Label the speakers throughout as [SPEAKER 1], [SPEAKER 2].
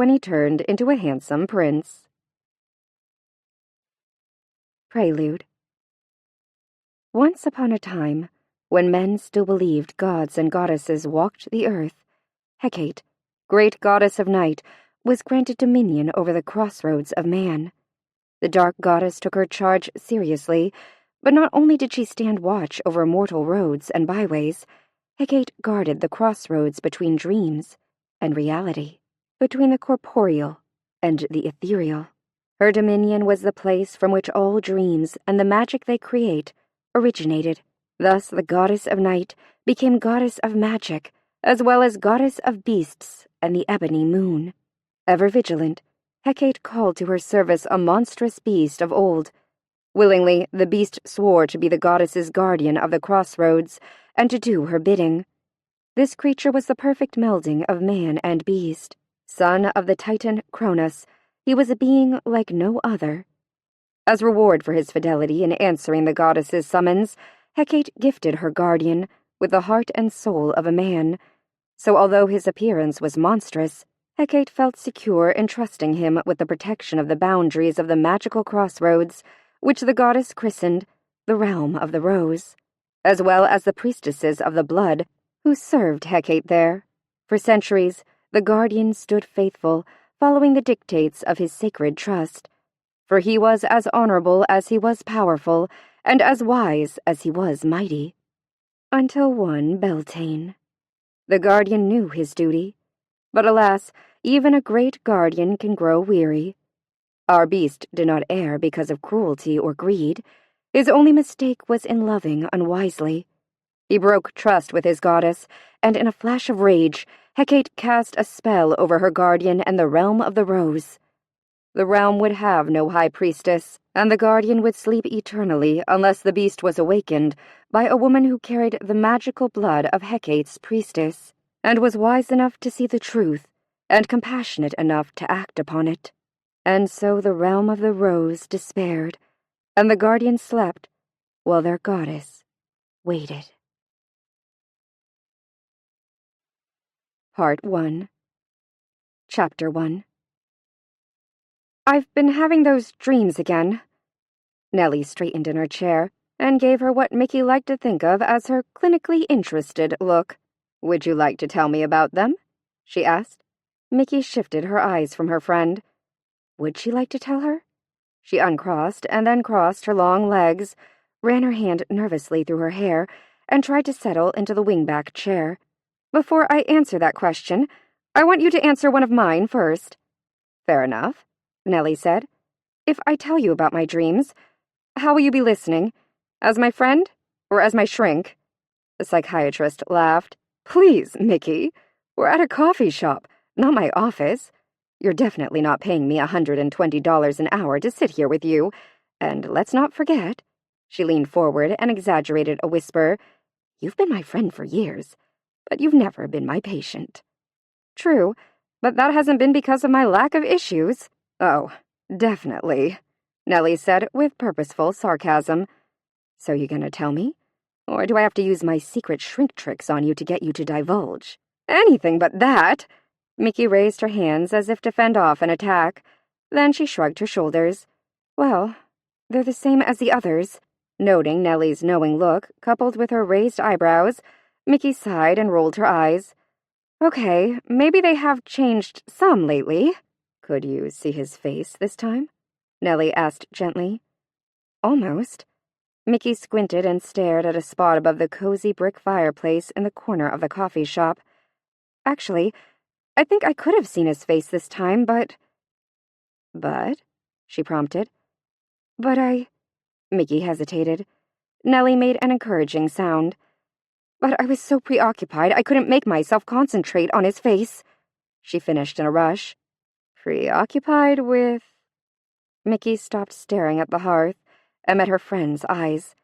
[SPEAKER 1] when he turned into a handsome prince. Prelude. Once upon a time, when men still believed gods and goddesses walked the earth, Hecate, great goddess of night, was granted dominion over the crossroads of man. The dark goddess took her charge seriously, but not only did she stand watch over mortal roads and byways, Hecate guarded the crossroads between dreams and reality, between the corporeal and the ethereal. Her dominion was the place from which all dreams and the magic they create originated. Thus the goddess of night became goddess of magic, as well as goddess of beasts and the ebony moon. Ever vigilant, Hecate called to her service a monstrous beast of old. Willingly, the beast swore to be the goddess's guardian of the crossroads and to do her bidding. This creature was the perfect melding of man and beast. Son of the Titan Cronus, he was a being like no other. As reward for his fidelity in answering the goddess's summons, Hecate gifted her guardian with the heart and soul of a man. So although his appearance was monstrous, Hecate felt secure in trusting him with the protection of the boundaries of the magical crossroads, which the goddess christened the Realm of the Rose, as well as the priestesses of the blood who served Hecate there. For centuries, the guardian stood faithful, following the dictates of his sacred trust, for he was as honorable as he was powerful, and as wise as he was mighty. Until one Beltane. The guardian knew his duty, but alas, even a great guardian can grow weary. Our beast did not err because of cruelty or greed. His only mistake was in loving unwisely. He broke trust with his goddess, and in a flash of rage, Hecate cast a spell over her guardian and the Realm of the Rose. The realm would have no high priestess, and the guardian would sleep eternally unless the beast was awakened by a woman who carried the magical blood of Hecate's priestess, and was wise enough to see the truth, and compassionate enough to act upon it. And so the Realm of the Rose despaired, and the guardian slept, while their goddess waited. Part 1. Chapter 1. I've been having those dreams again. Nellie straightened in her chair and gave her what Mickey liked to think of as her clinically interested look. Would you like to tell me about them? She asked. Mickey shifted her eyes from her friend. Would she like to tell her? She uncrossed and then crossed her long legs, ran her hand nervously through her hair, and tried to settle into the wingback chair. Before I answer that question, I want you to answer one of mine first. Fair enough, Nellie said. If I tell you about my dreams, how will you be listening? As my friend or as my shrink? The psychiatrist laughed. Please, Mickey, we're at a coffee shop, not my office. You're definitely not paying me $120 an hour to sit here with you. And let's not forget, she leaned forward and exaggerated a whisper, you've been my friend for years, but you've never been my patient. True, but that hasn't been because of my lack of issues. Oh, definitely, Nellie said with purposeful sarcasm. So you gonna tell me? Or do I have to use my secret shrink tricks on you to get you to divulge? Anything but that! Mickey raised her hands as if to fend off an attack. Then she shrugged her shoulders. Well, they're the same as the others. Noting Nellie's knowing look, coupled with her raised eyebrows, Mickey sighed and rolled her eyes. Okay, maybe they have changed some lately. Could you see his face this time? Nellie asked gently. Almost. Mickey squinted and stared at a spot above the cozy brick fireplace in the corner of the coffee shop. Actually, I think I could have seen his face this time, but... But? She prompted. But Mickey hesitated. Nellie made an encouraging sound. But I was so preoccupied I couldn't make myself concentrate on his face. She finished in a rush. Preoccupied with... Mickey stopped staring at the hearth and met her friend's eyes.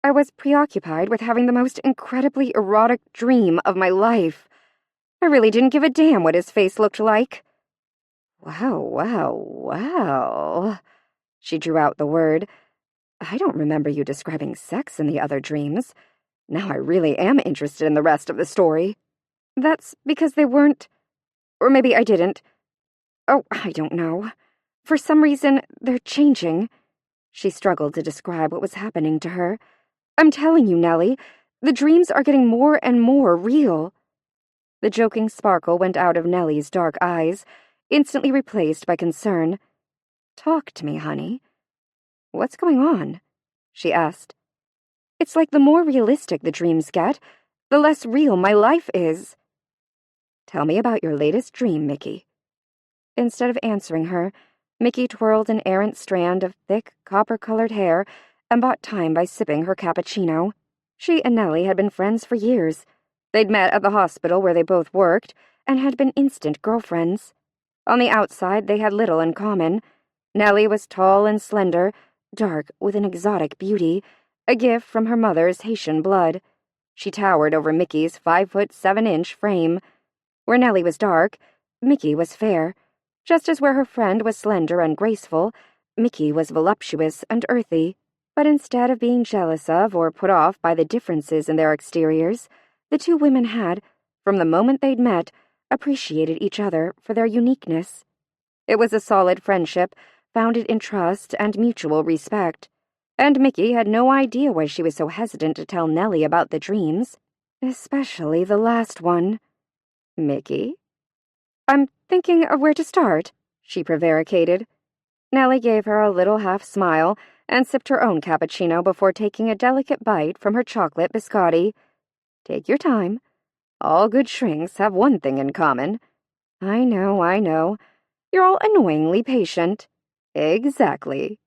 [SPEAKER 1] I was preoccupied with having the most incredibly erotic dream of my life. I really didn't give a damn what his face looked like. Wow. She drew out the word. I don't remember you describing sex in the other dreams. Now I really am interested in the rest of the story. That's because they weren't... Or maybe I didn't. Oh, I don't know. For some reason, they're changing. She struggled to describe what was happening to her. I'm telling you, Nellie, the dreams are getting more and more real. The joking sparkle went out of Nellie's dark eyes, instantly replaced by concern. Talk to me, honey. What's going on? She asked. It's like the more realistic the dreams get, the less real my life is. Tell me about your latest dream, Mickey. Instead of answering her, Mickey twirled an errant strand of thick, copper-colored hair and bought time by sipping her cappuccino. She and Nellie had been friends for years. They'd met at the hospital where they both worked and had been instant girlfriends. On the outside, they had little in common. Nellie was tall and slender, dark with an exotic beauty, a gift from her mother's Haitian blood. She towered over Mickey's 5'7" frame. Where Nellie was dark, Mickey was fair. Just as where her friend was slender and graceful, Mickey was voluptuous and earthy. But instead of being jealous of or put off by the differences in their exteriors, the two women had, from the moment they'd met, appreciated each other for their uniqueness. It was a solid friendship, founded in trust and mutual respect. And Mickey had no idea why she was so hesitant to tell Nellie about the dreams, especially the last one. Mickey? I'm thinking of where to start, she prevaricated. Nellie gave her a little half-smile and sipped her own cappuccino before taking a delicate bite from her chocolate biscotti. Take your time. All good shrinks have one thing in common. I know. You're all annoyingly patient. Exactly.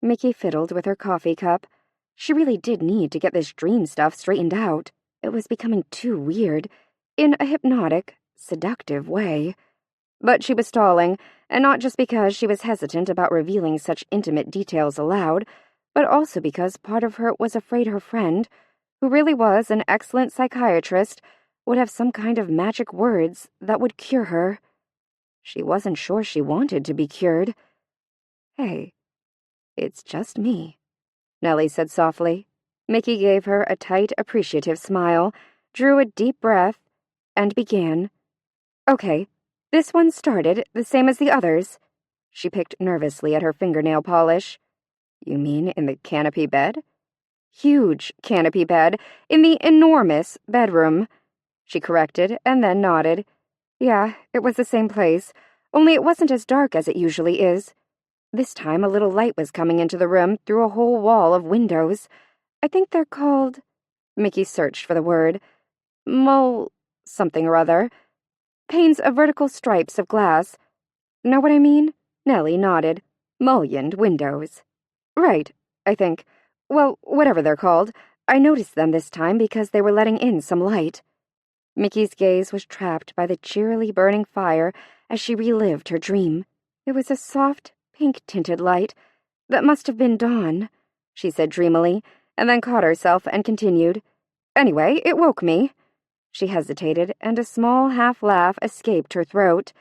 [SPEAKER 1] Mickey fiddled with her coffee cup. She really did need to get this dream stuff straightened out. It was becoming too weird, in a hypnotic, seductive way. But she was stalling, and not just because she was hesitant about revealing such intimate details aloud, but also because part of her was afraid her friend, who really was an excellent psychiatrist, would have some kind of magic words that would cure her. She wasn't sure she wanted to be cured. Hey, it's just me, Nellie said softly. Mickey gave her a tight, appreciative smile, drew a deep breath, and began. Okay, this one started the same as the others. She picked nervously at her fingernail polish. You mean in the canopy bed? Huge canopy bed, in the enormous bedroom, she corrected, and then nodded. Yeah, it was the same place, only it wasn't as dark as it usually is. This time a little light was coming into the room through a whole wall of windows. I think they're called... Mickey searched for the word. Something or other. Panes of vertical stripes of glass. Know what I mean? Nellie nodded. Mullioned windows. Right, I think. Well, whatever they're called. I noticed them this time because they were letting in some light. Mickey's gaze was trapped by the cheerily burning fire as she relived her dream. It was a soft, pink-tinted light. That must have been dawn, she said dreamily, and then caught herself and continued. Anyway, it woke me. She hesitated, and a small half-laugh escaped her throat.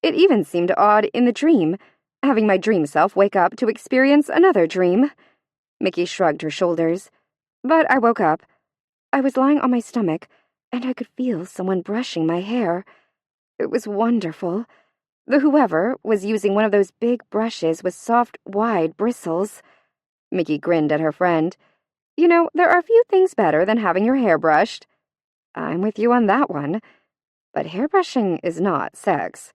[SPEAKER 1] It even seemed odd in the dream, having my dream self wake up to experience another dream. Mickey shrugged her shoulders. But I woke up. I was lying on my stomach, and I could feel someone brushing my hair. It was wonderful. The whoever was using one of those big brushes with soft, wide bristles. Mickey grinned at her friend. You know, there are few things better than having your hair brushed. I'm with you on that one. But hairbrushing is not sex.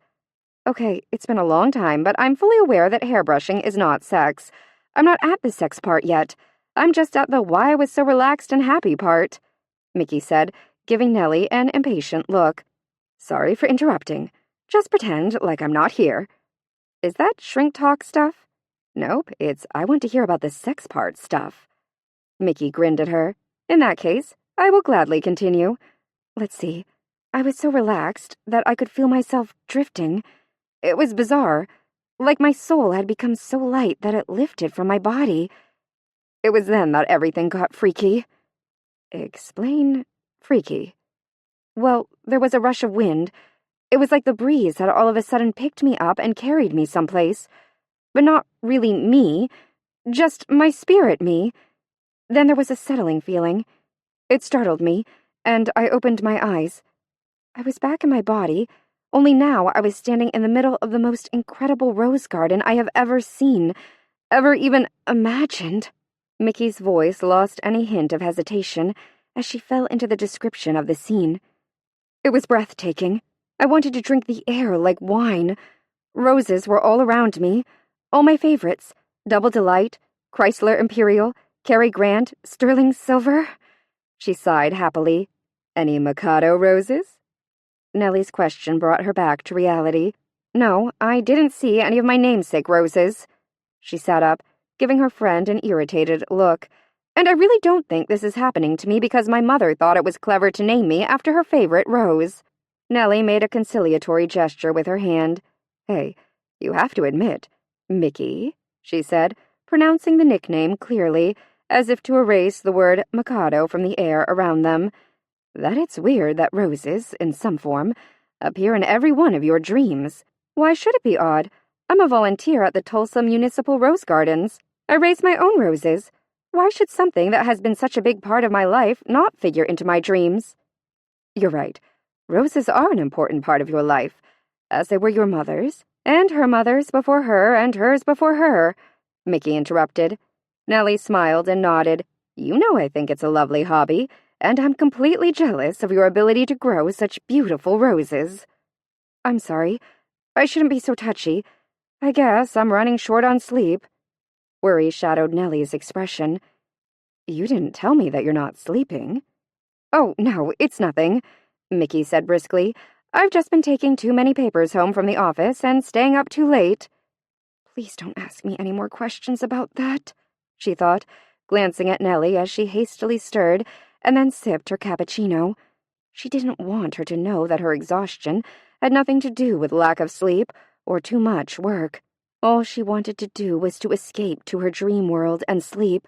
[SPEAKER 1] Okay, it's been a long time, but I'm fully aware that hairbrushing is not sex. I'm not at the sex part yet. I'm just at the why I was so relaxed and happy part, Mickey said, giving Nellie an impatient look. Sorry for interrupting. Just pretend like I'm not here. Is that shrink talk stuff? Nope, it's I want to hear about the sex part stuff. Mickey grinned at her. In that case, I will gladly continue. Let's see. I was so relaxed that I could feel myself drifting. It was bizarre, like my soul had become so light that it lifted from my body. It was then that everything got freaky. Explain freaky. Well, there was a rush of wind. It was like the breeze had all of a sudden picked me up and carried me someplace. But not really me, just my spirit me. Then there was a settling feeling. It startled me, and I opened my eyes. I was back in my body, only now I was standing in the middle of the most incredible rose garden I have ever seen, ever even imagined. Mickey's voice lost any hint of hesitation as she fell into the description of the scene. It was breathtaking. I wanted to drink the air like wine. Roses were all around me, all my favorites: Double Delight, Chrysler Imperial, Cary Grant, Sterling Silver. She sighed happily. Any Mikado roses? Nellie's question brought her back to reality. No, I didn't see any of my namesake roses. She sat up, giving her friend an irritated look. And I really don't think this is happening to me because my mother thought it was clever to name me after her favorite rose. Nellie made a conciliatory gesture with her hand. Hey, you have to admit, Mickey, she said, pronouncing the nickname clearly, as if to erase the word Mikado from the air around them, that it's weird that roses, in some form, appear in every one of your dreams. Why should it be odd? I'm a volunteer at the Tulsa Municipal Rose Gardens. I raise my own roses. Why should something that has been such a big part of my life not figure into my dreams? You're right. Roses are an important part of your life, as they were your mother's, and her mother's before her, and hers before her, Mickey interrupted. Nellie smiled and nodded. You know I think it's a lovely hobby, and I'm completely jealous of your ability to grow such beautiful roses. I'm sorry. I shouldn't be so touchy. I guess I'm running short on sleep. Worry shadowed Nellie's expression. You didn't tell me that you're not sleeping. Oh, no, it's nothing, Mickey said briskly. I've just been taking too many papers home from the office and staying up too late. Please don't ask me any more questions about that, she thought, glancing at Nellie as she hastily stirred and then sipped her cappuccino. She didn't want her to know that her exhaustion had nothing to do with lack of sleep or too much work. All she wanted to do was to escape to her dream world and sleep,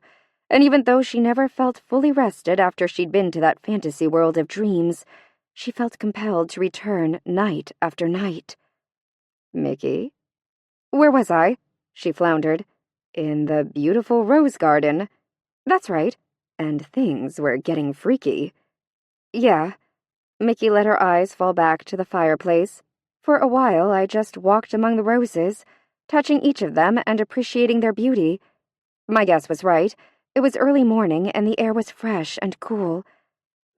[SPEAKER 1] and even though she never felt fully rested after she'd been to that fantasy world of dreams, she felt compelled to return night after night. Mickey? Where was I? She floundered. In the beautiful rose garden. That's right. And things were getting freaky. Yeah. Mickey let her eyes fall back to the fireplace. For a while, I just walked among the roses, touching each of them and appreciating their beauty. My guess was right. It was early morning, and the air was fresh and cool.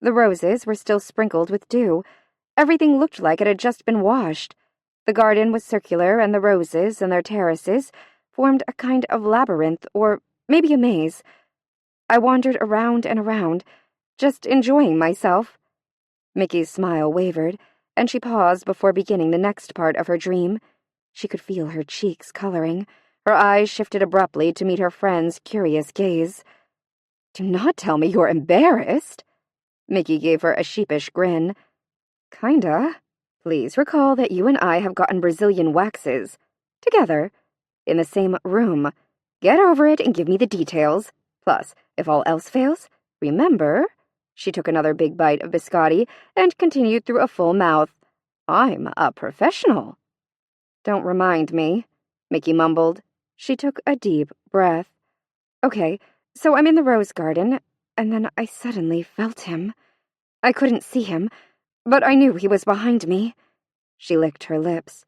[SPEAKER 1] The roses were still sprinkled with dew. Everything looked like it had just been washed. The garden was circular, and the roses and their terraces formed a kind of labyrinth, or maybe a maze. I wandered around and around, just enjoying myself. Mickey's smile wavered, and she paused before beginning the next part of her dream. She could feel her cheeks coloring. Her eyes shifted abruptly to meet her friend's curious gaze. Do not tell me you're embarrassed. Mickey gave her a sheepish grin. Kinda. Please recall that you and I have gotten Brazilian waxes. Together. In the same room. Get over it and give me the details. Plus, if all else fails, remember... She took another big bite of biscotti and continued through a full mouth. I'm a professional. Don't remind me, Mickey mumbled. She took a deep breath. Okay, so I'm in the rose garden, and then I suddenly felt him. I couldn't see him, but I knew he was behind me. She licked her lips.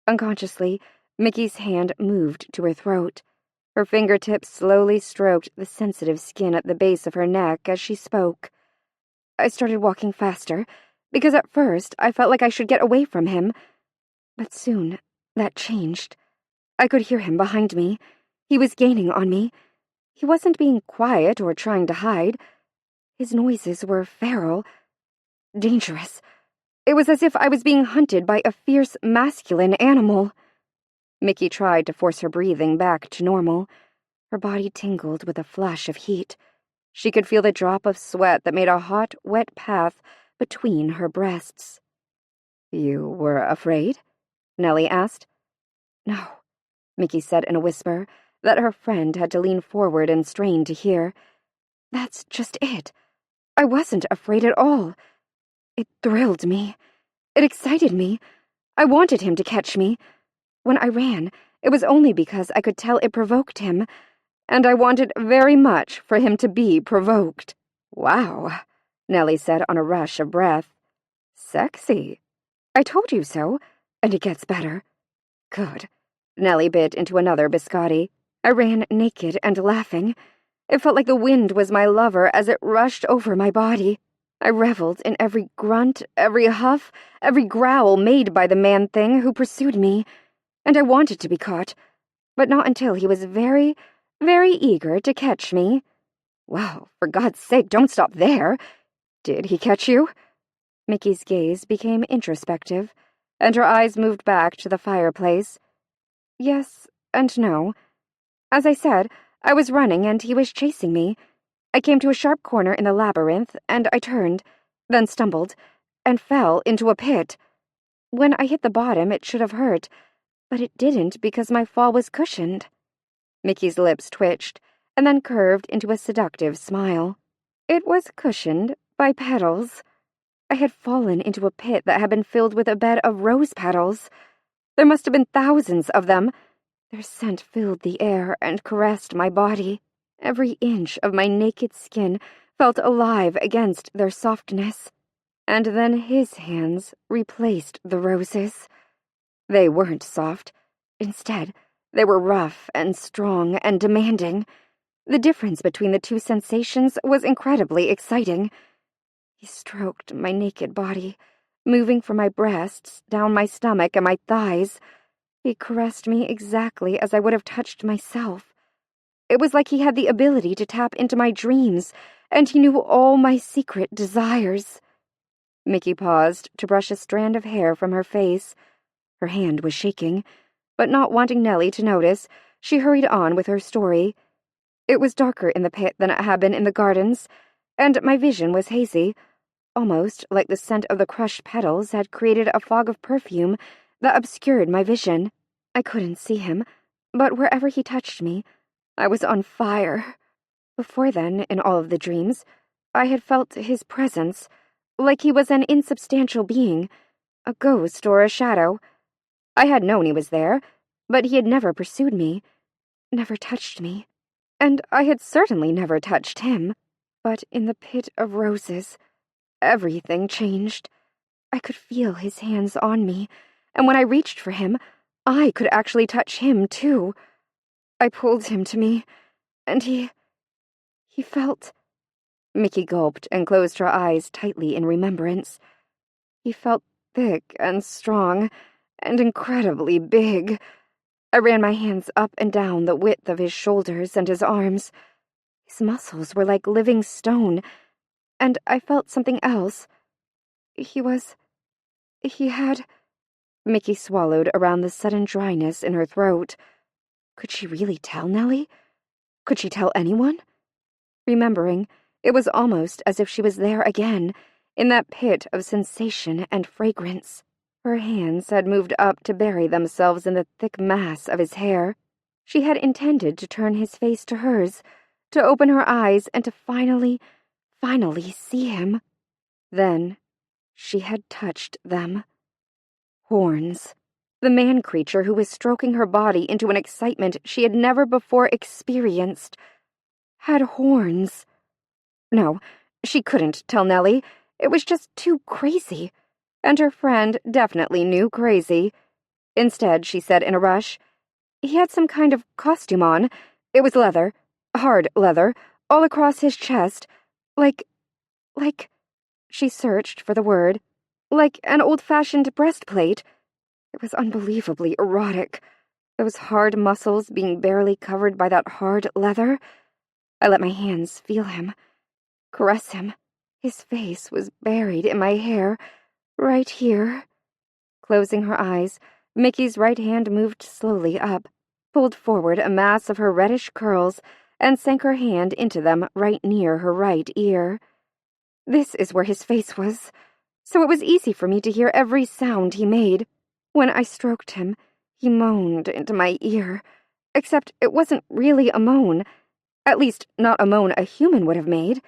[SPEAKER 1] Unconsciously, Mickey's hand moved to her throat. Her fingertips slowly stroked the sensitive skin at the base of her neck as she spoke. I started walking faster, because at first I felt like I should get away from him. But soon, that changed. I could hear him behind me. He was gaining on me. He wasn't being quiet or trying to hide. His noises were feral, dangerous. It was as if I was being hunted by a fierce, masculine animal. Mickey tried to force her breathing back to normal. Her body tingled with a flush of heat. She could feel the drop of sweat that made a hot, wet path between her breasts. You were afraid? Nellie asked. No, Mickey said in a whisper that her friend had to lean forward and strain to hear. That's just it. I wasn't afraid at all. It thrilled me. It excited me. I wanted him to catch me. When I ran, it was only because I could tell it provoked him, and I wanted very much for him to be provoked. Wow, Nellie said on a rush of breath. Sexy. I told you so, and it gets better. Good. Nellie bit into another biscotti. I ran naked and laughing. It felt like the wind was my lover as it rushed over my body. I reveled in every grunt, every huff, every growl made by the man-thing who pursued me, and I wanted to be caught, but not until he was very, very eager to catch me. Well, for God's sake, don't stop there. Did he catch you? Mickey's gaze became introspective, and her eyes moved back to the fireplace. Yes and no. As I said, I was running and he was chasing me. I came to a sharp corner in the labyrinth, and I turned, then stumbled, and fell into a pit. When I hit the bottom, it should have hurt, but it didn't because my fall was cushioned. Mickey's lips twitched, and then curved into a seductive smile. It was cushioned by petals. I had fallen into a pit that had been filled with a bed of rose petals. There must have been thousands of them. Their scent filled the air and caressed my body. Every inch of my naked skin felt alive against their softness. And then his hands replaced the roses. They weren't soft. Instead, they were rough and strong and demanding. The difference between the two sensations was incredibly exciting. He stroked my naked body, moving from my breasts, down my stomach and my thighs. He caressed me exactly as I would have touched myself. It was like he had the ability to tap into my dreams, and he knew all my secret desires. Mickey paused to brush a strand of hair from her face. Her hand was shaking, but not wanting Nellie to notice, she hurried on with her story. It was darker in the pit than it had been in the gardens, and my vision was hazy, almost like the scent of the crushed petals had created a fog of perfume that obscured my vision. I couldn't see him, but wherever he touched me, I was on fire. Before then, in all of the dreams, I had felt his presence, like he was an insubstantial being, a ghost or a shadow. I had known he was there, but he had never pursued me, never touched me, and I had certainly never touched him. But in the pit of roses, everything changed. I could feel his hands on me, and when I reached for him, I could actually touch him, too. I pulled him to me, and he felt... Mickey gulped and closed her eyes tightly in remembrance. He felt thick and strong, and incredibly big. I ran my hands up and down the width of his shoulders and his arms. His muscles were like living stone, and I felt something else. He had... Mickey swallowed around the sudden dryness in her throat. Could she really tell Nellie? Could she tell anyone? Remembering, it was almost as if she was there again, in that pit of sensation and fragrance. Her hands had moved up to bury themselves in the thick mass of his hair. She had intended to turn his face to hers, to open her eyes and to finally see him. Then she had touched them. Horns. The man-creature who was stroking her body into an excitement she had never before experienced had horns. No, she couldn't tell Nellie. It was just too crazy. And her friend definitely knew crazy. Instead, she said in a rush, he had some kind of costume on. It was leather, hard leather, all across his chest, like, she searched for the word, like an old-fashioned breastplate. It was unbelievably erotic, those hard muscles being barely covered by that hard leather. I let my hands feel him, caress him. His face was buried in my hair, right here. Closing her eyes, Mickey's right hand moved slowly up, pulled forward a mass of her reddish curls, and sank her hand into them right near her right ear. This is where his face was, so it was easy for me to hear every sound he made. When I stroked him, he moaned into my ear, except it wasn't really a moan, at least not a moan a human would have made.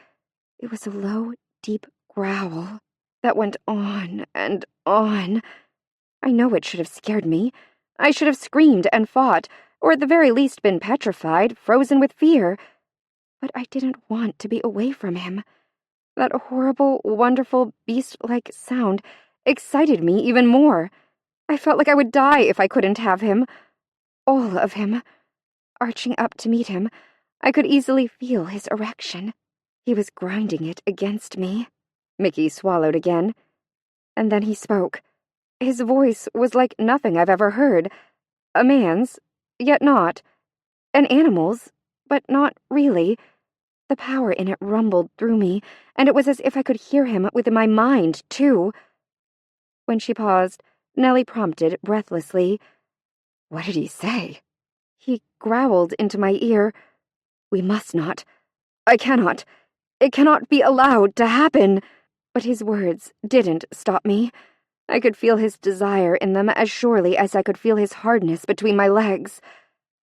[SPEAKER 1] It was a low, deep growl that went on and on. I know it should have scared me. I should have screamed and fought, or at the very least been petrified, frozen with fear. But I didn't want to be away from him. That horrible, wonderful, beast-like sound, excited me even more. I felt like I would die if I couldn't have him. All of him. Arching up to meet him, I could easily feel his erection. He was grinding it against me. Mickey swallowed again, and then he spoke. His voice was like nothing I've ever heard. A man's, yet not. An animal's, but not really. The power in it rumbled through me, and it was as if I could hear him within my mind, too. When she paused, Nellie prompted breathlessly, "What did he say?" He growled into my ear, "We must not. I cannot. It cannot be allowed to happen." But his words didn't stop me. I could feel his desire in them as surely as I could feel his hardness between my legs.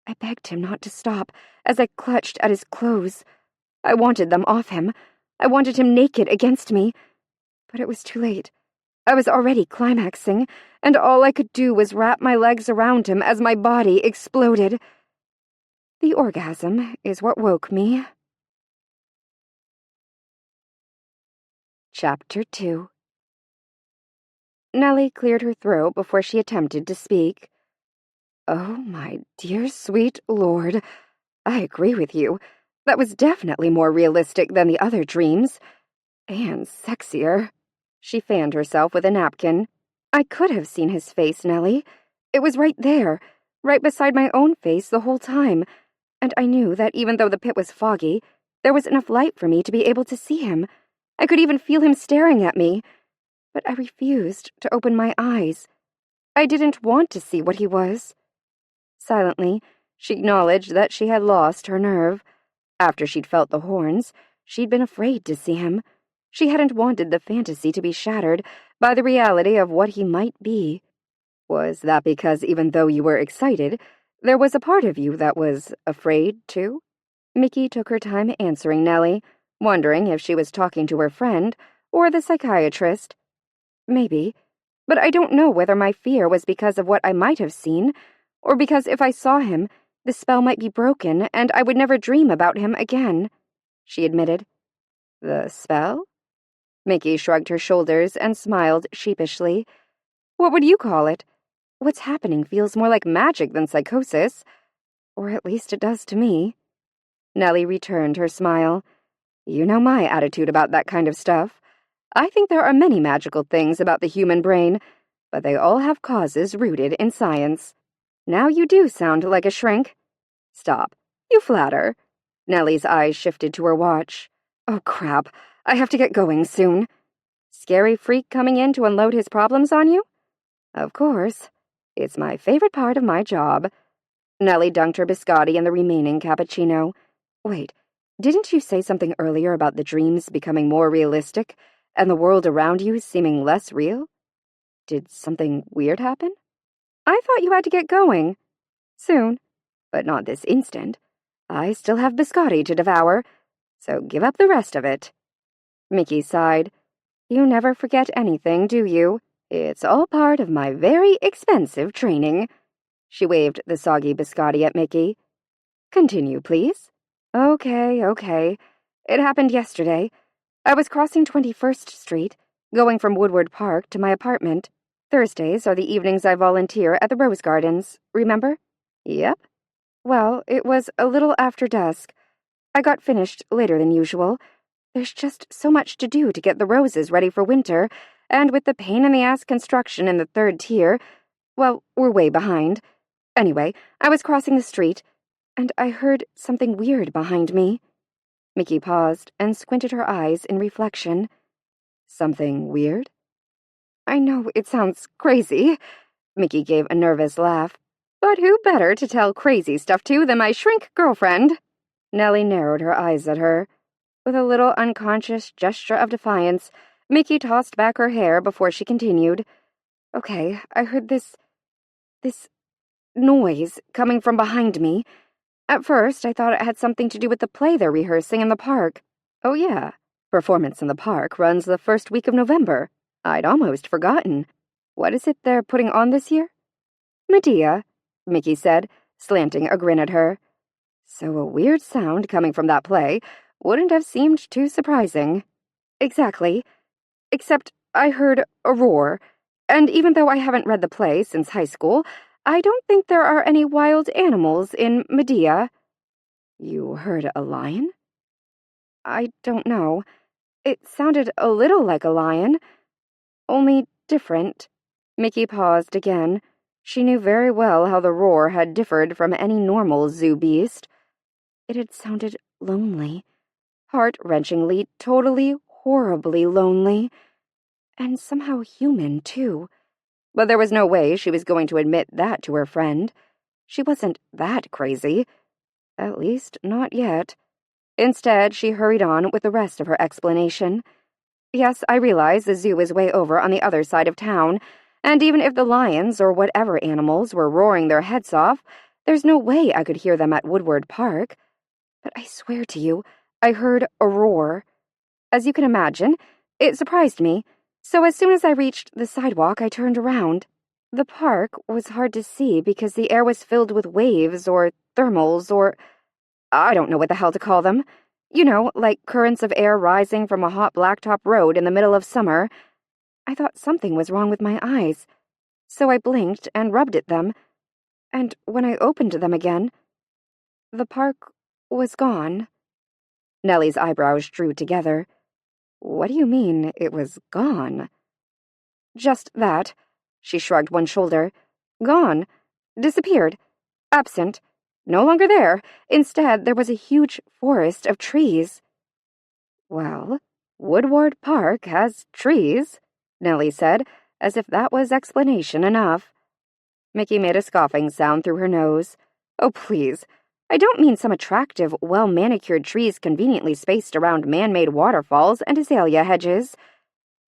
[SPEAKER 1] I begged him not to stop as I clutched at his clothes. I wanted them off him. I wanted him naked against me. But it was too late. I was already climaxing, and all I could do was wrap my legs around him as my body exploded. The orgasm is what woke me. Chapter 2. Nellie cleared her throat before she attempted to speak. "Oh, my dear sweet lord, I agree with you. That was definitely more realistic than the other dreams. And sexier." She fanned herself with a napkin. "I could have seen his face, Nellie. It was right there, right beside my own face the whole time, and I knew that even though the pit was foggy, there was enough light for me to be able to see him. I could even feel him staring at me. But I refused to open my eyes. I didn't want to see what he was." Silently, she acknowledged that she had lost her nerve. After she'd felt the horns, she'd been afraid to see him. She hadn't wanted the fantasy to be shattered by the reality of what he might be. Was that because even though you were excited, there was a part of you that was afraid, too? Mickey took her time answering Nellie, wondering if she was talking to her friend or the psychiatrist. Maybe, but I don't know whether my fear was because of what I might have seen, or because if I saw him, the spell might be broken and I would never dream about him again, she admitted. The spell? Mickey shrugged her shoulders and smiled sheepishly. What would you call it? What's happening feels more like magic than psychosis. Or at least it does to me. Nellie returned her smile. You know my attitude about that kind of stuff. I think there are many magical things about the human brain, but they all have causes rooted in science. Now you do sound like a shrink. Stop. You flatter. Nellie's eyes shifted to her watch. Oh, crap. I have to get going soon. Scary freak coming in to unload his problems on you? Of course. It's my favorite part of my job. Nellie dunked her biscotti in the remaining cappuccino. Wait, didn't you say something earlier about the dreams becoming more realistic and the world around you seeming less real? Did something weird happen? I thought you had to get going. Soon, but not this instant. I still have biscotti to devour, so give up the rest of it. Mickey sighed. You never forget anything, do you? It's all part of my very expensive training. She waved the soggy biscotti at Mickey. Continue, please. Okay. It happened yesterday. I was crossing 21st Street, going from Woodward Park to my apartment. Thursdays are the evenings I volunteer at the Rose Gardens, remember? Yep. Well, it was a little after dusk. I got finished later than usual. There's just so much to do to get the roses ready for winter, and with the pain-in-the-ass construction in the third tier, well, we're way behind. Anyway, I was crossing the street, and I heard something weird behind me. Mickey paused and squinted her eyes in reflection. Something weird? I know it sounds crazy. Mickey gave a nervous laugh. But who better to tell crazy stuff to than my shrink girlfriend? Nellie narrowed her eyes at her. With a little unconscious gesture of defiance, Mickey tossed back her hair before she continued. Okay, I heard this noise coming from behind me. At first, I thought it had something to do with the play they're rehearsing in the park. Oh yeah, performance in the park runs the first week of November. I'd almost forgotten. What is it they're putting on this year? Medea, Mickey said, slanting a grin at her. So a weird sound coming from that play wouldn't have seemed too surprising. Exactly. Except I heard a roar, and even though I haven't read the play since high school, I don't think there are any wild animals in Medea." "You heard a lion?" "I don't know. It sounded a little like a lion, only different." Mickey paused again. She knew very well how the roar had differed from any normal zoo beast. It had sounded lonely, heart-wrenchingly, totally, horribly lonely, and somehow human, too. But there was no way she was going to admit that to her friend. She wasn't that crazy. At least, not yet. Instead, she hurried on with the rest of her explanation. "Yes, I realize the zoo is way over on the other side of town, and even if the lions or whatever animals were roaring their heads off, there's no way I could hear them at Woodward Park. But I swear to you, I heard a roar. As you can imagine, it surprised me, so as soon as I reached the sidewalk, I turned around. The park was hard to see because the air was filled with waves or thermals or I don't know what the hell to call them. You know, like currents of air rising from a hot blacktop road in the middle of summer. I thought something was wrong with my eyes, so I blinked and rubbed at them, and when I opened them again, the park was gone." Nellie's eyebrows drew together. "What do you mean, it was gone?" "Just that." She shrugged one shoulder. "Gone. Disappeared. Absent. No longer there. Instead, there was a huge forest of trees." "Well, Woodward Park has trees," Nellie said, as if that was explanation enough. Mickey made a scoffing sound through her nose. "Oh, please. I don't mean some attractive, well-manicured trees conveniently spaced around man-made waterfalls and azalea hedges.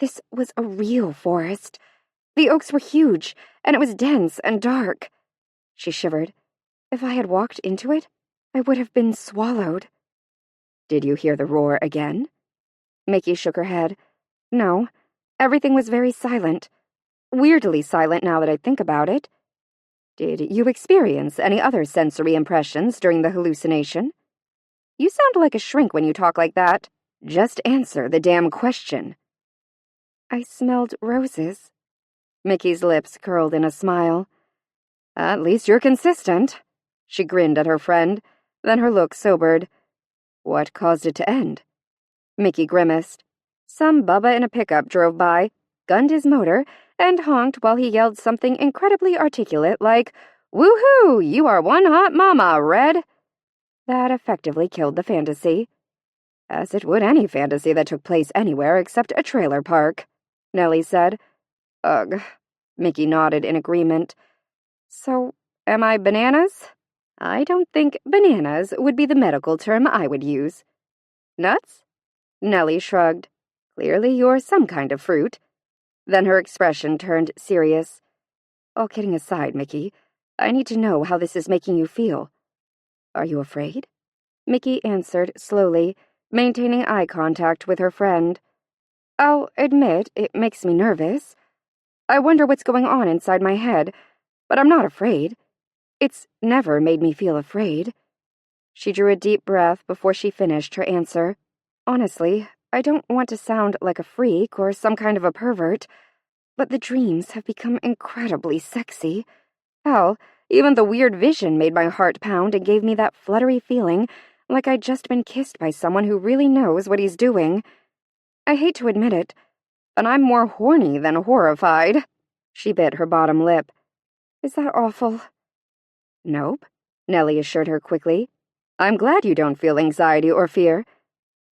[SPEAKER 1] This was a real forest. The oaks were huge, and it was dense and dark." She shivered. "If I had walked into it, I would have been swallowed." "Did you hear the roar again?" Mickey shook her head. "No. Everything was very silent. Weirdly silent now that I think about it." "Did you experience any other sensory impressions during the hallucination?" "You sound like a shrink when you talk like that. Just answer the damn question." "I smelled roses." Mickey's lips curled in a smile. "At least you're consistent." She grinned at her friend, then her look sobered. "What caused it to end?" Mickey grimaced. "Some bubba in a pickup drove by, gunned his motor, and honked while he yelled something incredibly articulate like, 'Woohoo! You are one hot mama, Red!' That effectively killed the fantasy. As it would any fantasy that took place anywhere except a trailer park," Nellie said. "Ugh." Mickey nodded in agreement. "So, am I bananas?" "I don't think bananas would be the medical term I would use." "Nuts?" Nellie shrugged. "Clearly you're some kind of fruit." Then her expression turned serious. "All kidding aside, Mickey, I need to know how this is making you feel." "Are you afraid?" Mickey answered slowly, maintaining eye contact with her friend. "I'll admit it makes me nervous. I wonder what's going on inside my head, but I'm not afraid. It's never made me feel afraid." She drew a deep breath before she finished her answer. "Honestly, I don't want to sound like a freak or some kind of a pervert, but the dreams have become incredibly sexy. Hell, even the weird vision made my heart pound and gave me that fluttery feeling like I'd just been kissed by someone who really knows what he's doing. I hate to admit it, but I'm more horny than horrified." She bit her bottom lip. "Is that awful?" "Nope," Nellie assured her quickly. "I'm glad you don't feel anxiety or fear.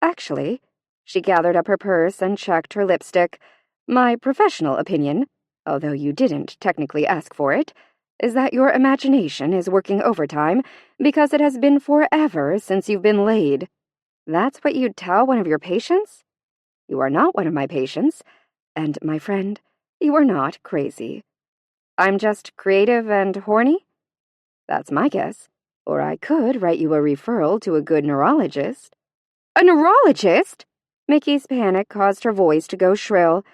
[SPEAKER 1] Actually," she gathered up her purse and checked her lipstick, "my professional opinion, although you didn't technically ask for it, is that your imagination is working overtime because it has been forever since you've been laid. That's what you'd tell one of your patients? You are not one of my patients, and, my friend, you are not crazy. I'm just creative and horny? That's my guess. Or I could write you a referral to a good neurologist." "A neurologist?" Mickey's panic caused her voice to go shrill.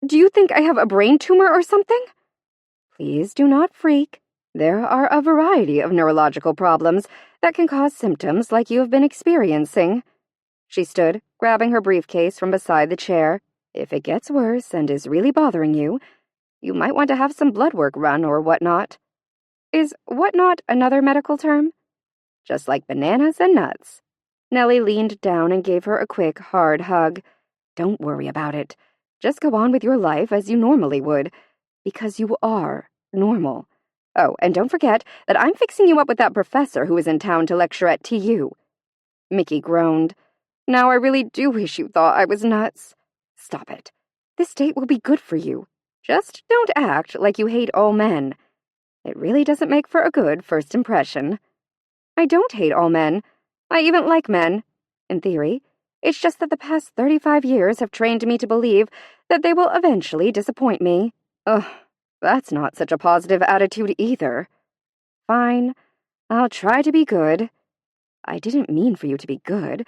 [SPEAKER 1] "Do you think I have a brain tumor or something?" "Please do not freak. There are a variety of neurological problems that can cause symptoms like you have been experiencing." She stood, grabbing her briefcase from beside the chair. If it gets worse and is really bothering you, you might want to have some blood work run or whatnot. Is whatnot another medical term? Just like bananas and nuts. Nellie leaned down and gave her a quick, hard hug. Don't worry about it. Just go on with your life as you normally would, because you are normal. Oh, and don't forget that I'm fixing you up with that professor who is in town to lecture at TU. Mickey groaned. Now I really do wish you thought I was nuts. Stop it. This date will be good for you. Just don't act like you hate all men. It really doesn't make for a good first impression. I don't hate all men. I even like men, in theory. It's just that the past 35 years have trained me to believe that they will eventually disappoint me. Ugh, that's not such a positive attitude either. Fine, I'll try to be good. I didn't mean for you to be good.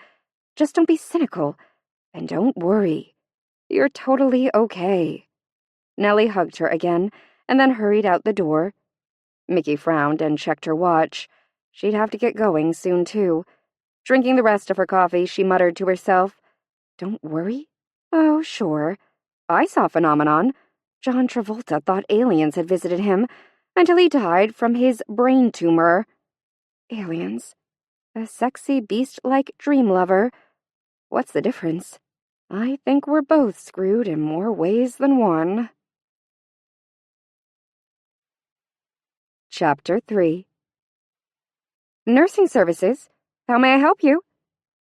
[SPEAKER 1] Just don't be cynical, and don't worry. You're totally okay. Nellie hugged her again, and then hurried out the door. Mickey frowned and checked her watch. She'd have to get going soon, too. Drinking the rest of her coffee, she muttered to herself, Don't worry? Oh, sure. I saw a phenomenon. John Travolta thought aliens had visited him until he died from his brain tumor. Aliens. A sexy beast-like dream lover. What's the difference? I think we're both screwed in more ways than one. Chapter 3. Nursing services. How may I help you?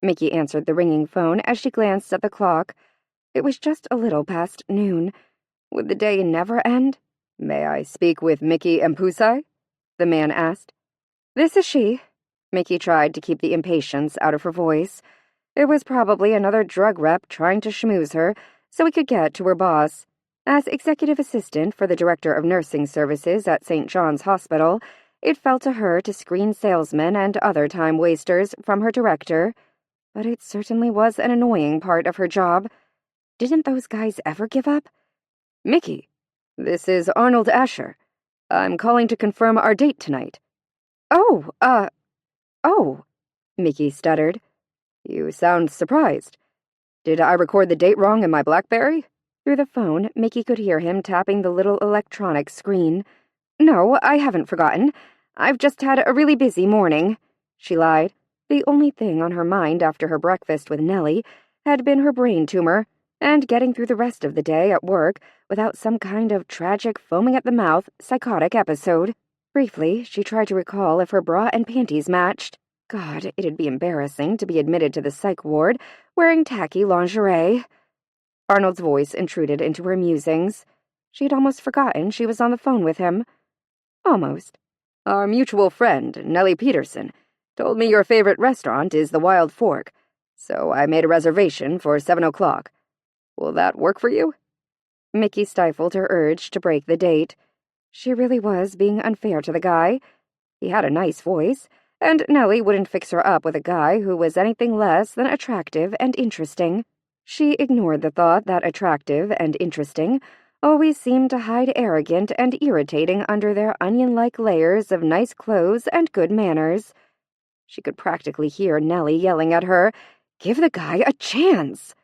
[SPEAKER 1] Mickey answered the ringing phone as she glanced at the clock. It was just a little past noon. Would the day never end? May I speak with Mickey Empusai? The man asked. This is she. Mickey tried to keep the impatience out of her voice. It was probably another drug rep trying to schmooze her so he could get to her boss. As executive assistant for the director of nursing services at St. John's Hospital, it fell to her to screen salesmen and other time wasters from her director, but it certainly was an annoying part of her job. Didn't those guys ever give up? Mickey, this is Arnold Asher. I'm calling to confirm our date tonight. Oh, Mickey stuttered. You sound surprised. Did I record the date wrong in my BlackBerry? Through the phone, Mickey could hear him tapping the little electronic screen. No, I haven't forgotten. I've just had a really busy morning, she lied. The only thing on her mind after her breakfast with Nellie had been her brain tumor, and getting through the rest of the day at work without some kind of tragic foaming-at-the-mouth psychotic episode. Briefly, she tried to recall if her bra and panties matched. God, it'd be embarrassing to be admitted to the psych ward wearing tacky lingerie. Arnold's voice intruded into her musings. She'd almost forgotten she was on the phone with him. Almost. Our mutual friend, Nellie Peterson, told me your favorite restaurant is the Wild Fork, so I made a reservation for 7 o'clock. Will that work for you? Mickey stifled her urge to break the date. She really was being unfair to the guy. He had a nice voice, and Nellie wouldn't fix her up with a guy who was anything less than attractive and interesting. She ignored the thought that attractive and interesting always seemed to hide arrogant and irritating under their onion-like layers of nice clothes and good manners. She could practically hear Nellie yelling at her, "Give the guy a chance!"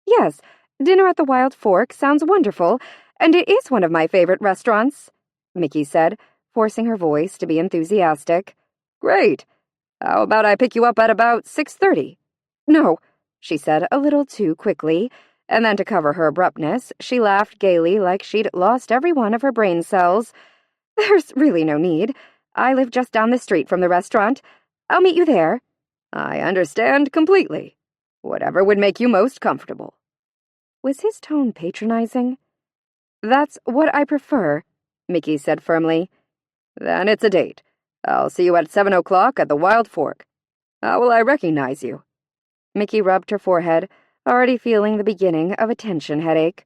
[SPEAKER 1] Yes, dinner at the Wild Fork sounds wonderful, and it is one of my favorite restaurants, Mickey said, forcing her voice to be enthusiastic. Great. How about I pick you up at about 6:30? No, she said a little too quickly, and then to cover her abruptness, she laughed gaily like she'd lost every one of her brain cells. There's really no need. I live just down the street from the restaurant. I'll meet you there. I understand completely. Whatever would make you most comfortable. Was his tone patronizing? That's what I prefer, Mickey said firmly. Then it's a date. I'll see you at 7 o'clock at the Wild Fork. How will I recognize you? Mickey rubbed her forehead, already feeling the beginning of a tension headache.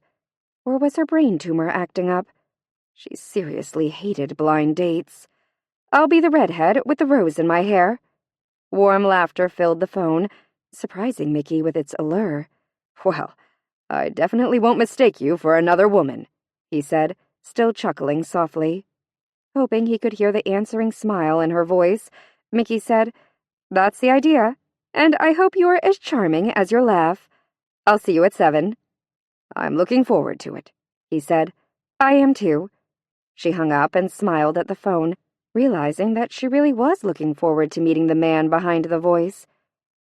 [SPEAKER 1] Or was her brain tumor acting up? She seriously hated blind dates. I'll be the redhead with the rose in my hair. Warm laughter filled the phone, surprising Mickey with its allure. Well, I definitely won't mistake you for another woman, he said, still chuckling softly. Hoping he could hear the answering smile in her voice, Mickey said, That's the idea, and I hope you're as charming as your laugh. I'll see you at 7. I'm looking forward to it, he said. I am too. She hung up and smiled at the phone, realizing that she really was looking forward to meeting the man behind the voice.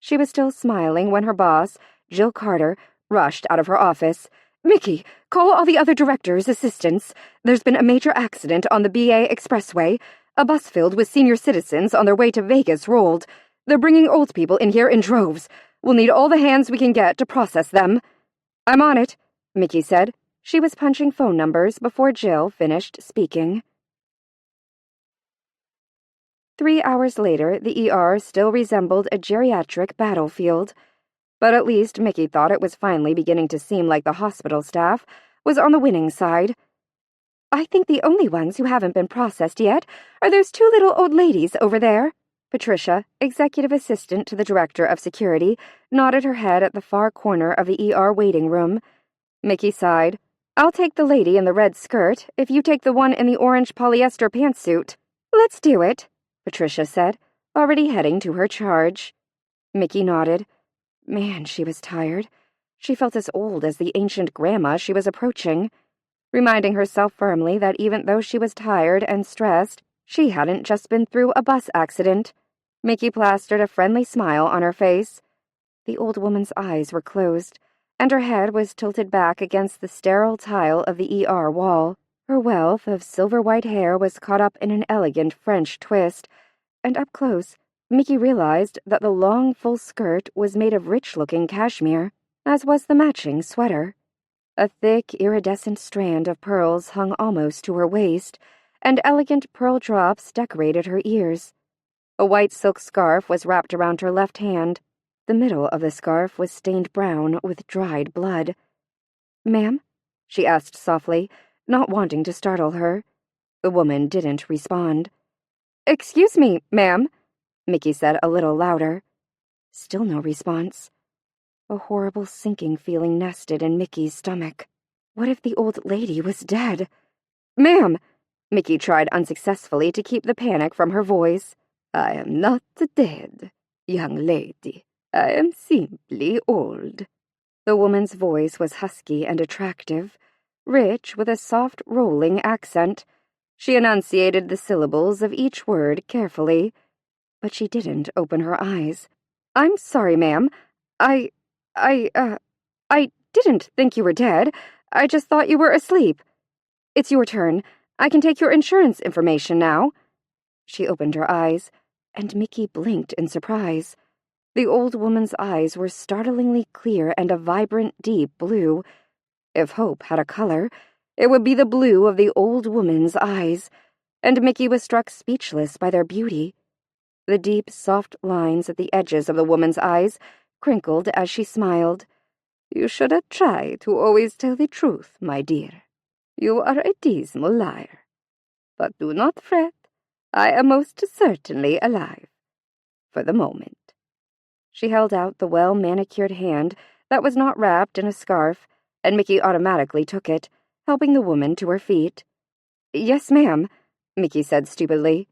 [SPEAKER 1] She was still smiling when her boss, Jill Carter, rushed out of her office. Mickey, call all the other directors' assistants. There's been a major accident on the BA Expressway. A bus filled with senior citizens on their way to Vegas rolled. They're bringing old people in here in droves. We'll need all the hands we can get to process them. I'm on it, Mickey said. She was punching phone numbers before Jill finished speaking. 3 hours later, the ER still resembled a geriatric battlefield. But at least Mickey thought it was finally beginning to seem like the hospital staff was on the winning side. I think the only ones who haven't been processed yet are those 2 little old ladies over there. Patricia, executive assistant to the director of security, nodded her head at the far corner of the ER waiting room. Mickey sighed. I'll take the lady in the red skirt if you take the one in the orange polyester pantsuit. Let's do it, Patricia said, already heading to her charge. Mickey nodded. Man, she was tired. She felt as old as the ancient grandma she was approaching, reminding herself firmly that even though she was tired and stressed, she hadn't just been through a bus accident. Mickey plastered a friendly smile on her face. The old woman's eyes were closed, and her head was tilted back against the sterile tile of the ER wall. Her wealth of silver-white hair was caught up in an elegant French twist, and up close, Mickey realized that the long, full skirt was made of rich-looking cashmere, as was the matching sweater. A thick, iridescent strand of pearls hung almost to her waist, and elegant pearl drops decorated her ears. A white silk scarf was wrapped around her left hand. The middle of the scarf was stained brown with dried blood. Ma'am? She asked softly, not wanting to startle her. The woman didn't respond. Excuse me, ma'am, Mickey said a little louder. Still no response. A horrible sinking feeling nested in Mickey's stomach. What if the old lady was dead? Ma'am! Mickey tried unsuccessfully to keep the panic from her voice. I am not dead, young lady. I am simply old. The woman's voice was husky and attractive, rich with a soft, rolling accent. She enunciated the syllables of each word carefully, but she didn't open her eyes. I'm sorry, ma'am. I didn't think you were dead. I just thought you were asleep. It's your turn. I can take your insurance information now. She opened her eyes, and Mickey blinked in surprise. The old woman's eyes were startlingly clear and a vibrant, deep blue. If hope had a color, it would be the blue of the old woman's eyes, and Mickey was struck speechless by their beauty. The deep, soft lines at the edges of the woman's eyes crinkled as she smiled. You should have tried to always tell the truth, my dear. You are a dismal liar. But do not fret. I am most certainly alive. For the moment. She held out the well-manicured hand that was not wrapped in a scarf, and Mickey automatically took it, helping the woman to her feet. Yes, ma'am, Mickey said stupidly.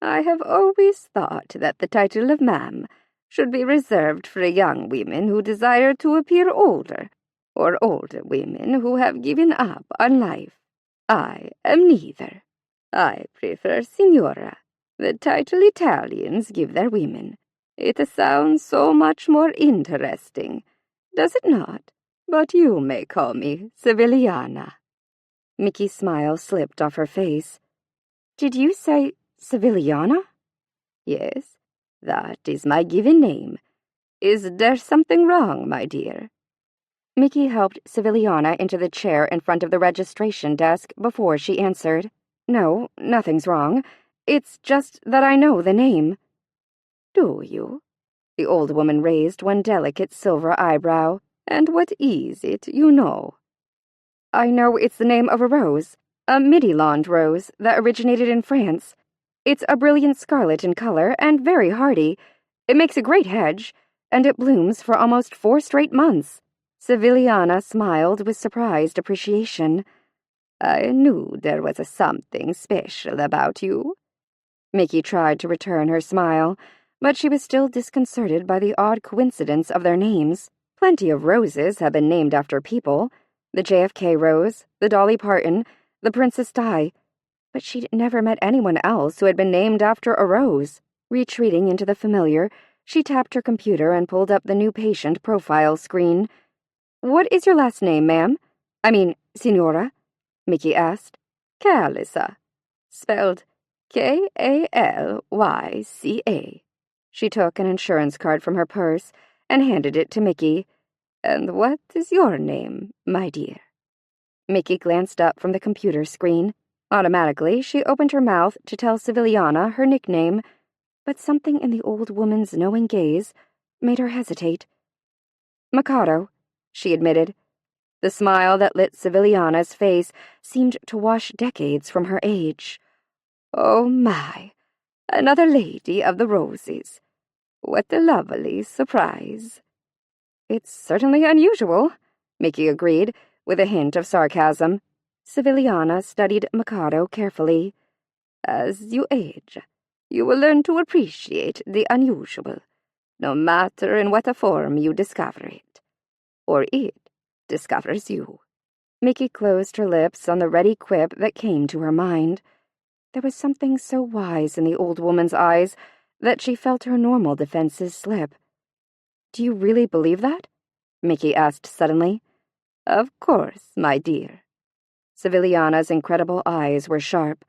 [SPEAKER 1] I have always thought that the title of ma'am should be reserved for young women who desire to appear older, or older women who have given up on life. I am neither. I prefer signora, the title Italians give their women. It sounds so much more interesting, does it not? But you may call me Sevillana. Mickey's smile slipped off her face. Did you say Sevillana? Yes, that is my given name. Is there something wrong, my dear? Mickey helped Sevillana into the chair in front of the registration desk before she answered. No, nothing's wrong. It's just that I know the name. Do you? The old woman raised one delicate silver eyebrow. And what is it you know? I know it's the name of a rose, a midi-lawned rose that originated in France. It's a brilliant scarlet in color and very hardy. It makes a great hedge, and it blooms for almost 4 straight months. Sevillana smiled with surprised appreciation. I knew there was something special about you. Mickey tried to return her smile, but she was still disconcerted by the odd coincidence of their names. Plenty of roses had been named after people, The JFK Rose, the Dolly Parton, the Princess Di, but she'd never met anyone else who had been named after a rose. Retreating into the familiar, she tapped her computer and pulled up the new patient profile screen. "What is your last name, ma'am? I mean, Signora?" Mickey asked. "Calissa, spelled K-A-L-Y-C-A. She took an insurance card from her purse and handed it to Mickey. "And what is your name, my dear?" Mickey glanced up from the computer screen. Automatically, she opened her mouth to tell Civiliana her nickname, but something in the old woman's knowing gaze made her hesitate. "Mikado," she admitted. The smile that lit Civiliana's face seemed to wash decades from her age. "Oh my, another lady of the roses. What a lovely surprise." "It's certainly unusual," Mickey agreed, with a hint of sarcasm. Civiliana studied Mikado carefully. "As you age, you will learn to appreciate the unusual, no matter in what form you discover it, or it discovers you." Mickey closed her lips on the ready quip that came to her mind. There was something so wise in the old woman's eyes that she felt her normal defenses slip. "Do you really believe that?" Mickey asked suddenly. "Of course, my dear." Civiliana's incredible eyes were sharp.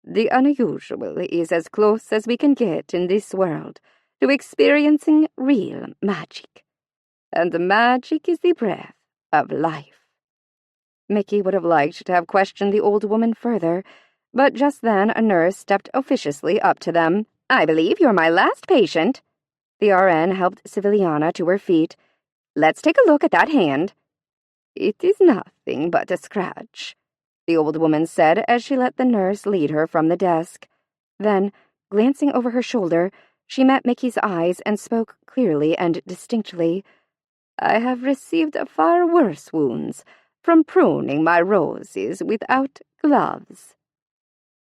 [SPEAKER 1] "The unusual is as close as we can get in this world to experiencing real magic. And the magic is the breath of life." Mickey would have liked to have questioned the old woman further, but just then a nurse stepped officiously up to them. "I believe you're my last patient." The RN helped Civiliana to her feet. "Let's take a look at that hand." "It is nothing but a scratch," the old woman said as she let the nurse lead her from the desk. Then, glancing over her shoulder, she met Mickey's eyes and spoke clearly and distinctly. "I have received far worse wounds from pruning my roses without gloves."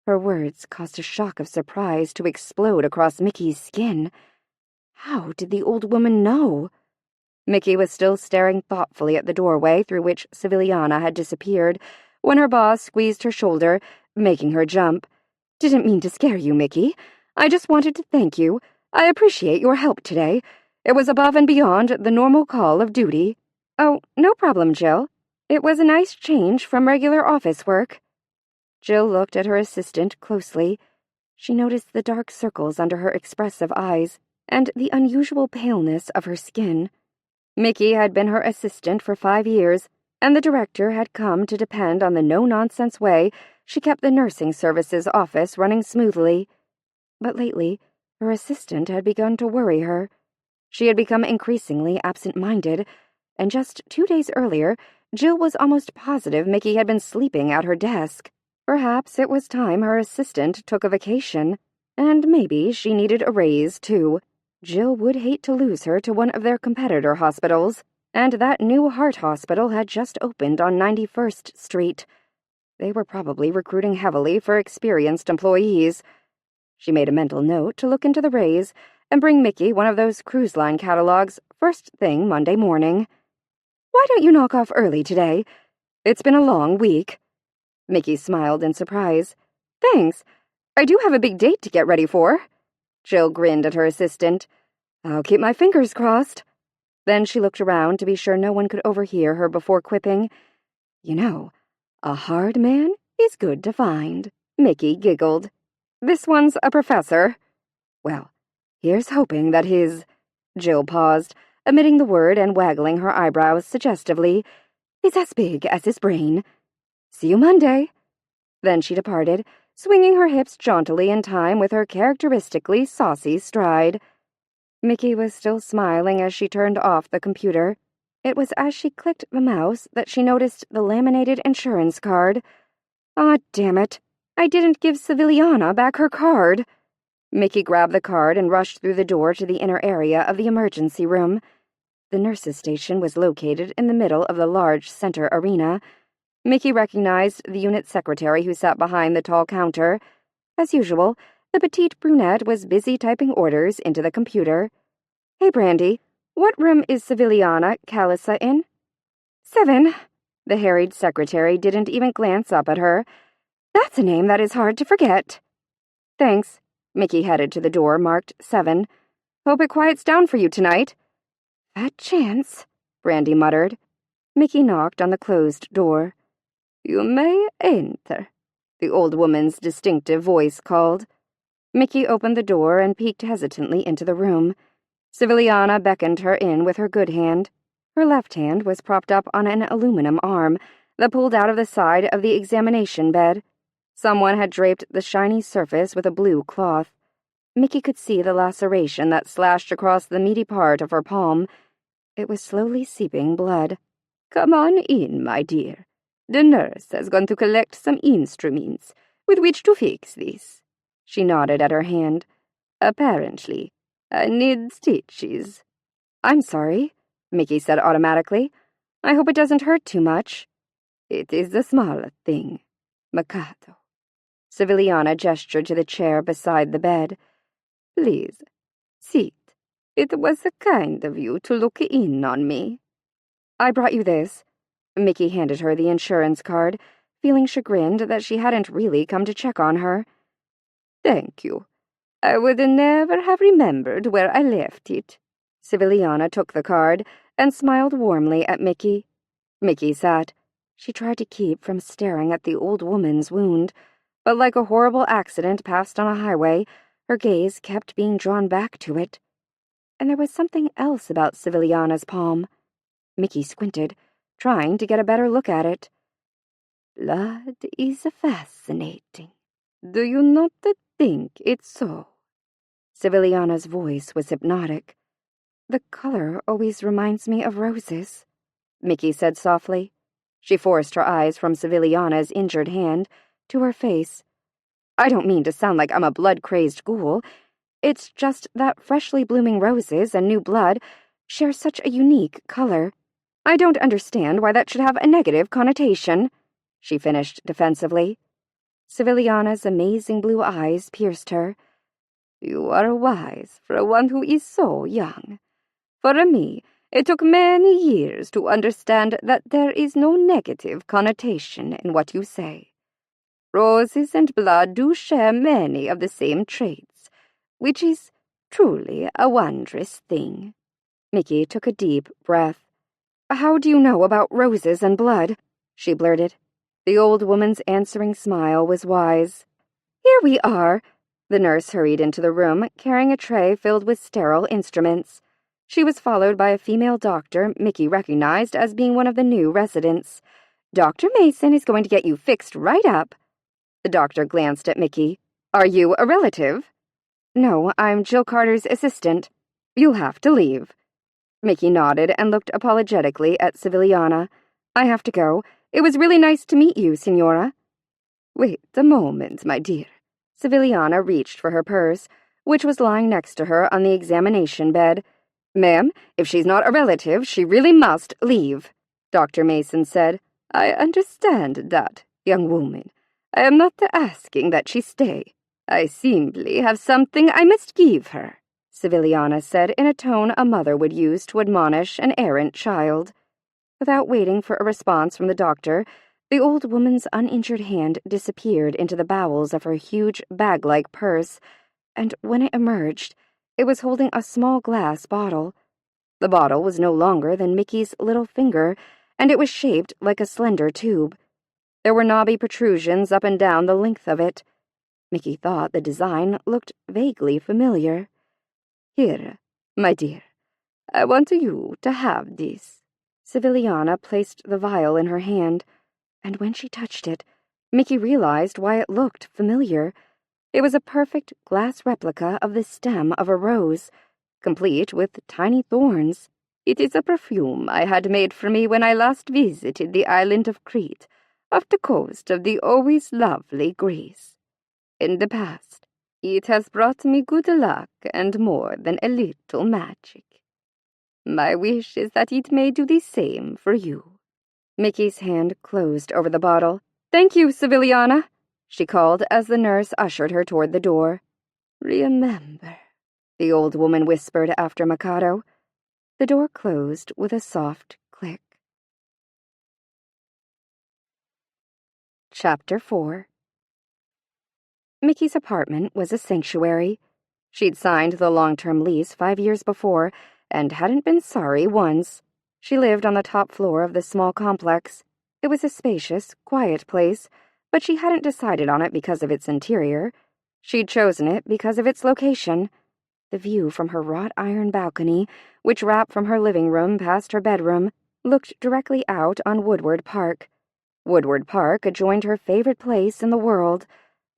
[SPEAKER 1] Her words caused a shock of surprise to explode across Mickey's skin. How did the old woman know? Mickey was still staring thoughtfully at the doorway through which Civiliana had disappeared when her boss squeezed her shoulder, making her jump. "Didn't mean to scare you, Mickey. I just wanted to thank you. I appreciate your help today. It was above and beyond the normal call of duty." "Oh, no problem, Jill. It was a nice change from regular office work." Jill looked at her assistant closely. She noticed the dark circles under her expressive eyes and the unusual paleness of her skin. Mickey had been her assistant for 5 years, and the director had come to depend on the no-nonsense way she kept the nursing services office running smoothly. But lately, her assistant had begun to worry her. She had become increasingly absent-minded, and just 2 days earlier, Jill was almost positive Mickey had been sleeping at her desk. Perhaps it was time her assistant took a vacation, and maybe she needed a raise, too. Jill would hate to lose her to one of their competitor hospitals, and that new heart hospital had just opened on 91st Street. They were probably recruiting heavily for experienced employees. She made a mental note to look into the raise and bring Mickey one of those cruise line catalogs first thing Monday morning. "Why don't you knock off early today? It's been a long week." Mickey smiled in surprise. "Thanks. I do have a big date to get ready for." Jill grinned at her assistant. "I'll keep my fingers crossed." Then she looked around to be sure no one could overhear her before quipping, "You know, a hard man is good to find." Mickey giggled. "This one's a professor." "Well, here's hoping that his—" Jill paused, omitting the word and waggling her eyebrows suggestively. "Is as big as his brain. See you Monday." Then she departed, swinging her hips jauntily in time with her characteristically saucy stride. Mickey was still smiling as she turned off the computer. It was as she clicked the mouse that she noticed the laminated insurance card. "Ah, damn it. I didn't give Civiliana back her card." Mickey grabbed the card and rushed through the door to the inner area of the emergency room. The nurse's station was located in the middle of the large center arena. Mickey recognized the unit secretary who sat behind the tall counter. As usual, the petite brunette was busy typing orders into the computer. "Hey, Brandy, what room is Civiliana Calissa in?" "7. The harried secretary didn't even glance up at her. That's a name that is hard to forget. Thanks. Mickey headed to the door marked 7. Hope it quiets down for you tonight. Fat chance, Brandy muttered. Mickey knocked on the closed door. You may enter, the old woman's distinctive voice called. Mickey opened the door and peeked hesitantly into the room. Civiliana beckoned her in with her good hand. Her left hand was propped up on an aluminum arm that pulled out of the side of the examination bed. Someone had draped the shiny surface with a blue cloth. Mickey could see the laceration that slashed across the meaty part of her palm. It was slowly seeping blood. Come on in, my dear. The nurse has gone to collect some instruments with which to fix this. She nodded at her hand. Apparently, I need stitches. I'm sorry, Mickey said automatically. I hope it doesn't hurt too much. It is a small thing, Mikado. Civiliana gestured to the chair beside the bed. Please, sit. It was kind of you to look in on me. I brought you this. Mickey handed her the insurance card, feeling chagrined that she hadn't really come to check on her. Thank you. I would never have remembered where I left it. Civiliana took the card and smiled warmly at Mickey. Mickey sat. She tried to keep from staring at the old woman's wound, but like a horrible accident passed on a highway, her gaze kept being drawn back to it. And there was something else about Civiliana's palm. Mickey squinted, trying to get a better look at it. Blood is fascinating. Do you not think it's so? Civiliana's voice was hypnotic. The color always reminds me of roses, Mickey said softly. She forced her eyes from Civiliana's injured hand to her face. I don't mean to sound like I'm a blood-crazed ghoul. It's just that freshly blooming roses and new blood share such a unique color. I don't understand why that should have a negative connotation, she finished defensively. Civiliana's amazing blue eyes pierced her. You are wise for one who is so young. For me, it took many years to understand that there is no negative connotation in what you say. Roses and blood do share many of the same traits, which is truly a wondrous thing. Mickey took a deep breath. How do you know about roses and blood? She blurted. The old woman's answering smile was wise. Here we are. The nurse hurried into the room, carrying a tray filled with sterile instruments. She was followed by a female doctor Mickey recognized as being one of the new residents. Dr. Mason is going to get you fixed right up. The doctor glanced at Mickey. Are you a relative? No, I'm Jill Carter's assistant. You'll have to leave. Mickey nodded and looked apologetically at Civiliana. I have to go. It was really nice to meet you, Signora. Wait a moment, my dear. Civiliana reached for her purse, which was lying next to her on the examination bed. Ma'am, if she's not a relative, she really must leave, Dr. Mason said. I understand that, young woman. I am not asking that she stay. I simply have something I must give her, Civiliana said in a tone a mother would use to admonish an errant child. Without waiting for a response from the doctor, the old woman's uninjured hand disappeared into the bowels of her huge bag-like purse, and when it emerged, it was holding a small glass bottle. The bottle was no longer than Mickey's little finger, and it was shaped like a slender tube. There were knobby protrusions up and down the length of it. Mickey thought the design looked vaguely familiar. Here, my dear, I want you to have this. Civiliana placed the vial in her hand, and when she touched it, Mickey realized why it looked familiar. It was a perfect glass replica of the stem of a rose, complete with tiny thorns. It is a perfume I had made for me when I last visited the island of Crete, off the coast of the always lovely Greece. In the past, it has brought me good luck and more than a little magic. My wish is that it may do the same for you. Mickey's hand closed over the bottle. Thank you, Civiliana, she called as the nurse ushered her toward the door. Remember, the old woman whispered after Mikado. The door closed with a soft click. Chapter 4. Mickey's apartment was a sanctuary. She'd signed the long-term lease 5 years before and hadn't been sorry once. She lived on the top floor of the small complex. It was a spacious, quiet place, but she hadn't decided on it because of its interior. She'd chosen it because of its location. The view from her wrought iron balcony, which wrapped from her living room past her bedroom, looked directly out on Woodward Park. Woodward Park adjoined her favorite place in the world,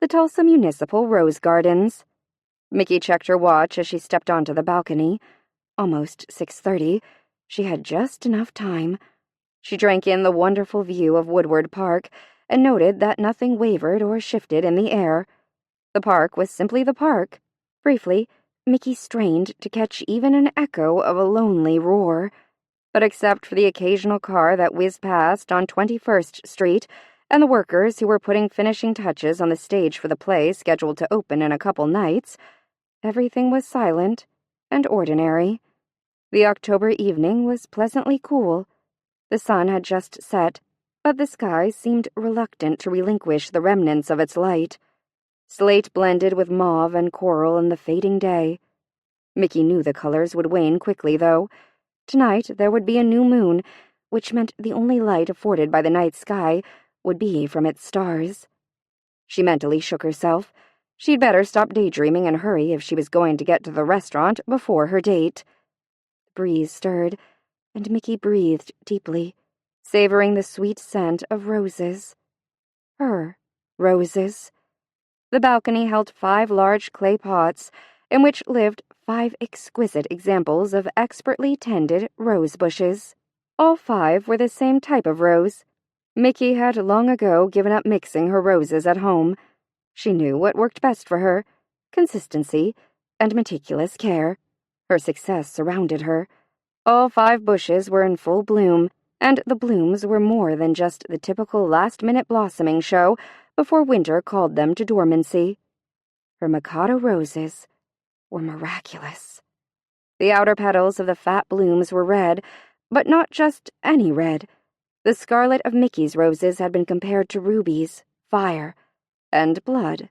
[SPEAKER 1] the Tulsa Municipal Rose Gardens. Mickey checked her watch as she stepped onto the balcony. Almost 6:30. She had just enough time. She drank in the wonderful view of Woodward Park and noted that nothing wavered or shifted in the air. The park was simply the park. Briefly, Mickey strained to catch even an echo of a lonely roar. But except for the occasional car that whizzed past on 21st Street and the workers who were putting finishing touches on the stage for the play scheduled to open in a couple nights, everything was silent and ordinary. The October evening was pleasantly cool. The sun had just set, but the sky seemed reluctant to relinquish the remnants of its light. Slate blended with mauve and coral in the fading day. Mickey knew the colors would wane quickly, though. Tonight there would be a new moon, which meant the only light afforded by the night sky would be from its stars. She mentally shook herself. She'd better stop daydreaming and hurry if she was going to get to the restaurant before her date. The breeze stirred, and Mickey breathed deeply, savoring the sweet scent of roses. Her roses. The balcony held 5 large clay pots, in which lived 5 exquisite examples of expertly tended rose bushes. All 5 were the same type of rose. Mickey had long ago given up mixing her roses at home. She knew what worked best for her: consistency and meticulous care. Her success surrounded her. All 5 bushes were in full bloom, and the blooms were more than just the typical last-minute blossoming show before winter called them to dormancy. Her Mikado roses were miraculous. The outer petals of the fat blooms were red, but not just any red. The scarlet of Mickey's roses had been compared to rubies, fire, and blood.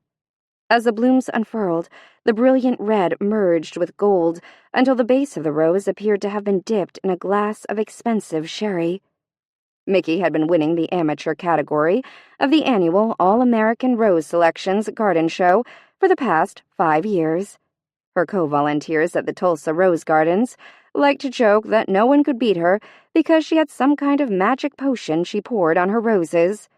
[SPEAKER 1] As the blooms unfurled, the brilliant red merged with gold until the base of the rose appeared to have been dipped in a glass of expensive sherry. Mickey had been winning the amateur category of the annual All-American Rose Selections garden show for the past 5 years. Her co-volunteers at the Tulsa Rose Gardens liked to joke that no one could beat her because she had some kind of magic potion she poured on her roses.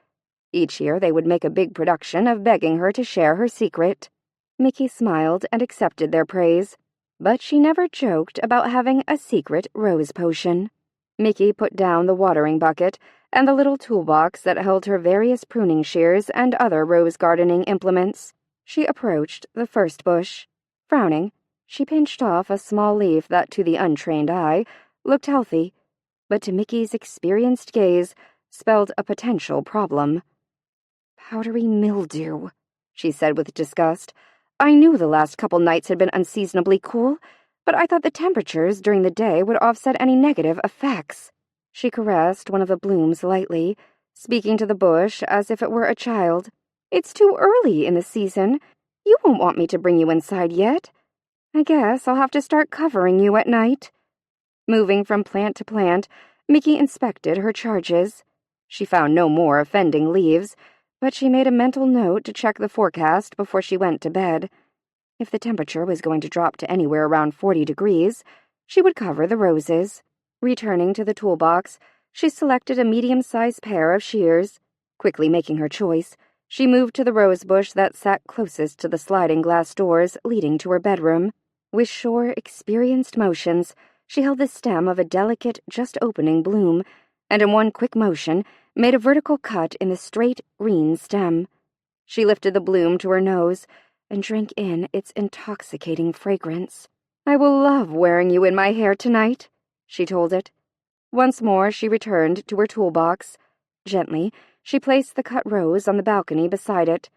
[SPEAKER 1] Each year they would make a big production of begging her to share her secret. Mickey smiled and accepted their praise, but she never joked about having a secret rose potion. Mickey put down the watering bucket and the little toolbox that held her various pruning shears and other rose gardening implements. She approached the first bush. Frowning, she pinched off a small leaf that, to the untrained eye, looked healthy, but to Mickey's experienced gaze spelled a potential problem. "Powdery mildew," she said with disgust. "I knew the last couple nights had been unseasonably cool, but I thought the temperatures during the day would offset any negative effects." She caressed one of the blooms lightly, speaking to the bush as if it were a child. "It's too early in the season. You won't want me to bring you inside yet. I guess I'll have to start covering you at night." Moving from plant to plant, Mickey inspected her charges. She found no more offending leaves, but she made a mental note to check the forecast before she went to bed. If the temperature was going to drop to anywhere around 40 degrees, she would cover the roses. Returning to the toolbox, she selected a medium-sized pair of shears. Quickly making her choice, she moved to the rose bush that sat closest to the sliding glass doors leading to her bedroom. With sure, experienced motions, she held the stem of a delicate, just-opening bloom, and in one quick motion made a vertical cut in the straight, green stem. She lifted the bloom to her nose and drank in its intoxicating fragrance. "I will love wearing you in my hair tonight," she told it. Once more she returned to her toolbox. Gently, she placed the cut rose on the balcony beside it.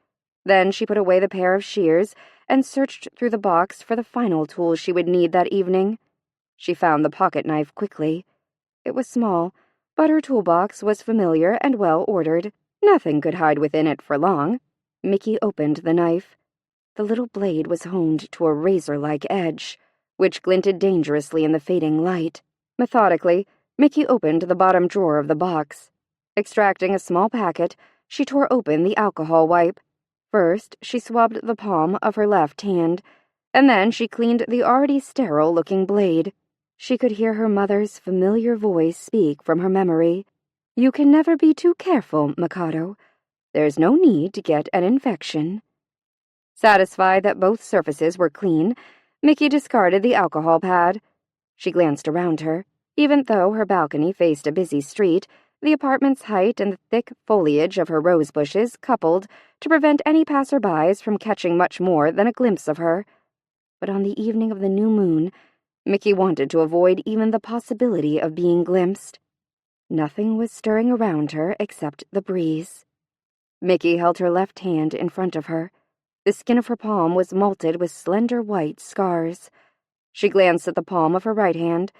[SPEAKER 1] Then she put away the pair of shears and searched through the box for the final tool she would need that evening. She found the pocket knife quickly. It was small, but her toolbox was familiar and well ordered. Nothing could hide within it for long. Mickey opened the knife. The little blade was honed to a razor-like edge, which glinted dangerously in the fading light. Methodically, Mickey opened the bottom drawer of the box. Extracting a small packet, she tore open the alcohol wipe. First, she swabbed the palm of her left hand, and then she cleaned the already sterile-looking blade. She could hear her mother's familiar voice speak from her memory. "You can never be too careful, Mikado. There's no need to get an infection." Satisfied that both surfaces were clean, Mickey discarded the alcohol pad. She glanced around her. Even though her balcony faced a busy street, the apartment's height and the thick foliage of her rose bushes coupled to prevent any passerbys from catching much more than a glimpse of her. But on the evening of the new moon, Mickey wanted to avoid even the possibility of being glimpsed. Nothing was stirring around her except the breeze. Mickey held her left hand in front of her. The skin of her palm was malted with slender white scars. She glanced at the palm of her right hand.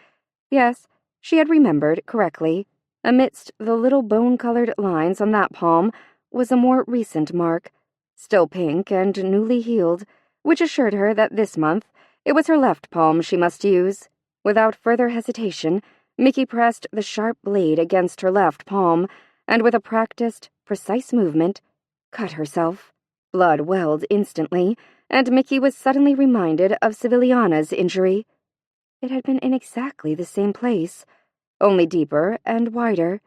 [SPEAKER 1] Yes, she had remembered correctly. Amidst the little bone-colored lines on that palm was a more recent mark, still pink and newly healed, which assured her that this month it was her left palm she must use. Without further hesitation, Mickey pressed the sharp blade against her left palm, and with a practiced, precise movement, cut herself. Blood welled instantly, and Mickey was suddenly reminded of Civiliana's injury. It had been in exactly the same place, only deeper and wider.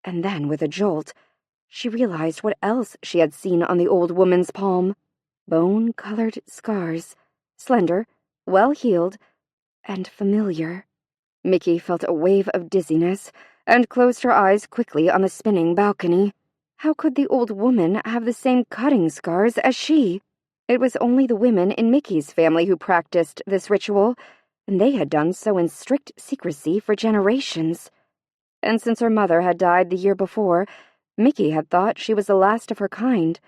[SPEAKER 1] And then, with a jolt, she realized what else she had seen on the old woman's palm. Bone-colored scars, slender, well-healed, and familiar. Mickey felt a wave of dizziness and closed her eyes quickly on the spinning balcony. How could the old woman have the same cutting scars as she? It was only the women in Mickey's family who practiced this ritual, and they had done so in strict secrecy for generations. And since her mother had died the year before, Mickey had thought she was the last of her kind,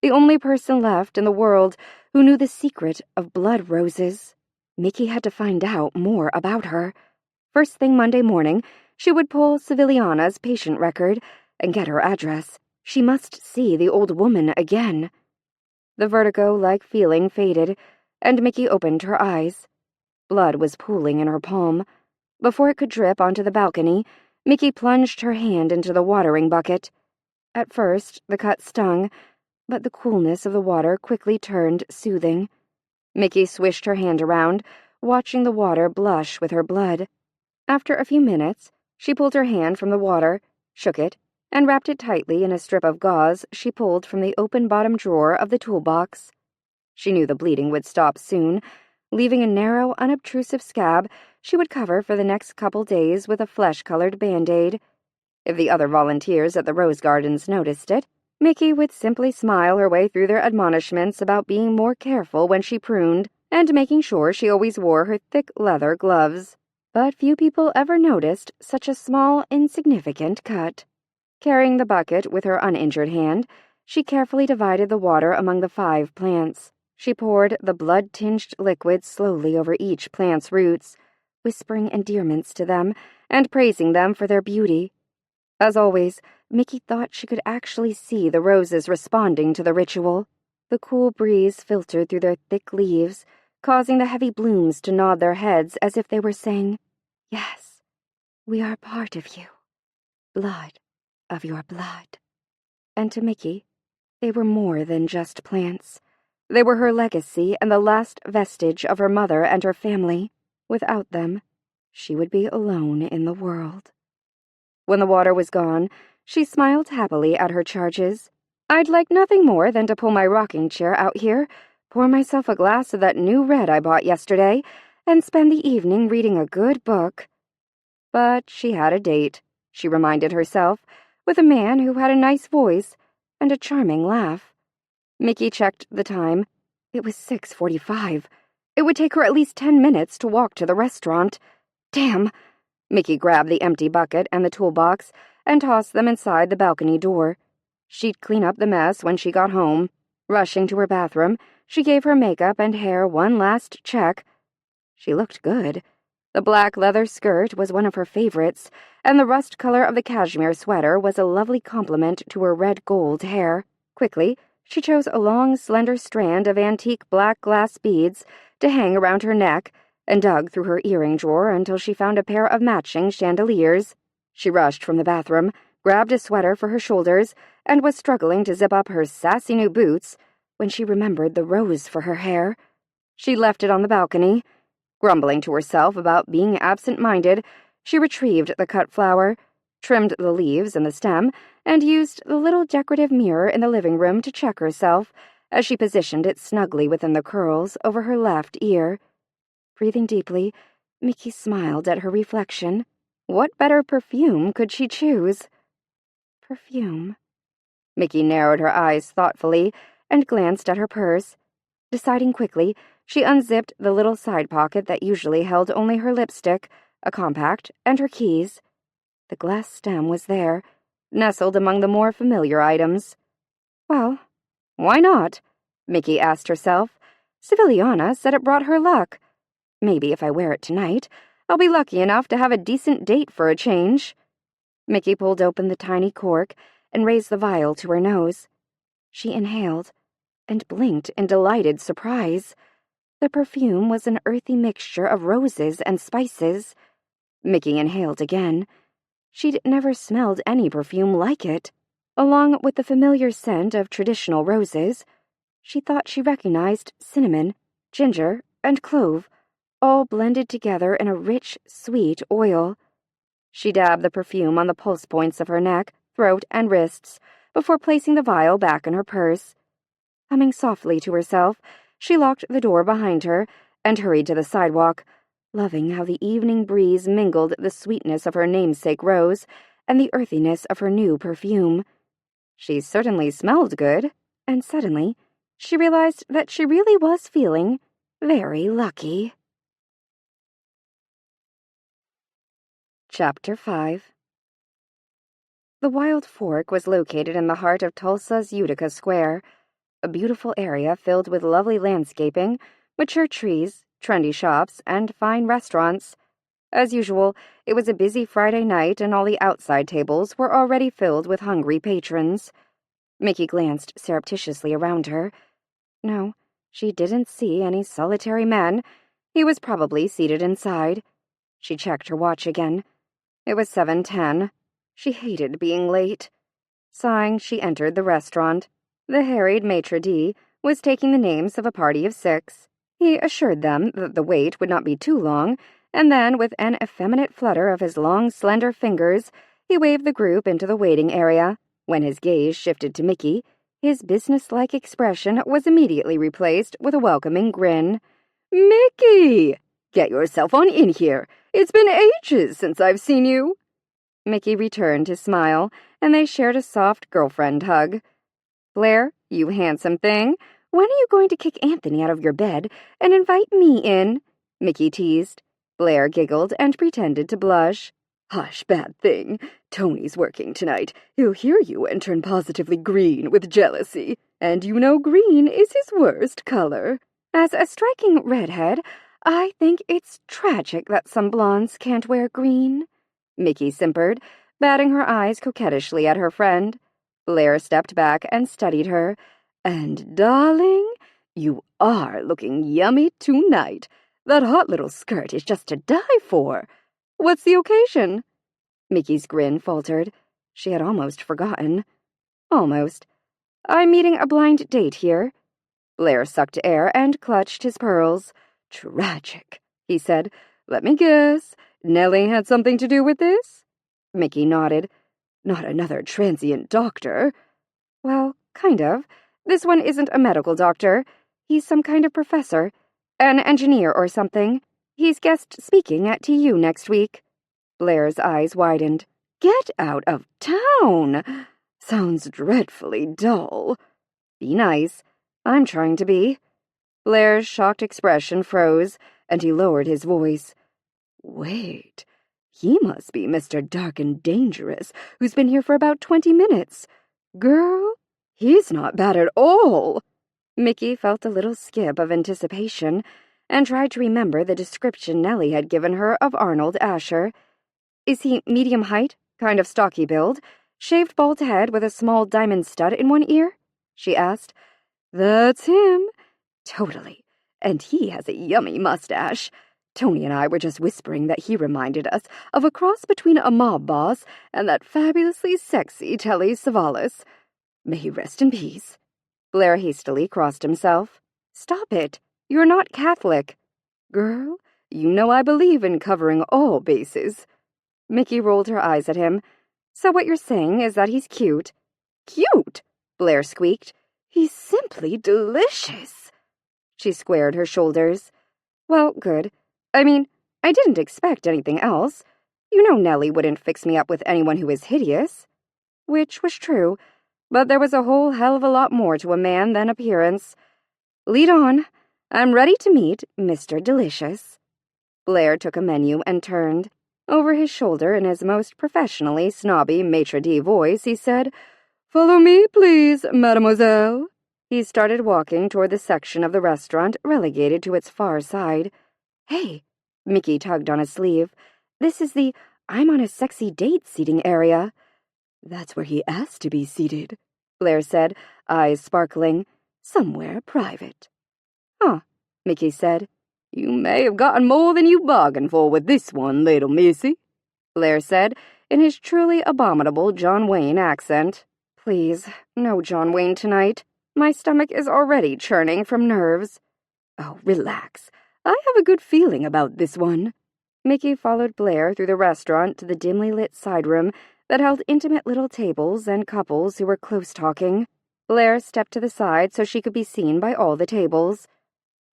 [SPEAKER 1] the only person left in the world who knew the secret of blood roses. Mickey had to find out more about her. First thing Monday morning, she would pull Civiliana's patient record and get her address. She must see the old woman again. The vertigo-like feeling faded, and Mickey opened her eyes. Blood was pooling in her palm. Before it could drip onto the balcony, Mickey plunged her hand into the watering bucket. At first, the cut stung, but the coolness of the water quickly turned soothing. Mickey swished her hand around, watching the water blush with her blood. After a few minutes, she pulled her hand from the water, shook it, and wrapped it tightly in a strip of gauze she pulled from the open bottom drawer of the toolbox. She knew the bleeding would stop soon. Leaving a narrow, unobtrusive scab she would cover for the next couple days with a flesh-colored Band-Aid. If the other volunteers at the Rose Gardens noticed it, Mickey would simply smile her way through their admonishments about being more careful when she pruned and making sure she always wore her thick leather gloves. But few people ever noticed such a small, insignificant cut. Carrying the bucket with her uninjured hand, she carefully divided the water among the 5 plants. She poured the blood-tinged liquid slowly over each plant's roots, whispering endearments to them and praising them for their beauty. As always, Mickey thought she could actually see the roses responding to the ritual. The cool breeze filtered through their thick leaves, causing the heavy blooms to nod their heads as if they were saying, "Yes, we are part of you, blood of your blood." And to Mickey, they were more than just plants. They were her legacy and the last vestige of her mother and her family. Without them, she would be alone in the world. When the water was gone, she smiled happily at her charges. "I'd like nothing more than to pull my rocking chair out here, pour myself a glass of that new red I bought yesterday, and spend the evening reading a good book." But she had a date, she reminded herself, with a man who had a nice voice and a charming laugh. Mickey checked the time. It was 6:45. It would take her at least 10 minutes to walk to the restaurant. Damn! Mickey grabbed the empty bucket and the toolbox and tossed them inside the balcony door. She'd clean up the mess when she got home. Rushing to her bathroom, she gave her makeup and hair one last check. She looked good. The black leather skirt was one of her favorites, and the rust color of the cashmere sweater was a lovely complement to her red gold hair. Quickly, she chose a long, slender strand of antique black glass beads to hang around her neck and dug through her earring drawer until she found a pair of matching chandeliers. She rushed from the bathroom, grabbed a sweater for her shoulders, and was struggling to zip up her sassy new boots when she remembered the rose for her hair. She left it on the balcony. Grumbling to herself about being absent-minded, she retrieved the cut flower, trimmed the leaves and the stem, and used the little decorative mirror in the living room to check herself as she positioned it snugly within the curls over her left ear. Breathing deeply, Mickey smiled at her reflection. What better perfume could she choose? Perfume. Mickey narrowed her eyes thoughtfully and glanced at her purse. Deciding quickly, she unzipped the little side pocket that usually held only her lipstick, a compact, and her keys. The glass stem was there, nestled among the more familiar items. Well, why not? Mickey asked herself. Seviliana said it brought her luck. Maybe if I wear it tonight, I'll be lucky enough to have a decent date for a change. Mickey pulled open the tiny cork and raised the vial to her nose. She inhaled and blinked in delighted surprise. The perfume was an earthy mixture of roses and spices. Mickey inhaled again. She'd never smelled any perfume like it. Along with the familiar scent of traditional roses, she thought she recognized cinnamon, ginger, and clove, all blended together in a rich, sweet oil. She dabbed the perfume on the pulse points of her neck, throat, and wrists before placing the vial back in her purse. Humming softly to herself, she locked the door behind her and hurried to the sidewalk, loving how the evening breeze mingled the sweetness of her namesake rose and the earthiness of her new perfume. She certainly smelled good, and suddenly she realized that she really was feeling very lucky. Chapter 5. The Wild Fork was located in the heart of Tulsa's Utica Square, a beautiful area filled with lovely landscaping, mature trees, trendy shops, and fine restaurants. As usual, it was a busy Friday night and all the outside tables were already filled with hungry patrons. Mickey glanced surreptitiously around her. No, she didn't see any solitary men. He was probably seated inside. She checked her watch again. It was 7:10. She hated being late. Sighing, she entered the restaurant. The harried maitre d' was taking the names of a party of 6. He assured them that the wait would not be too long, and then, with an effeminate flutter of his long, slender fingers, he waved the group into the waiting area. When his gaze shifted to Mickey, his businesslike expression was immediately replaced with a welcoming grin. "Mickey! Get yourself on in here. It's been ages since I've seen you." Mickey returned his smile, and they shared a soft girlfriend hug. "Blair, you handsome thing, when are you going to kick Anthony out of your bed and invite me in?" Mickey teased. Blair giggled and pretended to blush. "Hush, bad thing. Tony's working tonight. He'll hear you and turn positively green with jealousy. And you know green is his worst color. As a striking redhead, I think it's tragic that some blondes can't wear green," Mickey simpered, batting her eyes coquettishly at her friend. Blair stepped back and studied her. "And, darling, you are looking yummy tonight. That hot little skirt is just to die for. What's the occasion?" Mickey's grin faltered. She had almost forgotten. "Almost. I'm meeting a blind date here." Blair sucked air and clutched his pearls. "Tragic," he said. "Let me guess. Nellie had something to do with this?" Mickey nodded. "Not another transient doctor?" "Well, kind of. This one isn't a medical doctor. He's some kind of professor. An engineer or something. He's guest speaking at TU next week." Blair's eyes widened. "Get out of town! Sounds dreadfully dull." "Be nice. I'm trying to be." Blair's shocked expression froze, and he lowered his voice. "Wait, he must be Mr. Dark and Dangerous, who's been here for about 20 minutes. Girl, he's not bad at all." Mickey felt a little skip of anticipation, and tried to remember the description Nellie had given her of Arnold Asher. Is he medium height, kind of stocky build, shaved bald head with a small diamond stud in one ear? She asked. That's him. Totally. And he has a yummy mustache. Tony and I were just whispering that he reminded us of a cross between a mob boss and that fabulously sexy Telly Savalas. May he rest in peace. Blair hastily crossed himself. Stop it. You're not Catholic. Girl, you know I believe in covering all bases. Mickey rolled her eyes at him. So what you're saying is that he's cute? Cute? Blair squeaked. He's simply delicious. She squared her shoulders. Well, good. I mean, I didn't expect anything else. You know Nellie wouldn't fix me up with anyone who is hideous. Which was true, but there was a whole hell of a lot more to a man than appearance. Lead on. I'm ready to meet Mr. Delicious. Blair took a menu and turned. Over his shoulder in his most professionally snobby maitre d' voice, he said, Follow me, please, mademoiselle. He started walking toward the section of the restaurant relegated to its far side. Hey, Mickey tugged on his sleeve. This is the I'm on a sexy date seating area. That's where he asked to be seated, Blair said, eyes sparkling. Somewhere private. Huh, Mickey said. You may have gotten more than you bargained for with this one, little missy, Blair said, in his truly abominable John Wayne accent. Please, no John Wayne tonight. My stomach is already churning from nerves. Oh, relax. I have a good feeling about this one. Mickey followed Blair through the restaurant to the dimly lit side room that held intimate little tables and couples who were close talking. Blair stepped to the side so she could be seen by all the tables.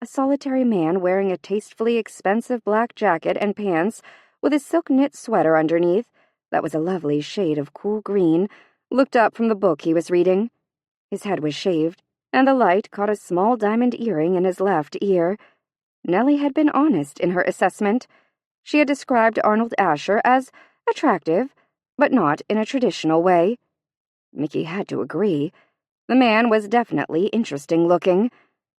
[SPEAKER 1] A solitary man wearing a tastefully expensive black jacket and pants with a silk-knit sweater underneath that was a lovely shade of cool green looked up from the book he was reading. His head was shaved, and the light caught a small diamond earring in his left ear. Nellie had been honest in her assessment. She had described Arnold Asher as attractive, but not in a traditional way. Mickey had to agree. The man was definitely interesting-looking,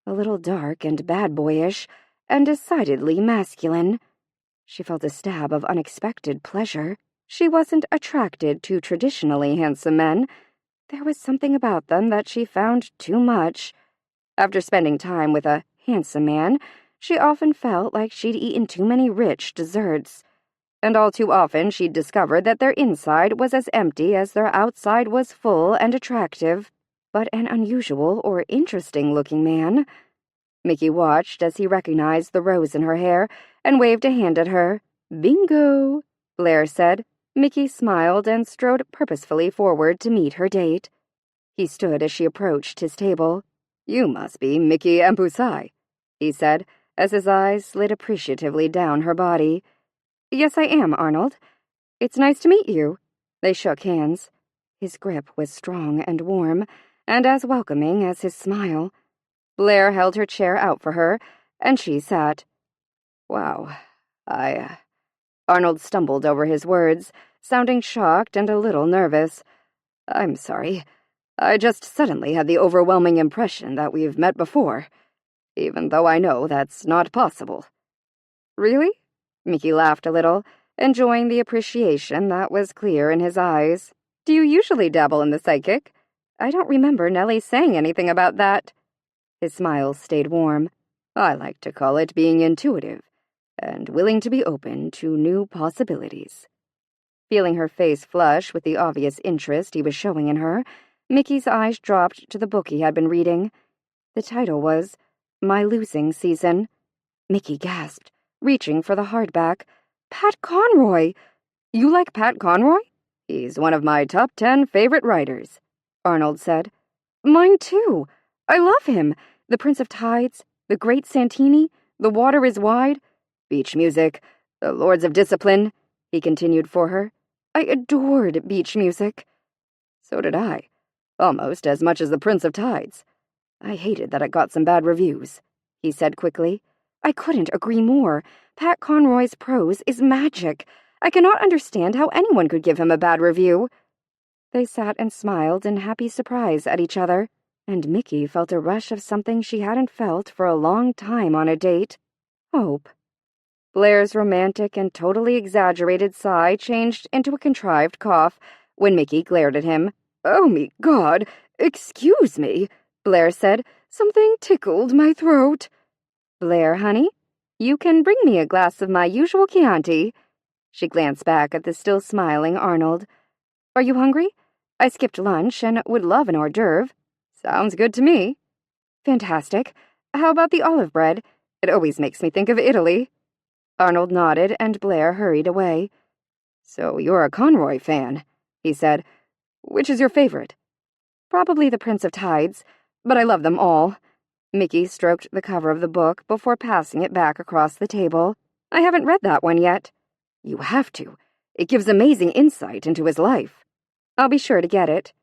[SPEAKER 1] a little dark and bad-boyish, and decidedly masculine. She felt a stab of unexpected pleasure. She wasn't attracted to traditionally handsome men. There was something about them that she found too much. After spending time with a handsome man, she often felt like she'd eaten too many rich desserts. And all too often she'd discovered that their inside was as empty as their outside was full and attractive. But an unusual or interesting-looking man. Mickey watched as he recognized the rose in her hair and waved a hand at her. Bingo, Blair said. Mickey smiled and strode purposefully forward to meet her date. He stood as she approached his table. You must be Mickey Empusai, he said, as his eyes slid appreciatively down her body. Yes, I am, Arnold. It's nice to meet you. They shook hands. His grip was strong and warm, and as welcoming as his smile. Blair held her chair out for her, and she sat. Wow, Arnold stumbled over his words, sounding shocked and a little nervous. I'm sorry. I just suddenly had the overwhelming impression that we've met before, even though I know that's not possible. Really? Mickey laughed a little, enjoying the appreciation that was clear in his eyes. Do you usually dabble in the psychic? I don't remember Nellie saying anything about that. His smile stayed warm. I like to call it being intuitive and willing to be open to new possibilities. Feeling her face flush with the obvious interest he was showing in her, Mickey's eyes dropped to the book he had been reading. The title was My Losing Season. Mickey gasped, reaching for the hardback. Pat Conroy! You like Pat Conroy? He's one of my top 10 favorite writers, Arnold said. Mine too. I love him. The Prince of Tides, The Great Santini, The Water is Wide, Beach Music, The Lords of Discipline, he continued for her. I adored beach music. So did I. Almost as much as The Prince of Tides. I hated that it got some bad reviews, he said quickly. I couldn't agree more. Pat Conroy's prose is magic. I cannot understand how anyone could give him a bad review. They sat and smiled in happy surprise at each other, and Mickey felt a rush of something she hadn't felt for a long time on a date. Hope. Blair's romantic and totally exaggerated sigh changed into a contrived cough when Mickey glared at him. "Oh, me God! Excuse me," Blair said. "Something tickled my throat." "Blair, honey, you can bring me a glass of my usual Chianti." She glanced back at the still smiling Arnold. "Are you hungry? I skipped lunch and would love an hors d'oeuvre." "Sounds good to me." "Fantastic. How about the olive bread? It always makes me think of Italy." Arnold nodded, and Blair hurried away. "So you're a Conroy fan," he said. "Which is your favorite?" "Probably The Prince of Tides, but I love them all." Mickey stroked the cover of the book before passing it back across the table. "I haven't read that one yet." "You have to. It gives amazing insight into his life." "I'll be sure to get it."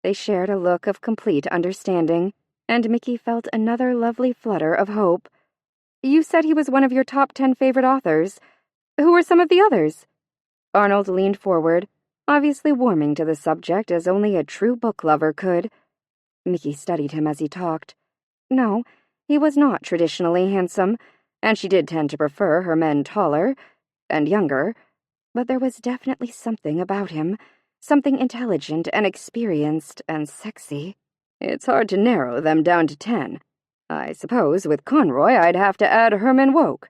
[SPEAKER 1] They shared a look of complete understanding, and Mickey felt another lovely flutter of hope. "You said he was one of your top 10 favorite authors. Who were some of the others?" Arnold leaned forward, obviously warming to the subject as only a true book lover could. Mickey studied him as he talked. No, he was not traditionally handsome, and she did tend to prefer her men taller and younger, but there was definitely something about him, something intelligent and experienced and sexy. "It's hard to narrow them down to 10. I suppose with Conroy I'd have to add Herman Wouk."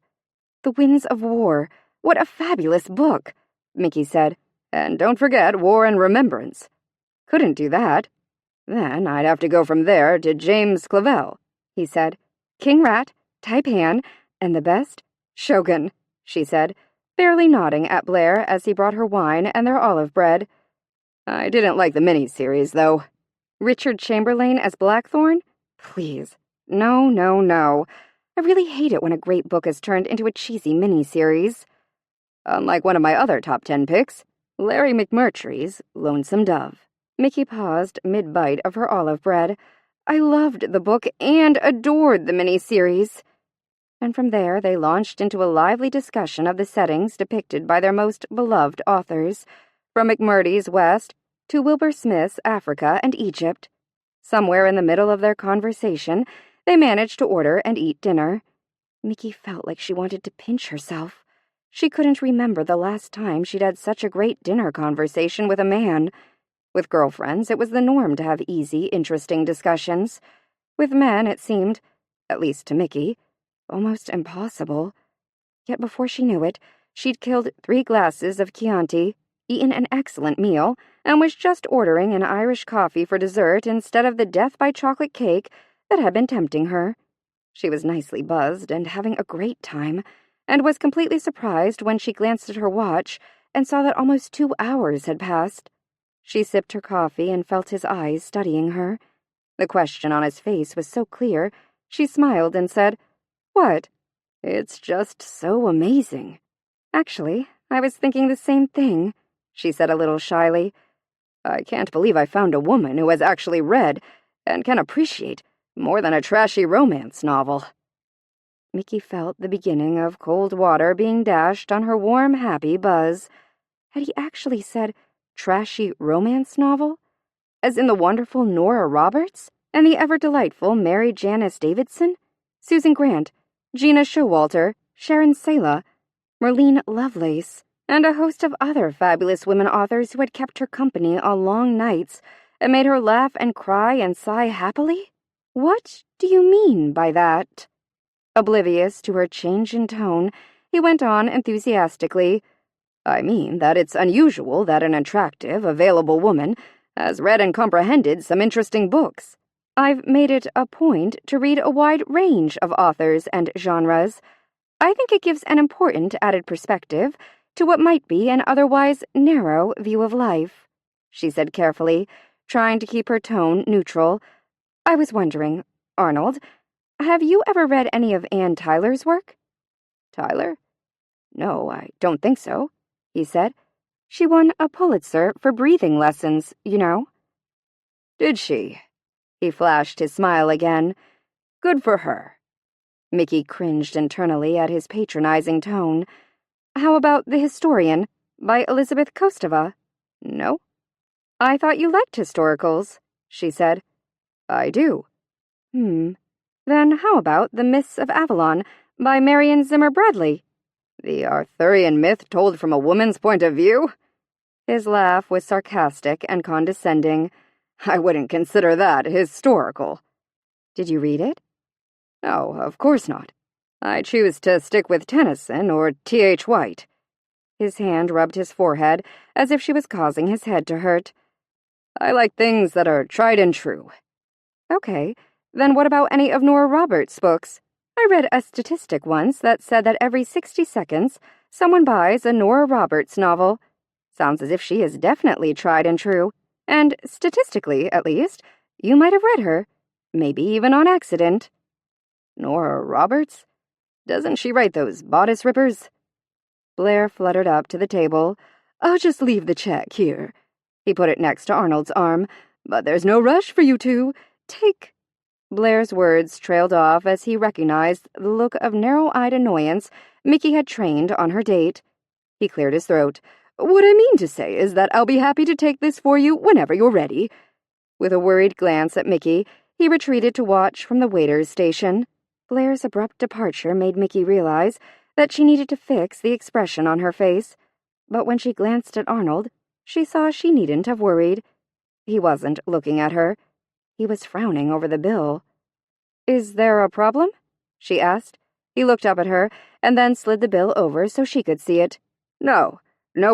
[SPEAKER 1] "The Winds of War. What a fabulous book," Mickey said. "And don't forget War and Remembrance." "Couldn't do that." "Then I'd have to go from there to James Clavell," he said. "King Rat, Taipan, and the best, Shogun," she said, barely nodding at Blair as he brought her wine and their olive bread. "I didn't like the miniseries, though." "Richard Chamberlain as Blackthorn? Please. No, no, no. I really hate it when a great book is turned into a cheesy miniseries." "Unlike one of my other top 10 picks, Larry McMurtry's Lonesome Dove." Mickey paused mid-bite of her olive bread. "I loved the book and adored the miniseries." And from there they launched into a lively discussion of the settings depicted by their most beloved authors, from McMurtry's West to Wilbur Smith's Africa and Egypt. Somewhere in the middle of their conversation, they managed to order and eat dinner. Mickey felt like she wanted to pinch herself. She couldn't remember the last time she'd had such a great dinner conversation with a man. With girlfriends, it was the norm to have easy, interesting discussions. With men, it seemed, at least to Mickey, almost impossible. Yet before she knew it, she'd killed 3 glasses of Chianti, eaten an excellent meal, and was just ordering an Irish coffee for dessert instead of the death-by-chocolate cake that had been tempting her. She was nicely buzzed and having a great time, and was completely surprised when she glanced at her watch and saw that almost 2 hours had passed. She sipped her coffee and felt his eyes studying her. The question on his face was so clear, she smiled and said, "What?" "It's just so amazing." "Actually, I was thinking the same thing," she said a little shyly. "I can't believe I found a woman who has actually read and can appreciate more than a trashy romance novel." Mickey felt the beginning of cold water being dashed on her warm, happy buzz. Had he actually said trashy romance novel? As in the wonderful Nora Roberts and the ever-delightful Mary Janice Davidson, Susan Grant, Gina Showalter, Sharon Sela, Merlene Lovelace, and a host of other fabulous women authors who had kept her company on long nights and made her laugh and cry and sigh happily? "What do you mean by that?" Oblivious to her change in tone, he went on enthusiastically. "I mean that it's unusual that an attractive, available woman has read and comprehended some interesting books. I've made it a point to read a wide range of authors and genres. I think it gives an important added perspective to what might be an otherwise narrow view of life," she said carefully, trying to keep her tone neutral. "I was wondering, Arnold, have you ever read any of Anne Tyler's work?" "Tyler? No, I don't think so," he said. "She won a Pulitzer for breathing lessons, you know." "Did she?" He flashed his smile again. "Good for her." Mickey cringed internally at his patronizing tone. "How about The Historian, by Elizabeth Kostova?" "No." "I thought you liked historicals," she said. "I do." Then how about The Myths of Avalon, By Marion Zimmer Bradley. The Arthurian myth told from a woman's point of view? His laugh was sarcastic and condescending. I wouldn't consider that historical. Did you read it? No, of course not. I choose to stick with Tennyson or T.H. White. His hand rubbed his forehead as if she was causing his head to hurt. I like things that are tried and true. Okay, then what about any of Nora Roberts' books? I read a statistic once that said that every 60 seconds, someone buys a Nora Roberts novel. Sounds as if she is definitely tried and true. And statistically, at least, you might have read her. Maybe even on accident. Nora Roberts? Doesn't she write those bodice rippers? Blair fluttered up to the table. I'll just leave the check here. He put it next to Arnold's arm. But there's no rush for you two. Take... Blair's words trailed off as he recognized the look of narrow-eyed annoyance Mickey had trained on her date. He cleared his throat. What I mean to say is that I'll be happy to take this for you whenever you're ready. With a worried glance at Mickey, he retreated to watch from the waiter's station. Blair's abrupt departure made Mickey realize that she needed to fix the expression on her face. But when she glanced at Arnold, she saw she needn't have worried. He wasn't looking at her. He was frowning over the bill. Is there a problem? She asked. He looked up at her and then slid the bill over so she could see it. No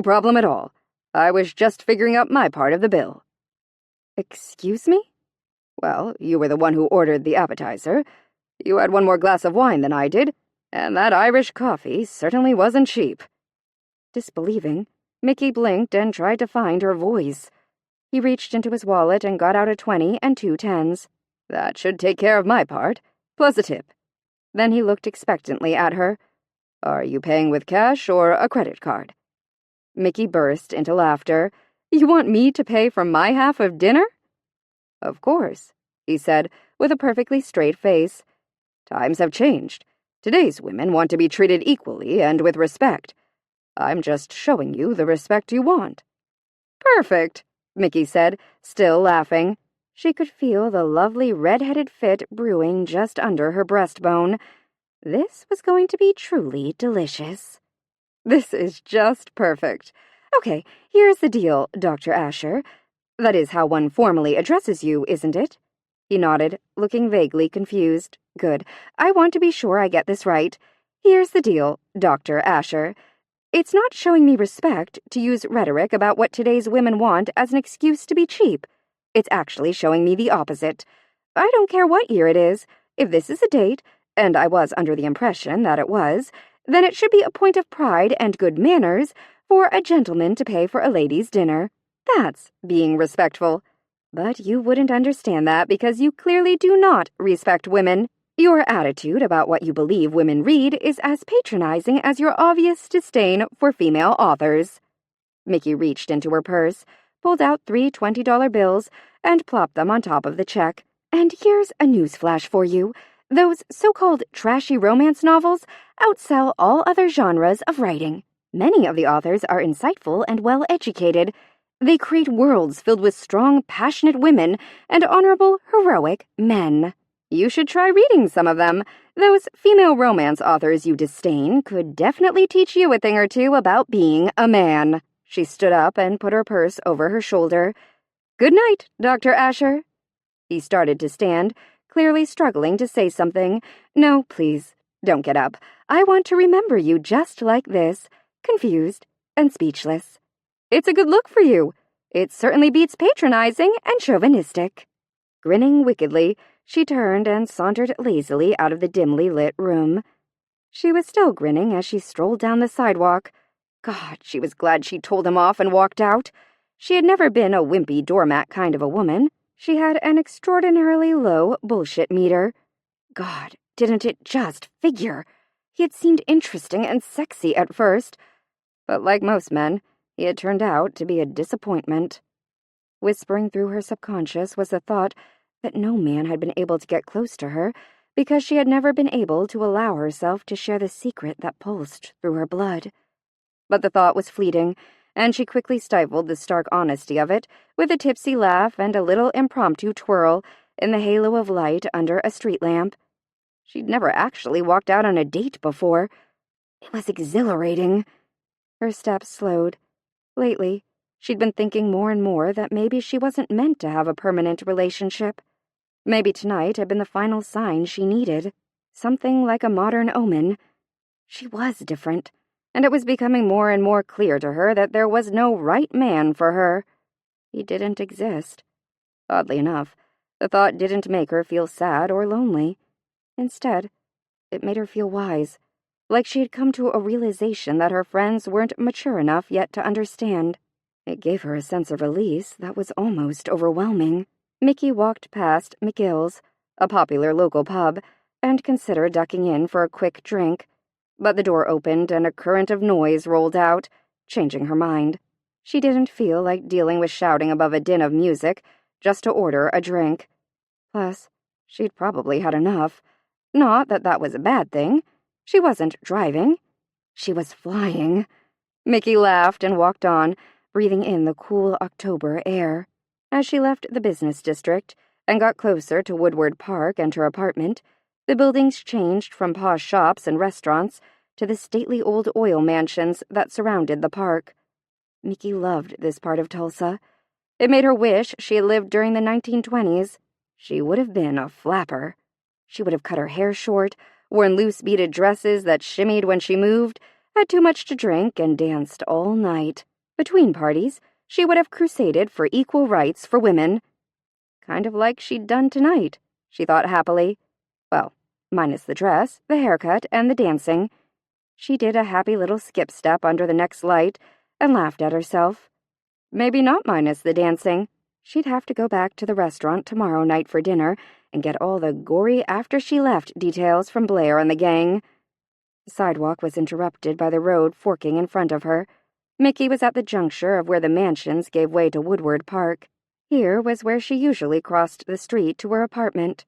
[SPEAKER 1] problem at all. I was just figuring out my part of the bill. Excuse me? Well, you were the one who ordered the appetizer. You had one more glass of wine than I did, and that Irish coffee certainly wasn't cheap. Disbelieving, Mickey blinked and tried to find her voice. He reached into his wallet and got out a 20 and 2 10s. That should take care of my part, plus a tip. Then he looked expectantly at her. Are you paying with cash or a credit card? Mickey burst into laughter. You want me to pay for my half of dinner? Of course, he said, with a perfectly straight face. Times have changed. Today's women want to be treated equally and with respect. I'm just showing you the respect you want. Perfect, Mickey said, still laughing. She could feel the lovely red-headed fit brewing just under her breastbone. This was going to be truly delicious. This is just perfect. Okay, here's the deal, Dr. Asher. That is how one formally addresses you, isn't it? He nodded, looking vaguely confused. Good. I want to be sure I get this right. Here's the deal, Dr. Asher. It's not showing me respect to use rhetoric about what today's women want as an excuse to be cheap. It's actually showing me the opposite. I don't care what year it is. If this is a date, and I was under the impression that it was, then it should be a point of pride and good manners for a gentleman to pay for a lady's dinner. That's being respectful. But you wouldn't understand that because you clearly do not respect women. Your attitude about what you believe women read is as patronizing as your obvious disdain for female authors. Mickey reached into her purse, pulled out 3 $20 bills, and plopped them on top of the check. And here's a newsflash for you. Those so-called trashy romance novels outsell all other genres of writing. Many of the authors are insightful and well-educated. They create worlds filled with strong, passionate women and honorable, heroic men. You should try reading some of them. Those female romance authors you disdain could definitely teach you a thing or two about being a man. She stood up and put her purse over her shoulder. Good night, Dr. Asher. He started to stand, clearly struggling to say something. No, please, don't get up. I want to remember you just like this, confused and speechless. It's a good look for you. It certainly beats patronizing and chauvinistic. Grinning wickedly, she turned and sauntered lazily out of the dimly lit room. She was still grinning as she strolled down the sidewalk. God, she was glad she told him off and walked out. She had never been a wimpy doormat kind of a woman. She had an extraordinarily low bullshit meter. God, didn't it just figure? He had seemed interesting and sexy at first, but like most men, he had turned out to be a disappointment. Whispering through her subconscious was the thought that no man had been able to get close to her because she had never been able to allow herself to share the secret that pulsed through her blood. But the thought was fleeting, and she quickly stifled the stark honesty of it with a tipsy laugh and a little impromptu twirl in the halo of light under a street lamp. She'd never actually walked out on a date before. It was exhilarating. Her steps slowed. Lately, she'd been thinking more and more that maybe she wasn't meant to have a permanent relationship. Maybe tonight had been the final sign she needed. Something like a modern omen. She was different, and it was becoming more and more clear to her that there was no right man for her. He didn't exist. Oddly enough, the thought didn't make her feel sad or lonely. Instead, it made her feel wise, like she had come to a realization that her friends weren't mature enough yet to understand. It gave her a sense of release that was almost overwhelming. Mickey walked past McGill's, a popular local pub, and considered ducking in for a quick drink, but the door opened and a current of noise rolled out, changing her mind. She didn't feel like dealing with shouting above a din of music just to order a drink. Plus, she'd probably had enough. Not that that was a bad thing. She wasn't driving. She was flying. Mickey laughed and walked on, breathing in the cool October air. As she left the business district and got closer to Woodward Park and her apartment, the buildings changed from posh shops and restaurants to the stately old oil mansions that surrounded the park. Mickey loved this part of Tulsa. It made her wish she had lived during the 1920s. She would have been a flapper. She would have cut her hair short, worn loose beaded dresses that shimmied when she moved, had too much to drink, and danced all night. Between parties, she would have crusaded for equal rights for women. Kind of like she'd done tonight, she thought happily. Well, minus the dress, the haircut, and the dancing. She did a happy little skip step under the next light and laughed at herself. Maybe not minus the dancing. She'd have to go back to the restaurant tomorrow night for dinner and get all the gory after-she-left details from Blair and the gang. The sidewalk was interrupted by the road forking in front of her. Mickey was at the juncture of where the mansions gave way to Woodward Park. Here was where she usually crossed the street to her apartment.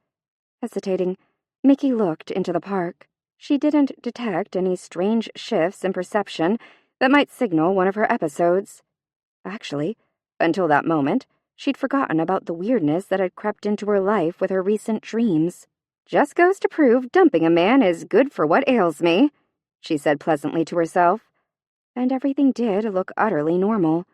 [SPEAKER 1] Hesitating, Mickey looked into the park. She didn't detect any strange shifts in perception that might signal one of her episodes. Actually, until that moment, she'd forgotten about the weirdness that had crept into her life with her recent dreams. "Just goes to prove dumping a man is good for what ails me," she said pleasantly to herself. And everything did look utterly normal.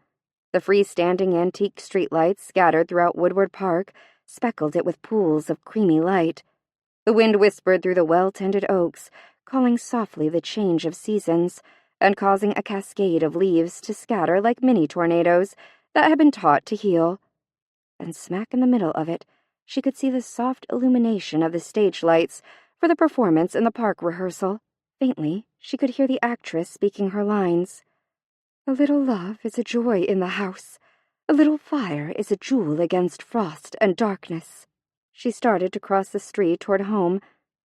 [SPEAKER 1] The freestanding antique streetlights scattered throughout Woodward Park speckled it with pools of creamy light. The wind whispered through the well-tended oaks, calling softly the change of seasons, and causing a cascade of leaves to scatter like mini-tornadoes that had been taught to heal. And smack in the middle of it, she could see the soft illumination of the stage lights for the performance in the park rehearsal. Faintly, she could hear the actress speaking her lines. "A little love is a joy in the house. A little fire is a jewel against frost and darkness." She started to cross the street toward home,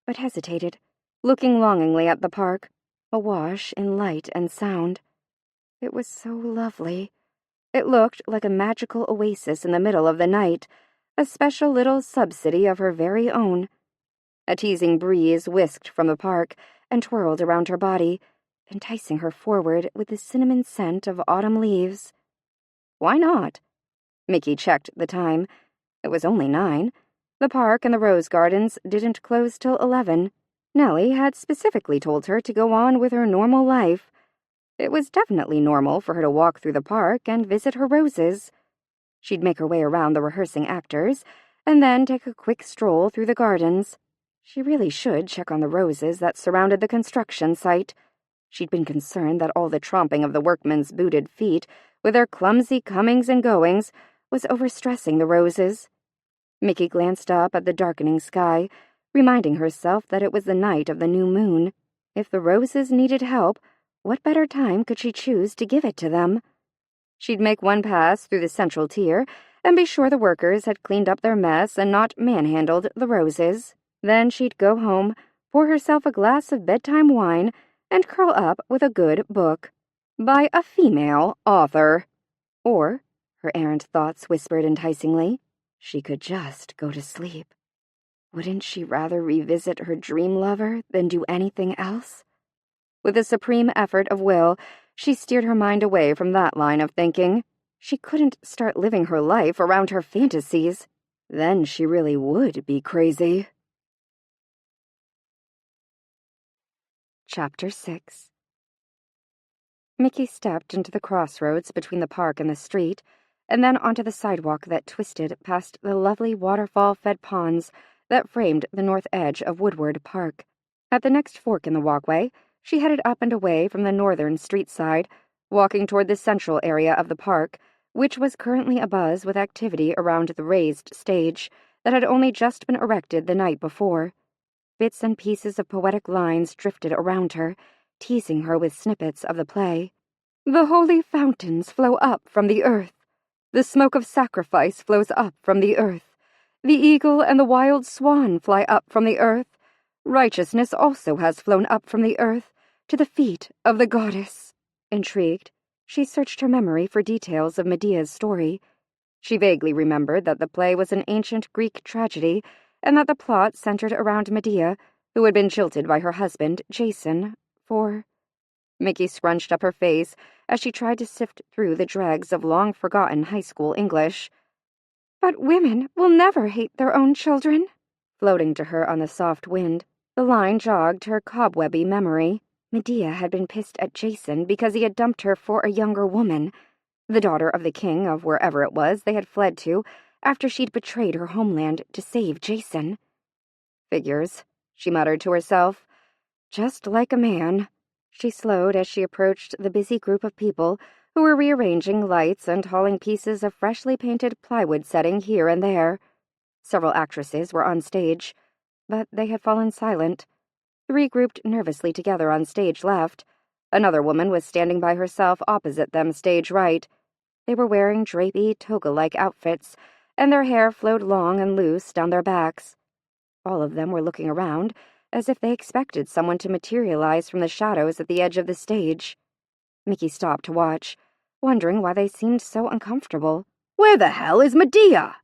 [SPEAKER 1] but hesitated, looking longingly at the park, awash in light and sound. It was so lovely. It looked like a magical oasis in the middle of the night, a special little subcity of her very own. A teasing breeze whisked from the park and twirled around her body, enticing her forward with the cinnamon scent of autumn leaves. Why not? Mickey checked the time. It was only 9. The park and the rose gardens didn't close till 11. Nellie had specifically told her to go on with her normal life. It was definitely normal for her to walk through the park and visit her roses. She'd make her way around the rehearsing actors, and then take a quick stroll through the gardens. She really should check on the roses that surrounded the construction site. She'd been concerned that all the tromping of the workmen's booted feet, with their clumsy comings and goings, was overstressing the roses. Mickey glanced up at the darkening sky, reminding herself that it was the night of the new moon. If the roses needed help, what better time could she choose to give it to them? She'd make one pass through the central tier and be sure the workers had cleaned up their mess and not manhandled the roses. Then she'd go home, pour herself a glass of bedtime wine, and curl up with a good book. By a female author. Or, her errant thoughts whispered enticingly, she could just go to sleep. Wouldn't she rather revisit her dream lover than do anything else? With a supreme effort of will, she steered her mind away from that line of thinking. She couldn't start living her life around her fantasies. Then she really would be crazy. Chapter 6. Mickey stepped into the crossroads between the park and the street, and then onto the sidewalk that twisted past the lovely waterfall-fed ponds that framed the north edge of Woodward Park. At the next fork in the walkway, she headed up and away from the northern street side, walking toward the central area of the park, which was currently abuzz with activity around the raised stage that had only just been erected the night before. Bits and pieces of poetic lines drifted around her, teasing her with snippets of the play. The holy fountains flow up from the earth. The smoke of sacrifice flows up from the earth. The eagle and the wild swan fly up from the earth. Righteousness also has flown up from the earth to the feet of the goddess. Intrigued, she searched her memory for details of Medea's story. She vaguely remembered that the play was an ancient Greek tragedy, and that the plot centered around Medea, who had been jilted by her husband, Jason, for... Mickey scrunched up her face as she tried to sift through the dregs of long-forgotten high school English. But women will never hate their own children. Floating to her on the soft wind, the line jogged her cobwebby memory. Medea had been pissed at Jason because he had dumped her for a younger woman, the daughter of the king of wherever it was they had fled to after she'd betrayed her homeland to save Jason. Figures, she muttered to herself. Just like a man. She slowed as she approached the busy group of people who were rearranging lights and hauling pieces of freshly painted plywood setting here and there. Several actresses were on stage, but they had fallen silent. 3 grouped nervously together on stage left. Another woman was standing by herself opposite them stage right. They were wearing drapey, toga-like outfits, and their hair flowed long and loose down their backs. All of them were looking around, as if they expected someone to materialize from the shadows at the edge of the stage. Mickey stopped to watch, wondering why they seemed so uncomfortable. "Where the hell is Medea?"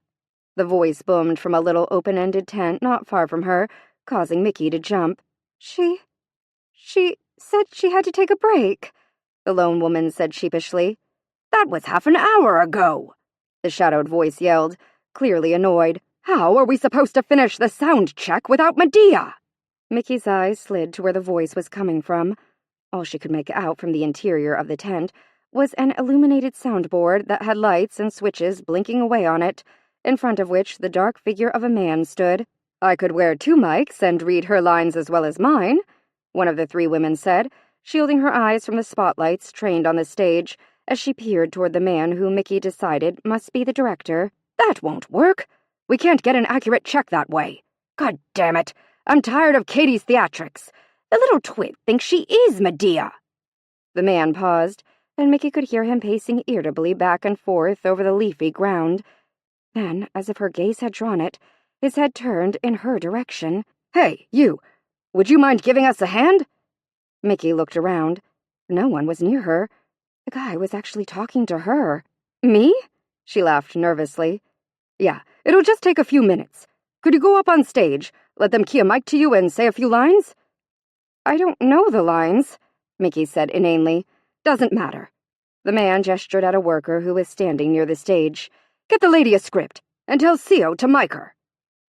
[SPEAKER 1] The voice boomed from a little open-ended tent not far from her, causing Mickey to jump. She said she had to take a break," the lone woman said sheepishly. "That was half an hour ago," the shadowed voice yelled, clearly annoyed. "How are we supposed to finish the sound check without Medea?" Mickey's eyes slid to where the voice was coming from. All she could make out from the interior of the tent was an illuminated soundboard that had lights and switches blinking away on it, in front of which the dark figure of a man stood. "I could wear 2 mics and read her lines as well as mine," one of the 3 women said, shielding her eyes from the spotlights trained on the stage as she peered toward the man who Mickey decided must be the director. "That won't work. We can't get an accurate check that way. God damn it, I'm tired of Katie's theatrics. The little twit thinks she is Medea." The man paused, and Mickey could hear him pacing irritably back and forth over the leafy ground. Then, as if her gaze had drawn it, his head turned in her direction. "Hey, you! Would you mind giving us a hand?" Mickey looked around. No one was near her. The guy was actually talking to her. "Me?" She laughed nervously. "Yeah, it'll just take a few minutes. Could you go up on stage, let them key a mic to you and say a few lines?" "I don't know the lines," Mickey said inanely. "Doesn't matter." The man gestured at a worker who was standing near the stage. "Get the lady a script, and tell CO to mic her."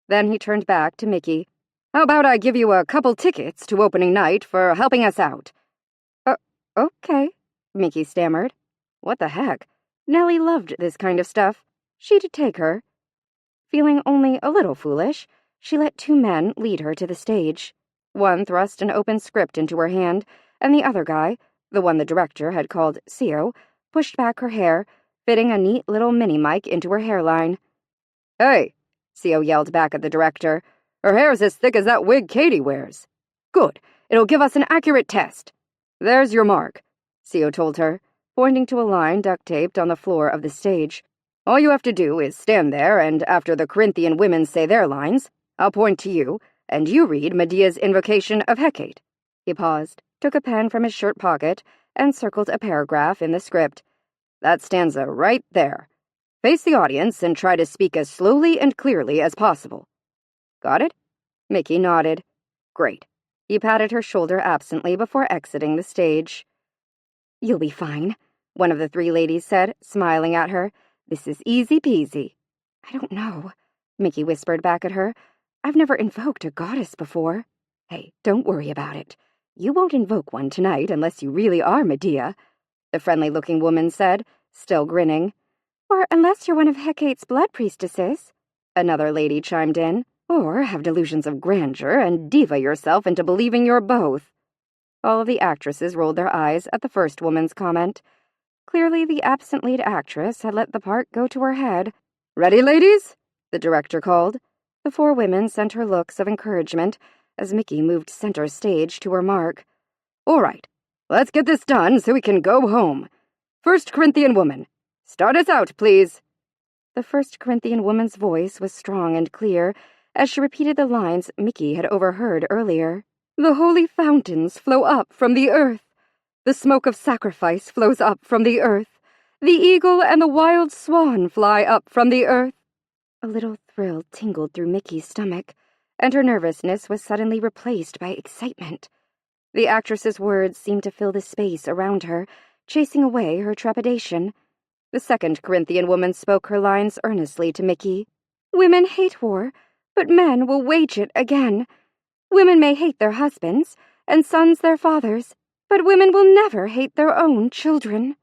[SPEAKER 1] Then he turned back to Mickey. "How about I give you a couple tickets to opening night for helping us out?" Okay," Mickey stammered. What the heck? Nellie loved this kind of stuff. She'd take her. Feeling only a little foolish, she let 2 men lead her to the stage. One thrust an open script into her hand, and the other guy, the one the director had called CO, pushed back her hair, fitting a neat little mini-mic into her hairline. "Hey," CO yelled back at the director. "Her hair's as thick as that wig Katie wears." "Good. It'll give us an accurate test." "There's your mark," CO told her, pointing to a line duct-taped on the floor of the stage. "All you have to do is stand there, and after the Corinthian women say their lines, I'll point to you, and you read Medea's invocation of Hecate." He paused, took a pen from his shirt pocket, and circled a paragraph in the script. "That stanza right there. Face the audience and try to speak as slowly and clearly as possible." "Got it?" Mickey nodded. "Great." He patted her shoulder absently before exiting the stage. "You'll be fine," one of the 3 ladies said, smiling at her. "This is easy peasy." "I don't know," Mickey whispered back at her. "I've never invoked a goddess before." "Hey, don't worry about it. You won't invoke one tonight unless you really are Medea, the friendly-looking woman said, still grinning. Or unless you're one of Hecate's blood priestesses, another lady chimed in. Or have delusions of grandeur and diva yourself into believing you're both. All of the actresses rolled their eyes at the first woman's comment. Clearly, the absent lead actress had let the part go to her head. Ready, ladies? The director called. The 4 women sent her looks of encouragement as Mickey moved center stage to her mark. All right, let's get this done so we can go home. First Corinthian woman, start us out, please. The First Corinthian woman's voice was strong and clear as she repeated the lines Mickey had overheard earlier. The holy fountains flow up from the earth. The smoke of sacrifice flows up from the earth. The eagle and the wild swan fly up from the earth. A little thrill tingled through Mickey's stomach, and her nervousness was suddenly replaced by excitement. The actress's words seemed to fill the space around her, chasing away her trepidation. The second Corinthian woman spoke her lines earnestly to Mickey. Women hate war, but men will wage it again. Women may hate their husbands, and sons their fathers, but women will never hate their own children.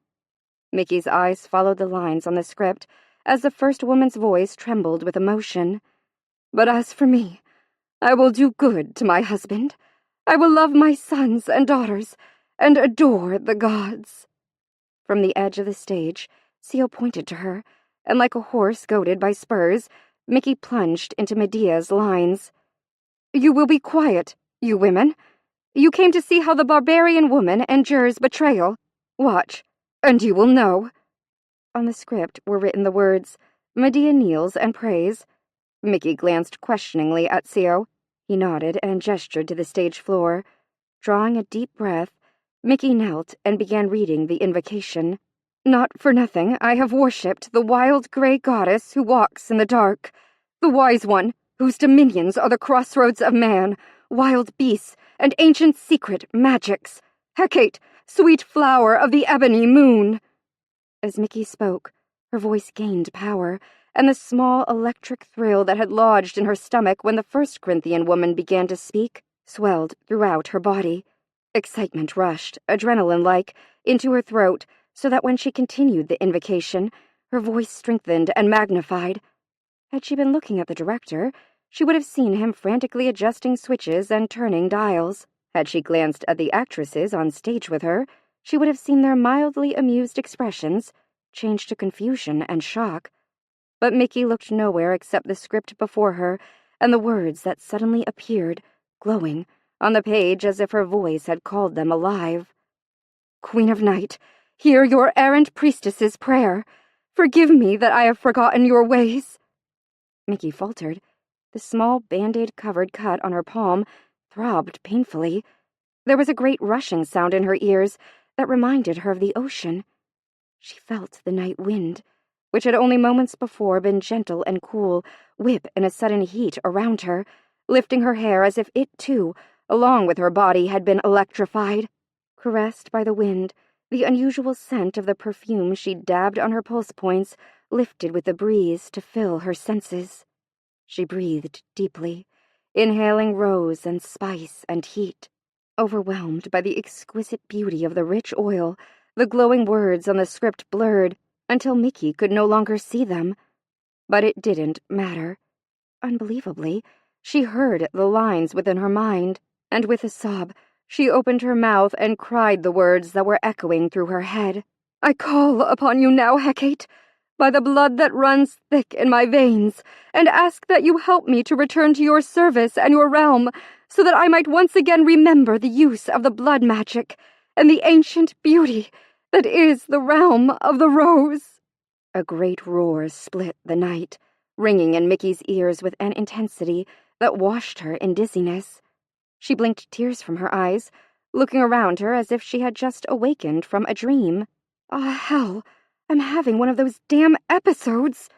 [SPEAKER 1] Mickey's eyes followed the lines on the script as the first woman's voice trembled with emotion. But as for me, I will do good to my husband. I will love my sons and daughters, and adore the gods. From the edge of the stage, Seal pointed to her, and like a horse goaded by spurs, Mickey plunged into Medea's lines. You will be quiet, you women. You came to see how the barbarian woman endures betrayal. Watch, and you will know. On the script were written the words, Medea kneels and prays. Mickey glanced questioningly at Seal. He nodded and gestured to the stage floor. Drawing a deep breath, Mickey knelt and began reading the invocation. Not for nothing I have worshipped the wild grey goddess who walks in the dark, the wise one whose dominions are the crossroads of man, wild beasts, and ancient secret magics. Hecate, sweet flower of the ebony moon. As Mickey spoke, her voice gained power, and the small electric thrill that had lodged in her stomach when the first Corinthian woman began to speak swelled throughout her body. Excitement rushed, adrenaline-like, into her throat, so that when she continued the invocation, her voice strengthened and magnified. Had she been looking at the director, she would have seen him frantically adjusting switches and turning dials. Had she glanced at the actresses on stage with her, she would have seen their mildly amused expressions change to confusion and shock. But Mickey looked nowhere except the script before her and the words that suddenly appeared, glowing, on the page as if her voice had called them alive. Queen of Night, hear your errant priestess's prayer. Forgive me that I have forgotten your ways. Mickey faltered. The small Band-Aid-covered cut on her palm throbbed painfully. There was a great rushing sound in her ears that reminded her of the ocean. She felt the night wind, which had only moments before been gentle and cool, whip in a sudden heat around her, lifting her hair as if it, too, along with her body, had been electrified. Caressed by the wind, the unusual scent of the perfume she dabbed on her pulse points lifted with the breeze to fill her senses. She breathed deeply, inhaling rose and spice and heat. Overwhelmed by the exquisite beauty of the rich oil, the glowing words on the script blurred until Mickey could no longer see them. But it didn't matter. Unbelievably, she heard the lines within her mind, and with a sob, she opened her mouth and cried the words that were echoing through her head. I call upon you now, Hecate, by the blood that runs thick in my veins, and ask that you help me to return to your service and your realm, so that I might once again remember the use of the blood magic and the ancient beauty that is the realm of the rose. A great roar split the night, ringing in Mickey's ears with an intensity that washed her in dizziness. She blinked tears from her eyes, looking around her as if she had just awakened from a dream. Ah, hell, I'm having one of those damn episodes.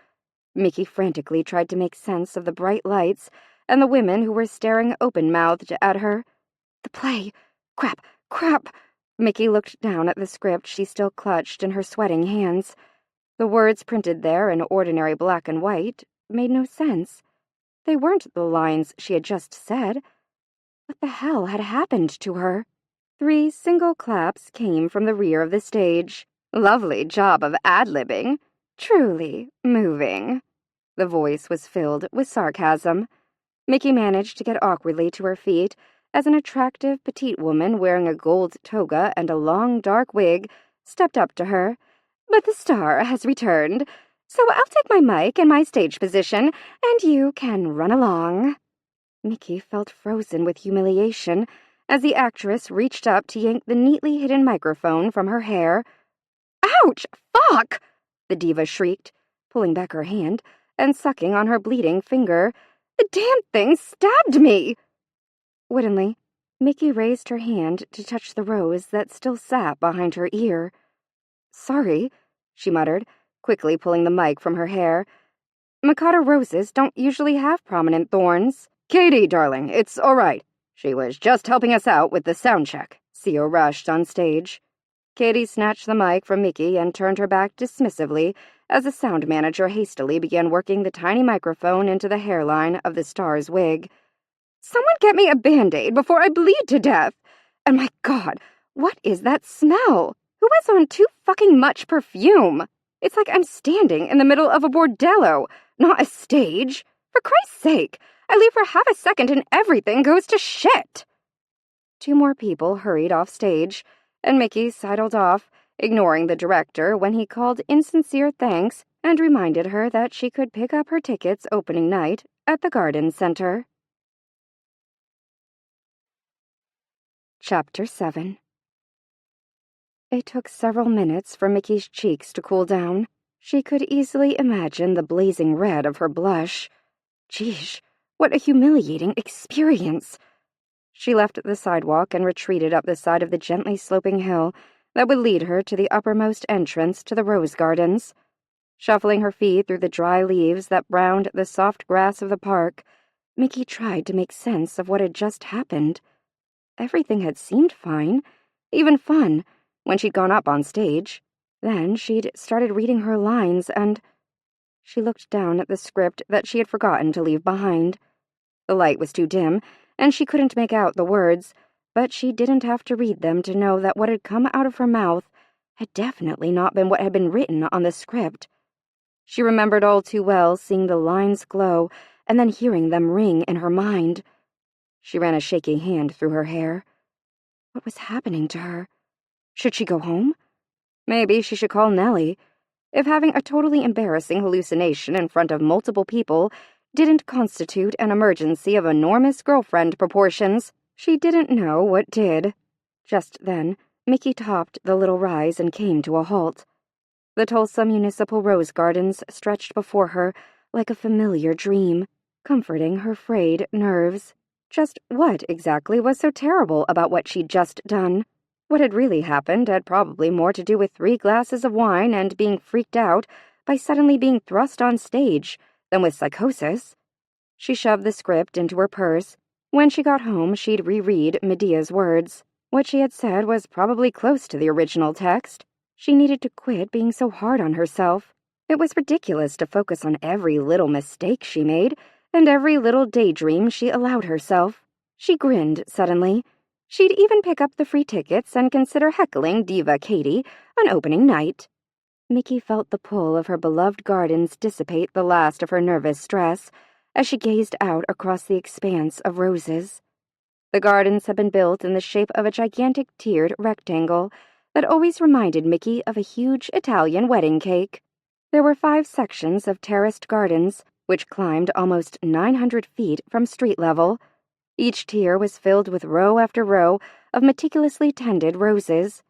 [SPEAKER 1] Mickey frantically tried to make sense of the bright lights and the women who were staring open-mouthed at her. The play. Crap. Mickey looked down at the script she still clutched in her sweating hands. The words printed there in ordinary black and white made no sense. They weren't the lines she had just said. What the hell had happened to her? 3 single claps came from the rear of the stage. Lovely job of ad-libbing. Truly moving. The voice was filled with sarcasm. Mickey managed to get awkwardly to her feet as an attractive petite woman wearing a gold toga and a long dark wig stepped up to her. But the star has returned, so I'll take my mic and my stage position, and you can run along. Mickey felt frozen with humiliation as the actress reached up to yank the neatly hidden microphone from her hair. Ouch! Fuck! The diva shrieked, pulling back her hand and sucking on her bleeding finger. The damn thing stabbed me! Woodenly, Mickey raised her hand to touch the rose that still sat behind her ear. Sorry, she muttered, quickly pulling the mic from her hair. Mikado roses don't usually have prominent thorns. Katie, darling, it's all right. She was just helping us out with the sound check. Theo rushed on stage. Katie snatched the mic from Mickey and turned her back dismissively as the sound manager hastily began working the tiny microphone into the hairline of the star's wig. Someone get me a Band-Aid before I bleed to death! And my God, what is that smell? Who has on too fucking much perfume? It's like I'm standing in the middle of a bordello, not a stage. For Christ's sake, I leave for half a second and everything goes to shit. 2 more people hurried off stage, and Mickey sidled off, ignoring the director when he called insincere thanks and reminded her that she could pick up her tickets opening night at the Garden Center. Chapter 7. It took several minutes for Mickey's cheeks to cool down. She could easily imagine the blazing red of her blush. Geesh, what a humiliating experience. She left the sidewalk and retreated up the side of the gently sloping hill that would lead her to the uppermost entrance to the rose gardens. Shuffling her feet through the dry leaves that browned the soft grass of the park, Mickey tried to make sense of what had just happened. Everything had seemed fine, even fun, when she'd gone up on stage. Then she'd started reading her lines and... She looked down at the script that she had forgotten to leave behind. The light was too dim, and she couldn't make out the words, but she didn't have to read them to know that what had come out of her mouth had definitely not been what had been written on the script. She remembered all too well seeing the lines glow and then hearing them ring in her mind. She ran a shaky hand through her hair. What was happening to her? Should she go home? Maybe she should call Nellie. If having a totally embarrassing hallucination in front of multiple people didn't constitute an emergency of enormous girlfriend proportions, she didn't know what did. Just then, Mickey topped the little rise and came to a halt. The Tulsa Municipal Rose Gardens stretched before her like a familiar dream, comforting her frayed nerves. Just what exactly was so terrible about what she'd just done? What had really happened had probably more to do with 3 glasses of wine and being freaked out by suddenly being thrust on stage than with psychosis. She shoved the script into her purse. When she got home, she'd reread Medea's words. What she had said was probably close to the original text. She needed to quit being so hard on herself. It was ridiculous to focus on every little mistake she made and every little daydream she allowed herself. She grinned suddenly. She'd even pick up the free tickets and consider heckling Diva Katie on opening night. Mickey felt the pull of her beloved gardens dissipate the last of her nervous stress as she gazed out across the expanse of roses. The gardens had been built in the shape of a gigantic tiered rectangle that always reminded Mickey of a huge Italian wedding cake. There were 5 sections of terraced gardens, which climbed almost 900 feet from street level. Each tier was filled with row after row of meticulously tended roses.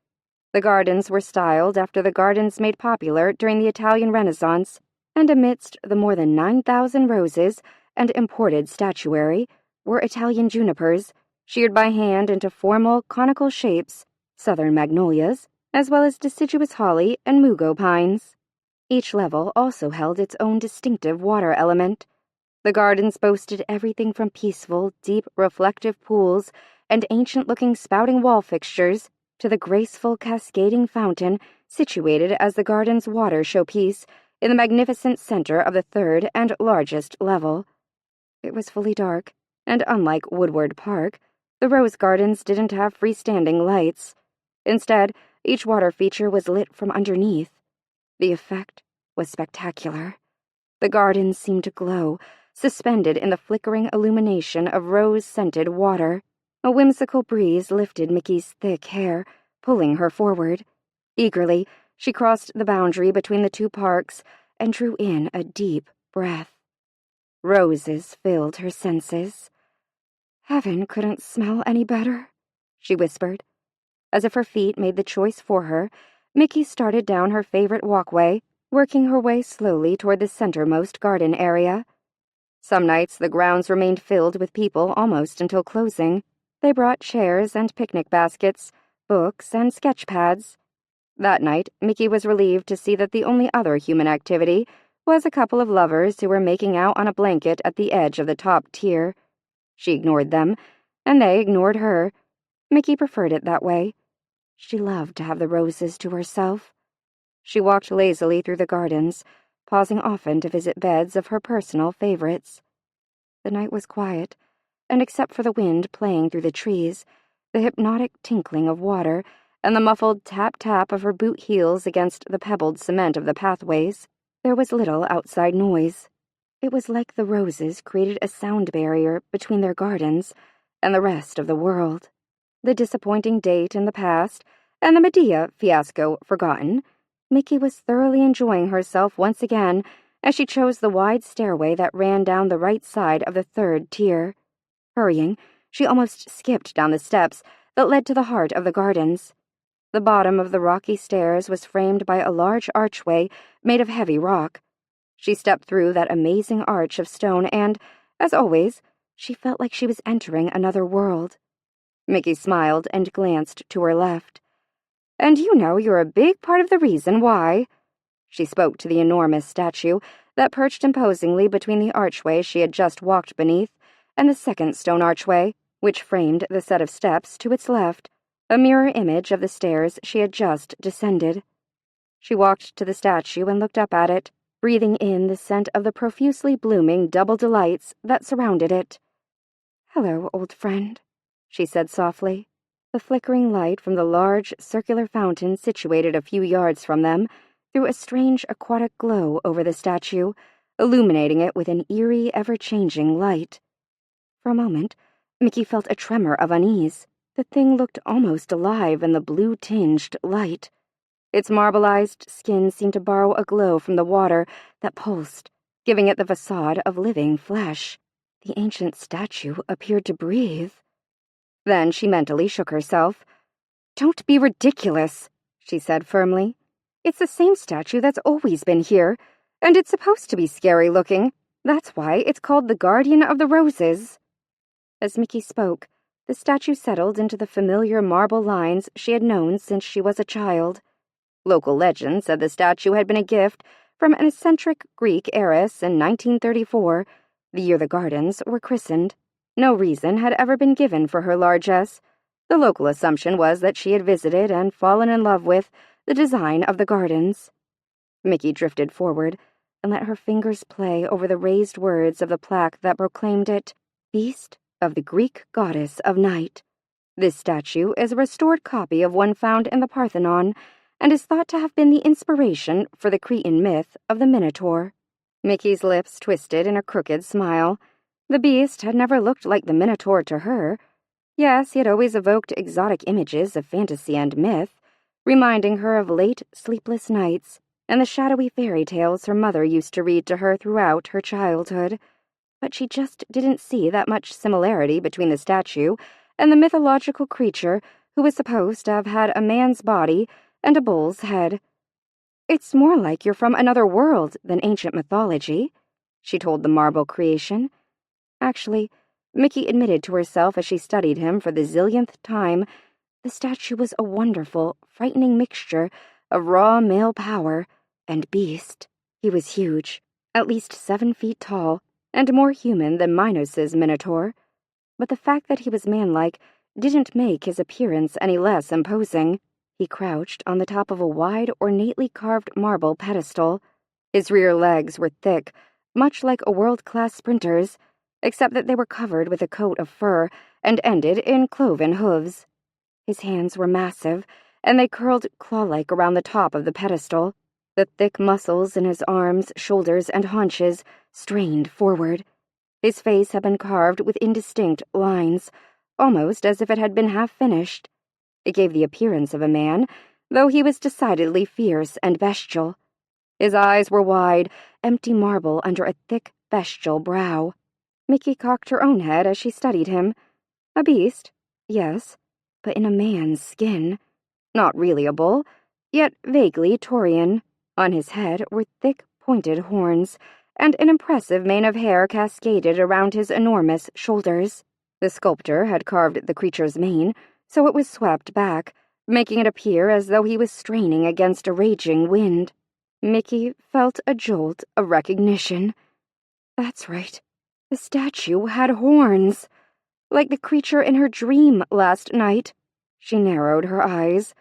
[SPEAKER 1] The gardens were styled after the gardens made popular during the Italian Renaissance, and amidst the more than 9,000 roses and imported statuary were Italian junipers, sheared by hand into formal, conical shapes, southern magnolias, as well as deciduous holly and mugo pines. Each level also held its own distinctive water element. The gardens boasted everything from peaceful, deep, reflective pools and ancient-looking spouting wall fixtures to the graceful, cascading fountain situated as the garden's water showpiece in the magnificent center of the 3rd and largest level. It was fully dark, and unlike Woodward Park, The rose gardens didn't have freestanding lights. Instead, each water feature was lit from underneath. The effect was spectacular. The gardens seemed to glow, suspended in the flickering illumination of rose-scented water. A whimsical breeze lifted Mickey's thick hair, pulling her forward. Eagerly, she crossed the boundary between the two parks and drew in a deep breath. Roses filled her senses. Heaven couldn't smell any better, she whispered. As if her feet made the choice for her, Mickey started down her favorite walkway, working her way slowly toward the centermost garden area. Some nights the grounds remained filled with people almost until closing. They brought chairs and picnic baskets, books and sketch pads. That night, Mickey was relieved to see that the only other human activity was a couple of lovers who were making out on a blanket at the edge of the top tier. She ignored them, and they ignored her. Mickey preferred it that way. She loved to have the roses to herself. She walked lazily through the gardens, pausing often to visit beds of her personal favorites. The night was quiet, and except for the wind playing through the trees, the hypnotic tinkling of water, and the muffled tap-tap of her boot heels against the pebbled cement of the pathways, there was little outside noise. It was like the roses created a sound barrier between their gardens and the rest of the world. The disappointing date in the past, and the Medea fiasco forgotten, Mickey was thoroughly enjoying herself once again as she chose the wide stairway that ran down the right side of the third tier. Hurrying, she almost skipped down the steps that led to the heart of the gardens. The bottom of the rocky stairs was framed by a large archway made of heavy rock. She stepped through that amazing arch of stone and, as always, she felt like she was entering another world. Mickey smiled and glanced to her left. "And you know you're a big part of the reason why." She spoke to the enormous statue that perched imposingly between the archway she had just walked beneath and the second stone archway, which framed the set of steps to its left, a mirror image of the stairs she had just descended. She walked to the statue and looked up at it, breathing in the scent of the profusely blooming double delights that surrounded it. "Hello, old friend," she said softly. The flickering light from the large, circular fountain situated a few yards from them threw a strange aquatic glow over the statue, illuminating it with an eerie, ever-changing light. For a moment, Mickey felt a tremor of unease. The thing looked almost alive in the blue-tinged light. Its marbleized skin seemed to borrow a glow from the water that pulsed, giving it the facade of living flesh. The ancient statue appeared to breathe. Then she mentally shook herself. "Don't be ridiculous," she said firmly. "It's the same statue that's always been here, and it's supposed to be scary-looking. That's why it's called the Guardian of the Roses." As Mickey spoke, the statue settled into the familiar marble lines she had known since she was a child. Local legend said the statue had been a gift from an eccentric Greek heiress in 1934, the year the gardens were christened. No reason had ever been given for her largesse. The local assumption was that she had visited and fallen in love with the design of the gardens. Mickey drifted forward and let her fingers play over the raised words of the plaque that proclaimed it, "Feast of the Greek Goddess of Night. This statue is a restored copy of one found in the Parthenon and is thought to have been the inspiration for the Cretan myth of the Minotaur." Mickey's lips twisted in a crooked smile. The beast had never looked like the Minotaur to her. Yes, he had always evoked exotic images of fantasy and myth, reminding her of late, sleepless nights and the shadowy fairy tales her mother used to read to her throughout her childhood. But she just didn't see that much similarity between the statue and the mythological creature who was supposed to have had a man's body and a bull's head. "It's more like you're from another world than ancient mythology," she told the marble creation. Actually, Mickey admitted to herself as she studied him for the zillionth time, the statue was a wonderful, frightening mixture of raw male power and beast. He was huge, at least 7 feet tall, and more human than Minos's Minotaur. But the fact that he was manlike didn't make his appearance any less imposing. He crouched on the top of a wide, ornately carved marble pedestal. His rear legs were thick, much like a world-class sprinter's, except that they were covered with a coat of fur and ended in cloven hooves. His hands were massive, and they curled claw-like around the top of the pedestal. The thick muscles in his arms, shoulders, and haunches strained forward. His face had been carved with indistinct lines, almost as if it had been half-finished. It gave the appearance of a man, though he was decidedly fierce and bestial. His eyes were wide, empty marble under a thick, bestial brow. Mickey cocked her own head as she studied him. A beast, yes, but in a man's skin. Not really a bull, yet vaguely Taurian. On his head were thick, pointed horns, and an impressive mane of hair cascaded around his enormous shoulders. The sculptor had carved the creature's mane, so it was swept back, making it appear as though he was straining against a raging wind. Mickey felt a jolt of recognition. That's right. The statue had horns, like the creature in her dream last night. She narrowed her eyes.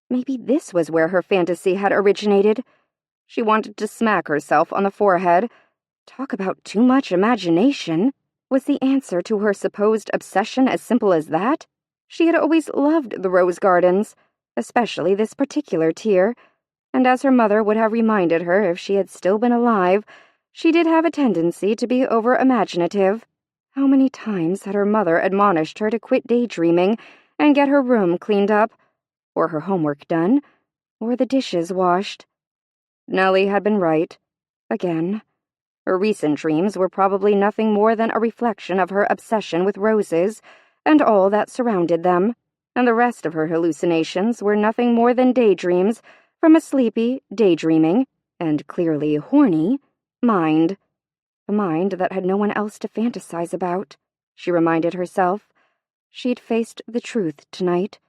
[SPEAKER 1] Maybe this was where her fantasy had originated. She wanted to smack herself on the forehead. Talk about too much imagination. Was the answer to her supposed obsession as simple as that? She had always loved the rose gardens, especially this particular tier, and as her mother would have reminded her if she had still been alive, she did have a tendency to be over-imaginative. How many times had her mother admonished her to quit daydreaming and get her room cleaned up, or her homework done, or the dishes washed? Nellie had been right. Again. Her recent dreams were probably nothing more than a reflection of her obsession with roses and all that surrounded them, and the rest of her hallucinations were nothing more than daydreams from a sleepy, daydreaming, and clearly horny, mind. A mind that had no one else to fantasize about, she reminded herself. She'd faced the truth tonight.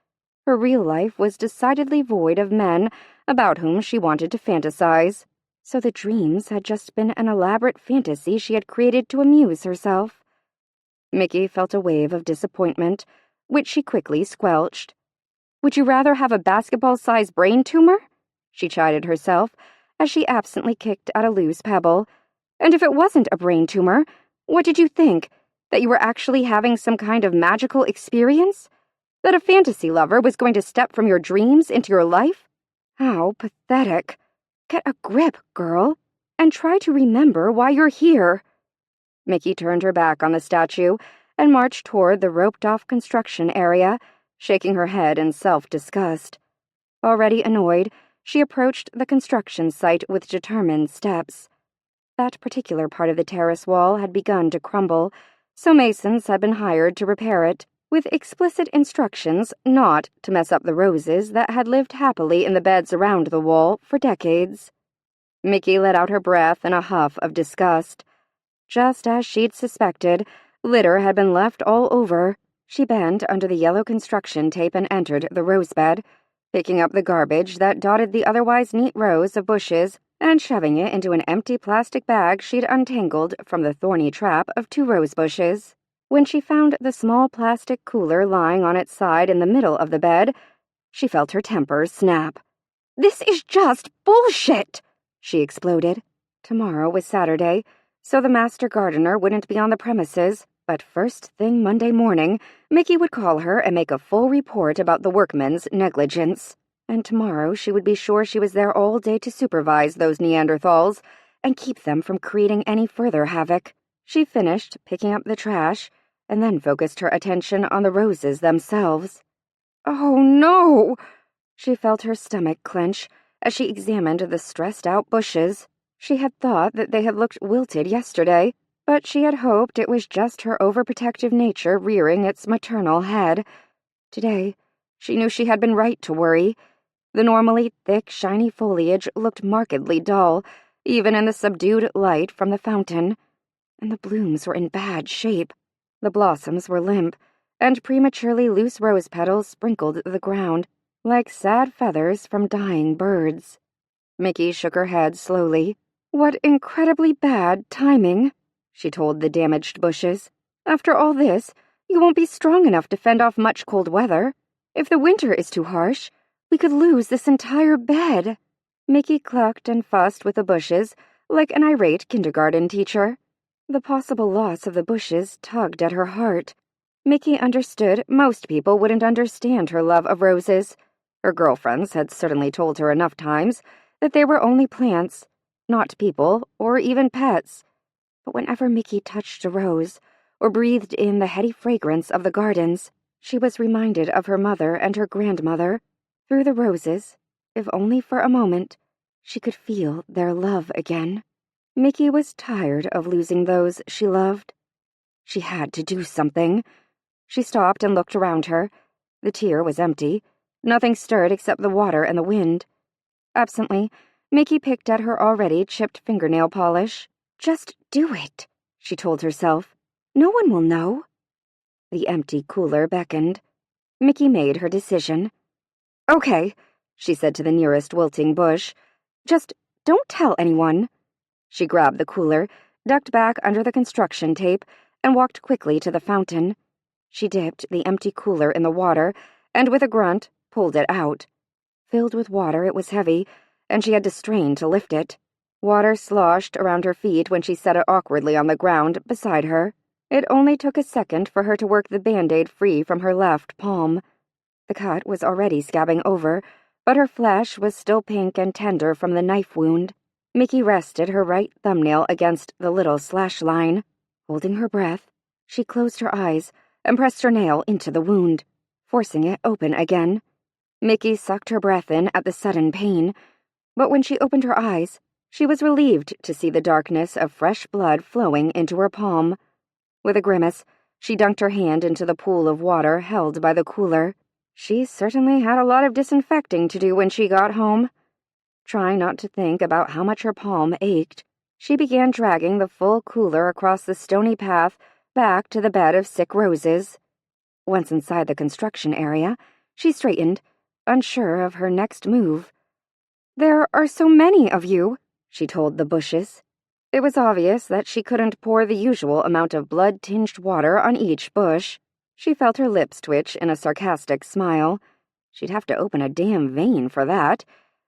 [SPEAKER 1] Her real life was decidedly void of men about whom she wanted to fantasize, so the dreams had just been an elaborate fantasy she had created to amuse herself. Mickey felt a wave of disappointment, which she quickly squelched. Would you rather have a basketball-sized brain tumor? She chided herself as she absently kicked at a loose pebble. And if it wasn't a brain tumor, what did you think? That you were actually having some kind of magical experience? That a fantasy lover was going to step from your dreams into your life? How pathetic. Get a grip, girl, and try to remember why you're here. Mickey turned her back on the statue and marched toward the roped-off construction area, shaking her head in self-disgust. Already annoyed, she approached the construction site with determined steps. That particular part of the terrace wall had begun to crumble, so masons had been hired to repair it, with explicit instructions not to mess up the roses that had lived happily in the beds around the wall for decades. Mickey let out her breath in a huff of disgust. Just as she'd suspected, litter had been left all over. She bent under the yellow construction tape and entered the rosebed, picking up the garbage that dotted the otherwise neat rows of bushes and shoving it into an empty plastic bag she'd untangled from the thorny trap of 2 rose bushes. When she found the small plastic cooler lying on its side in the middle of the bed, she felt her temper snap. "This is just bullshit!" she exploded. Tomorrow was Saturday, so the master gardener wouldn't be on the premises, but first thing Monday morning, Mickey would call her and make a full report about the workmen's negligence. And tomorrow she would be sure she was there all day to supervise those Neanderthals and keep them from creating any further havoc. She finished picking up the trash and then focused her attention on the roses themselves. Oh, no! She felt her stomach clench as she examined the stressed-out bushes. She had thought that they had looked wilted yesterday, but she had hoped it was just her overprotective nature rearing its maternal head. Today, she knew she had been right to worry. The normally thick, shiny foliage looked markedly dull, even in the subdued light from the fountain, and the blooms were in bad shape. The blossoms were limp, and prematurely loose rose petals sprinkled the ground, like sad feathers from dying birds. Mickey shook her head slowly. "What incredibly bad timing," she told the damaged bushes. "After all this, you won't be strong enough to fend off much cold weather. If the winter is too harsh, we could lose this entire bed." Mickey clucked and fussed with the bushes like an irate kindergarten teacher. The possible loss of the bushes tugged at her heart. Mickey understood most people wouldn't understand her love of roses. Her girlfriends had certainly told her enough times that they were only plants, not people or even pets. But whenever Mickey touched a rose or breathed in the heady fragrance of the gardens, she was reminded of her mother and her grandmother. Through the roses, if only for a moment, she could feel their love again. Mickey was tired of losing those she loved. She had to do something. She stopped and looked around her. The tier was empty. Nothing stirred except the water and the wind. Absently, Mickey picked at her already chipped fingernail polish. "Just do it," she told herself. "No one will know." The empty cooler beckoned. Mickey made her decision. "Okay," she said to the nearest wilting bush. "Just don't tell anyone." She grabbed the cooler, ducked back under the construction tape, and walked quickly to the fountain. She dipped the empty cooler in the water, and with a grunt, pulled it out. Filled with water, it was heavy, and she had to strain to lift it. Water sloshed around her feet when she set it awkwardly on the ground beside her. It only took a second for her to work the Band-Aid free from her left palm. The cut was already scabbing over, but her flesh was still pink and tender from the knife wound. Mickey rested her right thumbnail against the little slash line. Holding her breath, she closed her eyes and pressed her nail into the wound, forcing it open again. Mickey sucked her breath in at the sudden pain, but when she opened her eyes, she was relieved to see the darkness of fresh blood flowing into her palm. With a grimace, she dunked her hand into the pool of water held by the cooler. She certainly had a lot of disinfecting to do when she got home. Trying not to think about how much her palm ached, she began dragging the full cooler across the stony path back to the bed of sick roses. Once inside the construction area, she straightened, unsure of her next move. "There are so many of you," she told the bushes. It was obvious that she couldn't pour the usual amount of blood-tinged water on each bush. She felt her lips twitch in a sarcastic smile. She'd have to open a damn vein for that,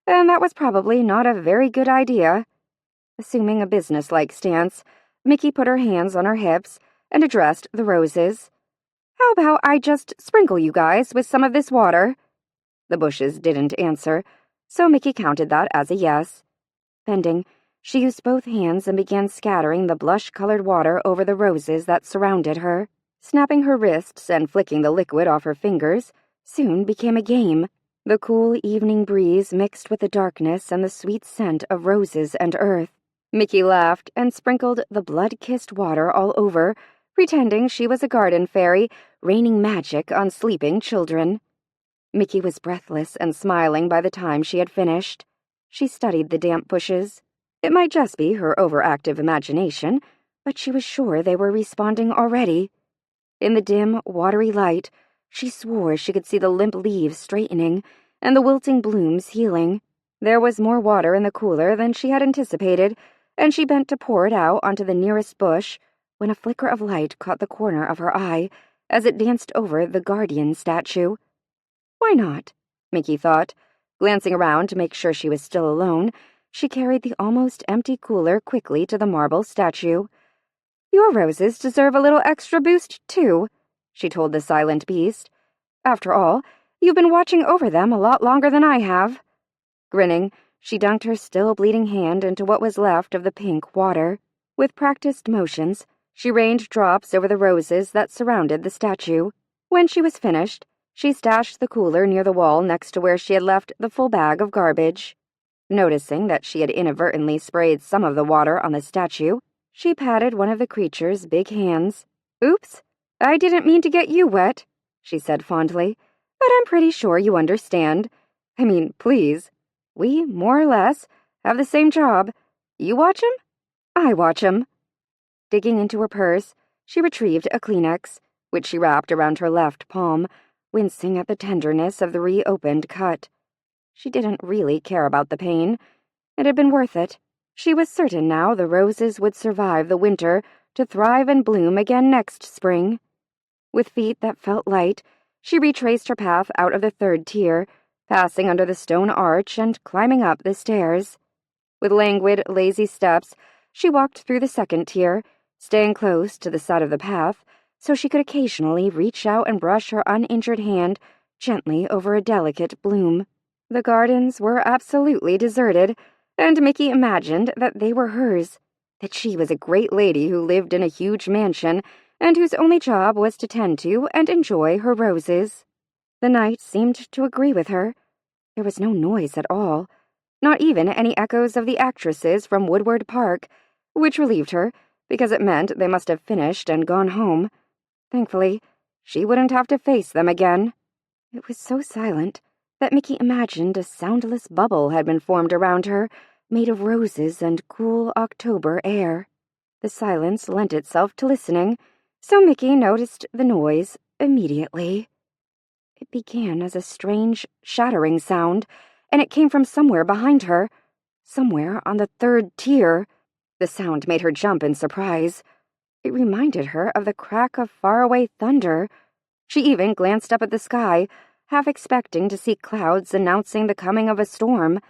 [SPEAKER 1] and that was probably not a very good idea. Assuming a businesslike stance, Mickey put her hands on her hips and addressed the roses. "How about I just sprinkle you guys with some of this water?" The bushes didn't answer, so Mickey counted that as a yes. Bending, she used both hands and began scattering the blush-colored water over the roses that surrounded her. Snapping her wrists and flicking the liquid off her fingers soon became a game. The cool evening breeze mixed with the darkness and the sweet scent of roses and earth. Mickey laughed and sprinkled the blood-kissed water all over, pretending she was a garden fairy raining magic on sleeping children. Mickey was breathless and smiling by the time she had finished. She studied the damp bushes. It might just be her overactive imagination, but she was sure they were responding already. In the dim, watery light, she swore she could see the limp leaves straightening and the wilting blooms healing. There was more water in the cooler than she had anticipated, and she bent to pour it out onto the nearest bush when a flicker of light caught the corner of her eye as it danced over the guardian statue. Why not? Mickey thought. Glancing around to make sure she was still alone, she carried the almost empty cooler quickly to the marble statue. "Your roses deserve a little extra boost, too," she told the silent beast. "After all, you've been watching over them a lot longer than I have." Grinning, she dunked her still bleeding hand into what was left of the pink water. With practiced motions, she rained drops over the roses that surrounded the statue. When she was finished, she stashed the cooler near the wall next to where she had left the full bag of garbage. Noticing that she had inadvertently sprayed some of the water on the statue, she patted one of the creature's big hands. "Oops, I didn't mean to get you wet," she said fondly, "but I'm pretty sure you understand. I mean, please. We, more or less, have the same job. You watch 'em, I watch 'em." Digging into her purse, she retrieved a Kleenex, which she wrapped around her left palm, wincing at the tenderness of the reopened cut. She didn't really care about the pain. It had been worth it. She was certain now the roses would survive the winter to thrive and bloom again next spring. With feet that felt light, she retraced her path out of the third tier, passing under the stone arch and climbing up the stairs. With languid, lazy steps, she walked through the second tier, staying close to the side of the path so she could occasionally reach out and brush her uninjured hand gently over a delicate bloom. The gardens were absolutely deserted, and Mickey imagined that they were hers, that she was a great lady who lived in a huge mansion and whose only job was to tend to and enjoy her roses. The night seemed to agree with her. There was no noise at all, not even any echoes of the actresses from Woodward Park, which relieved her, because it meant they must have finished and gone home. Thankfully, she wouldn't have to face them again. It was so silent that Mickey imagined a soundless bubble had been formed around her, made of roses and cool October air. The silence lent itself to listening, so Mickey noticed the noise immediately. It began as a strange, shattering sound, and it came from somewhere behind her, somewhere on the third tier. The sound made her jump in surprise. It reminded her of the crack of faraway thunder. She even glanced up at the sky, half expecting to see clouds announcing the coming of a storm.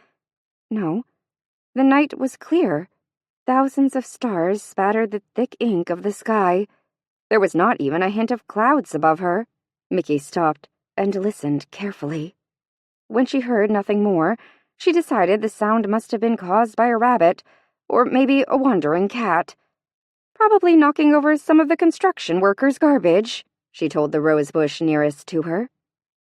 [SPEAKER 1] No, the night was clear. Thousands of stars spattered the thick ink of the sky. There was not even a hint of clouds above her. Mickey stopped and listened carefully. When she heard nothing more, she decided the sound must have been caused by a rabbit, or maybe a wandering cat. Probably knocking over some of the construction workers' garbage, she told the rosebush nearest to her.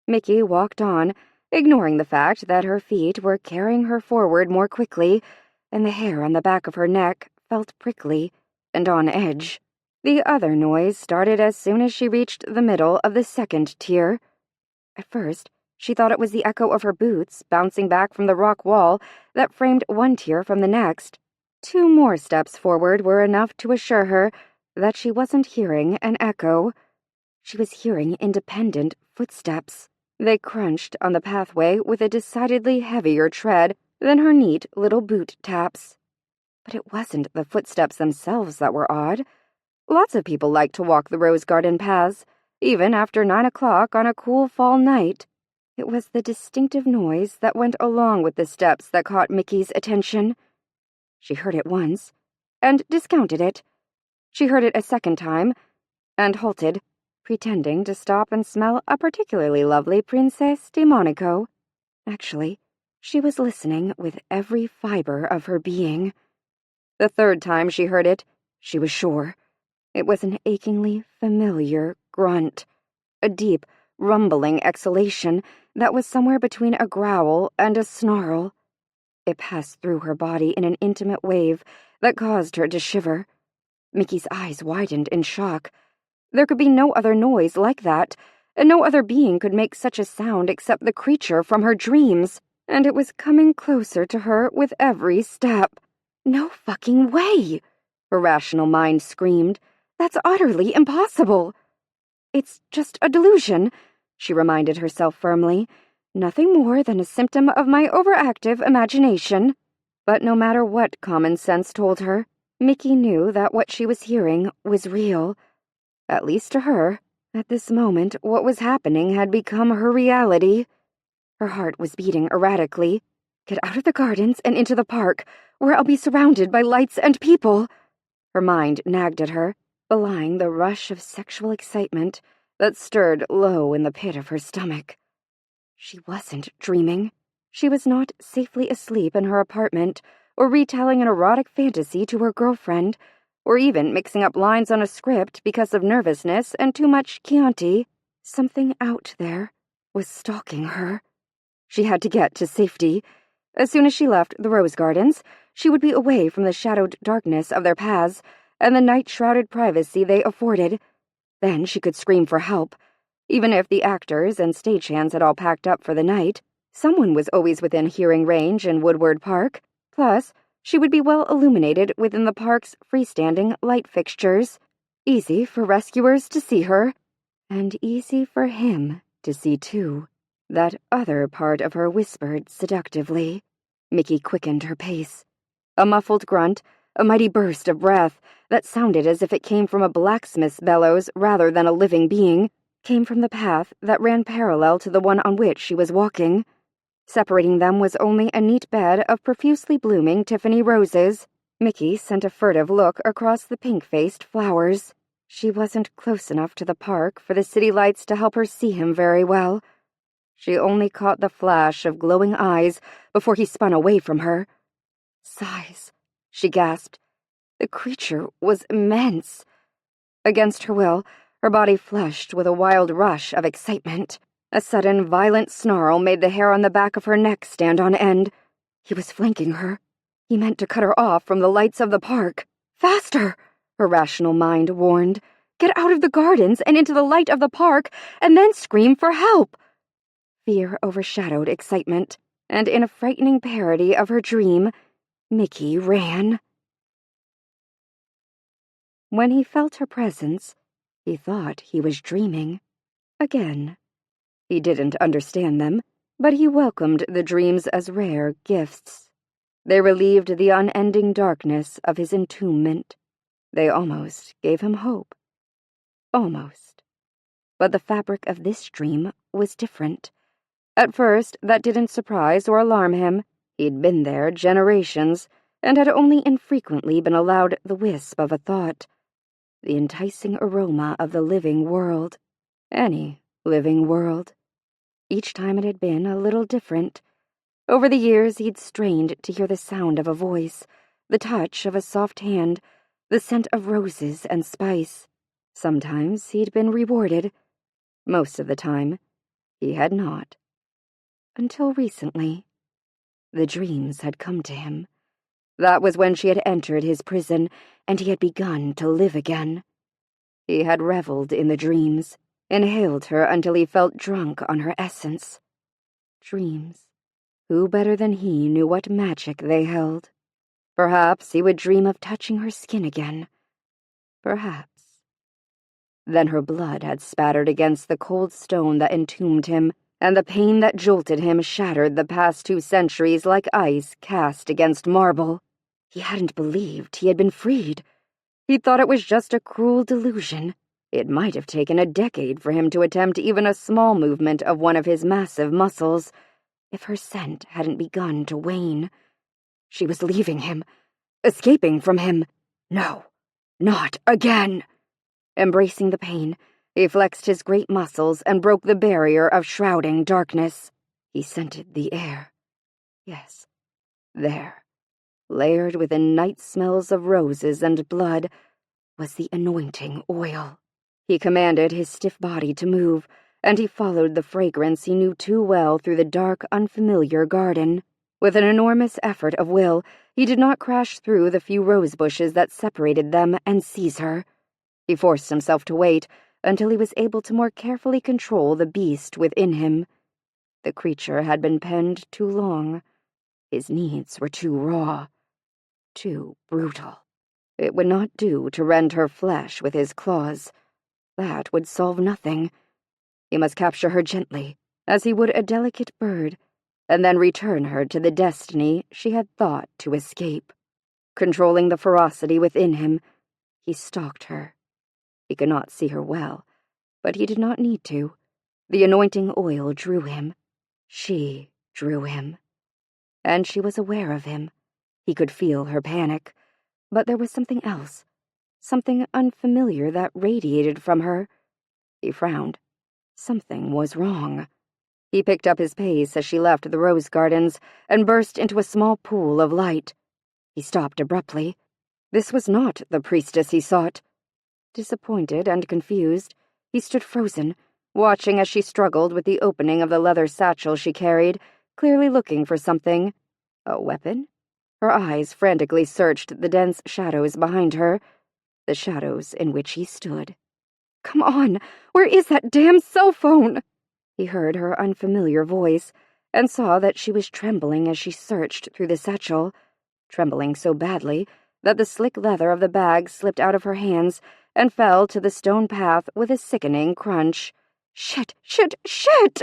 [SPEAKER 1] Mickey walked on, ignoring the fact that her feet were carrying her forward more quickly, and the hair on the back of her neck felt prickly and on edge. The other noise started as soon as she reached the middle of the second tier. At first, she thought it was the echo of her boots bouncing back from the rock wall that framed one tier from the next. 2 more steps forward were enough to assure her that she wasn't hearing an echo. She was hearing independent footsteps. They crunched on the pathway with a decidedly heavier tread than her neat little boot taps. But it wasn't the footsteps themselves that were odd. Lots of people liked to walk the rose garden paths, even after 9 o'clock on a cool fall night. It was the distinctive noise that went along with the steps that caught Mickey's attention. She heard it once, and discounted it. She heard it a second time, and halted, pretending to stop and smell a particularly lovely Princess de Monaco. Actually, she was listening with every fiber of her being. The third time she heard it, she was sure. It was an achingly familiar grunt, a deep, rumbling exhalation that was somewhere between a growl and a snarl. It passed through her body in an intimate wave that caused her to shiver. Mickey's eyes widened in shock. There could be no other noise like that, and no other being could make such a sound except the creature from her dreams, and it was coming closer to her with every step. No fucking way! Her rational mind screamed. That's utterly impossible. It's just a delusion, she reminded herself firmly. Nothing more than a symptom of my overactive imagination. But no matter what common sense told her, Mickey knew that what she was hearing was real. At least to her, at this moment, what was happening had become her reality. Her heart was beating erratically. Get out of the gardens and into the park, where I'll be surrounded by lights and people. Her mind nagged at her, belying the rush of sexual excitement that stirred low in the pit of her stomach. She wasn't dreaming. She was not safely asleep in her apartment, or retelling an erotic fantasy to her girlfriend, or even mixing up lines on a script because of nervousness and too much Chianti. Something out there was stalking her. She had to get to safety. As soon as she left the rose gardens, she would be away from the shadowed darkness of their paths and the night-shrouded privacy they afforded. Then she could scream for help. Even if the actors and stagehands had all packed up for the night, someone was always within hearing range in Woodward Park. Plus, she would be well illuminated within the park's freestanding light fixtures. Easy for rescuers to see her, and easy for him to see too. That other part of her whispered seductively. Mickey quickened her pace. A muffled grunt, a mighty burst of breath that sounded as if it came from a blacksmith's bellows rather than a living being, came from the path that ran parallel to the one on which she was walking. Separating them was only a neat bed of profusely blooming Tiffany roses. Mickey sent a furtive look across the pink-faced flowers. She wasn't close enough to the park for the city lights to help her see him very well. She only caught the flash of glowing eyes before he spun away from her. Sighs, she gasped. The creature was immense. Against her will, her body flushed with a wild rush of excitement. A sudden, violent snarl made the hair on the back of her neck stand on end. He was flanking her. He meant to cut her off from the lights of the park. Faster! Her rational mind warned. Get out of the gardens and into the light of the park, and then scream for help! Fear overshadowed excitement, and in a frightening parody of her dream, Mickey ran. When he felt her presence, he thought he was dreaming. Again. He didn't understand them, but he welcomed the dreams as rare gifts. They relieved the unending darkness of his entombment. They almost gave him hope. Almost. But the fabric of this dream was different. At first, that didn't surprise or alarm him. He'd been there generations, and had only infrequently been allowed the wisp of a thought. The enticing aroma of the living world. Any living world. Each time it had been a little different. Over the years, he'd strained to hear the sound of a voice, the touch of a soft hand, the scent of roses and spice. Sometimes he'd been rewarded. Most of the time, he had not. Until recently, the dreams had come to him. That was when she had entered his prison, and he had begun to live again. He had reveled in the dreams, inhaled her until he felt drunk on her essence. Dreams. Who better than he knew what magic they held? Perhaps he would dream of touching her skin again. Perhaps. Then her blood had spattered against the cold stone that entombed him, and the pain that jolted him shattered the past 2 centuries like ice cast against marble. He hadn't believed he had been freed. He thought it was just a cruel delusion. It might have taken a decade for him to attempt even a small movement of one of his massive muscles, if her scent hadn't begun to wane. She was leaving him, escaping from him. No, not again. Embracing the pain, he flexed his great muscles and broke the barrier of shrouding darkness. He scented the air. Yes, there, layered within night smells of roses and blood, was the anointing oil. He commanded his stiff body to move, and he followed the fragrance he knew too well through the dark, unfamiliar garden. With an enormous effort of will, he did not crash through the few rose bushes that separated them and seize her. He forced himself to wait until he was able to more carefully control the beast within him. The creature had been penned too long. His needs were too raw, too brutal. It would not do to rend her flesh with his claws. That would solve nothing. He must capture her gently, as he would a delicate bird, and then return her to the destiny she had thought to escape. Controlling the ferocity within him, he stalked her. He could not see her well, but he did not need to. The anointing oil drew him. She drew him. And she was aware of him. He could feel her panic, but there was something else, something unfamiliar that radiated from her. He frowned. Something was wrong. He picked up his pace as she left the rose gardens and burst into a small pool of light. He stopped abruptly. This was not the priestess he sought. Disappointed and confused, he stood frozen, watching as she struggled with the opening of the leather satchel she carried, clearly looking for something. A weapon? Her eyes frantically searched the dense shadows behind her, the shadows in which he stood. "Come on! Where is that damn cell phone?" He heard her unfamiliar voice, and saw that she was trembling as she searched through the satchel, trembling so badly that the slick leather of the bag slipped out of her hands and fell to the stone path with a sickening crunch. "Shit, shit, shit!"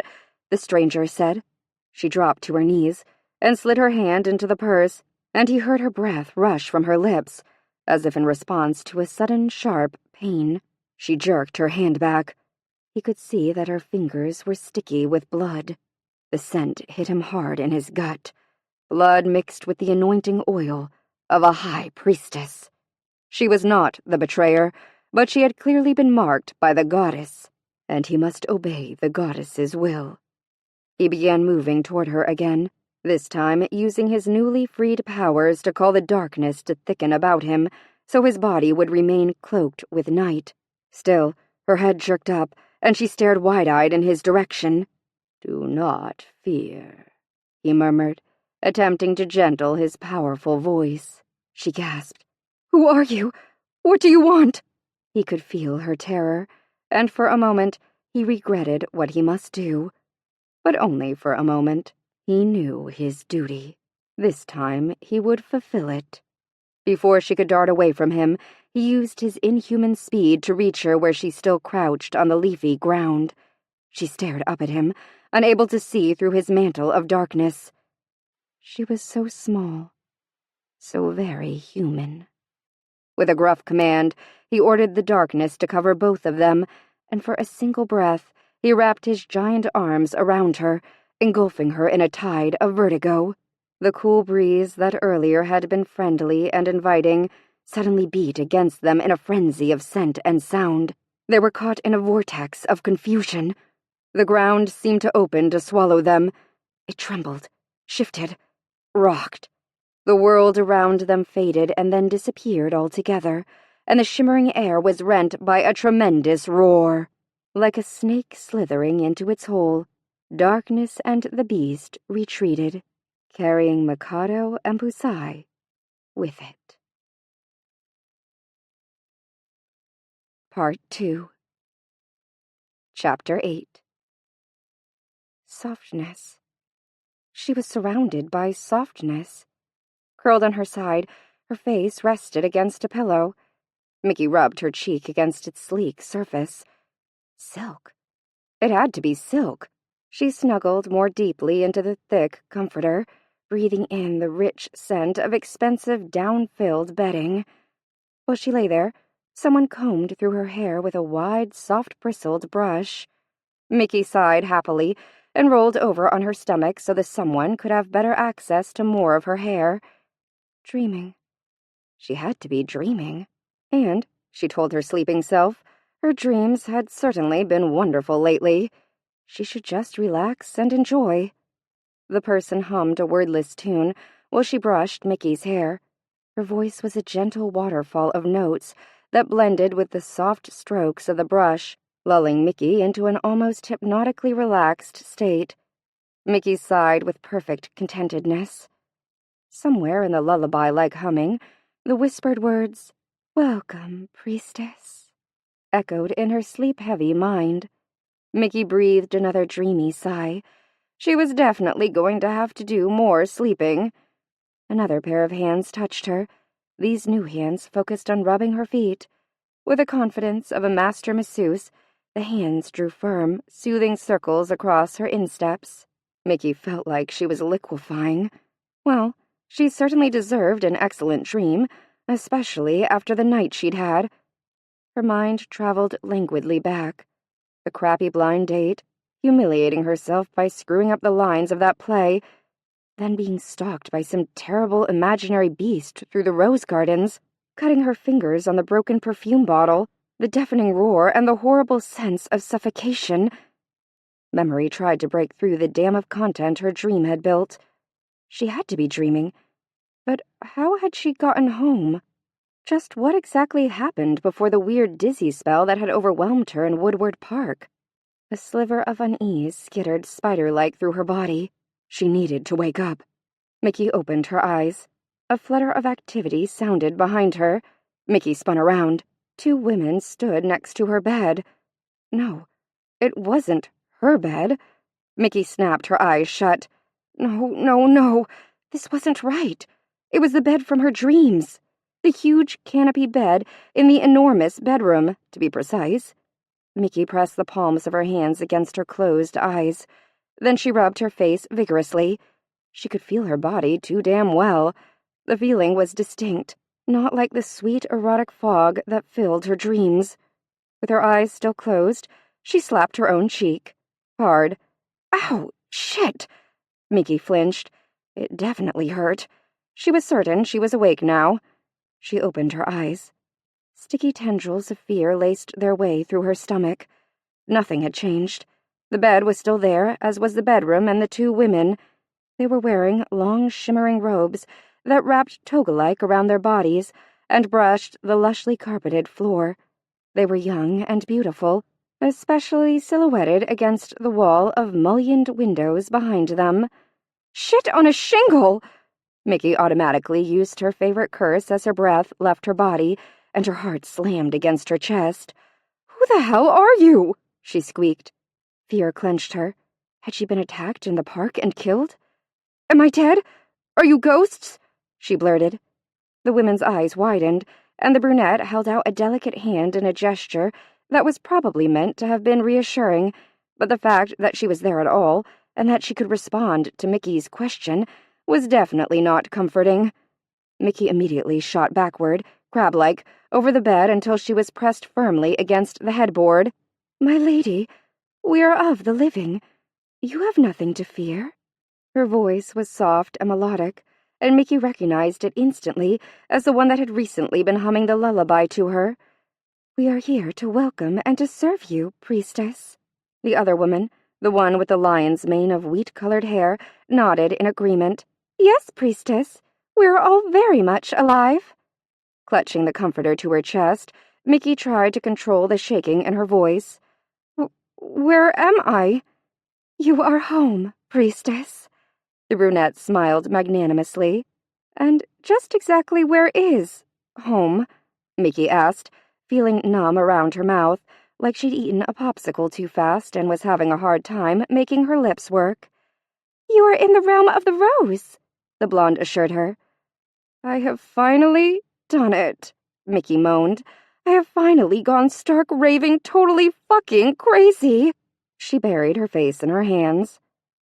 [SPEAKER 1] the stranger said. She dropped to her knees and slid her hand into the purse, and he heard her breath rush from her lips, as if in response to a sudden sharp pain. She jerked her hand back. He could see that her fingers were sticky with blood. The scent hit him hard in his gut. Blood mixed with the anointing oil of a high priestess. She was not the betrayer, but she had clearly been marked by the goddess, and he must obey the goddess's will. He began moving toward her again, this time using his newly freed powers to call the darkness to thicken about him, so his body would remain cloaked with night. Still, her head jerked up, and she stared wide-eyed in his direction. "Do not fear," he murmured, attempting to gentle his powerful voice. She gasped. "Who are you? What do you want?" He could feel her terror, and for a moment he regretted what he must do. But only for a moment. He knew his duty. This time he would fulfill it. Before she could dart away from him, he used his inhuman speed to reach her where she still crouched on the leafy ground. She stared up at him, unable to see through his mantle of darkness. She was so small, so very human. With a gruff command, he ordered the darkness to cover both of them, and for a single breath, he wrapped his giant arms around her, engulfing her in a tide of vertigo. The cool breeze that earlier had been friendly and inviting suddenly beat against them in a frenzy of scent and sound. They were caught in a vortex of confusion. The ground seemed to open to swallow them. It trembled, shifted, rocked. The world around them faded and then disappeared altogether, and the shimmering air was rent by a tremendous roar. Like a snake slithering into its hole, darkness and the beast retreated, carrying Mikado and Pusai with it. Part 2. Chapter 8. Softness. She was surrounded by softness. Curled on her side, her face rested against a pillow. Mickey rubbed her cheek against its sleek surface. Silk. It had to be silk. She snuggled more deeply into the thick comforter, breathing in the rich scent of expensive down-filled bedding. While she lay there, someone combed through her hair with a wide, soft-bristled brush. Mickey sighed happily and rolled over on her stomach so the someone could have better access to more of her hair. Dreaming. She had to be dreaming. And, she told her sleeping self, her dreams had certainly been wonderful lately. She should just relax and enjoy. The person hummed a wordless tune while she brushed Mickey's hair. Her voice was a gentle waterfall of notes that blended with the soft strokes of the brush, lulling Mickey into an almost hypnotically relaxed state. Mickey sighed with perfect contentedness. Somewhere in the lullaby-like humming, the whispered words, "Welcome, priestess," echoed in her sleep-heavy mind. Mickey breathed another dreamy sigh. She was definitely going to have to do more sleeping. Another pair of hands touched her. These new hands focused on rubbing her feet. With the confidence of a master masseuse, the hands drew firm, soothing circles across her insteps. Mickey felt like she was liquefying. Well, she certainly deserved an excellent dream, especially after the night she'd had. Her mind traveled languidly back. The crappy blind date, humiliating herself by screwing up the lines of that play, then being stalked by some terrible imaginary beast through the rose gardens, cutting her fingers on the broken perfume bottle, the deafening roar, and the horrible sense of suffocation. Memory tried to break through the dam of content her dream had built. She had to be dreaming. But how had she gotten home? Just what exactly happened before the weird dizzy spell that had overwhelmed her in Woodward Park? A sliver of unease skittered spider-like through her body. She needed to wake up. Mickey opened her eyes. A flutter of activity sounded behind her. Mickey spun around. 2 women stood next to her bed. No, it wasn't her bed. Mickey snapped her eyes shut. No, no, no. This wasn't right. It was the bed from her dreams. The huge canopy bed in the enormous bedroom, to be precise. Mickey pressed the palms of her hands against her closed eyes. Then she rubbed her face vigorously. She could feel her body too damn well. The feeling was distinct, not like the sweet erotic fog that filled her dreams. With her eyes still closed, she slapped her own cheek. Hard. Ow! Shit! Mickey flinched. It definitely hurt. She was certain she was awake now. She opened her eyes. Sticky tendrils of fear laced their way through her stomach. Nothing had changed. The bed was still there, as was the bedroom and the two women. They were wearing long, shimmering robes that wrapped toga-like around their bodies and brushed the lushly carpeted floor. They were young and beautiful, especially silhouetted against the wall of mullioned windows behind them. "Shit on a shingle!" Mickey automatically used her favorite curse as her breath left her body and her heart slammed against her chest. "Who the hell are you?" she squeaked. Fear clenched her. Had she been attacked in the park and killed? "Am I dead? Are you ghosts?" she blurted. The women's eyes widened, and the brunette held out a delicate hand in a gesture that was probably meant to have been reassuring, but the fact that she was there at all, and that she could respond to Mickey's question, was definitely not comforting. Mickey immediately shot backward, crab-like, over the bed until she was pressed firmly against the headboard. "My lady, we are of the living. You have nothing to fear." Her voice was soft and melodic, and Mickey recognized it instantly as the one that had recently been humming the lullaby to her. "We are here to welcome and to serve you, priestess." The other woman, the one with the lion's mane of wheat-colored hair, nodded in agreement. "Yes, priestess, we're all very much alive." Clutching the comforter to her chest, Mickey tried to control the shaking in her voice. "Where am I?" "You are home, priestess." The brunette smiled magnanimously. "And just exactly where is home?" Mickey asked, feeling numb around her mouth, like she'd eaten a popsicle too fast and was having a hard time making her lips work. "You are in the realm of the rose," the blonde assured her. "I have finally done it," Mickey moaned. "I have finally gone stark raving totally fucking crazy." She buried her face in her hands.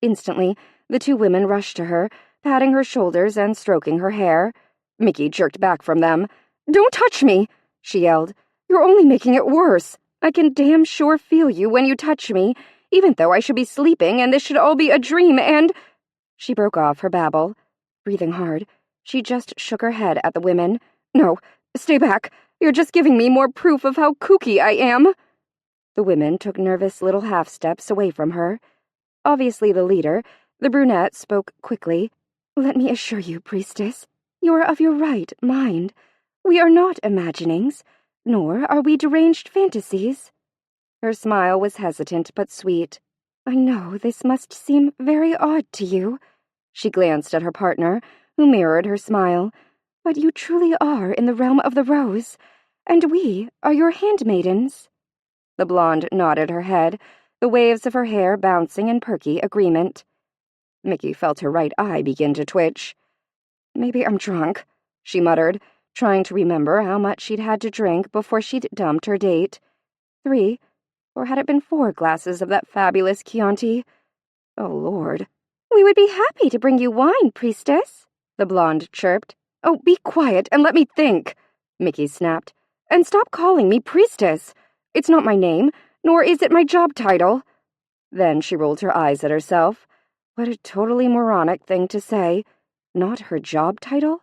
[SPEAKER 1] Instantly, the two women rushed to her, patting her shoulders and stroking her hair. Mickey jerked back from them. "Don't touch me!" she yelled. "You're only making it worse. I can damn sure feel you when you touch me, even though I should be sleeping and this should all be a dream and—" She broke off her babble. Breathing hard, she just shook her head at the women. "No, stay back. You're just giving me more proof of how kooky I am." The women took nervous little half-steps away from her. Obviously the leader, the brunette, spoke quickly. "Let me assure you, priestess, you are of your right mind. We are not imaginings, nor are we deranged fantasies." Her smile was hesitant but sweet. "I know this must seem very odd to you." She glanced at her partner, who mirrored her smile. "But you truly are in the realm of the rose, and we are your handmaidens." The blonde nodded her head, the waves of her hair bouncing in perky agreement. Mickey felt her right eye begin to twitch. "Maybe I'm drunk," she muttered, trying to remember how much she'd had to drink before she'd dumped her date. 3, or had it been 4 glasses of that fabulous Chianti? Oh, Lord. "We would be happy to bring you wine, priestess," the blonde chirped. "Oh, be quiet and let me think," Mickey snapped. "And stop calling me priestess. It's not my name, nor is it my job title." Then she rolled her eyes at herself. What a totally moronic thing to say. Not her job title?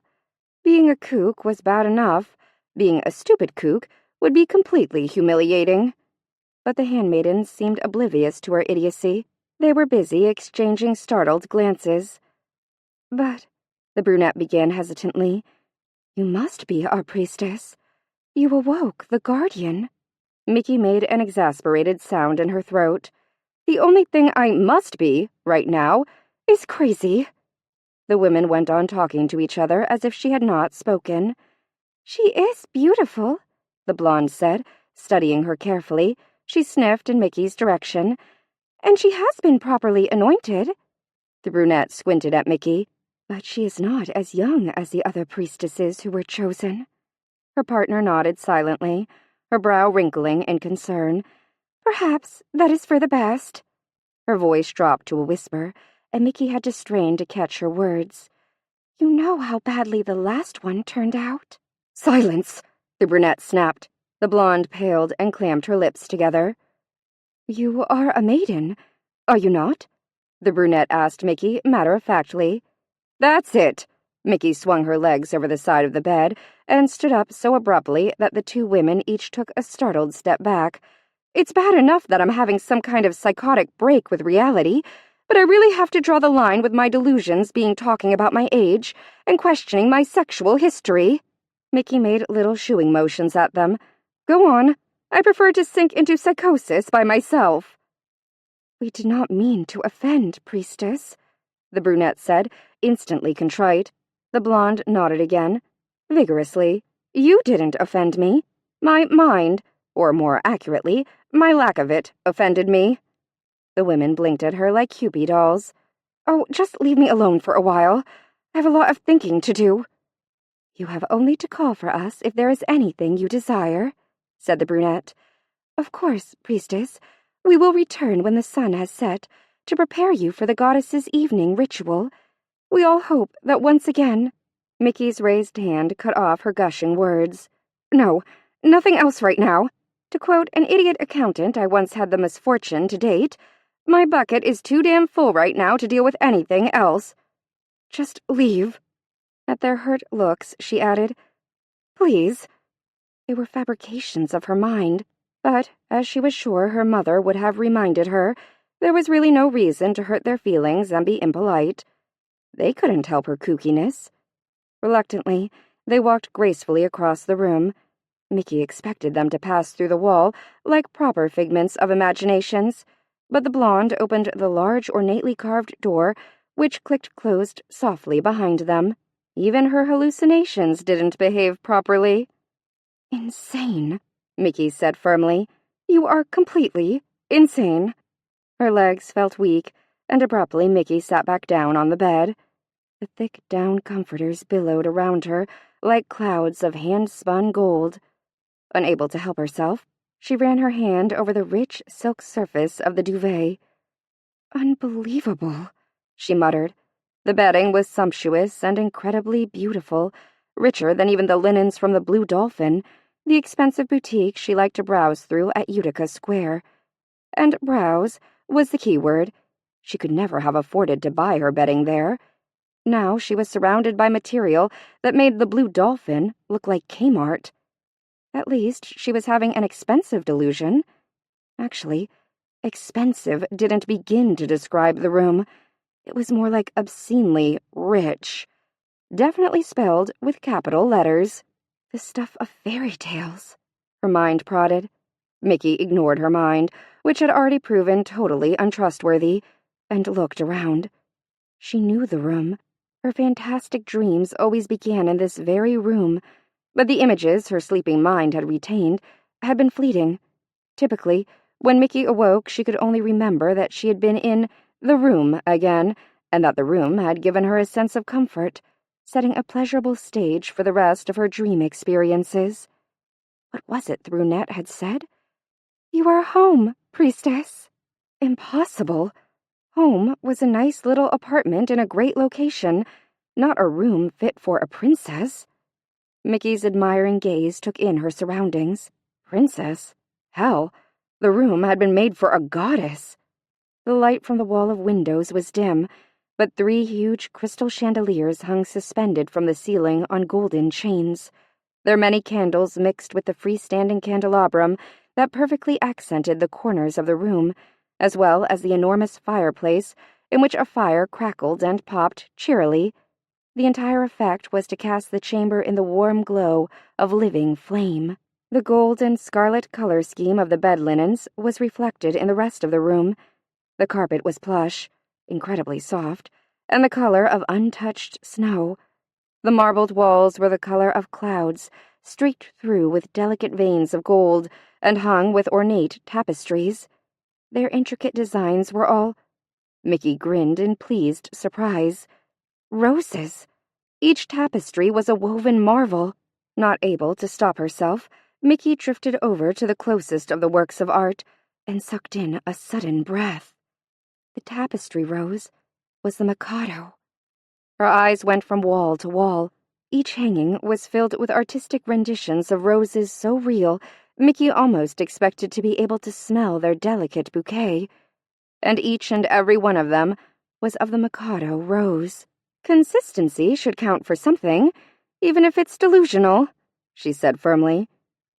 [SPEAKER 1] Being a kook was bad enough. Being a stupid kook would be completely humiliating. But the handmaidens seemed oblivious to her idiocy. They were busy exchanging startled glances. "But," the brunette began hesitantly, "you must be our priestess. You awoke the guardian." Mickey made an exasperated sound in her throat. "The only thing I must be, right now, is crazy." The women went on talking to each other as if she had not spoken. "She is beautiful," the blonde said, studying her carefully. She sniffed in Mickey's direction. "And she has been properly anointed." The brunette squinted at Mickey. "But she is not as young as the other priestesses who were chosen." Her partner nodded silently, her brow wrinkling in concern. "Perhaps that is for the best." Her voice dropped to a whisper, and Mickey had to strain to catch her words. "You know how badly the last one turned out." "Silence!" the brunette snapped. The blonde paled and clamped her lips together. "You are a maiden, are you not?" the brunette asked Mickey matter-of-factly. "That's it!" Mickey swung her legs over the side of the bed and stood up so abruptly that the two women each took a startled step back. It's bad enough that I'm having some kind of psychotic break with reality, but I really have to draw the line with my delusions being talking about my age and questioning my sexual history. Mickey made little shooing motions at them. Go on. I prefer to sink into psychosis by myself. We did not mean to offend, priestess, the brunette said, instantly contrite. The blonde nodded again, vigorously. You didn't offend me. My mind, or more accurately, my lack of it, offended me. The women blinked at her like Cupid dolls. Oh, just leave me alone for a while. I have a lot of thinking to do. You have only to call for us if there is anything you desire, said the brunette. Of course, priestess, we will return when the sun has set to prepare you for the goddess's evening ritual. We all hope that once again— Mickey's raised hand cut off her gushing words. No, nothing else right now. To quote an idiot accountant I once had the misfortune to date, my bucket is too damn full right now to deal with anything else. Just leave. At their hurt looks, she added, Please. They were fabrications of her mind, but, as she was sure her mother would have reminded her, there was really no reason to hurt their feelings and be impolite. They couldn't help her kookiness. Reluctantly, they walked gracefully across the room. Mickey expected them to pass through the wall like proper figments of imaginations, but the blonde opened the large, ornately carved door, which clicked closed softly behind them. Even her hallucinations didn't behave properly. Insane, Mickey said firmly. You are completely insane. Her legs felt weak, and abruptly Mickey sat back down on the bed. The thick down comforters billowed around her like clouds of hand-spun gold. Unable to help herself, she ran her hand over the rich silk surface of the duvet. Unbelievable, she muttered. The bedding was sumptuous and incredibly beautiful, richer than even the linens from the Blue Dolphin, the expensive boutique she liked to browse through at Utica Square. And browse was the key word. She could never have afforded to buy her bedding there. Now she was surrounded by material that made the Blue Dolphin look like Kmart. At least she was having an expensive delusion. Actually, expensive didn't begin to describe the room. It was more like obscenely rich. Definitely spelled with capital letters. The stuff of fairy tales, her mind prodded. Mickey ignored her mind, which had already proven totally untrustworthy, and looked around. She knew the room. Her fantastic dreams always began in this very room, but the images her sleeping mind had retained had been fleeting. Typically, when Mickey awoke, she could only remember that she had been in the room again, and that the room had given her a sense of comfort, setting a pleasurable stage for the rest of her dream experiences. What was it the brunette had said? You are home, priestess. Impossible. Home was a nice little apartment in a great location, not a room fit for a princess. Mickey's admiring gaze took in her surroundings. Princess? Hell, the room had been made for a goddess. The light from the wall of windows was dim, but 3 huge crystal chandeliers hung suspended from the ceiling on golden chains. Their many candles mixed with the freestanding candelabrum that perfectly accented the corners of the room, as well as the enormous fireplace in which a fire crackled and popped cheerily. The entire effect was to cast the chamber in the warm glow of living flame. The gold and scarlet color scheme of the bed linens was reflected in the rest of the room. The carpet was plush, incredibly soft, and the color of untouched snow. The marbled walls were the color of clouds, streaked through with delicate veins of gold and hung with ornate tapestries. Their intricate designs were all— Mickey grinned in pleased surprise. Roses. Each tapestry was a woven marvel. Not able to stop herself, Mickey drifted over to the closest of the works of art and sucked in a sudden breath. The tapestry rose was the Mikado. Her eyes went from wall to wall. Each hanging was filled with artistic renditions of roses so real, Mickey almost expected to be able to smell their delicate bouquet. And each and every one of them was of the Mikado rose. Consistency should count for something, even if it's delusional, she said firmly.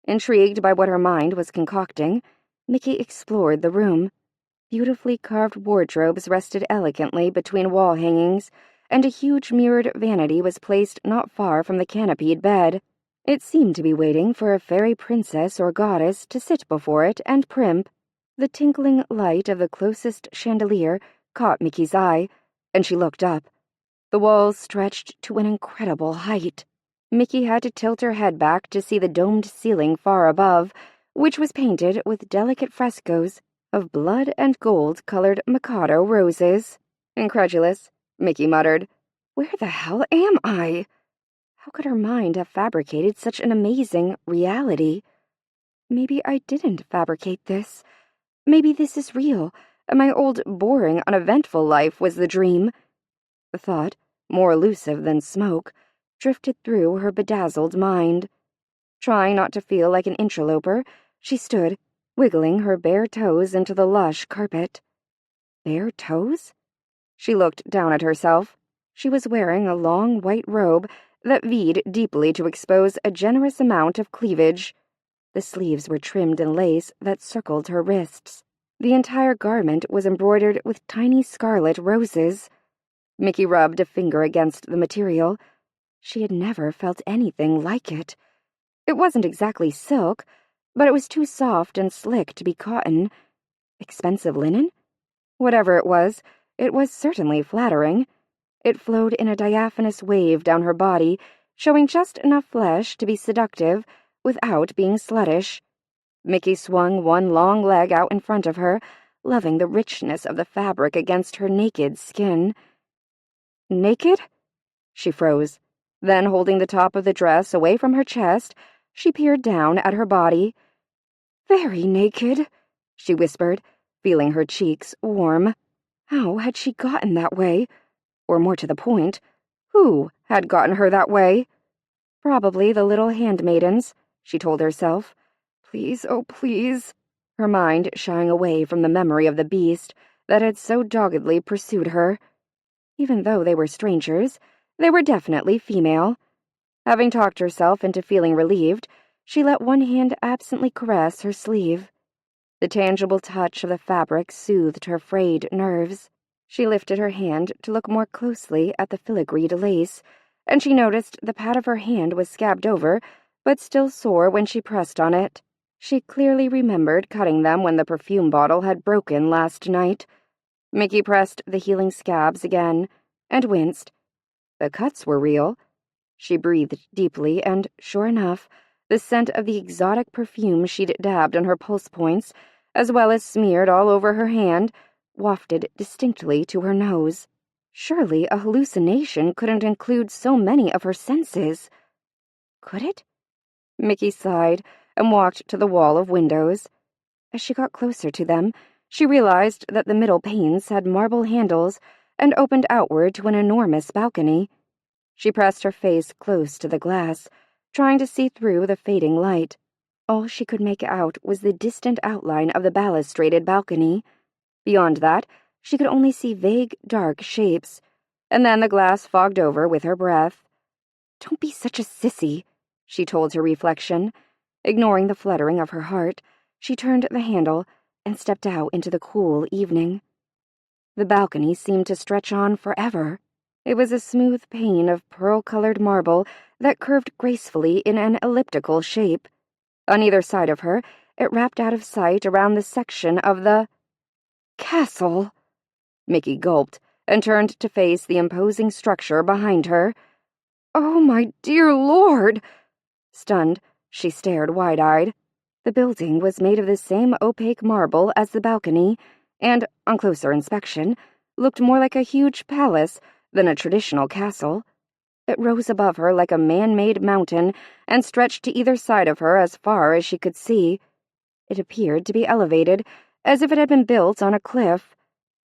[SPEAKER 1] Intrigued by what her mind was concocting, Mickey explored the room. Beautifully carved wardrobes rested elegantly between wall hangings, and a huge mirrored vanity was placed not far from the canopied bed. It seemed to be waiting for a fairy princess or goddess to sit before it and primp. The tinkling light of the closest chandelier caught Mickey's eye, and she looked up. The walls stretched to an incredible height. Mickey had to tilt her head back to see the domed ceiling far above, which was painted with delicate frescoes of blood and gold-colored Mikado roses. Incredulous, Mickey muttered, "Where the hell am I?" How could her mind have fabricated such an amazing reality? Maybe I didn't fabricate this. Maybe this is real, and my old, boring, uneventful life was the dream. The thought, more elusive than smoke, drifted through her bedazzled mind. Trying not to feel like an interloper, she stood, wiggling her bare toes into the lush carpet. Bare toes? She looked down at herself. She was wearing a long white robe that V'd deeply to expose a generous amount of cleavage. The sleeves were trimmed in lace that circled her wrists. The entire garment was embroidered with tiny scarlet roses. Mickey rubbed a finger against the material. She had never felt anything like it. It wasn't exactly silk, but it was too soft and slick to be cotton. Expensive linen? Whatever it was certainly flattering. It flowed in a diaphanous wave down her body, showing just enough flesh to be seductive without being sluttish. Mickey swung one long leg out in front of her, loving the richness of the fabric against her naked skin. Naked? She froze. Then, holding the top of the dress away from her chest, she peered down at her body. "Very naked," she whispered, feeling her cheeks warm. How had she gotten that way? Or more to the point, who had gotten her that way? Probably the little handmaidens, she told herself. Please, oh please. Her mind shying away from the memory of the beast that had so doggedly pursued her. Even though they were strangers, they were definitely female. Having talked herself into feeling relieved, she let one hand absently caress her sleeve. The tangible touch of the fabric soothed her frayed nerves. She lifted her hand to look more closely at the filigreed lace, and she noticed the pad of her hand was scabbed over, but still sore when she pressed on it. She clearly remembered cutting them when the perfume bottle had broken last night. Mickey pressed the healing scabs again, and winced. The cuts were real. She breathed deeply, and, sure enough, the scent of the exotic perfume she'd dabbed on her pulse points, as well as smeared all over her hand, wafted distinctly to her nose. Surely a hallucination couldn't include so many of her senses. Could it? Mickey sighed and walked to the wall of windows. As she got closer to them, she realized that the middle panes had marble handles and opened outward to an enormous balcony. She pressed her face close to the glass, trying to see through the fading light. All she could make out was the distant outline of the balustraded balcony. Beyond that, she could only see vague, dark shapes, and then the glass fogged over with her breath. "Don't be such a sissy," she told her reflection. Ignoring the fluttering of her heart, she turned the handle and stepped out into the cool evening. The balcony seemed to stretch on forever. It was a smooth pane of pearl-colored marble that curved gracefully in an elliptical shape. On either side of her, it wrapped out of sight around the section of the castle. Mickey gulped and turned to face the imposing structure behind her. "Oh, my dear Lord!" Stunned, she stared wide-eyed. The building was made of the same opaque marble as the balcony, and, on closer inspection, looked more like a huge palace than a traditional castle. It rose above her like a man-made mountain and stretched to either side of her as far as she could see. It appeared to be elevated, as if it had been built on a cliff.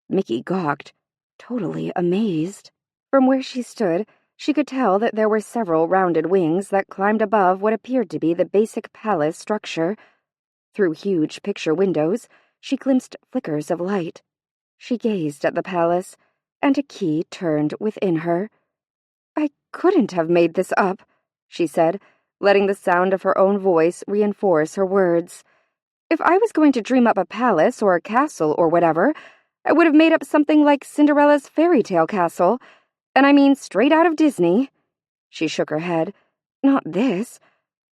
[SPEAKER 1] Mickey gawked, totally amazed. From where she stood, she could tell that there were several rounded wings that climbed above what appeared to be the basic palace structure. Through huge picture windows, she glimpsed flickers of light. She gazed at the palace, and a key turned within her. couldn't have made this up," she said, letting the sound of her own voice reinforce her words. "If I was going to dream up a palace or a castle or whatever, I would have made up something like Cinderella's fairy tale castle, and I mean straight out of Disney." She shook her head. "Not this.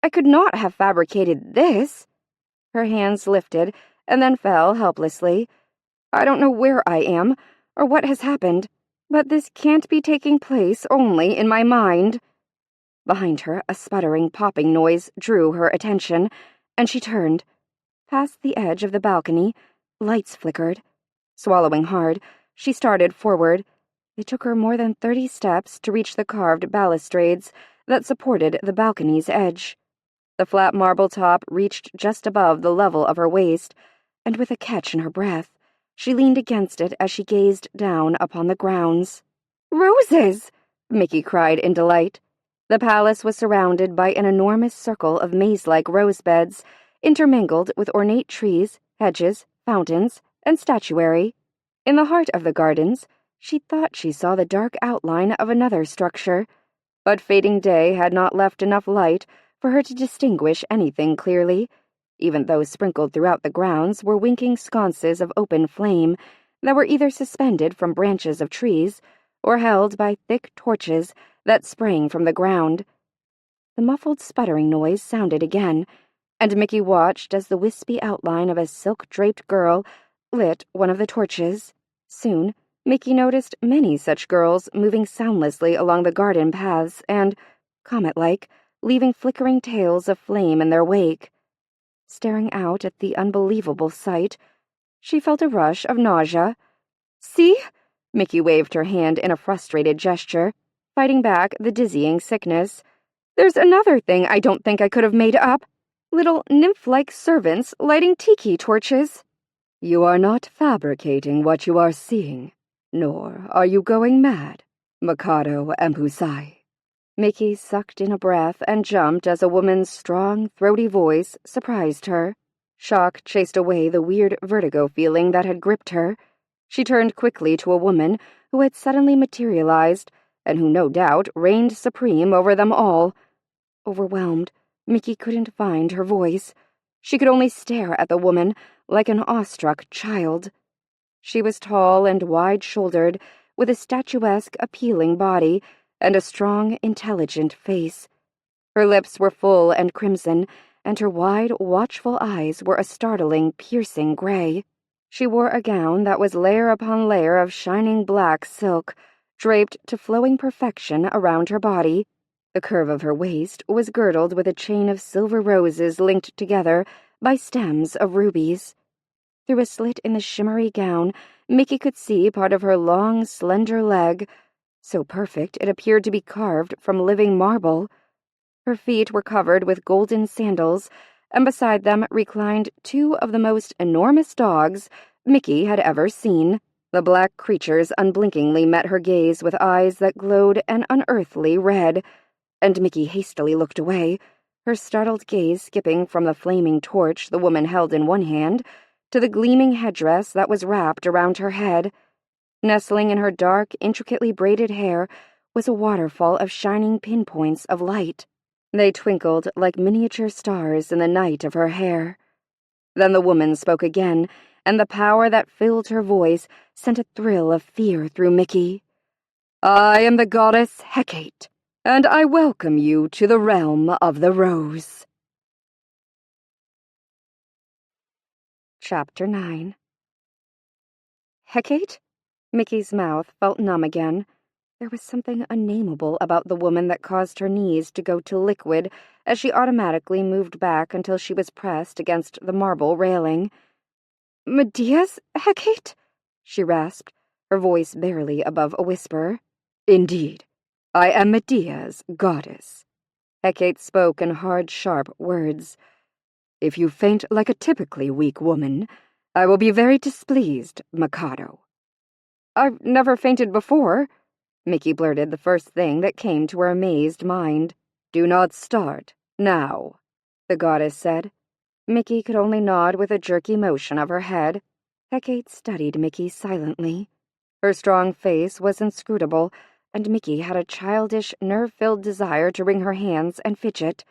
[SPEAKER 1] I could not have fabricated this." Her hands lifted and then fell helplessly. "I don't know where I am or what has happened, but this can't be taking place only in my mind." Behind her, a sputtering, popping noise drew her attention, and she turned. Past the edge of the balcony, lights flickered. Swallowing hard, she started forward. It took her more than 30 steps to reach the carved balustrades that supported the balcony's edge. The flat marble top reached just above the level of her waist, and with a catch in her breath, she leaned against it as she gazed down upon the grounds. "Roses!" Mickey cried in delight. The palace was surrounded by an enormous circle of maze-like rose beds, intermingled with ornate trees, hedges, fountains, and statuary. In the heart of the gardens, she thought she saw the dark outline of another structure, but fading day had not left enough light for her to distinguish anything clearly, even though sprinkled throughout the grounds were winking sconces of open flame that were either suspended from branches of trees or held by thick torches that sprang from the ground. The muffled sputtering noise sounded again, and Mickey watched as the wispy outline of a silk-draped girl lit one of the torches. Soon, Mickey noticed many such girls moving soundlessly along the garden paths and, comet-like, leaving flickering tails of flame in their wake. Staring out at the unbelievable sight, she felt a rush of nausea. "See?" Mickey waved her hand in a frustrated gesture, fighting back the dizzying sickness. "There's another thing I don't think I could have made up. Little nymph-like servants lighting tiki torches." "You are not fabricating what you are seeing, nor are you going mad, Mikado Empusai." Mickey sucked in a breath and jumped as a woman's strong, throaty voice surprised her. Shock chased away the weird vertigo feeling that had gripped her. She turned quickly to a woman who had suddenly materialized, and who no doubt reigned supreme over them all. Overwhelmed, Mickey couldn't find her voice. She could only stare at the woman like an awestruck child. She was tall and wide-shouldered, with a statuesque, appealing body and a strong, intelligent face. Her lips were full and crimson, and her wide, watchful eyes were a startling, piercing gray. She wore a gown that was layer upon layer of shining black silk, draped to flowing perfection around her body. The curve of her waist was girdled with a chain of silver roses linked together by stems of rubies. Through a slit in the shimmery gown, Mickey could see part of her long, slender leg, so perfect it appeared to be carved from living marble. Her feet were covered with golden sandals, and beside them reclined two of the most enormous dogs Mickey had ever seen. The black creatures unblinkingly met her gaze with eyes that glowed an unearthly red, and Mickey hastily looked away, her startled gaze skipping from the flaming torch the woman held in one hand to the gleaming headdress that was wrapped around her head. Nestling in her dark, intricately braided hair was a waterfall of shining pinpoints of light. They twinkled like miniature stars in the night of her hair. Then the woman spoke again, and the power that filled her voice sent a thrill of fear through Mickey. "I am the goddess Hecate, and I welcome you to the realm of the rose." Chapter 9. Hecate? Mickey's mouth felt numb again. There was something unnameable about the woman that caused her knees to go to liquid as she automatically moved back until she was pressed against the marble railing. "Medea's Hecate?" she rasped, her voice barely above a whisper. "Indeed, I am Medea's goddess." Hecate spoke in hard, sharp words. "If you faint like a typically weak woman, I will be very displeased, Mikado." "I've never fainted before," Mickey blurted the first thing that came to her amazed mind. "Do not start, now," the goddess said. Mickey could only nod with a jerky motion of her head. Hecate studied Mickey silently. Her strong face was inscrutable, and Mickey had a childish, nerve-filled desire to wring her hands and fidget,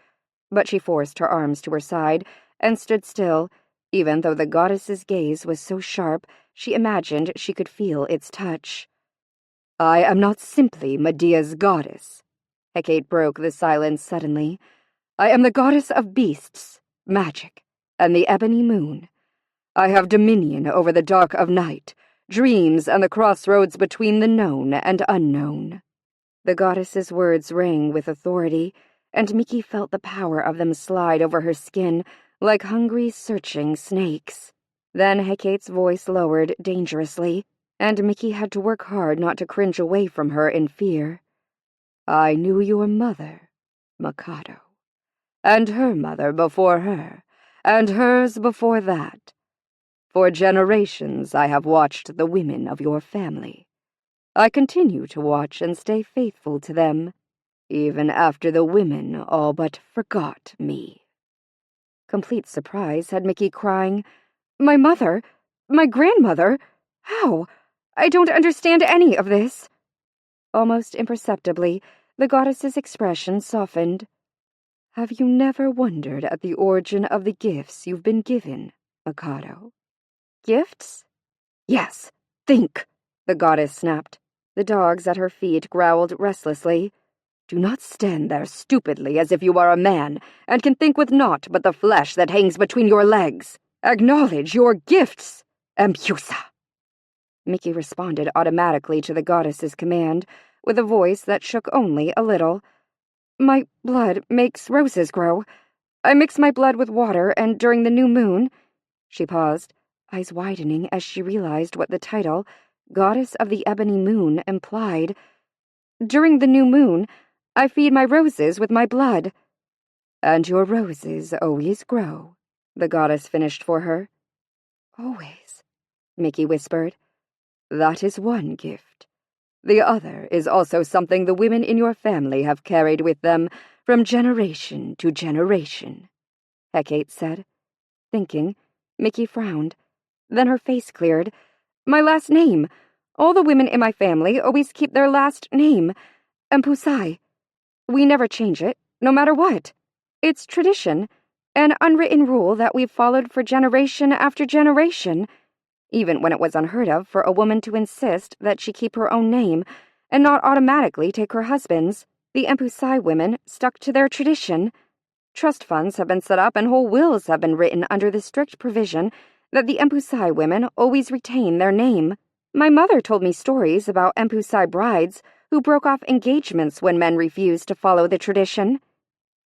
[SPEAKER 1] but she forced her arms to her side and stood still, even though the goddess's gaze was so sharp she imagined she could feel its touch. "I am not simply Medea's goddess," Hecate broke the silence suddenly. "I am the goddess of beasts, magic, and the ebony moon. I have dominion over the dark of night, dreams, and the crossroads between the known and unknown." The goddess's words rang with authority, and Mickey felt the power of them slide over her skin like hungry, searching snakes. Then Hecate's voice lowered dangerously, and Mickey had to work hard not to cringe away from her in fear. "I knew your mother, Mikado, and her mother before her, and hers before that. For generations I have watched the women of your family. I continue to watch and stay faithful to them, even after the women all but forgot me." Complete surprise had Mickey crying, "My mother? My grandmother? How? I don't understand any of this." Almost imperceptibly, the goddess's expression softened. "Have you never wondered at the origin of the gifts you've been given, Mikado?" "Gifts?" "Yes, think," the goddess snapped. The dogs at her feet growled restlessly. "Do not stand there stupidly as if you are a man and can think with naught but the flesh that hangs between your legs. Acknowledge your gifts, Empusa." Mickey responded automatically to the goddess's command, with a voice that shook only a little. "My blood makes roses grow. I mix my blood with water, and during the new moon—" She paused, eyes widening as she realized what the title, Goddess of the Ebony Moon, implied. "During the new moon, I feed my roses with my blood." "And your roses always grow," the goddess finished for her. "Always," Mickey whispered. "That is one gift. The other is also something the women in your family have carried with them from generation to generation," Hecate said. Thinking, Mickey frowned. Then her face cleared. "My last name. All the women in my family always keep their last name, Empusai. We never change it, no matter what. It's tradition, an unwritten rule that we've followed for generation after generation, even when it was unheard of for a woman to insist that she keep her own name and not automatically take her husband's. The Empusai women stuck to their tradition. Trust funds have been set up and whole wills have been written under the strict provision that the Empusai women always retain their name. My mother told me stories about Empusai brides who broke off engagements when men refused to follow the tradition."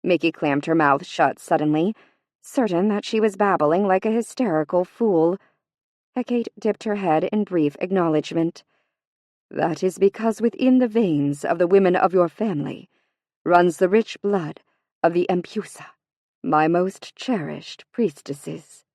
[SPEAKER 1] Mickey clamped her mouth shut suddenly, certain that she was babbling like a hysterical fool. Hecate dipped her head in brief acknowledgement. "That is because within the veins of the women of your family runs the rich blood of the Empusa, my most cherished priestesses.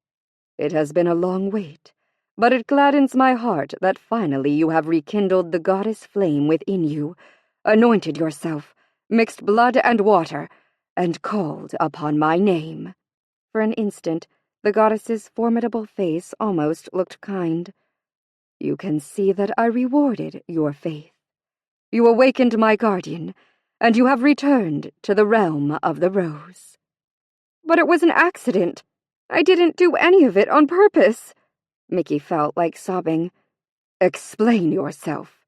[SPEAKER 1] It has been a long wait, but it gladdens my heart that finally you have rekindled the goddess flame within you, anointed yourself, mixed blood and water, and called upon my name." For an instant, the goddess's formidable face almost looked kind. "You can see that I rewarded your faith. You awakened my guardian, and you have returned to the realm of the rose." "But it was an accident. I didn't do any of it on purpose." Mickey felt like sobbing. "Explain yourself.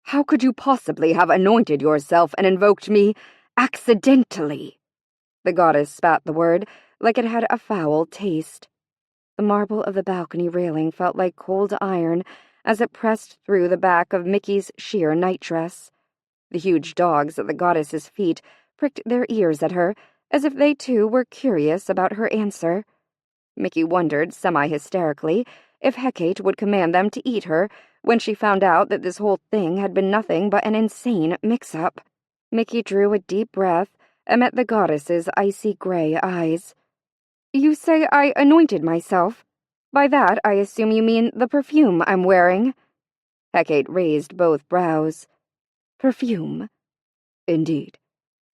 [SPEAKER 1] How could you possibly have anointed yourself and invoked me accidentally?" The goddess spat the word like it had a foul taste. The marble of the balcony railing felt like cold iron as it pressed through the back of Mickey's sheer nightdress. The huge dogs at the goddess's feet pricked their ears at her, as if they too were curious about her answer. Mickey wondered, semi-hysterically, if Hecate would command them to eat her when she found out that this whole thing had been nothing but an insane mix-up. Mickey drew a deep breath and met the goddess's icy gray eyes. "You say I anointed myself. By that, I assume you mean the perfume I'm wearing." Hecate raised both brows. "Perfume? Indeed.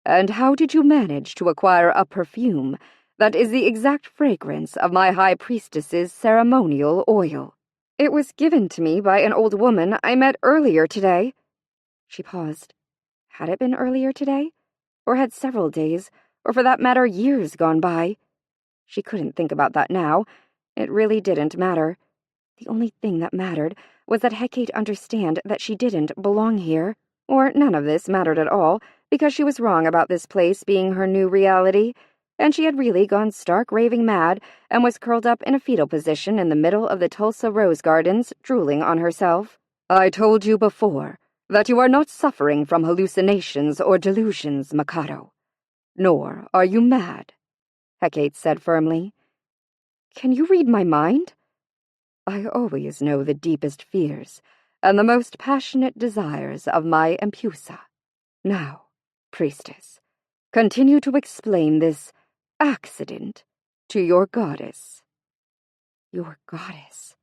[SPEAKER 1] And how did you manage to acquire a perfume that is the exact fragrance of my high priestess's ceremonial oil?" "It was given to me by an old woman I met earlier today." She paused. Had it been earlier today? Or had several days, or for that matter years gone by? She couldn't think about that now. It really didn't matter. The only thing that mattered was that Hecate understand that she didn't belong here. Or none of this mattered at all, because she was wrong about this place being her new reality, and she had really gone stark raving mad and was curled up in a fetal position in the middle of the Tulsa rose gardens, drooling on herself. I told you before that you are not suffering from hallucinations or delusions, Mikado. Nor are you mad, Hecate said firmly. Can you read my mind? I always know the deepest fears and the most passionate desires of my Empusa. Now, priestess, continue to explain this accident to your goddess. Your goddess.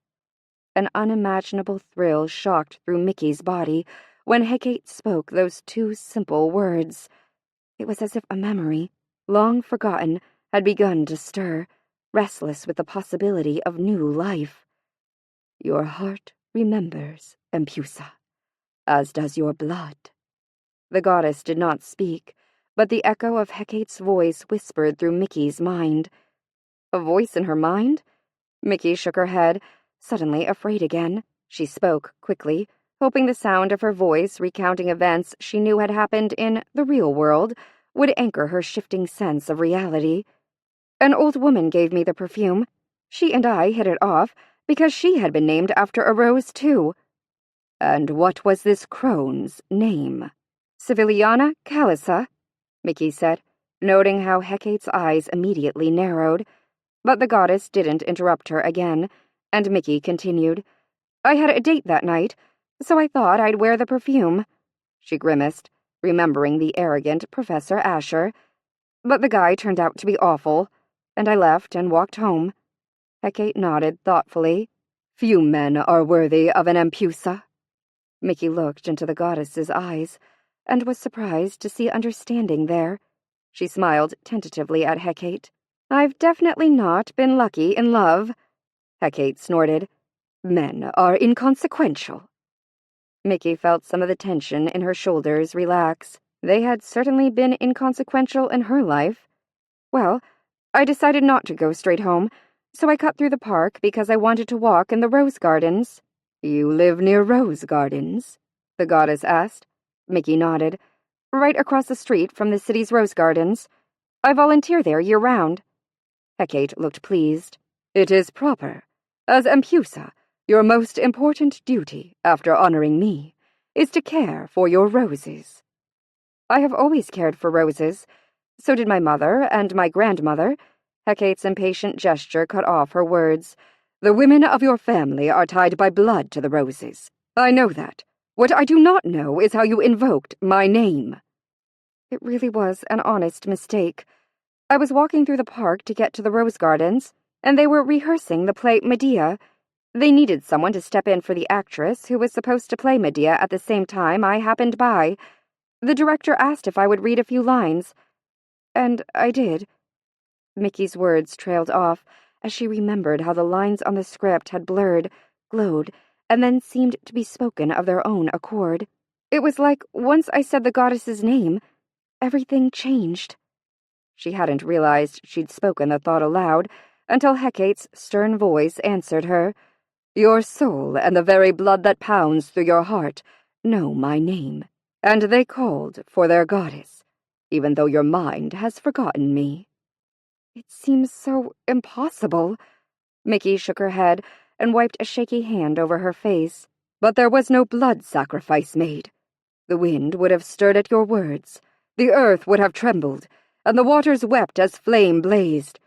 [SPEAKER 1] An unimaginable thrill shocked through Mickey's body when Hecate spoke those two simple words. It was as if a memory, long forgotten, had begun to stir, restless with the possibility of new life. Your heart remembers, Empusa, as does your blood. The goddess did not speak, but the echo of Hecate's voice whispered through Mickey's mind. A voice in her mind? Mickey shook her head, suddenly afraid again. She spoke quickly, hoping the sound of her voice recounting events she knew had happened in the real world would anchor her shifting sense of reality. An old woman gave me the perfume. She and I hit it off, because she had been named after a rose, too. And what was this crone's name? Civiliana Calissa, Mickey said, noting how Hecate's eyes immediately narrowed. But the goddess didn't interrupt her again, and Mickey continued. I had a date that night, so I thought I'd wear the perfume. She grimaced, remembering the arrogant Professor Asher. But the guy turned out to be awful, and I left and walked home. Hecate nodded thoughtfully. Few men are worthy of an Empusa. Mickey looked into the goddess's eyes, and was surprised to see understanding there. She smiled tentatively at Hecate. I've definitely not been lucky in love, Hecate snorted. Men are inconsequential. Mickey felt some of the tension in her shoulders relax. They had certainly been inconsequential in her life. Well, I decided not to go straight home, so I cut through the park because I wanted to walk in the rose gardens. You live near rose gardens? The goddess asked. Mickey nodded. Right across the street from the city's rose gardens. I volunteer there year-round. Hecate looked pleased. It is proper. As Empusa, your most important duty, after honoring me, is to care for your roses. I have always cared for roses. So did my mother and my grandmother. Hecate's impatient gesture cut off her words. The women of your family are tied by blood to the roses. I know that. What I do not know is how you invoked my name. It really was an honest mistake. I was walking through the park to get to the rose gardens, and they were rehearsing the play Medea. They needed someone to step in for the actress who was supposed to play Medea at the same time I happened by. The director asked if I would read a few lines, and I did. Mickey's words trailed off as she remembered how the lines on the script had blurred, glowed, and then seemed to be spoken of their own accord. It was like once I said the goddess's name, everything changed. She hadn't realized she'd spoken the thought aloud until Hecate's stern voice answered her. Your soul and the very blood that pounds through your heart know my name, and they called for their goddess, even though your mind has forgotten me. It seems so impossible. Mickey shook her head and wiped a shaky hand over her face. But there was no blood sacrifice made. The wind would have stirred at your words, the earth would have trembled, and the waters wept as flame blazed.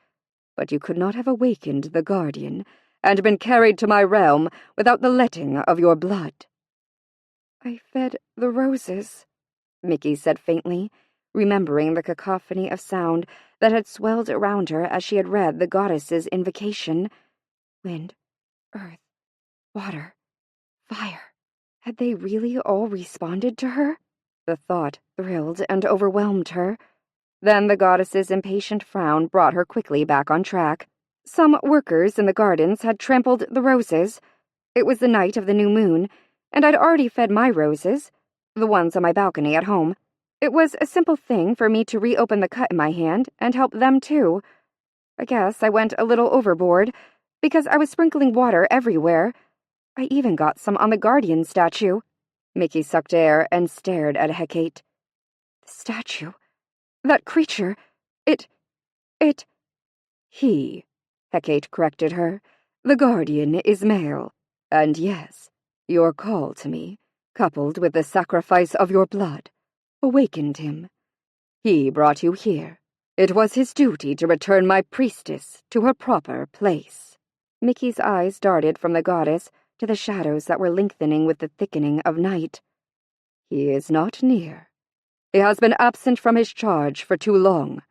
[SPEAKER 1] But you could not have awakened the guardian and been carried to my realm without the letting of your blood. I fed the roses, Mickey said faintly, remembering the cacophony of sound that had swelled around her as she had read the goddess's invocation. Wind, earth, water, fire. Had they really all responded to her? The thought thrilled and overwhelmed her. Then the goddess's impatient frown brought her quickly back on track. Some workers in the gardens had trampled the roses. It was the night of the new moon, and I'd already fed my roses. the ones on my balcony at home. It was a simple thing for me to reopen the cut in my hand and help them too. I guess I went a little overboard, because I was sprinkling water everywhere. I even got some on the Guardian statue." Mickey sucked air and stared at Hecate. "The statue? That creature? It... He," Hecate corrected her. "The Guardian is male. And yes, your call to me, coupled with the sacrifice of your blood, awakened him. He brought you here. It was his duty to return my priestess to her proper place." Mickey's eyes darted from the goddess to the shadows that were lengthening with the thickening of night. "He is not near. He has been absent from his charge for too long.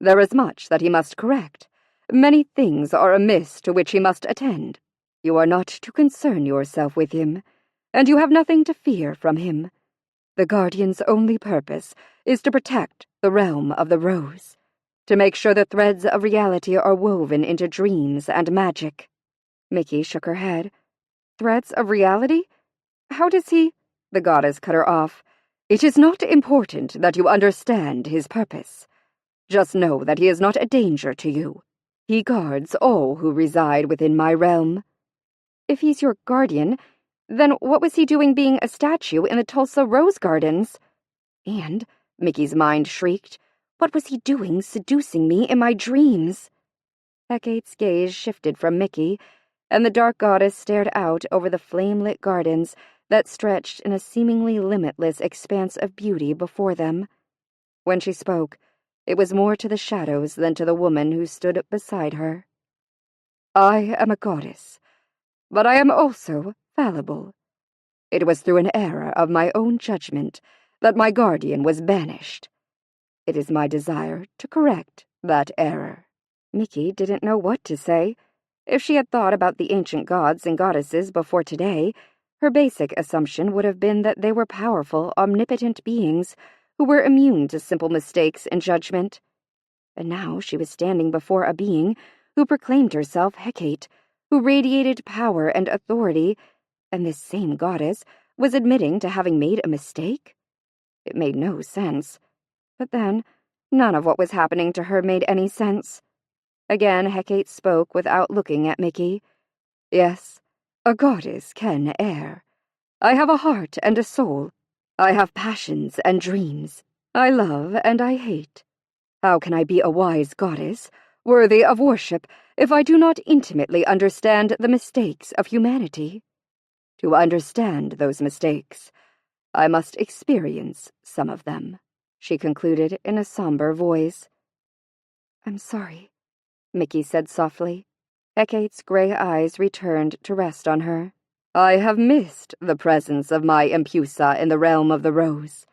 [SPEAKER 1] There is much that he must correct. Many things are amiss to which he must attend. You are not to concern yourself with him, and you have nothing to fear from him. The Guardian's only purpose is to protect the realm of the Rose, to make sure the threads of reality are woven into dreams and magic." Mickey shook her head. "Threads of reality? How does he—" The goddess cut her off. "It is not important that you understand his purpose. Just know that he is not a danger to you. He guards all who reside within my realm." "If he's your guardian, then what was he doing being a statue in the Tulsa Rose Gardens? And," Mickey's mind shrieked, "what was he doing seducing me in my dreams?" Hecate's gaze shifted from Mickey, and the dark goddess stared out over the flame-lit gardens that stretched in a seemingly limitless expanse of beauty before them. When she spoke, it was more to the shadows than to the woman who stood beside her. "I am a goddess, but I am also fallible. It was through an error of my own judgment that my guardian was banished. It is my desire to correct that error." Mickey didn't know what to say. If she had thought about the ancient gods and goddesses before today, her basic assumption would have been that they were powerful, omnipotent beings who were immune to simple mistakes in judgment. And now she was standing before a being who proclaimed herself Hecate, who radiated power and authority, and this same goddess was admitting to having made a mistake? It made no sense. But then, none of what was happening to her made any sense. Again, Hecate spoke without looking at Mickey. "Yes, a goddess can err. I have a heart and a soul. I have passions and dreams. I love and I hate. How can I be a wise goddess, worthy of worship, if I do not intimately understand the mistakes of humanity? To understand those mistakes, I must experience some of them," she concluded in a somber voice. "I'm sorry," Mickey said softly. Hecate's gray eyes returned to rest on her. "I have missed the presence of my Empusa in the realm of the Rose,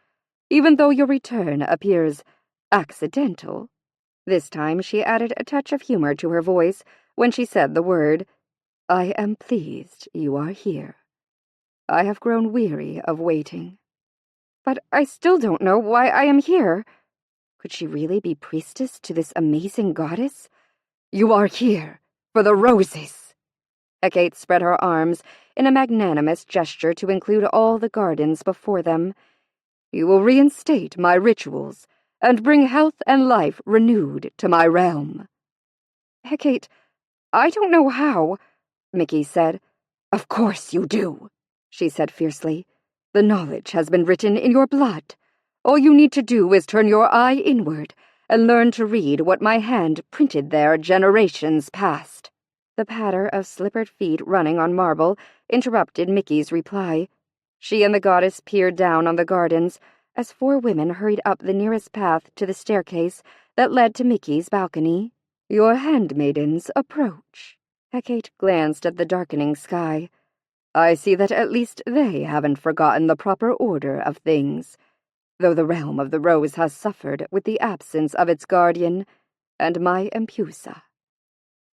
[SPEAKER 1] even though your return appears accidental." This time she added a touch of humor to her voice when she said the word. "I am pleased you are here. I have grown weary of waiting." "But I still don't know why I am here." Could she really be priestess to this amazing goddess? "You are here for the roses." Hecate spread her arms in a magnanimous gesture to include all the gardens before them. "You will reinstate my rituals and bring health and life renewed to my realm." "Hecate, I don't know how," Mickey said. "Of course you do," she said fiercely. "The knowledge has been written in your blood. All you need to do is turn your eye inward and learn to read what my hand printed there generations past." The patter of slippered feet running on marble interrupted Mickey's reply. She and the goddess peered down on the gardens as 4 women hurried up the nearest path to the staircase that led to Mickey's balcony. "Your handmaidens approach." Hecate glanced at the darkening sky. "I see that at least they haven't forgotten the proper order of things, though the realm of the Rose has suffered with the absence of its guardian and my Empusa."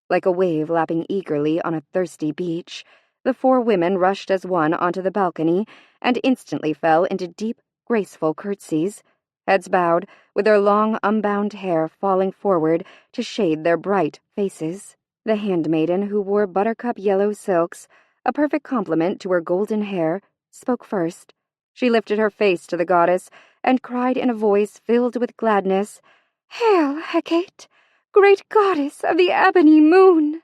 [SPEAKER 1] Like a wave lapping eagerly on a thirsty beach, the 4 women rushed as one onto the balcony and instantly fell into deep, graceful curtsies, heads bowed, with their long, unbound hair falling forward to shade their bright faces. The handmaiden, who wore buttercup yellow silks, a perfect complement to her golden hair, spoke first. She lifted her face to the goddess and cried in a voice filled with gladness, "Hail, Hecate, great goddess of the ebony moon!"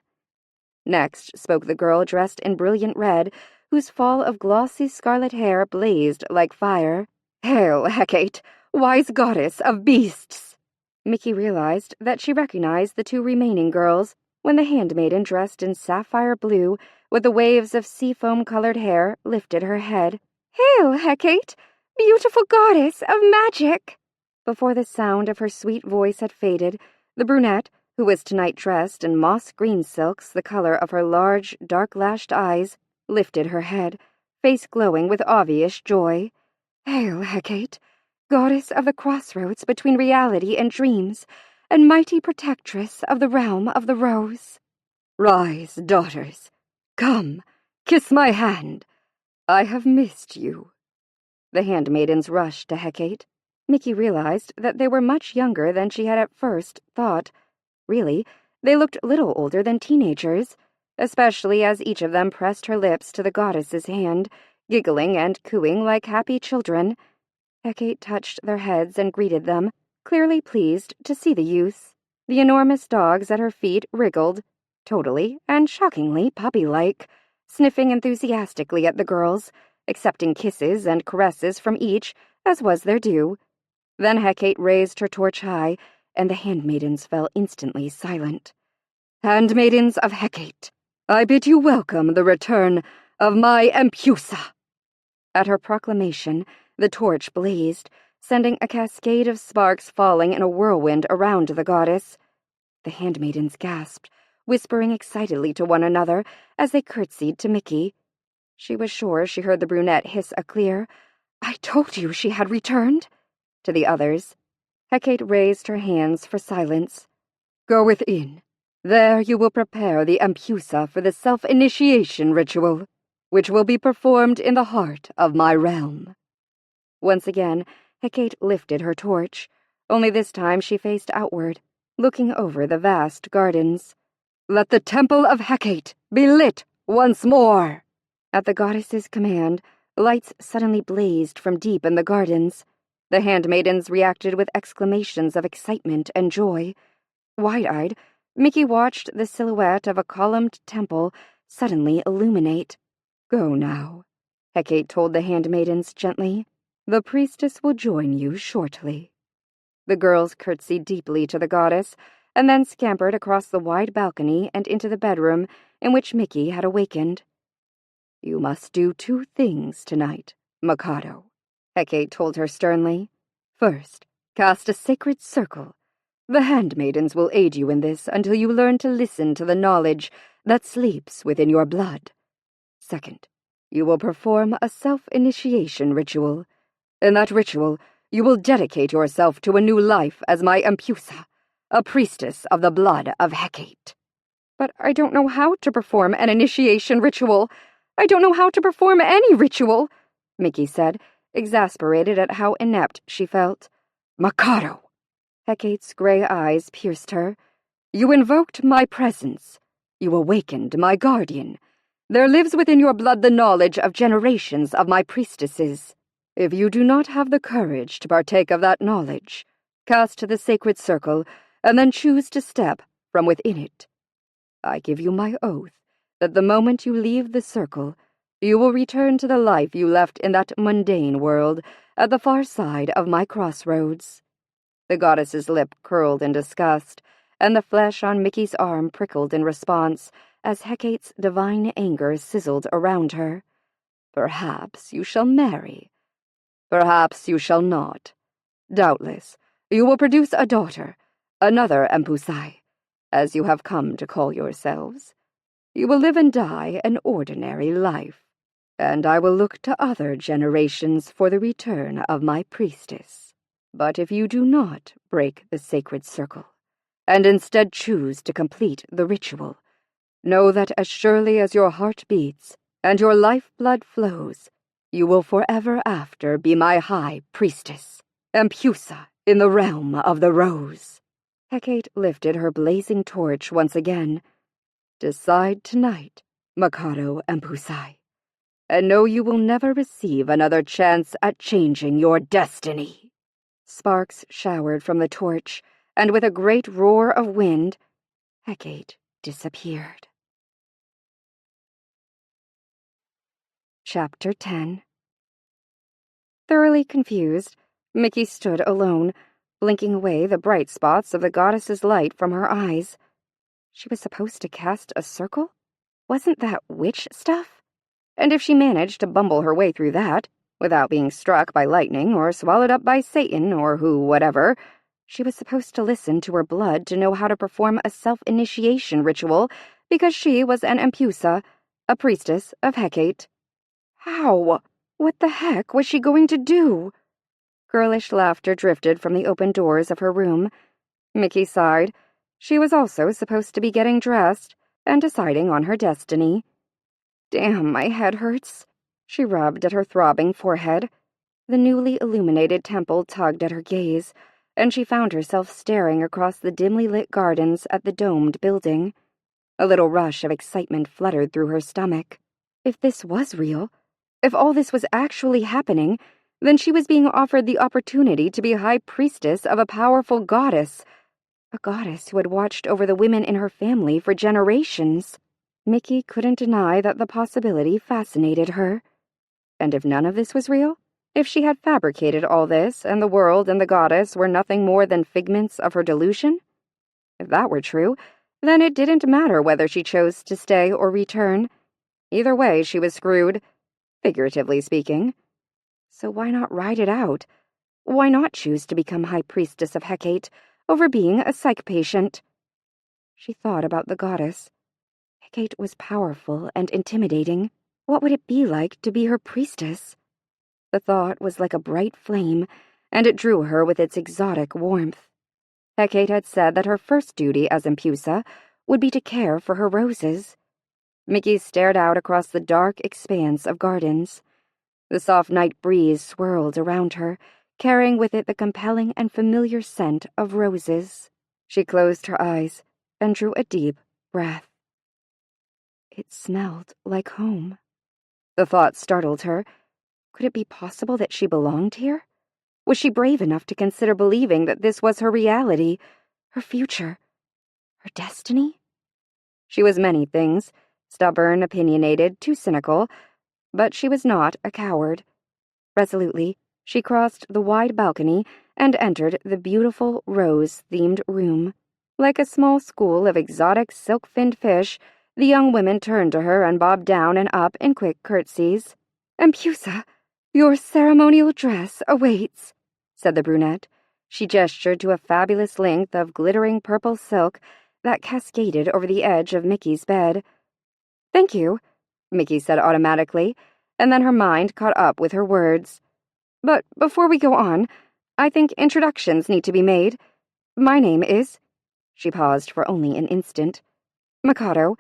[SPEAKER 1] Next spoke the girl dressed in brilliant red, whose fall of glossy scarlet hair blazed like fire. "Hail, Hecate, wise goddess of beasts!" Mickey realized that she recognized the two remaining girls when the handmaiden dressed in sapphire blue with the waves of seafoam-colored hair lifted her head. "Hail, Hecate, beautiful goddess of magic!" Before the sound of her sweet voice had faded, the brunette, who was tonight dressed in moss-green silks the color of her large, dark-lashed eyes, lifted her head, face glowing with obvious joy. "Hail, Hecate, goddess of the crossroads between reality and dreams, and mighty protectress of the realm of the rose. Rise, daughters. Come, kiss my hand. I have missed you." The handmaidens rushed to Hecate. Mickey realized that they were much younger than she had at first thought. Really, they looked little older than teenagers, especially as each of them pressed her lips to the goddess's hand, giggling and cooing like happy children. Hecate touched their heads and greeted them, clearly pleased to see the youths. The enormous dogs at her feet wriggled, totally and shockingly puppy-like, sniffing enthusiastically at the girls, accepting kisses and caresses from each, as was their due. Then Hecate raised her torch high, and the handmaidens fell instantly silent. "Handmaidens of Hecate, I bid you welcome the return of my Empusa." At her proclamation, the torch blazed, sending a cascade of sparks falling in a whirlwind around the goddess. The handmaidens gasped, whispering excitedly to one another as they curtsied to Mickey. She was sure she heard the brunette hiss a clear, "I told you she had returned," to the others. Hecate raised her hands for silence. "Go within. There you will prepare the Empusa for the self-initiation ritual, which will be performed in the heart of my realm." Once again, Hecate lifted her torch, only this time she faced outward, looking over the vast gardens. "Let the temple of Hecate be lit once more!" At the goddess's command, lights suddenly blazed from deep in the gardens. The handmaidens reacted with exclamations of excitement and joy. Wide-eyed, Mickey watched the silhouette of a columned temple suddenly illuminate. "Go now," Hecate told the handmaidens gently. "The priestess will join you shortly." The girls curtsied deeply to the goddess, and then scampered across the wide balcony and into the bedroom in which Mickey had awakened. "You must do two things tonight, Mikado," Hecate told her sternly. "First, cast a sacred circle. The handmaidens will aid you in this until you learn to listen to the knowledge that sleeps within your blood. Second, you will perform a self-initiation ritual. In that ritual, you will dedicate yourself to a new life as my Empusa, a priestess of the blood of Hecate." "But I don't know how to perform an initiation ritual. I don't know how to perform any ritual," Mickey said, exasperated at how inept she felt. "Mikado!" Hecate's gray eyes pierced her. "You invoked my presence. You awakened my guardian. There lives within your blood the knowledge of generations of my priestesses. If you do not have the courage to partake of that knowledge, cast the sacred circle and then choose to step from within it. I give you my oath that the moment you leave the circle, you will return to the life you left in that mundane world at the far side of my crossroads." The goddess's lip curled in disgust, and the flesh on Mickey's arm prickled in response as Hecate's divine anger sizzled around her. "Perhaps you shall marry. Perhaps you shall not. Doubtless, you will produce a daughter, another Empusai, as you have come to call yourselves. You will live and die an ordinary life, and I will look to other generations for the return of my priestess. But if you do not break the sacred circle, and instead choose to complete the ritual, know that as surely as your heart beats and your lifeblood flows, you will forever after be my high priestess, Empusa in the realm of the rose." Hecate lifted her blazing torch once again. "Decide tonight, Mikado Empusai. and know you will never receive another chance at changing your destiny." Sparks showered from the torch, and with a great roar of wind, Hecate disappeared. Chapter 10. Thoroughly confused, Mickey stood alone, blinking away the bright spots of the goddess's light from her eyes. She was supposed to cast a circle? Wasn't that witch stuff? And if she managed to bumble her way through that, without being struck by lightning or swallowed up by Satan or whatever, she was supposed to listen to her blood to know how to perform a self-initiation ritual because she was an Empusa, a priestess of Hecate. How? What the heck was she going to do? Girlish laughter drifted from the open doors of her room. Mickey sighed. She was also supposed to be getting dressed and deciding on her destiny. Damn, my head hurts. She rubbed at her throbbing forehead. The newly illuminated temple tugged at her gaze, and she found herself staring across the dimly lit gardens at the domed building. A little rush of excitement fluttered through her stomach. If this was real, if all this was actually happening, then she was being offered the opportunity to be high priestess of a powerful goddess, a goddess who had watched over the women in her family for generations. Mickey couldn't deny that the possibility fascinated her. And if none of this was real, if she had fabricated all this and the world and the goddess were nothing more than figments of her delusion? If that were true, then it didn't matter whether she chose to stay or return. Either way, she was screwed, figuratively speaking. So why not ride it out? Why not choose to become High Priestess of Hecate over being a psych patient? She thought about the goddess. Hecate was powerful and intimidating. What would it be like to be her priestess? The thought was like a bright flame, and it drew her with its exotic warmth. Hecate had said that her first duty as Empusa would be to care for her roses. Mickey stared out across the dark expanse of gardens. The soft night breeze swirled around her, carrying with it the compelling and familiar scent of roses. She closed her eyes and drew a deep breath. It smelled like home. The thought startled her. Could it be possible that she belonged here? Was she brave enough to consider believing that this was her reality, her future, her destiny? She was many things, stubborn, opinionated, too cynical, but she was not a coward. Resolutely, she crossed the wide balcony and entered the beautiful rose-themed room. Like a small school of exotic silk-finned fish, the young women turned to her and bobbed down and up in quick curtsies. "Empusa, your ceremonial dress awaits," said the brunette. She gestured to a fabulous length of glittering purple silk that cascaded over the edge of Mickey's bed. "Thank you," Mickey said automatically, and then her mind caught up with her words. "But before we go on, I think introductions need to be made. My name is—" She paused for only an instant. "Mikado.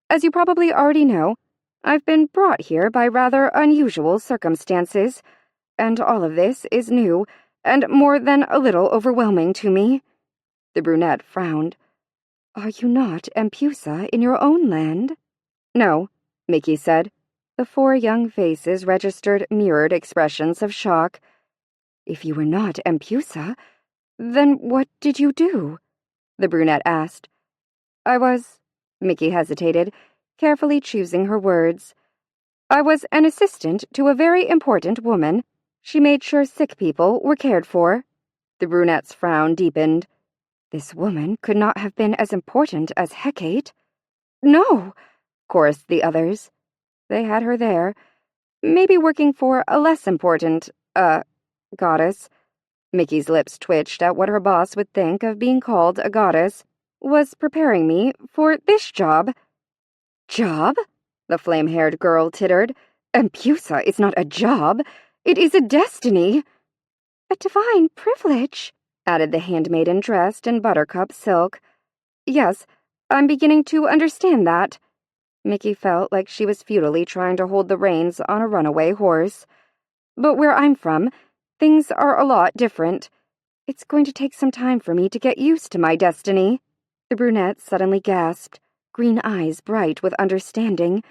[SPEAKER 1] As you probably already know, I've been brought here by rather unusual circumstances, and all of this is new and more than a little overwhelming to me." The brunette frowned. "Are you not Empusa in your own land?" "No," Mickey said. The four young faces registered mirrored expressions of shock. "If you were not Empusa, then what did you do?" the brunette asked. "I was—" Mickey hesitated, carefully choosing her words. "I was an assistant to a very important woman. She made sure sick people were cared for." The brunette's frown deepened. This woman could not have been as important as Hecate. "No," chorused the others. They had her there. Maybe working for a less important, goddess. Mickey's lips twitched at what her boss would think of being called a goddess. "Was preparing me for this job." "Job?" the flame-haired girl tittered. "Empusa is not a job. It is a destiny." "A divine privilege," added the handmaiden dressed in buttercup silk. "Yes, I'm beginning to understand that." Mickey felt like she was futilely trying to hold the reins on a runaway horse. "But where I'm from, things are a lot different. It's going to take some time for me to get used to my destiny." The brunette suddenly gasped, green eyes bright with understanding.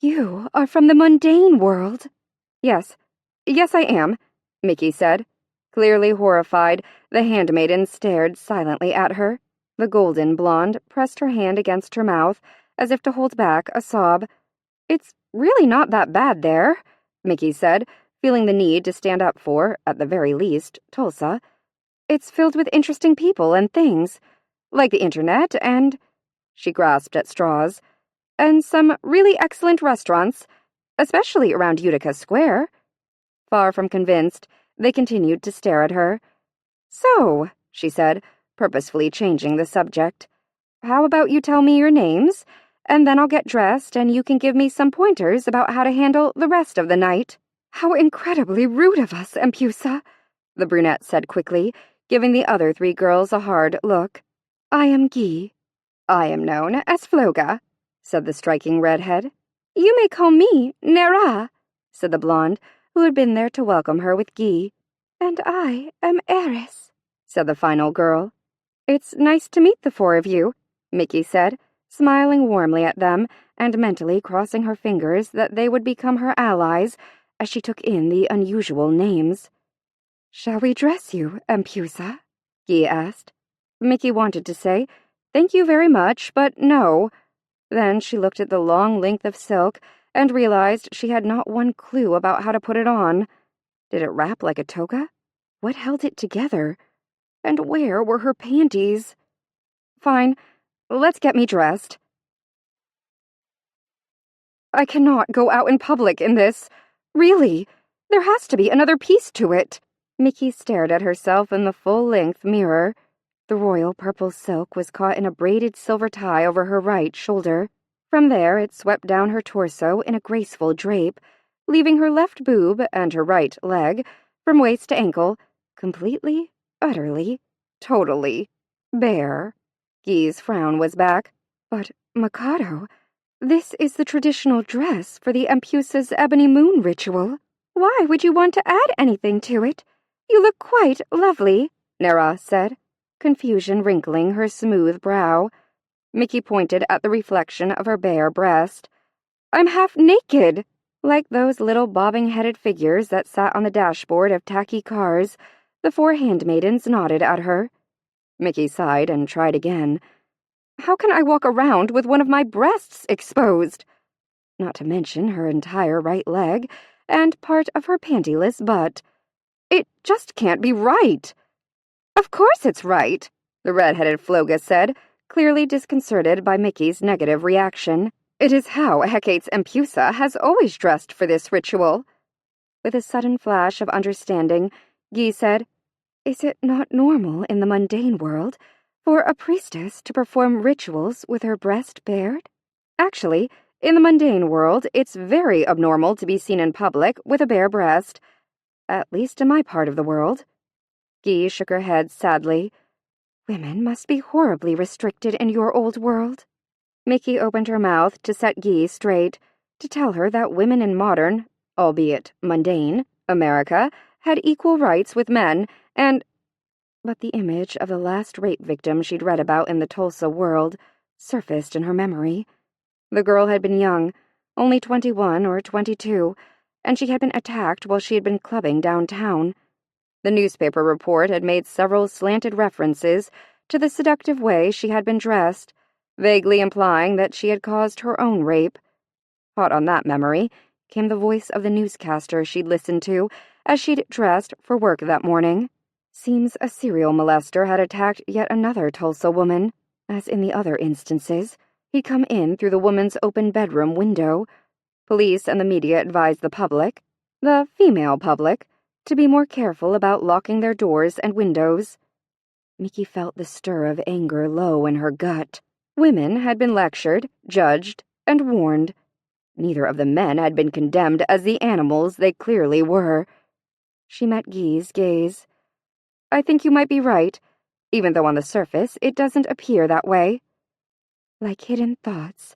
[SPEAKER 1] You are from the mundane world. Yes, I am, Mickey said. Clearly horrified, the handmaiden stared silently at her. The golden blonde pressed her hand against her mouth, as if to hold back a sob. It's really not that bad there, Mickey said, feeling the need to stand up for, at the very least, Tulsa. It's filled with interesting people and things, like the internet and... She grasped at straws. And some really excellent restaurants, especially around Utica Square. Far from convinced, they continued to stare at her. So, she said, purposefully changing the subject, how about you tell me your names, and then I'll get dressed and you can give me some pointers about how to handle the rest of the night. How incredibly rude of us, Empusa, the brunette said quickly, giving the other 3 girls a hard look. I am Guy. I am known as Floga, said the striking redhead. You may call me Nera, said the blonde, who had been there to welcome her with Guy. And I am Eris, said the final girl. It's nice to meet the 4 of you, Mickey said, smiling warmly at them and mentally crossing her fingers that they would become her allies as she took in the unusual names. Shall we dress you, Empusa? Guy asked. Mickey wanted to say, thank you very much, but no. Then she looked at the long length of silk and realized she had not one clue about how to put it on. Did it wrap like a toga? What held it together? And where were her panties? Fine, let's get me dressed. I cannot go out in public in this. Really, there has to be another piece to it. Mickey stared at herself in the full-length mirror. The royal purple silk was caught in a braided silver tie over her right shoulder. From there, it swept down her torso in a graceful drape, leaving her left boob and her right leg, from waist to ankle, completely, utterly, totally bare. Guy's frown was back. But, Mikado, this is the traditional dress for the Empusa's Ebony Moon ritual. Why would you want to add anything to it? You look quite lovely, Nera said, confusion wrinkling her smooth brow. Mickey pointed at the reflection of her bare breast. I'm half naked, like those little bobbing-headed figures that sat on the dashboard of tacky cars. The 4 handmaidens nodded at her. Mickey sighed and tried again. How can I walk around with one of my breasts exposed? Not to mention her entire right leg and part of her pantyless butt. It just can't be right. Of course it's right, the red-headed Floga said, clearly disconcerted by Mickey's negative reaction. It is how Hecate's Empusa has always dressed for this ritual. With a sudden flash of understanding, Guy said, Is it not normal in the mundane world for a priestess to perform rituals with her breast bared? Actually, in the mundane world, it's very abnormal to be seen in public with a bare breast, at least in my part of the world. Guy shook her head sadly. Women must be horribly restricted in your old world. Mickey opened her mouth to set Guy straight, to tell her that women in modern, albeit mundane, America had equal rights with men, and... But the image of the last rape victim she'd read about in the Tulsa world surfaced in her memory. The girl had been young, only 21 or 22, and she had been attacked while she had been clubbing downtown. The newspaper report had made several slanted references to the seductive way she had been dressed, vaguely implying that she had caused her own rape. Hot on that memory came the voice of the newscaster she'd listened to as she'd dressed for work that morning. Seems a serial molester had attacked yet another Tulsa woman. As in the other instances, he'd come in through the woman's open bedroom window. Police and the media advised the public, the female public, to be more careful about locking their doors and windows. Mickey felt the stir of anger low in her gut. Women had been lectured, judged, and warned. Neither of the men had been condemned as the animals they clearly were. She met Guy's gaze. I think you might be right, even though on the surface it doesn't appear that way. Like hidden thoughts,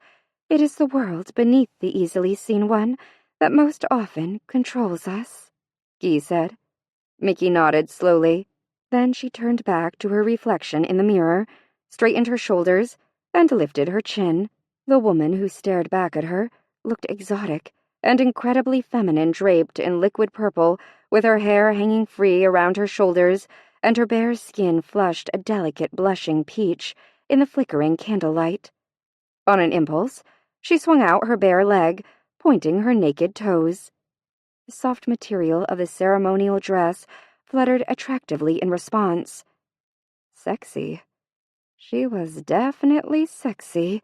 [SPEAKER 1] it is the world beneath the easily seen one that most often controls us, Guy said. Mickey nodded slowly. Then she turned back to her reflection in the mirror, straightened her shoulders, and lifted her chin. The woman who stared back at her looked exotic and incredibly feminine, draped in liquid purple, with her hair hanging free around her shoulders and her bare skin flushed a delicate blushing peach in the flickering candlelight. On an impulse, she swung out her bare leg, pointing her naked toes. The soft material of the ceremonial dress fluttered attractively in response. Sexy. She was definitely sexy,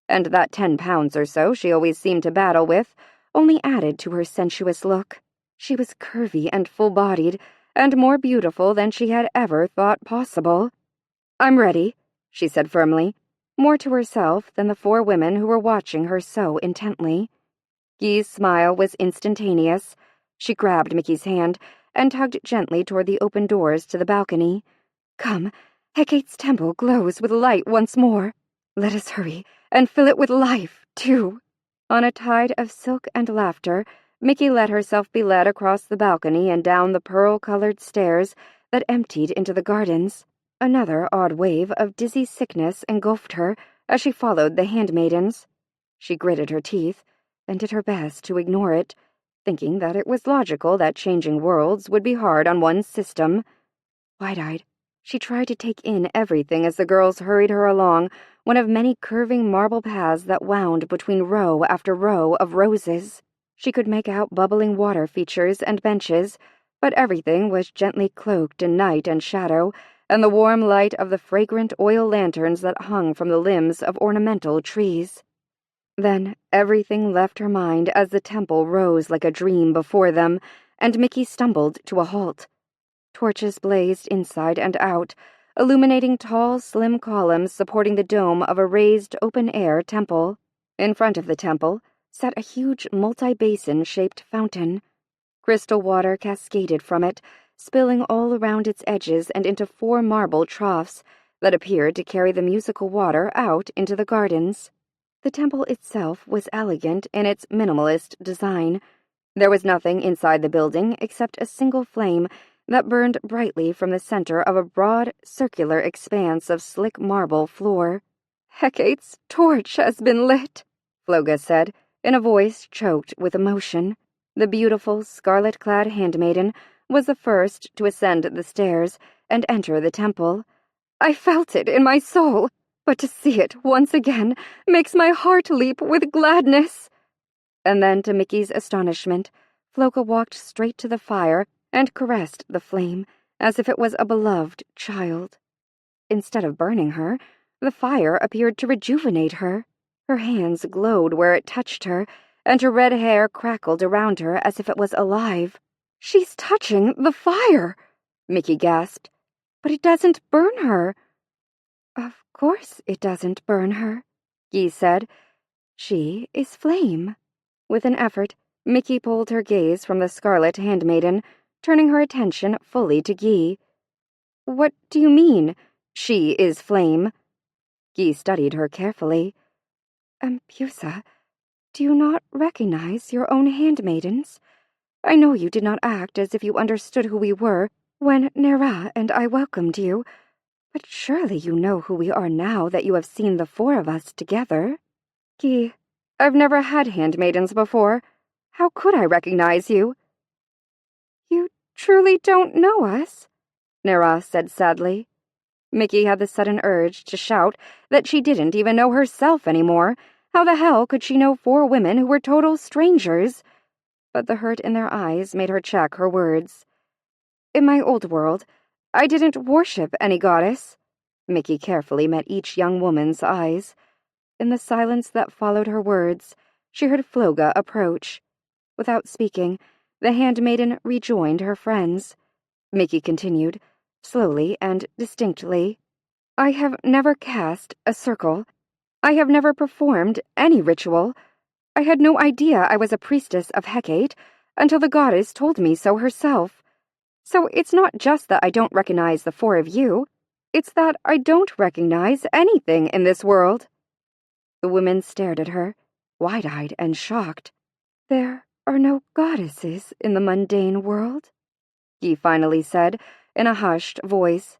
[SPEAKER 1] and that 10 pounds or so she always seemed to battle with only added to her sensuous look. She was curvy and full-bodied, and more beautiful than she had ever thought possible. "I'm ready," she said firmly, more to herself than the 4 women who were watching her so intently. Guy's smile was instantaneous. She grabbed Mickey's hand and tugged gently toward the open doors to the balcony. "Come, Hecate's temple glows with light once more. Let us hurry and fill it with life, too." On a tide of silk and laughter, Mickey let herself be led across the balcony and down the pearl-colored stairs that emptied into the gardens. Another odd wave of dizzy sickness engulfed her as she followed the handmaidens. She gritted her teeth and did her best to ignore it, thinking that it was logical that changing worlds would be hard on one's system. Wide-eyed, she tried to take in everything as the girls hurried her along one of many curving marble paths that wound between row after row of roses. She could make out bubbling water features and benches, but everything was gently cloaked in night and shadow, and the warm light of the fragrant oil lanterns that hung from the limbs of ornamental trees. Then everything left her mind as the temple rose like a dream before them, and Mickey stumbled to a halt. Torches blazed inside and out, illuminating tall, slim columns supporting the dome of a raised, open-air temple. In front of the temple sat a huge multi-basin-shaped fountain. Crystal water cascaded from it, spilling all around its edges and into 4 marble troughs that appeared to carry the musical water out into the gardens. The temple itself was elegant in its minimalist design. There was nothing inside the building except a single flame that burned brightly from the center of a broad, circular expanse of slick marble floor. "Hecate's torch has been lit," Floga said, in a voice choked with emotion. The beautiful, scarlet-clad handmaiden was the first to ascend the stairs and enter the temple. "I felt it in my soul, but to see it once again makes my heart leap with gladness." And then, to Mickey's astonishment, Floga walked straight to the fire and caressed the flame as if it was a beloved child. Instead of burning her, the fire appeared to rejuvenate her. Her hands glowed where it touched her, and her red hair crackled around her as if it was alive. "She's touching the fire!" Mickey gasped. "But it doesn't burn her." "Of course it doesn't burn her," Guy said. "She is flame." With an effort, Mickey pulled her gaze from the scarlet handmaiden, turning her attention fully to Guy. "What do you mean, she is flame?" Guy studied her carefully. "Empusa, do you not recognize your own handmaidens? I know you did not act as if you understood who we were when Nera and I welcomed you, but surely you know who we are now that you have seen the 4 of us together." "Guy, I've never had handmaidens before. How could I recognize you?" "You truly don't know us?" Nera said sadly. Mickey had the sudden urge to shout that she didn't even know herself anymore. How the hell could she know 4 women who were total strangers? But the hurt in their eyes made her check her words. "In my old world, I didn't worship any goddess." Mickey carefully met each young woman's eyes. In the silence that followed her words, she heard Floga approach. Without speaking, the handmaiden rejoined her friends. Mickey continued, slowly and distinctly. "I have never cast a circle. I have never performed any ritual. I had no idea I was a priestess of Hecate until the goddess told me so herself. So it's not just that I don't recognize the 4 of you. It's that I don't recognize anything in this world." The women stared at her, wide-eyed and shocked. "There are no goddesses in the mundane world," Guy finally said, in a hushed voice.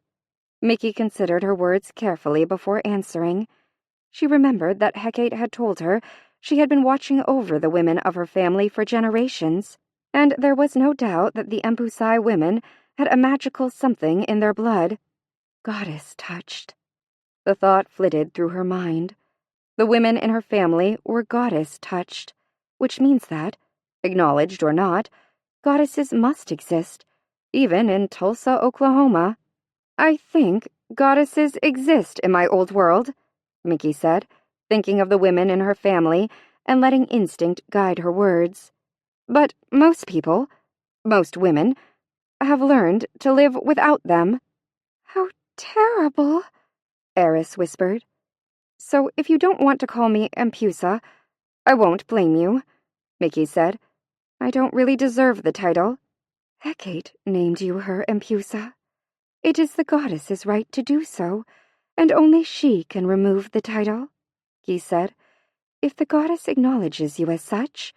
[SPEAKER 1] Mickey considered her words carefully before answering. She remembered that Hecate had told her she had been watching over the women of her family for generations, and there was no doubt that the Empusai women had a magical something in their blood. Goddess touched. The thought flitted through her mind. The women in her family were goddess touched, which means that, acknowledged or not, goddesses must exist, even in Tulsa, Oklahoma. I think goddesses exist in my old world, Mickey said, thinking of the women in her family and letting instinct guide her words. But most people, most women, have learned to live without them. How terrible, Eris whispered. So if you don't want to call me Empusa, I won't blame you, Mickey said. I don't really deserve the title. Hecate named you her Empusa. It is the goddess's right to do so, and only she can remove the title, he said. If the goddess acknowledges you as such,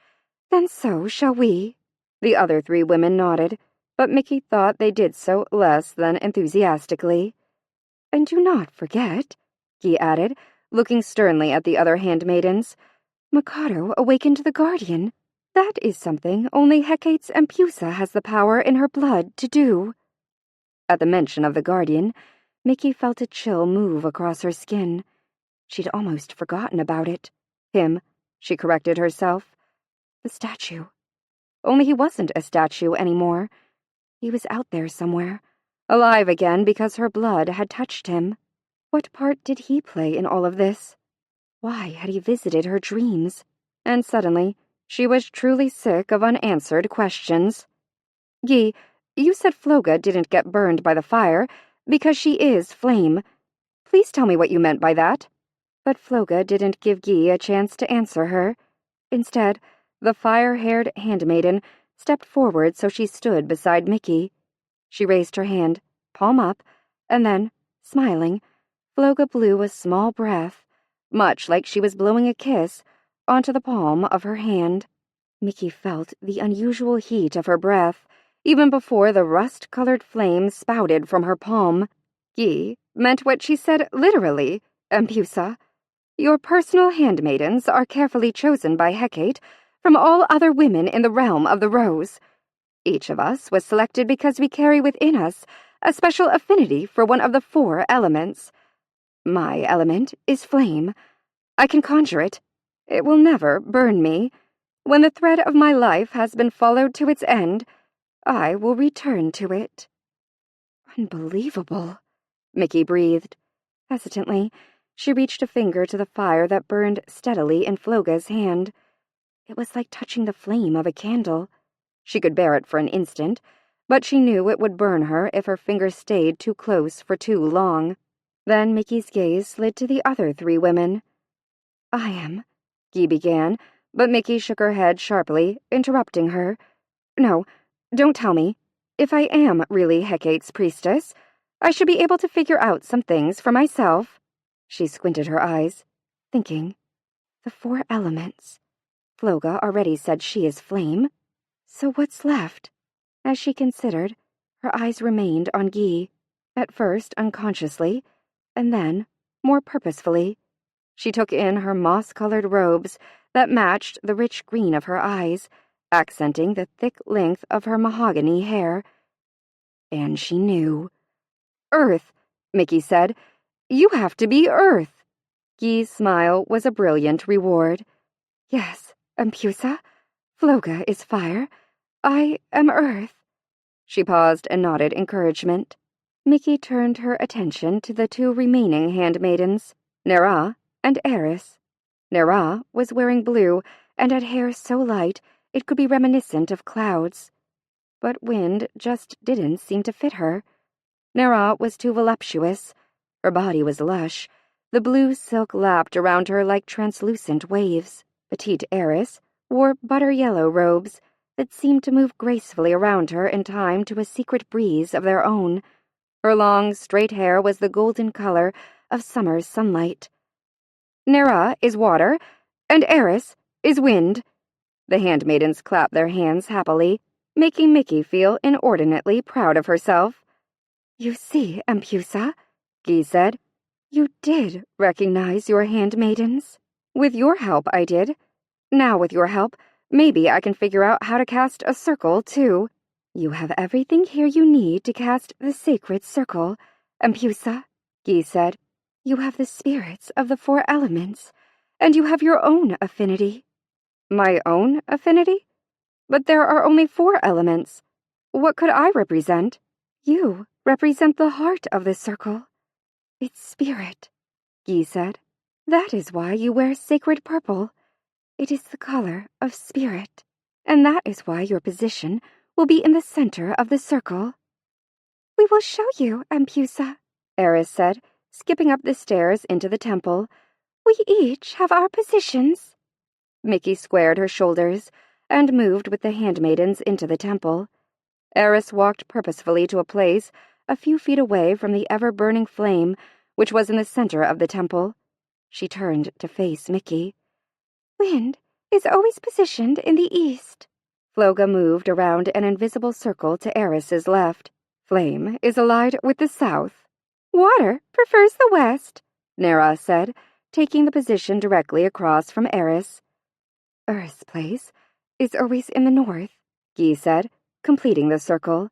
[SPEAKER 1] then so shall we. The other three women nodded, but Mickey thought they did so less than enthusiastically. And do not forget, he added, looking sternly at the other handmaidens, Mikado awakened the guardian. That is something only Hecate's Empusa has the power in her blood to do. At the mention of the guardian, Mickey felt a chill move across her skin. She'd almost forgotten about it. Him, she corrected herself. The statue. Only he wasn't a statue anymore. He was out there somewhere, alive again because her blood had touched him. What part did he play in all of this? Why had he visited her dreams? And suddenly, she was truly sick of unanswered questions. Guy, you said Floga didn't get burned by the fire because she is flame. Please tell me what you meant by that. But Floga didn't give Guy a chance to answer her. Instead, the fire-haired handmaiden stepped forward so she stood beside Mickey. She raised her hand, palm up, and then, smiling, Floga blew a small breath, much like she was blowing a kiss, onto the palm of her hand. Mickey felt the unusual heat of her breath, even before the rust-colored flame spouted from her palm. Guy meant what she said literally, Empusa. Your personal handmaidens are carefully chosen by Hecate from all other women in the realm of the Rose. Each of us was selected because we carry within us a special affinity for one of the 4 elements. My element is flame. I can conjure it. It will never burn me. When the thread of my life has been followed to its end, I will return to it. Unbelievable, Mickey breathed. Hesitantly, she reached a finger to the fire that burned steadily in Floga's hand. It was like touching the flame of a candle. She could bear it for an instant, but she knew it would burn her if her finger stayed too close for too long. Then Mickey's gaze slid to the other 3 women. I am, Guy began, but Mickey shook her head sharply, interrupting her. No, don't tell me. If I am really Hecate's priestess, I should be able to figure out some things for myself. She squinted her eyes, thinking. The 4 elements. Floga already said she is flame. So what's left? As she considered, her eyes remained on Guy, at first unconsciously, and then more purposefully. She took in her moss-colored robes that matched the rich green of her eyes, accenting the thick length of her mahogany hair. And she knew. Earth, Mickey said. You have to be Earth. Guy's smile was a brilliant reward. Yes, Empusa. Floga is fire. I am Earth. She paused and nodded encouragement. Mickey turned her attention to the 2 remaining handmaidens, Nera and Eris. Nera was wearing blue and had hair so light it could be reminiscent of clouds. But wind just didn't seem to fit her. Nera was too voluptuous. Her body was lush. The blue silk lapped around her like translucent waves. Petite Eris wore butter-yellow robes that seemed to move gracefully around her in time to a secret breeze of their own. Her long, straight hair was the golden color of summer's sunlight. Nera is water, and Eris is wind. The handmaidens clapped their hands happily, making Mickey feel inordinately proud of herself. You see, Empusa, Guy said. You did recognize your handmaidens. With your help, I did. Now, with your help, maybe I can figure out how to cast a circle, too. You have everything here you need to cast the sacred circle, Empusa, Gi said. You have the spirits of the 4 elements, and you have your own affinity. My own affinity? But there are only 4 elements. What could I represent? You represent the heart of the circle. Its spirit, Gi said. That is why you wear sacred purple. It is the color of spirit, and that is why your position will be in the center of the circle. We will show you, Empusa, Eris said, skipping up the stairs into the temple. We each have our positions. Mickey squared her shoulders and moved with the handmaidens into the temple. Eris walked purposefully to a place a few feet away from the ever-burning flame, which was in the center of the temple. She turned to face Mickey. Wind is always positioned in the east. Floga moved around an invisible circle to Eris's left. Flame is allied with the south. Water prefers the west, Nera said, taking the position directly across from Eris. Earth's place is always in the north, Gi said, completing the circle.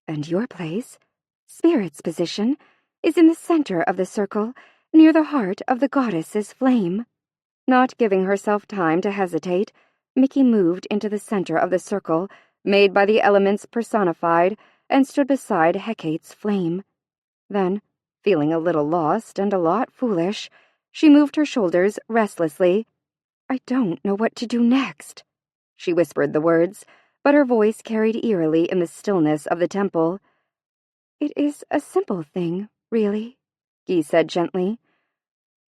[SPEAKER 1] And your place, Spirit's position, is in the center of the circle, near the heart of the goddess's flame. Not giving herself time to hesitate, Mickey moved into the center of the circle, made by the elements personified, and stood beside Hecate's flame. Then, feeling a little lost and a lot foolish, she moved her shoulders restlessly. I don't know what to do next. She whispered the words, but her voice carried eerily in the stillness of the temple. It is a simple thing, really, Gi said gently.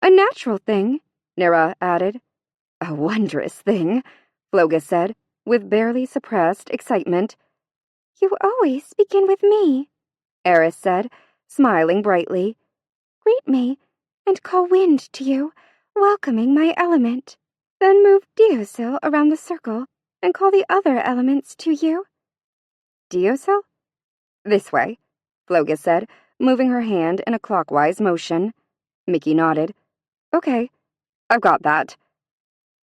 [SPEAKER 1] A natural thing, Nera added. A wondrous thing, Floga said, with barely suppressed excitement. You always begin with me, Eris said, smiling brightly. Greet me, and call wind to you, welcoming my element. Then move Diosil around the circle, and call the other elements to you. Diosil? This way, Floga said, moving her hand in a clockwise motion. Mickey nodded. Okay, I've got that.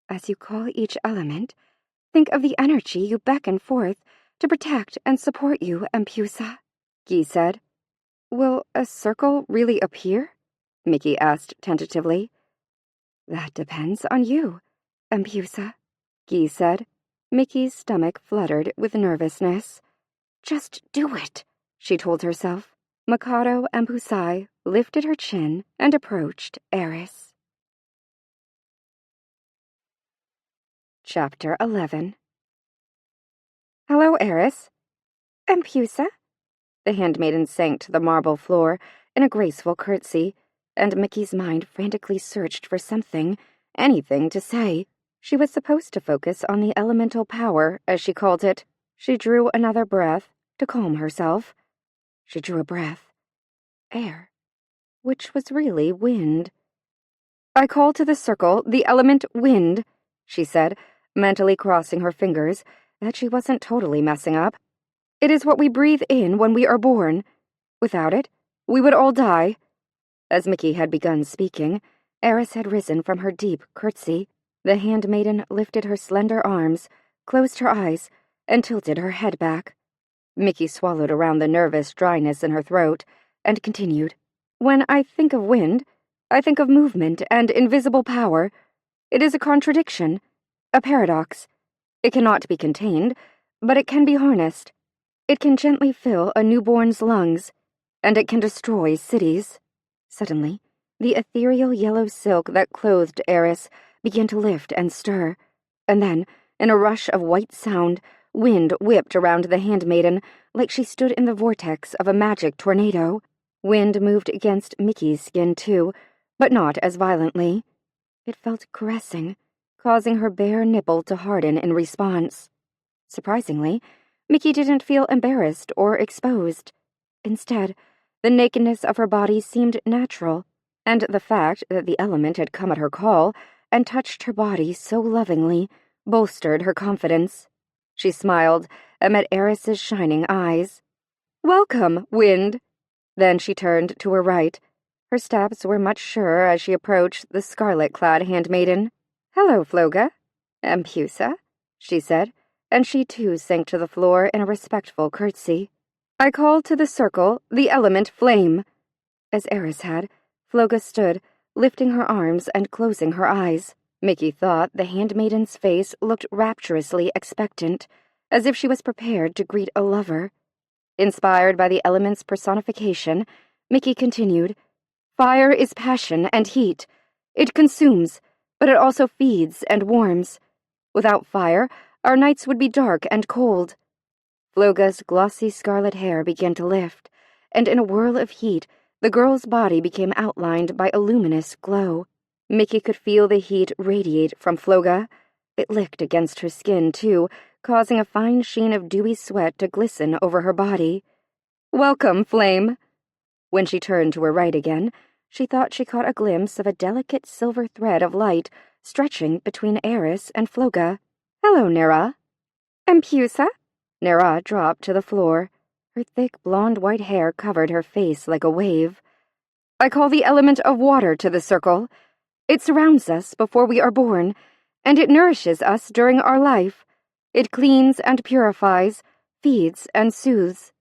[SPEAKER 1] As you call each element, think of the energy you beckon forth to protect and support you, Empusa, Gi said. Will a circle really appear? Mickey asked tentatively. That depends on you, Empusa, Gi said. Mickey's stomach fluttered with nervousness. Just do it, she told herself. Mikado Empusai lifted her chin and approached Eris. Chapter 11. Hello, Eris. Empusa? The handmaiden sank to the marble floor in a graceful curtsy, and Mickey's mind frantically searched for something, anything to say. She was supposed to focus on the elemental power, as she called it. She drew another breath to calm herself. She drew a breath. Air, which was really wind. I call to the circle the element wind, she said, mentally crossing her fingers that she wasn't totally messing up. It is what we breathe in when we are born. Without it, we would all die. As Mickey had begun speaking, Eris had risen from her deep curtsy. The handmaiden lifted her slender arms, closed her eyes, and tilted her head back. Mickey swallowed around the nervous dryness in her throat, and continued. When I think of wind, I think of movement and invisible power. It is a contradiction, a paradox. It cannot be contained, but it can be harnessed. It can gently fill a newborn's lungs, and it can destroy cities. Suddenly, the ethereal yellow silk that clothed Eris began to lift and stir, and then, in a rush of white sound, wind whipped around the handmaiden like she stood in the vortex of a magic tornado. Wind moved against Mickey's skin, too, but not as violently. It felt caressing, causing her bare nipple to harden in response. Surprisingly, Mickey didn't feel embarrassed or exposed. Instead, the nakedness of her body seemed natural, and the fact that the element had come at her call and touched her body so lovingly bolstered her confidence. She smiled and met Eris's shining eyes. Welcome, wind. Then she turned to her right. Her steps were much surer as she approached the scarlet-clad handmaiden. Hello, Floga. "Empusa," she said, and she too sank to the floor in a respectful curtsy. "I call to the circle the element flame." As Eris had, Floga stood, lifting her arms and closing her eyes. Mickey thought the handmaiden's face looked rapturously expectant, as if she was prepared to greet a lover. Inspired by the element's personification, Mickey continued, "Fire is passion and heat. It consumes, but it also feeds and warms. Without fire, our nights would be dark and cold." Floga's glossy scarlet hair began to lift, and in a whirl of heat, the girl's body became outlined by a luminous glow. Mickey could feel the heat radiate from Floga. It licked against her skin, too, causing a fine sheen of dewy sweat to glisten over her body. "Welcome, Flame." When she turned to her right again, she thought she caught a glimpse of a delicate silver thread of light stretching between Eris and Floga. "Hello, Nera." "Empusa?" Nera dropped to the floor. Her thick blonde white hair covered her face like a wave. "I call the element of water to the circle. It surrounds us before we are born, and it nourishes us during our life. It cleans and purifies, feeds and soothes."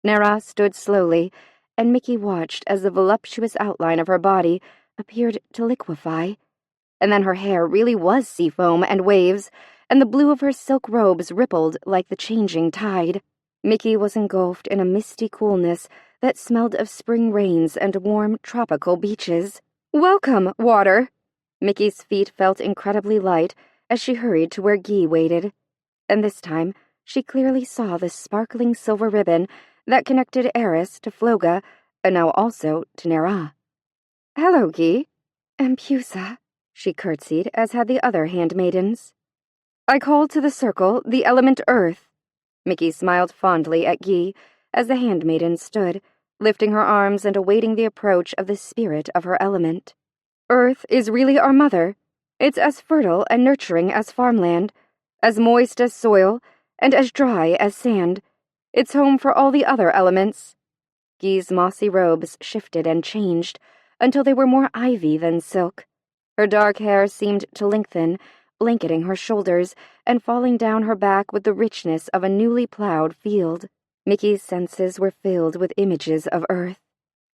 [SPEAKER 1] Nera stood slowly, and Mickey watched as the voluptuous outline of her body appeared to liquefy. And then her hair really was sea foam and waves, and the blue of her silk robes rippled like the changing tide. Mickey was engulfed in a misty coolness that smelled of spring rains and warm tropical beaches. "Welcome, water." Mickey's feet felt incredibly light as she hurried to where Guy waited. And this time, she clearly saw the sparkling silver ribbon that connected Eris to Floga, and now also to Nera. "Hello, Guy." "Empusa," she curtsied, as had the other handmaidens. "I call to the circle the element earth." Mickey smiled fondly at Guy as the handmaiden stood, lifting her arms and awaiting the approach of the spirit of her element. "Earth is really our mother. It's as fertile and nurturing as farmland, as moist as soil, and as dry as sand. It's home for all the other elements." Guy's mossy robes shifted and changed until they were more ivy than silk. Her dark hair seemed to lengthen, blanketing her shoulders and falling down her back with the richness of a newly plowed field. Mickey's senses were filled with images of earth.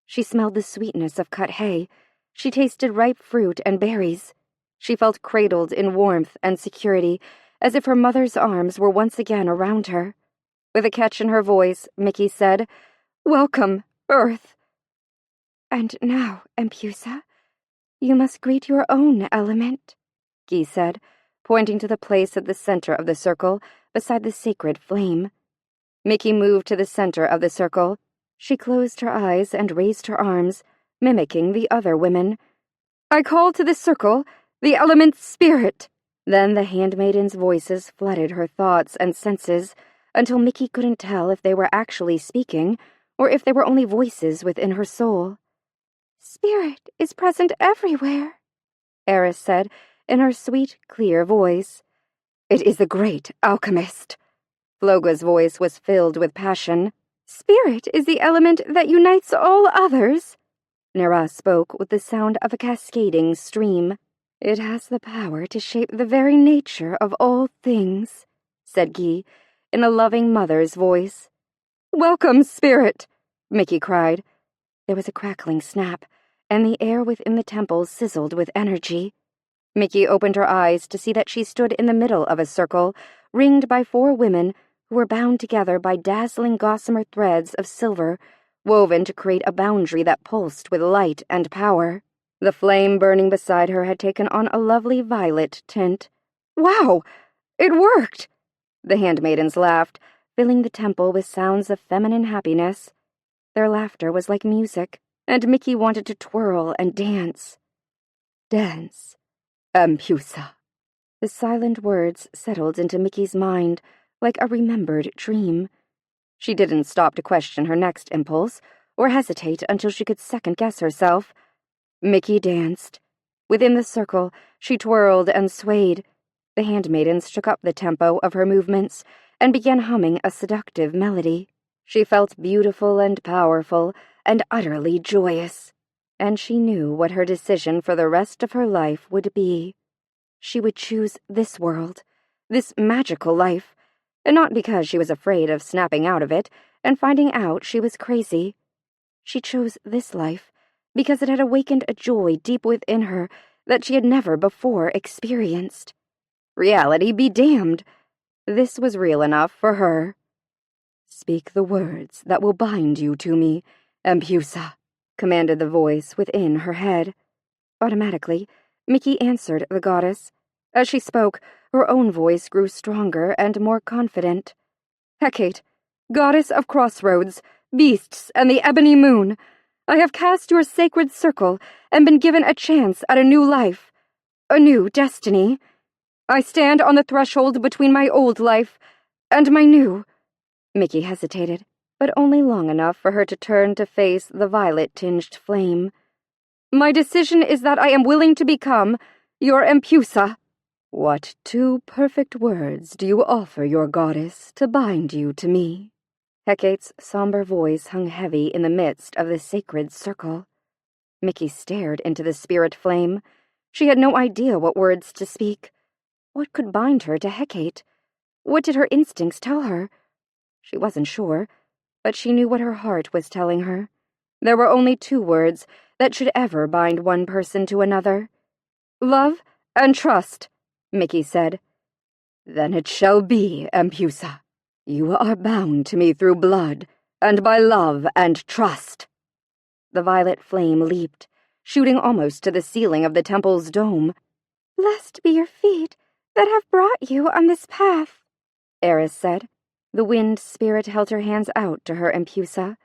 [SPEAKER 1] She smelled the sweetness of cut hay. She tasted ripe fruit and berries. She felt cradled in warmth and security, as if her mother's arms were once again around her. With a catch in her voice, Mickey said, "Welcome, Earth." "And now, Empusa, you must greet your own element," Guy said, pointing to the place at the center of the circle beside the sacred flame. Mickey moved to the center of the circle. She closed her eyes and raised her arms, mimicking the other women. "I call to the circle the element spirit." Then the handmaidens' voices flooded her thoughts and senses until Mickey couldn't tell if they were actually speaking or if they were only voices within her soul. "Spirit is present everywhere," Eris said in her sweet, clear voice. "It is the great alchemist." Floga's voice was filled with passion. "Spirit is the element that unites all others." Nera spoke with the sound of a cascading stream. "It has the power to shape the very nature of all things," said Guy, in a loving mother's voice. "Welcome, Spirit!" Mickey cried. There was a crackling snap, and the air within the temple sizzled with energy. Mickey opened her eyes to see that she stood in the middle of a circle, ringed by 4 women who were bound together by dazzling gossamer threads of silver, woven to create a boundary that pulsed with light and power. The flame burning beside her had taken on a lovely violet tint. "Wow! It worked!" The handmaidens laughed, filling the temple with sounds of feminine happiness. Their laughter was like music, and Mickey wanted to twirl and dance. "Dance, Empusa." The silent words settled into Mickey's mind like a remembered dream. She didn't stop to question her next impulse, or hesitate until she could second-guess herself. Mickey danced. Within the circle, she twirled and swayed. The handmaidens shook up the tempo of her movements and began humming a seductive melody. She felt beautiful and powerful and utterly joyous, and she knew what her decision for the rest of her life would be. She would choose this world, this magical life, and not because she was afraid of snapping out of it and finding out she was crazy. She chose this life because it had awakened a joy deep within her that she had never before experienced. Reality be damned. This was real enough for her. "Speak the words that will bind you to me, Empusa," commanded the voice within her head. Automatically, Mickey answered the goddess. As she spoke, her own voice grew stronger and more confident. "Hecate, goddess of crossroads, beasts, and the ebony moon, I have cast your sacred circle and been given a chance at a new life, a new destiny. I stand on the threshold between my old life and my new." Mickey hesitated, but only long enough for her to turn to face the violet-tinged flame. "My decision is that I am willing to become your Empusa." "What 2 perfect words do you offer your goddess to bind you to me?" Hecate's somber voice hung heavy in the midst of the sacred circle. Mickey stared into the spirit flame. She had no idea what words to speak. What could bind her to Hecate? What did her instincts tell her? She wasn't sure, but she knew what her heart was telling her. There were only 2 words that should ever bind one person to another. "Love and trust," Mickey said. "Then it shall be, Empusa. You are bound to me through blood, and by love and trust." The violet flame leaped, shooting almost to the ceiling of the temple's dome. "Blessed be your feet that have brought you on this path," Eris said. The wind spirit held her hands out to her Empusa.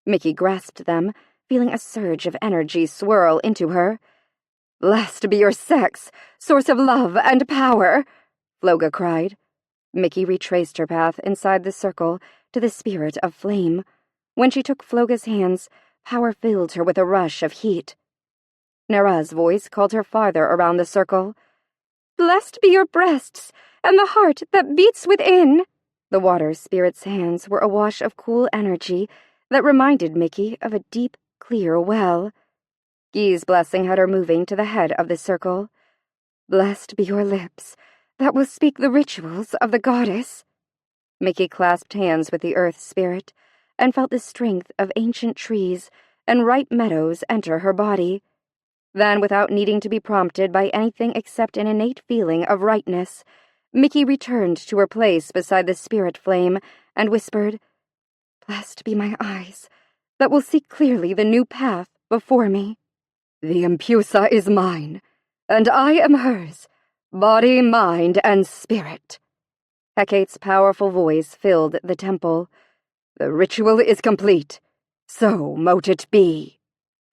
[SPEAKER 1] Mickey grasped them, feeling a surge of energy swirl into her. "Blessed be your sex, source of love and power," Floga cried. Mickey retraced her path inside the circle to the spirit of flame. When she took Floga's hands, power filled her with a rush of heat. Nera's voice called her farther around the circle. "Blessed be your breasts and the heart that beats within." The water spirit's hands were a wash of cool energy that reminded Mickey of a deep, clear well. Guy's blessing had her moving to the head of the circle. "Blessed be your lips that will speak the rituals of the goddess." Mickey clasped hands with the earth spirit and felt the strength of ancient trees and ripe meadows enter her body. Then, without needing to be prompted by anything except an innate feeling of rightness, Mickey returned to her place beside the spirit flame and whispered, "Blessed be my eyes that will see clearly the new path before me." "The Empusa is mine, and I am hers, body, mind, and spirit." Hecate's powerful voice filled the temple. "The ritual is complete, so mote it be."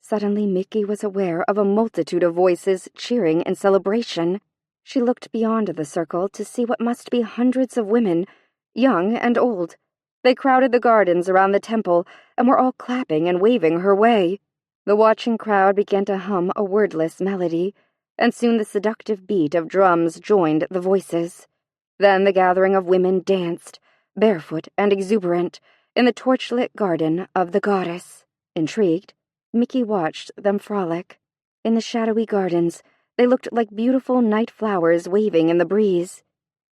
[SPEAKER 1] Suddenly Mickey was aware of a multitude of voices cheering in celebration. She looked beyond the circle to see what must be hundreds of women, young and old. They crowded the gardens around the temple and were all clapping and waving her way. The watching crowd began to hum a wordless melody, and soon the seductive beat of drums joined the voices. Then the gathering of women danced, barefoot and exuberant, in the torchlit garden of the goddess. Intrigued, Mickey watched them frolic. In the shadowy gardens, they looked like beautiful night flowers waving in the breeze.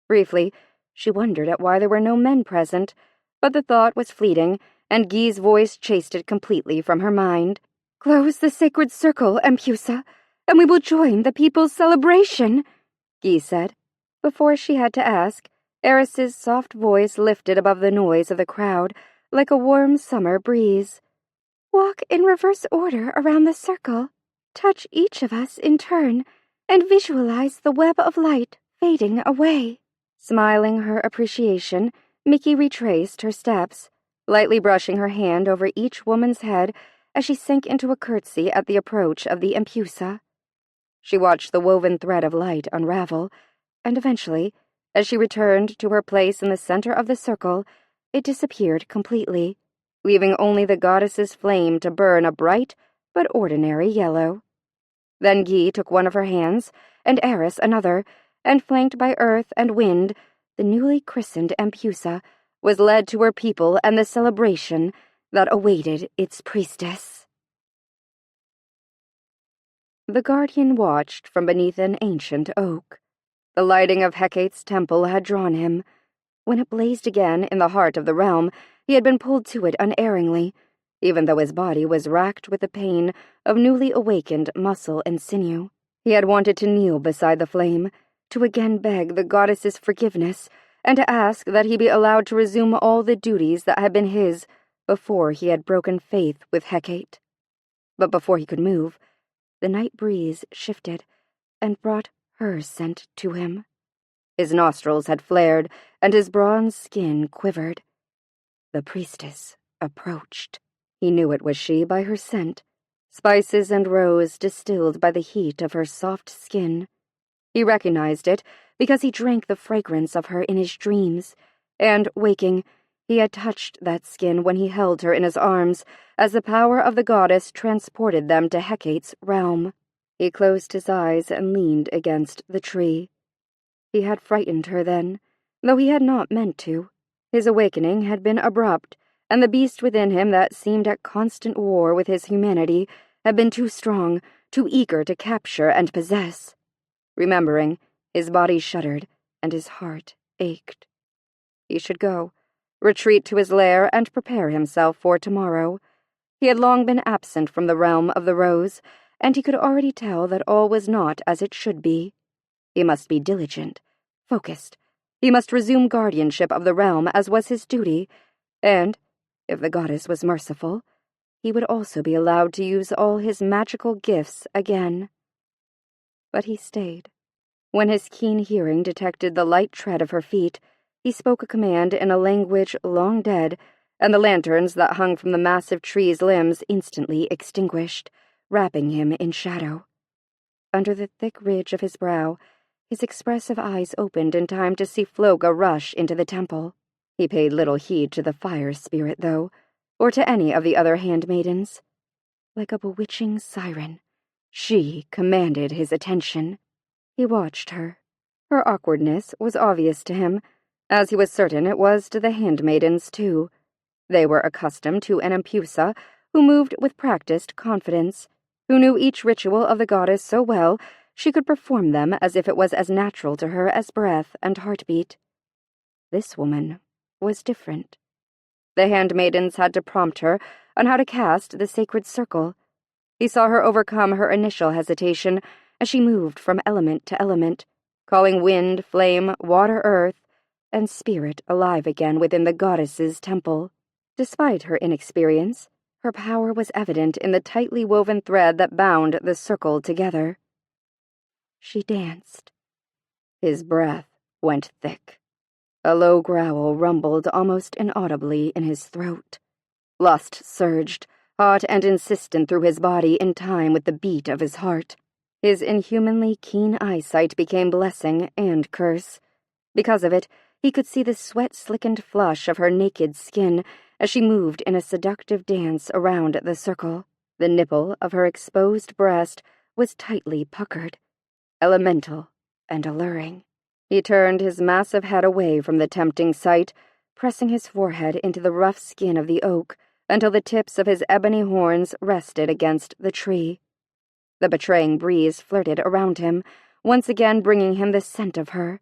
[SPEAKER 1] Briefly, she wondered at why there were no men present, but the thought was fleeting, and Guy's voice chased it completely from her mind. "Close the sacred circle, Empusa, and we will join the people's celebration," Guy said. Before she had to ask, Eris's soft voice lifted above the noise of the crowd like a warm summer breeze. "Walk in reverse order around the circle. Touch each of us in turn, and visualize the web of light fading away." Smiling her appreciation, Mickey retraced her steps, lightly brushing her hand over each woman's head as she sank into a curtsy at the approach of the Empusa. She watched the woven thread of light unravel, and eventually, as she returned to her place in the center of the circle, it disappeared completely, leaving only the goddess's flame to burn a bright but ordinary yellow. Then Guy took one of her hands, and Eris another, and flanked by earth and wind, the newly christened Empusa was led to her people and the celebration that awaited its priestess. The guardian watched from beneath an ancient oak. The lighting of Hecate's temple had drawn him. When it blazed again in the heart of the realm, he had been pulled to it unerringly, even though his body was racked with the pain of newly awakened muscle and sinew. He had wanted to kneel beside the flame, to again beg the goddess's forgiveness, and to ask that he be allowed to resume all the duties that had been his before he had broken faith with Hecate. But before he could move, the night breeze shifted and brought her scent to him. His nostrils had flared, and his bronze skin quivered. The priestess approached. He knew it was she by her scent, spices and rose distilled by the heat of her soft skin. He recognized it because he drank the fragrance of her in his dreams, and, waking, he had touched that skin when he held her in his arms as the power of the goddess transported them to Hecate's realm. He closed his eyes and leaned against the tree. He had frightened her then, though he had not meant to. His awakening had been abrupt, and the beast within him that seemed at constant war with his humanity had been too strong, too eager to capture and possess. Remembering, his body shuddered, and his heart ached. He should go, retreat to his lair, and prepare himself for tomorrow. He had long been absent from the realm of the rose, and he could already tell that all was not as it should be. He must be diligent, focused. He must resume guardianship of the realm as was his duty, and, if the goddess was merciful, he would also be allowed to use all his magical gifts again. But he stayed. When his keen hearing detected the light tread of her feet, he spoke a command in a language long dead, and the lanterns that hung from the massive tree's limbs instantly extinguished, wrapping him in shadow. Under the thick ridge of his brow, his expressive eyes opened in time to see Floga rush into the temple. He paid little heed to the fire spirit, though, or to any of the other handmaidens. Like a bewitching siren, she commanded his attention. He watched her. Her awkwardness was obvious to him, as he was certain it was to the handmaidens, too. They were accustomed to an empusa who moved with practiced confidence, who knew each ritual of the goddess so well she could perform them as if it was as natural to her as breath and heartbeat. This woman was different. The handmaidens had to prompt her on how to cast the sacred circle. He saw her overcome her initial hesitation as she moved from element to element, calling wind, flame, water, earth, and spirit alive again within the goddess's temple. Despite her inexperience, her power was evident in the tightly woven thread that bound the circle together. She danced. His breath went thick. A low growl rumbled almost inaudibly in his throat. Lust surged, hot and insistent through his body in time with the beat of his heart. His inhumanly keen eyesight became blessing and curse. Because of it, he could see the sweat-slickened flush of her naked skin as she moved in a seductive dance around the circle. The nipple of her exposed breast was tightly puckered, elemental and alluring. He turned his massive head away from the tempting sight, pressing his forehead into the rough skin of the oak until the tips of his ebony horns rested against the tree. The betraying breeze flirted around him, once again bringing him the scent of her,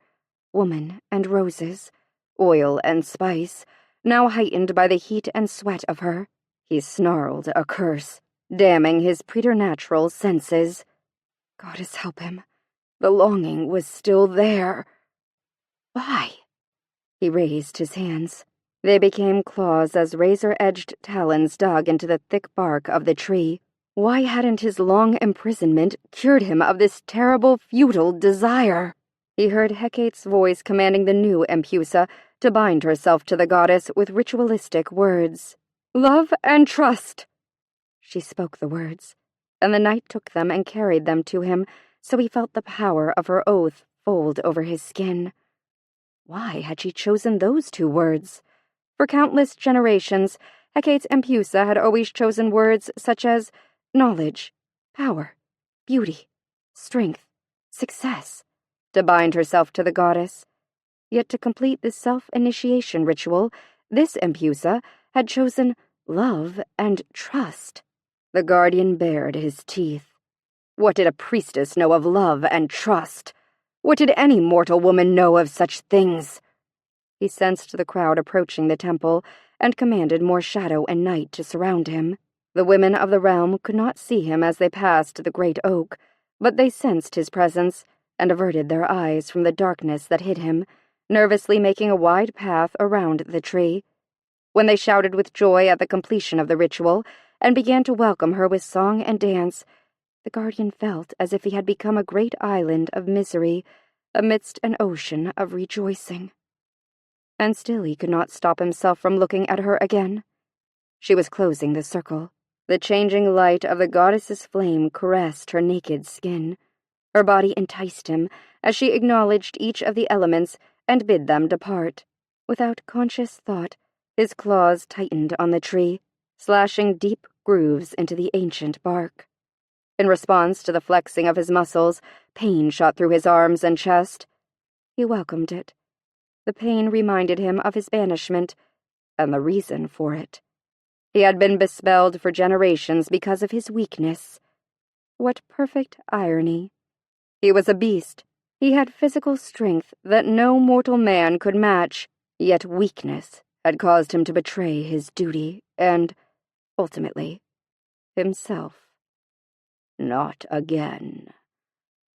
[SPEAKER 1] woman and roses, oil and spice, now heightened by the heat and sweat of her. He snarled a curse, damning his preternatural senses. Goddess help him. The longing was still there. Why? He raised his hands. They became claws as razor-edged talons dug into the thick bark of the tree. Why hadn't his long imprisonment cured him of this terrible, futile desire? He heard Hecate's voice commanding the new empusa to bind herself to the goddess with ritualistic words. "Love and trust." She spoke the words, and the night took them and carried them to him, so he felt the power of her oath fold over his skin. Why had she chosen those two words? For countless generations, Hecate's empusa had always chosen words such as knowledge, power, beauty, strength, success, to bind herself to the goddess. Yet to complete the self-initiation ritual, this empusa had chosen love and trust. The guardian bared his teeth. What did a priestess know of love and trust? What did any mortal woman know of such things? He sensed the crowd approaching the temple and commanded more shadow and night to surround him. The women of the realm could not see him as they passed the great oak, but they sensed his presence and averted their eyes from the darkness that hid him, nervously making a wide path around the tree. When they shouted with joy at the completion of the ritual and began to welcome her with song and dance, the guardian felt as if he had become a great island of misery amidst an ocean of rejoicing. And still he could not stop himself from looking at her again. She was closing the circle. The changing light of the goddess's flame caressed her naked skin. Her body enticed him as she acknowledged each of the elements and bid them depart. Without conscious thought, his claws tightened on the tree, slashing deep grooves into the ancient bark. In response to the flexing of his muscles, pain shot through his arms and chest. He welcomed it. The pain reminded him of his banishment, and the reason for it. He had been bespelled for generations because of his weakness. What perfect irony. He was a beast. He had physical strength that no mortal man could match, yet weakness had caused him to betray his duty and, ultimately, himself. Not again.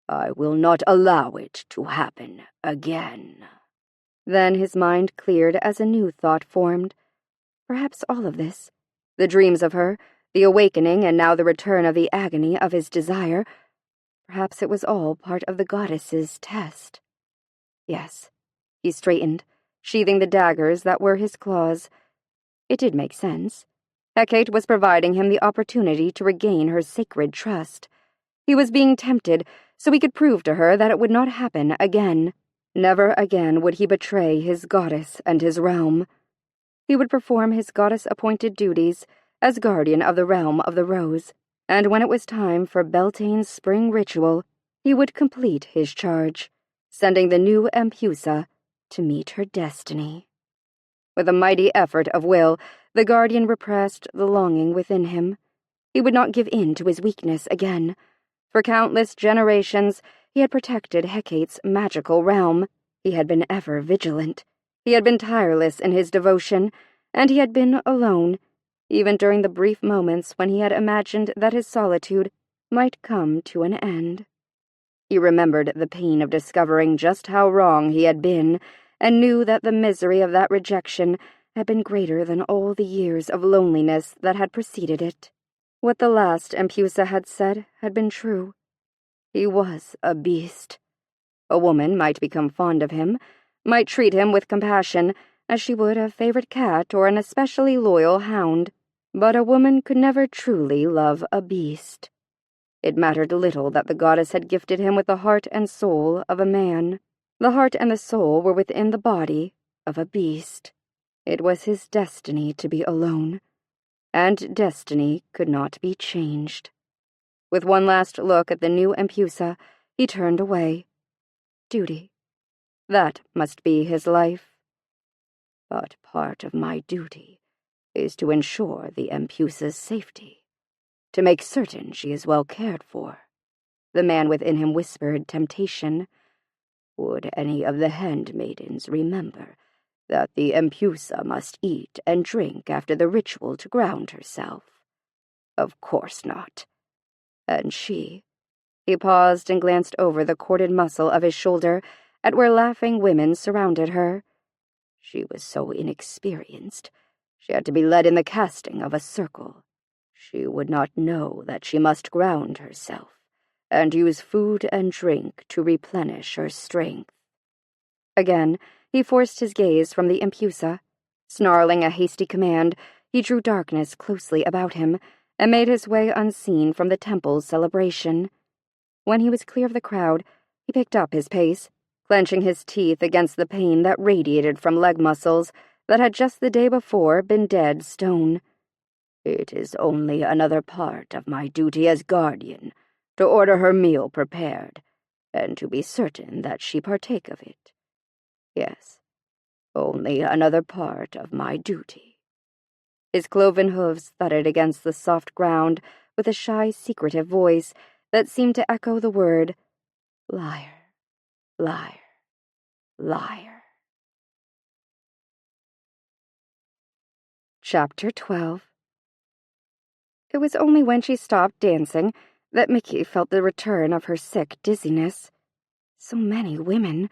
[SPEAKER 1] I will not allow it to happen again. Then his mind cleared as a new thought formed. Perhaps all of this, the dreams of her, the awakening, and now the return of the agony of his desire, perhaps it was all part of the goddess's test. Yes, he straightened, sheathing the daggers that were his claws. It did make sense. Hecate was providing him the opportunity to regain her sacred trust. He was being tempted so he could prove to her that it would not happen again. Never again would he betray his goddess and his realm. He would perform his goddess-appointed duties as guardian of the realm of the rose, and when it was time for Beltane's spring ritual, he would complete his charge, sending the new Empusa to meet her destiny. With a mighty effort of will, the guardian repressed the longing within him. He would not give in to his weakness again. For countless generations, he had protected Hecate's magical realm. He had been ever vigilant. He had been tireless in his devotion, and he had been alone, even during the brief moments when he had imagined that his solitude might come to an end. He remembered the pain of discovering just how wrong he had been, and knew that the misery of that rejection had been greater than all the years of loneliness that had preceded it. What the last Empusa had said had been true. He was a beast. A woman might become fond of him, might treat him with compassion, as she would a favorite cat or an especially loyal hound, but a woman could never truly love a beast. It mattered little that the goddess had gifted him with the heart and soul of a man. The heart and the soul were within the body of a beast. It was his destiny to be alone, and destiny could not be changed. With one last look at the new Empusa, he turned away. Duty. That must be his life. But part of my duty is to ensure the Empusa's safety, to make certain she is well cared for. The man within him whispered temptation. Would any of the handmaidens remember that the Empusa must eat and drink after the ritual to ground herself? Of course not. And she... He paused and glanced over the corded muscle of his shoulder at where laughing women surrounded her. She was so inexperienced. She had to be led in the casting of a circle. She would not know that she must ground herself and use food and drink to replenish her strength. Again, he forced his gaze from the Empusa. Snarling a hasty command, he drew darkness closely about him and made his way unseen from the temple's celebration. When he was clear of the crowd, he picked up his pace, clenching his teeth against the pain that radiated from leg muscles that had just the day before been dead stone. It is only another part of my duty as guardian to order her meal prepared, and to be certain that she partake of it. Yes, only another part of my duty. His cloven hooves thudded against the soft ground with a shy, secretive voice that seemed to echo the word, liar. Liar, liar. Chapter 12. It was only when she stopped dancing that Mickey felt the return of her sick dizziness. So many women.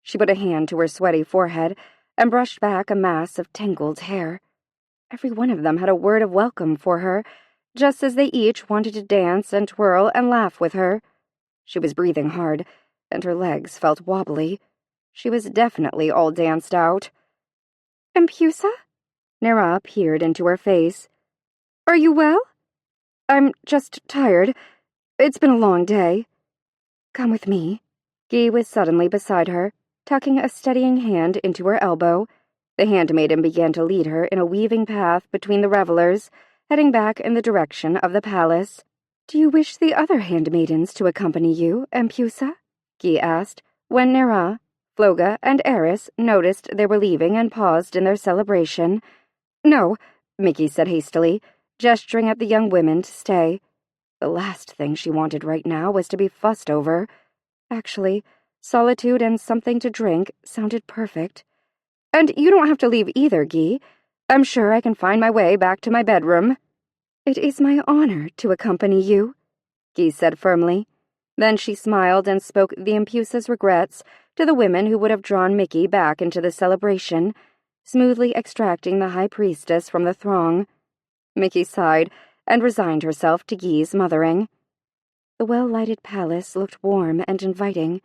[SPEAKER 1] She put a hand to her sweaty forehead and brushed back a mass of tangled hair. Every one of them had a word of welcome for her, just as they each wanted to dance and twirl and laugh with her. She was breathing hard, and her legs felt wobbly. She was definitely all danced out. "Empusa?" Nera peered into her face. "Are you well?" "I'm just tired. It's been a long day." "Come with me." Guy was suddenly beside her, tucking a steadying hand into her elbow. The handmaiden began to lead her in a weaving path between the revelers, heading back in the direction of the palace. "Do you wish the other handmaidens to accompany you, Empusa?" Guy asked, when Nera, Floga, and Eris noticed they were leaving and paused in their celebration. "No," Mickey said hastily, gesturing at the young women to stay. The last thing she wanted right now was to be fussed over. Actually, solitude and something to drink sounded perfect. "And you don't have to leave either, Guy. I'm sure I can find my way back to my bedroom." "It is my honor to accompany you," Guy said firmly. Then she smiled and spoke the Empusa's regrets to the women who would have drawn Mickey back into the celebration, smoothly extracting the High Priestess from the throng. Mickey sighed and resigned herself to Guy's mothering. The well-lighted palace looked warm and inviting,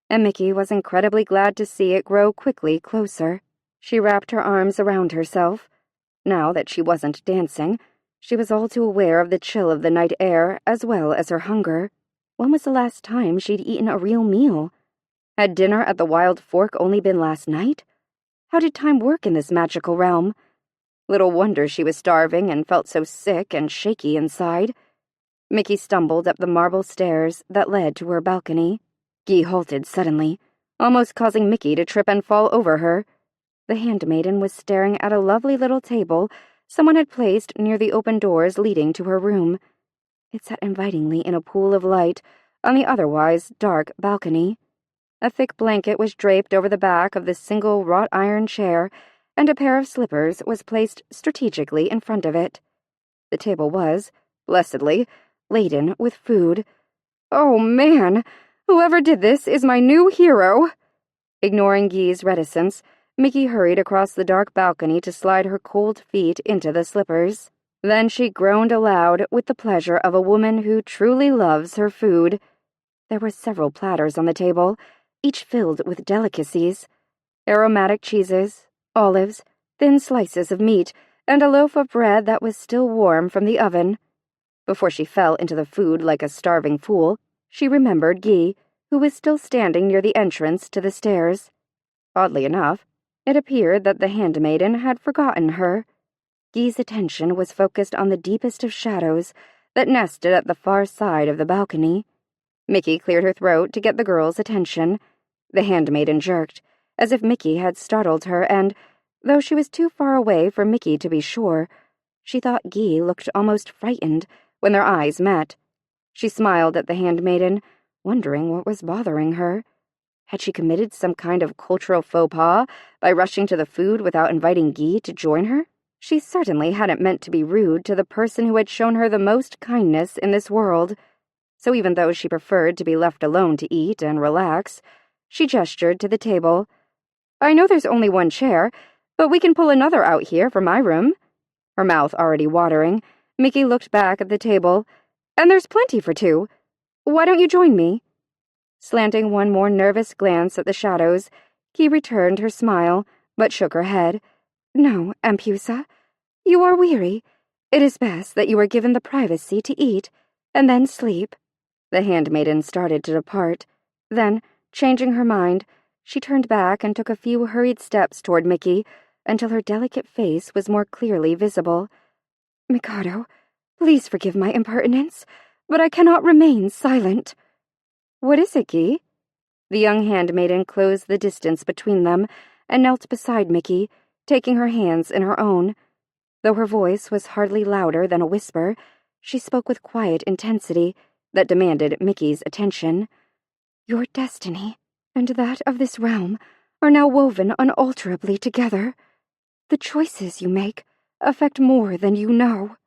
[SPEAKER 1] and Mickey was incredibly glad to see it grow quickly closer. She wrapped her arms around herself. Now that she wasn't dancing, she was all too aware of the chill of the night air as well as her hunger. When was the last time she'd eaten a real meal? Had dinner at the Wild Fork only been last night? How did time work in this magical realm? Little wonder she was starving and felt so sick and shaky inside. Mickey stumbled up the marble stairs that led to her balcony. Guy halted suddenly, almost causing Mickey to trip and fall over her. The handmaiden was staring at a lovely little table someone had placed near the open doors leading to her room. It sat invitingly in a pool of light on the otherwise dark balcony. A thick blanket was draped over the back of the single wrought-iron chair, and a pair of slippers was placed strategically in front of it. The table was, blessedly, laden with food. "Oh, man! Whoever did this is my new hero!" Ignoring Guy's reticence, Mickey hurried across the dark balcony to slide her cold feet into the slippers. Then she groaned aloud with the pleasure of a woman who truly loves her food. There were several platters on the table, each filled with delicacies. Aromatic cheeses, olives, thin slices of meat, and a loaf of bread that was still warm from the oven. Before she fell into the food like a starving fool, she remembered Guy, who was still standing near the entrance to the stairs. Oddly enough, it appeared that the handmaiden had forgotten her. Guy's attention was focused on the deepest of shadows that nested at the far side of the balcony. Mickey cleared her throat to get the girl's attention. The handmaiden jerked, as if Mickey had startled her, and, though she was too far away for Mickey to be sure, she thought Guy looked almost frightened when their eyes met. She smiled at the handmaiden, wondering what was bothering her. Had she committed some kind of cultural faux pas by rushing to the food without inviting Guy to join her? She certainly hadn't meant to be rude to the person who had shown her the most kindness in this world. So even though she preferred to be left alone to eat and relax, she gestured to the table. "I know there's only one chair, but we can pull another out here for my room." Her mouth already watering, Mickey looked back at the table. "And there's plenty for two. Why don't you join me?" Slanting one more nervous glance at the shadows, Guy returned her smile, but shook her head. "No, Empusa. You are weary. It is best that you are given the privacy to eat, and then sleep." The handmaiden started to depart. Then, changing her mind, she turned back and took a few hurried steps toward Mickey, until her delicate face was more clearly visible. "Mikado, please forgive my impertinence, but I cannot remain silent." "What is it, Guy?" The young handmaiden closed the distance between them and knelt beside Mickey, taking her hands in her own. Though her voice was hardly louder than a whisper, she spoke with quiet intensity that demanded Mickey's attention. "Your destiny and that of this realm are now woven unalterably together. The choices you make affect more than you know."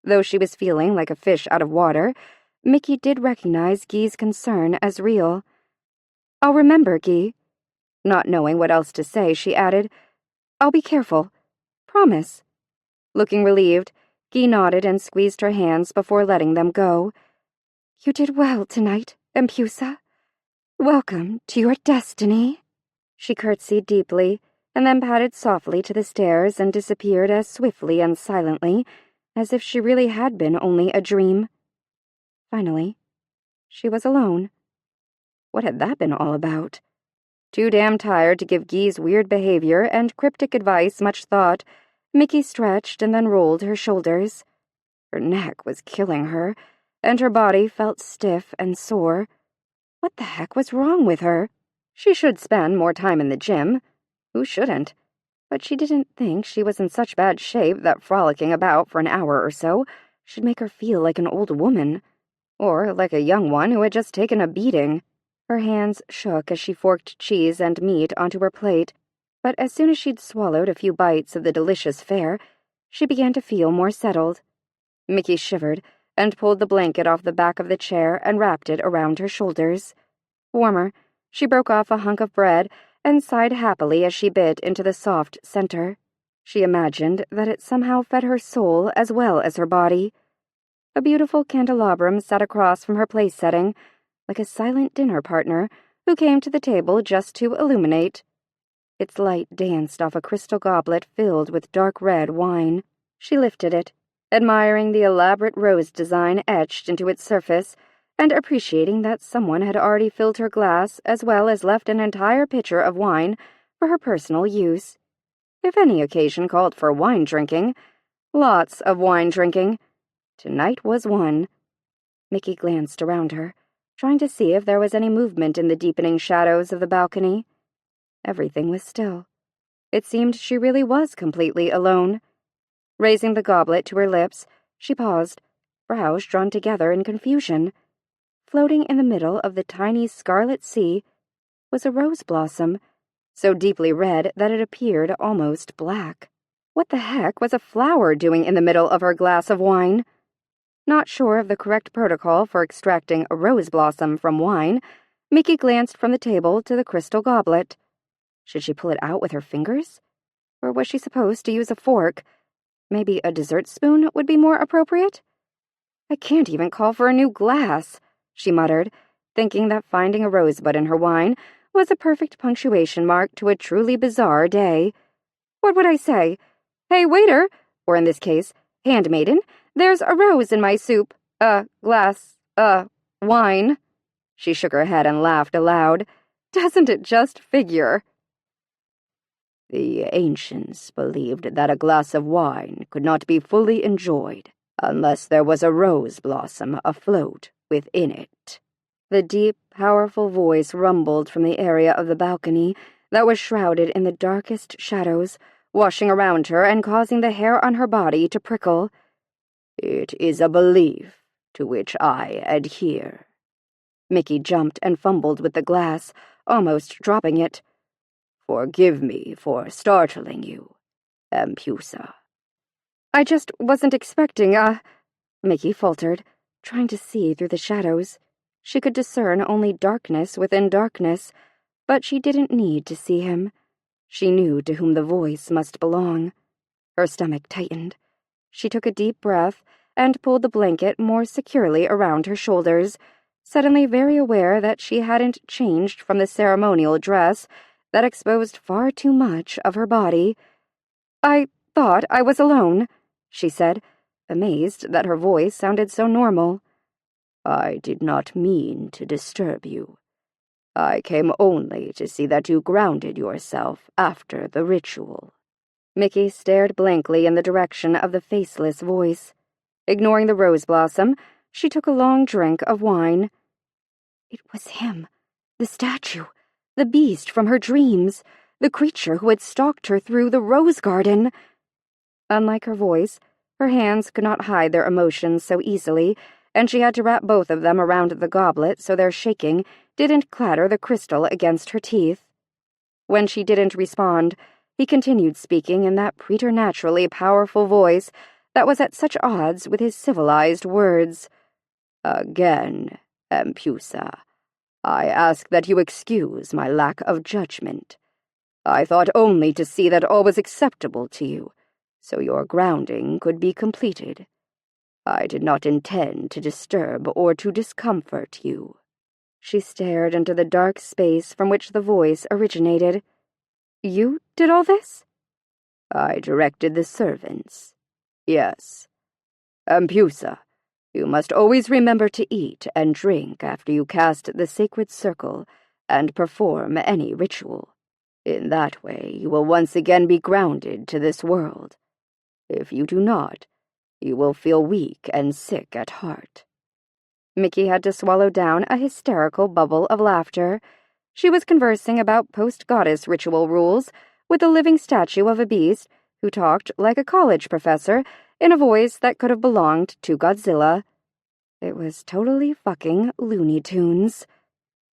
[SPEAKER 1] Though she was feeling like a fish out of water, Mickey did recognize Guy's concern as real. "I'll remember, Guy." Not knowing what else to say, she added, "I'll be careful. Promise." Looking relieved, Guy nodded and squeezed her hands before letting them go. "You did well tonight, Empusa. Welcome to your destiny." She curtsied deeply, and then padded softly to the stairs and disappeared as swiftly and silently as if she really had been only a dream. Finally, she was alone. What had that been all about? Too damn tired to give Guy's weird behavior and cryptic advice much thought, Mickey stretched and then rolled her shoulders. Her neck was killing her, and her body felt stiff and sore. What the heck was wrong with her? She should spend more time in the gym. Who shouldn't? But she didn't think she was in such bad shape that frolicking about for an hour or so should make her feel like an old woman, or like a young one who had just taken a beating. Her hands shook as she forked cheese and meat onto her plate, but as soon as she'd swallowed a few bites of the delicious fare, she began to feel more settled. Mickey shivered and pulled the blanket off the back of the chair and wrapped it around her shoulders. Warmer, she broke off a hunk of bread and sighed happily as she bit into the soft center. She imagined that it somehow fed her soul as well as her body. A beautiful candelabrum sat across from her place setting, like a silent dinner partner who came to the table just to illuminate. Its light danced off a crystal goblet filled with dark red wine. She lifted it, admiring the elaborate rose design etched into its surface, and appreciating that someone had already filled her glass as well as left an entire pitcher of wine for her personal use. If any occasion called for wine drinking, lots of wine drinking, tonight was one. Mickey glanced around her, trying to see if there was any movement in the deepening shadows of the balcony. Everything was still. It seemed she really was completely alone. Raising the goblet to her lips, she paused, brows drawn together in confusion. Floating in the middle of the tiny scarlet sea was a rose blossom, so deeply red that it appeared almost black. What the heck was a flower doing in the middle of her glass of wine? Not sure of the correct protocol for extracting a rose blossom from wine, Mickey glanced from the table to the crystal goblet. Should she pull it out with her fingers? Or was she supposed to use a fork? Maybe a dessert spoon would be more appropriate? "I can't even call for a new glass," she muttered, thinking that finding a rosebud in her wine was a perfect punctuation mark to a truly bizarre day. What would I say? "Hey, waiter," or in this case, handmaiden, "there's a rose in my soup. Glass, wine." She shook her head and laughed aloud. Doesn't it just figure?
[SPEAKER 2] The ancients believed that a glass of wine could not be fully enjoyed unless there was a rose blossom afloat within it.
[SPEAKER 1] The deep, powerful voice rumbled from the area of the balcony that was shrouded in the darkest shadows, washing around her and causing the hair on her body to prickle.
[SPEAKER 2] "It is a belief to which I adhere."
[SPEAKER 1] Mickey jumped and fumbled with the glass, almost dropping it.
[SPEAKER 2] "Forgive me for startling you, Empusa."
[SPEAKER 1] "I just wasn't expecting Mickey faltered, trying to see through the shadows. She could discern only darkness within darkness, but she didn't need to see him. She knew to whom the voice must belong. Her stomach tightened. She took a deep breath and pulled the blanket more securely around her shoulders, suddenly very aware that she hadn't changed from the ceremonial dress that exposed far too much of her body. "I thought I was alone," she said, amazed that her voice sounded so normal.
[SPEAKER 2] "I did not mean to disturb you. I came only to see that you grounded yourself after the ritual."
[SPEAKER 1] Mickey stared blankly in the direction of the faceless voice. Ignoring the rose blossom, she took a long drink of wine. It was him, the statue, the beast from her dreams, the creature who had stalked her through the rose garden. Unlike her voice, her hands could not hide their emotions so easily, and she had to wrap both of them around the goblet so their shaking didn't clatter the crystal against her teeth. When she didn't respond, he continued speaking in that preternaturally powerful voice that was at such odds with his civilized words. "Again, Empusa, I ask that you excuse my lack of judgment. I thought only to see that all was acceptable to you, so your grounding could be completed. I did not intend to disturb or to discomfort you." She stared into the dark space from which the voice originated. "You did all this?" "I directed the servants. Yes. Empusa, you must always remember to eat and drink after you cast the sacred circle and perform any ritual. In that way, you will once again be grounded to this world. If you do not, you will feel weak and sick at heart." Mickey had to swallow down a hysterical bubble of laughter. She was conversing about post-goddess ritual rules with a living statue of a beast who talked like a college professor in a voice that could have belonged to Godzilla. It was totally fucking Looney Tunes.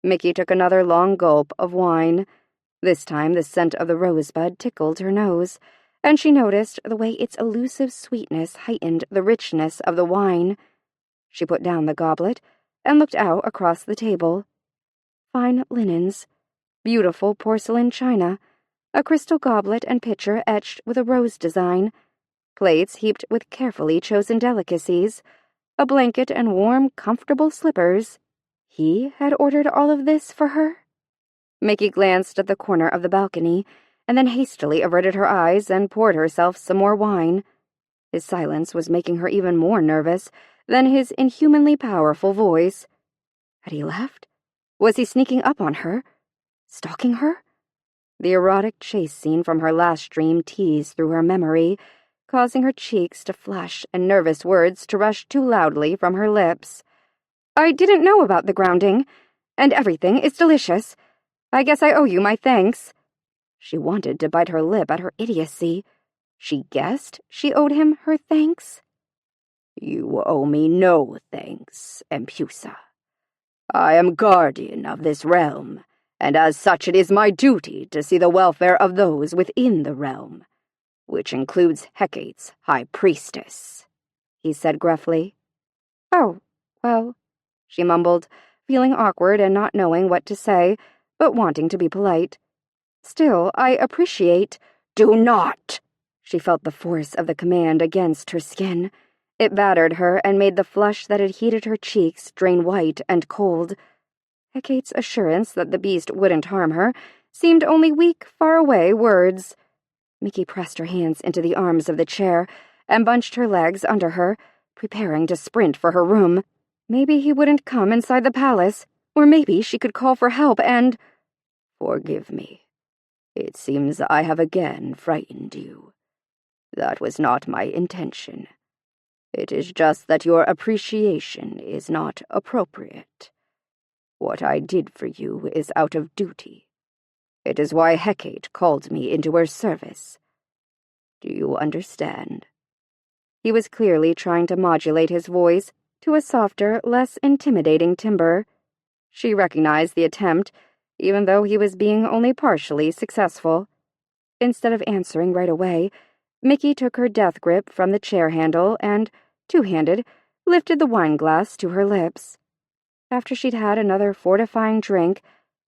[SPEAKER 1] Mickey took another long gulp of wine. This time the scent of the rosebud tickled her nose, and she noticed the way its elusive sweetness heightened the richness of the wine. She put down the goblet and looked out across the table. Fine linens, beautiful porcelain china, a crystal goblet and pitcher etched with a rose design, plates heaped with carefully chosen delicacies, a blanket and warm, comfortable slippers. He had ordered all of this for her? Mickey glanced at the corner of the balcony, and then hastily averted her eyes and poured herself some more wine. His silence was making her even more nervous than his inhumanly powerful voice. Had he left? Was he sneaking up on her? Stalking her? The erotic chase scene from her last dream teased through her memory, causing her cheeks to flush and nervous words to rush too loudly from her lips. "I didn't know about the grounding, and everything is delicious. I guess I owe you my thanks." She wanted to bite her lip at her idiocy. She guessed she owed him her thanks. "You owe me no thanks, Empusa. I am guardian of this realm, and as such it is my duty to see the welfare of those within the realm, which includes Hecate's high priestess," he said gruffly. "Oh, well," she mumbled, feeling awkward and not knowing what to say, but wanting to be polite. "Still, I appreciate—" "Do not!" She felt the force of the command against her skin. It battered her and made the flush that had heated her cheeks drain white and cold. Hecate's assurance that the beast wouldn't harm her seemed only weak, far-away words. Mickey pressed her hands into the arms of the chair and bunched her legs under her, preparing to sprint for her room. Maybe he wouldn't come inside the palace, or maybe she could call for help and— "Forgive me. It seems I have again frightened you. That was not my intention. It is just that your appreciation is not appropriate. What I did for you is out of duty. It is why Hecate called me into her service. Do you understand?" He was clearly trying to modulate his voice to a softer, less intimidating timbre. She recognized the attempt, even though he was being only partially successful. Instead of answering right away, Mickey took her death grip from the chair handle and, two-handed, lifted the wine glass to her lips. After she'd had another fortifying drink,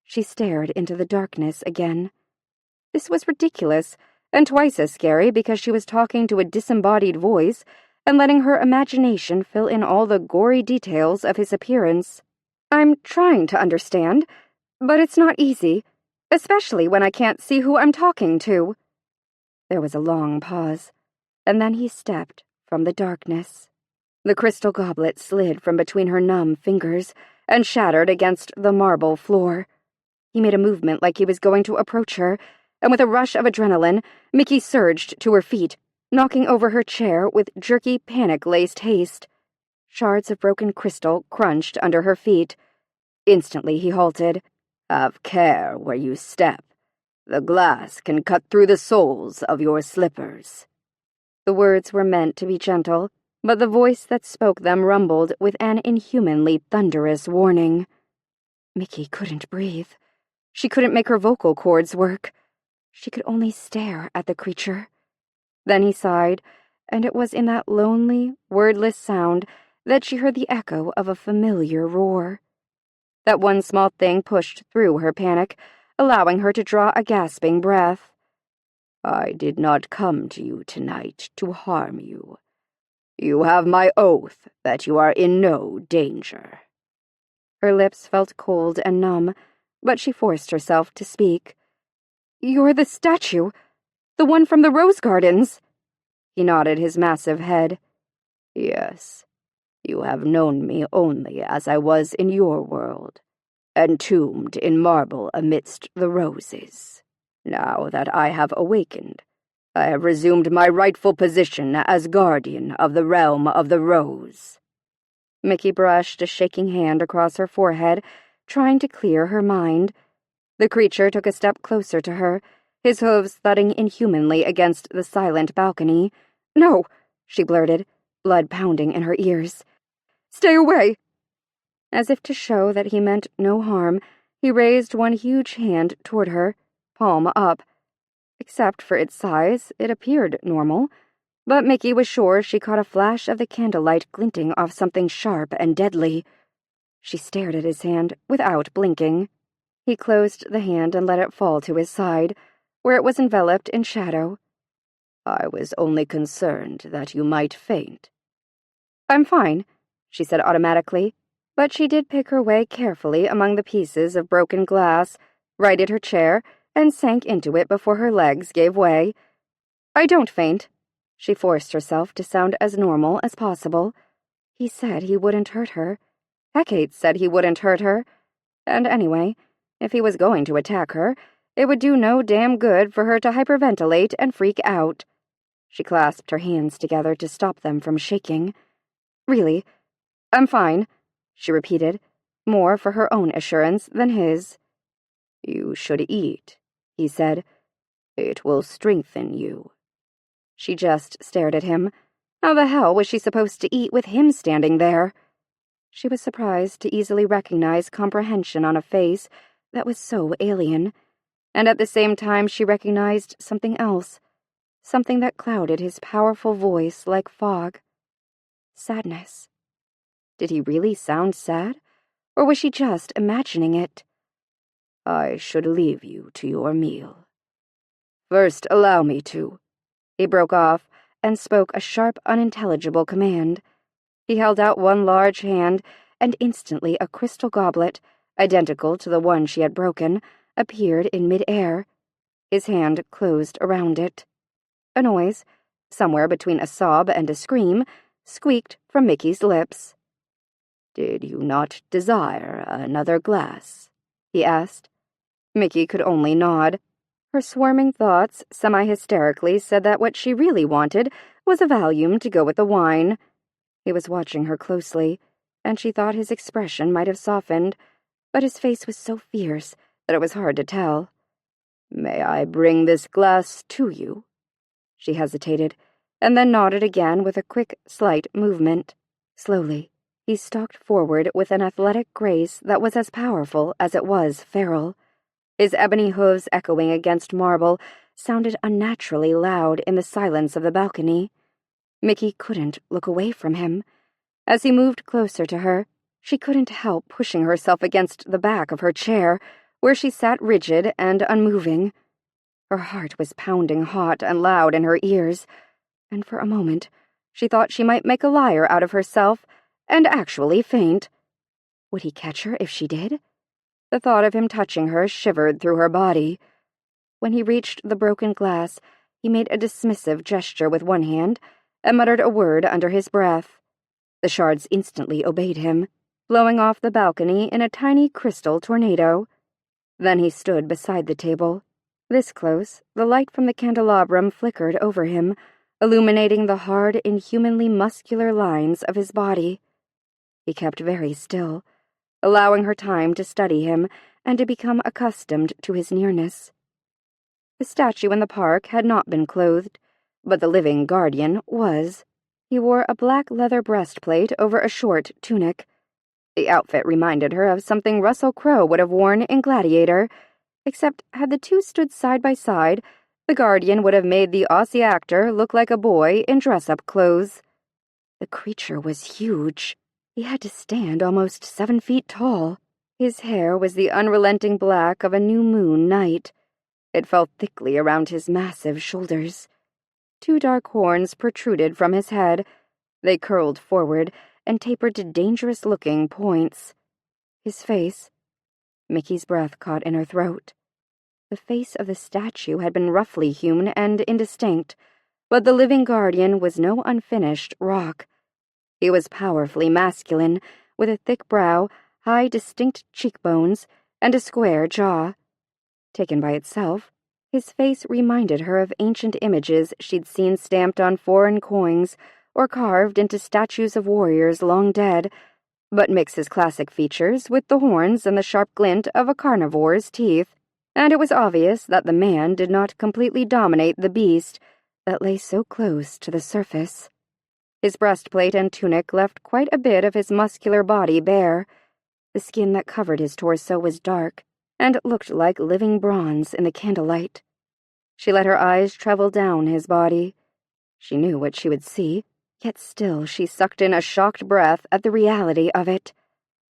[SPEAKER 1] she stared into the darkness again. This was ridiculous, and twice as scary because she was talking to a disembodied voice and letting her imagination fill in all the gory details of his appearance. "I'm trying to understand, but it's not easy, especially when I can't see who I'm talking to." There was a long pause, and then he stepped from the darkness. The crystal goblet slid from between her numb fingers and shattered against the marble floor. He made a movement like he was going to approach her, and with a rush of adrenaline, Mickey surged to her feet, knocking over her chair with jerky, panic-laced haste. Shards of broken crystal crunched under her feet. Instantly he halted. "Have care where you step. The glass can cut through the soles of your slippers." The words were meant to be gentle, but the voice that spoke them rumbled with an inhumanly thunderous warning. Mickey couldn't breathe. She couldn't make her vocal cords work. She could only stare at the creature. Then he sighed, and it was in that lonely, wordless sound that she heard the echo of a familiar roar. That one small thing pushed through her panic, allowing her to draw a gasping breath.
[SPEAKER 2] I did not come to you tonight to harm you. You have my oath that you are in no danger.
[SPEAKER 1] Her lips felt cold and numb, but she forced herself to speak. You're the statue, the one from the rose gardens. He nodded his massive head.
[SPEAKER 2] Yes, you have known me only as I was in your world, entombed in marble amidst the roses. Now that I have awakened, I have resumed my rightful position as guardian of the realm of the rose.
[SPEAKER 1] Mickey brushed a shaking hand across her forehead, trying to clear her mind. The creature took a step closer to her, his hooves thudding inhumanly against the silent balcony. No, she blurted, blood pounding in her ears. Stay away! As if to show that he meant no harm, he raised one huge hand toward her, palm up. Except for its size, it appeared normal, but Mickey was sure she caught a flash of the candlelight glinting off something sharp and deadly. She stared at his hand without blinking. He closed the hand and let it fall to his side, where it was enveloped in shadow.
[SPEAKER 2] I was only concerned that you might faint.
[SPEAKER 1] I'm fine, she said automatically, but she did pick her way carefully among the pieces of broken glass, righted her chair, and sank into it before her legs gave way. I don't faint. She forced herself to sound as normal as possible. He said he wouldn't hurt her. Hecate said he wouldn't hurt her. And anyway, if he was going to attack her, it would do no damn good for her to hyperventilate and freak out. She clasped her hands together to stop them from shaking. Really, I'm fine, she repeated, more for her own assurance than his.
[SPEAKER 2] You should eat, he said. It will strengthen you.
[SPEAKER 1] She just stared at him. How the hell was she supposed to eat with him standing there? She was surprised to easily recognize comprehension on a face that was so alien, and at the same time she recognized something else, something that clouded his powerful voice like fog. Sadness. Did he really sound sad, or was she just imagining it?
[SPEAKER 2] I should leave you to your meal. First, allow me to.
[SPEAKER 1] He broke off and spoke a sharp, unintelligible command. He held out one large hand, and instantly a crystal goblet, identical to the one she had broken, appeared in mid-air. His hand closed around it. A noise, somewhere between a sob and a scream, squeaked from Mickey's lips.
[SPEAKER 2] Did you not desire another glass? He asked.
[SPEAKER 1] Mickey could only nod. Her swarming thoughts semi-hysterically said that what she really wanted was a Valium to go with the wine. He was watching her closely, and she thought his expression might have softened, but his face was so fierce that it was hard to tell.
[SPEAKER 2] May I bring this glass to you?
[SPEAKER 1] She hesitated, and then nodded again with a quick, slight movement. Slowly, he stalked forward with an athletic grace that was as powerful as it was feral. His ebony hooves echoing against marble sounded unnaturally loud in the silence of the balcony. Mickey couldn't look away from him. As he moved closer to her, she couldn't help pushing herself against the back of her chair, where she sat rigid and unmoving. Her heart was pounding hot and loud in her ears, and for a moment she thought she might make a liar out of herself and actually faint. Would he catch her if she did? The thought of him touching her shivered through her body. When he reached the broken glass, he made a dismissive gesture with one hand and muttered a word under his breath. The shards instantly obeyed him, blowing off the balcony in a tiny crystal tornado. Then he stood beside the table. This close, the light from the candelabrum flickered over him, illuminating the hard, inhumanly muscular lines of his body. He kept very still, allowing her time to study him and to become accustomed to his nearness. The statue in the park had not been clothed, but the living guardian was. He wore a black leather breastplate over a short tunic. The outfit reminded her of something Russell Crowe would have worn in Gladiator, except had the two stood side by side, the Guardian would have made the Aussie actor look like a boy in dress-up clothes. The creature was huge. He had to stand almost 7 feet tall. His hair was the unrelenting black of a new moon night. It fell thickly around his massive shoulders. 2 dark horns protruded from his head. They curled forward and tapered to dangerous-looking points. His face... Mickey's breath caught in her throat. The face of the statue had been roughly hewn and indistinct, but the living Guardian was no unfinished rock. He was powerfully masculine, with a thick brow, high distinct cheekbones, and a square jaw. Taken by itself, his face reminded her of ancient images she'd seen stamped on foreign coins or carved into statues of warriors long dead, but mix his classic features with the horns and the sharp glint of a carnivore's teeth, and it was obvious that the man did not completely dominate the beast that lay so close to the surface. His breastplate and tunic left quite a bit of his muscular body bare. The skin that covered his torso was dark, and looked like living bronze in the candlelight. She let her eyes travel down his body. She knew what she would see, yet still she sucked in a shocked breath at the reality of it.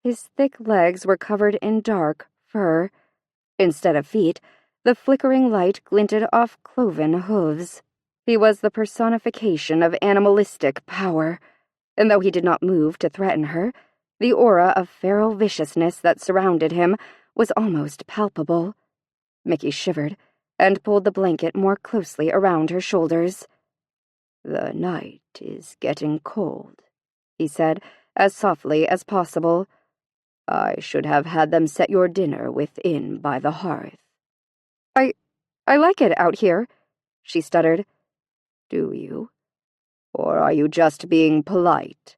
[SPEAKER 1] His thick legs were covered in dark fur. Instead of feet, the flickering light glinted off cloven hooves. He was the personification of animalistic power, and though he did not move to threaten her, the aura of feral viciousness that surrounded him was almost palpable. Mickey shivered and pulled the blanket more closely around her shoulders. "The night is getting cold," he said, as softly as possible. "I should have had them set your dinner within by the hearth." I like it out here," she stuttered. "Do you? Or are you just being polite?"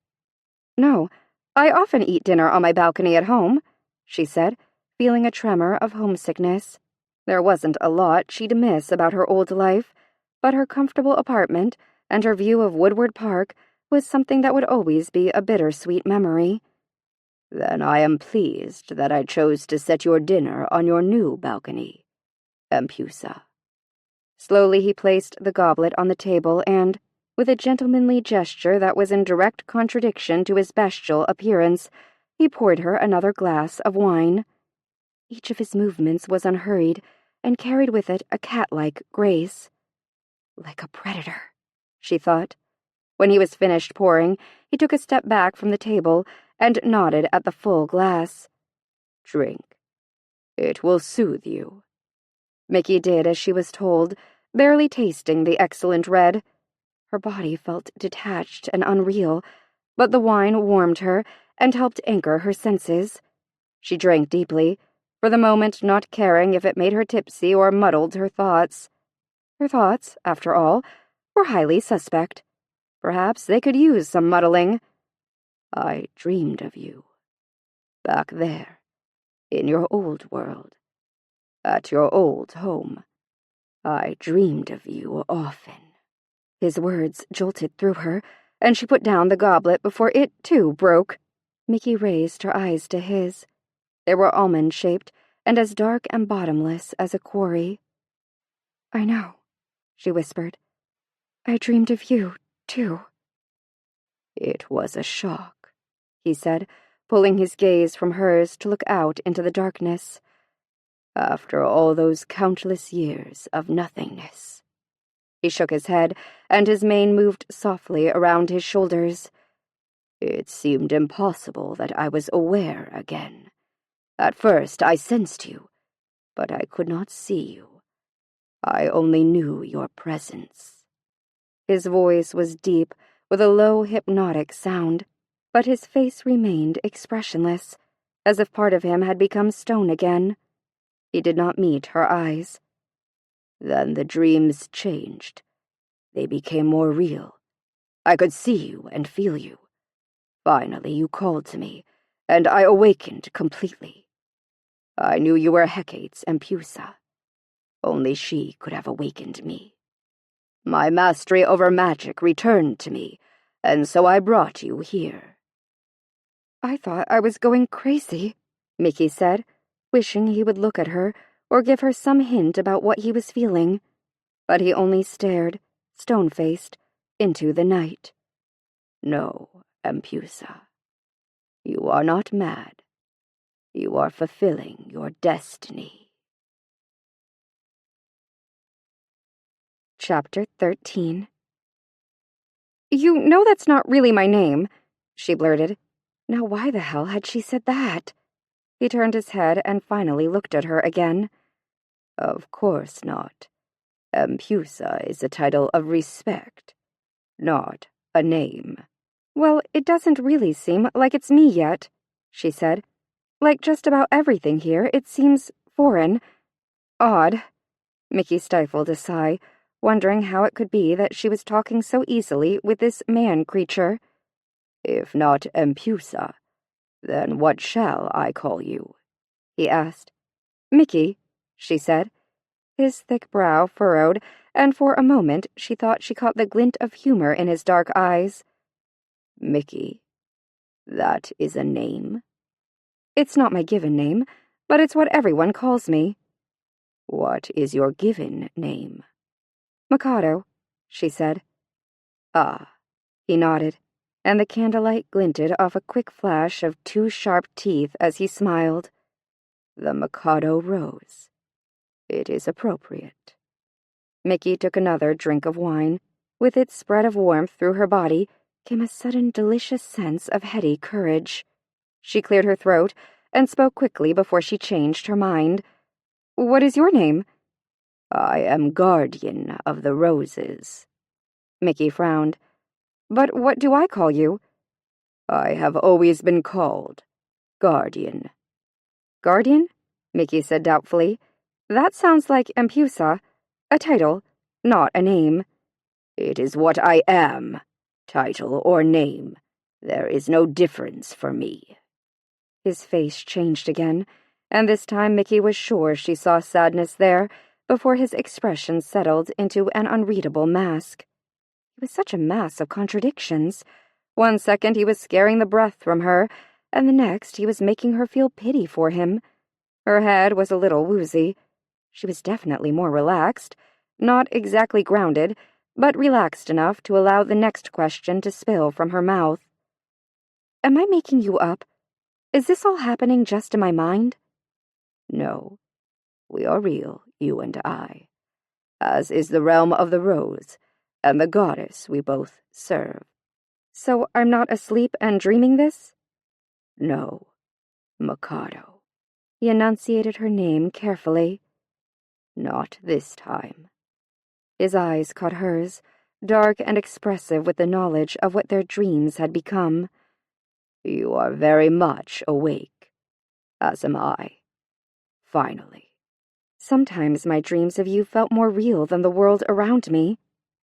[SPEAKER 1] "No, I often eat dinner on my balcony at home," she said, feeling a tremor of homesickness. There wasn't a lot she'd miss about her old life, but her comfortable apartment and her view of Woodward Park was something that would always be a bittersweet memory. "Then I am pleased that I chose to set your dinner on your new balcony, Empusa." Slowly he placed the goblet on the table and, with a gentlemanly gesture that was in direct contradiction to his bestial appearance, he poured her another glass of wine. Each of his movements was unhurried and carried with it a cat-like grace. Like a predator, she thought. When he was finished pouring, he took a step back from the table and nodded at the full glass. "Drink. It will soothe you." Mickey did as she was told, barely tasting the excellent red. Her body felt detached and unreal, but the wine warmed her and helped anchor her senses. She drank deeply, for the moment not caring if it made her tipsy or muddled her thoughts. Her thoughts, after all, were highly suspect. Perhaps they could use some muddling. "I dreamed of you. Back there, in your old world. At your old home. I dreamed of you often." His words jolted through her, and she put down the goblet before it, too, broke. Mickey raised her eyes to his. They were almond-shaped and as dark and bottomless as a quarry. "I know," she whispered. "I dreamed of you, too." "It was a shock," he said, pulling his gaze from hers to look out into the darkness. "After all those countless years of nothingness." He shook his head, and his mane moved softly around his shoulders. "It seemed impossible that I was aware again. At first I sensed you, but I could not see you. I only knew your presence." His voice was deep, with a low hypnotic sound, but his face remained expressionless, as if part of him had become stone again. He did not meet her eyes. "Then the dreams changed. They became more real. I could see you and feel you. Finally you called to me, and I awakened completely. I knew you were Hecate's Empusa. Only she could have awakened me. My mastery over magic returned to me, and so I brought you here." I thought I was going crazy, Mickey said, wishing he would look at her or give her some hint about what he was feeling. But he only stared, stone-faced, into the night.
[SPEAKER 2] No, Empusa. You are not mad. You are fulfilling your destiny.
[SPEAKER 1] Chapter 13. You know that's not really my name, she blurted. Now why the hell had she said that? He turned his head and finally looked at her again.
[SPEAKER 2] Of course not. Empusa is a title of respect, not a name.
[SPEAKER 1] Well, it doesn't really seem like it's me yet, she said. Like just about everything here, it seems foreign. Odd. Mickey stifled a sigh, wondering how it could be that she was talking so easily with this man-creature.
[SPEAKER 2] If not Empusa, then what shall I call you?
[SPEAKER 1] He asked. Mickey, she said. His thick brow furrowed, and for a moment she thought she caught the glint of humor in his dark eyes.
[SPEAKER 2] Mickey, that is a name?
[SPEAKER 1] It's not my given name, but it's what everyone calls me.
[SPEAKER 2] What is your given name?
[SPEAKER 1] Mikado, she said.
[SPEAKER 2] Ah,
[SPEAKER 1] he nodded, and the candlelight glinted off a quick flash of 2 sharp teeth as he smiled.
[SPEAKER 2] The Mikado rose. It is appropriate.
[SPEAKER 1] Mickey took another drink of wine. With its spread of warmth through her body came a sudden delicious sense of heady courage. She cleared her throat and spoke quickly before she changed her mind. What is your name?
[SPEAKER 2] I am guardian of the roses.
[SPEAKER 1] Mickey frowned. But what do I call you?
[SPEAKER 2] I have always been called guardian.
[SPEAKER 1] Guardian? Mickey said doubtfully. That sounds like Empusa, a title, not a name.
[SPEAKER 2] It is what I am, title or name. There is no difference for me.
[SPEAKER 1] His face changed again, and this time Mickey was sure she saw sadness there before his expression settled into an unreadable mask. He was such a mass of contradictions. One second he was scaring the breath from her, and the next he was making her feel pity for him. Her head was a little woozy. She was definitely more relaxed, not exactly grounded, but relaxed enough to allow the next question to spill from her mouth. Am I making you up? Is this all happening just in my mind?
[SPEAKER 2] No. We are real, you and I, as is the realm of the rose and the goddess we both serve.
[SPEAKER 1] So I'm not asleep and dreaming this?
[SPEAKER 2] No. Mikado.
[SPEAKER 1] He enunciated her name carefully.
[SPEAKER 2] Not this time.
[SPEAKER 1] His eyes caught hers, dark and expressive with the knowledge of what their dreams had become.
[SPEAKER 2] You are very much awake, as am I. Finally.
[SPEAKER 1] Sometimes my dreams of you felt more real than the world around me.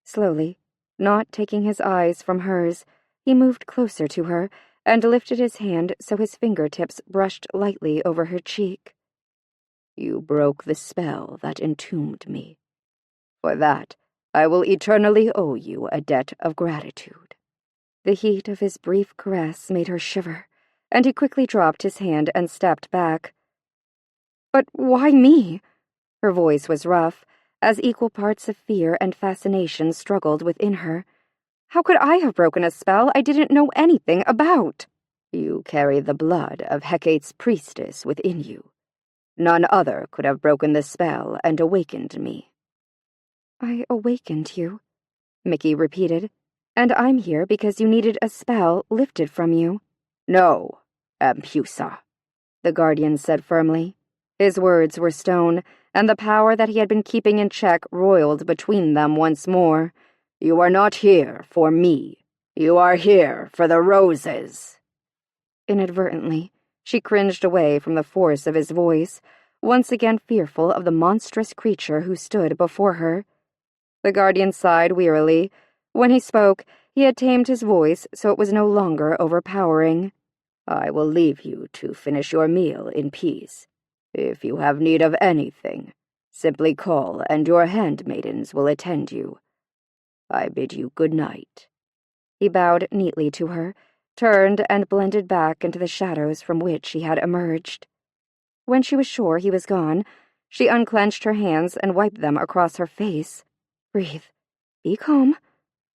[SPEAKER 1] Slowly, not taking his eyes from hers, he moved closer to her and lifted his hand so his fingertips brushed lightly over her cheek.
[SPEAKER 2] You broke the spell that entombed me. For that, I will eternally owe you a debt of gratitude.
[SPEAKER 1] The heat of his brief caress made her shiver, and he quickly dropped his hand and stepped back. But why me? Her voice was rough, as equal parts of fear and fascination struggled within her. How could I have broken a spell I didn't know anything about?
[SPEAKER 2] You carry the blood of Hecate's priestess within you. None other could have broken the spell and awakened me.
[SPEAKER 1] I awakened you, Mickey repeated, and I'm here because you needed a spell lifted from you.
[SPEAKER 2] No, Empusa,
[SPEAKER 1] the guardian said firmly. His words were stone, and the power that he had been keeping in check roiled between them once more.
[SPEAKER 2] You are not here for me. You are here for the roses.
[SPEAKER 1] Inadvertently, she cringed away from the force of his voice, once again fearful of the monstrous creature who stood before her. The guardian sighed wearily. When he spoke, he had tamed his voice so it was no longer overpowering.
[SPEAKER 2] I will leave you to finish your meal in peace. If you have need of anything, simply call and your handmaidens will attend you. I bid you good night.
[SPEAKER 1] He bowed neatly to her, turned and blended back into the shadows from which he had emerged. When she was sure he was gone, she unclenched her hands and wiped them across her face. "Breathe. Be calm.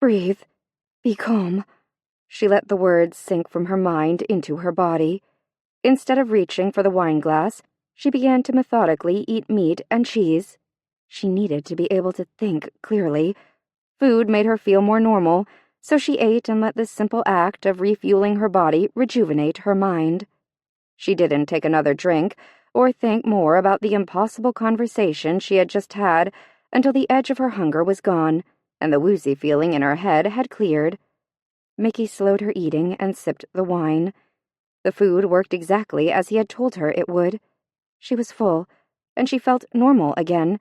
[SPEAKER 1] Breathe. Be calm." She let the words sink from her mind into her body. Instead of reaching for the wine glass, she began to methodically eat meat and cheese. She needed to be able to think clearly. Food made her feel more normal, so she ate and let this simple act of refueling her body rejuvenate her mind. She didn't take another drink or think more about the impossible conversation she had just had until the edge of her hunger was gone and the woozy feeling in her head had cleared. Mickey slowed her eating and sipped the wine. The food worked exactly as he had told her it would. She was full, and she felt normal again,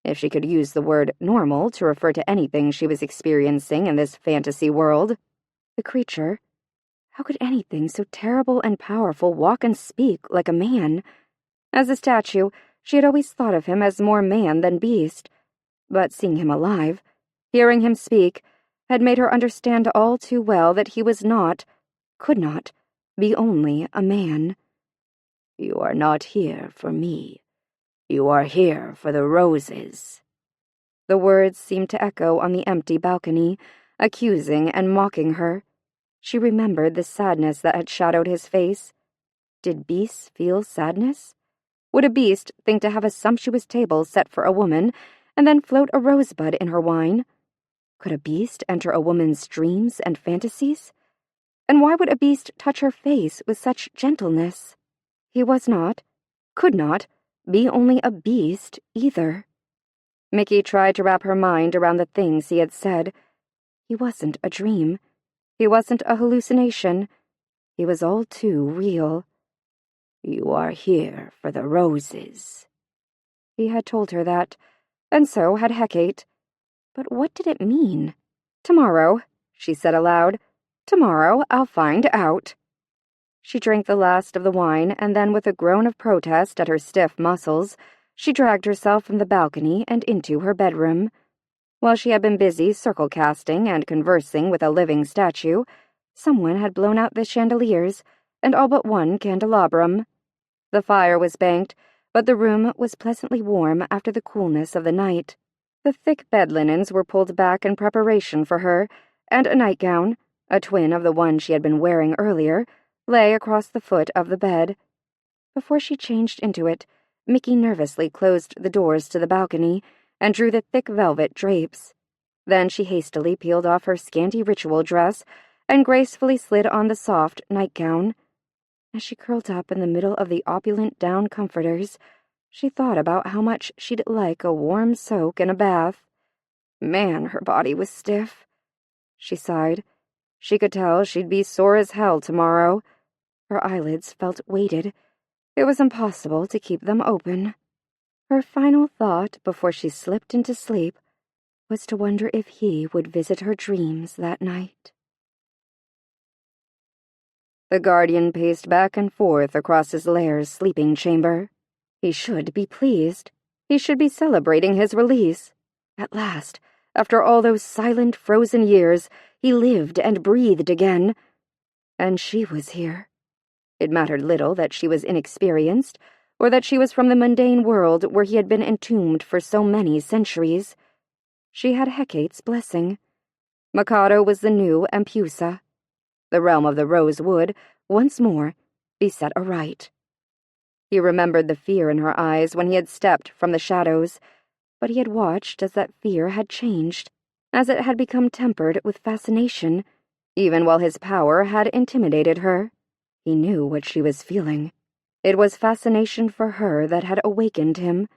[SPEAKER 1] if she could use the word normal to refer to anything she was experiencing in this fantasy world. The creature. How could anything so terrible and powerful walk and speak like a man? As a statue, she had always thought of him as more man than beast, but seeing him alive, hearing him speak, had made her understand all too well that he was not, could not, be only a man.
[SPEAKER 2] "You are not here for me. You are here for the roses."
[SPEAKER 1] The words seemed to echo on the empty balcony, accusing and mocking her. She remembered the sadness that had shadowed his face. Did beasts feel sadness? Would a beast think to have a sumptuous table set for a woman and then float a rosebud in her wine? Could a beast enter a woman's dreams and fantasies? And why would a beast touch her face with such gentleness? He was not, could not, be only a beast either. Mickey tried to wrap her mind around the things he had said. He wasn't a dream. He wasn't a hallucination. He was all too real.
[SPEAKER 2] "You are here for the roses."
[SPEAKER 1] He had told her that, and so had Hecate. But what did it mean? "Tomorrow," she said aloud. "Tomorrow I'll find out." She drank the last of the wine, and then with a groan of protest at her stiff muscles, she dragged herself from the balcony and into her bedroom. While she had been busy circle-casting and conversing with a living statue, someone had blown out the chandeliers, and all but one candelabrum. The fire was banked, but the room was pleasantly warm after the coolness of the night. The thick bed linens were pulled back in preparation for her, and a nightgown, a twin of the one she had been wearing earlier, lay across the foot of the bed. Before she changed into it, Mickey nervously closed the doors to the balcony and drew the thick velvet drapes. Then she hastily peeled off her scanty ritual dress and gracefully slid on the soft nightgown. As she curled up in the middle of the opulent down comforters, she thought about how much she'd like a warm soak and a bath. Man, her body was stiff. She sighed. She could tell she'd be sore as hell tomorrow. Her eyelids felt weighted. It was impossible to keep them open. Her final thought before she slipped into sleep was to wonder if he would visit her dreams that night. The guardian paced back and forth across his lair's sleeping chamber. He should be pleased. He should be celebrating his release. At last, after all those silent, frozen years, he lived and breathed again. And she was here. It mattered little that she was inexperienced, or that she was from the mundane world where he had been entombed for so many centuries. She had Hecate's blessing. Mikado was the new Empusa. The realm of the rose would, once more, be set aright. He remembered the fear in her eyes when he had stepped from the shadows, but he had watched as that fear had changed, as it had become tempered with fascination, even while his power had intimidated her. He knew what she was feeling. It was fascination for her that had awakened him.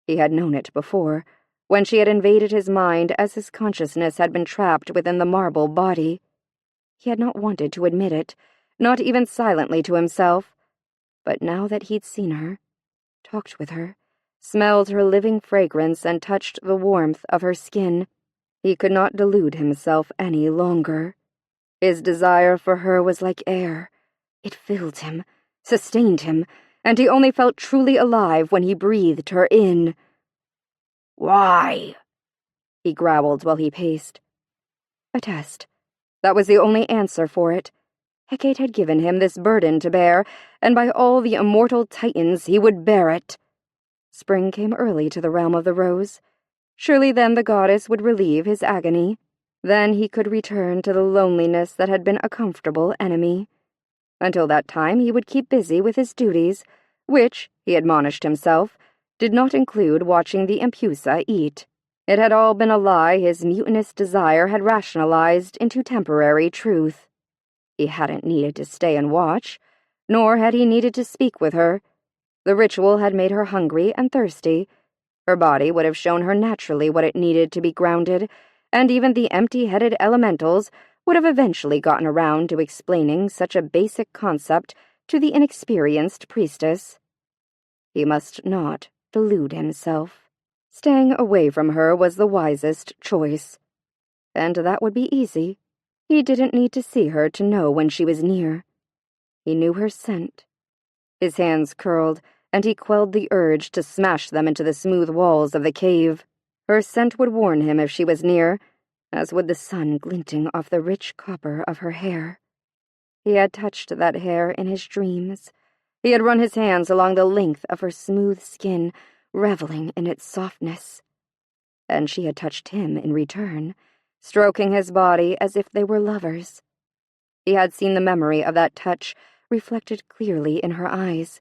[SPEAKER 1] He had known it before, when she had invaded his mind as his consciousness had been trapped within the marble body. He had not wanted to admit it, not even silently to himself. But now that he'd seen her, talked with her, smelled her living fragrance and touched the warmth of her skin, he could not delude himself any longer. His desire for her was like air. It filled him, sustained him, and he only felt truly alive when he breathed her in.
[SPEAKER 2] "Why?"
[SPEAKER 1] he growled while he paced. A test. That was the only answer for it. Hecate had given him this burden to bear, and by all the immortal Titans he would bear it. Spring came early to the realm of the rose. Surely then the goddess would relieve his agony. Then he could return to the loneliness that had been a comfortable enemy. Until that time he would keep busy with his duties, which, he admonished himself, did not include watching the Empusa eat. It had all been a lie his mutinous desire had rationalized into temporary truth. He hadn't needed to stay and watch, nor had he needed to speak with her. The ritual had made her hungry and thirsty. Her body would have shown her naturally what it needed to be grounded, and even the empty-headed elementals would have eventually gotten around to explaining such a basic concept to the inexperienced priestess. He must not delude himself. Staying away from her was the wisest choice. And that would be easy. He didn't need to see her to know when she was near. He knew her scent. His hands curled, and he quelled the urge to smash them into the smooth walls of the cave. Her scent would warn him if she was near, as would the sun glinting off the rich copper of her hair. He had touched that hair in his dreams. He had run his hands along the length of her smooth skin, reveling in its softness. And she had touched him in return, stroking his body as if they were lovers. He had seen the memory of that touch reflected clearly in her eyes.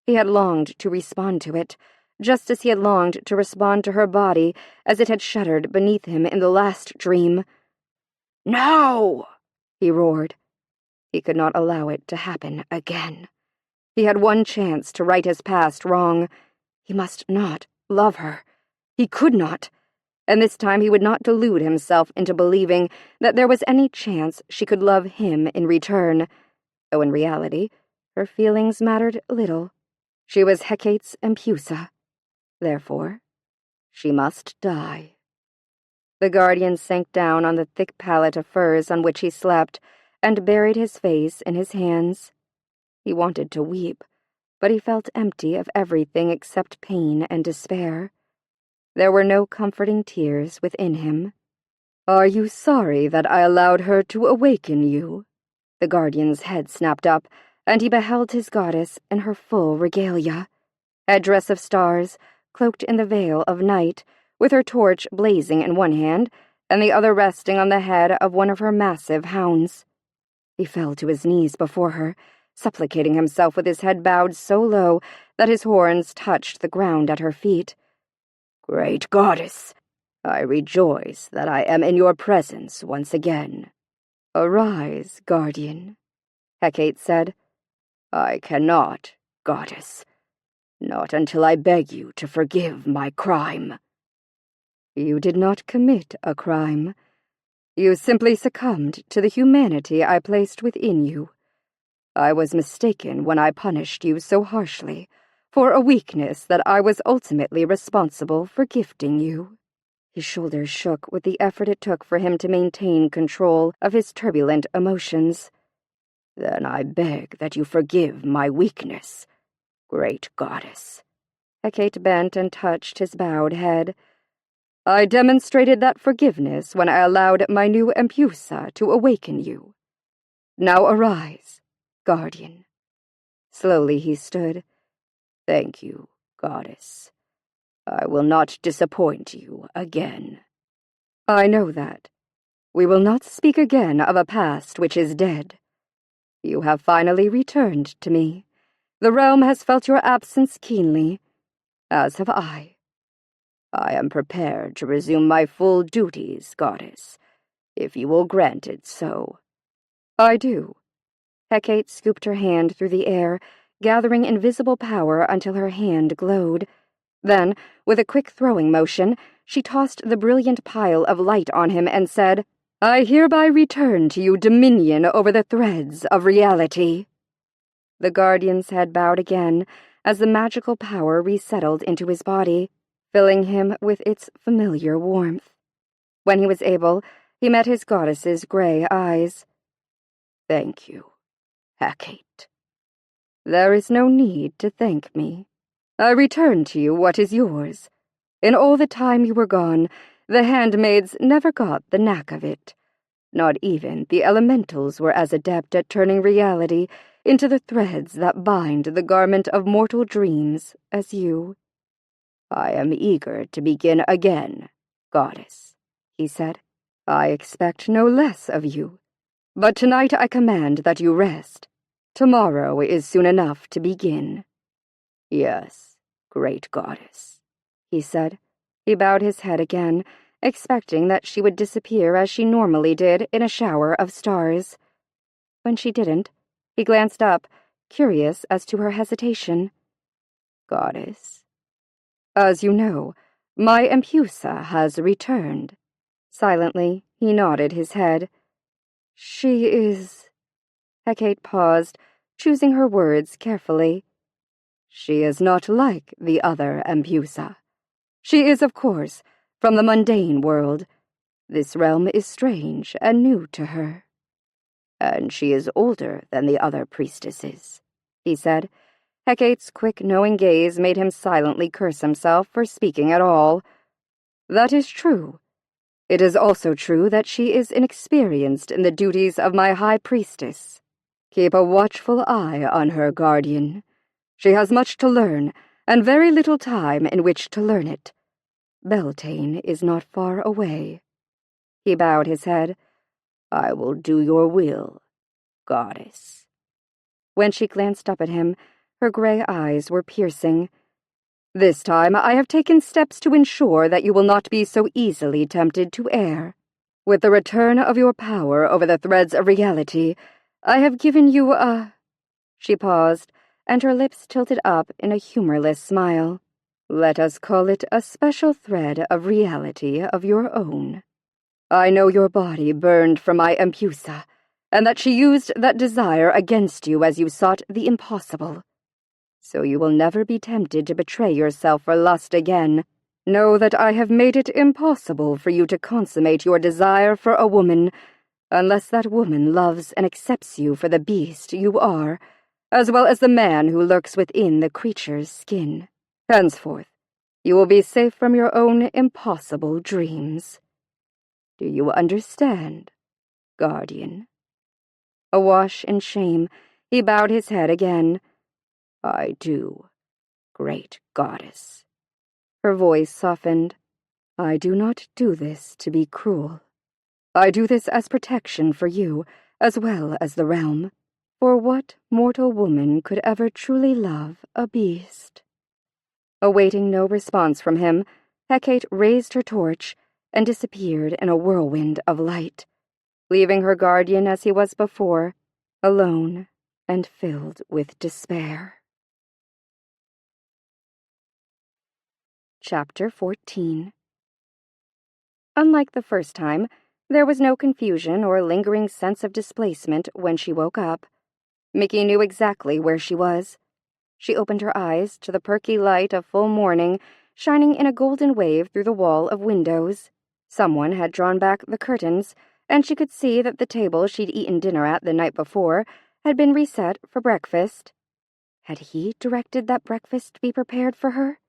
[SPEAKER 1] He had longed to respond to it, just as he had longed to respond to her body as it had shuddered beneath him in the last dream. "No!" he roared. He could not allow it to happen again. He had one chance to right his past wrong. He must not love her. He could not. And this time he would not delude himself into believing that there was any chance she could love him in return, though in reality her feelings mattered little. She was Hecate's Empusa. Therefore, she must die. The guardian sank down on the thick pallet of furs on which he slept and buried his face in his hands. He wanted to weep, but he felt empty of everything except pain and despair. There were no comforting tears within him. "Are you sorry that I allowed her to awaken you?" The guardian's head snapped up, and he beheld his goddess in her full regalia, headdress of stars, cloaked in the veil of night, with her torch blazing in one hand and the other resting on the head of one of her massive hounds. He fell to his knees before her, supplicating himself with his head bowed so low that his horns touched the ground at her feet. "Great goddess, I rejoice that I am in your presence once again." "Arise, guardian," Hecate said. "I cannot, goddess. Not until I beg you to forgive my crime." "You did not commit a crime. You simply succumbed to the humanity I placed within you. I was mistaken when I punished you so harshly for a weakness that I was ultimately responsible for gifting you." His shoulders shook with the effort it took for him to maintain control of his turbulent emotions. "Then I beg that you forgive my weakness, great goddess." Hecate bent and touched his bowed head. "I demonstrated that forgiveness when I allowed my new Empusa to awaken you. Now arise, guardian." Slowly he stood. "Thank you, goddess. I will not disappoint you again." "I know that. We will not speak again of a past which is dead. You have finally returned to me. The realm has felt your absence keenly, as have I. I am prepared to resume my full duties, goddess, if you will grant it so." "I do." Hecate scooped her hand through the air, gathering invisible power until her hand glowed. Then, with a quick throwing motion, she tossed the brilliant pile of light on him and said, "I hereby return to you dominion over the threads of reality." The guardian's head bowed again as the magical power resettled into his body, filling him with its familiar warmth. When he was able, he met his goddess's gray eyes. "Thank you, Hecate." "There is no need to thank me. I return to you what is yours. In all the time you were gone, the handmaids never got the knack of it.
[SPEAKER 2] Not even the elementals were as adept at turning reality into the threads that bind the garment of mortal dreams as you. I am eager to begin again, goddess, he said. I expect no less of you. But tonight I command that you rest. Tomorrow is soon enough to begin. Yes, great goddess, he said. He bowed his head again, expecting that she would disappear as she normally did in a shower of stars. When she didn't, he glanced up, curious as to her hesitation. Goddess. As you know, my Empusa has returned. Silently, he nodded his head. She is... Hecate paused, choosing her words carefully. She is not like the other Empusa. She is, of course, from the mundane world. This realm is strange and new to her. And she is older than the other priestesses, he said. Hecate's quick, knowing gaze made him silently curse himself for speaking at all. That is true. It is also true that she is inexperienced in the duties of my high priestess. Keep a watchful eye on her, guardian. She has much to learn, and very little time in which to learn it. Beltane is not far away. He bowed his head. I will do your will, goddess. When she glanced up at him, her gray eyes were piercing. This time I have taken steps to ensure that you will not be so easily tempted to err. With the return of your power over the threads of reality, I have given you a... She paused, and her lips tilted up in a humorless smile. Let us call it a special thread of reality of your own. I know your body burned for my Empusa, and that she used that desire against you as you sought the impossible. So you will never be tempted to betray yourself for lust again. Know that I have made it impossible for you to consummate your desire for a woman, unless that woman loves and accepts you for the beast you are, as well as the man who lurks within the creature's skin. Henceforth, you will be safe from your own impossible dreams. Do you understand, guardian? Awash in shame, he bowed his head again. I do, great goddess. Her voice softened. I do not do this to be cruel. I do this as protection for you, as well as the realm. For what mortal woman could ever truly love a beast? Awaiting no response from him, Hecate raised her torch and disappeared in a whirlwind of light, leaving her guardian as he was before, alone and filled with despair. Chapter 14. Unlike the first time, there was no confusion or lingering sense of displacement when she woke up. Mickey knew exactly where she was. She opened her eyes to the perky light of full morning shining in a golden wave through the wall of windows. Someone had drawn back the curtains, and she could see that the table she'd eaten dinner at the night before had been reset for breakfast. Had he directed that breakfast be prepared for her?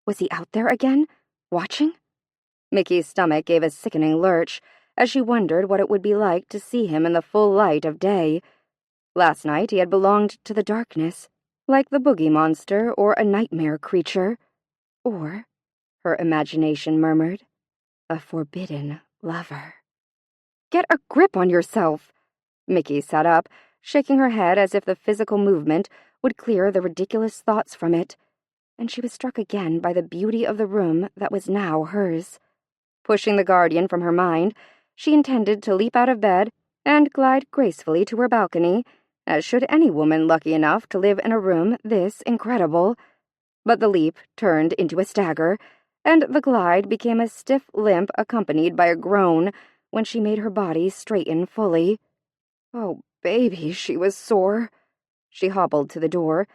[SPEAKER 2] Was he out there again, watching? Mickey's stomach gave a sickening lurch as she wondered what it would be like to see him in the full light of day. Last night he had belonged to the darkness, like the boogie monster or a nightmare creature. Or, her imagination murmured, a forbidden lover. Get a grip on yourself! Mickey sat up, shaking her head as if the physical movement would clear the ridiculous thoughts from it, and she was struck again by the beauty of the room that was now hers. Pushing the guardian from her mind, she intended to leap out of bed and glide gracefully to her balcony, as should any woman lucky enough to live in a room this incredible. But the leap turned into a stagger, and the glide became a stiff limp accompanied by a groan when she made her body straighten fully. Oh, baby, she was sore. She hobbled to the door.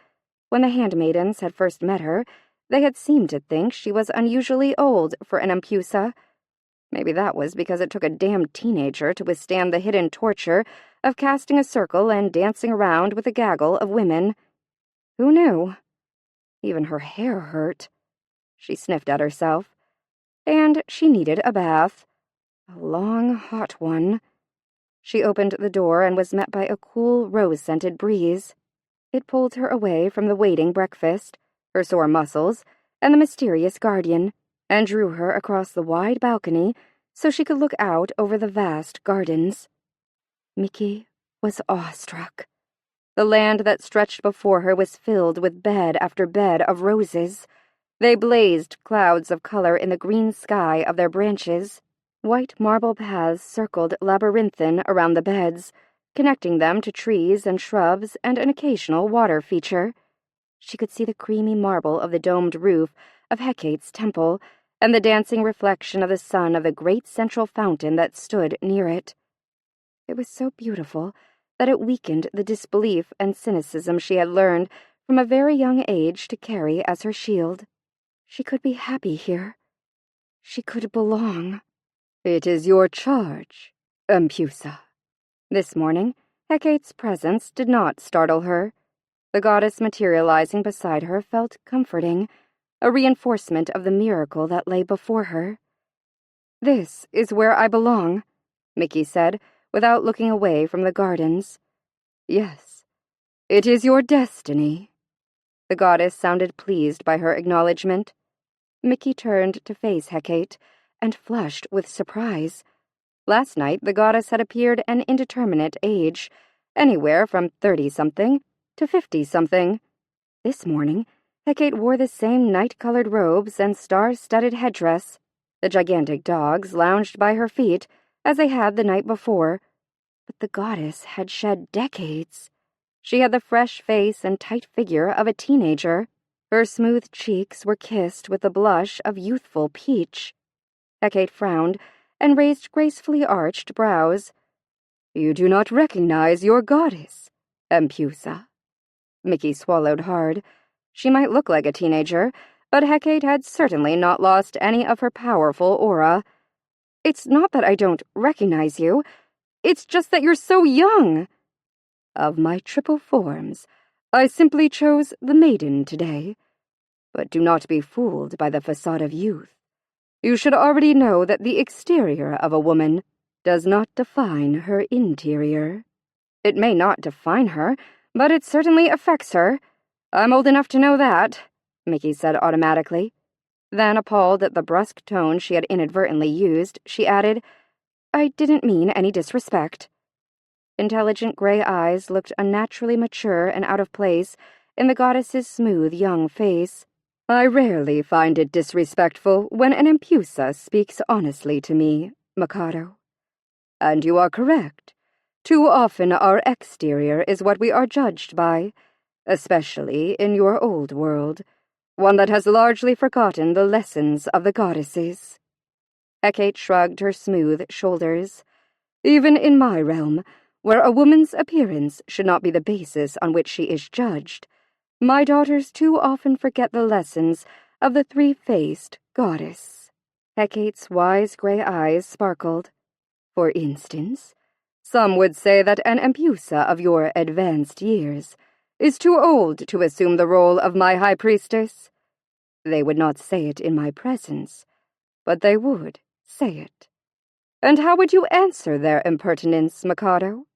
[SPEAKER 2] When the handmaidens had first met her, they had seemed to think she was unusually old for an Empusa. Maybe that was because it took a damn teenager to withstand the hidden torture of casting a circle and dancing around with a gaggle of women. Who knew? Even her hair hurt. She sniffed at herself. And she needed a bath. A long, hot one.
[SPEAKER 1] She opened the door and was met by a cool, rose-scented breeze. It pulled her away from the waiting breakfast, her sore muscles, and the mysterious guardian, and drew her across the wide balcony so she could look out over the vast gardens. Mickey was awestruck. The land that stretched before her was filled with bed after bed of roses. They blazed clouds of color in the green sky of their branches. White marble paths circled labyrinthine around the beds, connecting them to trees and shrubs and an occasional water feature. She could see the creamy marble of the domed roof of Hecate's temple and the dancing reflection of the sun of the great central fountain that stood near it. It was so beautiful that it weakened the disbelief and cynicism she had learned from a very young age to carry as her shield. She could be happy here. She could belong. "It is your charge, Empusa." This morning, Hecate's presence did not startle her. The goddess materializing beside her felt comforting, a reinforcement of the miracle that lay before her. "This is where I belong," Mickey said, without looking away from the gardens. "Yes, it is your destiny." The goddess sounded pleased by her acknowledgement. Mickey turned to face Hecate and flushed with surprise. Last night, the goddess had appeared an indeterminate age, anywhere from 30-something to 50-something. This morning, Hecate wore the same night-colored robes and star-studded headdress. The gigantic dogs lounged by her feet, as they had the night before. But the goddess had shed decades. She had the fresh face and tight figure of a teenager. Her smooth cheeks were kissed with the blush of youthful peach. Hecate frowned and raised gracefully arched brows. "You do not recognize your goddess, Empusa." Mickey swallowed hard. She might look like a teenager, but Hecate had certainly not lost any of her powerful aura. "It's not that I don't recognize you. It's just that you're so young." "Of my triple forms, I simply chose the maiden today. But do not be fooled by the facade of youth. You should already know that the exterior of a woman does not define her interior." "It may not define her, but it certainly affects her. I'm old enough to know that," Mickey said automatically. Then, appalled at the brusque tone she had inadvertently used, she added, "I didn't mean any disrespect." Intelligent gray eyes looked unnaturally mature and out of place in the goddess's smooth young face. "I rarely find it disrespectful when an Empusa speaks honestly to me, Mikado. And you are correct. Too often our exterior is what we are judged by, especially in your old world, one that has largely forgotten the lessons of the goddesses." Hecate shrugged her smooth shoulders. "Even in my realm, where a woman's appearance should not be the basis on which she is judged, my daughters too often forget the lessons of the three-faced goddess." Hecate's wise gray eyes sparkled. "For instance, some would say that an Empusa of your advanced years is too old to assume the role of my high priestess. They would not say it in my presence, but they would say it. And how would you answer their impertinence, Mikado?"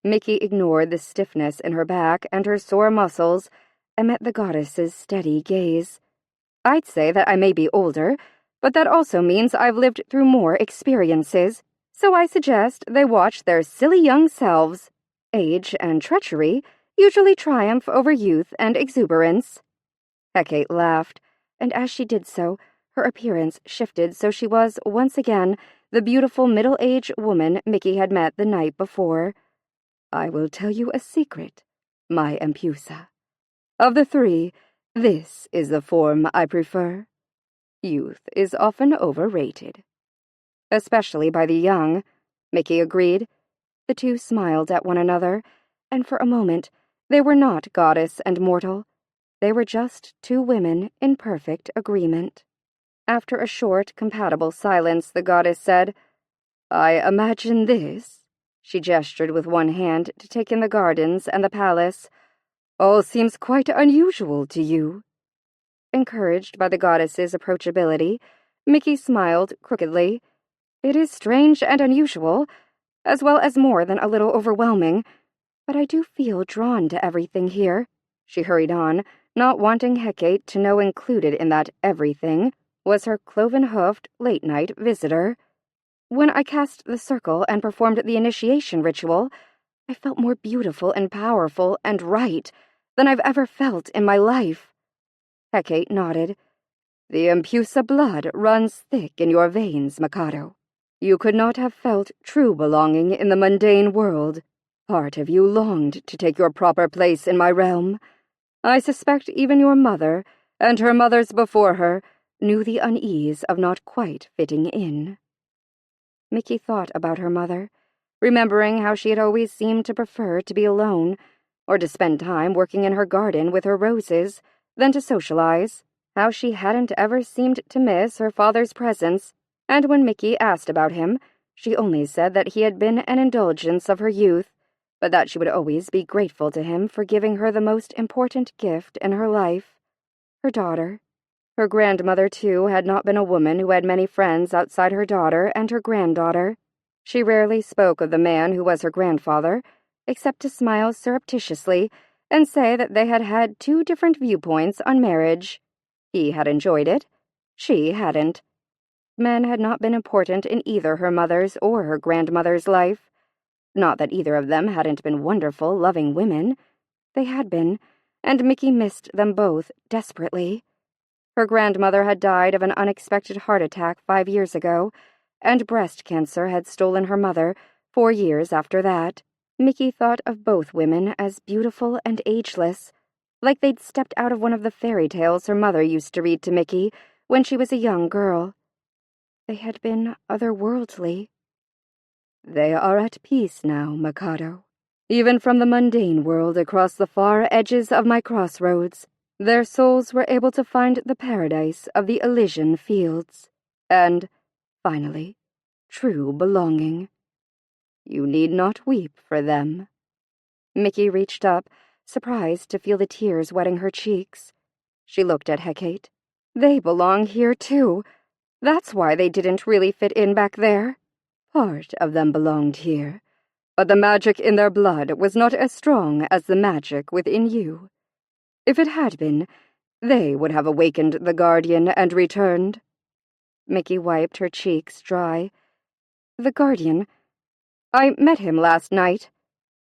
[SPEAKER 1] Mickey ignored the stiffness in her back and her sore muscles and met the goddess's steady gaze. "I'd say that I may be older, but that also means I've lived through more experiences, so I suggest they watch their silly young selves. Age and treachery usually triumph over youth and exuberance." Hecate laughed, and as she did so, her appearance shifted so she was, once again, the beautiful middle-aged woman Mickey had met the night before. "I will tell you a secret, my Empusa. Of the three, this is the form I prefer. Youth is often overrated." "Especially by the young," Mickey agreed. The two smiled at one another, and for a moment they were not goddess and mortal. They were just two women in perfect agreement. After a short, compatible silence, the goddess said, "I imagine this." She gestured with one hand to take in the gardens and the palace. "All seems quite unusual to you." Encouraged by the goddess's approachability, Mickey smiled crookedly. "It is strange and unusual, as well as more than a little overwhelming, but I do feel drawn to everything here," she hurried on, not wanting Hecate to know included in that everything was her cloven-hoofed late-night visitor. "When I cast the circle and performed the initiation ritual, I felt more beautiful and powerful and right than I've ever felt in my life." Hecate nodded. "The Empusa blood runs thick in your veins, Mikado. You could not have felt true belonging in the mundane world. Part of you longed to take your proper place in my realm. I suspect even your mother, and her mothers before her, knew the unease of not quite fitting in." Mickey thought about her mother, remembering how she had always seemed to prefer to be alone, or to spend time working in her garden with her roses, than to socialize, how she hadn't ever seemed to miss her father's presence, and when Mickey asked about him, she only said that he had been an indulgence of her youth, but that she would always be grateful to him for giving her the most important gift in her life, her daughter. Her grandmother, too, had not been a woman who had many friends outside her daughter and her granddaughter. She rarely spoke of the man who was her grandfather, except to smile surreptitiously and say that they had had 2 different viewpoints on marriage. He had enjoyed it. She hadn't. Men had not been important in either her mother's or her grandmother's life. Not that either of them hadn't been wonderful, loving women. They had been, and Mickey missed them both desperately. Her grandmother had died of an unexpected heart attack 5 years ago, and breast cancer had stolen her mother 4 years after that. Mickey thought of both women as beautiful and ageless, like they'd stepped out of one of the fairy tales her mother used to read to Mickey when she was a young girl. They had been otherworldly. "They are at peace now, Mikado. Even from the mundane world across the far edges of my crossroads, their souls were able to find the paradise of the Elysian fields, and, finally, true belonging. You need not weep for them." Mickey reached up, surprised to feel the tears wetting her cheeks. She looked at Hecate. "They belong here, too. That's why they didn't really fit in back there." "Part of them belonged here, but the magic in their blood was not as strong as the magic within you. If it had been, they would have awakened the Guardian and returned." Mickey wiped her cheeks dry. "The Guardian? I met him last night."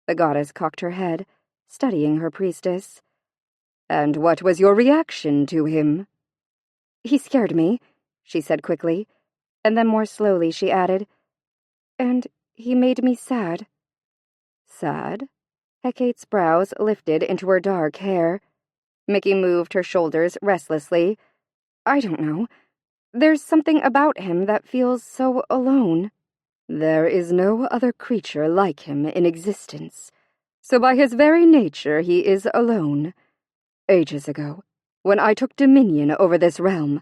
[SPEAKER 1] The goddess cocked her head, studying her priestess. "And what was your reaction to him?" "He scared me," she said quickly, and then more slowly she added, "and he made me sad." "Sad?" Hecate's brows lifted into her dark hair. Mickey moved her shoulders restlessly. "I don't know. There's something about him that feels so alone." "There is no other creature like him in existence, so by his very nature he is alone. Ages ago, when I took dominion over this realm,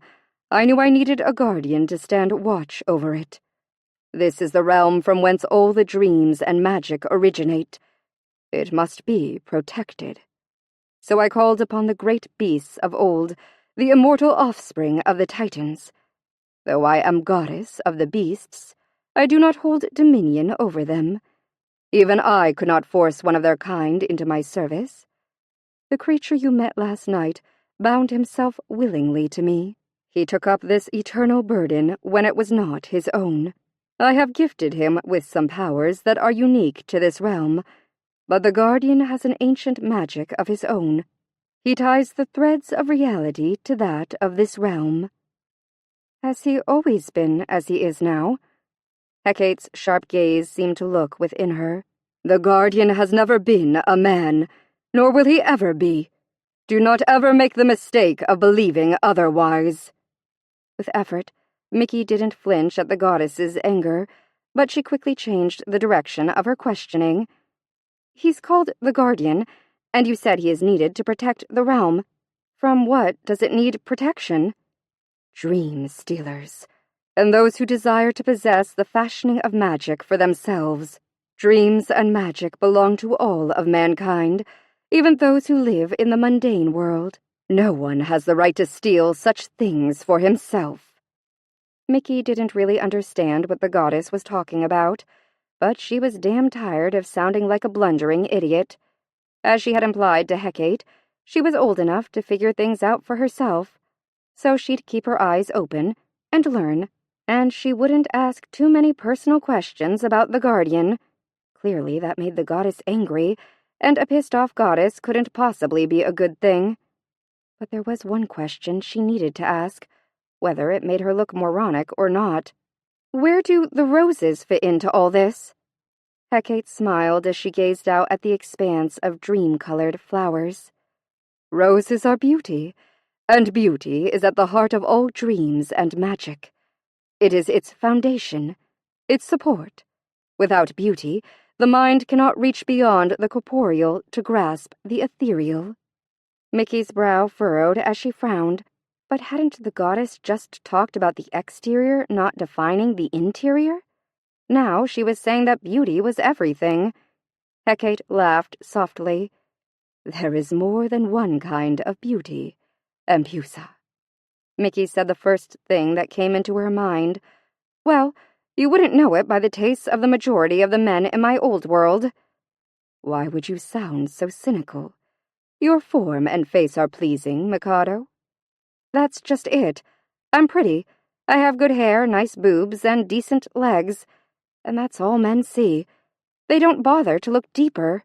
[SPEAKER 1] I knew I needed a guardian to stand watch over it. This is the realm from whence all the dreams and magic originate. It must be protected. So I called upon the great beasts of old, the immortal offspring of the Titans. Though I am goddess of the beasts, I do not hold dominion over them. Even I could not force one of their kind into my service. The creature you met last night bound himself willingly to me. He took up this eternal burden when it was not his own. I have gifted him with some powers that are unique to this realm, but the Guardian has an ancient magic of his own. He ties the threads of reality to that of this realm." "Has he always been as he is now?" Hecate's sharp gaze seemed to look within her. "The Guardian has never been a man, nor will he ever be. Do not ever make the mistake of believing otherwise." With effort, Mickey didn't flinch at the goddess's anger, but she quickly changed the direction of her questioning. "He's called the Guardian, and you said he is needed to protect the realm. From what does it need protection?" "Dream stealers, and those who desire to possess the fashioning of magic for themselves. Dreams and magic belong to all of mankind, even those who live in the mundane world. No one has the right to steal such things for himself." Mickey didn't really understand what the goddess was talking about, but she was damn tired of sounding like a blundering idiot. As she had implied to Hecate, she was old enough to figure things out for herself, so she'd keep her eyes open and learn, and she wouldn't ask too many personal questions about the Guardian. Clearly that made the goddess angry, and a pissed-off goddess couldn't possibly be a good thing. But there was one question she needed to ask, whether it made her look moronic or not. Where do the roses fit into all this? Hecate smiled as she gazed out at the expanse of dream-colored flowers. Roses are beauty, and beauty is at the heart of all dreams and magic. It is its foundation, its support. Without beauty, the mind cannot reach beyond the corporeal to grasp the ethereal. Mickey's brow furrowed as she frowned, but hadn't the goddess just talked about the exterior not defining the interior? Now she was saying that beauty was everything. Hecate laughed softly. There is more than one kind of beauty, Empusa. Mickey said the first thing that came into her mind. Well, you wouldn't know it by the tastes of the majority of the men in my old world. Why would you sound so cynical? Your form and face are pleasing, Mikado. That's just it. I'm pretty. I have good hair, nice boobs, and decent legs. And that's all men see. They don't bother to look deeper.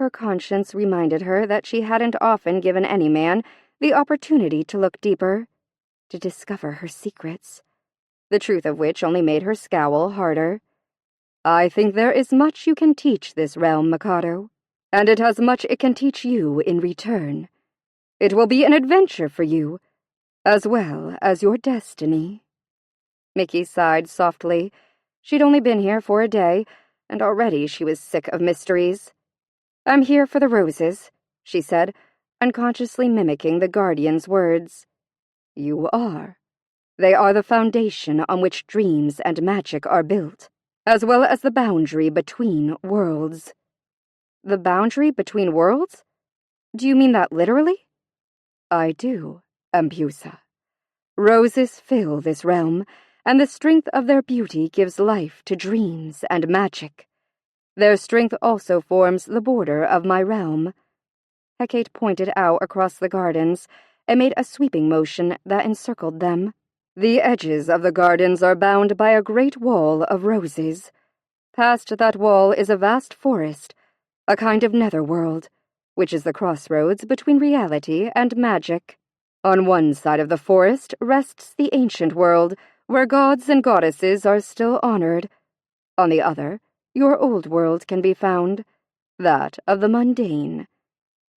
[SPEAKER 1] Her conscience reminded her that she hadn't often given any man the opportunity to look deeper, to discover her secrets, the truth of which only made her scowl harder. I think there is much you can teach this realm, Mikado, and it has much it can teach you in return. It will be an adventure for you, as well as your destiny. Mickey sighed softly. She'd only been here for a day, and already she was sick of mysteries. I'm here for the roses, she said, unconsciously mimicking the Guardian's words. You are. They are the foundation on which dreams and magic are built, as well as the boundary between worlds. The boundary between worlds? Do you mean that literally? I do, Empusa. Roses fill this realm, and the strength of their beauty gives life to dreams and magic. Their strength also forms the border of my realm. Hecate pointed out across the gardens and made a sweeping motion that encircled them. The edges of the gardens are bound by a great wall of roses. Past that wall is a vast forest, a kind of netherworld, which is the crossroads between reality and magic. On one side of the forest rests the ancient world, where gods and goddesses are still honored. On the other, your old world can be found, that of the mundane.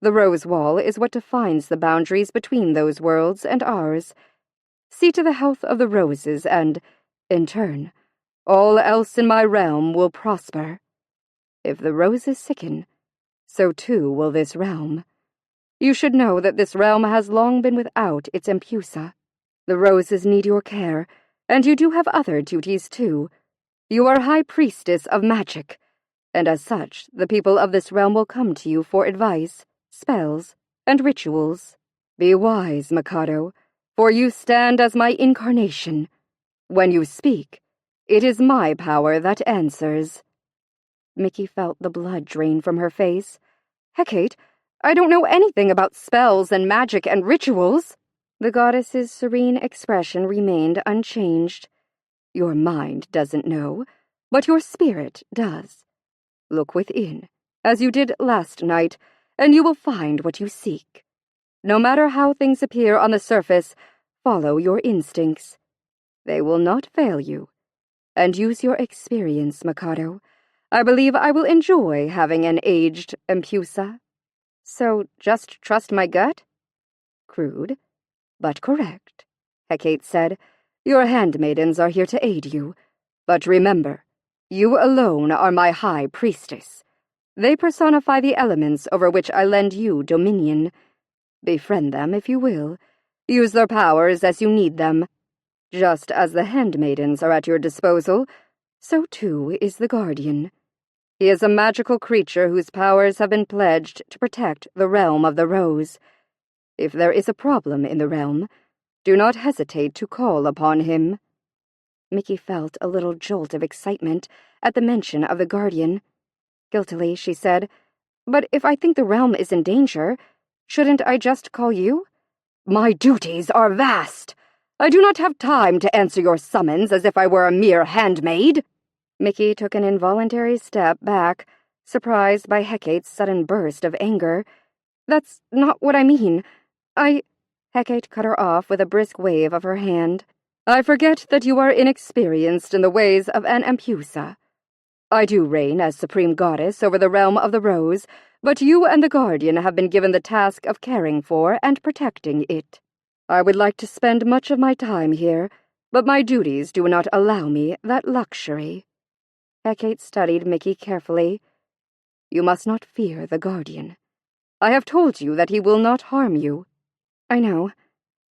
[SPEAKER 1] The rose wall is what defines the boundaries between those worlds and ours. See to the health of the roses and, in turn, all else in my realm will prosper. If the roses sicken, so too will this realm. You should know that this realm has long been without its Empusa. The roses need your care, and you do have other duties too. You are High Priestess of Magic, and as such, the people of this realm will come to you for advice, spells, and rituals. Be wise, Mikado, for you stand as my incarnation. When you speak, it is my power that answers. Mickey felt the blood drain from her face. Hecate, I don't know anything about spells and magic and rituals. The goddess's serene expression remained unchanged. Your mind doesn't know, but your spirit does. Look within, as you did last night, and you will find what you seek. No matter how things appear on the surface, follow your instincts. They will not fail you. And use your experience, Mikado. I believe I will enjoy having an aged Empusa. So just trust my gut? Crude, but correct, Hecate said. Your handmaidens are here to aid you. But remember, you alone are my High Priestess. They personify the elements over which I lend you dominion. Befriend them if you will. Use their powers as you need them. Just as the handmaidens are at your disposal, so too is the Guardian. He is a magical creature whose powers have been pledged to protect the realm of the Rose. If there is a problem in the realm, do not hesitate to call upon him. Mickey felt a little jolt of excitement at the mention of the Guardian. Guiltily, she said, "But if I think the realm is in danger, shouldn't I just call you?" "My duties are vast. I do not have time to answer your summons as if I were a mere handmaid." Mickey took an involuntary step back, surprised by Hecate's sudden burst of anger. "That's not what I mean. Hecate cut her off with a brisk wave of her hand. "I forget that you are inexperienced in the ways of an Empusa. I do reign as supreme goddess over the realm of the Rose, but you and the Guardian have been given the task of caring for and protecting it. I would like to spend much of my time here, but my duties do not allow me that luxury." Hecate studied Mickey carefully. "You must not fear the Guardian. I have told you that he will not harm you." "I know."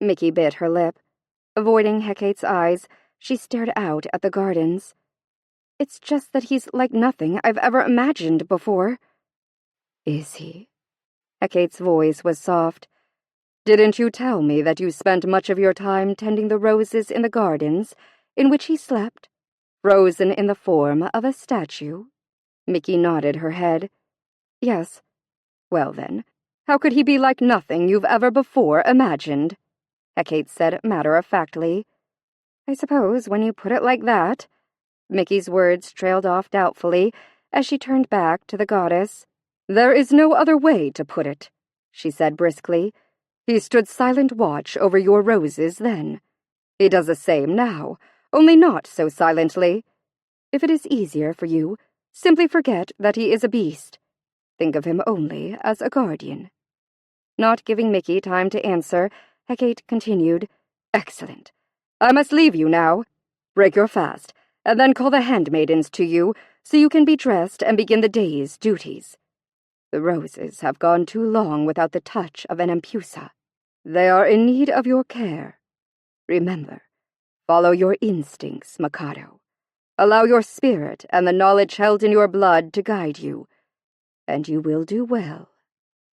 [SPEAKER 1] Mickey bit her lip. Avoiding Hecate's eyes, she stared out at the gardens. "It's just that he's like nothing I've ever imagined before."
[SPEAKER 2] "Is he?"
[SPEAKER 1] Hecate's voice was soft. "Didn't you tell me that you spent much of your time tending the roses in the gardens, in which he slept, frozen in the form of a statue?" Mickey nodded her head. "Yes." "Well then, how could he be like nothing you've ever before imagined?" Hecate said matter-of-factly. "I suppose when you put it like that." Mickey's words trailed off doubtfully as she turned back to the goddess. "There is no other way to put it," she said briskly. "He stood silent watch over your roses then. He does the same now, only not so silently. If it is easier for you, simply forget that he is a beast. Think of him only as a guardian." Not giving Mickey time to answer, Hecate continued, "Excellent. I must leave you now. Break your fast, and then call the handmaidens to you, so you can be dressed and begin the day's duties. The roses have gone too long without the touch of an Empusa. They are in need of your care. Remember, follow your instincts, Mikado. Allow your spirit and the knowledge held in your blood to guide you, and you will do well."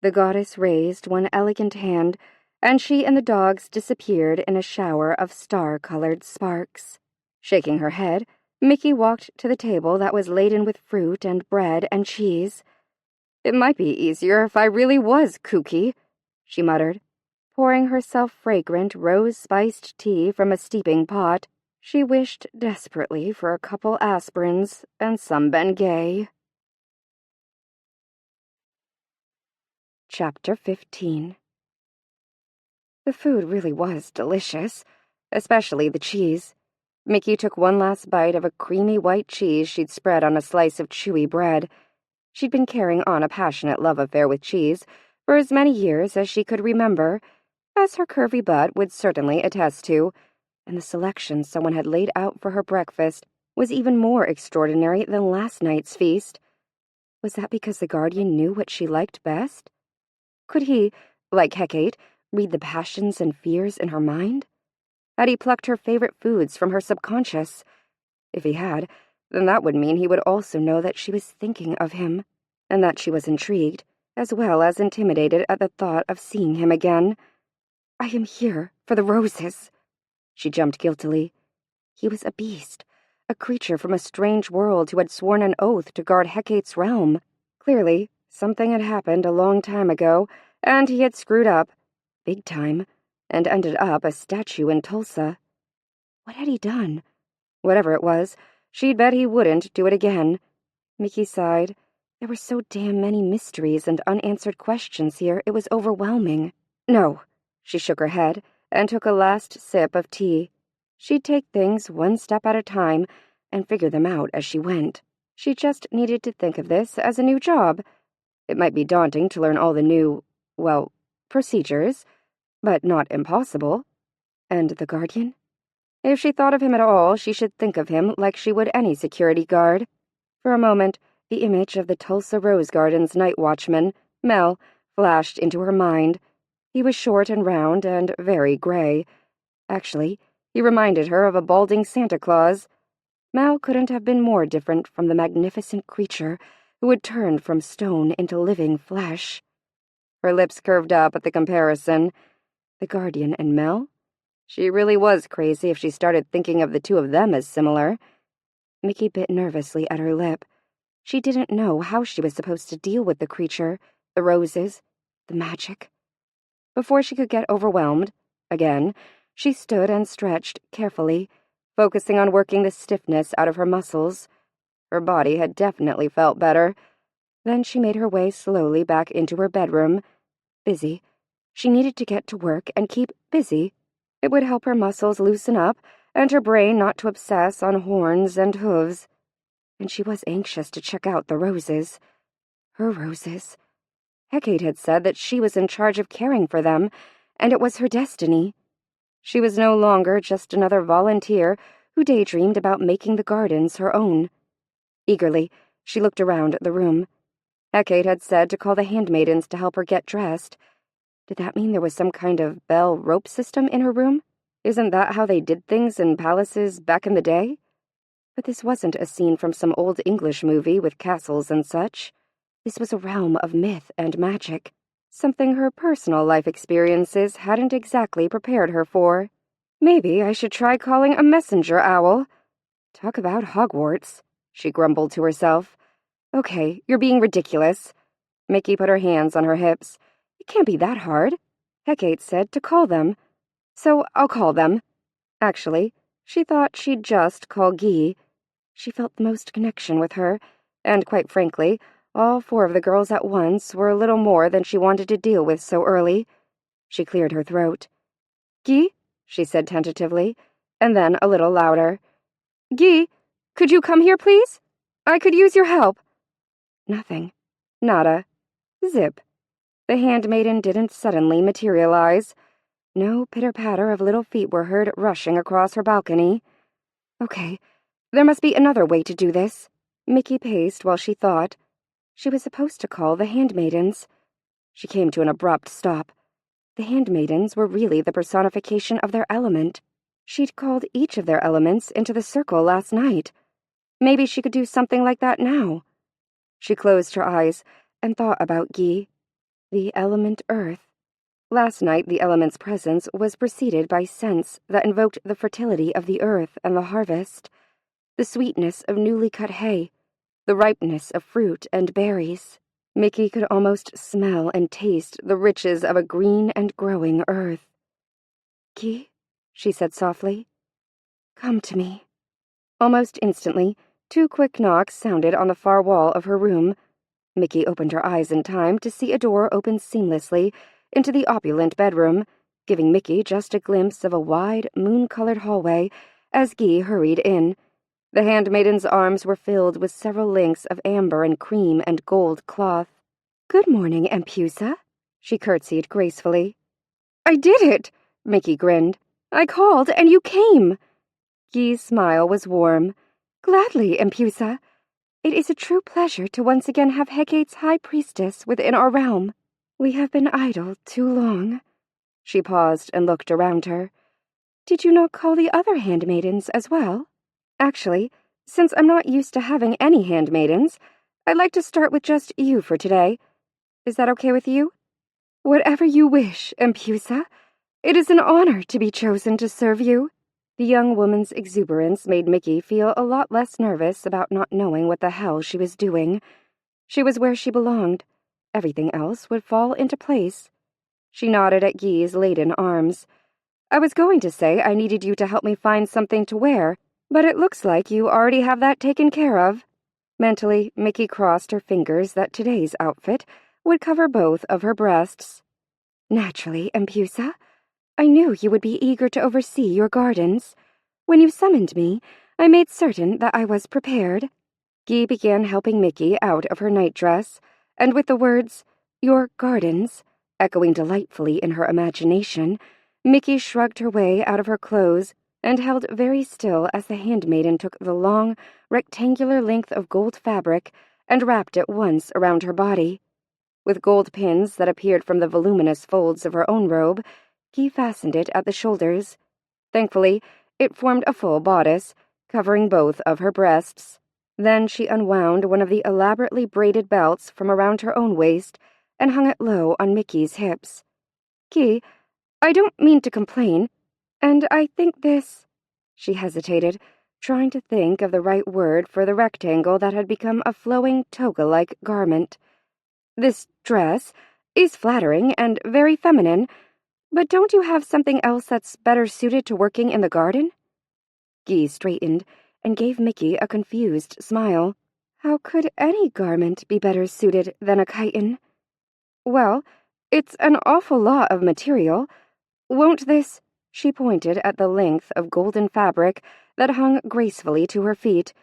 [SPEAKER 1] The goddess raised one elegant hand, and she and the dogs disappeared in a shower of star-colored sparks. Shaking her head, Mickey walked to the table that was laden with fruit and bread and cheese. "It might be easier if I really was kooky," she muttered. Pouring herself fragrant, rose-spiced tea from a steeping pot, she wished desperately for a couple aspirins and some Bengay. Chapter 15. The food really was delicious, especially the cheese. Mickey took one last bite of a creamy white cheese she'd spread on a slice of chewy bread. She'd been carrying on a passionate love affair with cheese for as many years as she could remember, as her curvy butt would certainly attest to, and the selection someone had laid out for her breakfast was even more extraordinary than last night's feast. Was that because the Guardian knew what she liked best? Could he, like Hecate, read the passions and fears in her mind? Had he plucked her favorite foods from her subconscious? If he had, then that would mean he would also know that she was thinking of him, and that she was intrigued, as well as intimidated at the thought of seeing him again. "I am here for the roses." She jumped guiltily. He was a beast, a creature from a strange world who had sworn an oath to guard Hecate's realm. Clearly, something had happened a long time ago, and he had screwed up, big time, and ended up a statue in Tulsa. What had he done? Whatever it was, she'd bet he wouldn't do it again. Mickey sighed. There were so damn many mysteries and unanswered questions here, it was overwhelming. No. She shook her head and took a last sip of tea. She'd take things one step at a time and figure them out as she went. She just needed to think of this as a new job. It might be daunting to learn all the new, procedures, but not impossible. And the Guardian? If she thought of him at all, she should think of him like she would any security guard. For a moment, the image of the Tulsa Rose Garden's night watchman, Mel, flashed into her mind. He was short and round and very gray. Actually, he reminded her of a balding Santa Claus. Mel couldn't have been more different from the magnificent creature who had turned from stone into living flesh. Her lips curved up at the comparison. The Guardian and Mel? She really was crazy if she started thinking of the two of them as similar. Mickey bit nervously at her lip. She didn't know how she was supposed to deal with the creature, the roses, the magic. Before she could get overwhelmed, again, she stood and stretched carefully, focusing on working the stiffness out of her muscles. Her body had definitely felt better. Then she made her way slowly back into her bedroom. Busy. She needed to get to work and keep busy. It would help her muscles loosen up and her brain not to obsess on horns and hooves. And she was anxious to check out the roses. Her roses. Hecate had said that she was in charge of caring for them, and it was her destiny. She was no longer just another volunteer who daydreamed about making the gardens her own. Eagerly, she looked around the room. Hecate had said to call the handmaidens to help her get dressed. Did that mean there was some kind of bell rope system in her room? Isn't that how they did things in palaces back in the day? But this wasn't a scene from some old English movie with castles and such. This was a realm of myth and magic, something her personal life experiences hadn't exactly prepared her for. Maybe I should try calling a messenger owl. Talk about Hogwarts, she grumbled to herself. Okay, you're being ridiculous. Mickey put her hands on her hips. It can't be that hard. Hecate said to call them. So I'll call them. Actually, she thought she'd just call Guy. She felt the most connection with her, and quite frankly, all four of the girls at once were a little more than she wanted to deal with so early. She cleared her throat. Guy, she said tentatively, and then a little louder. Guy, could you come here, please? I could use your help. Nothing. Nada. Zip. The handmaiden didn't suddenly materialize. No pitter-patter of little feet were heard rushing across her balcony. Okay, there must be another way to do this. Mickey paced while she thought. She was supposed to call the handmaidens. She came to an abrupt stop. The handmaidens were really the personification of their element. She'd called each of their elements into the circle last night. Maybe she could do something like that now. She closed her eyes and thought about Guy, the element earth. Last night, the element's presence was preceded by scents that invoked the fertility of the earth and the harvest, the sweetness of newly cut hay, the ripeness of fruit and berries. Mickey could almost smell and taste the riches of a green and growing earth. Guy, she said softly, come to me. Almost instantly, 2 quick knocks sounded on the far wall of her room. Mickey opened her eyes in time to see a door open seamlessly into the opulent bedroom, giving Mickey just a glimpse of a wide, moon-colored hallway as Guy hurried in. The handmaiden's arms were filled with several links of amber and cream and gold cloth. Good morning, Empusa, she curtsied gracefully. I did it, Mickey grinned. I called and you came. Guy's smile was warm. Gladly, Empusa. It is a true pleasure to once again have Hecate's high priestess within our realm. We have been idle too long. She paused and looked around her. Did you not call the other handmaidens as well? Actually, since I'm not used to having any handmaidens, I'd like to start with just you for today. Is that okay with you? Whatever you wish, Empusa. It is an honor to be chosen to serve you. The young woman's exuberance made Mickey feel a lot less nervous about not knowing what the hell she was doing. She was where she belonged. Everything else would fall into place. She nodded at Guy's laden arms. I was going to say I needed you to help me find something to wear, but it looks like you already have that taken care of. Mentally, Mickey crossed her fingers that today's outfit would cover both of her breasts. Naturally, Empusa. I knew you would be eager to oversee your gardens. When you summoned me, I made certain that I was prepared. Guy began helping Mickey out of her nightdress, and with the words, your gardens, echoing delightfully in her imagination, Mickey shrugged her way out of her clothes and held very still as the handmaiden took the long, rectangular length of gold fabric and wrapped it once around her body. With gold pins that appeared from the voluminous folds of her own robe, Guy fastened it at the shoulders. Thankfully, it formed a full bodice, covering both of her breasts. Then she unwound one of the elaborately braided belts from around her own waist and hung it low on Mickey's hips. Guy, I don't mean to complain, And I think this—" She hesitated, trying to think of the right word for the rectangle that had become a flowing toga-like garment. "This dress is flattering and very feminine, but don't you have something else that's better suited to working in the garden?" Guy straightened and gave Mickey a confused smile. How could any garment be better suited than a chiton? "Well, it's an awful lot of material. Won't this—" She pointed at the length of golden fabric that hung gracefully to her feet.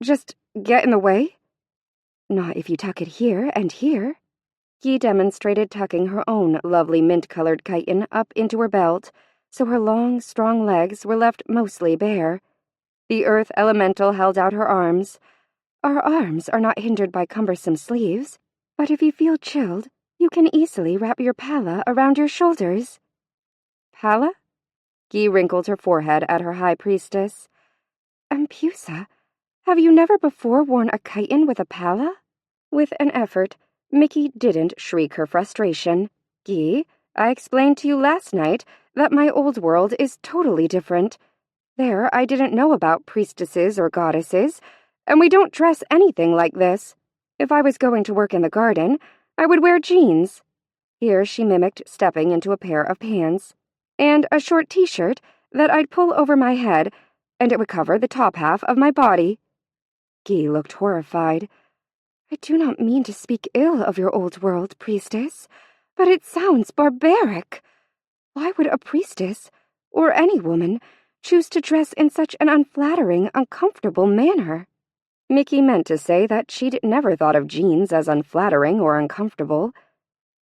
[SPEAKER 1] "Just get in the way?" "Not if you tuck it here and here." Guy demonstrated tucking her own lovely mint-colored chiton up into her belt, so her long, strong legs were left mostly bare. The earth elemental held out her arms. "Our arms are not hindered by cumbersome sleeves, but if you feel chilled, you can easily wrap your palla around your shoulders." "Palla?" Guy wrinkled her forehead at her high priestess. "Empusa, have you never before worn a chiton with a palla?" With an effort, Mickey didn't shriek her frustration. "Guy, I explained to you last night that my old world is totally different. There, I didn't know about priestesses or goddesses, and we don't dress anything like this. If I was going to work in the garden, I would wear jeans." Here she mimicked stepping into a pair of pants. "And a short t-shirt that I'd pull over my head, and it would cover the top half of my body." Guy looked horrified. "I do not mean to speak ill of your old world, priestess, but it sounds barbaric. Why would a priestess, or any woman, choose to dress in such an unflattering, uncomfortable manner?" Mickey meant to say that she'd never thought of jeans as unflattering or uncomfortable,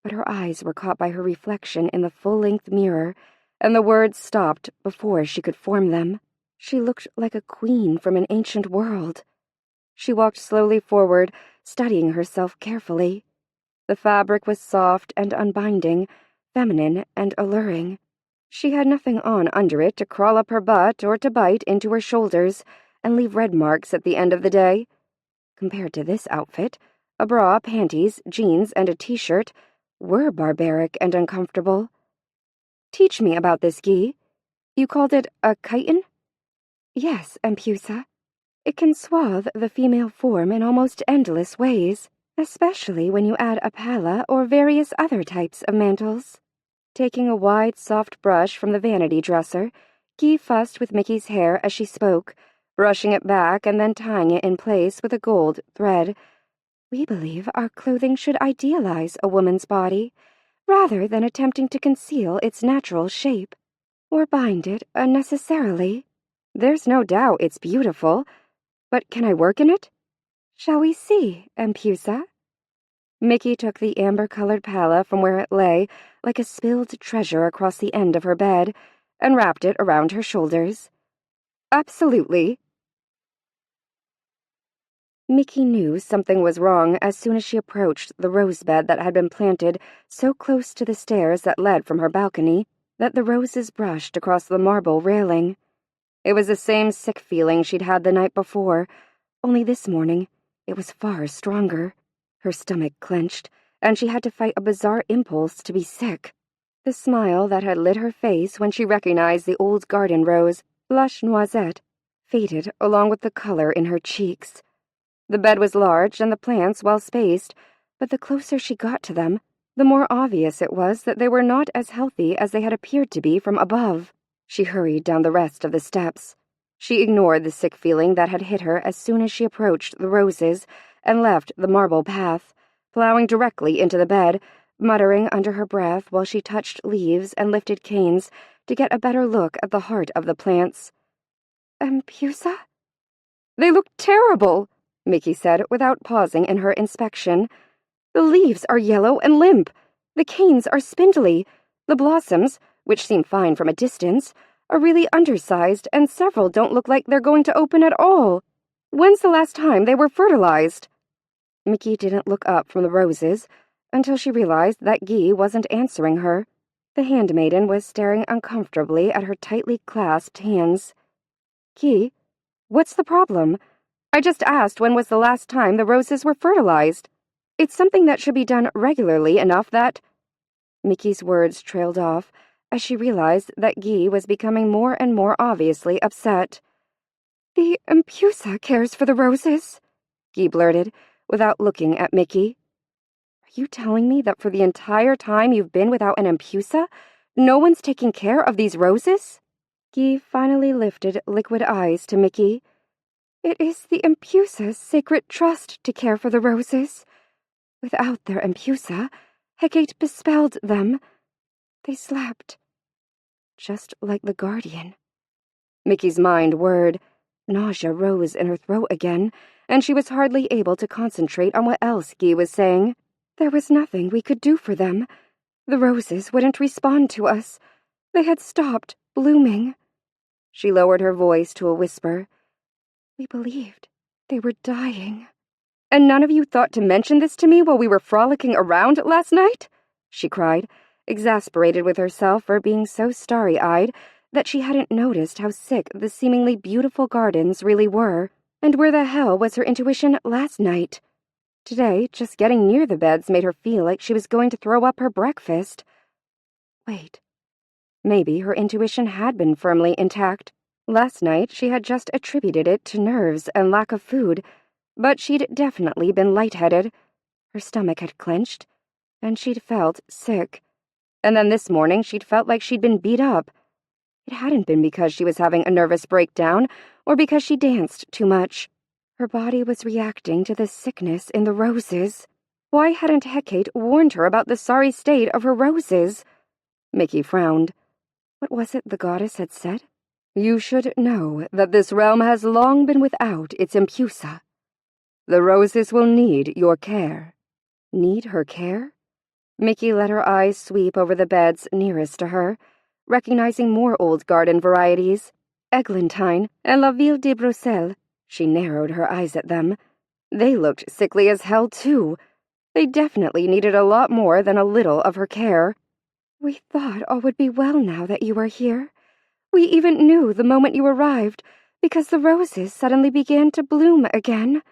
[SPEAKER 1] but her eyes were caught by her reflection in the full-length mirror, and the words stopped before she could form them. She looked like a queen from an ancient world. She walked slowly forward, studying herself carefully. The fabric was soft and unbinding, feminine and alluring. She had nothing on under it to crawl up her butt or to bite into her shoulders and leave red marks at the end of the day. Compared to this outfit, a bra, panties, jeans, and a t-shirt were barbaric and uncomfortable. "Teach me about this, Guy. You called it a chiton?" "Yes, Empusa. It can swathe the female form in almost endless ways, especially when you add a palla or various other types of mantles." Taking a wide, soft brush from the vanity dresser, Guy fussed with Mickey's hair as she spoke, brushing it back and then tying it in place with a gold thread. "We believe our clothing should idealize a woman's body, rather than attempting to conceal its natural shape, or bind it unnecessarily. There's no doubt it's beautiful, but can I work in it?" "Shall we see, Empusa?" Mickey took the amber-colored palla from where it lay, like a spilled treasure across the end of her bed, and wrapped it around her shoulders. "Absolutely." Mickey knew something was wrong as soon as she approached the rose bed that had been planted so close to the stairs that led from her balcony that the roses brushed across the marble railing. It was the same sick feeling she'd had the night before, only this morning it was far stronger. Her stomach clenched, and she had to fight a bizarre impulse to be sick. The smile that had lit her face when she recognized the old garden rose, blush noisette, faded along with the color in her cheeks. The bed was large and the plants well-spaced, but the closer she got to them, the more obvious it was that they were not as healthy as they had appeared to be from above. She hurried down the rest of the steps. She ignored the sick feeling that had hit her as soon as she approached the roses and left the marble path, plowing directly into the bed, muttering under her breath while she touched leaves and lifted canes to get a better look at the heart of the plants. "Empusa?" "They look terrible," Mickey said without pausing in her inspection. "The leaves are yellow and limp. The canes are spindly. The blossoms, which seem fine from a distance, are really undersized, and several don't look like they're going to open at all. When's the last time they were fertilized?" Mickey didn't look up from the roses until she realized that Guy wasn't answering her. The handmaiden was staring uncomfortably at her tightly clasped hands. "Guy, what's the problem? I just asked when was the last time the roses were fertilized. It's something that should be done regularly enough that—" Mickey's words trailed off, as she realized that Guy was becoming more and more obviously upset. "The Empusa cares for the roses," Guy blurted, without looking at Mickey. "Are you telling me that for the entire time you've been without an Empusa, no one's taking care of these roses?" Guy finally lifted liquid eyes to Mickey. "It is the Empusa's sacred trust to care for the roses. Without their Empusa, Hecate bespelled them. They slept. Just like the Guardian." Mickey's mind whirred. Nausea rose in her throat again, and she was hardly able to concentrate on what else Guy was saying. "There was nothing we could do for them. The roses wouldn't respond to us. They had stopped blooming." She lowered her voice to a whisper. "We believed they were dying." "And none of you thought to mention this to me while we were frolicking around last night?" she cried, exasperated with herself for being so starry-eyed that she hadn't noticed how sick the seemingly beautiful gardens really were. And where the hell was her intuition last night? Today, just getting near the beds made her feel like she was going to throw up her breakfast. Wait. Maybe her intuition had been firmly intact. Last night, she had just attributed it to nerves and lack of food, but she'd definitely been lightheaded. Her stomach had clenched, and she'd felt sick. And then this morning, she'd felt like she'd been beat up. It hadn't been because she was having a nervous breakdown or because she danced too much. Her body was reacting to the sickness in the roses. Why hadn't Hecate warned her about the sorry state of her roses? Mickey frowned. What was it the goddess had said? "You should know that this realm has long been without its Empusa. The roses will need your care." Need her care? Mickey let her eyes sweep over the beds nearest to her, recognizing more old garden varieties. Eglantine and La Ville de Bruxelles. She narrowed her eyes at them. They looked sickly as hell, too. They definitely needed a lot more than a little of her care. "We thought all would be well now that you are here. We even knew the moment you arrived, because the roses suddenly began to bloom again.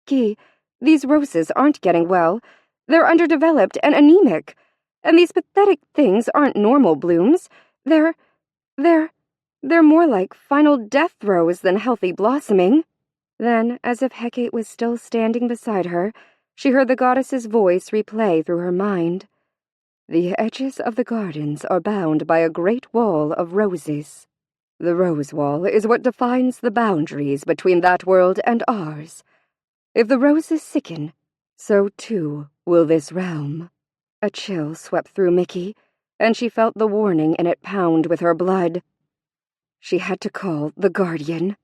[SPEAKER 1] Guy, these roses aren't getting well. They're underdeveloped and anemic. And these pathetic things aren't normal blooms. They're more like final death throes than healthy blossoming." Then, as if Hecate was still standing beside her, she heard the goddess's voice replay through her mind. "The edges of the gardens are bound by a great wall of roses. The rose wall is what defines the boundaries between that world and ours. If the roses sicken, so too will this realm." A chill swept through Mickey, and she felt the warning in it pound with her blood. She had to call the Guardian.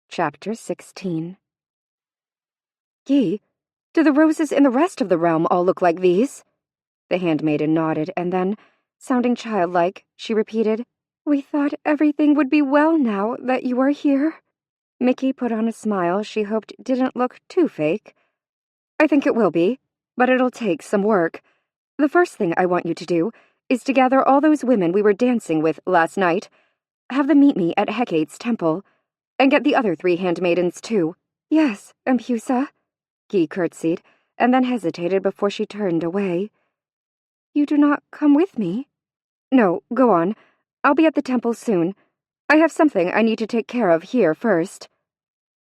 [SPEAKER 1] Chapter 16. "Guy, do the roses in the rest of the realm all look like these?" The handmaiden nodded, and then, sounding childlike, she repeated, "We thought everything would be well now that you are here." Mickey put on a smile she hoped didn't look too fake. "I think it will be, but it'll take some work. The first thing I want you to do is to gather all those women we were dancing with last night, have them meet me at Hecate's temple, and get the other 3 handmaidens, too." "Yes, Empusa," Guy curtsied, and then hesitated before she turned away. "You do not come with me?" "No, go on. I'll be at the temple soon. I have something I need to take care of here first."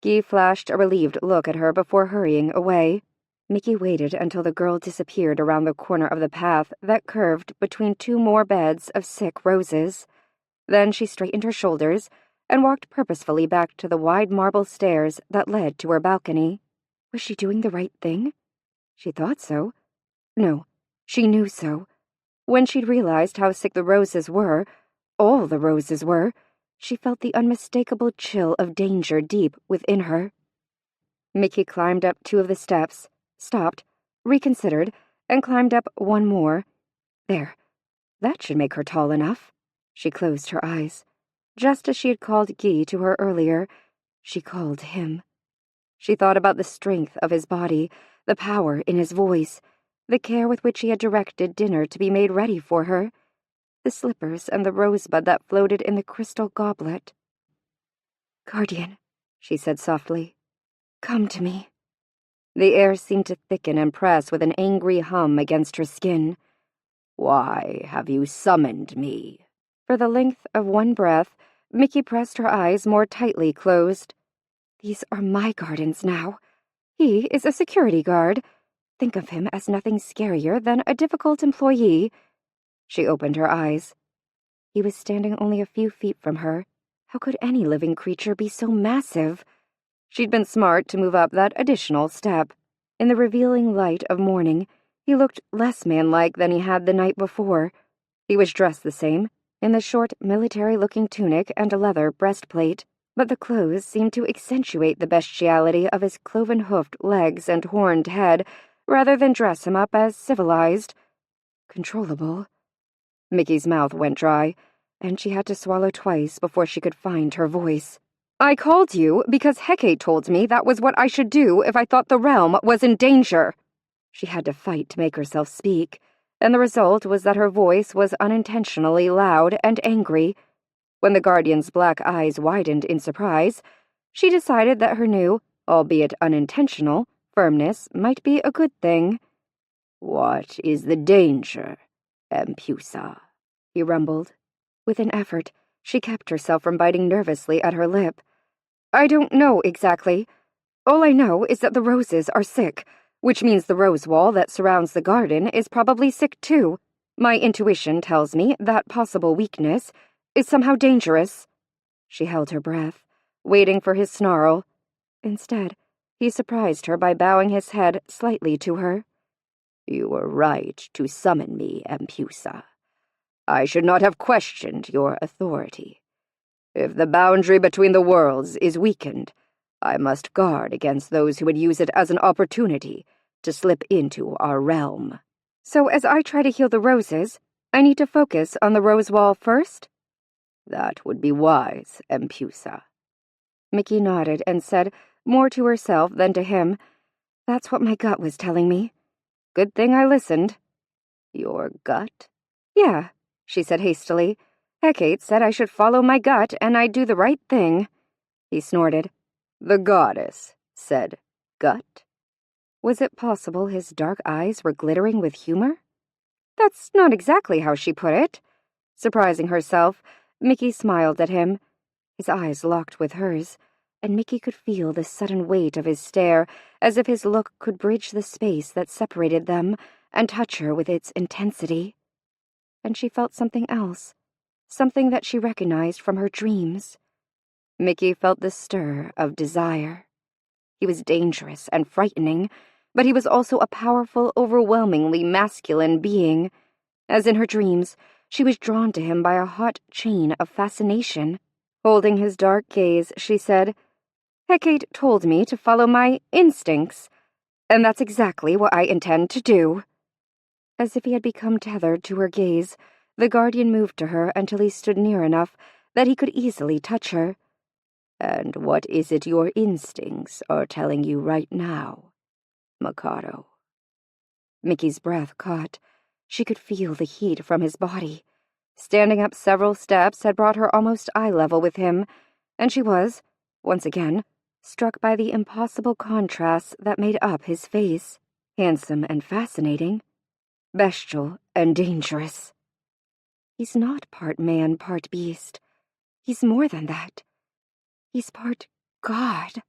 [SPEAKER 1] Guy flashed a relieved look at her before hurrying away. Mickey waited until the girl disappeared around the corner of the path that curved between 2 more beds of sick roses. Then she straightened her shoulders and walked purposefully back to the wide marble stairs that led to her balcony. Was she doing the right thing? She thought so. No, she knew so. When she'd realized how sick the roses were, all the roses were, she felt the unmistakable chill of danger deep within her. Mickey climbed up 2 of the steps, stopped, reconsidered, and climbed up 1 more. There. That should make her tall enough. She closed her eyes. Just as she had called Guy to her earlier, she called him. She thought about the strength of his body, the power in his voice, the care with which he had directed dinner to be made ready for her, the slippers and the rosebud that floated in the crystal goblet. "Guardian," she said softly, "come to me." The air seemed to thicken and press with an angry hum against her skin.
[SPEAKER 2] "Why have you summoned me?"
[SPEAKER 1] For the length of one breath, Mickey pressed her eyes more tightly closed. These are my gardens now. He is a security guard. Think of him as nothing scarier than a difficult employee. She opened her eyes. He was standing only a few feet from her. How could any living creature be so massive? She'd been smart to move up that additional step. In the revealing light of morning, he looked less manlike than he had the night before. He was dressed the same, in the short, military-looking tunic and a leather breastplate, but the clothes seemed to accentuate the bestiality of his cloven-hoofed legs and horned head, rather than dress him up as civilized. Controllable. Mickey's mouth went dry, and she had to swallow twice before she could find her voice. "I called you because Hecate told me that was what I should do if I thought the realm was in danger." She had to fight to make herself speak, and the result was that her voice was unintentionally loud and angry. When the Guardian's black eyes widened in surprise, she decided that her new, albeit unintentional, firmness might be a good thing.
[SPEAKER 2] "What is the danger, Empusa?"
[SPEAKER 1] he rumbled. With an effort, she kept herself from biting nervously at her lip. "I don't know exactly. All I know is that the roses are sick, which means the rose wall that surrounds the garden is probably sick too. My intuition tells me that possible weakness is somehow dangerous." She held her breath, waiting for his snarl. Instead, he surprised her by bowing his head slightly to her.
[SPEAKER 2] "You were right to summon me, Empusa. I should not have questioned your authority. If the boundary between the worlds is weakened, I must guard against those who would use it as an opportunity to slip into our realm."
[SPEAKER 1] "So as I try to heal the roses, I need to focus on the rose wall first?"
[SPEAKER 2] "That would be wise, Empusa."
[SPEAKER 1] Mickey nodded and said, more to herself than to him, "That's what my gut was telling me. Good thing I listened."
[SPEAKER 2] "Your gut?"
[SPEAKER 1] "Yeah," she said hastily. "Hecate said I should follow my gut and I'd do the right thing." He snorted.
[SPEAKER 2] "The goddess said gut?"
[SPEAKER 1] Was it possible his dark eyes were glittering with humor? That's not exactly how she put it. Surprising herself, Mickey smiled at him. His eyes locked with hers, and Mickey could feel the sudden weight of his stare, as if his look could bridge the space that separated them and touch her with its intensity. And she felt something else, something that she recognized from her dreams. Mickey felt the stir of desire. He was dangerous and frightening, but he was also a powerful, overwhelmingly masculine being. As in her dreams, she was drawn to him by a hot chain of fascination. Holding his dark gaze, she said, "Hecate told me to follow my instincts, and that's exactly what I intend to do." As if he had become tethered to her gaze, the Guardian moved to her until he stood near enough that he could easily touch her.
[SPEAKER 2] "And what is it your instincts are telling you right now, Mikado?"
[SPEAKER 1] Mickey's breath caught. She could feel the heat from his body. Standing up several steps had brought her almost eye level with him, and she was, once again, struck by the impossible contrasts that made up his face. Handsome and fascinating, bestial and dangerous. He's not part man, part beast. He's more than that. He's part God.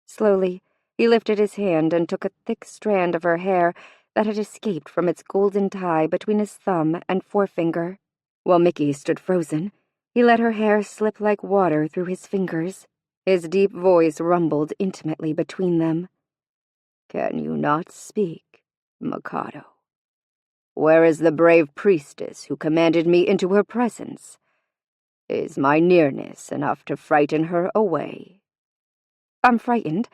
[SPEAKER 1] Slowly, he lifted his hand and took a thick strand of her hair that had escaped from its golden tie between his thumb and forefinger. While Mickey stood frozen, he let her hair slip like water through his fingers. His deep voice rumbled intimately between them.
[SPEAKER 2] "Can you not speak, Mikado? Where is the brave priestess who commanded me into her presence? Is my nearness enough to frighten her away?"
[SPEAKER 1] "I'm frightened,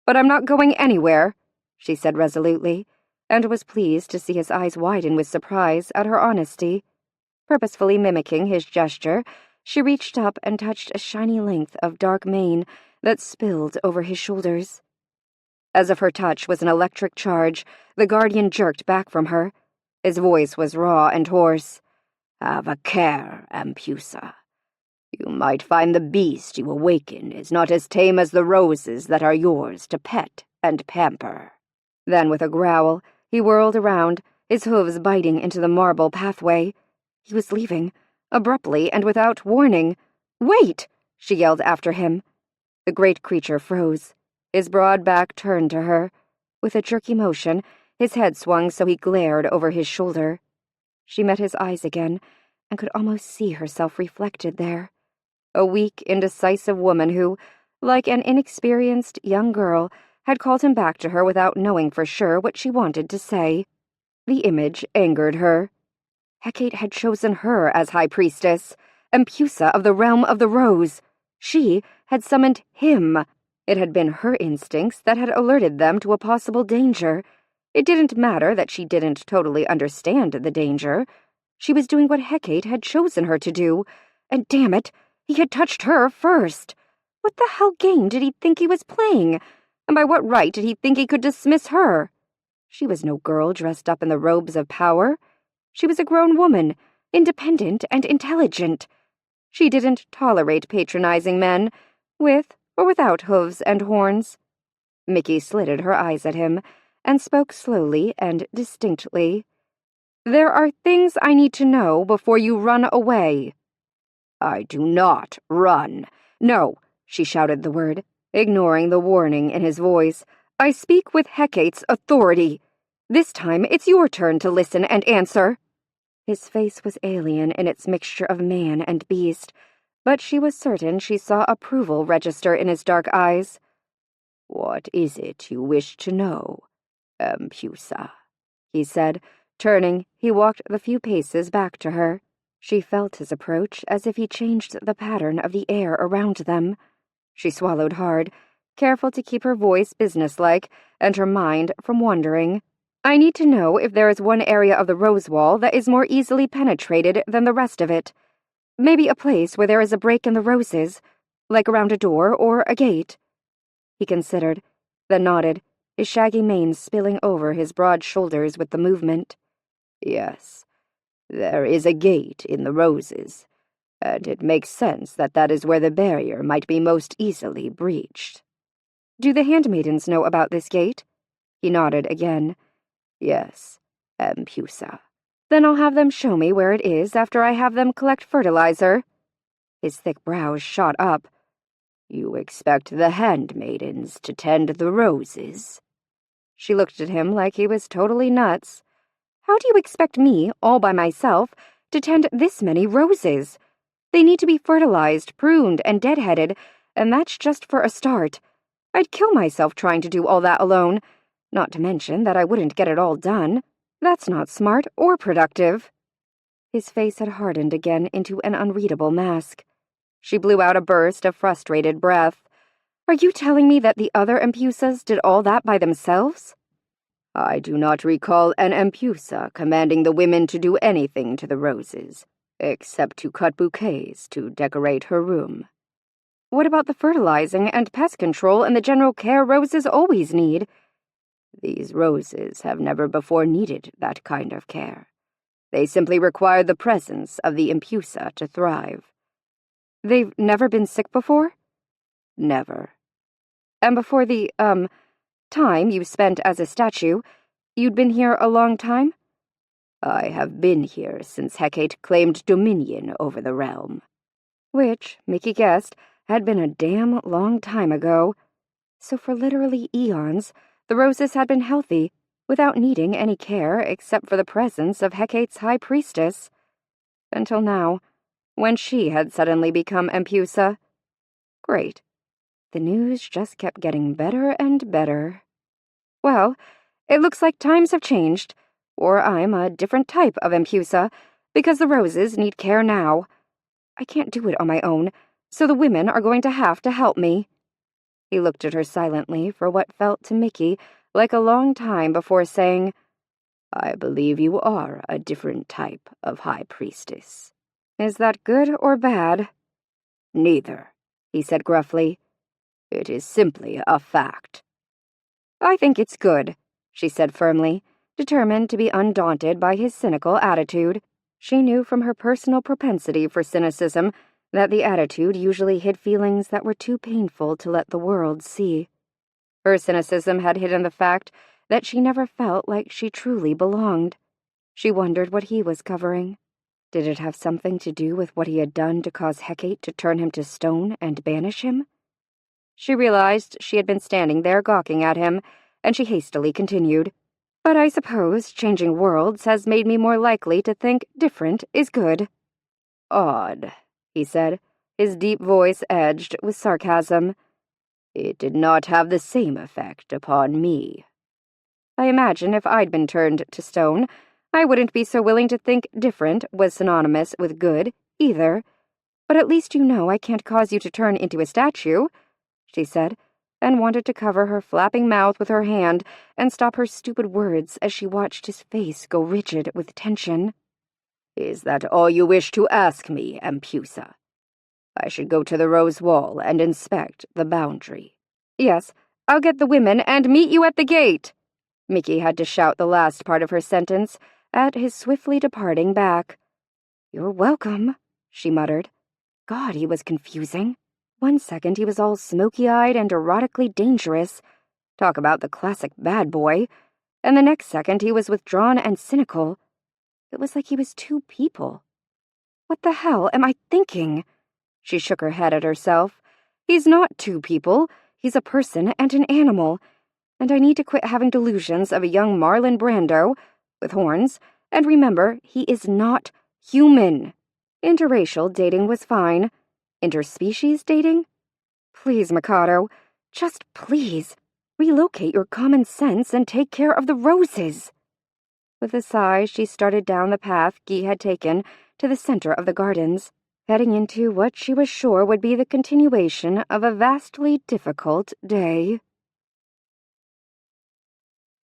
[SPEAKER 1] but I'm not going anywhere," she said resolutely, and was pleased to see his eyes widen with surprise at her honesty. Purposefully mimicking his gesture, she reached up and touched a shiny length of dark mane that spilled over his shoulders. As if her touch was an electric charge, the Guardian jerked back from her. His voice was raw and hoarse.
[SPEAKER 2] "Have a care, Empusa. You might find the beast you awaken is not as tame as the roses that are yours to pet and pamper."
[SPEAKER 1] Then with a growl, he whirled around, his hooves biting into the marble pathway. He was leaving, abruptly and without warning. "Wait!" she yelled after him. The great creature froze, his broad back turned to her. With a jerky motion, his head swung so he glared over his shoulder. She met his eyes again, and could almost see herself reflected there. A weak, indecisive woman who, like an inexperienced young girl, had called him back to her without knowing for sure what she wanted to say. The image angered her. Hecate had chosen her as High Priestess, Empusa of the Realm of the Rose. She had summoned him. It had been her instincts that had alerted them to a possible danger. It didn't matter that she didn't totally understand the danger. She was doing what Hecate had chosen her to do, and damn it, he had touched her first. What the hell game did he think he was playing? And by what right did he think he could dismiss her? She was no girl dressed up in the robes of power. She was a grown woman, independent and intelligent. She didn't tolerate patronizing men, with or without hooves and horns. Mickey slitted her eyes at him, and spoke slowly and distinctly. "There are things I need to know before you run away."
[SPEAKER 2] "I do not run."
[SPEAKER 1] "No," she shouted the word, ignoring the warning in his voice. "I speak with Hecate's authority. This time it's your turn to listen and answer." His face was alien in its mixture of man and beast, but she was certain she saw approval register in his dark eyes.
[SPEAKER 2] "What is it you wish to know, Empusa?"
[SPEAKER 1] he said. Turning, he walked the few paces back to her. She felt his approach as if he changed the pattern of the air around them. She swallowed hard, careful to keep her voice businesslike and her mind from wandering. "I need to know if there is one area of the rose wall that is more easily penetrated than the rest of it. Maybe a place where there is a break in the roses, like around a door or a gate." He considered, then nodded, his shaggy mane spilling over his broad shoulders with the movement.
[SPEAKER 2] "Yes, there is a gate in the roses, and it makes sense that that is where the barrier might be most easily breached."
[SPEAKER 1] "Do the handmaidens know about this gate?" He nodded again.
[SPEAKER 2] "Yes, Empusa."
[SPEAKER 1] "Then I'll have them show me where it is after I have them collect fertilizer." His thick brows shot up.
[SPEAKER 2] "You expect the handmaidens to tend the roses?"
[SPEAKER 1] She looked at him like he was totally nuts. "How do you expect me, all by myself, to tend this many roses? They need to be fertilized, pruned, and deadheaded, and that's just for a start. I'd kill myself trying to do all that alone, not to mention that I wouldn't get it all done. That's not smart or productive." His face had hardened again into an unreadable mask. She blew out a burst of frustrated breath. "Are you telling me that the other Empusas did all that by themselves?"
[SPEAKER 2] "I do not recall an Empusa commanding the women to do anything to the roses, except to cut bouquets to decorate her room."
[SPEAKER 1] "What about the fertilizing and pest control and the general care roses always need?"
[SPEAKER 2] "These roses have never before needed that kind of care. They simply require the presence of the Empusa to thrive."
[SPEAKER 1] "They've never been sick before?"
[SPEAKER 2] "Never."
[SPEAKER 1] "And before the, time you spent as a statue, you'd been here a long time?"
[SPEAKER 2] "I have been here since Hecate claimed dominion over the realm."
[SPEAKER 1] Which, Mickey guessed, had been a damn long time ago. So for literally eons, the roses had been healthy, without needing any care except for the presence of Hecate's High Priestess. Until now, when she had suddenly become Empusa. Great. The news just kept getting better and better. "Well, it looks like times have changed, or I'm a different type of Empusa, because the roses need care now. I can't do it on my own, so the women are going to have to help me." He looked at her silently for what felt to Mickey like a long time before saying,
[SPEAKER 2] "I believe you are a different type of High Priestess."
[SPEAKER 1] "Is that good or bad?"
[SPEAKER 2] "Neither," he said gruffly. "It is simply a fact."
[SPEAKER 1] "I think it's good," she said firmly, determined to be undaunted by his cynical attitude. She knew from her personal propensity for cynicism that the attitude usually hid feelings that were too painful to let the world see. Her cynicism had hidden the fact that she never felt like she truly belonged. She wondered what he was covering. Did it have something to do with what he had done to cause Hecate to turn him to stone and banish him? She realized she had been standing there gawking at him, and she hastily continued, "But I suppose changing worlds has made me more likely to think different is good."
[SPEAKER 2] "Odd," he said, his deep voice edged with sarcasm. "It did not have the same effect upon me."
[SPEAKER 1] I imagine if I'd been turned to stone, I wouldn't be so willing to think different was synonymous with good, either. But at least you know I can't cause you to turn into a statue, she said, and wanted to cover her flapping mouth with her hand and stop her stupid words as she watched his face go rigid with tension.
[SPEAKER 2] "Is that all you wish to ask me, Empusa? I should go to the Rose Wall and inspect the boundary."
[SPEAKER 1] "Yes, I'll get the women and meet you at the gate." Mickey had to shout the last part of her sentence at his swiftly departing back. "You're welcome," she muttered. God, he was confusing. One second he was all smoky-eyed and erotically dangerous. Talk about the classic bad boy. And the next second he was withdrawn and cynical. It was like he was two people. What the hell am I thinking? She shook her head at herself. He's not two people. He's a person and an animal. And I need to quit having delusions of a young Marlon Brando with horns and remember he is not human. Interracial dating was fine. Interspecies dating? Please, Mikado, just please, relocate your common sense and take care of the roses. With a sigh, she started down the path Guy had taken to the center of the gardens, heading into what she was sure would be the continuation of a vastly difficult day.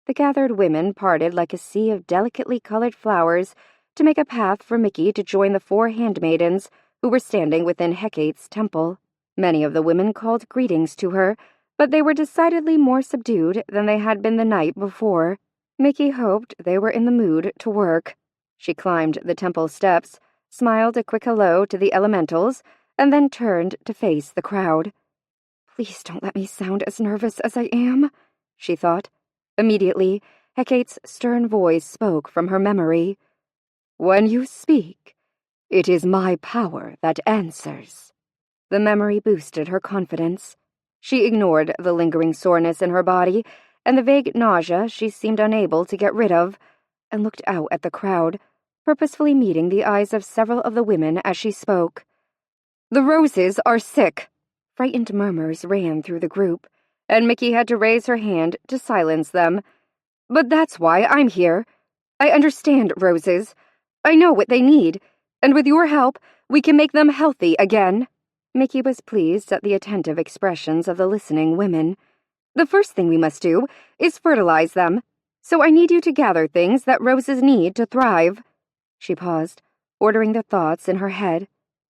[SPEAKER 1] The gathered women parted like a sea of delicately colored flowers to make a path for Mickey to join the 4 handmaidens who were standing within Hecate's temple. Many of the women called greetings to her, but they were decidedly more subdued than they had been the night before. Mickey hoped they were in the mood to work. She climbed the temple steps, smiled a quick hello to the elementals, and then turned to face the crowd. Please don't let me sound as nervous as I am, she thought. Immediately, Hecate's stern voice spoke from her memory. "When you speak, it is my power that answers." The memory boosted her confidence. She ignored the lingering soreness in her body and the vague nausea she seemed unable to get rid of, and looked out at the crowd, purposefully meeting the eyes of several of the women as she spoke. "The roses are sick." Frightened murmurs ran through the group, and Mickey had to raise her hand to silence them. "But that's why I'm here. I understand roses. I know what they need, and with your help, we can make them healthy again." Mickey was pleased at the attentive expressions of the listening women. "The first thing we must do is fertilize them, so I need you to gather things that roses need to thrive." She paused, ordering the thoughts in her head.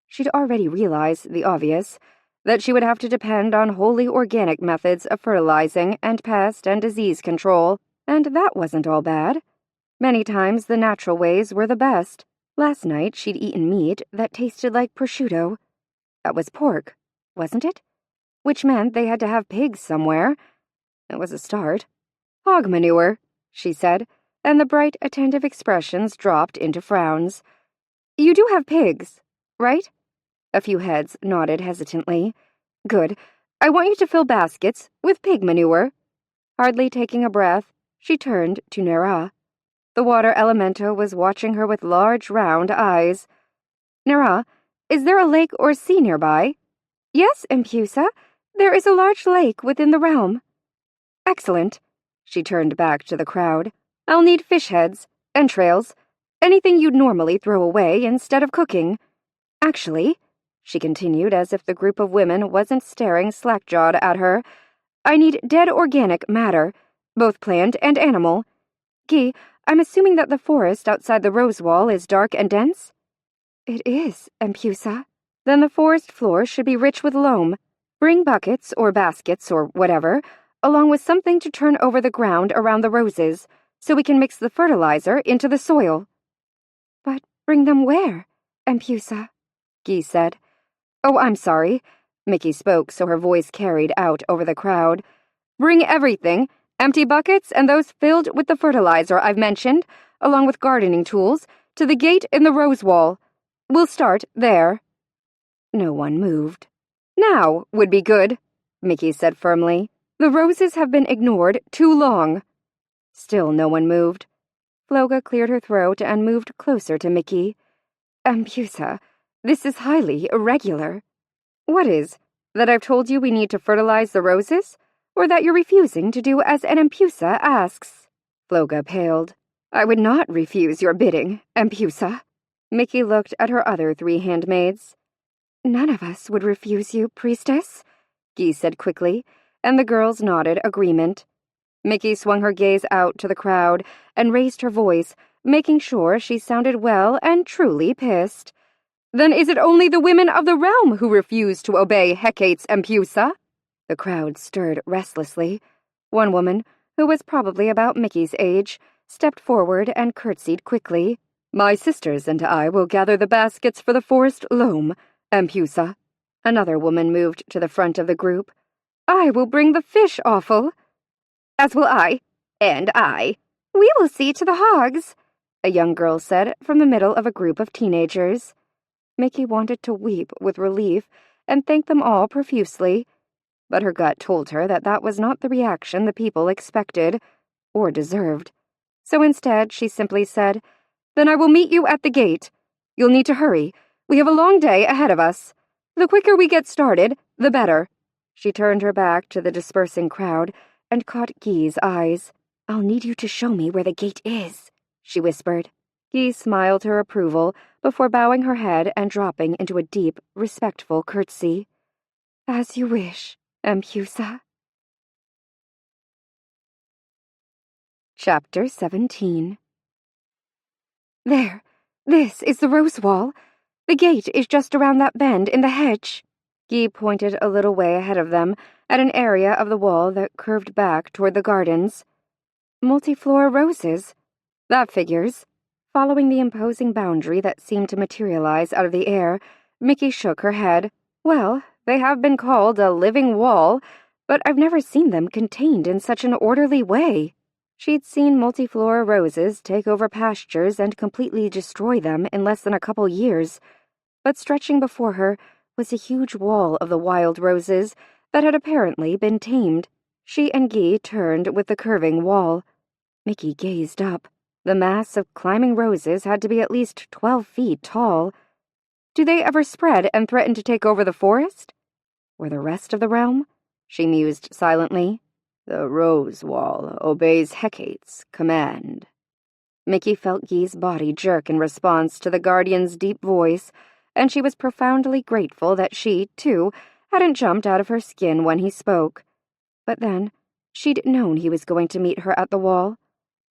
[SPEAKER 1] She'd already realized the obvious, that she would have to depend on wholly organic methods of fertilizing and pest and disease control, and that wasn't all bad. Many times the natural ways were the best. Last night she'd eaten meat that tasted like prosciutto. That was pork, wasn't it? Which meant they had to have pigs somewhere. It was a start. "Hog manure," she said, and the bright, attentive expressions dropped into frowns. "You do have pigs, right?" A few heads nodded hesitantly. "Good. I want you to fill baskets with pig manure." Hardly taking a breath, she turned to Nera. The water elemental was watching her with large, round eyes. "Nera, is there a lake or sea nearby?" "Yes, Empusa. There is a large lake within the realm." "Excellent." She turned back to the crowd. "I'll need fish heads, entrails, anything you'd normally throw away instead of cooking. Actually," she continued as if the group of women wasn't staring slack-jawed at her, "I need dead organic matter, both plant and animal. Guy, I'm assuming that the forest outside the Rose Wall is dark and dense?" "It is, Empusa." "Then the forest floor should be rich with loam. Bring buckets or baskets or whatever, along with something to turn over the ground around the roses, so we can mix the fertilizer into the soil." "But bring them where, Empusa?" Guy said. "Oh, I'm sorry." Mickey spoke so her voice carried out over the crowd. Bring everything, empty buckets and those filled with the fertilizer I've mentioned, along with gardening tools, to the gate in the rose wall. We'll start there."
[SPEAKER 2] No one moved.
[SPEAKER 1] "Now would be good," Mickey said firmly. "The roses have been ignored too long."
[SPEAKER 2] Still no one moved. Floga cleared her throat and moved closer to Mickey.
[SPEAKER 1] "Empusa, this is highly irregular." "What is? That I've told you we need to fertilize the roses? Or that you're refusing to do as an Empusa asks?"
[SPEAKER 2] Floga paled.
[SPEAKER 1] "I would not refuse your bidding, Empusa." Mickey looked at her other 3 handmaids. "None of us would refuse you, priestess," Guy said quickly, and the girls nodded agreement. Mickey swung her gaze out to the crowd and raised her voice, making sure she sounded well and truly pissed. "Then is it only the women of the realm who refuse to obey Hecate's Empusa?"
[SPEAKER 2] The crowd stirred restlessly. One woman, who was probably about Mickey's age, stepped forward and curtsied quickly.
[SPEAKER 1] "My sisters and I will gather the baskets for the forest loam, Empusa."
[SPEAKER 2] Another woman moved to the front of the group.
[SPEAKER 1] "I will bring the fish offal."
[SPEAKER 3] "As will I. And I."
[SPEAKER 1] "We will see to the hogs,"
[SPEAKER 2] a young girl said from the middle of a group of teenagers. Mickey wanted to weep with relief and thank them all profusely, but her gut told her that that was not the reaction the people expected or deserved. So instead, she simply said,
[SPEAKER 1] "Then I will meet you at the gate. You'll need to hurry. We have a long day ahead of us. The quicker we get started, the better."
[SPEAKER 2] She turned her back to the dispersing crowd and caught Guy's eyes.
[SPEAKER 3] "I'll need you to show me where the gate is," she whispered.
[SPEAKER 2] Guy smiled her approval before bowing her head and dropping into a deep, respectful curtsy.
[SPEAKER 1] "As you wish, Empusa."
[SPEAKER 2] Chapter 17.
[SPEAKER 1] "There, this is the rose wall. The gate is just around that bend in the hedge."
[SPEAKER 2] Guy pointed a little way ahead of them at an area of the wall that curved back toward the gardens.
[SPEAKER 1] "Multiflora roses. That figures."
[SPEAKER 2] Following the imposing boundary that seemed to materialize out of the air, Mickey shook her head.
[SPEAKER 1] "Well, they have been called a living wall, but I've never seen them contained in such an orderly way."
[SPEAKER 2] She'd seen multiflora roses take over pastures and completely destroy them in less than a couple years, but stretching before her was a huge wall of the wild roses that had apparently been tamed. She and Guy turned with the curving wall. Mickey gazed up. The mass of climbing roses had to be at least 12 feet tall.
[SPEAKER 1] "Do they ever spread and threaten to take over the forest?"
[SPEAKER 2] "Or the rest of the realm?" she mused silently.
[SPEAKER 4] "The rose wall obeys Hecate's command."
[SPEAKER 2] Mickey felt Guy's body jerk in response to the guardian's deep voice, and she was profoundly grateful that she, too, hadn't jumped out of her skin when he spoke. But then, she'd known he was going to meet her at the wall.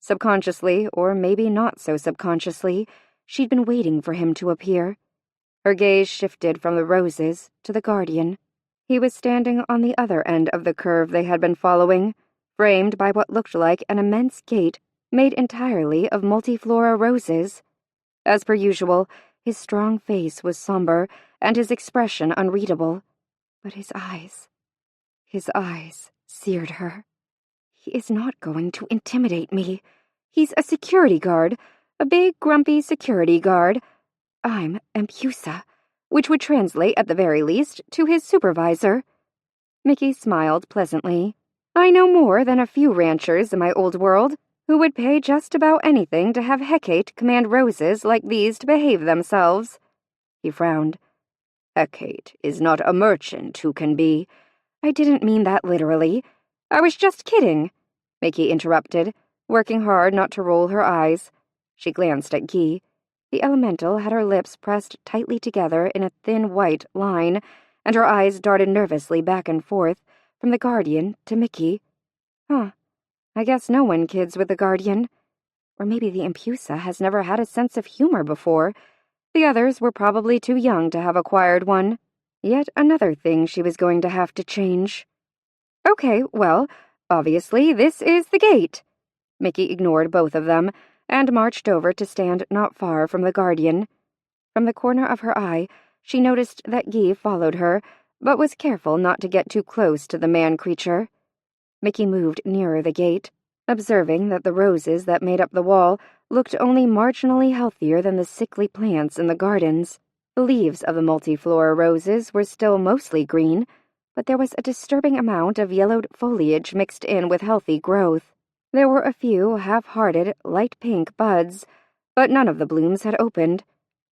[SPEAKER 2] Subconsciously, or maybe not so subconsciously, she'd been waiting for him to appear. Her gaze shifted from the roses to the guardian. He was standing on the other end of the curve they had been following, framed by what looked like an immense gate made entirely of multiflora roses. As per usual, his strong face was somber and his expression unreadable. But his eyes seared her.
[SPEAKER 1] "He is not going to intimidate me. He's a security guard, a big, grumpy security guard. I'm Empusa, which would translate, at the very least, to his supervisor."
[SPEAKER 2] Mickey smiled pleasantly.
[SPEAKER 1] "I know more than a few ranchers in my old world who would pay just about anything to have Hecate command roses like these to behave themselves."
[SPEAKER 2] He frowned.
[SPEAKER 4] "Hecate is not a merchant who can be—"
[SPEAKER 1] "I didn't mean that literally. I was just kidding,"
[SPEAKER 2] Mickey interrupted, working hard not to roll her eyes. She glanced at Guy. The elemental had her lips pressed tightly together in a thin white line, and her eyes darted nervously back and forth from the guardian to Mickey. I guess no one kids with the guardian. Or maybe the Empusa has never had a sense of humor before. The others were probably too young to have acquired one. Yet another thing she was going to have to change.
[SPEAKER 1] "Okay, well, obviously this is the gate."
[SPEAKER 2] Mickey ignored both of them and marched over to stand not far from the guardian. From the corner of her eye, she noticed that Guy followed her, but was careful not to get too close to the man-creature.
[SPEAKER 1] Mickey moved nearer the gate, observing that the roses that made up the wall looked only marginally healthier than the sickly plants in the gardens. The leaves of the multiflora roses were still mostly green, but there was a disturbing amount of yellowed foliage mixed in with healthy growth. There were a few half-hearted, light pink buds, but none of the blooms had opened.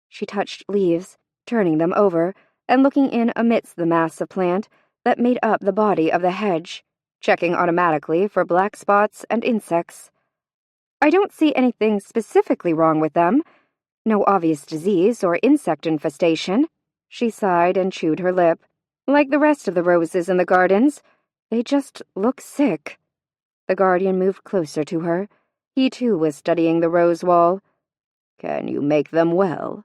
[SPEAKER 1] She touched leaves, turning them over, and looking in amidst the mass of plant that made up the body of the hedge, checking automatically for black spots and insects. I don't see anything specifically wrong with them. No obvious disease or insect infestation. She sighed and chewed her lip. Like the rest of the roses in the gardens, they just look sick. The guardian moved closer to her. He too was studying the rose wall.
[SPEAKER 2] Can you make them well?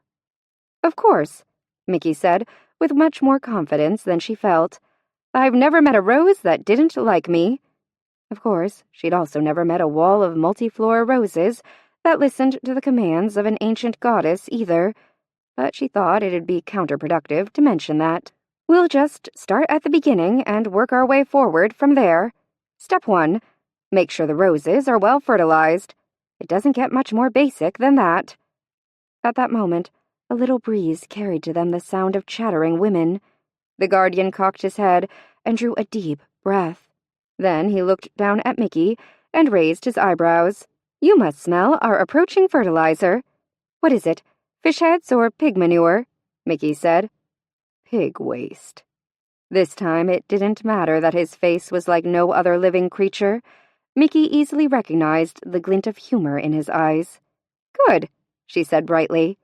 [SPEAKER 1] Of course, Mickey said, with much more confidence than she felt. I've never met a rose that didn't like me. Of course, she'd also never met a wall of multiflora roses that listened to the commands of an ancient goddess either, but she thought it'd be counterproductive to mention that. We'll just start at the beginning and work our way forward from there. Step 1. Make sure the roses are well fertilized. It doesn't get much more basic than that. At that moment, a little breeze carried to them the sound of chattering women. The guardian cocked his head and drew a deep breath. Then he looked down at Mickey and raised his eyebrows. You must smell our approaching fertilizer. What is it, fish heads or pig manure? Mickey said.
[SPEAKER 2] Pig waste.
[SPEAKER 1] This time it didn't matter that his face was like no other living creature. Mickey easily recognized the glint of humor in his eyes. Good, she said brightly.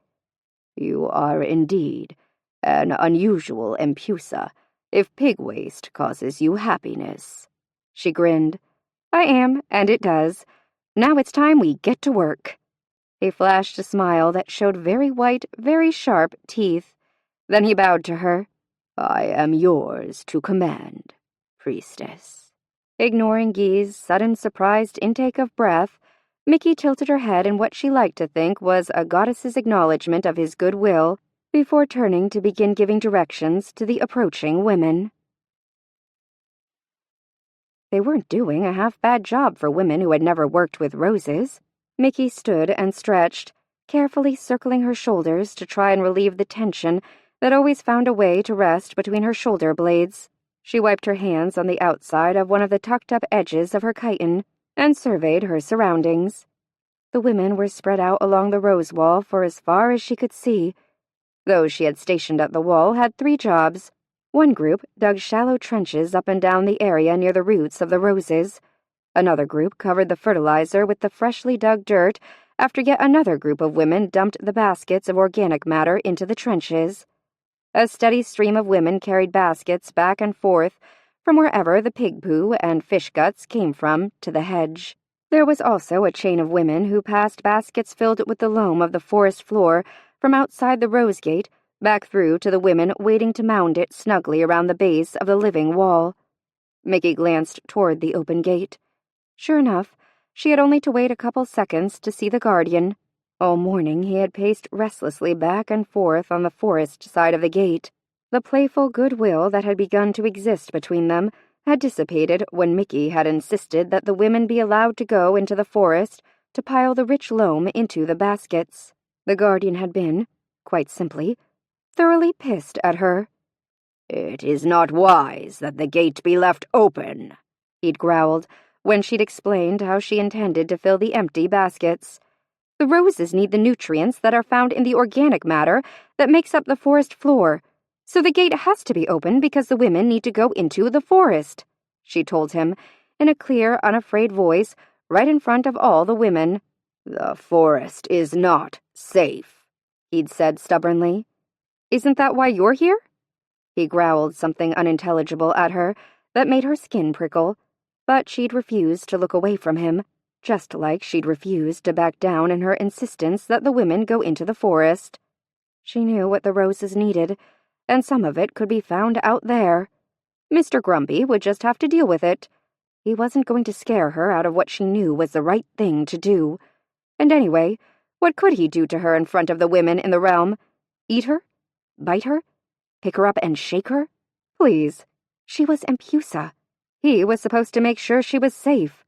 [SPEAKER 2] You are indeed an unusual empusa, if pig waste causes you happiness.
[SPEAKER 1] She grinned. I am, and it does. Now it's time we get to work. He flashed a smile that showed very white, very sharp teeth. Then he bowed to her.
[SPEAKER 2] I am yours to command, priestess.
[SPEAKER 1] Ignoring Guy's sudden surprised intake of breath, Mickey tilted her head in what she liked to think was a goddess's acknowledgement of his goodwill before turning to begin giving directions to the approaching women. They weren't doing a half-bad job for women who had never worked with roses. Mickey stood and stretched, carefully circling her shoulders to try and relieve the tension that always found a way to rest between her shoulder blades. She wiped her hands on the outside of one of the tucked-up edges of her chiton and surveyed her surroundings. The women were spread out along the rose wall for as far as she could see. Those she had stationed at the wall had 3 jobs. One group dug shallow trenches up and down the area near the roots of the roses. Another group covered the fertilizer with the freshly dug dirt after yet another group of women dumped the baskets of organic matter into the trenches. A steady stream of women carried baskets back and forth from wherever the pig poo and fish guts came from to the hedge. There was also a chain of women who passed baskets filled with the loam of the forest floor from outside the rose gate back through to the women waiting to mound it snugly around the base of the living wall. Mickey glanced toward the open gate. Sure enough, she had only to wait a couple seconds to see the guardian. All morning he had paced restlessly back and forth on the forest side of the gate. The playful goodwill that had begun to exist between them had dissipated when Mickey had insisted that the women be allowed to go into the forest to pile the rich loam into the baskets. The guardian had been, quite simply, thoroughly pissed at her.
[SPEAKER 2] It is not wise that the gate be left open,
[SPEAKER 1] he'd growled when she'd explained how she intended to fill the empty baskets. The roses need the nutrients that are found in the organic matter that makes up the forest floor, so the gate has to be open because the women need to go into the forest, she told him, in a clear, unafraid voice, right in front of all the women.
[SPEAKER 2] The forest is not safe, he'd said stubbornly.
[SPEAKER 1] Isn't that why you're here? He growled something unintelligible at her that made her skin prickle, but she'd refused to look away from him, just like she'd refused to back down in her insistence that the women go into the forest. She knew what the roses needed, and some of it could be found out there. Mr. Grumpy would just have to deal with it. He wasn't going to scare her out of what she knew was the right thing to do. And anyway, what could he do to her in front of the women in the realm? Eat her? Bite her? Pick her up and shake her? Please. She was empusa. He was supposed to make sure she was safe.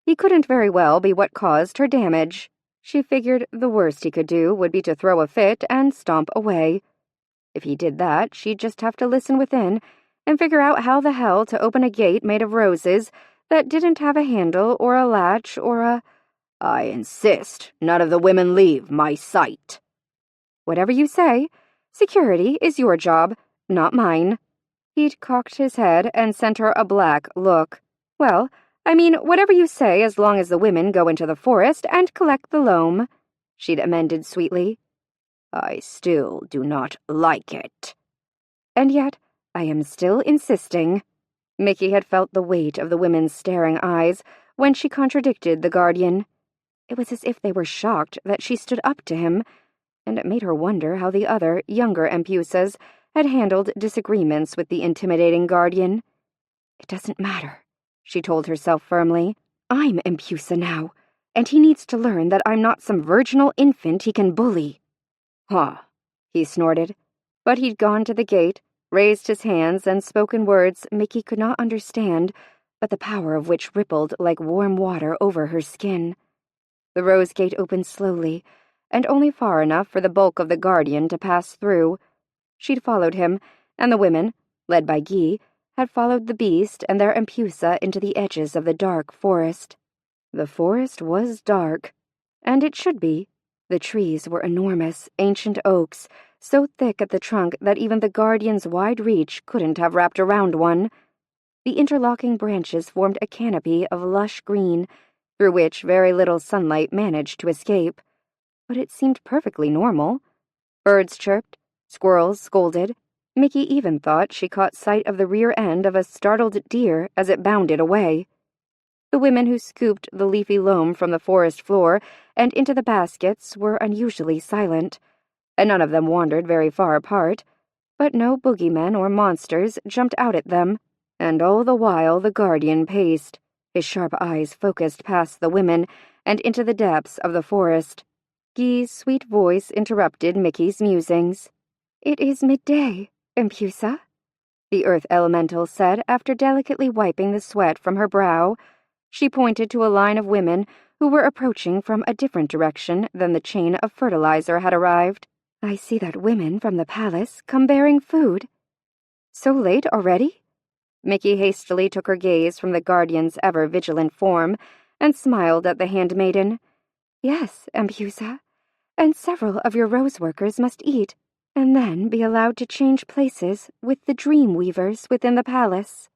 [SPEAKER 1] He couldn't very well be what caused her damage. She figured the worst he could do would be to throw a fit and stomp away. If he did that, she'd just have to listen within and figure out how the hell to open a gate made of roses that didn't have a handle or a latch or a—
[SPEAKER 2] "I insist none of the women leave my sight."
[SPEAKER 1] "Whatever you say. Security is your job, not mine." He'd cocked his head and sent her a black look. "Well, I mean, whatever you say as long as the women go into the forest and collect the loam," she'd amended sweetly.
[SPEAKER 2] "I still do not like it."
[SPEAKER 1] "And yet, I am still insisting." Mickey had felt the weight of the women's staring eyes when she contradicted the guardian. It was as if they were shocked that she stood up to him, and it made her wonder how the other, younger Empusas had handled disagreements with the intimidating guardian. "It doesn't matter," she told herself firmly. "I'm Empusa now, and he needs to learn that I'm not some virginal infant he can bully."
[SPEAKER 2] "Huh,"
[SPEAKER 1] he snorted, but he'd gone to the gate, raised his hands, and spoken words Mickey could not understand, but the power of which rippled like warm water over her skin. The rose gate opened slowly, and only far enough for the bulk of the guardian to pass through. She'd followed him, and the women, led by Guy, had followed the beast and their Empusa into the edges of the dark forest. The forest was dark, and it should be. The trees were enormous, ancient oaks, so thick at the trunk that even the guardian's wide reach couldn't have wrapped around one. The interlocking branches formed a canopy of lush green, through which very little sunlight managed to escape. But it seemed perfectly normal. Birds chirped, squirrels scolded. Mickey even thought she caught sight of the rear end of a startled deer as it bounded away. The women who scooped the leafy loam from the forest floor and into the baskets were unusually silent, and none of them wandered very far apart, but no boogeymen or monsters jumped out at them, and all the while the guardian paced, his sharp eyes focused past the women and into the depths of the forest. Guy's sweet voice interrupted Mickey's musings. "It is midday, Empusa," the earth elemental said after delicately wiping the sweat from her brow. She pointed to a line of women who were approaching from a different direction than the chain of fertilizer had arrived. "I see that women from the palace come bearing food." "So late already?" Mickey hastily took her gaze from the guardian's ever-vigilant form and smiled at the handmaiden. "Yes, Empusa, and several of your rose workers must eat, and then be allowed to change places with the dream weavers within the palace."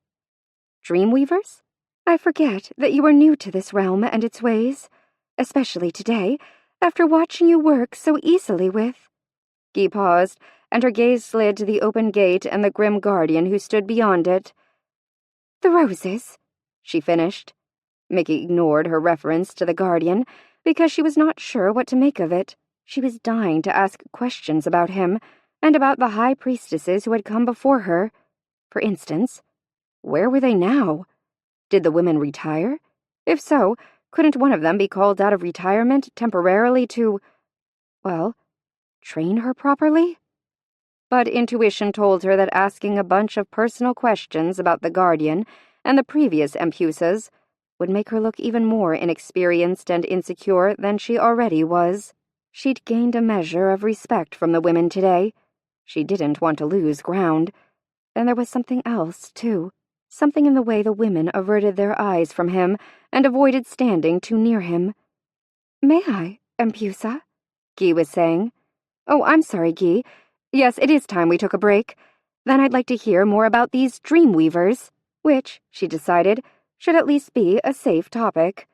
[SPEAKER 1] "Dream weavers? I forget that you are new to this realm and its ways, especially today, after watching you work so easily with—" Guy paused, and her gaze slid to the open gate and the grim guardian who stood beyond it. "The roses," she finished. Mickey ignored her reference to the guardian because she was not sure what to make of it. She was dying to ask questions about him and about the high priestesses who had come before her. For instance, where were they now? Did the women retire? If so, couldn't one of them be called out of retirement temporarily to, well, train her properly? But intuition told her that asking a bunch of personal questions about the guardian and the previous Empusas would make her look even more inexperienced and insecure than she already was. She'd gained a measure of respect from the women today. She didn't want to lose ground. And there was something else, too. Something in the way the women averted their eyes from him and avoided standing too near him. "May I, Empusa?" Guy was saying. "Oh, I'm sorry, Guy. Yes, it is time we took a break. Then I'd like to hear more about these dream weavers," which, she decided, should at least be a safe topic.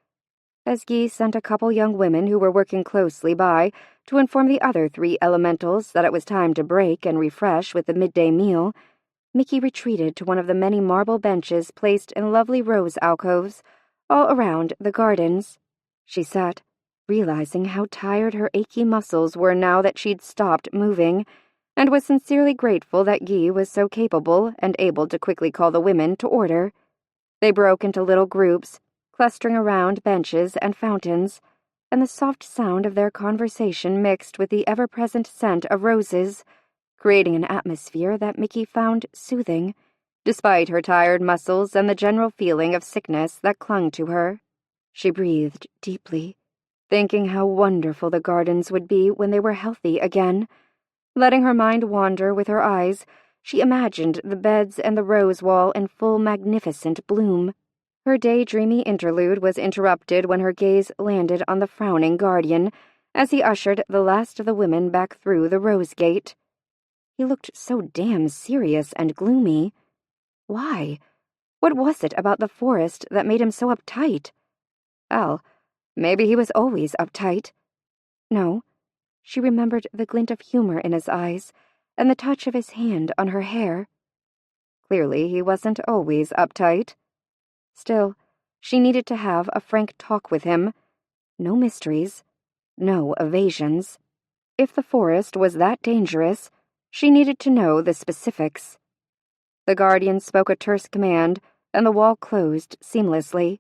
[SPEAKER 1] As Guy sent a couple young women who were working closely by to inform the other 3 elementals that it was time to break and refresh with the midday meal, Mickey retreated to one of the many marble benches placed in lovely rose alcoves all around the gardens. She sat, realizing how tired her achy muscles were now that she'd stopped moving, and was sincerely grateful that Guy was so capable and able to quickly call the women to order. They broke into little groups, clustering around benches and fountains, and the soft sound of their conversation mixed with the ever-present scent of roses, creating an atmosphere that Mickey found soothing, despite her tired muscles and the general feeling of sickness that clung to her. She breathed deeply, thinking how wonderful the gardens would be when they were healthy again. Letting her mind wander with her eyes, she imagined the beds and the rose wall in full magnificent bloom. Her daydreamy interlude was interrupted when her gaze landed on the frowning guardian as he ushered the last of the women back through the rose gate. He looked so damn serious and gloomy. Why? What was it about the forest that made him so uptight? Hell, maybe he was always uptight. No. She remembered the glint of humor in his eyes and the touch of his hand on her hair. Clearly, he wasn't always uptight. Still, she needed to have a frank talk with him. No mysteries, no evasions. If the forest was that dangerous, she needed to know the specifics. The guardian spoke a terse command, and the wall closed seamlessly.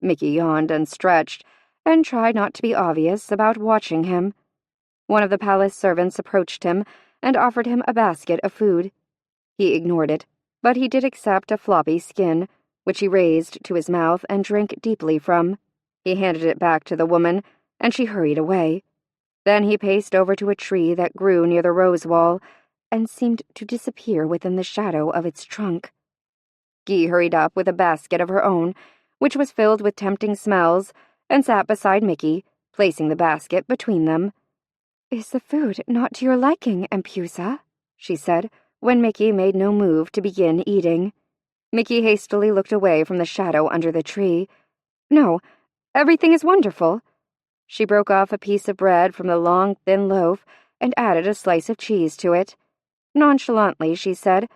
[SPEAKER 1] Mickey yawned and stretched, and tried not to be obvious about watching him. One of the palace servants approached him and offered him a basket of food. He ignored it, but he did accept a floppy skin, which he raised to his mouth and drank deeply from. He handed it back to the woman, and she hurried away. Then he paced over to a tree that grew near the rose wall and seemed to disappear within the shadow of its trunk. Guy hurried up with a basket of her own, which was filled with tempting smells, and sat beside Mickey, placing the basket between them.
[SPEAKER 3] "Is the food not to your liking, Empusa?"
[SPEAKER 1] she said, when Mickey made no move to begin eating. Mickey hastily looked away from the shadow under the tree. "No, everything is wonderful." She broke off a piece of bread from the long, thin loaf and added a slice of cheese to it. Nonchalantly, she said,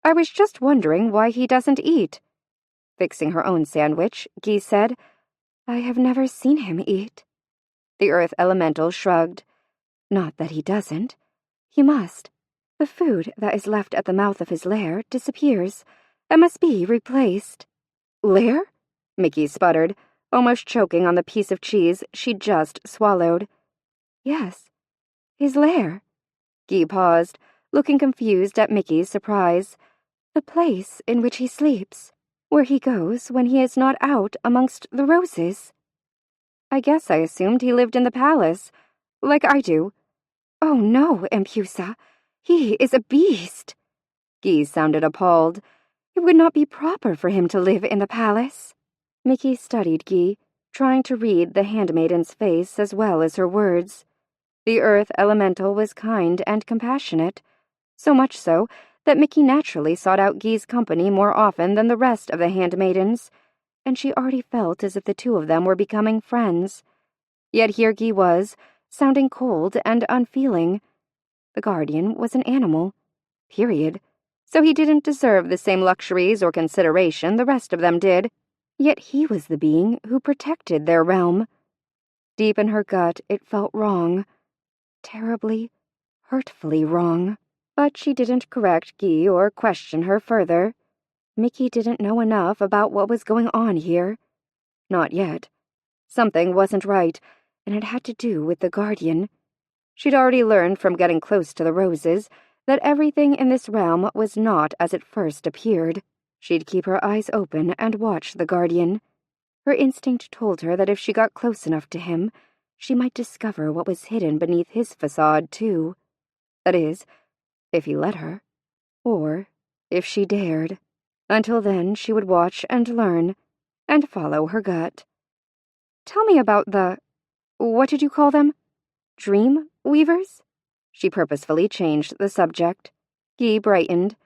[SPEAKER 1] "I was just wondering why he doesn't eat." Fixing her own sandwich, Guy said,
[SPEAKER 3] "I have never seen him eat."
[SPEAKER 1] The earth elemental shrugged.
[SPEAKER 3] "Not that he doesn't. He must. The food that is left at the mouth of his lair disappears and must be replaced."
[SPEAKER 1] "Lair?" Mickey sputtered, almost choking on the piece of cheese she'd just swallowed.
[SPEAKER 3] "Yes, his lair."
[SPEAKER 1] Guy paused, looking confused at Mickey's surprise.
[SPEAKER 3] "The place in which he sleeps, where he goes when he is not out amongst the roses."
[SPEAKER 1] "I guess I assumed he lived in the palace, like I do."
[SPEAKER 3] "Oh no, Empusa, he is a beast."
[SPEAKER 1] Guy sounded appalled.
[SPEAKER 3] "It would not be proper for him to live in the palace."
[SPEAKER 1] Mickey studied Guy, trying to read the handmaiden's face as well as her words. The earth elemental was kind and compassionate, so much so that Mickey naturally sought out Guy's company more often than the rest of the handmaidens, and she already felt as if the two of them were becoming friends. Yet here Guy was, sounding cold and unfeeling. The guardian was an animal, period, so he didn't deserve the same luxuries or consideration the rest of them did. Yet he was the being who protected their realm. Deep in her gut, it felt wrong. Terribly, hurtfully wrong. But she didn't correct Guy or question her further. Mickey didn't know enough about what was going on here. Not yet. Something wasn't right, and it had to do with the guardian. She'd already learned from getting close to the roses that everything in this realm was not as it first appeared. She'd keep her eyes open and watch the guardian. Her instinct told her that if she got close enough to him, she might discover what was hidden beneath his facade, too. That is, if he let her. Or if she dared. Until then, she would watch and learn, and follow her gut. "Tell me about what did you call them? Dream weavers?" She purposefully changed the subject. Guy brightened.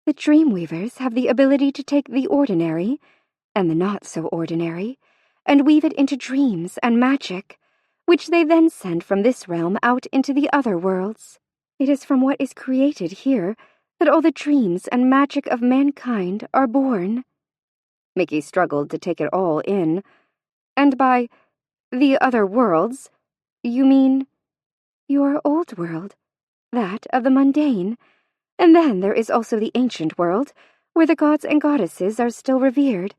[SPEAKER 3] "The dream weavers have the ability to take the ordinary, and the not-so-ordinary, and weave it into dreams and magic, which they then send from this realm out into the other worlds. It is from what is created here that all the dreams and magic of mankind are born."
[SPEAKER 1] Mickey struggled to take it all in. "And by the other worlds, you mean?"
[SPEAKER 3] "Your old world, that of the mundane, and then there is also the ancient world, where the gods and goddesses are still revered.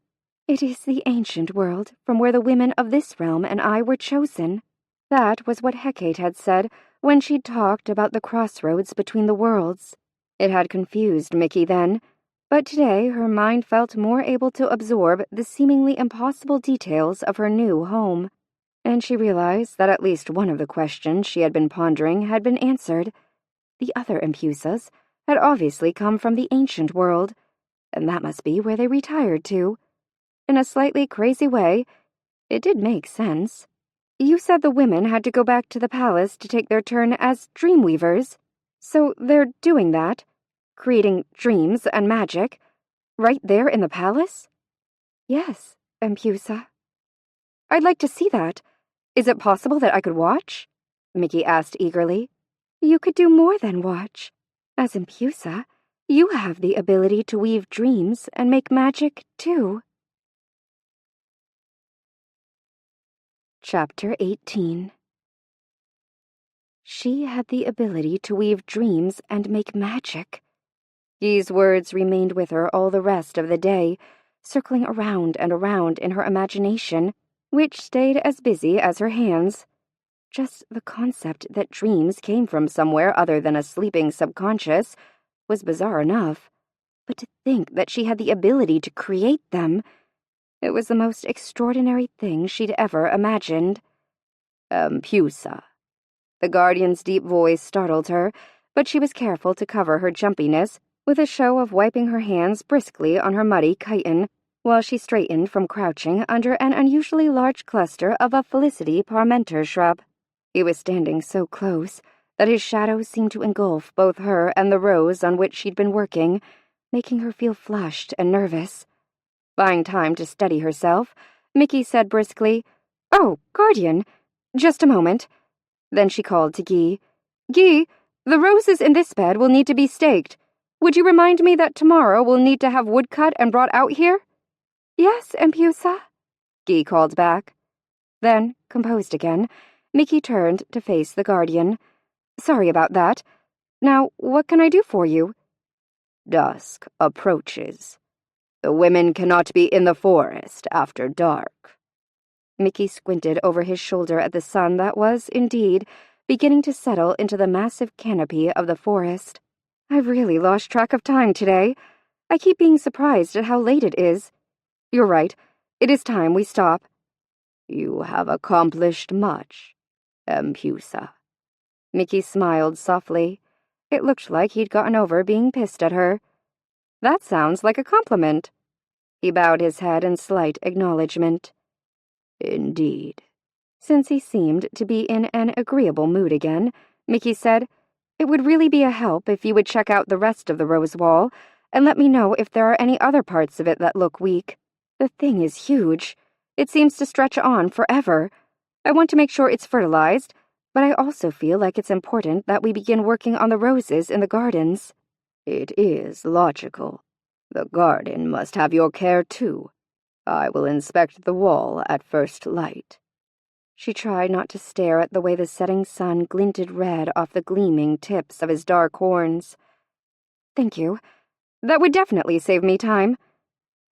[SPEAKER 3] It is the ancient world from where the women of this realm and I were chosen."
[SPEAKER 1] That was what Hecate had said when she'd talked about the crossroads between the worlds. It had confused Mickey then,
[SPEAKER 3] But today her mind felt more able to absorb the seemingly impossible details of her new home, and she realized that at least one of the questions she had been pondering had been answered. The other Impusas had obviously come from the ancient world, and that must be where they retired to. In a slightly crazy way, it did make sense. You said the women had to go back to the palace to take their turn as dreamweavers, so they're doing that, creating dreams and magic, right there in the palace? Yes, Empusa. I'd like to see that. Is it possible that I could watch? Mickey asked eagerly. You could do more than watch. As Empusa, you have the ability to weave dreams and make magic, too. Chapter 18. She had the ability to weave dreams and make magic. These words remained with her all the rest of the day, circling around and around in her imagination, which stayed as busy as her hands. Just the concept that dreams came from somewhere other than a sleeping subconscious was bizarre enough, but to think that she had the ability to create them, it was the most extraordinary thing she'd ever imagined.
[SPEAKER 2] Pusa.
[SPEAKER 3] The guardian's deep voice startled her, but she was careful to cover her jumpiness with a show of wiping her hands briskly on her muddy chiton, while she straightened from crouching under an unusually large cluster of a Felicity parmenter shrub. He was standing so close that his shadow seemed to engulf both her and the rose on which she'd been working, making her feel flushed and nervous. Buying time to steady herself, Mickey said briskly, "Oh, Guardian, just a moment." Then she called to Guy. "Guy, the roses in this bed will need to be staked. Would you remind me that tomorrow we'll need to have wood cut and brought out here?" "Yes, Empusa," Guy called back. Then, composed again, Mickey turned to face the Guardian. "Sorry about that. Now, what can I do for you?"
[SPEAKER 2] Dusk approaches. The women cannot be in the forest after dark.
[SPEAKER 3] Mickey squinted over his shoulder at the sun that was, indeed, beginning to settle into the massive canopy of the forest. "I've really lost track of time today. I keep being surprised at how late it is. You're right. It is time we stop."
[SPEAKER 2] You have accomplished much, Empusa.
[SPEAKER 3] Mickey smiled softly. It looked like he'd gotten over being pissed at her. "That sounds like a compliment." He bowed his head in slight acknowledgement.
[SPEAKER 2] Indeed.
[SPEAKER 3] Since he seemed to be in an agreeable mood again, Mickey said, "It would really be a help if you would check out the rest of the rose wall and let me know if there are any other parts of it that look weak. The thing is huge. It seems to stretch on forever. I want to make sure it's fertilized, but I also feel like it's important that we begin working on the roses in the gardens."
[SPEAKER 2] "It is logical. The garden must have your care, too. I will inspect the wall at first light."
[SPEAKER 3] She tried not to stare at the way the setting sun glinted red off the gleaming tips of his dark horns. "Thank you. That would definitely save me time."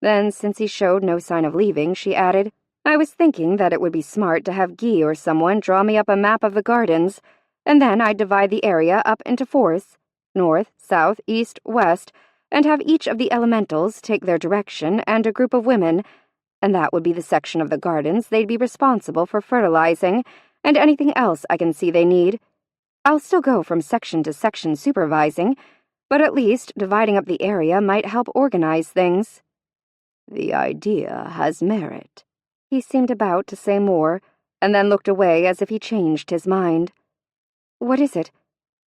[SPEAKER 3] Then, since he showed no sign of leaving, she added, "I was thinking that it would be smart to have Guy or someone draw me up a map of the gardens, and then I'd divide the area up into fourths, north, south, east, west, and have each of the elementals take their direction and a group of women, and that would be the section of the gardens they'd be responsible for fertilizing and anything else I can see they need. I'll still go from section to section supervising, but at least dividing up the area might help organize things."
[SPEAKER 2] "The idea has merit."
[SPEAKER 3] He seemed about to say more, and then looked away as if he changed his mind. "What is it?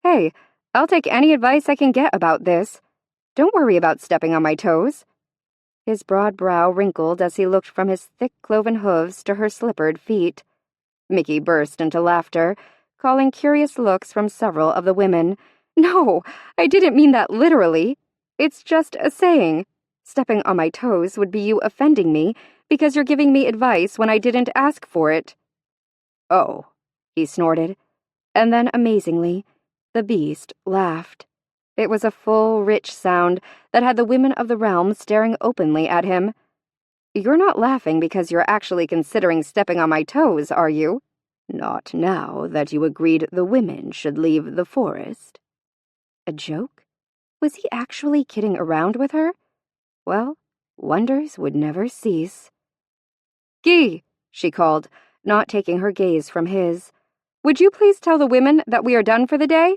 [SPEAKER 3] Hey, I'll take any advice I can get about this. Don't worry about stepping on my toes." His broad brow wrinkled as he looked from his thick cloven hooves to her slippered feet. Mickey burst into laughter, calling curious looks from several of the women. "No, I didn't mean that literally. It's just a saying. Stepping on my toes would be you offending me because you're giving me advice when I didn't ask for it."
[SPEAKER 2] "Oh,"
[SPEAKER 3] he snorted. And then, amazingly, the beast laughed. It was a full, rich sound that had the women of the realm staring openly at him. "You're not laughing because you're actually considering stepping on my toes, are you?"
[SPEAKER 2] "Not now that you agreed the women should leave the forest."
[SPEAKER 3] A joke? Was he actually kidding around with her?
[SPEAKER 1] Well, wonders would never cease. "Guy," she called, not taking her gaze from his. "Would you please tell the women that we are done for the day?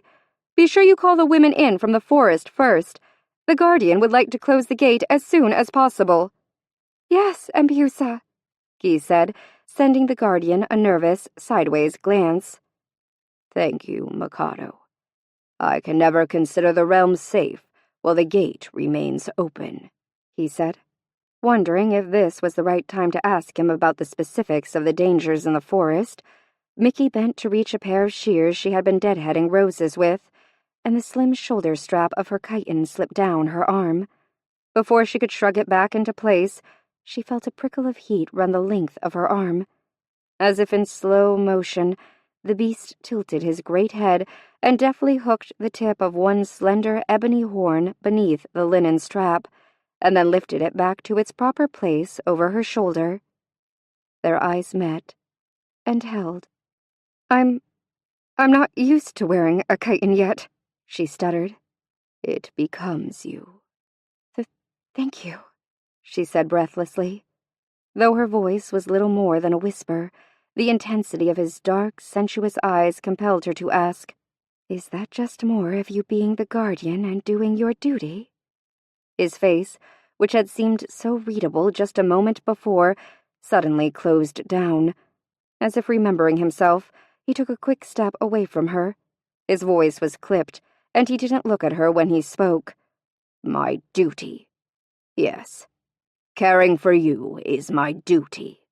[SPEAKER 1] Be sure you call the women in from the forest first. The guardian would like to close the gate as soon as possible."
[SPEAKER 3] "Yes, Empusa,"
[SPEAKER 1] Guy said, sending the guardian a nervous, sideways glance.
[SPEAKER 2] "Thank you, Mikado. I can never consider the realm safe while the gate remains open," he said.
[SPEAKER 1] Wondering if this was the right time to ask him about the specifics of the dangers in the forest, Mickey bent to reach a pair of shears she had been deadheading roses with, and the slim shoulder strap of her chiton slipped down her arm. Before she could shrug it back into place, she felt a prickle of heat run the length of her arm. As if in slow motion, the beast tilted his great head and deftly hooked the tip of one slender ebony horn beneath the linen strap, and then lifted it back to its proper place over her shoulder. Their eyes met and held. I'm not used to wearing a chiton yet," she stuttered.
[SPEAKER 2] "It becomes you."
[SPEAKER 3] Thank you,"
[SPEAKER 1] she said breathlessly. Though her voice was little more than a whisper, the intensity of his dark, sensuous eyes compelled her to ask, "Is that just more of you being the guardian and doing your duty?" His face, which had seemed so readable just a moment before, suddenly closed down. As if remembering himself, he took a quick step away from her. His voice was clipped, and he didn't look at her when he spoke.
[SPEAKER 2] "My duty. Yes. Caring for you is my duty."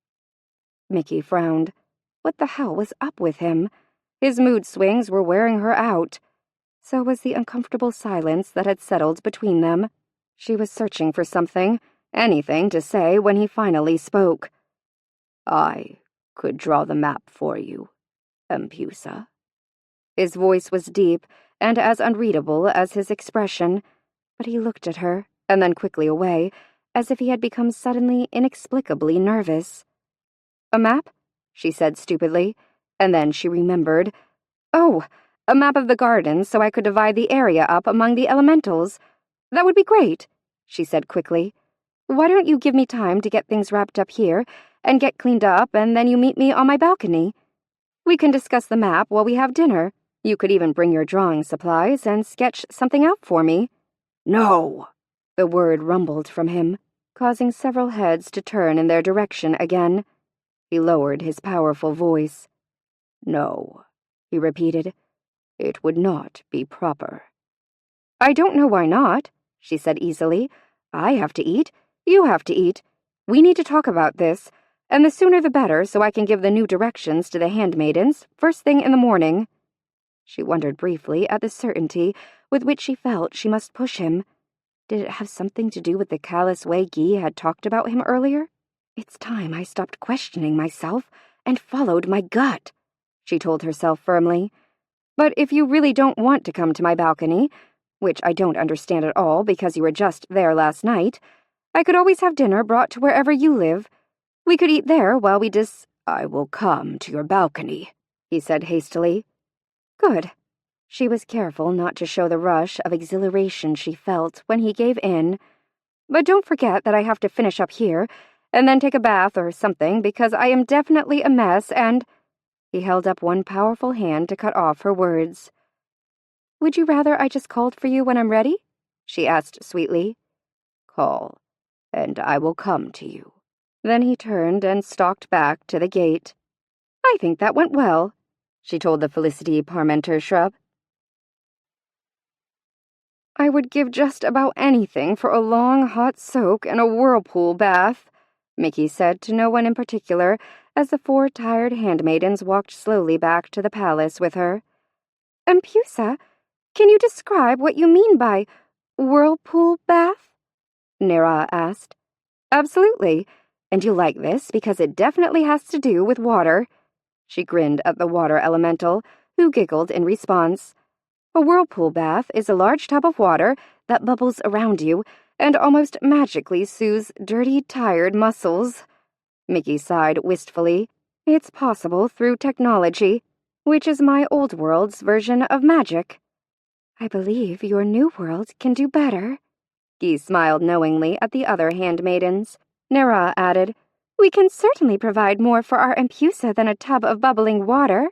[SPEAKER 1] Mickey frowned. What the hell was up with him? His mood swings were wearing her out. So was the uncomfortable silence that had settled between them. She was searching for something, anything to say when he finally spoke.
[SPEAKER 2] "I could draw the map for you, Empusa."
[SPEAKER 1] His voice was deep and as unreadable as his expression, but he looked at her and then quickly away, as if he had become suddenly inexplicably nervous. "A map?" she said stupidly, and then she remembered. "Oh, a map of the garden so I could divide the area up among the elementals. That would be great," she said quickly. "Why don't you give me time to get things wrapped up here and get cleaned up, and then you meet me on my balcony? We can discuss the map while we have dinner. You could even bring your drawing supplies and sketch something out for me."
[SPEAKER 2] "No!"
[SPEAKER 1] The word rumbled from him, causing several heads to turn in their direction again. He lowered his powerful voice.
[SPEAKER 2] "No," he repeated. "It would not be proper."
[SPEAKER 1] "I don't know why not," she said easily. "I have to eat. You have to eat. We need to talk about this, and the sooner the better so I can give the new directions to the handmaidens first thing in the morning." She wondered briefly at the certainty with which she felt she must push him. Did it have something to do with the callous way Guy had talked about him earlier? "It's time I stopped questioning myself and followed my gut," she told herself firmly. "But if you really don't want to come to my balcony, which I don't understand at all because you were just there last night, I could always have dinner brought to wherever you live. We could eat there while we
[SPEAKER 2] "I will come to your balcony," he said hastily.
[SPEAKER 1] Good. She was careful not to show the rush of exhilaration she felt when he gave in. "But don't forget that I have to finish up here, and then take a bath or something, because I am definitely a mess and—" He held up one powerful hand to cut off her words. "Would you rather I just called for you when I'm ready?" she asked sweetly.
[SPEAKER 2] "Call, and I will come to you."
[SPEAKER 1] Then he turned and stalked back to the gate. "I think that went well," she told the Felicity Parmenter shrub. "I would give just about anything for a long hot soak and a whirlpool bath," Mickey said to no one in particular as the 4 tired handmaidens walked slowly back to the palace with her. "Empusa, can you describe what you mean by whirlpool bath?" Nera asked. "Absolutely. And you'll like this because it definitely has to do with water." She grinned at the water elemental, who giggled in response. "A whirlpool bath is a large tub of water that bubbles around you and almost magically soothes dirty, tired muscles." Mickey sighed wistfully. "It's possible through technology, which is my old world's version of magic." "I believe your new world can do better." Guy smiled knowingly at the other handmaidens. Nera added, "We can certainly provide more for our Empusa than a tub of bubbling water."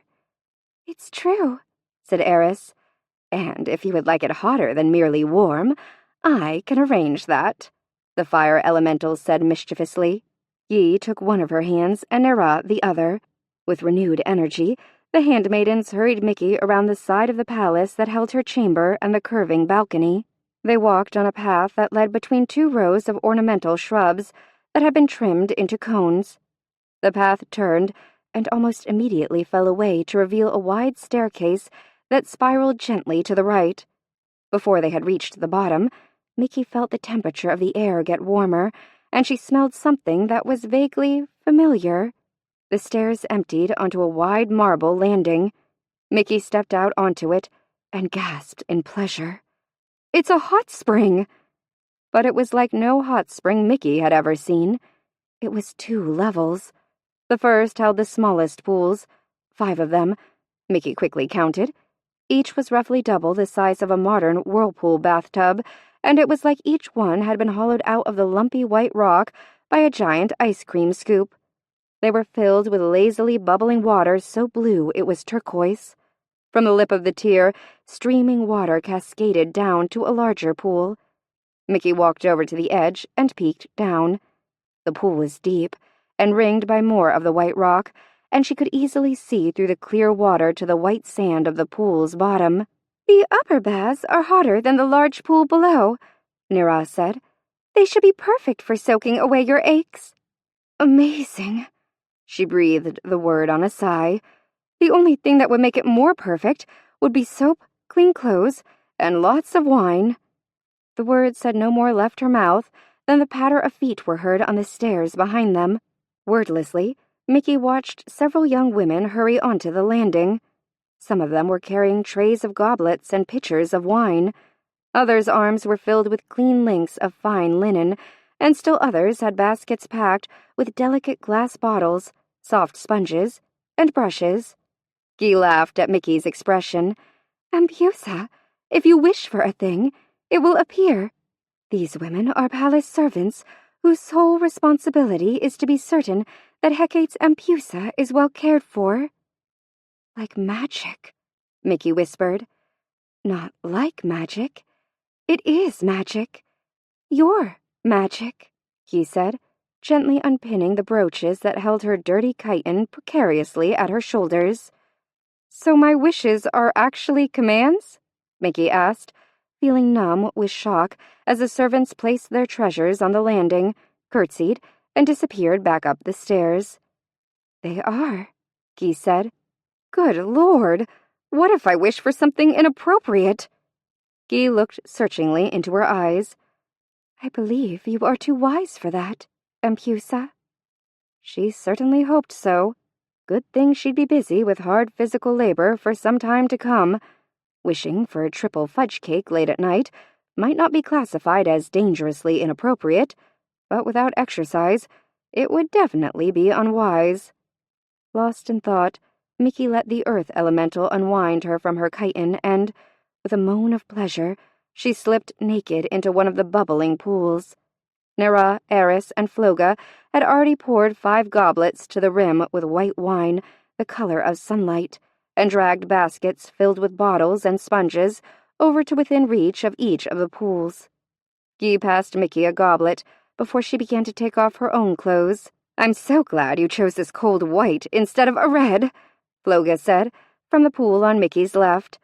[SPEAKER 3] "It's true,"
[SPEAKER 1] said Eris. "And if you would like it hotter than merely warm, I can arrange that," the fire elemental said mischievously. Yi took one of her hands and Nera the other. With renewed energy, the handmaidens hurried Mickey around the side of the palace that held her chamber and the curving balcony. They walked on a path that led between two rows of ornamental shrubs that had been trimmed into cones. The path turned and almost immediately fell away to reveal a wide staircase that spiraled gently to the right. Before they had reached the bottom, Mickey felt the temperature of the air get warmer, and she smelled something that was vaguely familiar. The stairs emptied onto a wide marble landing. Mickey stepped out onto it and gasped in pleasure. "It's a hot spring!" But it was like no hot spring Mickey had ever seen. It was 2 levels. The first held the smallest pools, 5 of them, Mickey quickly counted. Each was roughly double the size of a modern whirlpool bathtub, and it was like each one had been hollowed out of the lumpy white rock by a giant ice cream scoop. They were filled with lazily bubbling water so blue it was turquoise. From the lip of the tier, streaming water cascaded down to a larger pool. Mickey walked over to the edge and peeked down. The pool was deep and ringed by more of the white rock, and she could easily see through the clear water to the white sand of the pool's bottom.
[SPEAKER 3] "The upper baths are hotter than the large pool below," Nera said. "They should be perfect for soaking away your aches."
[SPEAKER 1] "Amazing." She breathed the word on a sigh. "The only thing that would make it more perfect would be soap, clean clothes, and lots of wine." The words had no more left her mouth than the patter of feet were heard on the stairs behind them. Wordlessly, Mickey watched several young women hurry onto the landing. Some of them were carrying trays of goblets and pitchers of wine. Others' arms were filled with clean links of fine linen, and still others had baskets packed with delicate glass bottles, soft sponges, and brushes. Guy laughed at Mickey's expression.
[SPEAKER 3] "Empusa, if you wish for a thing, it will appear. These women are palace servants whose sole responsibility is to be certain that Hecate's Empusa is well cared for."
[SPEAKER 1] "Like magic," Mickey whispered.
[SPEAKER 3] "Not like magic. It is magic. Your magic," he said, gently unpinning the brooches that held her dirty chitin precariously at her shoulders.
[SPEAKER 1] "So my wishes are actually commands?" Mickey asked, feeling numb with shock as the servants placed their treasures on the landing, curtsied, and disappeared back up the stairs.
[SPEAKER 3] "They are,"
[SPEAKER 1] Guy said. "Good Lord! What if I wish for something inappropriate?" Guy looked searchingly into her eyes.
[SPEAKER 3] "I believe you are too wise for that, Empusa."
[SPEAKER 1] She certainly hoped so. Good thing she'd be busy with hard physical labor for some time to come. Wishing for a triple fudge cake late at night might not be classified as dangerously inappropriate, but without exercise, it would definitely be unwise. Lost in thought, Mickey let the earth elemental unwind her from her chitin and, with a moan of pleasure, she slipped naked into one of the bubbling pools. Nera, Eris, and Floga had already poured 5 goblets to the rim with white wine, the color of sunlight, and dragged baskets filled with bottles and sponges over to within reach of each of the pools. Guy passed Mickey a goblet before she began to take off her own clothes. "I'm so glad you chose this cold white instead of a red," Floga said, from the pool on Mickey's left.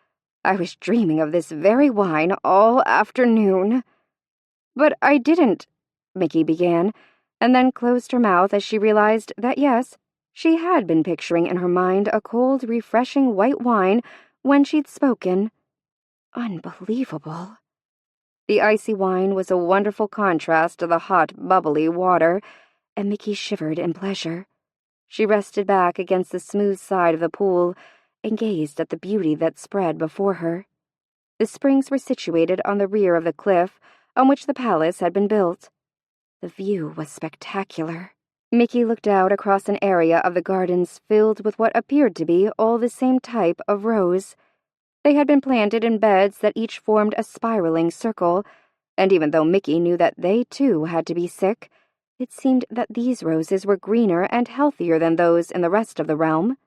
[SPEAKER 1] "I was dreaming of this very wine all afternoon." "But I didn't," Mickey began, and then closed her mouth as she realized that yes, she had been picturing in her mind a cold, refreshing white wine when she'd spoken. Unbelievable. The icy wine was a wonderful contrast to the hot, bubbly water, and Mickey shivered in pleasure. She rested back against the smooth side of the pool and gazed at the beauty that spread before her. The springs were situated on the rear of the cliff on which the palace had been built. The view was spectacular. Mickey looked out across an area of the gardens filled with what appeared to be all the same type of rose. They had been planted in beds that each formed a spiraling circle,
[SPEAKER 3] And even though Mickey knew that they too had to be sick, it seemed that these roses were greener and healthier than those in the rest of the realm.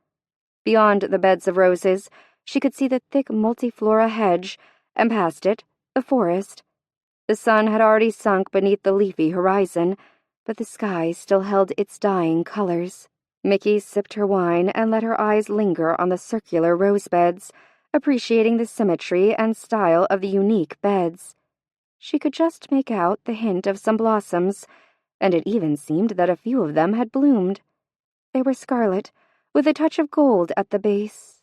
[SPEAKER 3] Beyond the beds of roses, she could see the thick multiflora hedge, and past it, the forest. The sun had already sunk beneath the leafy horizon, but the sky still held its dying colors. Mickey sipped her wine and let her eyes linger on the circular rose beds, appreciating the symmetry and style of the unique beds. She could just make out the hint of some blossoms, and it even seemed that a few of them had bloomed. They were scarlet, with a touch of gold at the base.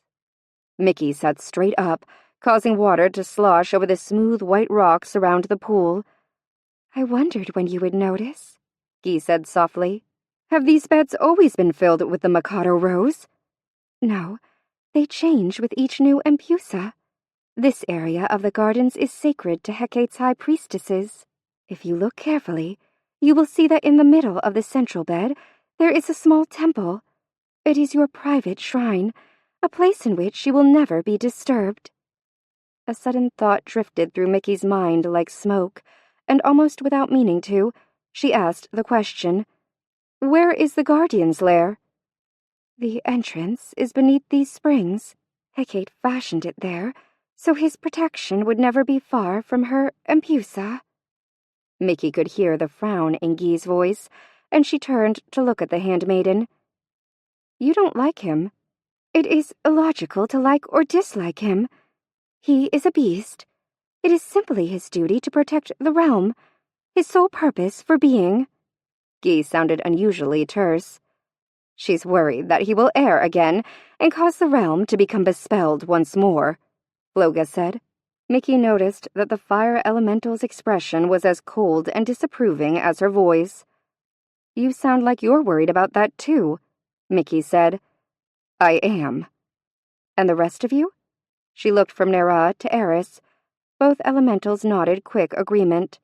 [SPEAKER 3] Mickey sat straight up, causing water to slosh over the smooth white rocks around the pool.
[SPEAKER 1] "I wondered when you would notice," Guy said softly. "Have these beds always been filled with the Mikado rose?" "No, they change with each new empusa. This area of the gardens is sacred to Hecate's high priestesses. If you look carefully, you will see that in the middle of the central bed there is a small temple. It is your private shrine, a place in which you will never be disturbed." A sudden thought drifted through Mickey's mind like smoke, and almost without meaning to, she asked the question, "Where is the Guardian's lair?" "The entrance is beneath these springs. Hecate fashioned it there, so his protection would never be far from her empusa."
[SPEAKER 3] Mickey could hear the frown in Guy's voice, and she turned to look at the handmaiden. "You don't like him."
[SPEAKER 1] "It is illogical to like or dislike him. He is a beast. It is simply his duty to protect the realm, his sole purpose for being."
[SPEAKER 3] Guy sounded unusually terse. "She's worried that he will err again and cause the realm to become bespelled once more," Floga said. Mickey noticed that the fire elemental's expression was as cold and disapproving as her voice. "You sound like you're worried about that too," Mickey said. "I am." "And the rest of you?" She looked from Nera to Eris. Both elementals nodded quick agreement.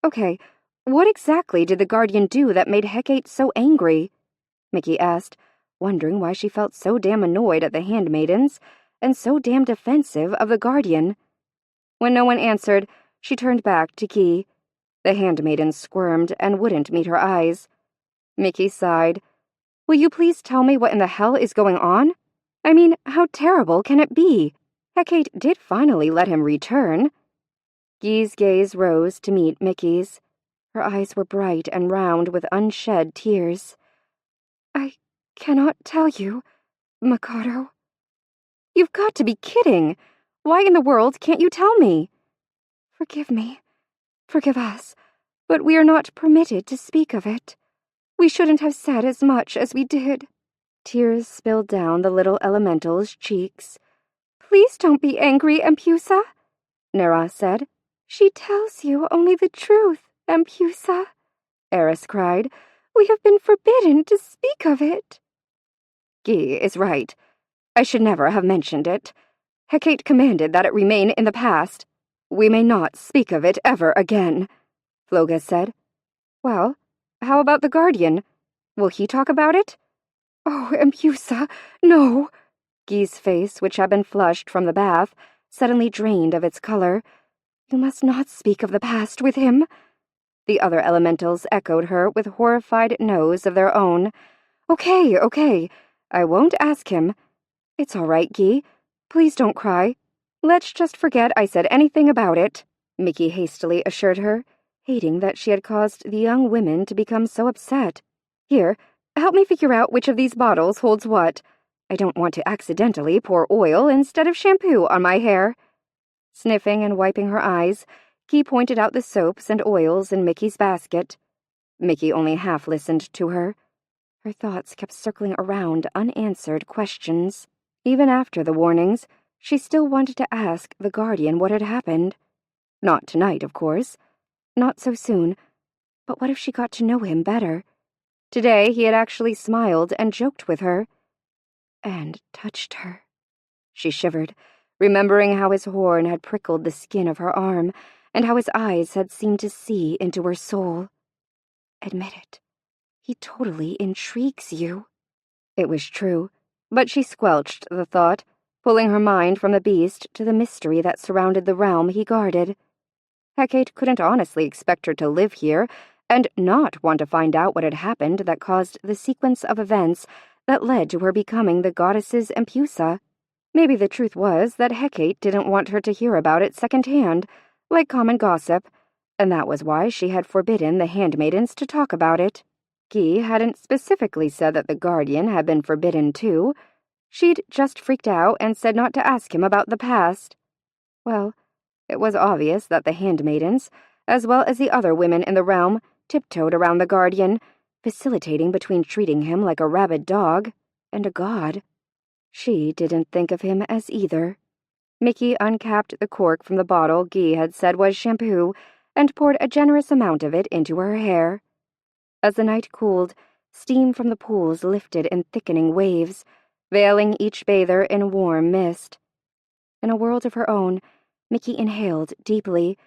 [SPEAKER 3] "Okay, what exactly did the Guardian do that made Hecate so angry?" Mickey asked, wondering why she felt so damn annoyed at the handmaidens and so damn defensive of the Guardian. When no one answered, she turned back to Guy. The handmaidens squirmed and wouldn't meet her eyes. Mickey sighed. "Will you please tell me what in the hell is going on? I mean, how terrible can it be? Hecate did finally let him return." Guy's gaze rose to meet Mickey's. Her eyes were bright and round with unshed tears.
[SPEAKER 1] "I cannot tell you, Mikado."
[SPEAKER 3] "You've got to be kidding! Why in the world can't you tell me?"
[SPEAKER 1] "Forgive me. Forgive us. But we are not permitted to speak of it. We shouldn't have said as much as we did."
[SPEAKER 3] Tears spilled down the little elemental's cheeks.
[SPEAKER 1] "Please don't be angry, empusa,"
[SPEAKER 3] Nera said.
[SPEAKER 1] "She tells you only the truth, empusa,"
[SPEAKER 3] Eris cried.
[SPEAKER 1] "We have been forbidden to speak of it."
[SPEAKER 3] Guy is right. I should never have mentioned it. Hecate commanded that it remain in the past. We may not speak of it ever again," Floga said. "Well, how about the Guardian? Will he talk about it?"
[SPEAKER 1] "Oh, empusa, no."
[SPEAKER 3] Guy's face, which had been flushed from the bath, suddenly drained of its color.
[SPEAKER 1] "You must not speak of the past with him."
[SPEAKER 3] The other elementals echoed her with horrified noes of their own. Okay, I won't ask him. It's all right, Guy. Please don't cry. Let's just forget I said anything about it," Mickey hastily assured her, hating that she had caused the young women to become so upset. "Here, help me figure out which of these bottles holds what. I don't want to accidentally pour oil instead of shampoo on my hair." Sniffing and wiping her eyes, Guy pointed out the soaps and oils in Mickey's basket. Mickey only half listened to her. Her thoughts kept circling around unanswered questions. Even after the warnings, she still wanted to ask the Guardian what had happened. Not tonight, of course. Not so soon. But what if she got to know him better? Today he had actually smiled and joked with her. And touched her. She shivered, remembering how his horn had prickled the skin of her arm, and how his eyes had seemed to see into her soul. "Admit it. He totally intrigues you." It was true, but she squelched the thought, pulling her mind from the beast to the mystery that surrounded the realm he guarded.
[SPEAKER 1] Hecate couldn't honestly expect her to live here and not want to find out what had happened that caused the sequence of events that led to her becoming the goddess's Empusa. Maybe the truth was that Hecate didn't want her to hear about it secondhand, like common gossip, and that was why she had forbidden the handmaidens to talk about it. Guy hadn't specifically said that the guardian had been forbidden too. She'd just freaked out and said not to ask him about the past. Well, it was obvious that the handmaidens, as well as the other women in the realm, tiptoed around the guardian, facilitating between treating him like a rabid dog and a god. She didn't think of him as either. Mickey uncapped the cork from the bottle Guy had said was shampoo and poured a generous amount of it into her hair. As the night cooled, steam from the pools lifted in thickening waves, veiling each bather in warm mist. In a world of her own, Mickey inhaled deeply,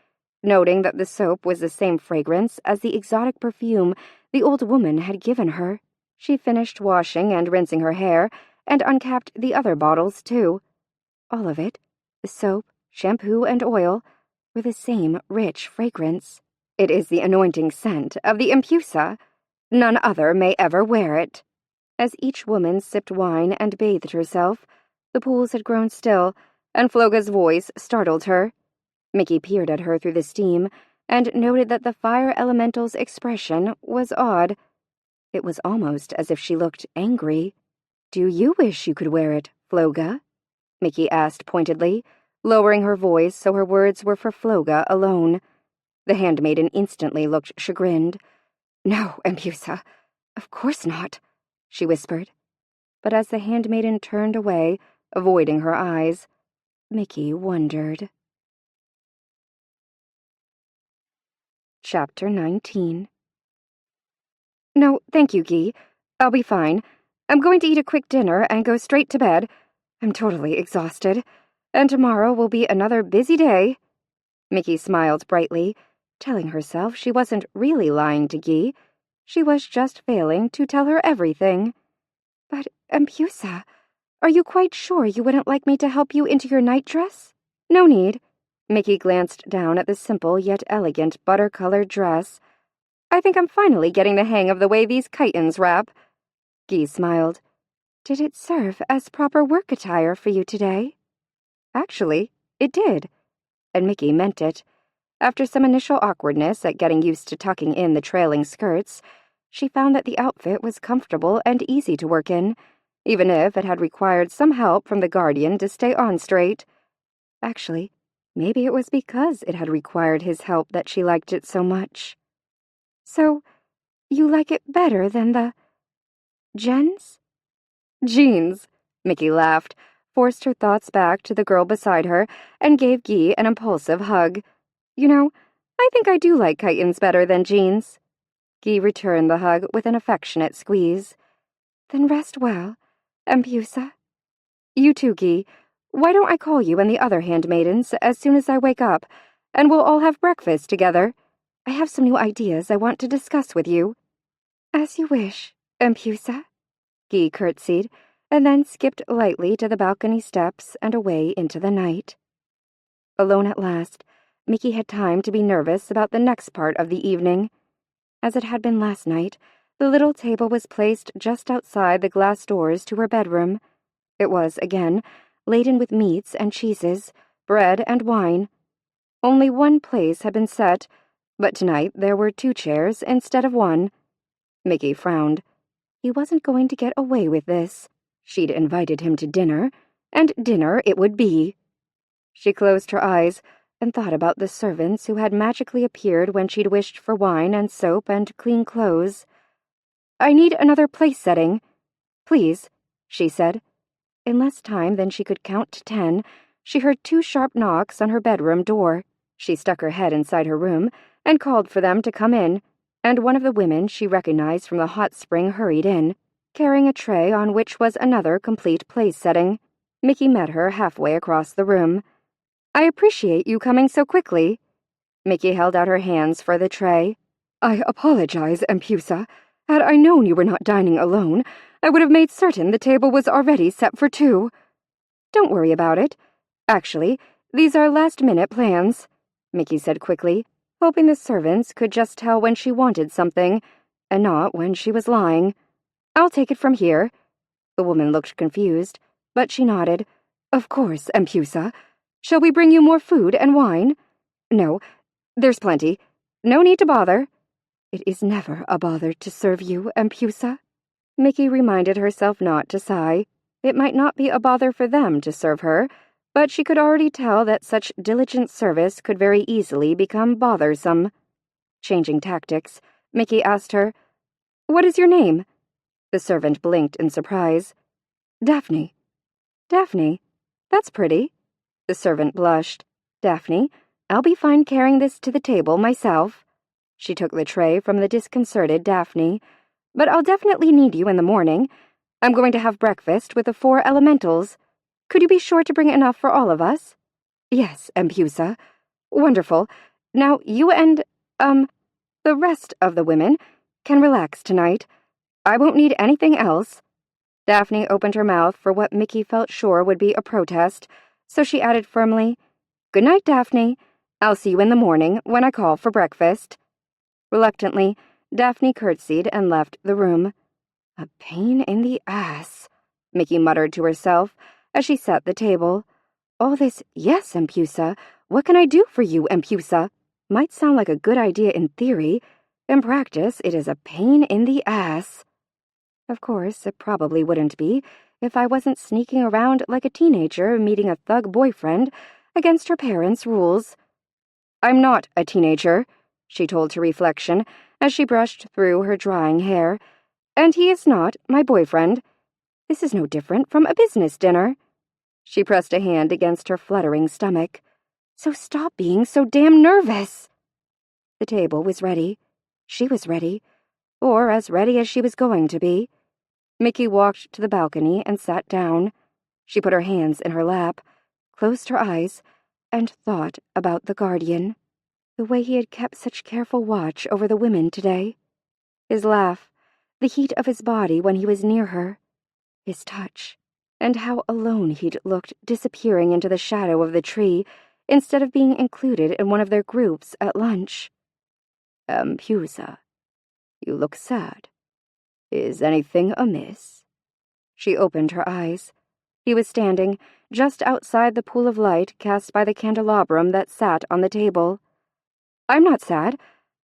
[SPEAKER 1] noting that the soap was the same fragrance as the exotic perfume the old woman had given her. She finished washing and rinsing her hair and uncapped the other bottles, too. All of it, the soap, shampoo, and oil, were the same rich fragrance. It is the anointing scent of the Empusa. None other may ever wear it. As each woman sipped wine and bathed herself, the pools had grown still, and Floga's voice startled her. Mickey peered at her through the steam and noted that the fire elemental's expression was odd. It was almost as if she looked angry. "Do you wish you could wear it, Floga?" Mickey asked pointedly, lowering her voice so her words were for Floga alone. The handmaiden instantly looked chagrined. "No, Empusa, of course not," she whispered. But as the handmaiden turned away, avoiding her eyes, Mickey wondered. Chapter 19. "No, thank you, Guy. I'll be fine. I'm going to eat a quick dinner and go straight to bed. I'm totally exhausted, and tomorrow will be another busy day." Mickey smiled brightly, telling herself she wasn't really lying to Guy. She was just failing to tell her everything. "But, Empusa, are you quite sure you wouldn't like me to help you into your nightdress?" "No need." Mickey glanced down at the simple yet elegant butter-colored dress. "I think I'm finally getting the hang of the way these chitons wrap." Guy smiled. "Did it serve as proper work attire for you today?" Actually, it did, and Mickey meant it. After some initial awkwardness at getting used to tucking in the trailing skirts, she found that the outfit was comfortable and easy to work in, even if it had required some help from the guardian to stay on straight. Actually, maybe it was because it had required his help that she liked it so much. "So, you like it better than the jeans?" Mickey laughed, forced her thoughts back to the girl beside her, and gave Guy an impulsive hug. "You know, I think I do like chitons better than jeans." Guy returned the hug with an affectionate squeeze. "Then rest well, Empusa." "You too, Guy. Why don't I call you and the other handmaidens as soon as I wake up, and we'll all have breakfast together? I have some new ideas I want to discuss with you." "As you wish, Empusa." Guy curtsied, and then skipped lightly to the balcony steps and away into the night. Alone at last, Mickey had time to be nervous about the next part of the evening. As it had been last night, the little table was placed just outside the glass doors to her bedroom. It was, again, laden with meats and cheeses, bread and wine. Only one place had been set, but tonight there were 2 chairs instead of 1. Mickey frowned. He wasn't going to get away with this. She'd invited him to dinner, and dinner it would be. She closed her eyes and thought about the servants who had magically appeared when she'd wished for wine and soap and clean clothes. "I need another place setting. Please," she said. In less time than she could count to 10, she heard 2 sharp knocks on her bedroom door. She stuck her head inside her room and called for them to come in, and one of the women she recognized from the hot spring hurried in, carrying a tray on which was another complete place setting. Mickey met her halfway across the room. "I appreciate you coming so quickly." Mickey held out her hands for the tray. "I apologize, Empusa. Had I known you were not dining alone, I would have made certain the table was already set for 2. "Don't worry about it. Actually, these are last-minute plans." Mickey said quickly, hoping the servants could just tell when she wanted something, and not when she was lying. "I'll take it from here." The woman looked confused, but she nodded. "Of course, Empusa. Shall we bring you more food and wine?" "No, there's plenty. No need to bother." "It is never a bother to serve you, Empusa." Mickey reminded herself not to sigh. It might not be a bother for them to serve her, but she could already tell that such diligent service could very easily become bothersome. Changing tactics, Mickey asked her, "What is your name?" The servant blinked in surprise. "Daphne." "Daphne? That's pretty." The servant blushed. "Daphne, I'll be fine carrying this to the table myself." She took the tray from the disconcerted Daphne. "But I'll definitely need you in the morning. I'm going to have breakfast with the 4 elementals. Could you be sure to bring enough for all of us?" "Yes, Empusa." "Wonderful. Now you and, the rest of the women can relax tonight. I won't need anything else." Daphne opened her mouth for what Mickey felt sure would be a protest, so she added firmly, "Good night, Daphne. I'll see you in the morning when I call for breakfast." Reluctantly, Daphne curtsied and left the room. "A pain in the ass," Mickey muttered to herself as she set the table. All this, "Yes, Empusa, what can I do for you, Empusa?" might sound like a good idea in theory. In practice, it is a pain in the ass. Of course, it probably wouldn't be if I wasn't sneaking around like a teenager meeting a thug boyfriend against her parents' rules. "I'm not a teenager," she told to reflection as she brushed through her drying hair, "and he is not my boyfriend. This is no different from a business dinner." She pressed a hand against her fluttering stomach. "So stop being so damn nervous." The table was ready. She was ready, or as ready as she was going to be. Mickey walked to the balcony and sat down. She put her hands in her lap, closed her eyes, and thought about the guardian. The way he had kept such careful watch over the women today. His laugh, the heat of his body when he was near her. His touch, and how alone he'd looked disappearing into the shadow of the tree instead of being included in one of their groups at lunch.
[SPEAKER 2] Empusa, you look sad. Is anything amiss?"
[SPEAKER 1] She opened her eyes. He was standing just outside the pool of light cast by the candelabrum that sat on the table. "I'm not sad.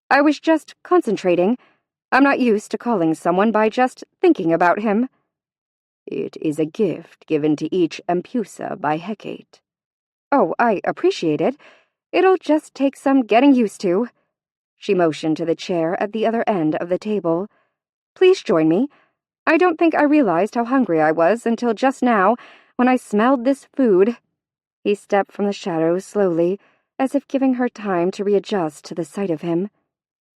[SPEAKER 1] I was just concentrating. I'm not used to calling someone by just thinking about him."
[SPEAKER 2] "It is a gift given to each Empusa by Hecate."
[SPEAKER 1] "Oh, I appreciate it. It'll just take some getting used to." She motioned to the chair at the other end of the table. "Please join me. I don't think I realized how hungry I was until just now when I smelled this food." He stepped from the shadows slowly, as if giving her time to readjust to the sight of him.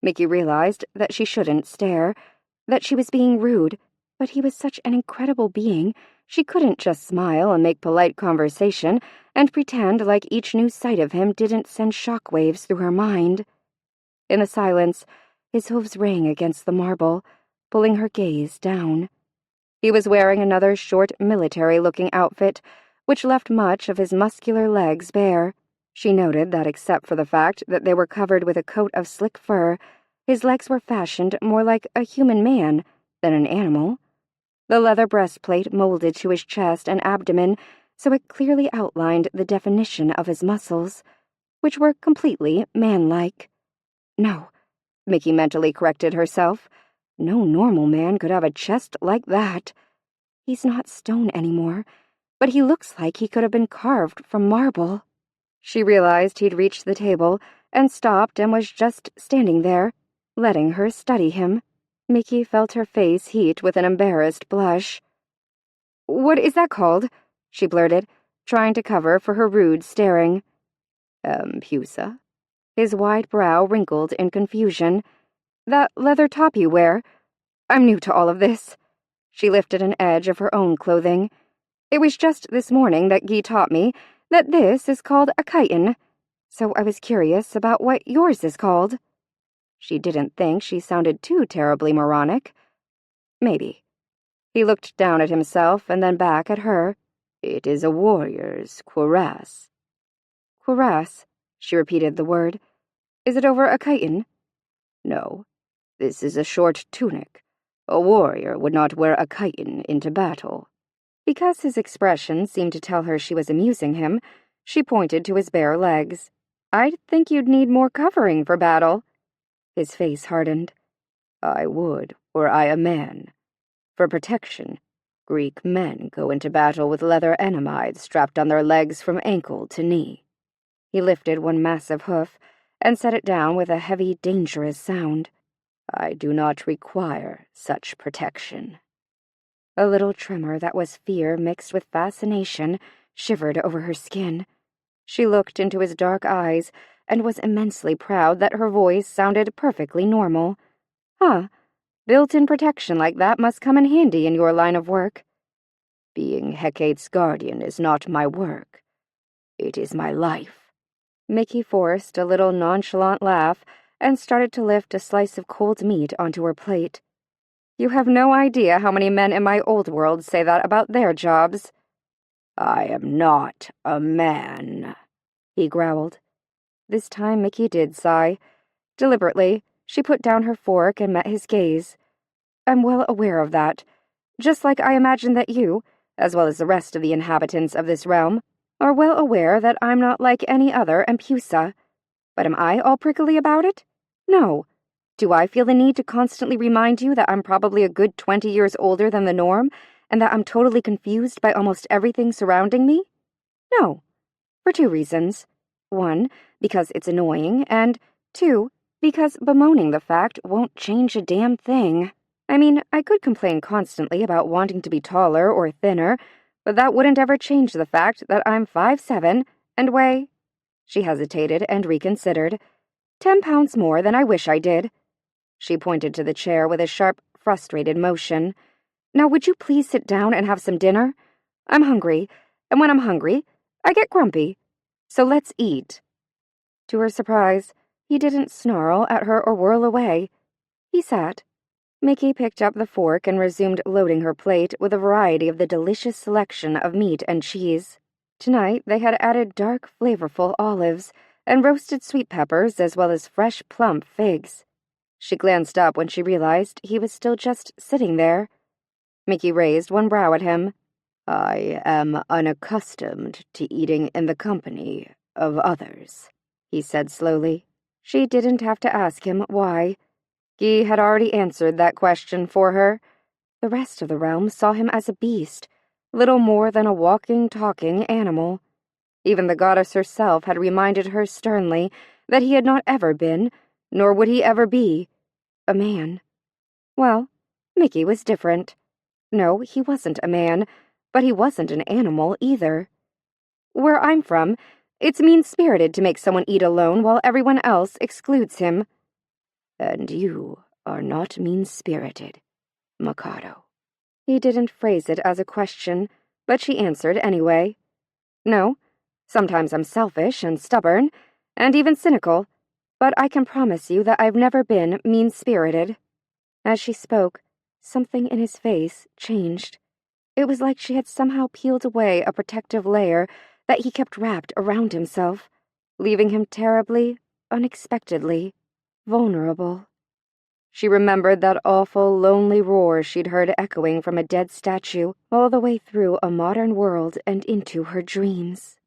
[SPEAKER 1] Mickey realized that she shouldn't stare, that she was being rude, but he was such an incredible being, she couldn't just smile and make polite conversation and pretend like each new sight of him didn't send shockwaves through her mind. In the silence, his hooves rang against the marble, pulling her gaze down. He was wearing another short military-looking outfit, which left much of his muscular legs bare. She noted that except for the fact that they were covered with a coat of slick fur, his legs were fashioned more like a human man than an animal. The leather breastplate molded to his chest and abdomen, so it clearly outlined the definition of his muscles, which were completely manlike. No, Mickey mentally corrected herself. No normal man could have a chest like that. He's not stone anymore, but he looks like he could have been carved from marble. She realized he'd reached the table and stopped and was just standing there, letting her study him. Mickey felt her face heat with an embarrassed blush. "What is that called?" she blurted, trying to cover for her rude staring.
[SPEAKER 2] Empusa?
[SPEAKER 1] His wide brow wrinkled in confusion. "That leather top you wear. I'm new to all of this." She lifted an edge of her own clothing. "It was just this morning that Guy taught me that this is called a chiton, so I was curious about what yours is called." She didn't think she sounded too terribly moronic. Maybe. He looked down at himself and then back at her.
[SPEAKER 2] "It is a warrior's cuirass."
[SPEAKER 1] "Cuirass," She repeated the word. Is it over a chiton?
[SPEAKER 2] No, this is a short tunic. A warrior would not wear a chiton into battle.
[SPEAKER 1] Because his expression seemed to tell her she was amusing him, she pointed to his bare legs. I'd think you'd need more covering for battle. His face hardened.
[SPEAKER 2] I would, were I a man. For protection, Greek men go into battle with leather enamides strapped on their legs from ankle to knee.
[SPEAKER 1] He lifted one massive hoof and set it down with a heavy, dangerous sound.
[SPEAKER 2] I do not require such protection.
[SPEAKER 1] A little tremor that was fear mixed with fascination shivered over her skin. She looked into his dark eyes and was immensely proud that her voice sounded perfectly normal. Huh, built-in protection like that must come in handy in your line of work.
[SPEAKER 2] Being Hecate's guardian is not my work. It is my life.
[SPEAKER 1] Mickey forced a little nonchalant laugh and started to lift a slice of cold meat onto her plate. You have no idea how many men in my old world say that about their jobs.
[SPEAKER 2] I am not a man, he growled.
[SPEAKER 1] This time Mickey did sigh. Deliberately, she put down her fork and met his gaze. I'm well aware of that, just like I imagine that you, as well as the rest of the inhabitants of this realm, are well aware that I'm not like any other Empusa. But am I all prickly about it? No. Do I feel the need to constantly remind you that I'm probably a good 20 years older than the norm, and that I'm totally confused by almost everything surrounding me? No. For two reasons. One, because it's annoying, and two, because bemoaning the fact won't change a damn thing. I mean, I could complain constantly about wanting to be taller or thinner, but that wouldn't ever change the fact that I'm 5'7" and weigh... She hesitated and reconsidered. 10 pounds more than I wish I did. She pointed to the chair with a sharp, frustrated motion. Now would you please sit down and have some dinner? I'm hungry, and when I'm hungry, I get grumpy. So let's eat. To her surprise, he didn't snarl at her or whirl away. He sat. Mickey picked up the fork and resumed loading her plate with a variety of the delicious selection of meat and cheese. Tonight they had added dark, flavorful olives and roasted sweet peppers as well as fresh, plump figs. She glanced up when she realized he was still just sitting there. Mickey raised one brow at him.
[SPEAKER 2] I am unaccustomed to eating in the company of others, he said slowly.
[SPEAKER 1] She didn't have to ask him why. Guy had already answered that question for her. The rest of the realm saw him as a beast, little more than a walking, talking animal. Even the goddess herself had reminded her sternly that he had not ever been, nor would he ever be, a man. Well, Mickey was different. No, he wasn't a man, but he wasn't an animal either. Where I'm from, it's mean-spirited to make someone eat alone while everyone else excludes him.
[SPEAKER 2] And you are not mean-spirited, Mikado.
[SPEAKER 1] He didn't phrase it as a question, but she answered anyway. No, sometimes I'm selfish and stubborn, and even cynical, but I can promise you that I've never been mean-spirited. As she spoke, something in his face changed. It was like she had somehow peeled away a protective layer that he kept wrapped around himself, leaving him terribly, unexpectedly, vulnerable. She remembered that awful, lonely roar she'd heard echoing from a dead statue all the way through a modern world and into her dreams.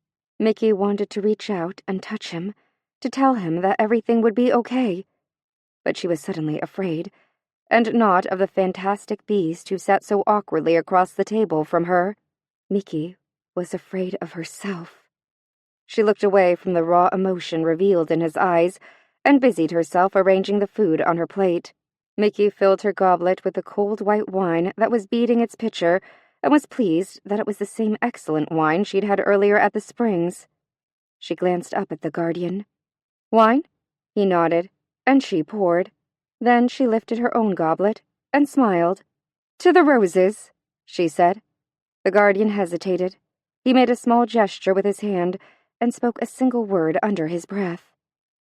[SPEAKER 1] Mickey wanted to reach out and touch him, to tell him that everything would be okay. But she was suddenly afraid, and not of the fantastic beast who sat so awkwardly across the table from her. Mickey was afraid of herself. She looked away from the raw emotion revealed in his eyes and busied herself arranging the food on her plate. Mickey filled her goblet with the cold white wine that was beating its pitcher and was pleased that it was the same excellent wine she'd had earlier at the springs. She glanced up at the guardian. Wine? He nodded, and she poured. Then she lifted her own goblet and smiled. To the roses, she said. The guardian hesitated. He made a small gesture with his hand and spoke a single word under his breath.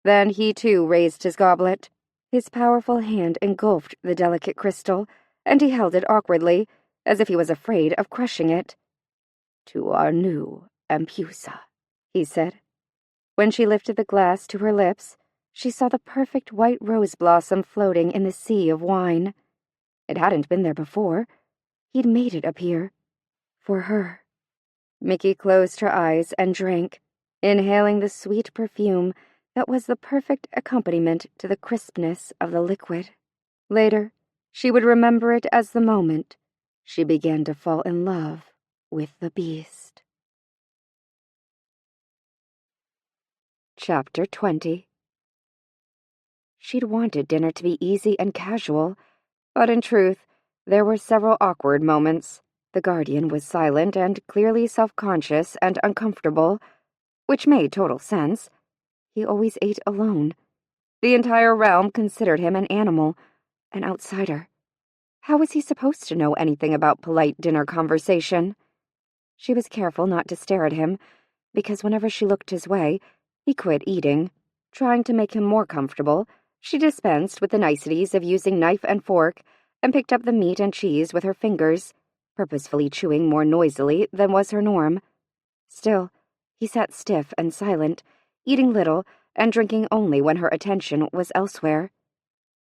[SPEAKER 1] Then he too raised his goblet. His powerful hand engulfed the delicate crystal, and he held it awkwardly, as if he was afraid of crushing it.
[SPEAKER 2] To our new Empusa, he said.
[SPEAKER 3] When she lifted the glass to her lips, she saw the perfect white rose blossom floating in the sea of wine. It hadn't been there before. He'd made it appear. For her. Mickey closed her eyes and drank, inhaling the sweet perfume that was the perfect accompaniment to the crispness of the liquid. Later, she would remember it as the moment she began to fall in love with the beast. Chapter 20. She'd wanted dinner to be easy and casual, but in truth, there were several awkward moments. The guardian was silent and clearly self-conscious and uncomfortable, which made total sense. He always ate alone. The entire realm considered him an animal, an outsider. How was he supposed to know anything about polite dinner conversation? She was careful not to stare at him, because whenever she looked his way, he quit eating. Trying to make him more comfortable, she dispensed with the niceties of using knife and fork and picked up the meat and cheese with her fingers, purposefully chewing more noisily than was her norm. Still, he sat stiff and silent, eating little and drinking only when her attention was elsewhere.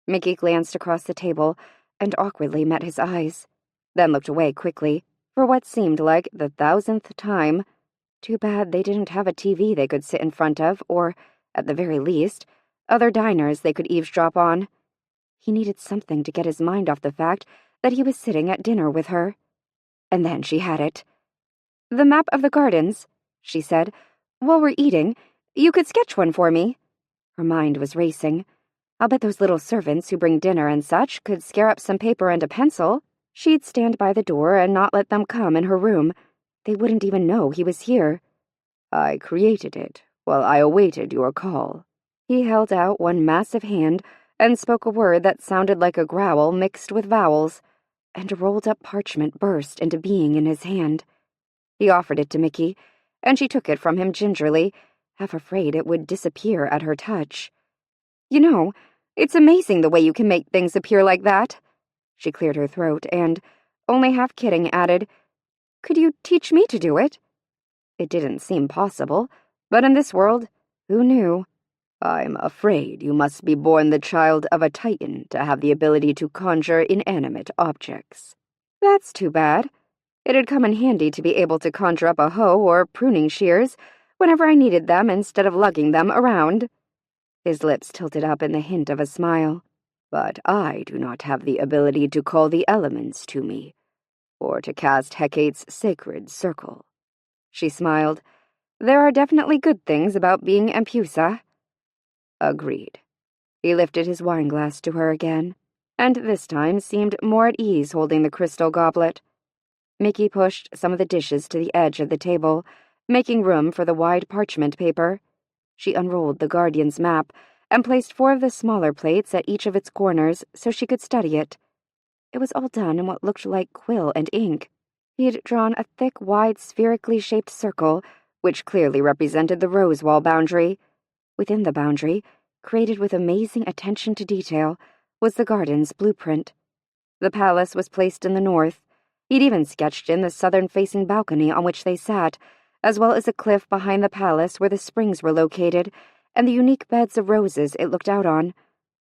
[SPEAKER 3] Mickey glanced across the table and awkwardly met his eyes, then looked away quickly, for what seemed like the 1000th time. Too bad they didn't have a TV they could sit in front of, or, at the very least, other diners they could eavesdrop on. He needed something to get his mind off the fact that he was sitting at dinner with her. And then she had it. "The map of the gardens," she said. "While we're eating, you could sketch one for me." Her mind was racing. I'll bet those little servants who bring dinner and such could scare up some paper and a pencil. She'd stand by the door and not let them come in her room. They wouldn't even know he was here.
[SPEAKER 2] "I created it while I awaited your call."
[SPEAKER 3] He held out one massive hand and spoke a word that sounded like a growl mixed with vowels, and a rolled-up parchment burst into being in his hand. He offered it to Mickey, and she took it from him gingerly, half afraid it would disappear at her touch. "You know, it's amazing the way you can make things appear like that." She cleared her throat and, only half kidding, added, "Could you teach me to do it?" It didn't seem possible, but in this world, who knew?
[SPEAKER 2] "I'm afraid you must be born the child of a Titan to have the ability to conjure inanimate objects."
[SPEAKER 3] "That's too bad. It'd come in handy to be able to conjure up a hoe or pruning shears whenever I needed them instead of lugging them around." His lips tilted up in the hint of a smile.
[SPEAKER 2] "But I do not have the ability to call the elements to me, or to cast Hecate's sacred circle."
[SPEAKER 3] She smiled. "There are definitely good things about being Empusa."
[SPEAKER 2] "Agreed."
[SPEAKER 3] He lifted his wineglass to her again, and this time seemed more at ease holding the crystal goblet. Mickey pushed some of the dishes to the edge of the table, making room for the wide parchment paper. She unrolled the Guardian's map and placed 4 of the smaller plates at each of its corners so she could study it. It was all done in what looked like quill and ink. He had drawn a thick, wide, spherically shaped circle, which clearly represented the rose wall boundary. Within the boundary, created with amazing attention to detail, was the garden's blueprint. The palace was placed in the north. He'd even sketched in the southern-facing balcony on which they sat, as well as a cliff behind the palace where the springs were located, and the unique beds of roses it looked out on,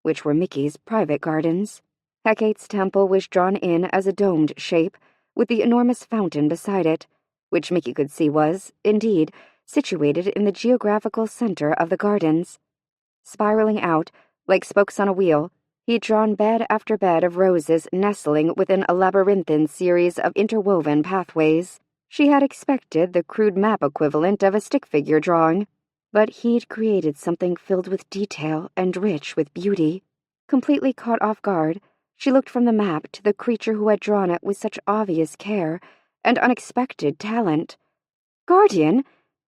[SPEAKER 3] which were Mickey's private gardens. Hecate's temple was drawn in as a domed shape, with the enormous fountain beside it, which Mickey could see was, indeed, situated in the geographical center of the gardens. Spiraling out, like spokes on a wheel, he'd drawn bed after bed of roses nestling within a labyrinthine series of interwoven pathways. She had expected the crude map equivalent of a stick figure drawing, but he'd created something filled with detail and rich with beauty. Completely caught off guard, she looked from the map to the creature who had drawn it with such obvious care and unexpected talent. "Guardian,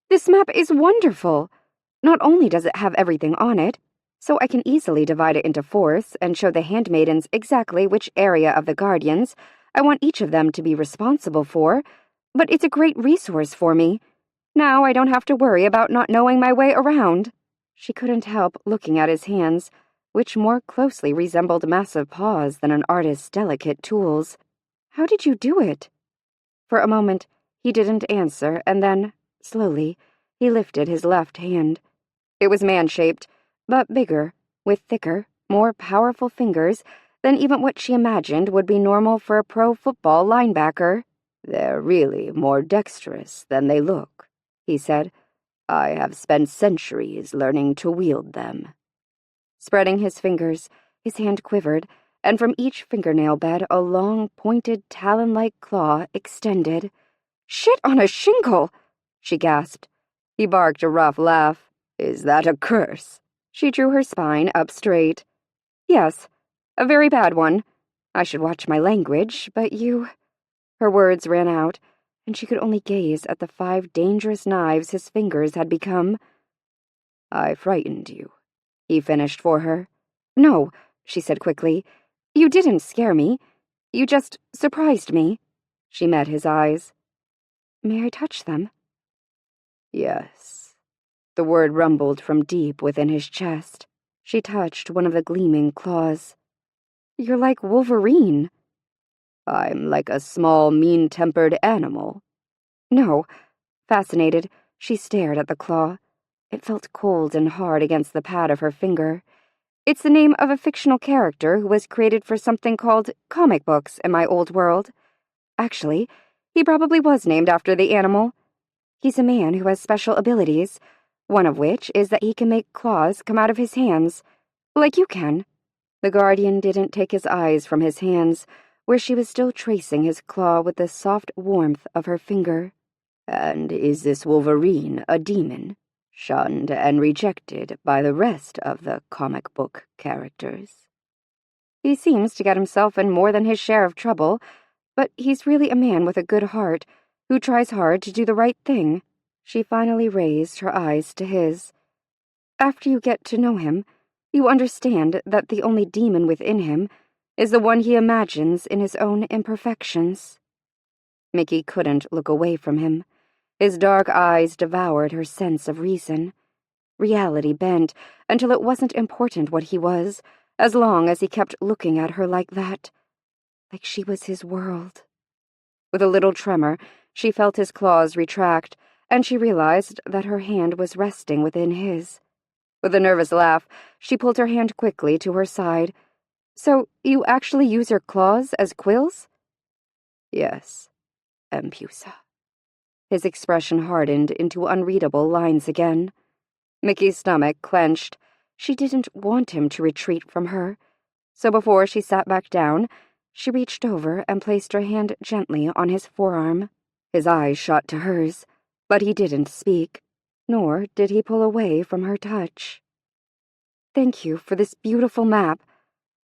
[SPEAKER 3] this map is wonderful! Not only does it have everything on it, so I can easily divide it into fourths and show the handmaidens exactly which area of the Guardians I want each of them to be responsible for, but it's a great resource for me. Now I don't have to worry about not knowing my way around." She couldn't help looking at his hands, which more closely resembled massive paws than an artist's delicate tools. "How did you do it?" For a moment, he didn't answer, and then, slowly, he lifted his left hand. It was man-shaped, but bigger, with thicker, more powerful fingers than even what she imagined would be normal for a pro football linebacker.
[SPEAKER 2] "They're really more dexterous than they look," he said. "I have spent centuries learning to wield them."
[SPEAKER 3] Spreading his fingers, his hand quivered, and from each fingernail bed a long, pointed, talon-like claw extended. "Shit on a shingle!" she gasped. He barked a rough laugh.
[SPEAKER 2] "Is that a curse?"
[SPEAKER 3] She drew her spine up straight. "Yes, a very bad one. I should watch my language, but you—" Her words ran out, and she could only gaze at the 5 dangerous knives his fingers had become.
[SPEAKER 2] "I frightened you," he finished for her.
[SPEAKER 3] "No," she said quickly. "You didn't scare me. You just surprised me." She met his eyes. "May I touch them?"
[SPEAKER 2] "Yes."
[SPEAKER 3] The word rumbled from deep within his chest. She touched one of the gleaming claws. "You're like Wolverine."
[SPEAKER 2] "I'm like a small, mean-tempered animal."
[SPEAKER 3] No. Fascinated, she stared at the claw. It felt cold and hard against the pad of her finger. "It's the name of a fictional character who was created for something called comic books in my old world. Actually, he probably was named after the animal. He's a man who has special abilities, one of which is that he can make claws come out of his hands, like you can." The Guardian didn't take his eyes from his hands, where she was still tracing his claw with the soft warmth of her finger.
[SPEAKER 2] "And is this Wolverine a demon, shunned and rejected by the rest of the comic book characters?"
[SPEAKER 3] "He seems to get himself in more than his share of trouble, but he's really a man with a good heart, who tries hard to do the right thing." She finally raised her eyes to his. "After you get to know him, you understand that the only demon within him is the one he imagines in his own imperfections." Mickey couldn't look away from him. His dark eyes devoured her sense of reason. Reality bent until it wasn't important what he was, as long as he kept looking at her like that, like she was his world. With a little tremor, she felt his claws retract, and she realized that her hand was resting within his. With a nervous laugh, she pulled her hand quickly to her side. "So you actually use your claws as quills?"
[SPEAKER 2] "Yes, Empusa."
[SPEAKER 3] His expression hardened into unreadable lines again. Mickey's stomach clenched. She didn't want him to retreat from her. So before she sat back down, she reached over and placed her hand gently on his forearm. His eyes shot to hers, but he didn't speak, nor did he pull away from her touch. "Thank you for this beautiful map.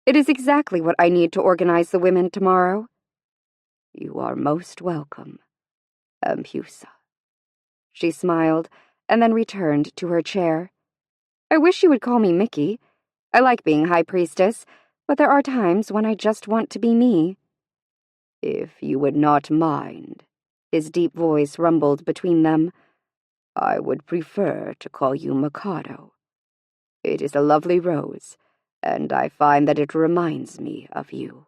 [SPEAKER 3] It is exactly what I need to organize the women tomorrow."
[SPEAKER 2] "You are most welcome, Empusa."
[SPEAKER 3] She smiled, and then returned to her chair. "I wish you would call me Mickey. I like being High Priestess, but there are times when I just want to be me."
[SPEAKER 2] "If you would not mind," his deep voice rumbled between them, "I would prefer to call you Mikado. It is a lovely rose, and I find that it reminds me of you."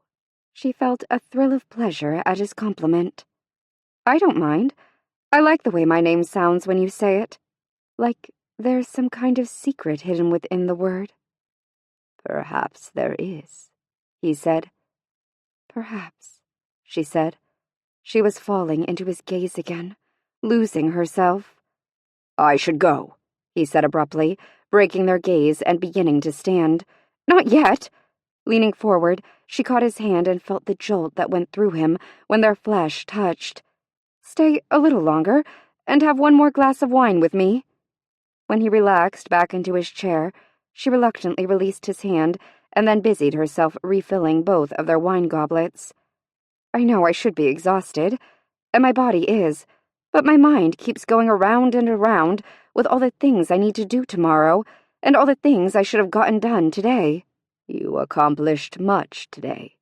[SPEAKER 3] She felt a thrill of pleasure at his compliment. "I don't mind. I like the way my name sounds when you say it. Like there's some kind of secret hidden within the word."
[SPEAKER 2] "Perhaps there is," he said.
[SPEAKER 3] "Perhaps," she said. She was falling into his gaze again, losing herself.
[SPEAKER 2] "I should go,"
[SPEAKER 3] he said abruptly, breaking their gaze and beginning to stand. "Not yet!" Leaning forward, she caught his hand and felt the jolt that went through him when their flesh touched. "Stay a little longer, and have one more glass of wine with me." When he relaxed back into his chair, she reluctantly released his hand and then busied herself refilling both of their wine goblets. "I know I should be exhausted, and my body is, but my mind keeps going around and around with all the things I need to do tomorrow, and all the things I should have gotten done today."
[SPEAKER 2] "You accomplished much today.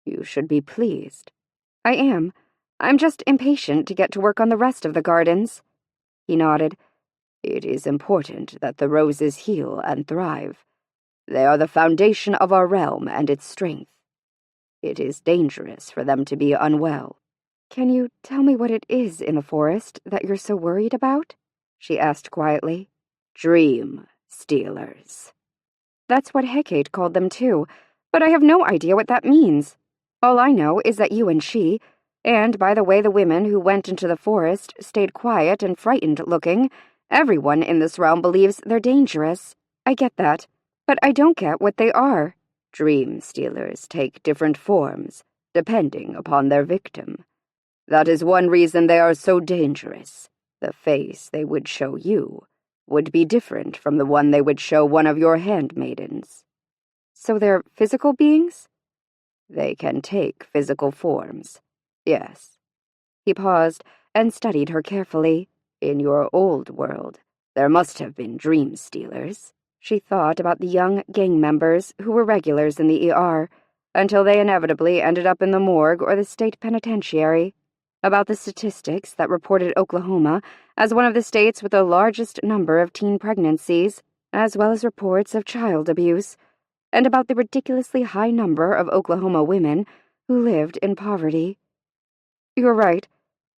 [SPEAKER 2] You should be pleased."
[SPEAKER 3] "I am. I'm just impatient to get to work on the rest of the gardens." He nodded.
[SPEAKER 2] "It is important that the roses heal and thrive. They are the foundation of our realm and its strength. It is dangerous for them to be unwell."
[SPEAKER 3] "Can you tell me what it is in the forest that you're so worried about?" she asked quietly.
[SPEAKER 2] Dream stealers.
[SPEAKER 3] That's what Hecate called them too, but I have no idea what that means. All I know is that you and she, and by the way the women who went into the forest stayed quiet and frightened-looking, everyone in this realm believes they're dangerous. I get that, but I don't get what they are.
[SPEAKER 2] Dream stealers take different forms, depending upon their victim. That is one reason they are so dangerous. The face they would show you would be different from the one they would show one of your handmaidens.
[SPEAKER 3] So they're physical beings?
[SPEAKER 2] They can take physical forms, yes.
[SPEAKER 3] He paused and studied her carefully.
[SPEAKER 2] In your old world, there must have been dream stealers.
[SPEAKER 3] She thought about the young gang members who were regulars in the ER, until they inevitably ended up in the morgue or the state penitentiary. About the statistics that reported Oklahoma as one of the states with the largest number of teen pregnancies, as well as reports of child abuse, and about the ridiculously high number of Oklahoma women who lived in poverty. You're right.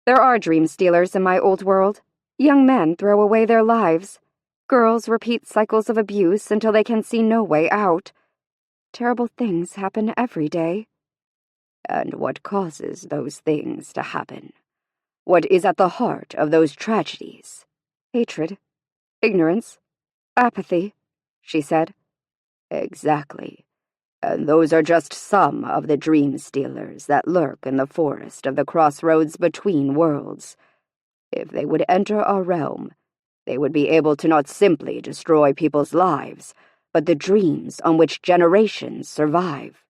[SPEAKER 3] There are dream stealers in my old world. Young men throw away their lives. Girls repeat cycles of abuse until they can see no way out. Terrible things happen every day.
[SPEAKER 2] And what causes those things to happen? What is at the heart of those tragedies?
[SPEAKER 3] Hatred, ignorance, apathy, she said.
[SPEAKER 2] Exactly. And those are just some of the dream stealers that lurk in the forest of the crossroads between worlds. If they would enter our realm, they would be able to not simply destroy people's lives, but the dreams on which generations survive.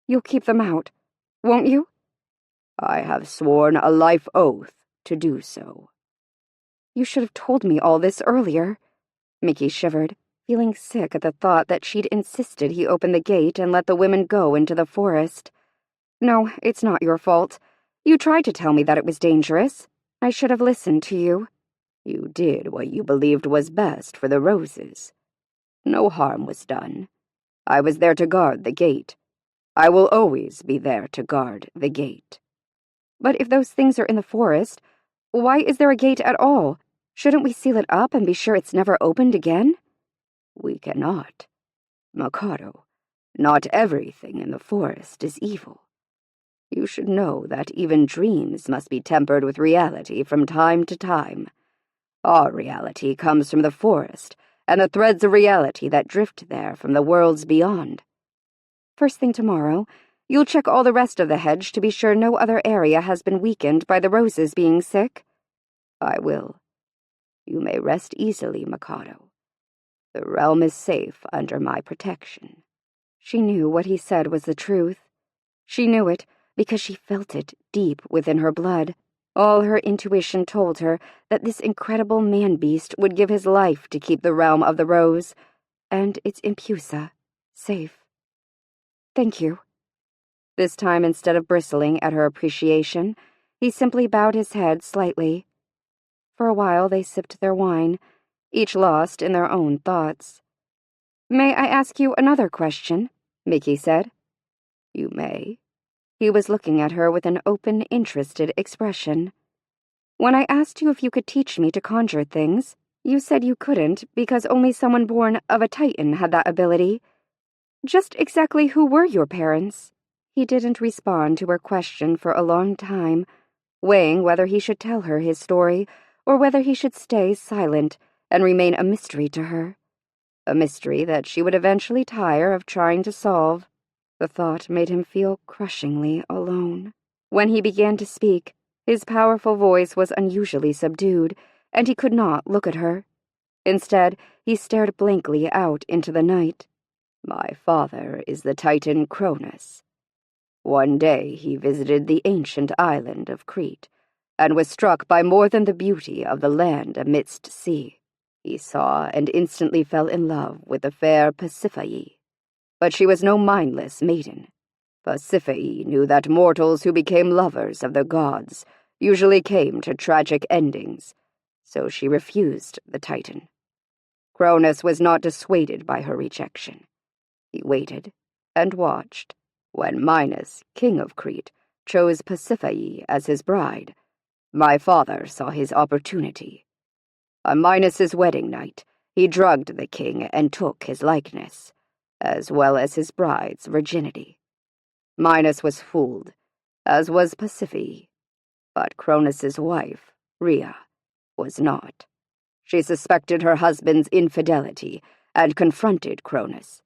[SPEAKER 3] You'll keep them out, won't you?
[SPEAKER 2] I have sworn a life oath to do so.
[SPEAKER 3] You should have told me all this earlier. Mickey shivered, feeling sick at the thought that she'd insisted he open the gate and let the women go into the forest. No, it's not your fault. You tried to tell me that it was dangerous. I should have listened to you.
[SPEAKER 2] You did what you believed was best for the roses. No harm was done. I was there to guard the gate. I will always be there to guard the gate.
[SPEAKER 3] But if those things are in the forest, why is there a gate at all? Shouldn't we seal it up and be sure it's never opened again?
[SPEAKER 2] We cannot. Mikado, not everything in the forest is evil. You should know that even dreams must be tempered with reality from time to time. Our reality comes from the forest, and the threads of reality that drift there from the worlds beyond.
[SPEAKER 3] First thing tomorrow, you'll check all the rest of the hedge to be sure no other area has been weakened by the roses being sick?
[SPEAKER 2] I will. You may rest easily, Mikado. The realm is safe under my protection.
[SPEAKER 3] She knew what he said was the truth. She knew it because she felt it deep within her blood. All her intuition told her that this incredible man-beast would give his life to keep the realm of the rose, and its impusa, safe. Thank you. This time, instead of bristling at her appreciation, he simply bowed his head slightly. For a while they sipped their wine, each lost in their own thoughts. May I ask you another question? Mickey said.
[SPEAKER 2] You may.
[SPEAKER 3] He was looking at her with an open, interested expression. When I asked you if you could teach me to conjure things, you said you couldn't because only someone born of a Titan had that ability. Just exactly who were your parents? He didn't respond to her question for a long time, weighing whether he should tell her his story or whether he should stay silent and remain a mystery to her. A mystery that she would eventually tire of trying to solve. The thought made him feel crushingly alone. When he began to speak, his powerful voice was unusually subdued, and he could not look at her. Instead, he stared blankly out into the night.
[SPEAKER 2] My father is the Titan Cronus. One day he visited the ancient island of Crete, and was struck by more than the beauty of the land amidst sea. He saw and instantly fell in love with the fair Pasiphae. But she was no mindless maiden. Pasiphae knew that mortals who became lovers of the gods usually came to tragic endings, so she refused the Titan. Cronus was not dissuaded by her rejection. He waited and watched when Minos, king of Crete, chose Pasiphae as his bride. My father saw his opportunity. On Minos's wedding night, he drugged the king and took his likeness, as well as his bride's virginity. Minos was fooled, as was Pasiphae, but Cronus's wife, Rhea, was not. She suspected her husband's infidelity and confronted Cronus.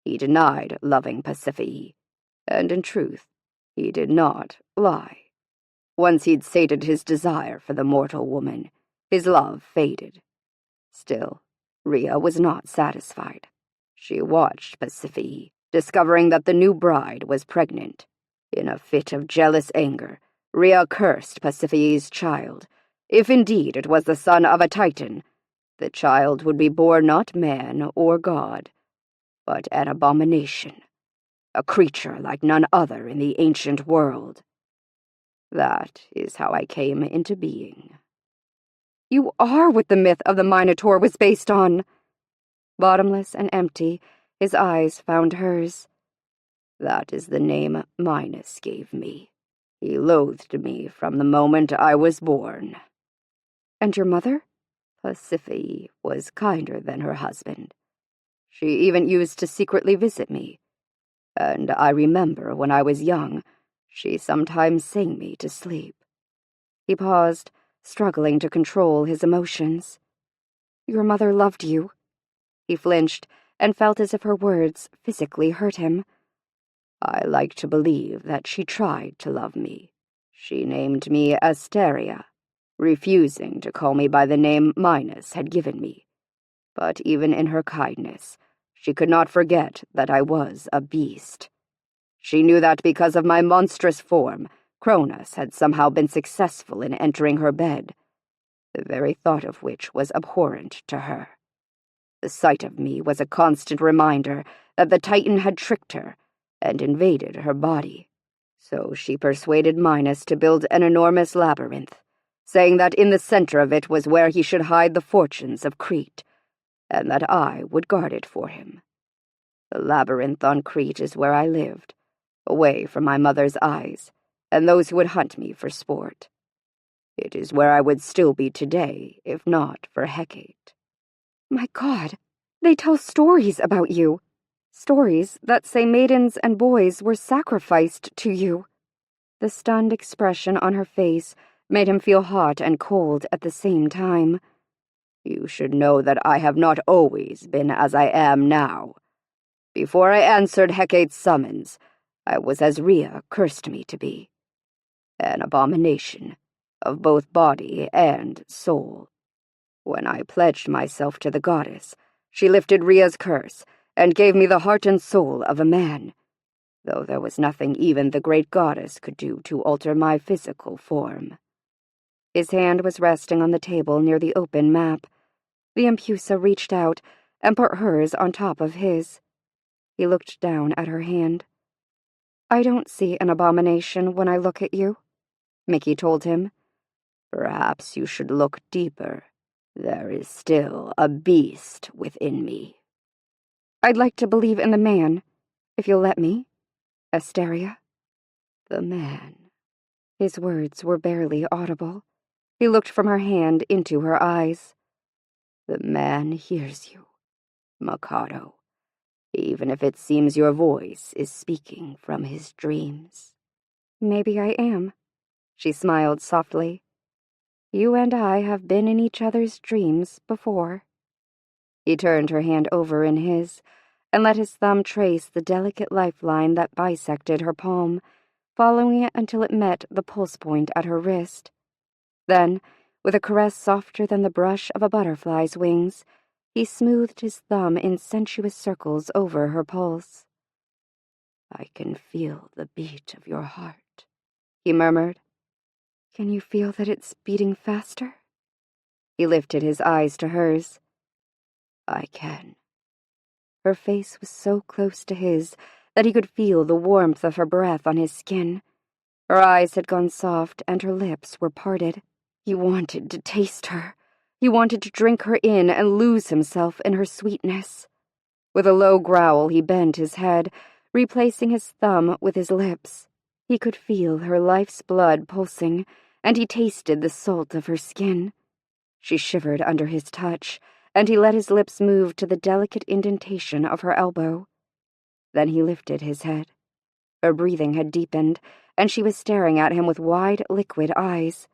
[SPEAKER 2] He denied loving Pasiphae, and in truth, he did not lie. Once he'd sated his desire for the mortal woman, his love faded. Still, Rhea was not satisfied. She watched Pasiphae, discovering that the new bride was pregnant. In a fit of jealous anger, Rhea cursed Pasiphae's child. If indeed it was the son of a Titan, the child would be born not man or god, but an abomination, a creature like none other in the ancient world. That is how I came into being.
[SPEAKER 3] You are what the myth of the Minotaur was based on.
[SPEAKER 2] Bottomless and empty, his eyes found hers. That is the name Minos gave me. He loathed me from the moment I was born.
[SPEAKER 3] And your mother?
[SPEAKER 2] Pasiphae was kinder than her husband. She even used to secretly visit me. And I remember when I was young, she sometimes sang me to sleep.
[SPEAKER 3] He paused, struggling to control his emotions. Your mother loved you. He flinched and felt as if her words physically hurt him.
[SPEAKER 2] I like to believe that she tried to love me. She named me Asteria, refusing to call me by the name Minos had given me. But even in her kindness, she could not forget that I was a beast. She knew that because of my monstrous form, Cronus had somehow been successful in entering her bed, the very thought of which was abhorrent to her. The sight of me was a constant reminder that the Titan had tricked her and invaded her body. So she persuaded Minos to build an enormous labyrinth, saying that in the center of it was where he should hide the fortunes of Crete, and that I would guard it for him. The labyrinth on Crete is where I lived, away from my mother's eyes and those who would hunt me for sport. It is where I would still be today, if not for Hecate.
[SPEAKER 3] My God, they tell stories about you. Stories that say maidens and boys were sacrificed to you. The stunned expression on her face made him feel hot and cold at the same time.
[SPEAKER 2] You should know that I have not always been as I am now. Before I answered Hecate's summons, I was as Rhea cursed me to be. An abomination, of both body and soul. When I pledged myself to the goddess, she lifted Rhea's curse and gave me the heart and soul of a man, though there was nothing even the great goddess could do to alter my physical form.
[SPEAKER 3] His hand was resting on the table near the open map. The Empusa reached out and put hers on top of his. He looked down at her hand. I don't see an abomination when I look at you, Mickey told him.
[SPEAKER 2] Perhaps you should look deeper. There is still a beast within me.
[SPEAKER 3] I'd like to believe in the man, if you'll let me, Asteria.
[SPEAKER 2] The man.
[SPEAKER 3] His words were barely audible. He looked from her hand into her eyes.
[SPEAKER 2] The man hears you, Mikado, even if it seems your voice is speaking from his dreams.
[SPEAKER 3] Maybe I am, she smiled softly. You and I have been in each other's dreams before. He turned her hand over in his and let his thumb trace the delicate lifeline that bisected her palm, following it until it met the pulse point at her wrist. Then, with a caress softer than the brush of a butterfly's wings, he smoothed his thumb in sensuous circles over her pulse.
[SPEAKER 2] I can feel the beat of your heart, he murmured.
[SPEAKER 3] Can you feel that it's beating faster? He lifted his eyes to hers.
[SPEAKER 2] I can.
[SPEAKER 3] Her face was so close to his that he could feel the warmth of her breath on his skin. Her eyes had gone soft and her lips were parted. He wanted to taste her. He wanted to drink her in and lose himself in her sweetness. With a low growl, he bent his head, replacing his thumb with his lips. He could feel her life's blood pulsing, and he tasted the salt of her skin. She shivered under his touch, and he let his lips move to the delicate indentation of her elbow. Then he lifted his head. Her breathing had deepened, and she was staring at him with wide, liquid eyes.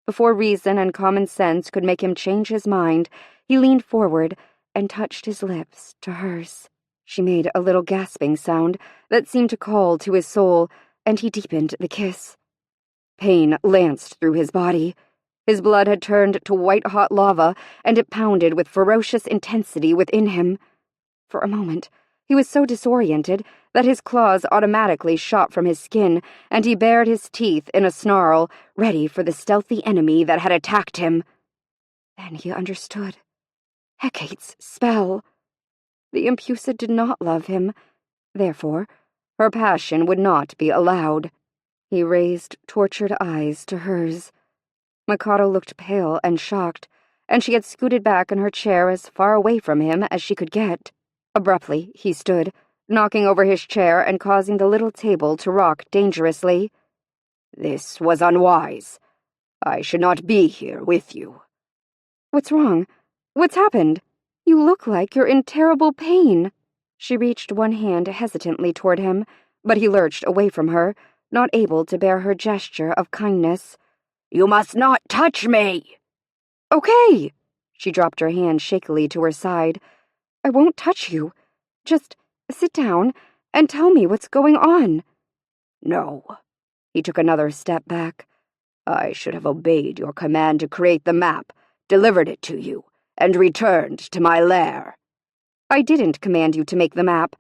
[SPEAKER 3] Before reason and common sense could make him change his mind, he leaned forward and touched his lips to hers. She made a little gasping sound that seemed to call to his soul, and he deepened the kiss. Pain lanced through his body. His blood had turned to white-hot lava, and it pounded with ferocious intensity within him. For a moment, he was so disoriented that his claws automatically shot from his skin, and he bared his teeth in a snarl, ready for the stealthy enemy that had attacked him. Then he understood. Hecate's spell. The Impusa did not love him. Therefore, her passion would not be allowed. He raised tortured eyes to hers. Mikado looked pale and shocked, and she had scooted back in her chair as far away from him as she could get. Abruptly, he stood, knocking over his chair and causing the little table to rock dangerously.
[SPEAKER 2] This was unwise. I should not be here with you.
[SPEAKER 3] What's wrong? What's happened? You look like you're in terrible pain. She reached one hand hesitantly toward him, but he lurched away from her, not able to bear her gesture of kindness.
[SPEAKER 2] You must not touch me!
[SPEAKER 3] Okay! She dropped her hand shakily to her side. I won't touch you. Just sit down and tell me what's going on.
[SPEAKER 2] No. He took another step back. I should have obeyed your command to create the map, delivered it to you, and returned to my lair.
[SPEAKER 3] I didn't command you to make the map.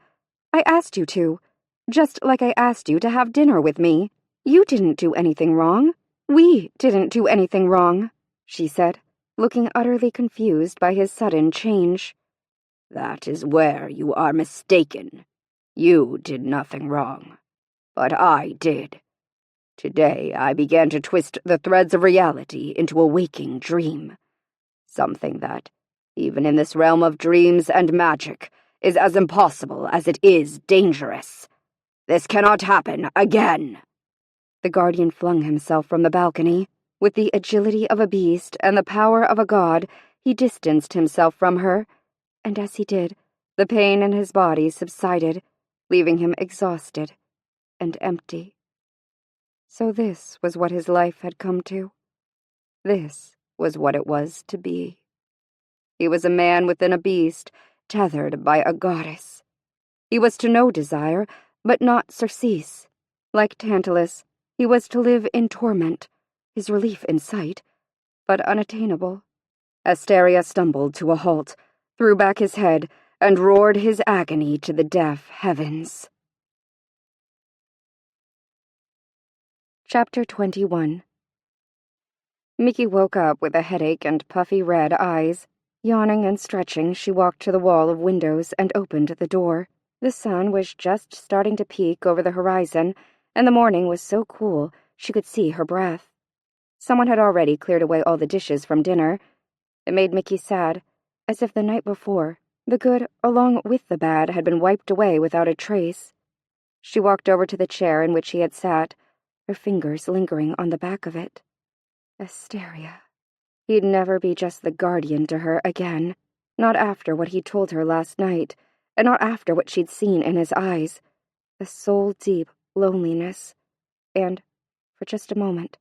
[SPEAKER 3] I asked you to, just like I asked you to have dinner with me. You didn't do anything wrong. We didn't do anything wrong, she said, looking utterly confused by his sudden change.
[SPEAKER 2] That is where you are mistaken. You did nothing wrong. But I did. Today I began to twist the threads of reality into a waking dream. Something that, even in this realm of dreams and magic, is as impossible as it is dangerous. This cannot happen again.
[SPEAKER 3] The guardian flung himself from the balcony. With the agility of a beast and the power of a god, he distanced himself from her, and as he did, the pain in his body subsided, leaving him exhausted and empty. So this was what his life had come to. This was what it was to be. He was a man within a beast, tethered by a goddess. He was to know desire, but not surcease. Like Tantalus, he was to live in torment, his relief in sight, but unattainable. Asteria stumbled to a halt, threw back his head, and roared his agony to the deaf heavens. Chapter 21. Mickey woke up with a headache and puffy red eyes. Yawning and stretching, she walked to the wall of windows and opened the door. The sun was just starting to peek over the horizon, and the morning was so cool she could see her breath. Someone had already cleared away all the dishes from dinner. It made Mickey sad, as if the night before, the good along with the bad had been wiped away without a trace. She walked over to the chair in which he had sat, her fingers lingering on the back of it. Asteria. He'd never be just the guardian to her again, not after what he'd told her last night, and not after what she'd seen in his eyes, the soul-deep loneliness, and, for just a moment,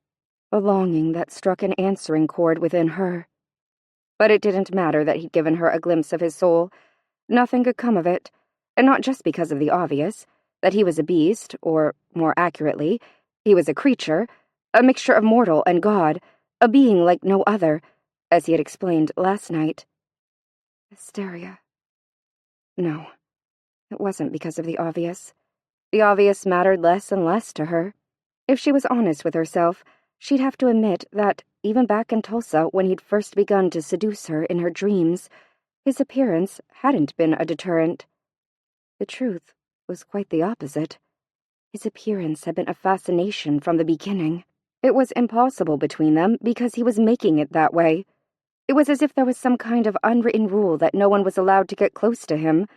[SPEAKER 3] a longing that struck an answering chord within her. But it didn't matter that he'd given her a glimpse of his soul. Nothing could come of it, and not just because of the obvious, that he was a beast, or, more accurately, he was a creature, a mixture of mortal and god, a being like no other, as he had explained last night. Asteria. No, it wasn't because of the obvious. The obvious mattered less and less to her. If she was honest with herself, she'd have to admit that, even back in Tulsa when he'd first begun to seduce her in her dreams, his appearance hadn't been a deterrent. The truth was quite the opposite. His appearance had been a fascination from the beginning. It was impossible between them because he was making it that way. It was as if there was some kind of unwritten rule that no one was allowed to get close to him.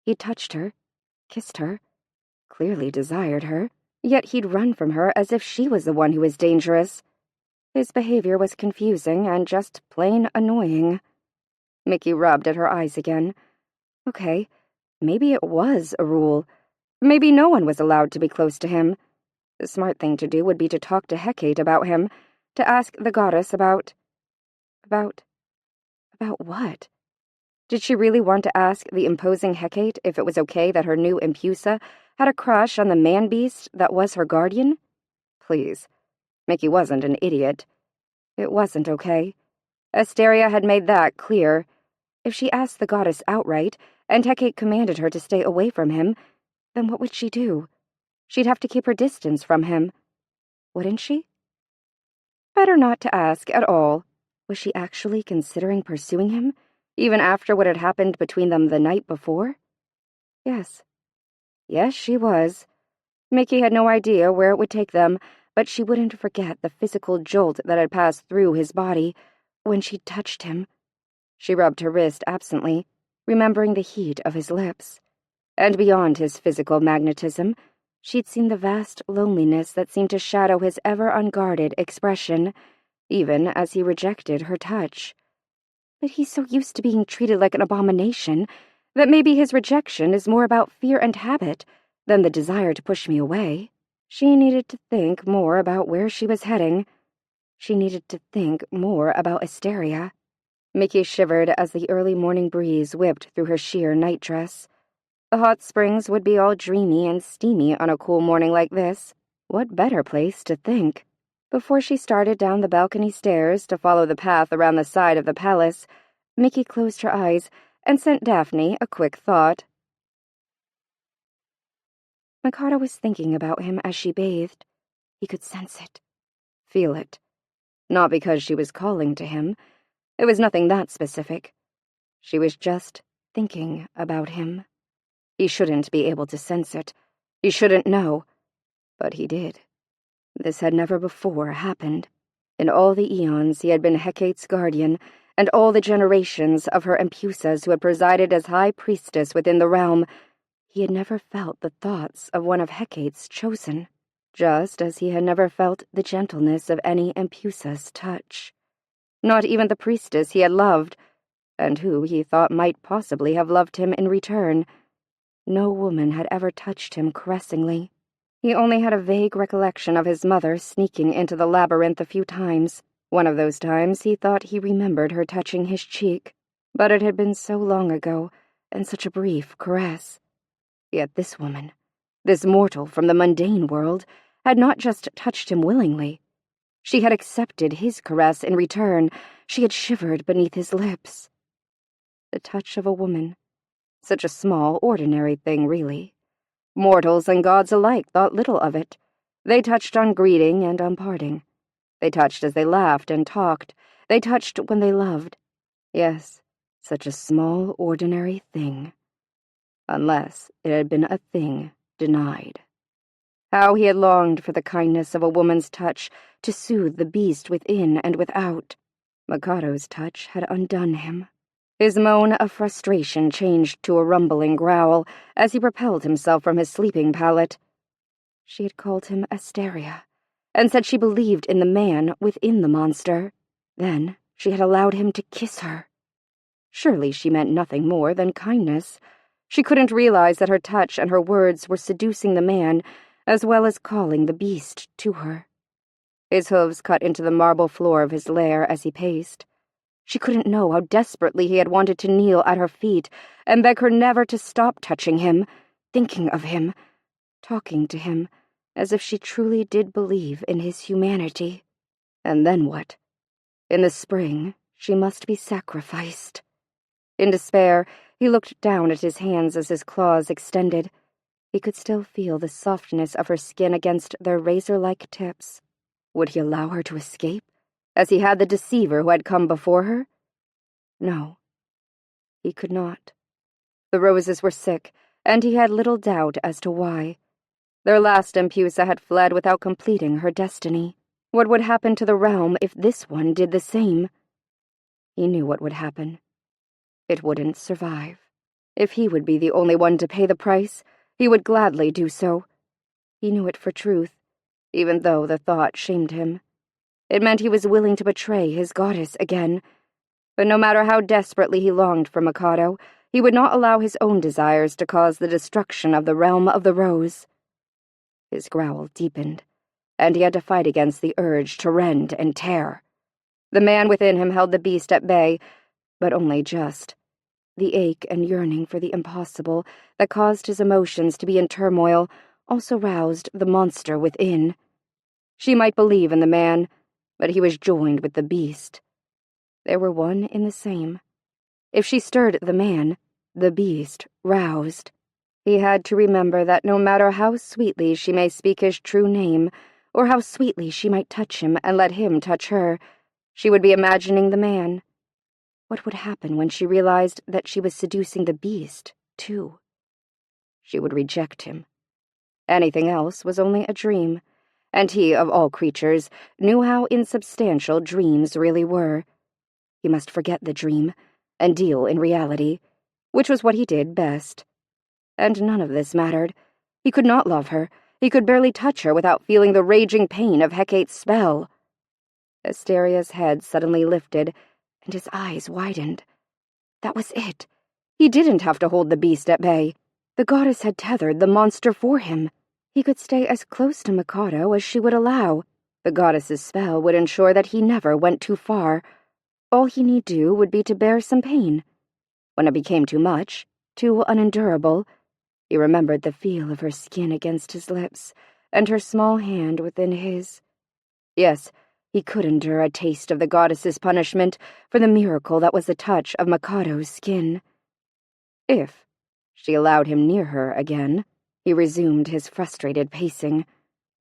[SPEAKER 3] He touched her, kissed her, clearly desired her, yet he'd run from her as if she was the one who was dangerous.
[SPEAKER 1] His behavior was confusing and just plain annoying. Mickey rubbed at her eyes again. Okay, maybe it was a rule. Maybe no one was allowed to be close to him. The smart thing to do would be to talk to Hecate about him, to ask the goddess about what? Did she really want to ask the imposing Hecate if it was okay that her new Empusa had a crush on the man-beast that was her guardian? Please. Mickey wasn't an idiot. It wasn't okay. Asteria had made that clear. If she asked the goddess outright, and Hecate commanded her to stay away from him, then what would she do? She'd have to keep her distance from him. Wouldn't she? Better not to ask at all. Was she actually considering pursuing him, even after what had happened between them the night before? Yes. Yes, she was. Mickey had no idea where it would take them, but she wouldn't forget the physical jolt that had passed through his body when she touched him. She rubbed her wrist absently, remembering the heat of his lips. And beyond his physical magnetism, she'd seen the vast loneliness that seemed to shadow his ever-unguarded expression, even as he rejected her touch. But he's so used to being treated like an abomination that maybe his rejection is more about fear and habit than the desire to push me away. She needed to think more about where she was heading. She needed to think more about Asteria. Mickey shivered as the early morning breeze whipped through her sheer nightdress. The hot springs would be all dreamy and steamy on a cool morning like this. What better place to think? Before she started down the balcony stairs to follow the path around the side of the palace, Mickey closed her eyes and sent Daphne a quick thought. Mikado was thinking about him as she bathed. He could sense it, feel it. Not because she was calling to him. It was nothing that specific. She was just thinking about him. He shouldn't be able to sense it. He shouldn't know. But he did. This had never before happened. In all the eons he had been Hecate's guardian, and all the generations of her Empusas who had presided as high priestess within the realm, he had never felt the thoughts of one of Hecate's chosen, just as he had never felt the gentleness of any Empusa's touch. Not even the priestess he had loved, and who he thought might possibly have loved him in return. No woman had ever touched him caressingly. He only had a vague recollection of his mother sneaking into the labyrinth a few times. One of those times he thought he remembered her touching his cheek, but it had been so long ago, and such a brief caress. Yet this woman, this mortal from the mundane world, had not just touched him willingly. She had accepted his caress in return. She had shivered beneath his lips. The touch of a woman. Such a small, ordinary thing, really. Mortals and gods alike thought little of it. They touched on greeting and on parting. They touched as they laughed and talked. They touched when they loved. Yes, such a small, ordinary thing. Unless it had been a thing denied. How he had longed for the kindness of a woman's touch to soothe the beast within and without. Mikado's touch had undone him. His moan of frustration changed to a rumbling growl as he propelled himself from his sleeping pallet. She had called him Asteria, and said she believed in the man within the monster. Then she had allowed him to kiss her. Surely she meant nothing more than kindness. She couldn't realize that her touch and her words were seducing the man, as well as calling the beast to her. His hooves cut into the marble floor of his lair as he paced. She couldn't know how desperately he had wanted to kneel at her feet and beg her never to stop touching him, thinking of him, talking to him, as if she truly did believe in his humanity. And then what? In the spring, she must be sacrificed. In despair, he looked down at his hands as his claws extended. He could still feel the softness of her skin against their razor-like tips. Would he allow her to escape, as he had the deceiver who had come before her? No, he could not. The roses were sick, and he had little doubt as to why. Their last Empusa had fled without completing her destiny. What would happen to the realm if this one did the same? He knew what would happen. It wouldn't survive. If he would be the only one to pay the price, he would gladly do so. He knew it for truth, even though the thought shamed him. It meant he was willing to betray his goddess again. But no matter how desperately he longed for Mikado, he would not allow his own desires to cause the destruction of the realm of the rose. His growl deepened, and he had to fight against the urge to rend and tear. The man within him held the beast at bay, but only just. The ache and yearning for the impossible that caused his emotions to be in turmoil also roused the monster within. She might believe in the man, but he was joined with the beast. They were one in the same. If she stirred the man, the beast roused. He had to remember that no matter how sweetly she may speak his true name, or how sweetly she might touch him and let him touch her, she would be imagining the man. What would happen when she realized that she was seducing the beast, too? She would reject him. Anything else was only a dream, and he, of all creatures, knew how insubstantial dreams really were. He must forget the dream and deal in reality, which was what he did best. And none of this mattered. He could not love her. He could barely touch her without feeling the raging pain of Hecate's spell. Asteria's head suddenly lifted, and his eyes widened. That was it. He didn't have to hold the beast at bay. The goddess had tethered the monster for him. He could stay as close to Mikado as she would allow. The goddess's spell would ensure that he never went too far. All he need do would be to bear some pain. When it became too much, too unendurable, he remembered the feel of her skin against his lips, and her small hand within his. Yes, he could endure a taste of the goddess's punishment for the miracle that was the touch of Mikado's skin. If she allowed him near her again, he resumed his frustrated pacing.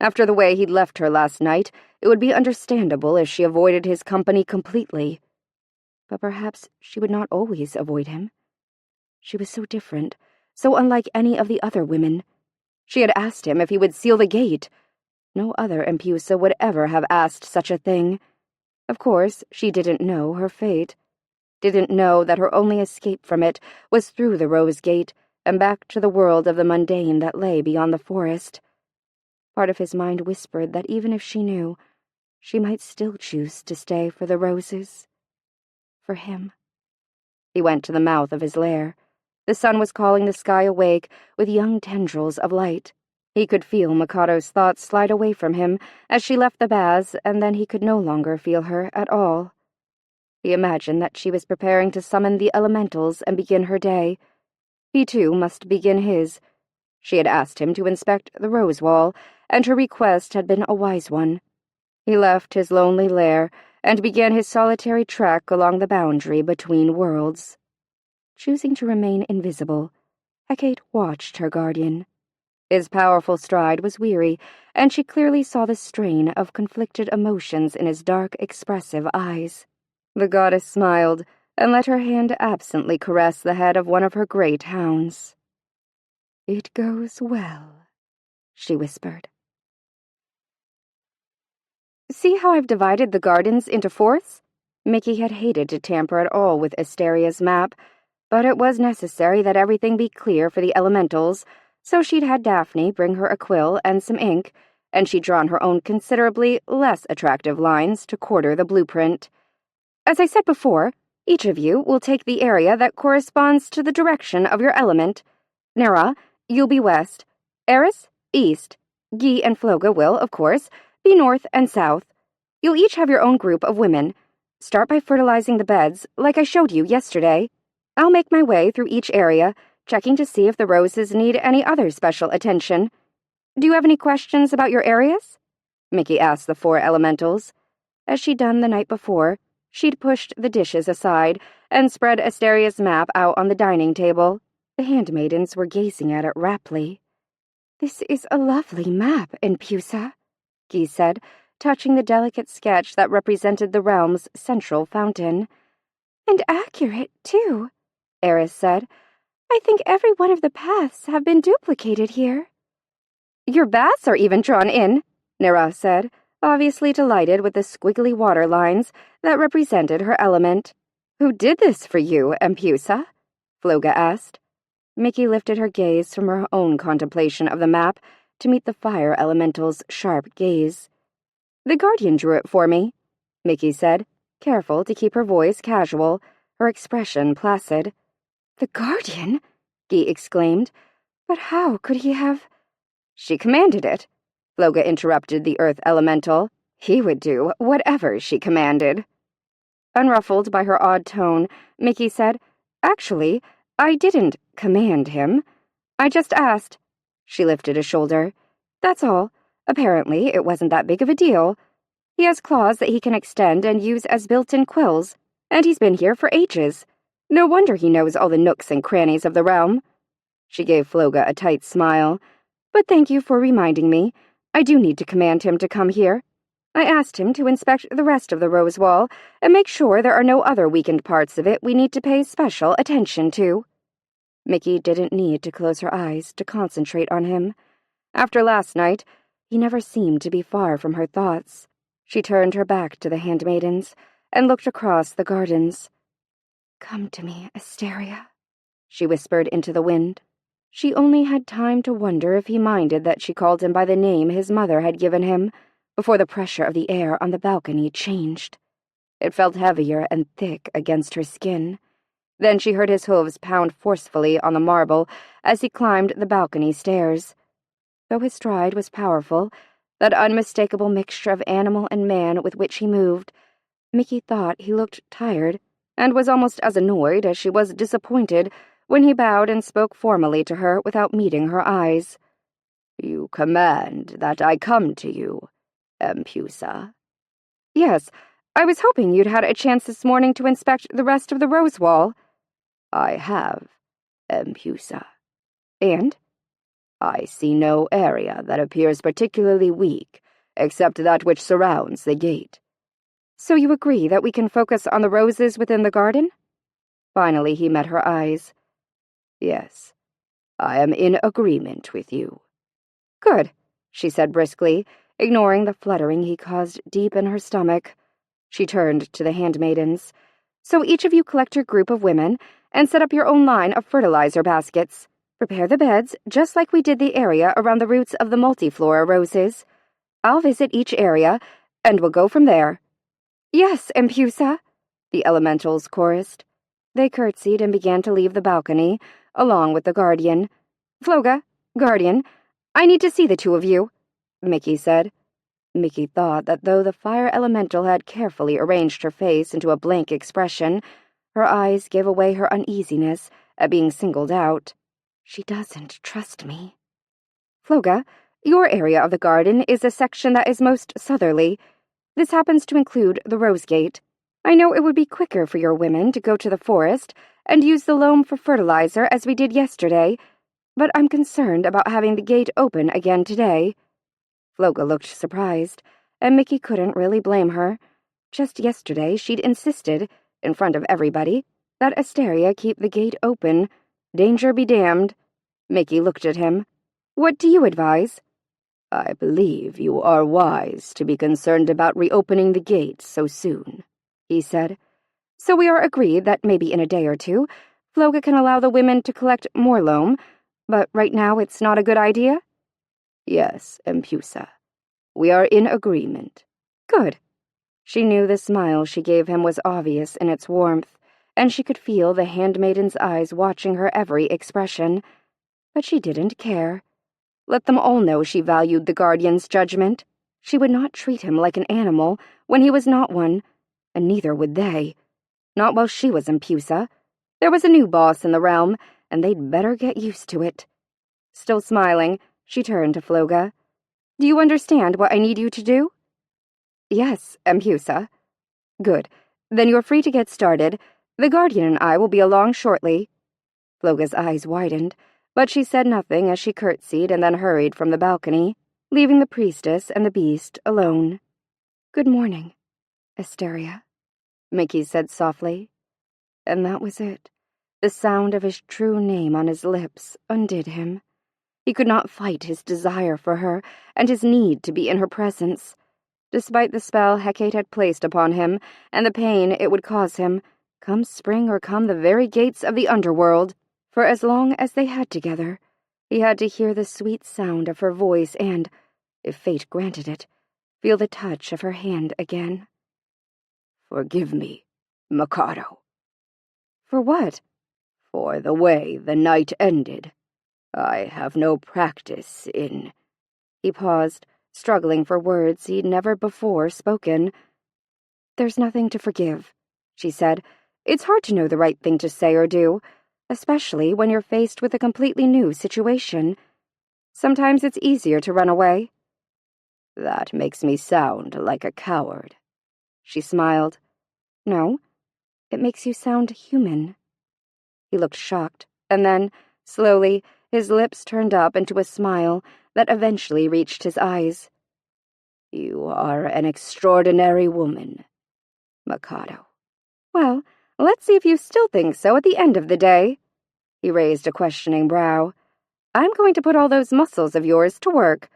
[SPEAKER 1] After the way he'd left her last night, it would be understandable if she avoided his company completely. But perhaps she would not always avoid him. She was so different, so unlike any of the other women. She had asked him if he would seal the gate. No other Empusa would ever have asked such a thing. Of course, she didn't know her fate. Didn't know that her only escape from it was through the Rose Gate and back to the world of the mundane that lay beyond the forest. Part of his mind whispered that even if she knew, she might still choose to stay for the roses. For him. He went to the mouth of his lair. The sun was calling the sky awake with young tendrils of light. He could feel Mikado's thoughts slide away from him as she left the baths, and then he could no longer feel her at all. He imagined that she was preparing to summon the elementals and begin her day. He, too, must begin his. She had asked him to inspect the rose wall, and her request had been a wise one. He left his lonely lair and began his solitary trek along the boundary between worlds. Choosing to remain invisible, Hecate watched her guardian. His powerful stride was weary, and she clearly saw the strain of conflicted emotions in his dark, expressive eyes. The goddess smiled and let her hand absently caress the head of one of her great hounds. "It goes well," she whispered. "See how I've divided the gardens into fourths?" Mickey had hated to tamper at all with Asteria's map, but it was necessary that everything be clear for the elementals, so she'd had Daphne bring her a quill and some ink, and she'd drawn her own considerably less attractive lines to quarter the blueprint. "As I said before, each of you will take the area that corresponds to the direction of your element. Nera, you'll be west. Eris, east. Guy and Floga will, of course, be north and south. You'll each have your own group of women. Start by fertilizing the beds, like I showed you yesterday. I'll make my way through each area, checking to see if the roses need any other special attention. Do you have any questions about your areas?" Mickey asked the 4 elementals. As she'd done the night before, she'd pushed the dishes aside and spread Asteria's map out on the dining table. The handmaidens were gazing at it raptly. "This is a lovely map, Empusa," Guy said, touching the delicate sketch that represented the realm's central fountain. "And accurate, too," Eris said. "I think every one of the paths have been duplicated here." "Your baths are even drawn in," Nera said, obviously delighted with the squiggly water lines that represented her element. "Who did this for you, Empusa?" Floga asked. Mickey lifted her gaze from her own contemplation of the map to meet the fire elemental's sharp gaze. "The guardian drew it for me," Mickey said, careful to keep her voice casual, her expression placid.
[SPEAKER 3] "The Guardian?" Guy exclaimed. "But how could he have—"
[SPEAKER 1] "She commanded it," Floga interrupted the Earth Elemental. "He would do whatever she commanded." Unruffled by her odd tone, Mickey said, "Actually, I didn't command him. I just asked." She lifted a shoulder. "That's all. Apparently, it wasn't that big of a deal. He has claws that he can extend and use as built-in quills, and he's been here for ages. No wonder he knows all the nooks and crannies of the realm." She gave Floga a tight smile. "But thank you for reminding me. I do need to command him to come here. I asked him to inspect the rest of the rose wall and make sure there are no other weakened parts of it we need to pay special attention to." Mickey didn't need to close her eyes to concentrate on him. After last night, he never seemed to be far from her thoughts. She turned her back to the handmaidens and looked across the gardens.
[SPEAKER 3] "Come to me, Asteria,"
[SPEAKER 1] she whispered into the wind. She only had time to wonder if he minded that she called him by the name his mother had given him, before the pressure of the air on the balcony changed. It felt heavier and thick against her skin. Then she heard his hooves pound forcefully on the marble as he climbed the balcony stairs. Though his stride was powerful, that unmistakable mixture of animal and man with which he moved, Mickey thought he looked tired, and was almost as annoyed as she was disappointed when he bowed and spoke formally to her without meeting her eyes.
[SPEAKER 2] "You command that I come to you, Empusa?"
[SPEAKER 1] "Yes, I was hoping you'd had a chance this morning to inspect the rest of the rose wall."
[SPEAKER 2] "I have, Empusa."
[SPEAKER 1] "And?"
[SPEAKER 2] "I see no area that appears particularly weak, except that which surrounds the gate."
[SPEAKER 1] "So you agree that we can focus on the roses within the garden?" Finally he met her eyes.
[SPEAKER 2] "Yes, I am in agreement with you."
[SPEAKER 1] "Good," she said briskly, ignoring the fluttering he caused deep in her stomach. She turned to the handmaidens. "So each of you collect your group of women and set up your own line of fertilizer baskets. Prepare the beds, just like we did the area around the roots of the multiflora roses. I'll visit each area, and we'll go from there." "Yes, Empusa," the elementals chorused. They curtsied and began to leave the balcony, along with the Guardian. "Floga, Guardian, I need to see the two of you," Mickey said. Mickey thought that though the fire elemental had carefully arranged her face into a blank expression, her eyes gave away her uneasiness at being singled out. "She doesn't trust me." "Floga, your area of the garden is a section that is most southerly. This happens to include the Rose Gate. I know it would be quicker for your women to go to the forest and use the loam for fertilizer as we did yesterday, but I'm concerned about having the gate open again today." Floga looked surprised, and Mickey couldn't really blame her. Just yesterday she'd insisted, in front of everybody, that Asteria keep the gate open. Danger be damned. Mickey looked at him. "What do you advise?"
[SPEAKER 2] "I believe you are wise to be concerned about reopening the gate so soon," he said.
[SPEAKER 1] "So we are agreed that maybe in a day or two, Floga can allow the women to collect more loam, but right now it's not a good idea?"
[SPEAKER 2] "Yes, Empusa. We are in agreement."
[SPEAKER 1] "Good." She knew the smile she gave him was obvious in its warmth, and she could feel the handmaiden's eyes watching her every expression. But she didn't care. Let them all know she valued the Guardian's judgment. She would not treat him like an animal when he was not one, and neither would they. Not while she was Empusa. There was a new boss in the realm, and they'd better get used to it. Still smiling, she turned to Floga. "Do you understand what I need you to do?" "Yes, Empusa." "Good. Then you're free to get started. The Guardian and I will be along shortly." Floga's eyes widened, but she said nothing as she curtsied and then hurried from the balcony, leaving the priestess and the beast alone. "Good morning, Asteria," Mickey said softly. And that was it. The sound of his true name on his lips undid him. He could not fight his desire for her and his need to be in her presence. Despite the spell Hecate had placed upon him and the pain it would cause him, come spring or come the very gates of the underworld, for as long as they had together, he had to hear the sweet sound of her voice and, if fate granted it, feel the touch of her hand again.
[SPEAKER 2] Forgive me, Mikado.
[SPEAKER 3] For what?
[SPEAKER 2] For the way the night ended. I have no practice in—"
[SPEAKER 1] He paused, struggling for words he'd never before spoken. "There's nothing to forgive," she said. "It's hard to know the right thing to say or do, especially when you're faced with a completely new situation. Sometimes it's easier to run away."
[SPEAKER 2] That makes me sound like a coward.
[SPEAKER 1] She smiled. "No, it makes you sound human." He looked shocked, and then, slowly, his lips turned up into a smile that eventually reached his eyes.
[SPEAKER 2] You are an extraordinary woman, Mikado.
[SPEAKER 1] Well, let's see if you still think so at the end of the day. He raised a questioning brow. I'm going to put all those muscles of yours to work.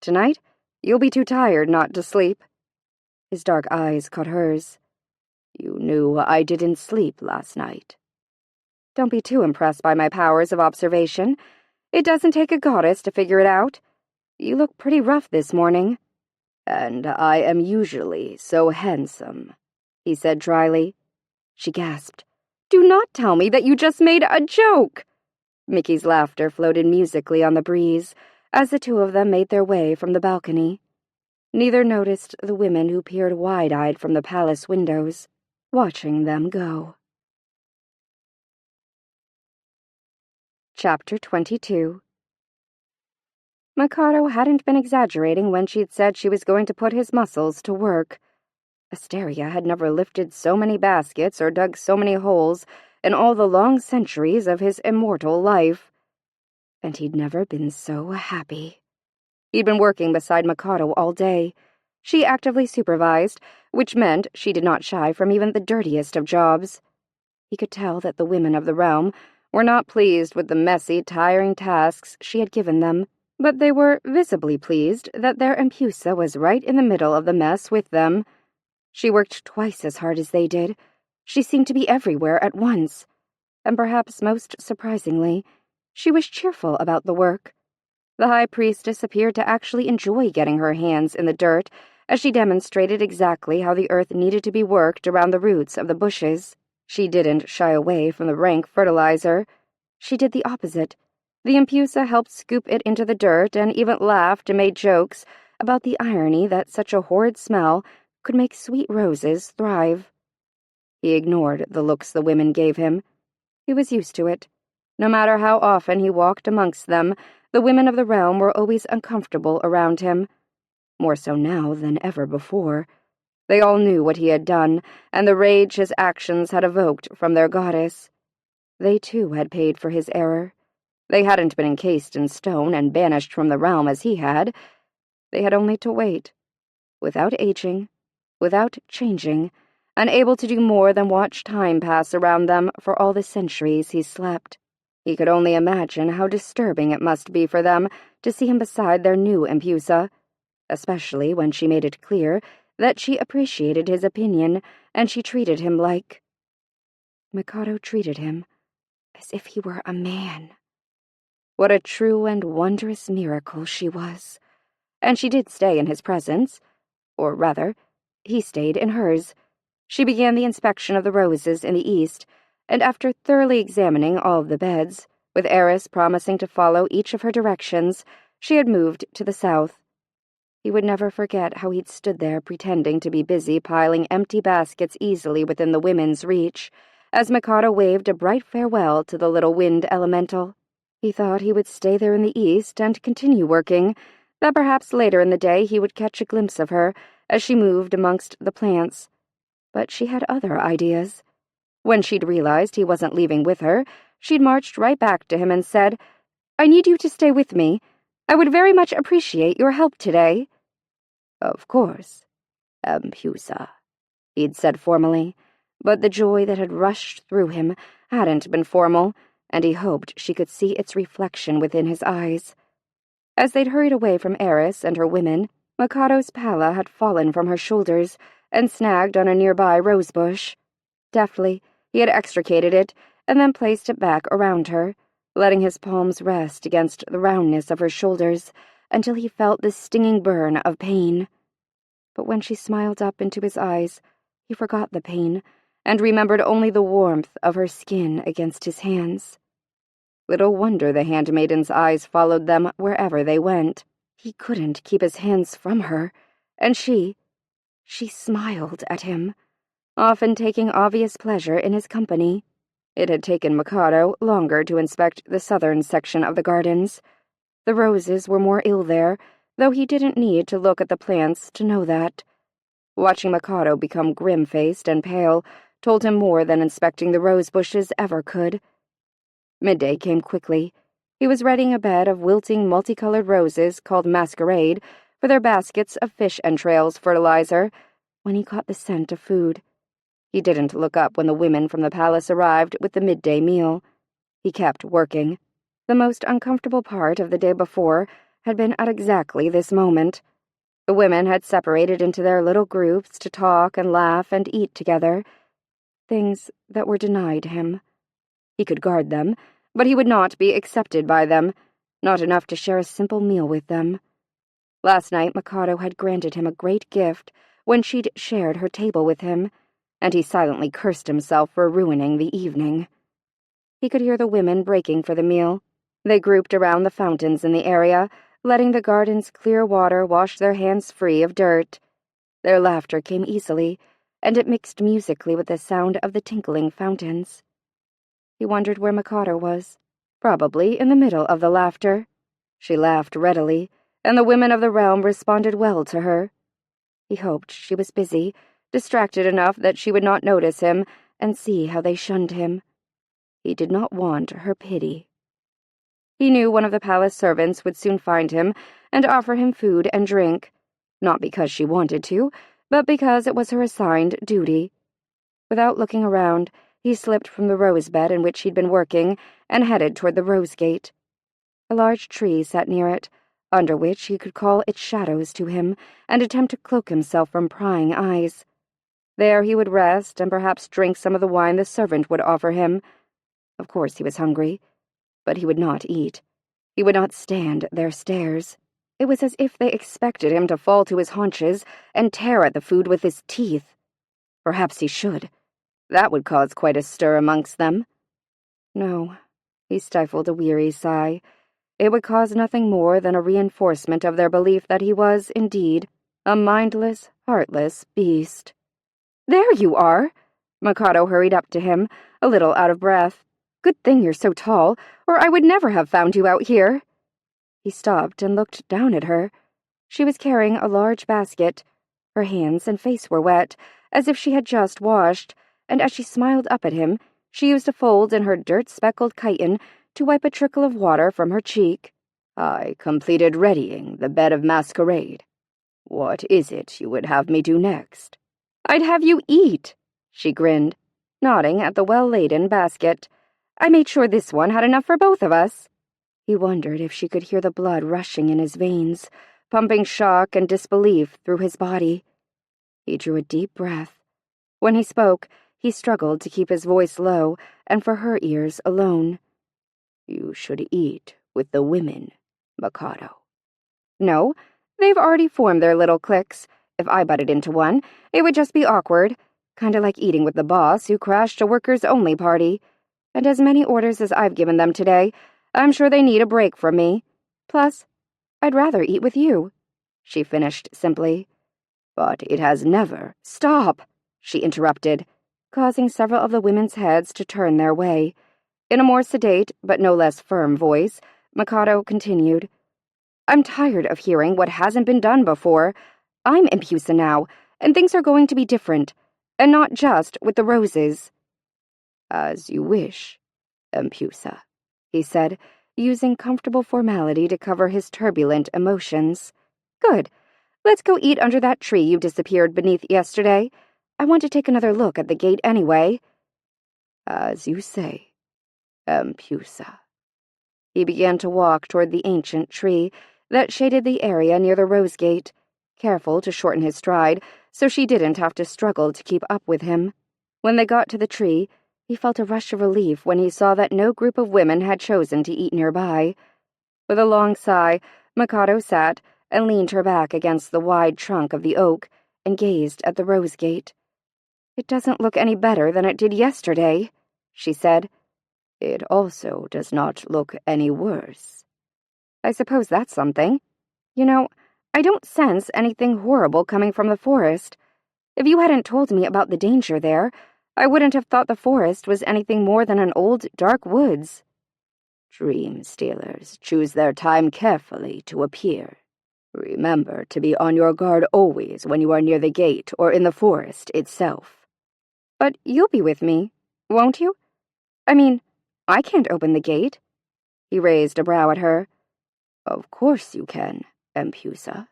[SPEAKER 1] Tonight, you'll be too tired not to sleep. His dark eyes caught hers.
[SPEAKER 2] You knew I didn't sleep last night.
[SPEAKER 1] Don't be too impressed by my powers of observation. It doesn't take a goddess to figure it out. You look pretty rough this morning.
[SPEAKER 2] And I am usually so handsome, he said dryly.
[SPEAKER 1] She gasped. Do not tell me that you just made a joke! Mickey's laughter floated musically on the breeze as the two of them made their way from the balcony. Neither noticed the women who peered wide-eyed from the palace windows, watching them go. Chapter 22. Mikado hadn't been exaggerating when she'd said she was going to put his muscles to work. Asteria had never lifted so many baskets or dug so many holes in all the long centuries of his immortal life. And he'd never been so happy. He'd been working beside Mikado all day. She actively supervised, which meant she did not shy from even the dirtiest of jobs. He could tell that the women of the realm were not pleased with the messy, tiring tasks she had given them, but they were visibly pleased that their Empusa was right in the middle of the mess with them. She worked twice as hard as they did. She seemed to be everywhere at once. And perhaps most surprisingly, she was cheerful about the work. The High Priestess appeared to actually enjoy getting her hands in the dirt as she demonstrated exactly how the earth needed to be worked around the roots of the bushes. She didn't shy away from the rank fertilizer. She did the opposite. The Empusa helped scoop it into the dirt and even laughed and made jokes about the irony that such a horrid smell could make sweet roses thrive. He ignored the looks the women gave him. He was used to it. No matter how often he walked amongst them, the women of the realm were always uncomfortable around him. More so now than ever before. They all knew what he had done, and the rage his actions had evoked from their goddess. They too had paid for his error. They hadn't been encased in stone and banished from the realm as he had. They had only to wait, without aging, without changing, unable to do more than watch time pass around them for all the centuries he slept. He could only imagine how disturbing it must be for them to see him beside their new Empusa, especially when she made it clear that she appreciated his opinion and she treated him like— Mikado treated him as if he were a man. What a true and wondrous miracle she was. And she did stay in his presence, or rather, he stayed in hers. She began the inspection of the roses in the east, and after thoroughly examining all of the beds, with Eris promising to follow each of her directions, she had moved to the south. He would never forget how he'd stood there pretending to be busy piling empty baskets easily within the women's reach, as Mikado waved a bright farewell to the little wind elemental. He thought he would stay there in the east and continue working, that perhaps later in the day he would catch a glimpse of her as she moved amongst the plants. But she had other ideas. When she'd realized he wasn't leaving with her, she'd marched right back to him and said, I need you to stay with me. I would very much appreciate your help today.
[SPEAKER 2] Of course, Empusa, he'd said formally, but the joy that had rushed through him hadn't been formal, and he hoped she could see its reflection within his eyes. As they'd hurried away from Eris and her women, Mikado's pala had fallen from her shoulders and snagged on a nearby rosebush. Deftly, he had extricated it and then placed it back around her, letting his palms rest against the roundness of her shoulders until he felt the stinging burn of pain. But when she smiled up into his eyes,
[SPEAKER 3] He forgot the pain, and remembered only the warmth of her skin against his hands.
[SPEAKER 1] Little wonder the handmaiden's eyes followed them wherever they went.
[SPEAKER 3] He couldn't keep his hands from her, and she smiled at him, often taking obvious pleasure in his company.
[SPEAKER 1] It had taken Mikado longer to inspect the southern section of the gardens.
[SPEAKER 3] The roses were more ill there, though he didn't need to look at the plants to know that.
[SPEAKER 1] Watching Mikado become grim-faced and pale told him more than inspecting the rose bushes ever could. Midday came quickly. He was readying a bed of wilting multicolored roses called Masquerade for their baskets of fish entrails fertilizer when he caught the scent of food. He didn't look up when the women from the palace arrived with the midday meal. He kept working. The most uncomfortable part of the day before had been at exactly this moment. The women had separated into their little groups to talk and laugh and eat together, things that were denied him. He could guard them, but he would not be accepted by them, not enough to share a simple meal with them. Last night Mikado had granted him a great gift when she'd shared her table with him, and he silently cursed himself for ruining the evening. He could hear the women breaking for the meal. They grouped around the fountains in the area, letting the garden's clear water wash their hands free of dirt. Their laughter came easily, and it mixed musically with the sound of the tinkling fountains. He wondered where Mikado was. Probably in the middle of the laughter. She laughed readily, and the women of the realm responded well to her. He hoped she was busy, distracted enough that she would not notice him and see how they shunned him. He did not want her pity. He knew one of the palace servants would soon find him and offer him food and drink, not because she wanted to, but because it was her assigned duty. Without looking around, he slipped from the rose bed in which he'd been working and headed toward the rose gate. A large tree sat near it, under which he could call its shadows to him and attempt to cloak himself from prying eyes. There he would rest and perhaps drink some of the wine the servant would offer him. Of course he was hungry, but he would not eat. He would not stand their stares. It was as if they expected him to fall to his haunches and tear at the food with his teeth. Perhaps he should. That would cause quite a stir amongst them. No, he stifled a weary sigh. It would cause nothing more than a reinforcement of their belief that he was, indeed, a mindless, heartless beast. "There you are!" Mikado hurried up to him, a little out of breath. "Good thing you're so tall, or I would never have found you out here." He stopped and looked down at her. She was carrying a large basket. Her hands and face were wet, as if she had just washed, and as she smiled up at him, she used a fold in her dirt-speckled chiton to wipe a trickle of water from her cheek.
[SPEAKER 2] "I completed readying the bed of masquerade. What is it you would have me do next?"
[SPEAKER 3] "I'd have you eat," she grinned, nodding at the well-laden basket. "I made sure this one had enough for both of us." He wondered if she could hear the blood rushing in his veins, pumping shock and disbelief through his body. He drew a deep breath. When he spoke, he struggled to keep his voice low and for her ears alone.
[SPEAKER 2] "You should eat with the women, Mikado."
[SPEAKER 3] "No, they've already formed their little cliques. If I butted into one, it would just be awkward, kinda like eating with the boss who crashed a workers-only party. And as many orders as I've given them today, I'm sure they need a break from me. Plus, I'd rather eat with you," she finished simply.
[SPEAKER 2] "But it has never—"
[SPEAKER 3] "Stop," she interrupted, causing several of the women's heads to turn their way. In a more sedate, but no less firm voice, Mikado continued, "I'm tired of hearing what hasn't been done before. I'm Empusa now, and things are going to be different, and not just with the roses."
[SPEAKER 2] "As you wish, Empusa,"
[SPEAKER 3] he said, using comfortable formality to cover his turbulent emotions. "Good. Let's go eat under that tree you disappeared beneath yesterday. I want to take another look at the gate anyway."
[SPEAKER 2] "As you say, Empusa."
[SPEAKER 3] He began to walk toward the ancient tree that shaded the area near the rose gate, careful to shorten his stride so she didn't have to struggle to keep up with him. When they got to the tree, he felt a rush of relief when he saw that no group of women had chosen to eat nearby. With a long sigh, Mikado sat and leaned her back against the wide trunk of the oak and gazed at the rose gate. It doesn't look any better than it did yesterday, she said.
[SPEAKER 2] It also does not look any worse.
[SPEAKER 3] I suppose that's something. You know, I don't sense anything horrible coming from the forest. If you hadn't told me about the danger there, I wouldn't have thought the forest was anything more than an old, dark woods.
[SPEAKER 2] Dream stealers choose their time carefully to appear. Remember to be on your guard always when you are near the gate or in the forest itself.
[SPEAKER 3] But you'll be with me, won't you? I mean, I can't open the gate. He raised a brow at her.
[SPEAKER 2] Of course you can, Empusa.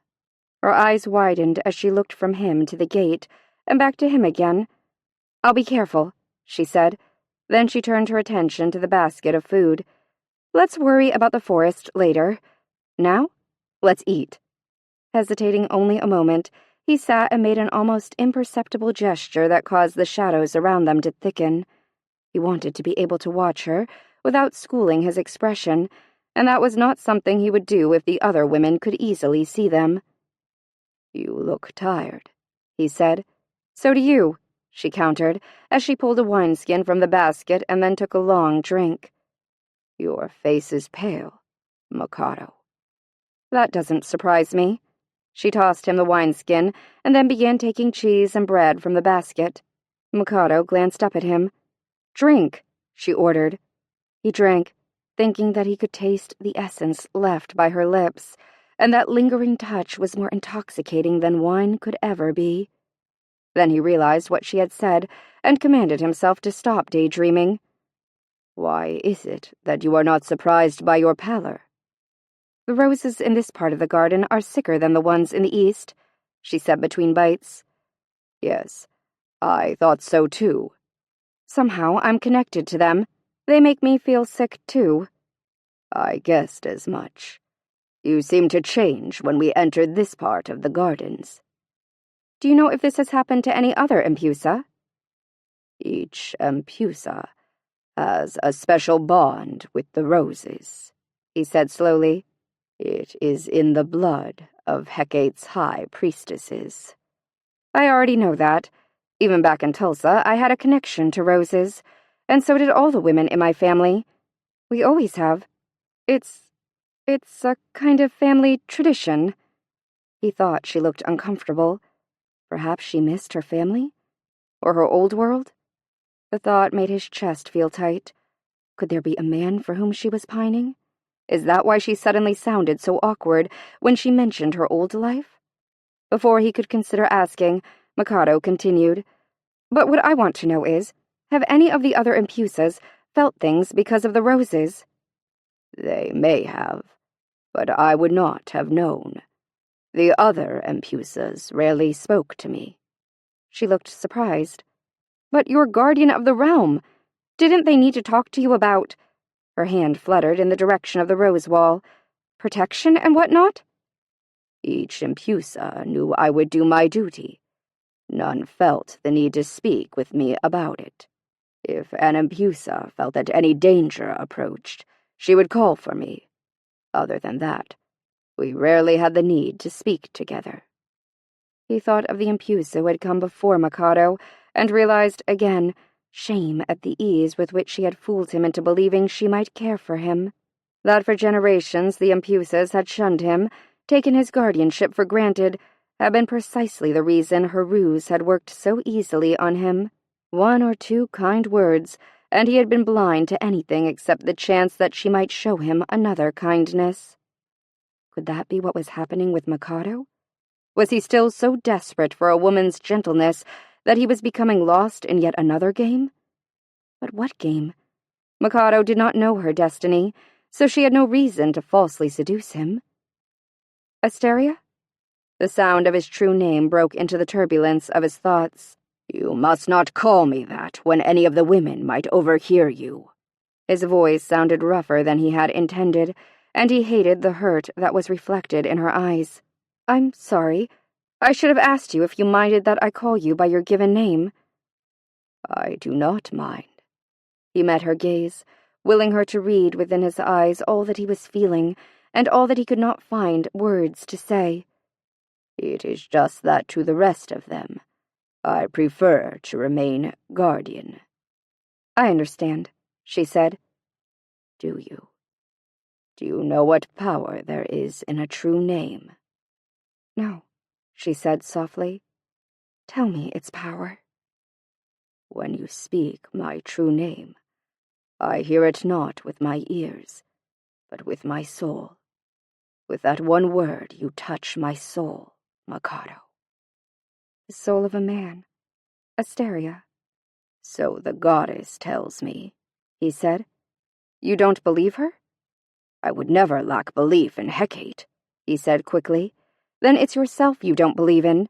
[SPEAKER 3] Her eyes widened as she looked from him to the gate and back to him again. I'll be careful, she said. Then she turned her attention to the basket of food. Let's worry about the forest later. Now, let's eat. Hesitating only a moment, he sat and made an almost imperceptible gesture that caused the shadows around them to thicken. He wanted to be able to watch her without schooling his expression, and that was not something he would do if the other women could easily see them.
[SPEAKER 2] You look tired, he said.
[SPEAKER 3] So do you, she countered, as she pulled a wineskin from the basket and then took a long drink.
[SPEAKER 2] Your face is pale, Mikado.
[SPEAKER 3] That doesn't surprise me. She tossed him the wineskin and then began taking cheese and bread from the basket. Mikado glanced up at him. Drink, she ordered. He drank, thinking that he could taste the essence left by her lips, and that lingering touch was more intoxicating than wine could ever be. Then he realized what she had said and commanded himself to stop daydreaming.
[SPEAKER 2] Why is it that you are not surprised by your pallor?
[SPEAKER 3] The roses in this part of the garden are sicker than the ones in the east, she said between bites.
[SPEAKER 2] Yes, I thought so too.
[SPEAKER 3] Somehow I'm connected to them. They make me feel sick too.
[SPEAKER 2] I guessed as much. You seemed to change when we entered this part of the gardens.
[SPEAKER 3] Do you know if this has happened to any other Empusa?
[SPEAKER 2] Each Empusa has a special bond with the roses, he said slowly. It is in the blood of Hecate's high priestesses.
[SPEAKER 3] I already know that. Even back in Tulsa, I had a connection to roses, and so did all the women in my family. We always have. It's a kind of family tradition. He thought she looked uncomfortable. Perhaps she missed her family? Or her old world? The thought made his chest feel tight. Could there be a man for whom she was pining? Is that why she suddenly sounded so awkward when she mentioned her old life? Before he could consider asking, Mikado continued, But what I want to know is, have any of the other Empusas felt things because of the roses?
[SPEAKER 2] They may have, but I would not have known. The other Empusas rarely spoke to me.
[SPEAKER 3] She looked surprised. But you're guardian of the realm. Didn't they need to talk to you about... Her hand fluttered in the direction of the rose wall. Protection and whatnot?
[SPEAKER 2] Each Empusa knew I would do my duty. None felt the need to speak with me about it. If an Empusa felt that any danger approached, she would call for me. Other than that, we rarely had the need to speak together.
[SPEAKER 3] He thought of the Empusa who had come before Mikado, and realized again shame at the ease with which she had fooled him into believing she might care for him. That for generations the Empusas had shunned him, taken his guardianship for granted, had been precisely the reason her ruse had worked so easily on him. 1 or 2 kind words, and he had been blind to anything except the chance that she might show him another kindness. Could that be what was happening with Mikado? Was he still so desperate for a woman's gentleness that he was becoming lost in yet another game? But what game? Mikado did not know her destiny, so she had no reason to falsely seduce him. Asteria? The sound of his true name broke into the turbulence of his thoughts.
[SPEAKER 2] You must not call me that when any of the women might overhear you.
[SPEAKER 3] His voice sounded rougher than he had intended, and he hated the hurt that was reflected in her eyes. I'm sorry. I should have asked you if you minded that I call you by your given name.
[SPEAKER 2] I do not mind.
[SPEAKER 3] He met her gaze, willing her to read within his eyes all that he was feeling, and all that he could not find words to say.
[SPEAKER 2] It is just that to the rest of them, I prefer to remain guardian."
[SPEAKER 1] "I understand," she said.
[SPEAKER 2] "Do you? Do you know what power there is in a true name?"
[SPEAKER 1] "No," she said softly. "Tell me its power."
[SPEAKER 2] "When you speak my true name, I hear it not with my ears, but with my soul. With that one word you touch my soul, Mikado."
[SPEAKER 1] "The soul of a man. Asteria."
[SPEAKER 2] "So the goddess tells me," he said.
[SPEAKER 1] "You don't believe her?"
[SPEAKER 2] "I would never lack belief in Hecate,"
[SPEAKER 1] he said quickly. "Then it's yourself you don't believe in,"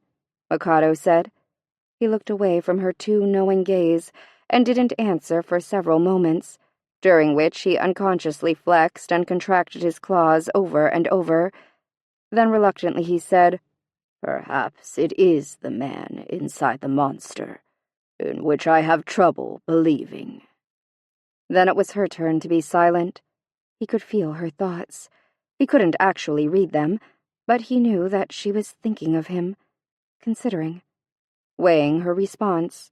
[SPEAKER 1] Mikado said. He looked away from her too knowing gaze and didn't answer for several moments, during which he unconsciously flexed and contracted his claws over and over. Then reluctantly he said,
[SPEAKER 2] "Perhaps it is the man inside the monster, in which I have trouble believing."
[SPEAKER 1] Then it was her turn to be silent. He could feel her thoughts. He couldn't actually read them, but he knew that she was thinking of him, considering, weighing her response.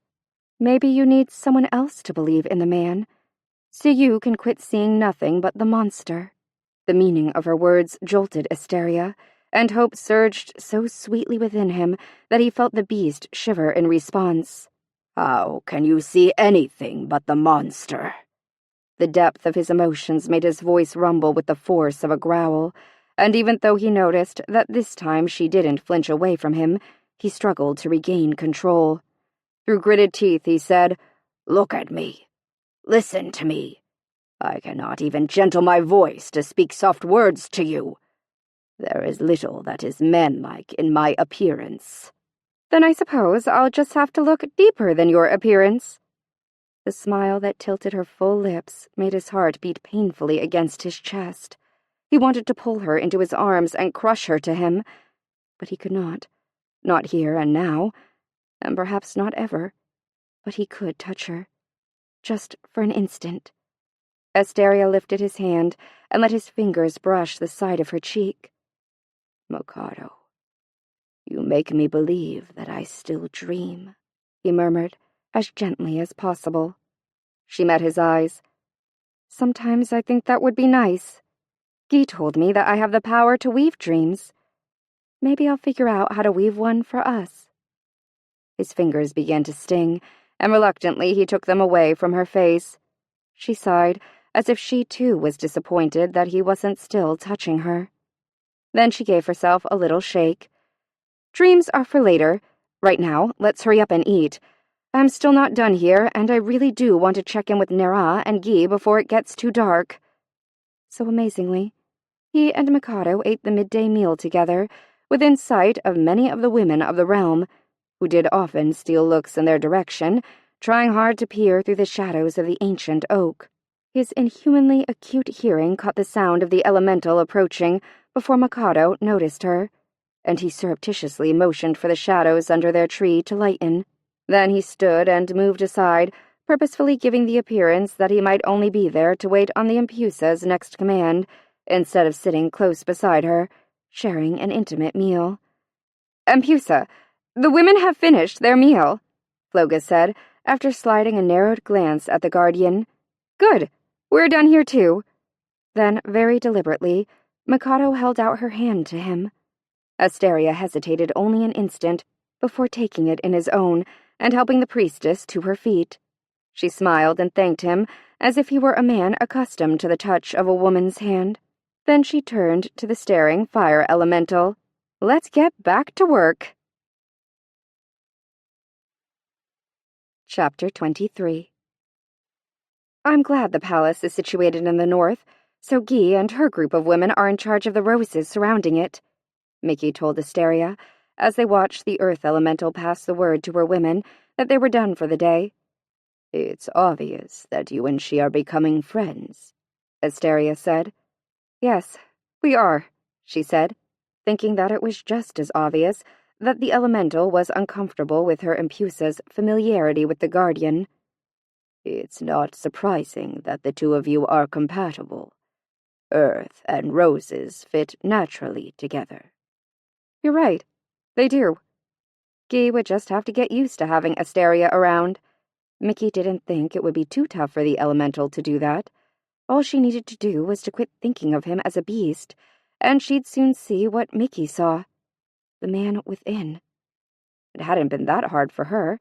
[SPEAKER 1] Maybe you need someone else to believe in the man, so you can quit seeing nothing but the monster. The meaning of her words jolted Asteria, and hope surged so sweetly within him that he felt the beast shiver in response.
[SPEAKER 2] "How can you see anything but the monster?"
[SPEAKER 1] The depth of his emotions made his voice rumble with the force of a growl, and even though he noticed that this time she didn't flinch away from him, he struggled to regain control. Through gritted teeth, he said,
[SPEAKER 2] "Look at me. Listen to me. I cannot even gentle my voice to speak soft words to you. There is little that is manlike in my appearance."
[SPEAKER 1] "Then I suppose I'll just have to look deeper than your appearance." The smile that tilted her full lips made his heart beat painfully against his chest. He wanted to pull her into his arms and crush her to him, but he could not here and now, and perhaps not ever. But he could touch her, just for an instant. Asteria lifted his hand and let his fingers brush the side of her cheek.
[SPEAKER 2] "Mikado, you make me believe that I still dream,"
[SPEAKER 1] he murmured, as gently as possible. She met his eyes. "Sometimes I think that would be nice. Guy told me that I have the power to weave dreams. Maybe I'll figure out how to weave one for us." His fingers began to sting, and reluctantly he took them away from her face. She sighed, as if she too was disappointed that he wasn't still touching her. Then she gave herself a little shake. "Dreams are for later. Right now, let's hurry up and eat. I'm still not done here, and I really do want to check in with Nera and Guy before it gets too dark." So amazingly, he and Mikado ate the midday meal together, within sight of many of the women of the realm, who did often steal looks in their direction, trying hard to peer through the shadows of the ancient oak. His inhumanly acute hearing caught the sound of the elemental approaching before Mikado noticed her, and he surreptitiously motioned for the shadows under their tree to lighten. Then he stood and moved aside, purposefully giving the appearance that he might only be there to wait on the Empusa's next command, instead of sitting close beside her, sharing an intimate meal. "Empusa, the women have finished their meal," Floga said, after sliding a narrowed glance at the guardian. "Good. We're done here too." Then, very deliberately, Mikado held out her hand to him. Asteria hesitated only an instant before taking it in his own and helping the priestess to her feet. She smiled and thanked him as if he were a man accustomed to the touch of a woman's hand. Then she turned to the staring fire elemental. "Let's get back to work." Chapter 23. I'm glad the palace is situated in the north, so Guy and her group of women are in charge of the roses surrounding it, Mickey told Asteria, as they watched the earth elemental pass the word to her women that they were done for the day.
[SPEAKER 2] "It's obvious that you and she are becoming friends," Asteria said.
[SPEAKER 1] "Yes, we are," she said, thinking that it was just as obvious that the elemental was uncomfortable with her Empusa's familiarity with the guardian.
[SPEAKER 2] "It's not surprising that the two of you are compatible. Earth and roses fit naturally together."
[SPEAKER 1] "You're right. They do." Guy would just have to get used to having Asteria around. Mickey didn't think it would be too tough for the elemental to do that. All she needed to do was to quit thinking of him as a beast, and she'd soon see what Mickey saw. The man within. It hadn't been that hard for her.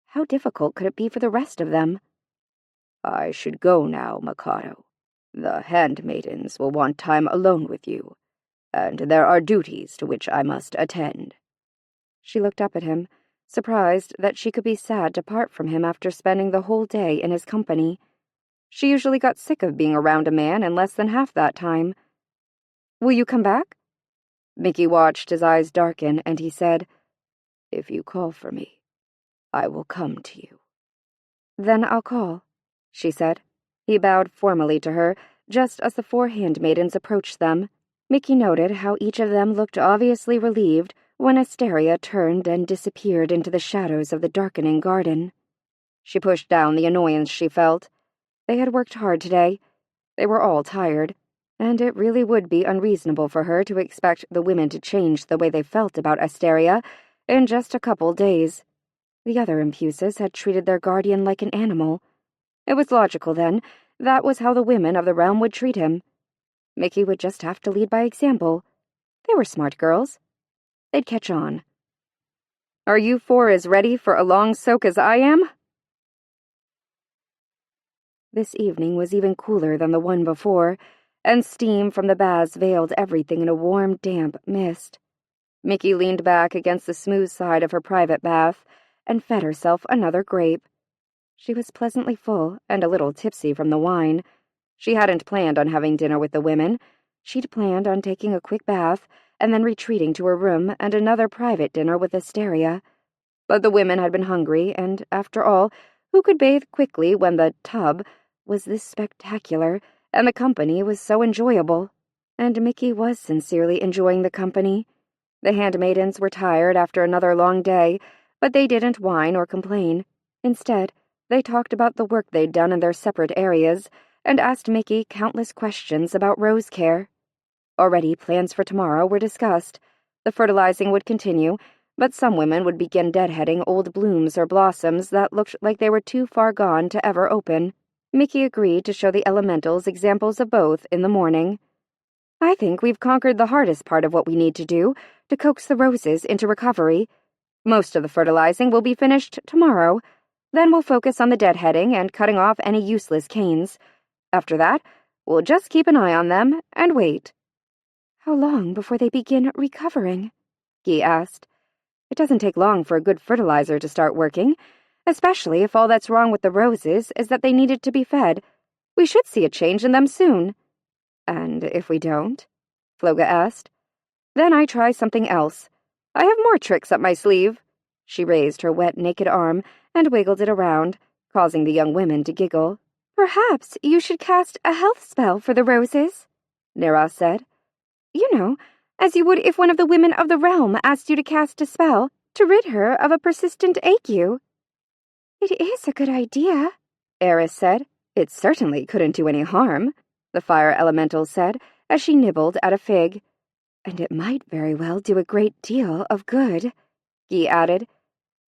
[SPEAKER 1] How difficult could it be for the rest of them?
[SPEAKER 2] I should go now, Mikado. The handmaidens will want time alone with you, and there are duties to which I must attend.
[SPEAKER 1] She looked up at him, surprised that she could be sad to part from him after spending the whole day in his company. She usually got sick of being around a man in less than half that time. Will you come back? Mickey watched his eyes darken, and he said,
[SPEAKER 2] If you call for me, I will come to you.
[SPEAKER 1] Then I'll call, she said. He bowed formally to her, just as the 4 handmaidens approached them. Mickey noted how each of them looked obviously relieved when Asteria turned and disappeared into the shadows of the darkening garden. She pushed down the annoyance she felt. They had worked hard today. They were all tired, and it really would be unreasonable for her to expect the women to change the way they felt about Asteria in just a couple days. The other Impuses had treated their guardian like an animal. It was logical, then. That was how the women of the realm would treat him. Mickey would just have to lead by example. They were smart girls. They'd catch on. Are you 4 as ready for a long soak as I am? This evening was even cooler than the one before, and steam from the baths veiled everything in a warm, damp mist. Mickey leaned back against the smooth side of her private bath and fed herself another grape. She was pleasantly full and a little tipsy from the wine. She hadn't planned on having dinner with the women. She'd planned on taking a quick bath and then retreating to her room and another private dinner with Asteria. But the women had been hungry, and after all, who could bathe quickly when the tub was this spectacular and the company was so enjoyable? And Mickey was sincerely enjoying the company. The handmaidens were tired after another long day, but they didn't whine or complain. Instead, they talked about the work they'd done in their separate areas and asked Mickey countless questions about rose care. Already, plans for tomorrow were discussed. The fertilizing would continue, but some women would begin deadheading old blooms or blossoms that looked like they were too far gone to ever open. Mickey agreed to show the elementals examples of both in the morning. I think we've conquered the hardest part of what we need to do, to coax the roses into recovery. Most of the fertilizing will be finished tomorrow. Then we'll focus on the deadheading and cutting off any useless canes. After that, we'll just keep an eye on them and wait. How long before they begin recovering? Guy asked. It doesn't take long for a good fertilizer to start working, especially if all that's wrong with the roses is that they needed to be fed. We should see a change in them soon. And if we don't? Floga asked. Then I try something else. I have more tricks up my sleeve. She raised her wet, naked arm and wiggled it around, causing the young women to giggle. Perhaps you should cast a health spell for the roses, Nera said. You know, as you would if one of the women of the realm asked you to cast a spell to rid her of a persistent ague. It is a good idea, Eris said. It certainly couldn't do any harm, the fire elemental said, as she nibbled at a fig. And it might very well do a great deal of good, Guy added.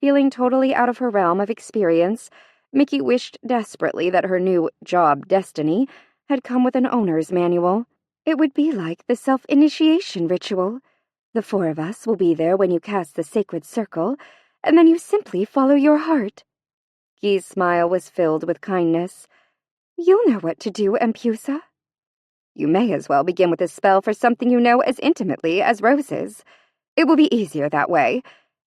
[SPEAKER 1] Feeling totally out of her realm of experience, Mickey wished desperately that her new job destiny had come with an owner's manual. It would be like the self-initiation ritual. The 4 of us will be there when you cast the sacred circle, and then you simply follow your heart. Guy's smile was filled with kindness. You'll know what to do, Empusa. You may as well begin with a spell for something you know as intimately as roses. It will be easier that way.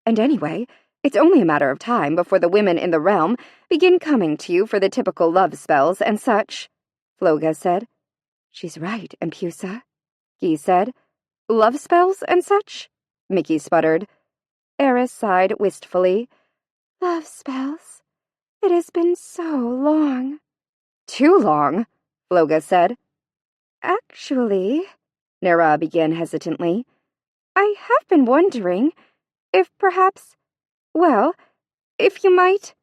[SPEAKER 1] And anyway, it's only a matter of time before the women in the realm begin coming to you for the typical love spells and such, Floga said. She's right, Empusa, Guy said. Love spells and such? Mickey sputtered. Eris sighed wistfully. Love spells. It has been so long. Too long, Floga said. Actually, Nera began hesitantly, I have been wondering if perhaps, well, if you might...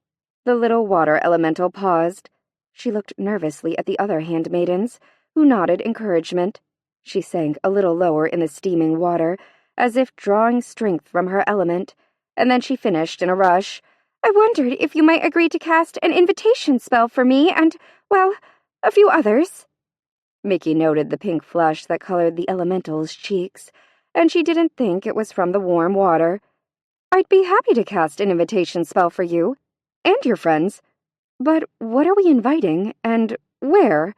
[SPEAKER 1] The little water elemental paused. She looked nervously at the other handmaidens, who nodded encouragement. She sank a little lower in the steaming water, as if drawing strength from her element,
[SPEAKER 3] and then she finished in a rush. I wondered if you might agree to cast an invitation spell for me and, well, a few others.
[SPEAKER 1] Mickey noted the pink flush that colored the elemental's cheeks, and she didn't think it was from the warm water. I'd be happy to cast an invitation spell for you, and your friends. But what are we inviting, and where?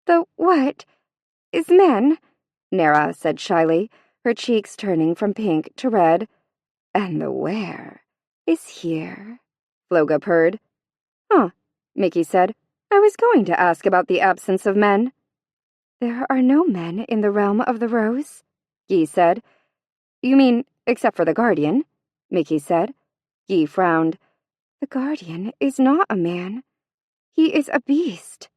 [SPEAKER 3] The what is men,
[SPEAKER 1] Nera said shyly, her cheeks turning from pink to red. And the where is here, Floga purred. Huh, Mickey said. I was going to ask about the absence of men.
[SPEAKER 3] There are no men in the realm of the rose,
[SPEAKER 1] Guy said. You mean, except for the Guardian, Mickey said. Guy frowned.
[SPEAKER 3] The Guardian is not a man. He is a beast.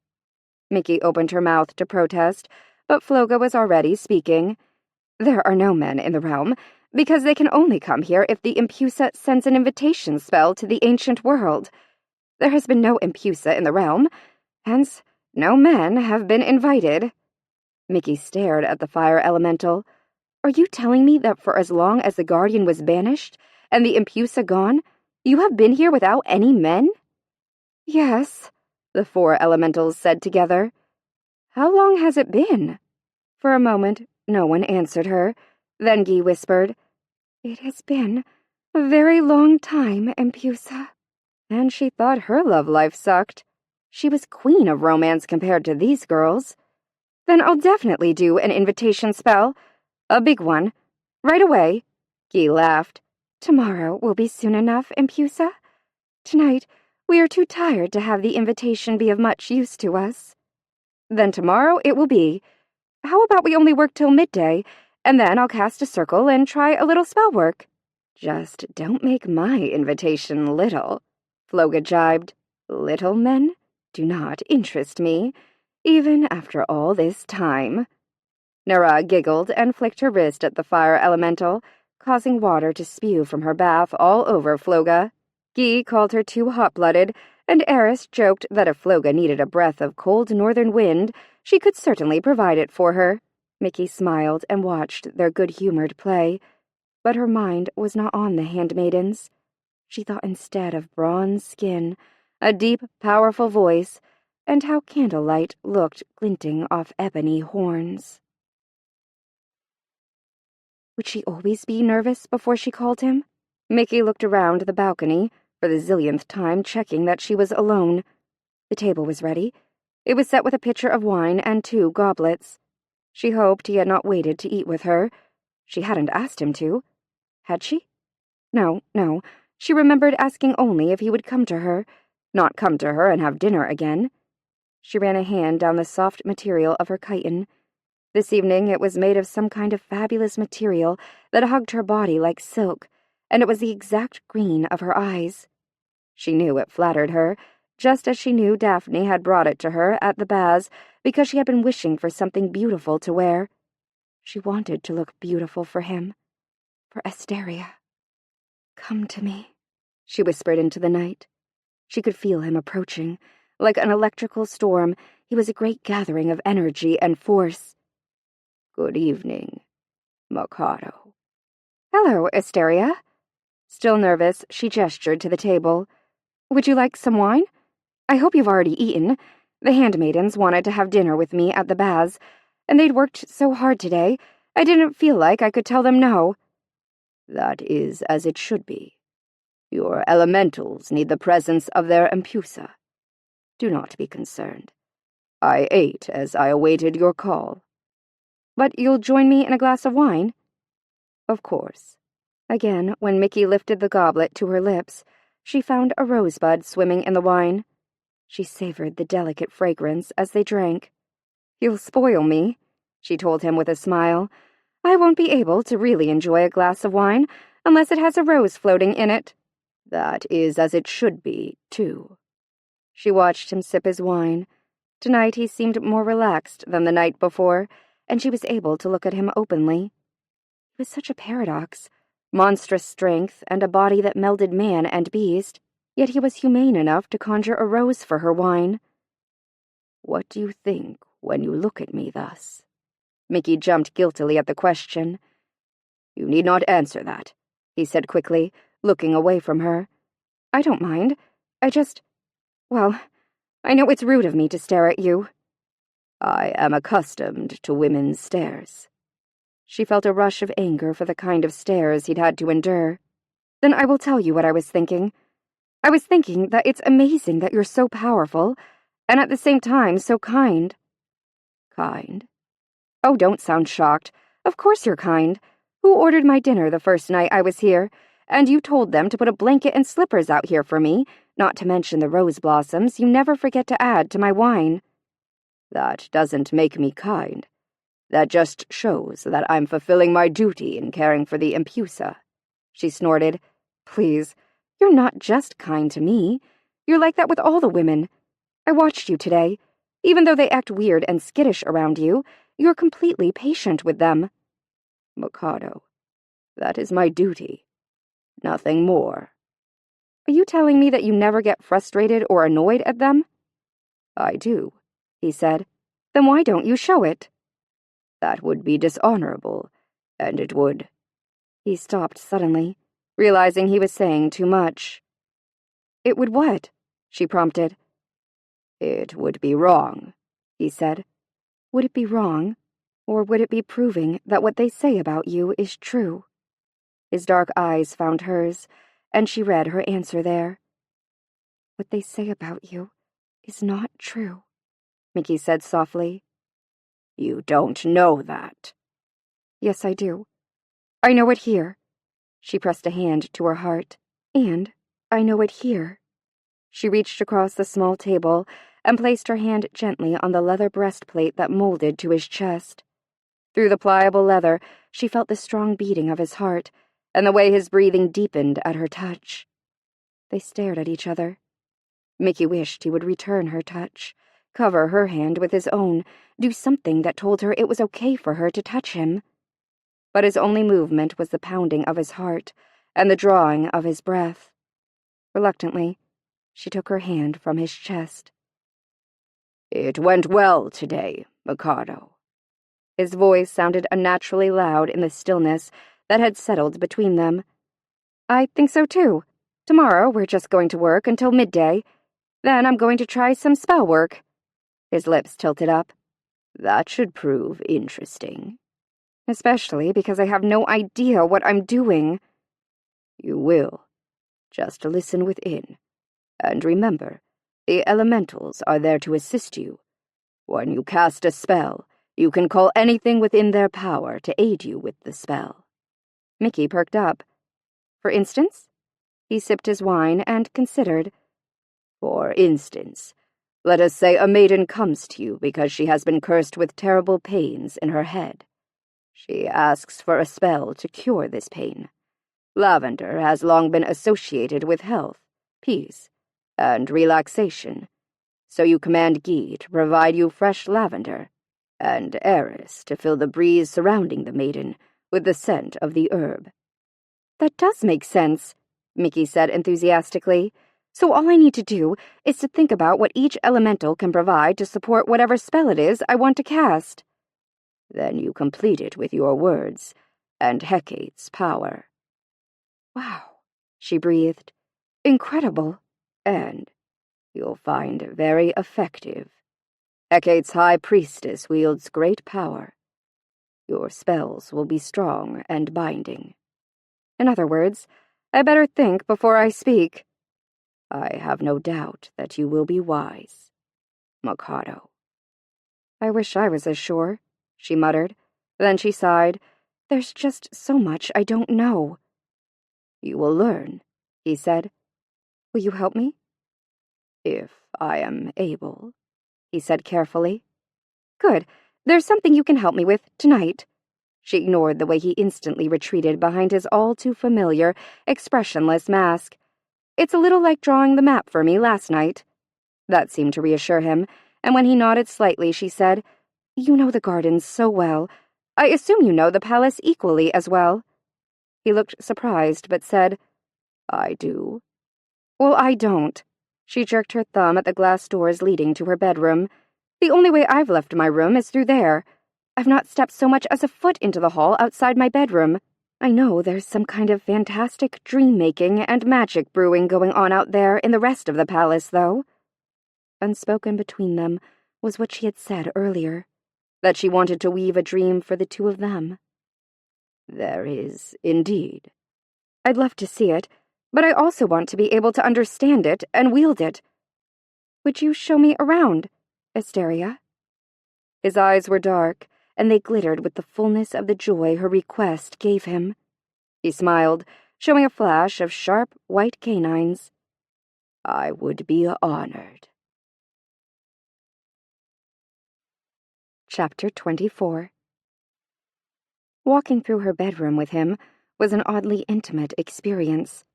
[SPEAKER 1] Mickey opened her mouth to protest, but Floga was already speaking. There are no men in the realm, because they can only come here if the Impusa sends an invitation spell to the ancient world. There has been no Impusa in the realm, hence no men have been invited. Mickey stared at the fire elemental. Are you telling me that for as long as the Guardian was banished, and the Impusa gone, you have been here without any men?
[SPEAKER 3] Yes,
[SPEAKER 1] the 4 elementals said together. How long has it been? For a moment, no one answered her. Then Guy whispered,
[SPEAKER 3] It has been a very long time, Impusa.
[SPEAKER 1] And she thought her love life sucked. She was queen of romance compared to these girls. Then I'll definitely do an invitation spell. A big one. Right away. Guy laughed.
[SPEAKER 3] Tomorrow will be soon enough, Impusa. Tonight, we are too tired to have the invitation be of much use to us.
[SPEAKER 1] Then tomorrow it will be. How about we only work till midday, and then I'll cast a circle and try a little spell work. Just don't make my invitation little, Floga jibed. Little men do not interest me, even after all this time. Nera giggled and flicked her wrist at the fire elemental, causing water to spew from her bath all over Floga. Guy called her too hot-blooded, and Eris joked that if Floga needed a breath of cold northern wind, she could certainly provide it for her. Mickey smiled and watched their good-humored play, but her mind was not on the handmaidens. She thought instead of bronze skin, a deep, powerful voice, and how candlelight looked glinting off ebony horns. Would she always be nervous before she called him? Mickey looked around the balcony, for the zillionth time checking that she was alone. The table was ready. It was set with a pitcher of wine and 2 goblets. She hoped he had not waited to eat with her. She hadn't asked him to. Had she? No. She remembered asking only if he would come to her, not come to her and have dinner again. She ran a hand down the soft material of her chiton. This evening it was made of some kind of fabulous material that hugged her body like silk, and it was the exact green of her eyes. She knew it flattered her, just as she knew Daphne had brought it to her at the baths because she had been wishing for something beautiful to wear. She wanted to look beautiful for him, for Asteria. Come to me, she whispered into the night. She could feel him approaching. Like an electrical storm, he was a great gathering of energy and force. Good evening, Mikado. Hello, Asteria. Still nervous, she gestured to the table. Would you like some wine? I hope you've already eaten. The handmaidens wanted to have dinner with me at the baths, and they'd worked so hard today, I didn't feel like I could tell them no. That is as it should be. Your elementals need the presence of their Impusa. Do not be concerned. I ate as I awaited your call. But you'll join me in a glass of wine? Of course. Again, when Mickey lifted the goblet to her lips, she found a rosebud swimming in the wine. She savored the delicate fragrance as they drank. You'll spoil me, she told him with a smile. I won't be able to really enjoy a glass of wine unless it has a rose floating in it. That is as it should be, too. She watched him sip his wine. Tonight he seemed more relaxed than the night before, and she was able to look at him openly. He was such a paradox. Monstrous strength and a body that melded man and beast, yet he was humane enough to conjure a rose for her wine. What do you think when you look at me thus? Mickey jumped guiltily at the question. You need not answer that. he said quickly, looking away from her. I don't mind. Well, I know it's rude of me to stare at you.
[SPEAKER 2] I am accustomed to women's stares.
[SPEAKER 1] She felt a rush of anger for the kind of stares he'd had to endure. Then I will tell you what I was thinking. I was thinking that it's amazing that you're so powerful, and at the same time so kind.
[SPEAKER 2] Kind?
[SPEAKER 1] Oh, don't sound shocked. Of course you're kind. Who ordered my dinner the first night I was here? And you told them to put a blanket and slippers out here for me, not to mention the rose blossoms you never forget to add to my wine.
[SPEAKER 2] That doesn't make me kind. That just shows that I'm fulfilling my duty in caring for the Empusa.
[SPEAKER 1] She snorted. Please, you're not just kind to me. You're like that with all the women. I watched you today. Even though they act weird and skittish around you, you're completely patient with them.
[SPEAKER 2] Mikado, that is my duty. Nothing more.
[SPEAKER 1] Are you telling me that you never get frustrated or annoyed at them?
[SPEAKER 2] I do,
[SPEAKER 1] he said. Then why don't you show it?
[SPEAKER 2] That would be dishonorable, and it would.
[SPEAKER 1] He stopped suddenly, realizing he was saying too much. It would what? She prompted.
[SPEAKER 2] It would be wrong, he said.
[SPEAKER 1] Would it be wrong, or would it be proving that what they say about you is true? His dark eyes found hers, and she read her answer there. What they say about you is not true, Mickey said softly.
[SPEAKER 2] You don't know that.
[SPEAKER 1] Yes, I do. I know it here. She pressed a hand to her heart. And I know it here. She reached across the small table and placed her hand gently on the leather breastplate that molded to his chest. Through the pliable leather, she felt the strong beating of his heart and the way his breathing deepened at her touch. They stared at each other. Mickey wished he would return her touch, cover her hand with his own, do something that told her it was okay for her to touch him. But his only movement was the pounding of his heart and the drawing of his breath. Reluctantly, she took her hand from his chest.
[SPEAKER 2] It went well today, Mikado.
[SPEAKER 1] His voice sounded unnaturally loud in the stillness that had settled between them. I think so too. Tomorrow we're just going to work until midday. Then I'm going to try some spell work. His lips tilted up.
[SPEAKER 2] That should prove interesting.
[SPEAKER 1] Especially because I have no idea what I'm doing.
[SPEAKER 2] You will. Just listen within. And remember, the elementals are there to assist you. When you cast a spell, you can call anything within their power to aid you with the spell.
[SPEAKER 1] Mickey perked up. For instance? He sipped his wine and considered.
[SPEAKER 2] For instance, let us say a maiden comes to you because she has been cursed with terrible pains in her head. She asks for a spell to cure this pain. Lavender has long been associated with health, peace, and relaxation, so you command Guy to provide you fresh lavender, and Eris to fill the breeze surrounding the maiden with the scent of the herb.
[SPEAKER 1] That does make sense, Mickey said enthusiastically. So all I need to do is to think about what each elemental can provide to support whatever spell it is I want to cast.
[SPEAKER 2] Then you complete it with your words and Hecate's power.
[SPEAKER 1] Wow, she breathed. Incredible.
[SPEAKER 2] And you'll find very effective. Hecate's high priestess wields great power. Your spells will be strong and binding.
[SPEAKER 1] In other words, I better think before I speak.
[SPEAKER 2] I have no doubt that you will be wise, Mikado.
[SPEAKER 1] I wish I was as sure, she muttered. Then she sighed. There's just so much I don't know.
[SPEAKER 2] You will learn, he said.
[SPEAKER 1] Will you help me?
[SPEAKER 2] If I am able, he said carefully.
[SPEAKER 1] Good. There's something you can help me with tonight. She ignored the way he instantly retreated behind his all-too-familiar, expressionless mask. It's a little like drawing the map for me last night. That seemed to reassure him, and when he nodded slightly, she said, You know the gardens so well. I assume you know the palace equally as well. He looked surprised, but said,
[SPEAKER 2] I do.
[SPEAKER 1] Well, I don't. She jerked her thumb at the glass doors leading to her bedroom. The only way I've left my room is through there. I've not stepped so much as a foot into the hall outside my bedroom.
[SPEAKER 3] I know there's some kind of fantastic dream-making and magic brewing going on out there in the rest of the palace, though. Unspoken between them was what she had said earlier, that she wanted to weave a dream for the two of them.
[SPEAKER 2] There is, indeed.
[SPEAKER 3] I'd love to see it, but I also want to be able to understand it and wield it. Would you show me around, Asteria? His eyes were dark, and they glittered with the fullness of the joy her request gave him. He smiled, showing a flash of sharp, white canines.
[SPEAKER 2] I would be honored.
[SPEAKER 3] Chapter 24. Walking through her bedroom with him was an oddly intimate experience.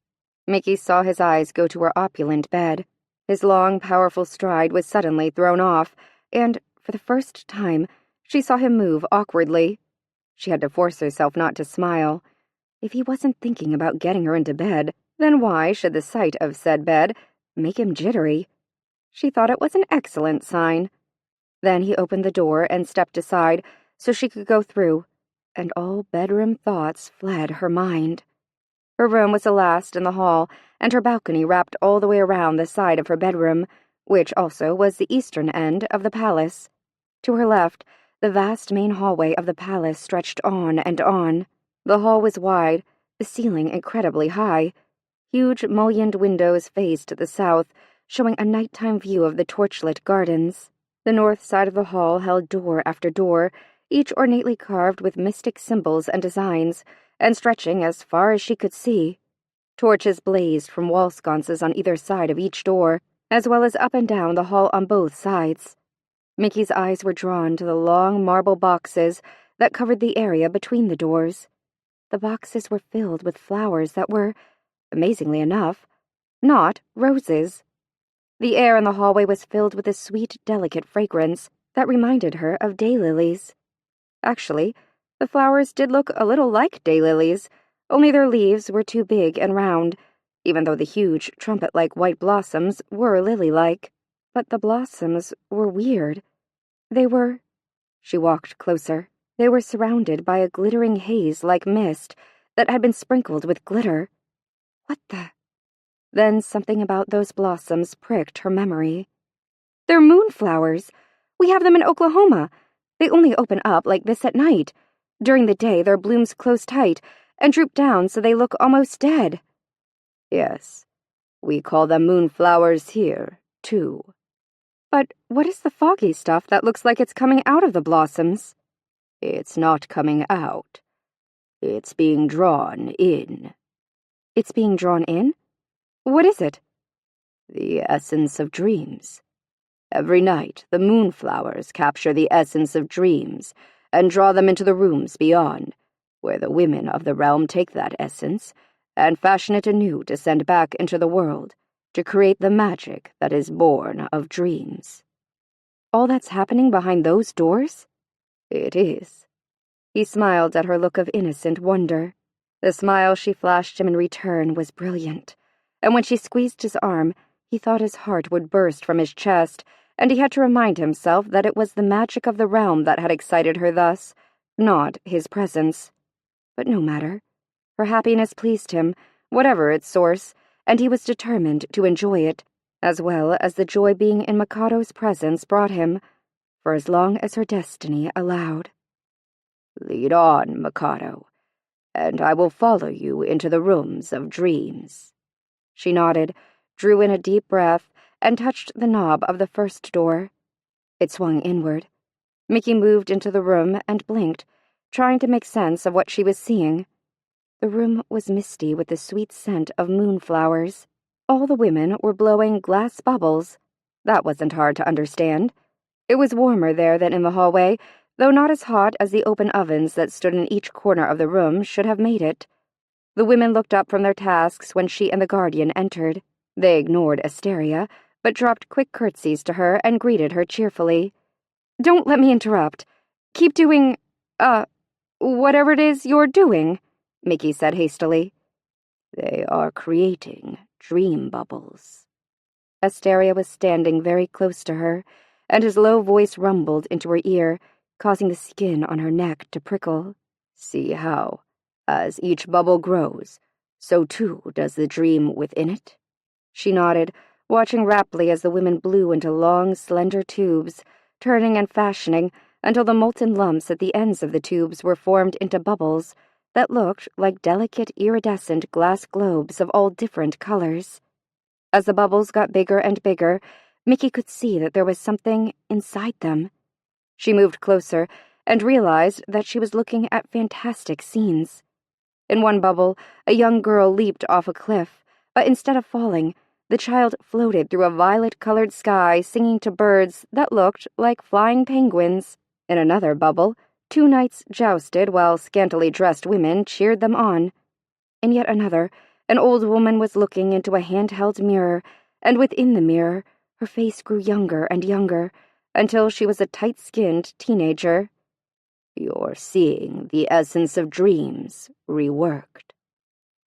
[SPEAKER 3] Mickey saw his eyes go to her opulent bed. His long, powerful stride was suddenly thrown off, and, for the first time, she saw him move awkwardly. She had to force herself not to smile. If he wasn't thinking about getting her into bed, then why should the sight of said bed make him jittery? She thought it was an excellent sign. Then he opened the door and stepped aside so she could go through, and all bedroom thoughts fled her mind. Her room was the last in the hall, and her balcony wrapped all the way around the side of her bedroom, which also was the eastern end of the palace. To her left, the vast main hallway of the palace stretched on and on. The hall was wide, the ceiling incredibly high. Huge mullioned windows faced the south, showing a nighttime view of the torchlit gardens. The north side of the hall held door after door, each ornately carved with mystic symbols and designs, and stretching as far as she could see. Torches blazed from wall sconces on either side of each door, as well as up and down the hall on both sides. Mickey's eyes were drawn to the long marble boxes that covered the area between the doors. The boxes were filled with flowers that were, amazingly enough, not roses. The air in the hallway was filled with a sweet, delicate fragrance that reminded her of daylilies. Actually, the flowers did look a little like daylilies, only their leaves were too big and round, even though the huge, trumpet-like white blossoms were lily-like. But the blossoms were weird. She walked closer. They were surrounded by a glittering haze like mist that had been sprinkled with glitter. What the? Then something about those blossoms pricked her memory. They're moonflowers. We have them in Oklahoma. They only open up like this at night. During the day, their blooms close tight and droop down so they look almost dead.
[SPEAKER 2] Yes, we call them moonflowers here, too.
[SPEAKER 3] But what is the foggy stuff that looks like it's coming out of the blossoms?
[SPEAKER 2] It's not coming out. It's being drawn in.
[SPEAKER 3] It's being drawn in? What is it?
[SPEAKER 2] The essence of dreams. Every night, the moonflowers capture the essence of dreams and draw them into the rooms beyond, where the women of the realm take that essence and fashion it anew to send back into the world, to create the magic that is born of dreams.
[SPEAKER 3] All that's happening behind those doors?
[SPEAKER 2] It is.
[SPEAKER 3] He smiled at her look of innocent wonder. The smile she flashed him in return was brilliant, and when she squeezed his arm, he thought his heart would burst from his chest, and he had to remind himself that it was the magic of the realm that had excited her thus, not his presence. But no matter. Her happiness pleased him, whatever its source, and he was determined to enjoy it, as well as the joy being in Mikado's presence brought him, for as long as her destiny allowed.
[SPEAKER 2] Lead on, Mikado, and I will follow you into the rooms of dreams.
[SPEAKER 3] She nodded, drew in a deep breath, and touched the knob of the first door. It swung inward. Mickey moved into the room and blinked, trying to make sense of what she was seeing. The room was misty with the sweet scent of moonflowers. All the women were blowing glass bubbles. That wasn't hard to understand. It was warmer there than in the hallway, though not as hot as the open ovens that stood in each corner of the room should have made it. The women looked up from their tasks when she and the guardian entered. They ignored Asteria, but dropped quick curtsies to her and greeted her cheerfully. "Don't let me interrupt. Keep doing, whatever it is you're doing," Mickey said hastily.
[SPEAKER 2] They are creating dream bubbles.
[SPEAKER 3] Asteria was standing very close to her, and his low voice rumbled into her ear, causing the skin on her neck to prickle.
[SPEAKER 2] See how As each bubble grows, so too does the dream within it?
[SPEAKER 1] She nodded, watching raptly as the women blew into long, slender tubes, turning and fashioning until the molten lumps at the ends of the tubes were formed into bubbles that looked like delicate iridescent glass globes of all different colors. As the bubbles got bigger and bigger, Mickey could see that there was something inside them. She moved closer and realized that she was looking at fantastic scenes. In one bubble, a young girl leaped off a cliff, but instead of falling, the child floated through a violet-colored sky singing to birds that looked like flying penguins. In another bubble, 2 knights jousted while scantily dressed women cheered them on. In yet another, an old woman was looking into a handheld mirror, and within the mirror, her face grew younger and younger, until she was a tight-skinned teenager.
[SPEAKER 2] You're seeing the essence of dreams reworked.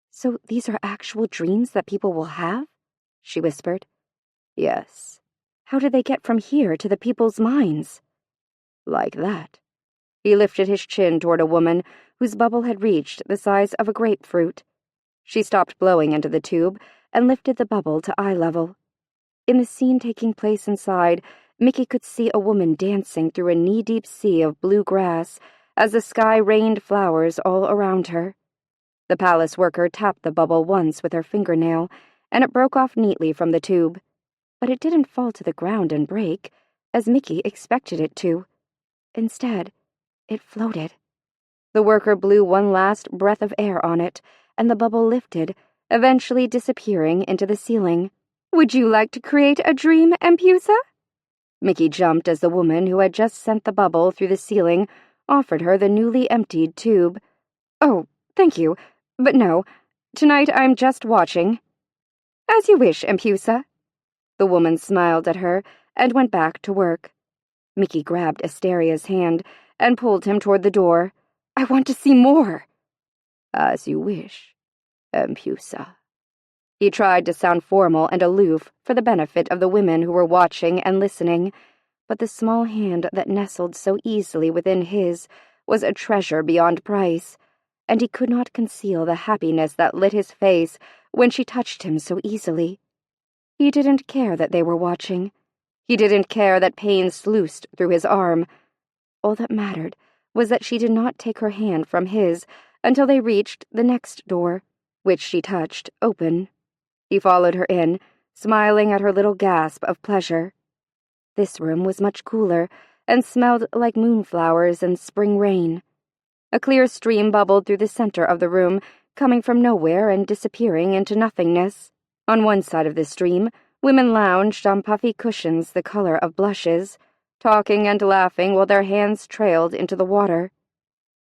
[SPEAKER 1] So these are actual dreams that people will have? She whispered.
[SPEAKER 2] Yes.
[SPEAKER 1] How do they get from here to the people's minds?
[SPEAKER 2] Like that.
[SPEAKER 1] He lifted his chin toward a woman whose bubble had reached the size of a grapefruit. She stopped blowing into the tube and lifted the bubble to eye level. In the scene taking place inside, Mickey could see a woman dancing through a knee-deep sea of blue grass as the sky rained flowers all around her. The palace worker tapped the bubble once with her fingernail, and it broke off neatly from the tube. But it didn't fall to the ground and break, as Mickey expected it to. Instead, it floated. The worker blew one last breath of air on it, and the bubble lifted, eventually disappearing into the ceiling. Would you like to create a dream, Empusa? Mickey jumped as the woman who had just sent the bubble through the ceiling offered her the newly emptied tube. Oh, thank you, but no. Tonight I'm just watching. As you wish, Empusa. The woman smiled at her and went back to work. Mickey grabbed Asteria's hand and pulled him toward the door. I want to see more.
[SPEAKER 2] As you wish, Empusa.
[SPEAKER 1] He tried to sound formal and aloof for the benefit of the women who were watching and listening, but the small hand that nestled so easily within his was a treasure beyond price, and he could not conceal the happiness that lit his face when she touched him so easily. He didn't care that they were watching. He didn't care that pain sluiced through his arm. All that mattered was that she did not take her hand from his until they reached the next door, which she touched open. He followed her in, smiling at her little gasp of pleasure. This room was much cooler and smelled like moonflowers and spring rain. A clear stream bubbled through the center of the room, coming from nowhere and disappearing into nothingness. On one side of the stream, women lounged on puffy cushions the color of blushes, talking and laughing while their hands trailed into the water.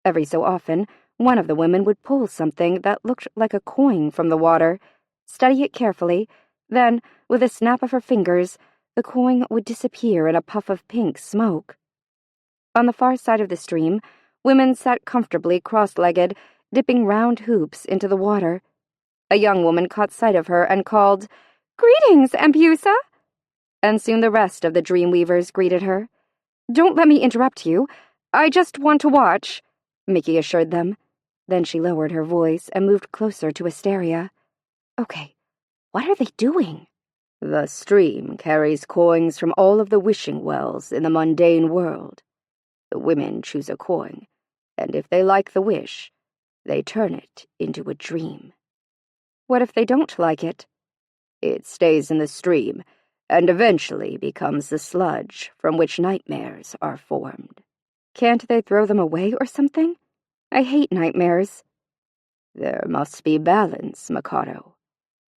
[SPEAKER 1] Every so often, one of the women would pull something that looked like a coin from the water, study it carefully, then, with a snap of her fingers, the coin would disappear in a puff of pink smoke. On the far side of the stream, women sat comfortably cross-legged, dipping round hoops into the water. A young woman caught sight of her and called, "Greetings, Empusa!" And soon the rest of the Dreamweavers greeted her. "Don't let me interrupt you. I just want to watch," Mickey assured them. Then she lowered her voice and moved closer to Asteria. "Okay, what are they doing?"
[SPEAKER 2] The stream carries coins from all of the wishing wells in the mundane world. The women choose a coin, and if they like the wish, they turn it into a dream.
[SPEAKER 1] What if they don't like it?
[SPEAKER 2] It stays in the stream, and eventually becomes the sludge from which nightmares are formed.
[SPEAKER 1] Can't they throw them away or something? I hate nightmares.
[SPEAKER 2] There must be balance, Mikado.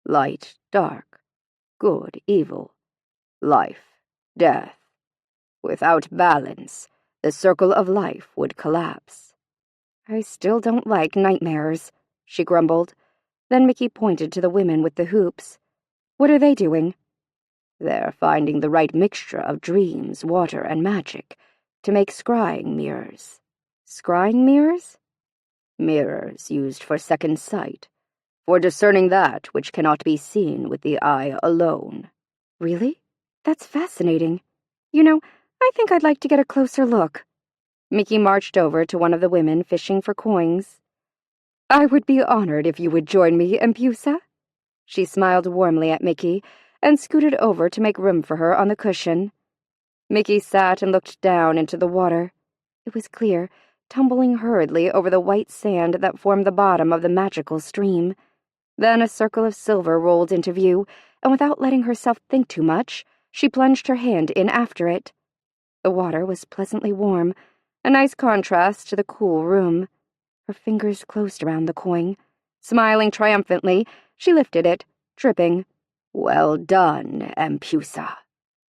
[SPEAKER 2] Light, dark, good, evil, life, death. Without balance, the circle of life would collapse.
[SPEAKER 1] I still don't like nightmares, she grumbled. Then Mickey pointed to the women with the hoops. What are they doing?
[SPEAKER 2] They're finding the right mixture of dreams, water, and magic to make scrying mirrors.
[SPEAKER 1] Scrying mirrors?
[SPEAKER 2] Mirrors used for second sight, for discerning that which cannot be seen with the eye alone.
[SPEAKER 1] Really? That's fascinating. You know, I think I'd like to get a closer look. Mickey marched over to one of the women fishing for coins.
[SPEAKER 3] I would be honored if you would join me, Empusa. She smiled warmly at Mickey and scooted over to make room for her on the cushion. Mickey sat and looked down into the water. It was clear, tumbling hurriedly over the white sand that formed the bottom of the magical stream. Then a circle of silver rolled into view, and without letting herself think too much, she plunged her hand in after it. The water was pleasantly warm, a nice contrast to the cool room. Her fingers closed around the coin. Smiling triumphantly, she lifted it, dripping.
[SPEAKER 2] "Well done, Empusa."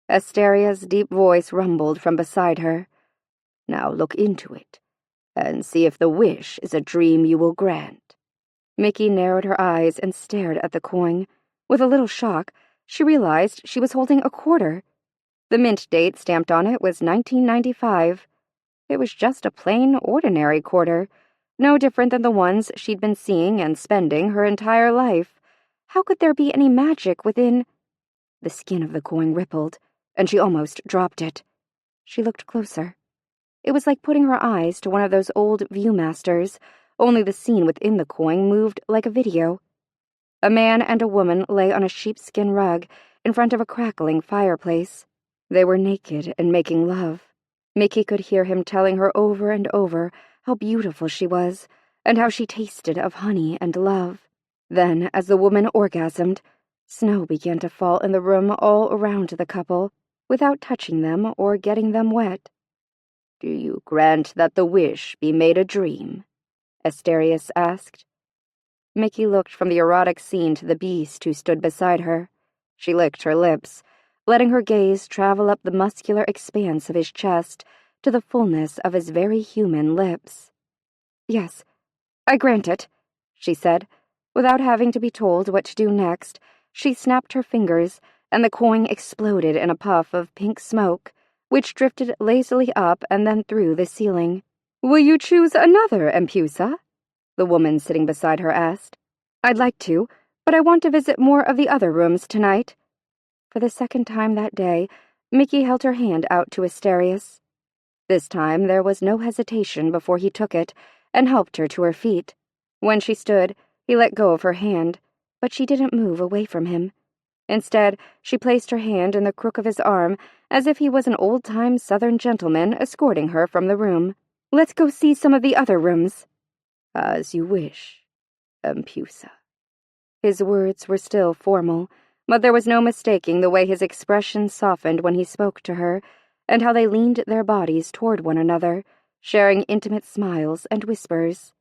[SPEAKER 3] Asteria's deep voice rumbled from beside her.
[SPEAKER 2] "Now look into it, and see if the wish is a dream you will grant."
[SPEAKER 3] Mickey narrowed her eyes and stared at the coin. With a little shock, she realized she was holding a quarter. The mint date stamped on it was 1995. It was just a plain, ordinary quarter, no different than the ones she'd been seeing and spending her entire life. How could there be any magic within? The skin of the coin rippled, and she almost dropped it. She looked closer. It was like putting her eyes to one of those old Viewmasters, only the scene within the coin moved like a video. A man and a woman lay on a sheepskin rug in front of a crackling fireplace. They were naked and making love. Mickey could hear him telling her over and over how beautiful she was and how she tasted of honey and love. Then, as the woman orgasmed, snow began to fall in the room all around the couple, without touching them or getting them wet.
[SPEAKER 2] "Do you grant that the wish be made a dream?" Asterius asked.
[SPEAKER 3] Mickey looked from the erotic scene to the beast who stood beside her. She licked her lips, letting her gaze travel up the muscular expanse of his chest to the fullness of his very human lips. "Yes, I grant it," she said. Without having to be told what to do next, she snapped her fingers, and the coin exploded in a puff of pink smoke, which drifted lazily up and then through the ceiling. "Will you choose another, Empusa?" the woman sitting beside her asked. "I'd like to, but I want to visit more of the other rooms tonight." For the second time that day, Mickey held her hand out to Asterius. This time there was no hesitation before he took it and helped her to her feet. When she stood, he let go of her hand, but she didn't move away from him. Instead, she placed her hand in the crook of his arm as if he was an old-time Southern gentleman escorting her from the room. "Let's go see some of the other rooms."
[SPEAKER 2] "As you wish, Empusa."
[SPEAKER 3] His words were still formal, but there was no mistaking the way his expression softened when he spoke to her, and how they leaned their bodies toward one another, sharing intimate smiles and whispers.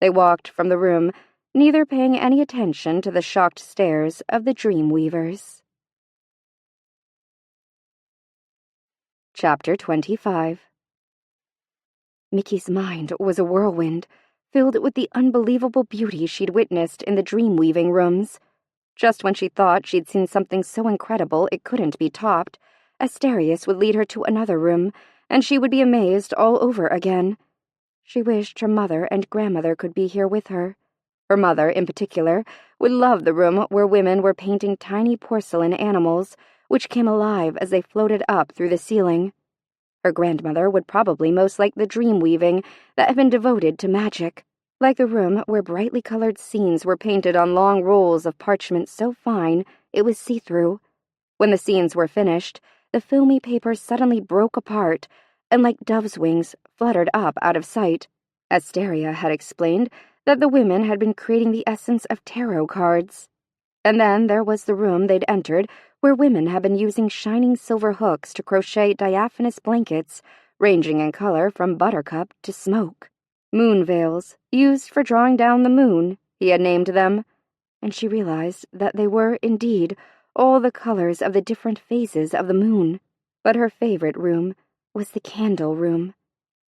[SPEAKER 3] They walked from the room, neither paying any attention to the shocked stares of the Dreamweavers. Chapter 25. Mickey's mind was a whirlwind, filled with the unbelievable beauty she'd witnessed in the dream-weaving rooms. Just when she thought she'd seen something so incredible it couldn't be topped, Asterius would lead her to another room, and she would be amazed all over again. She wished her mother and grandmother could be here with her. Her mother, in particular, would love the room where women were painting tiny porcelain animals, which came alive as they floated up through the ceiling. Her grandmother would probably most like the dream weaving that had been devoted to magic, like the room where brightly colored scenes were painted on long rolls of parchment so fine it was see-through. When the scenes were finished, the filmy paper suddenly broke apart and, like dove's wings, fluttered up out of sight. Asteria had explained that the women had been creating the essence of tarot cards. And then there was the room they'd entered, where women had been using shining silver hooks to crochet diaphanous blankets, ranging in color from buttercup to smoke. Moon veils, used for drawing down the moon, he had named them, and she realized that they were, indeed, all the colors of the different phases of the moon. But her favorite room was the candle room.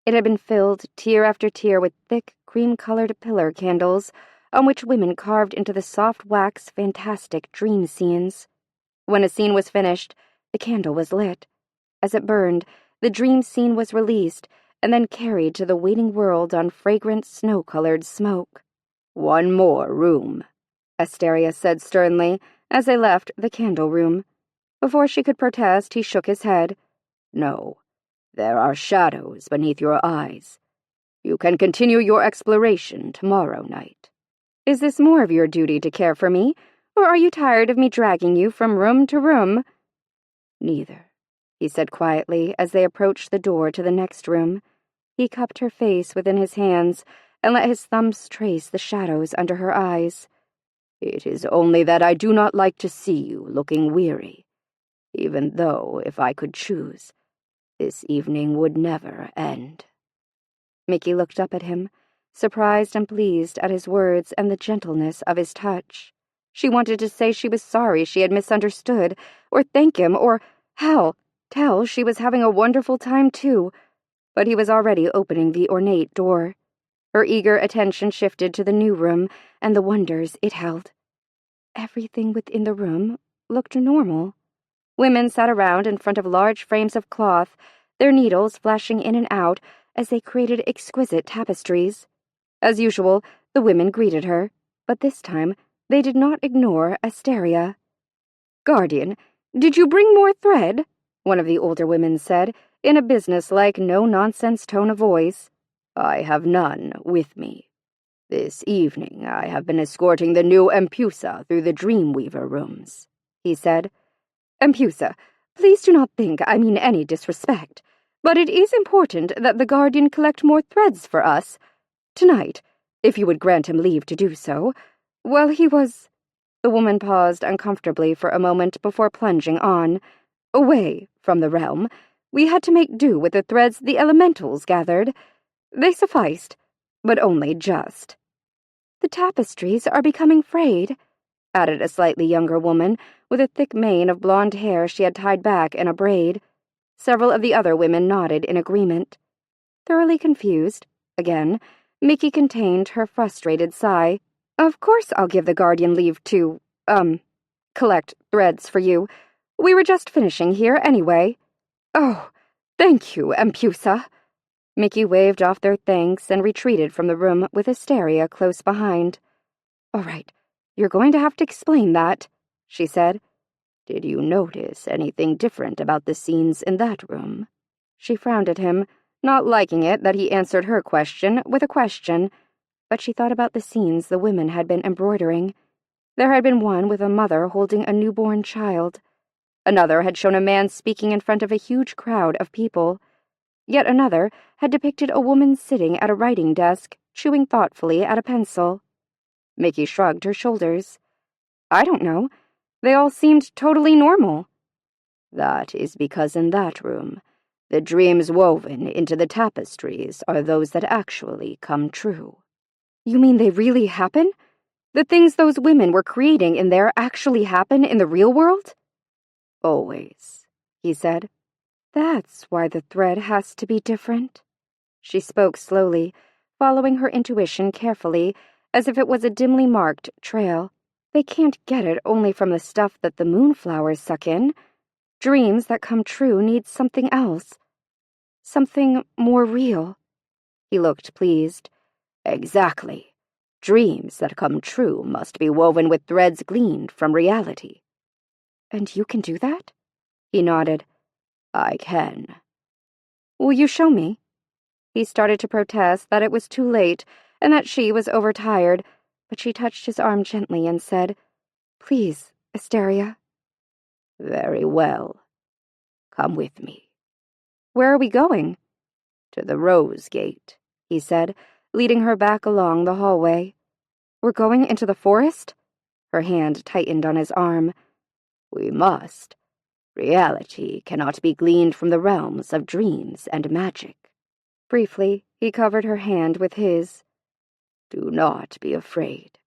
[SPEAKER 3] It had been filled tier after tier with thick, cream-colored pillar candles, on which women carved into the soft wax fantastic dream scenes. When a scene was finished, the candle was lit. As it burned, the dream scene was released, and then carried to the waiting world on fragrant, snow-colored smoke.
[SPEAKER 2] "One more room,"
[SPEAKER 3] Asteria said sternly, as they left the candle room. Before she could protest, he shook his head.
[SPEAKER 2] "No, there are shadows beneath your eyes. You can continue your exploration tomorrow night.
[SPEAKER 3] Is this more of your duty to care for me, or are you tired of me dragging you from room to room?
[SPEAKER 2] Neither,
[SPEAKER 3] he said quietly as they approached the door to the next room. He cupped her face within his hands and let his thumbs trace the shadows under her eyes.
[SPEAKER 2] It is only that I do not like to see you looking weary, even though, if I could choose, this evening would never end.
[SPEAKER 3] Mickey looked up at him, surprised and pleased at his words and the gentleness of his touch. She wanted to say she was sorry she had misunderstood, or thank him, or, hell, tell she was having a wonderful time too, but he was already opening the ornate door. Her eager attention shifted to the new room and the wonders it held. Everything within the room looked normal. Women sat around in front of large frames of cloth, their needles flashing in and out as they created exquisite tapestries. As usual, the women greeted her, but this time they did not ignore Asteria. "Guardian, did you bring more thread?" one of the older women said, in a businesslike, no-nonsense tone of voice.
[SPEAKER 2] I have none with me. This evening I have been escorting the new Empusa through the Dreamweaver rooms, he said.
[SPEAKER 3] "Empusa, please do not think I mean any disrespect, but it is important that the Guardian collect more threads for us. Tonight, if you would grant him leave to do so, while he was—" The woman paused uncomfortably for a moment before plunging on. "Away from the realm, we had to make do with the threads the elementals gathered. They sufficed, but only just." "The tapestries are becoming frayed," added a slightly younger woman with a thick mane of blonde hair she had tied back in a braid. Several of the other women nodded in agreement. Thoroughly confused, again, Mickey contained her frustrated sigh. "Of course I'll give the Guardian leave to, collect threads for you. We were just finishing here anyway." "Oh, thank you, Empusa." Mickey waved off their thanks and retreated from the room with Asteria close behind. "All right, you're going to have to explain that," she said.
[SPEAKER 2] "Did you notice anything different about the scenes in that room?"
[SPEAKER 3] She frowned at him, not liking it that he answered her question with a question, but she thought about the scenes the women had been embroidering. There had been one with a mother holding a newborn child. Another had shown a man speaking in front of a huge crowd of people. Yet another had depicted a woman sitting at a writing desk, chewing thoughtfully at a pencil. Mickey shrugged her shoulders. "I don't know. They all seemed totally normal."
[SPEAKER 2] "That is because in that room, the dreams woven into the tapestries are those that actually come true."
[SPEAKER 3] "You mean they really happen? The things those women were creating in there actually happen in the real world?"
[SPEAKER 2] "Always," he said.
[SPEAKER 3] "That's why the thread has to be different." She spoke slowly, following her intuition carefully, as if it was a dimly marked trail. "They can't get it only from the stuff that the moonflowers suck in. Dreams that come true need something else. Something more real."
[SPEAKER 2] He looked pleased. "Exactly. Dreams that come true must be woven with threads gleaned from reality."
[SPEAKER 3] "And you can do that?"
[SPEAKER 2] He nodded. "I can."
[SPEAKER 3] "Will you show me?" He started to protest that it was too late and that she was overtired, but she touched his arm gently and said, "Please, Asteria."
[SPEAKER 2] "Very well. Come with me."
[SPEAKER 3] "Where are we going?"
[SPEAKER 2] "To the Rose Gate," he said, leading her back along the hallway.
[SPEAKER 3] "We're going into the forest?" Her hand tightened on his arm.
[SPEAKER 2] "We must. Reality cannot be gleaned from the realms of dreams and magic."
[SPEAKER 3] Briefly, he covered her hand with his.
[SPEAKER 2] "Do not be afraid.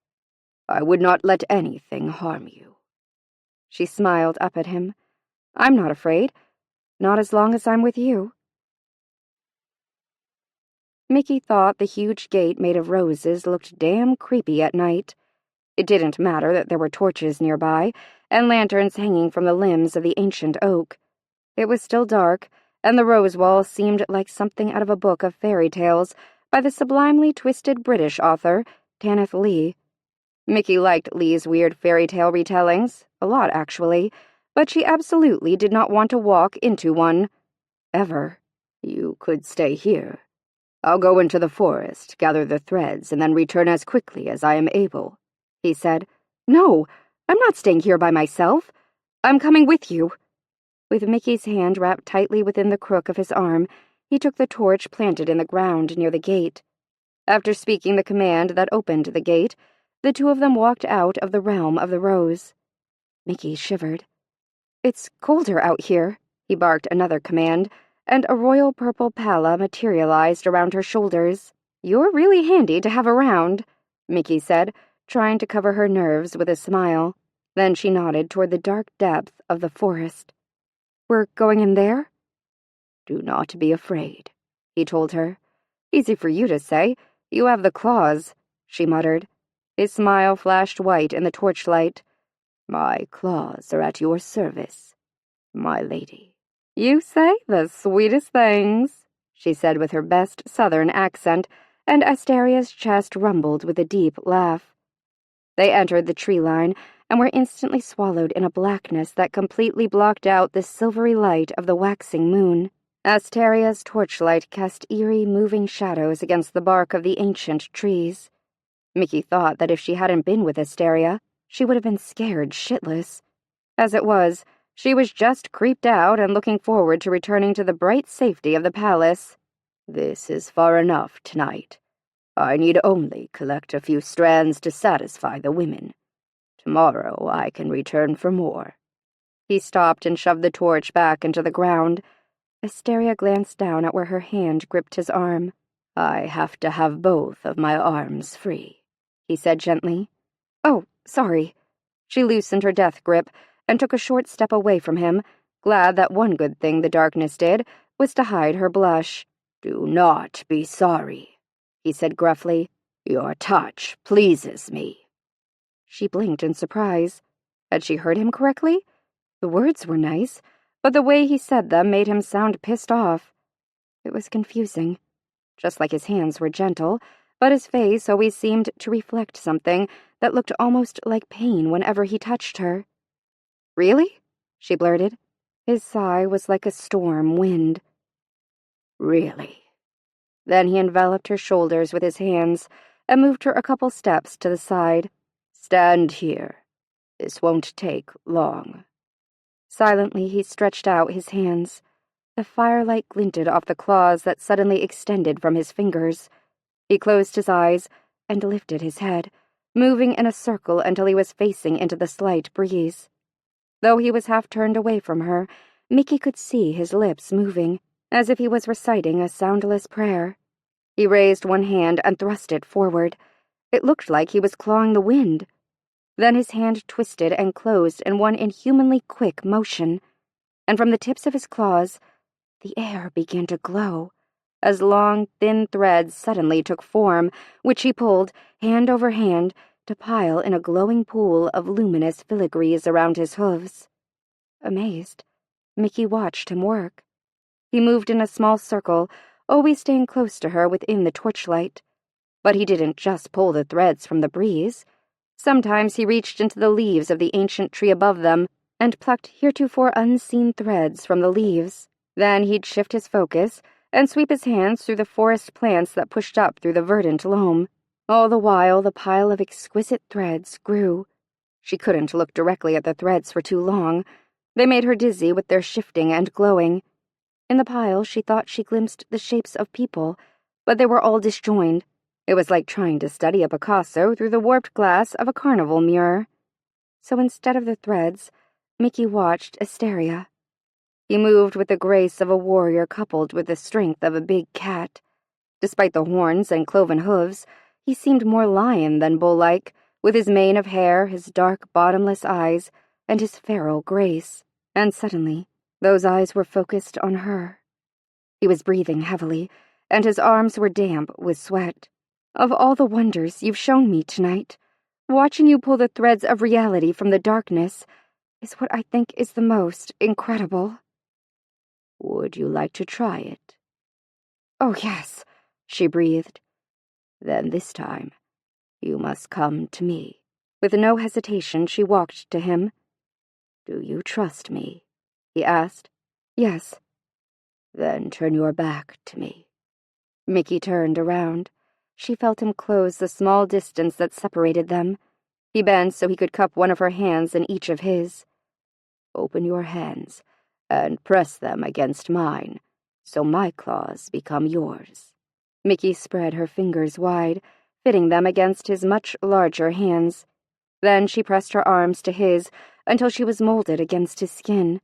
[SPEAKER 2] I would not let anything harm you."
[SPEAKER 3] She smiled up at him. "I'm not afraid. Not as long as I'm with you." Mickey thought the huge gate made of roses looked damn creepy at night. It didn't matter that there were torches nearby and lanterns hanging from the limbs of the ancient oak. It was still dark, and the rose wall seemed like something out of a book of fairy tales by the sublimely twisted British author, Tanith Lee. Mickey liked Lee's weird fairy tale retellings, a lot actually, but she absolutely did not want to walk into one. Ever.
[SPEAKER 2] "You could stay here," I'll go into the forest, gather the threads, and then return as quickly as I am able," he said.
[SPEAKER 3] "No, I'm not staying here by myself. I'm coming with you." With Mickey's hand wrapped tightly within the crook of his arm, he took the torch planted in the ground near the gate. After speaking the command that opened the gate, the two of them walked out of the realm of the rose. Mickey shivered. "It's colder out here," he barked another command, and a royal purple palla materialized around her shoulders. "You're really handy to have around," Mickey said, trying to cover her nerves with a smile. Then she nodded toward the dark depth of the forest. "We're going in there?"
[SPEAKER 2] "Do not be afraid," he told her.
[SPEAKER 3] "Easy for you to say. You have the claws," she muttered. His smile flashed white in the torchlight.
[SPEAKER 2] "My claws are at your service, my lady."
[SPEAKER 3] "You say the sweetest things," she said with her best southern accent, and Asteria's chest rumbled with a deep laugh. They entered the tree line and were instantly swallowed in a blackness that completely blocked out the silvery light of the waxing moon. Asteria's torchlight cast eerie, moving shadows against the bark of the ancient trees. Mickey thought that if she hadn't been with Asteria, she would have been scared shitless. As it was, she was just creeped out and looking forward to returning to the bright safety of the palace.
[SPEAKER 2] "This is far enough tonight. I need only collect a few strands to satisfy the women. Tomorrow I can return for more."
[SPEAKER 3] He stopped and shoved the torch back into the ground. Asteria glanced down at where her hand gripped his arm.
[SPEAKER 2] "I have to have both of my arms free," he said gently.
[SPEAKER 3] "Oh, sorry." She loosened her death grip and took a short step away from him, glad that one good thing the darkness did was to hide her blush.
[SPEAKER 2] "Do not be sorry," he said gruffly. "Your touch pleases me."
[SPEAKER 3] She blinked in surprise. Had she heard him correctly? The words were nice, but the way he said them made him sound pissed off. It was confusing. Just like his hands were gentle, but his face always seemed to reflect something that looked almost like pain whenever he touched her. "Really?" she blurted. His sigh was like a storm wind.
[SPEAKER 2] "Really?"
[SPEAKER 3] Then he enveloped her shoulders with his hands and moved her a couple steps to the side.
[SPEAKER 2] "Stand here. This won't take long."
[SPEAKER 3] Silently, he stretched out his hands. The firelight glinted off the claws that suddenly extended from his fingers. He closed his eyes and lifted his head, moving in a circle until he was facing into the slight breeze. Though he was half turned away from her, Mickey could see his lips moving, as if he was reciting a soundless prayer. He raised one hand and thrust it forward. It looked like he was clawing the wind. Then his hand twisted and closed in one inhumanly quick motion, and from the tips of his claws, the air began to glow, as long, thin threads suddenly took form, which he pulled, hand over hand, to pile in a glowing pool of luminous filigrees around his hooves. Amazed, Mickey watched him work. He moved in a small circle, always staying close to her within the torchlight. But he didn't just pull the threads from the breeze. Sometimes he reached into the leaves of the ancient tree above them and plucked heretofore unseen threads from the leaves. Then he'd shift his focus and sweep his hands through the forest plants that pushed up through the verdant loam. All the while, the pile of exquisite threads grew. She couldn't look directly at the threads for too long. They made her dizzy with their shifting and glowing. In the pile, she thought she glimpsed the shapes of people, but they were all disjoined. It was like trying to study a Picasso through the warped glass of a carnival mirror. So instead of the threads, Mickey watched Asteria. He moved with the grace of a warrior coupled with the strength of a big cat. Despite the horns and cloven hooves, he seemed more lion than bull-like, with his mane of hair, his dark, bottomless eyes, and his feral grace. And suddenly, those eyes were focused on her. He was breathing heavily, and his arms were damp with sweat. "Of all the wonders you've shown me tonight, watching you pull the threads of reality from the darkness is what I think is the most incredible."
[SPEAKER 2] "Would you like to try it?"
[SPEAKER 3] "Oh, yes," she breathed.
[SPEAKER 2] "Then this time, you must come to me."
[SPEAKER 3] With no hesitation, she walked to him.
[SPEAKER 2] "Do you trust me?"
[SPEAKER 3] he asked. "Yes."
[SPEAKER 2] "Then turn your back to me."
[SPEAKER 3] Mickey turned around. She felt him close the small distance that separated them. He bent so he could cup one of her hands in each of his.
[SPEAKER 2] Open your hands and press them against mine, so my claws become yours.
[SPEAKER 3] Mickey spread her fingers wide, fitting them against his much larger hands. Then she pressed her arms to his until she was molded against his skin.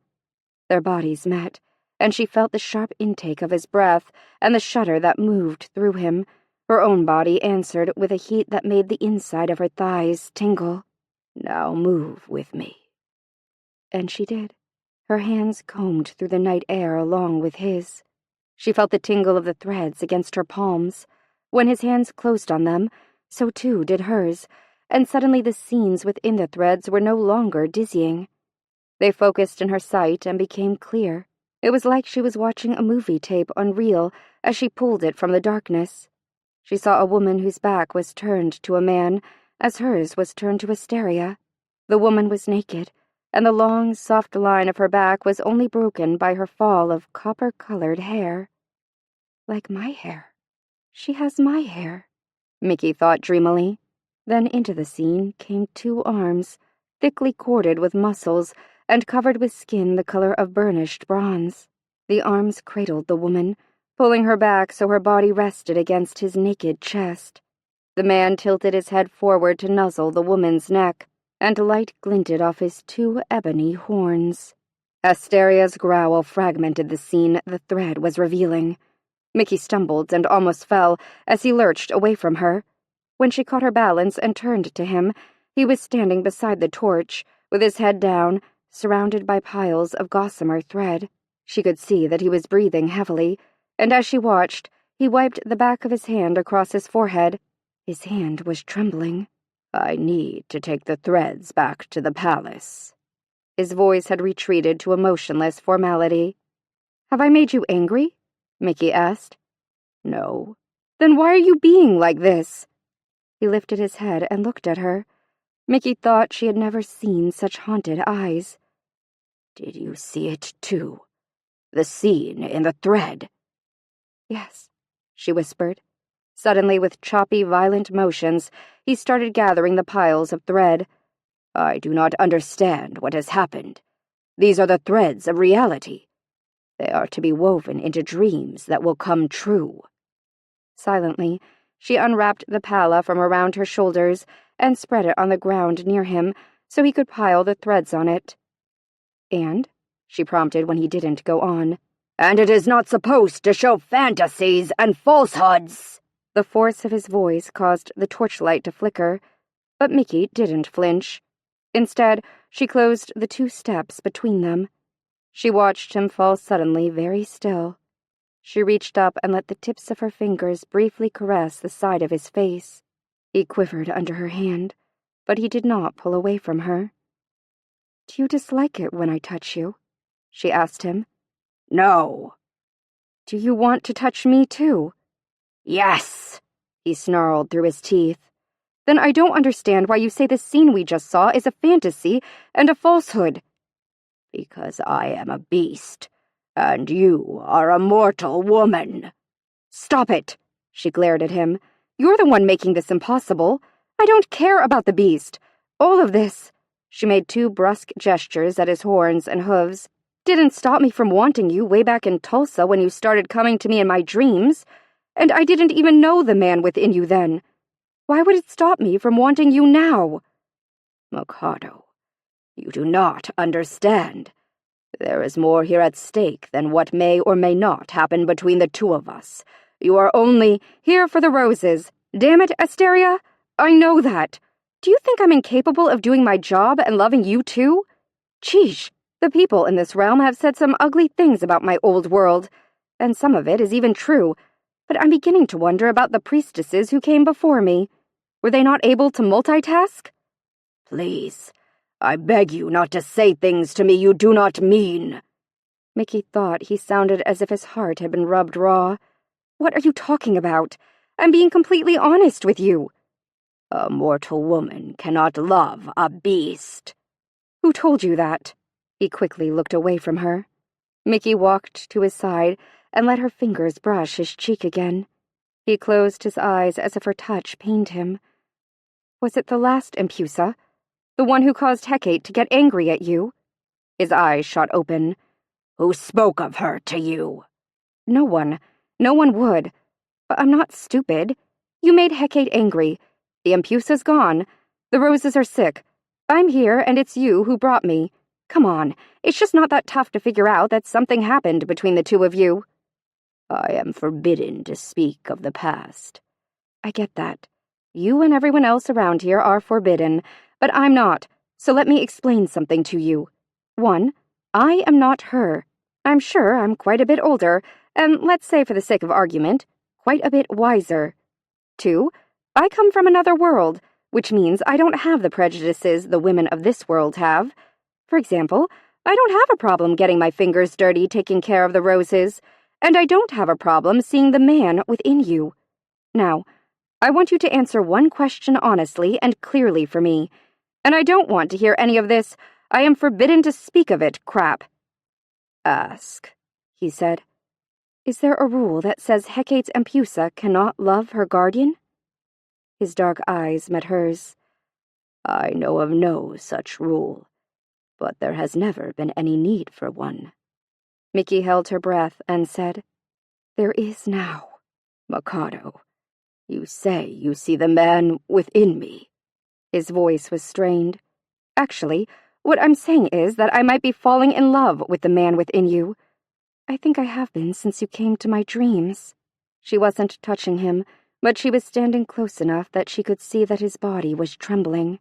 [SPEAKER 3] Their bodies met, and she felt the sharp intake of his breath and the shudder that moved through him. Her own body answered with a heat that made the inside of her thighs tingle.
[SPEAKER 2] Now move with me.
[SPEAKER 3] And she did. Her hands combed through the night air along with his. She felt the tingle of the threads against her palms. When his hands closed on them, so too did hers, and suddenly the scenes within the threads were no longer dizzying. They focused in her sight and became clear. It was like she was watching a movie tape on reel as she pulled it from the darkness. She saw a woman whose back was turned to a man, as hers was turned to Asteria. The woman was naked, and the long, soft line of her back was only broken by her fall of copper-colored hair. Like my hair. She has my hair, Mickey thought dreamily. Then into the scene came two arms, thickly corded with muscles and covered with skin the color of burnished bronze. The arms cradled the woman, pulling her back so her body rested against his naked chest. The man tilted his head forward to nuzzle the woman's neck, and light glinted off his two ebony horns. Asteria's growl fragmented the scene the thread was revealing. Mickey stumbled and almost fell as he lurched away from her. When she caught her balance and turned to him, he was standing beside the torch, with his head down, surrounded by piles of gossamer thread. She could see that he was breathing heavily, and as she watched, he wiped the back of his hand across his forehead. His hand was trembling.
[SPEAKER 2] I need to take the threads back to the palace.
[SPEAKER 3] His voice had retreated to a motionless formality. Have I made you angry? Mickey asked.
[SPEAKER 2] No.
[SPEAKER 3] Then why are you being like this? He lifted his head and looked at her. Mickey thought she had never seen such haunted eyes.
[SPEAKER 2] Did you see it too? The scene in the thread?
[SPEAKER 3] Yes, she whispered. Suddenly, with choppy, violent motions, he started gathering the piles of thread.
[SPEAKER 2] I do not understand what has happened. These are the threads of reality. They are to be woven into dreams that will come true.
[SPEAKER 3] Silently, she unwrapped the palla from around her shoulders and spread it on the ground near him so he could pile the threads on it. And? She prompted when he didn't go on.
[SPEAKER 2] And it is not supposed to show fantasies and falsehoods.
[SPEAKER 3] The force of his voice caused the torchlight to flicker, but Mickey didn't flinch. Instead, she closed the two steps between them. She watched him fall suddenly very still. She reached up and let the tips of her fingers briefly caress the side of his face. He quivered under her hand, but he did not pull away from her. Do you dislike it when I touch you? She asked him.
[SPEAKER 2] No.
[SPEAKER 3] Do you want to touch me too?
[SPEAKER 2] Yes,
[SPEAKER 3] he snarled through his teeth. Then I don't understand why you say the scene we just saw is a fantasy and a falsehood.
[SPEAKER 2] Because I am a beast, and you are a mortal woman.
[SPEAKER 3] Stop it, she glared at him. You're the one making this impossible. I don't care about the beast. All of this, she made two brusque gestures at his horns and hooves, didn't stop me from wanting you way back in Tulsa when you started coming to me in my dreams. And I didn't even know the man within you then. Why would it stop me from wanting you now?
[SPEAKER 2] Mikado, you do not understand. There is more here at stake than what may or may not happen between the two of us.
[SPEAKER 3] You are only here for the roses. Damn it, Asteria. I know that. Do you think I'm incapable of doing my job and loving you too? Sheesh, the people in this realm have said some ugly things about my old world, and some of it is even true. But I'm beginning to wonder about the priestesses who came before me. Were they not able to multitask?
[SPEAKER 2] Please, I beg you not to say things to me you do not mean.
[SPEAKER 3] Mickey thought he sounded as if his heart had been rubbed raw. What are you talking about? I'm being completely honest with you.
[SPEAKER 2] A mortal woman cannot love a beast.
[SPEAKER 3] Who told you that? He quickly looked away from her. Mickey walked to his side and let her fingers brush his cheek again. He closed his eyes as if her touch pained him. Was it the last Empusa? The one who caused Hecate to get angry at you? His eyes shot open.
[SPEAKER 2] Who spoke of her to you?
[SPEAKER 3] No one. No one would. But I'm not stupid. You made Hecate angry. The Empusa's gone. The roses are sick. I'm here, and it's you who brought me. Come on, it's just not that tough to figure out that something happened between the two of you.
[SPEAKER 2] I am forbidden to speak of the past.
[SPEAKER 3] I get that. You and everyone else around here are forbidden, but I'm not, so let me explain something to you. 1, I am not her. I'm sure I'm quite a bit older, and let's say for the sake of argument, quite a bit wiser. 2, I come from another world, which means I don't have the prejudices the women of this world have. For example, I don't have a problem getting my fingers dirty taking care of the roses, and I don't have a problem seeing the man within you. Now, I want you to answer one question honestly and clearly for me, and I don't want to hear any of this "I am forbidden to speak of it" crap.
[SPEAKER 2] Ask,
[SPEAKER 3] he said. Is there a rule that says Hecate's Empusa cannot love her guardian? His dark eyes met hers.
[SPEAKER 2] I know of no such rule, but there has never been any need for one.
[SPEAKER 3] Mickey held her breath and said, There is now.
[SPEAKER 2] Mikado, you say you see the man within me.
[SPEAKER 3] His voice was strained. Actually, what I'm saying is that I might be falling in love with the man within you. I think I have been since you came to my dreams. She wasn't touching him, but she was standing close enough that she could see that his body was trembling.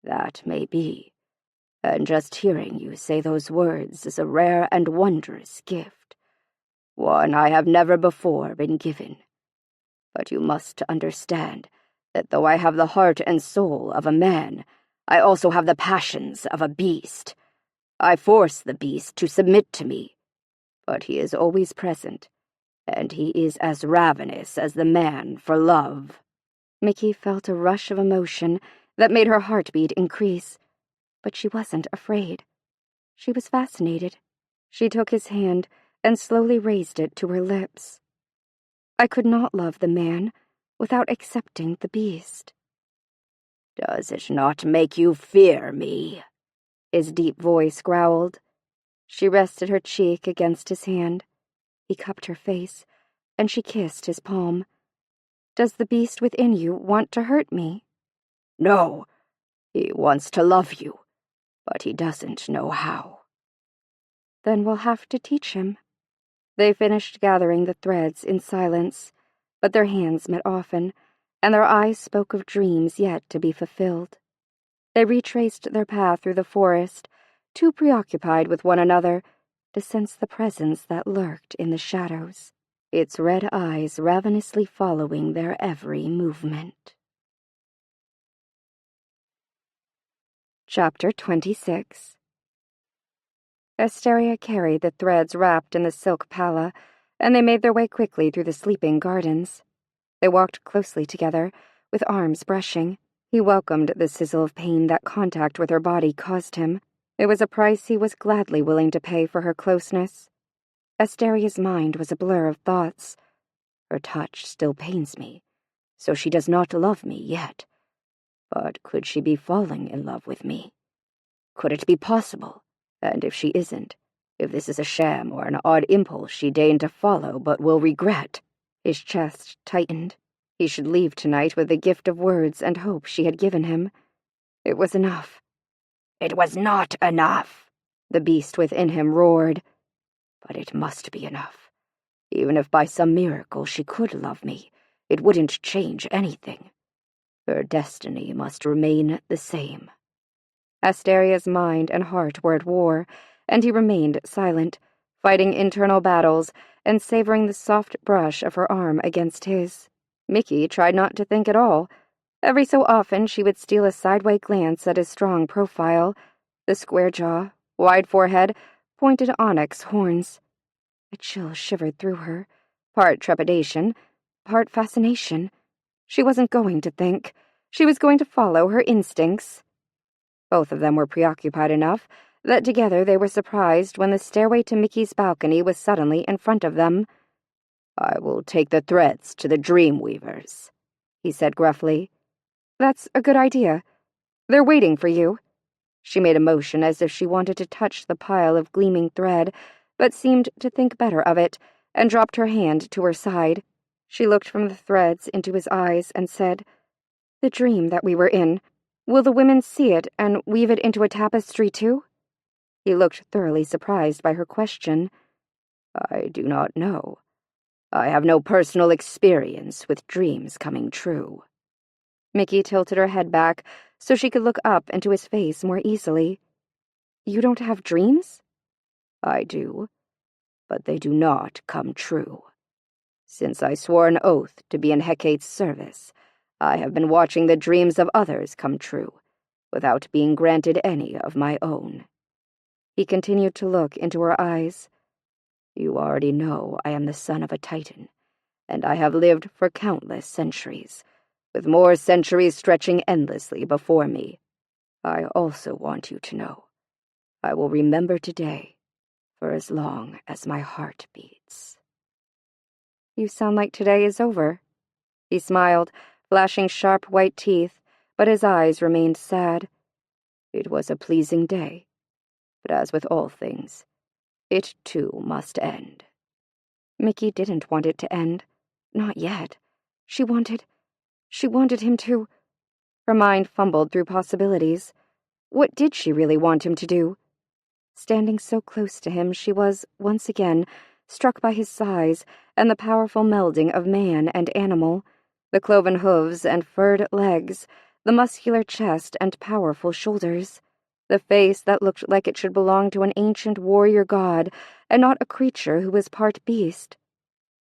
[SPEAKER 2] That may be, and just hearing you say those words is a rare and wondrous gift, one I have never before been given. But you must understand that though I have the heart and soul of a man, I also have the passions of a beast. I force the beast to submit to me, but he is always present, and he is as ravenous as the man for love.
[SPEAKER 3] Mickey felt a rush of emotion that made her heartbeat increase, but she wasn't afraid. She was fascinated. She took his hand and slowly raised it to her lips. I could not love the man without accepting the beast.
[SPEAKER 2] Does it not make you fear me?
[SPEAKER 3] His deep voice growled. She rested her cheek against his hand. He cupped her face, and she kissed his palm. Does the beast within you want to hurt me?
[SPEAKER 2] No, he wants to love you, but he doesn't know how.
[SPEAKER 3] Then we'll have to teach him. They finished gathering the threads in silence, but their hands met often, and their eyes spoke of dreams yet to be fulfilled. They retraced their path through the forest, too preoccupied with one another to sense the presence that lurked in the shadows, its red eyes ravenously following their every movement. Chapter 26. Asteria carried the threads wrapped in the silk palla, and they made their way quickly through the sleeping gardens. They walked closely together, with arms brushing. He welcomed the sizzle of pain that contact with her body caused him. It was a price he was gladly willing to pay for her closeness. Asteria's mind was a blur of thoughts. Her touch still pains me, so she does not love me yet. But could she be falling in love with me? Could it be possible? And if she isn't, if this is a sham or an odd impulse she deigned to follow but will regret? His chest tightened. He should leave tonight with the gift of words and hope she had given him. It was enough.
[SPEAKER 2] It was not enough,
[SPEAKER 3] the beast within him roared.
[SPEAKER 2] But it must be enough. Even if by some miracle she could love me, it wouldn't change anything. Her destiny must remain the same.
[SPEAKER 3] Asteria's mind and heart were at war, and he remained silent, fighting internal battles and savoring the soft brush of her arm against his. Mickey tried not to think at all. Every so often she would steal a sideway glance at his strong profile, the square jaw, wide forehead, pointed onyx horns. A chill shivered through her, part trepidation, part fascination. She wasn't going to think. She was going to follow her instincts. Both of them were preoccupied enough that together they were surprised when the stairway to Mickey's balcony was suddenly in front of them.
[SPEAKER 2] I will take the threads to the dream weavers, he said gruffly.
[SPEAKER 3] That's a good idea. They're waiting for you. She made a motion as if she wanted to touch the pile of gleaming thread, but seemed to think better of it, and dropped her hand to her side. She looked from the threads into his eyes and said, "The dream that we were in, will the women see it and weave it into a tapestry too?" He looked thoroughly surprised by her question.
[SPEAKER 2] I do not know. I have no personal experience with dreams coming true.
[SPEAKER 3] Mickey tilted her head back so she could look up into his face more easily. You don't have dreams?
[SPEAKER 2] I do, but they do not come true. Since I swore an oath to be in Hecate's service, I have been watching the dreams of others come true, without being granted any of my own.
[SPEAKER 3] He continued to look into her eyes.
[SPEAKER 2] You already know I am the son of a Titan, and I have lived for countless centuries, with more centuries stretching endlessly before me. I also want you to know I will remember today for as long as my heart beats.
[SPEAKER 3] You sound like today is over. He smiled, flashing sharp white teeth, but his eyes remained sad.
[SPEAKER 2] It was a pleasing day, but as with all things, it too must end.
[SPEAKER 3] Mickey didn't want it to end. Not yet. She wanted him to... Her mind fumbled through possibilities. What did she really want him to do? Standing so close to him, she was, once again, struck by his size and the powerful melding of man and animal, the cloven hooves and furred legs, the muscular chest and powerful shoulders, the face that looked like it should belong to an ancient warrior god and not a creature who was part beast.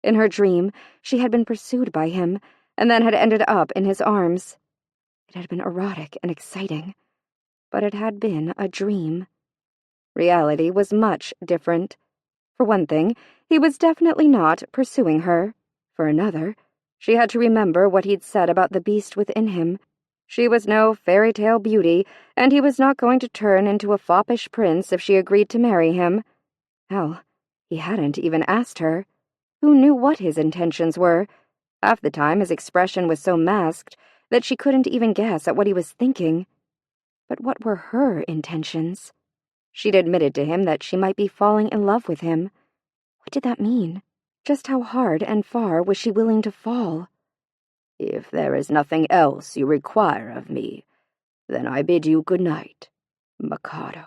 [SPEAKER 3] In her dream, she had been pursued by him and then had ended up in his arms. It had been erotic and exciting, but it had been a dream. Reality was much different. For one thing, he was definitely not pursuing her. For another, she had to remember what he'd said about the beast within him. She was no fairy tale beauty, and he was not going to turn into a foppish prince if she agreed to marry him. Hell, he hadn't even asked her. Who knew what his intentions were? Half the time his expression was so masked that she couldn't even guess at what he was thinking. But what were her intentions? She'd admitted to him that she might be falling in love with him. What did that mean? Just how hard and far was she willing to fall?
[SPEAKER 2] If there is nothing else you require of me, then I bid you good night, Mikado.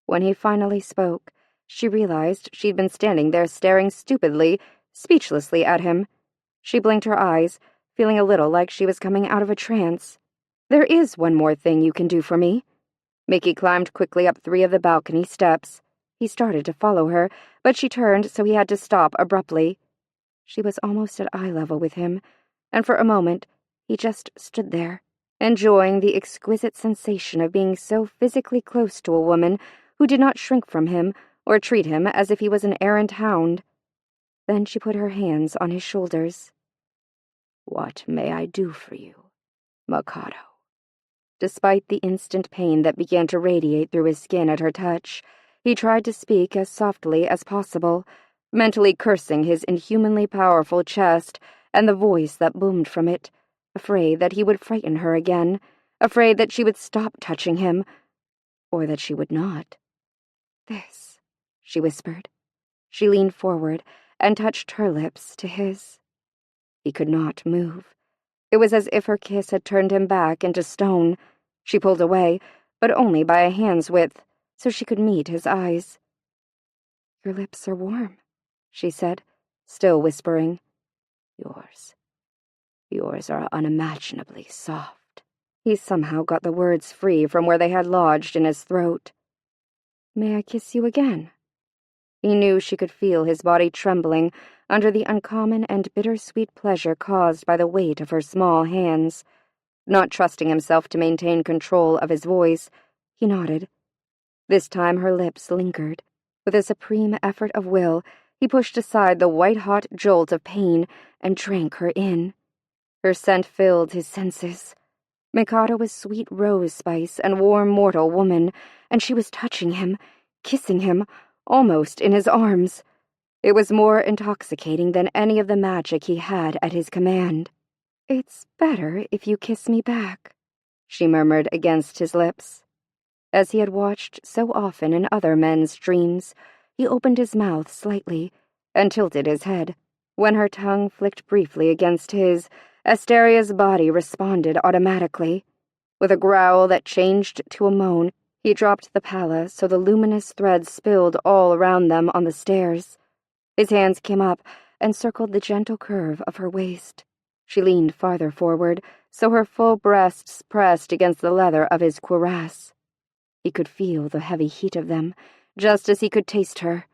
[SPEAKER 3] When he finally spoke, she realized she'd been standing there staring stupidly, speechlessly at him. She blinked her eyes, feeling a little like she was coming out of a trance. There is one more thing you can do for me. Mickey climbed quickly up 3 of the balcony steps. He started to follow her, but she turned so he had to stop abruptly. She was almost at eye level with him, and for a moment he just stood there, enjoying the exquisite sensation of being so physically close to a woman who did not shrink from him or treat him as if he was an errant hound. Then she put her hands on his shoulders.
[SPEAKER 2] What may I do for you, Mikado?
[SPEAKER 3] Despite the instant pain that began to radiate through his skin at her touch, he tried to speak as softly as possible, mentally cursing his inhumanly powerful chest and the voice that boomed from it, afraid that he would frighten her again, afraid that she would stop touching him, or that she would not. "This," she whispered. She leaned forward and touched her lips to his. He could not move. It was as if her kiss had turned him back into stone. She pulled away, but only by a hand's width, so she could meet his eyes. "Your lips are warm," she said, still whispering.
[SPEAKER 2] Yours are unimaginably soft."
[SPEAKER 3] He somehow got the words free from where they had lodged in his throat. "May I kiss you again?" He knew she could feel his body trembling under the uncommon and bittersweet pleasure caused by the weight of her small hands. Not trusting himself to maintain control of his voice, he nodded. This time her lips lingered. With a supreme effort of will, he pushed aside the white-hot jolt of pain and drank her in. Her scent filled his senses. Mikado was sweet rose spice and warm mortal woman, and she was touching him, kissing him, almost in his arms.
[SPEAKER 1] It was more intoxicating than any of the magic he had at his command.
[SPEAKER 3] "It's better if you kiss me back,"
[SPEAKER 1] she murmured against his lips. As he had watched so often in other men's dreams, he opened his mouth slightly and tilted his head. When her tongue flicked briefly against his, Asteria's body responded automatically. With a growl that changed to a moan, he dropped the palla so the luminous threads spilled all around them on the stairs. His hands came up and circled the gentle curve of her waist. She leaned farther forward, so her full breasts pressed against the leather of his cuirass. He could feel the heavy heat of them, just as he could taste her.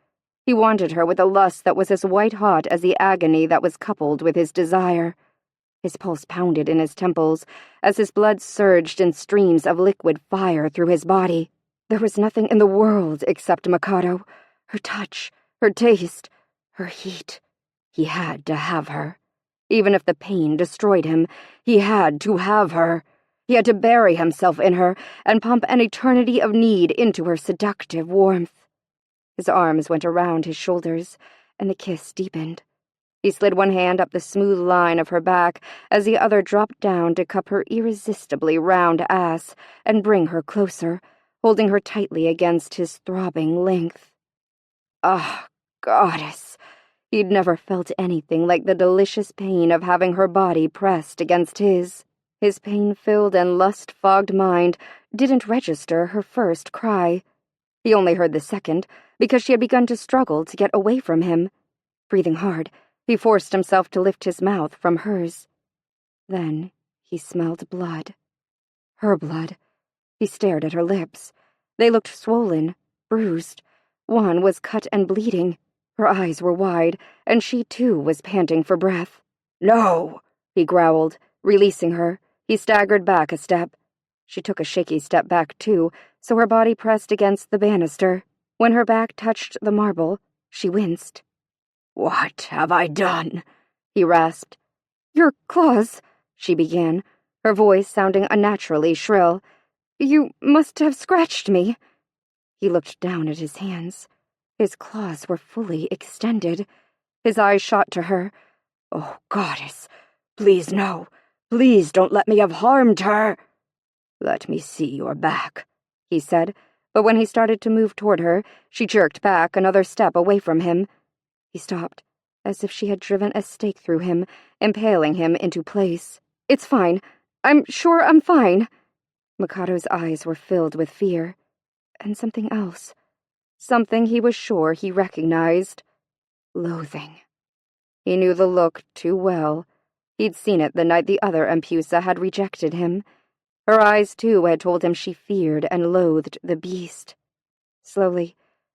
[SPEAKER 1] He wanted her with a lust that was as white-hot as the agony that was coupled with his desire. His pulse pounded in his temples as his blood surged in streams of liquid fire through his body. There was nothing in the world except Mikado, her touch, her taste, her heat. He had to have her. Even if the pain destroyed him, he had to have her. He had to bury himself in her and pump an eternity of need into her seductive warmth. His arms went around his shoulders, and the kiss deepened. He slid one hand up the smooth line of her back as the other dropped down to cup her irresistibly round ass and bring her closer, holding her tightly against his throbbing length. Ah, goddess! He'd never felt anything like the delicious pain of having her body pressed against his. His pain-filled and lust-fogged mind didn't register her first cry. He only heard the second, because she had begun to struggle to get away from him. Breathing hard, he forced himself to lift his mouth from hers. Then he smelled blood. Her blood. He stared at her lips. They looked swollen, bruised. One was cut and bleeding. Her eyes were wide, and she too was panting for breath. "No!" he growled, releasing her. He staggered back a step. She took a shaky step back too, so her body pressed against the banister. When her back touched the marble, she winced.
[SPEAKER 2] "What have I done?"
[SPEAKER 1] he rasped.
[SPEAKER 3] "Your claws,"
[SPEAKER 1] she began, her voice sounding unnaturally shrill.
[SPEAKER 3] "You must have scratched me."
[SPEAKER 1] He looked down at his hands. His claws were fully extended. His eyes shot to her.
[SPEAKER 2] "Oh, goddess, please no. Please don't let me have harmed her." "Let me see your back," he said, but when he started to move toward her, she jerked back another step away from him. He stopped, as if she had driven a stake through him, impaling him into place.
[SPEAKER 3] "It's fine. I'm sure I'm fine."
[SPEAKER 1] Mikado's eyes were filled with fear. And something else. Something he was sure he recognized. Loathing. He knew the look too well. He'd seen it the night the other Empusa had rejected him. Her eyes, too, had told him she feared and loathed the beast. Slowly,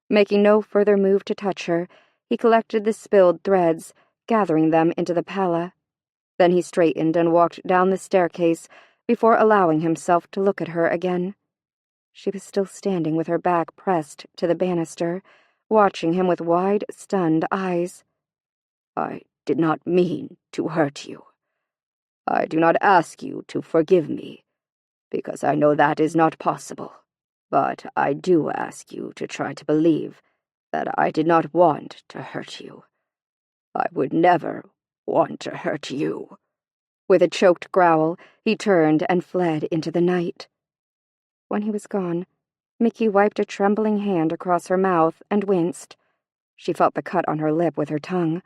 [SPEAKER 1] making no further move to touch her, he collected the spilled threads, gathering them into the palla. Then he straightened and walked down the staircase before allowing himself to look at her again. She was still standing with her back pressed to the banister, watching him with wide, stunned eyes.
[SPEAKER 2] "I did not mean to hurt you. I do not ask you to forgive me, because I know that is not possible. But I do ask you to try to believe that I did not want to hurt you. I would never want to hurt you."
[SPEAKER 1] With a choked growl, he turned and fled into the night. When he was gone, Mickey wiped a trembling hand across her mouth and winced. She felt the cut on her lip with her tongue.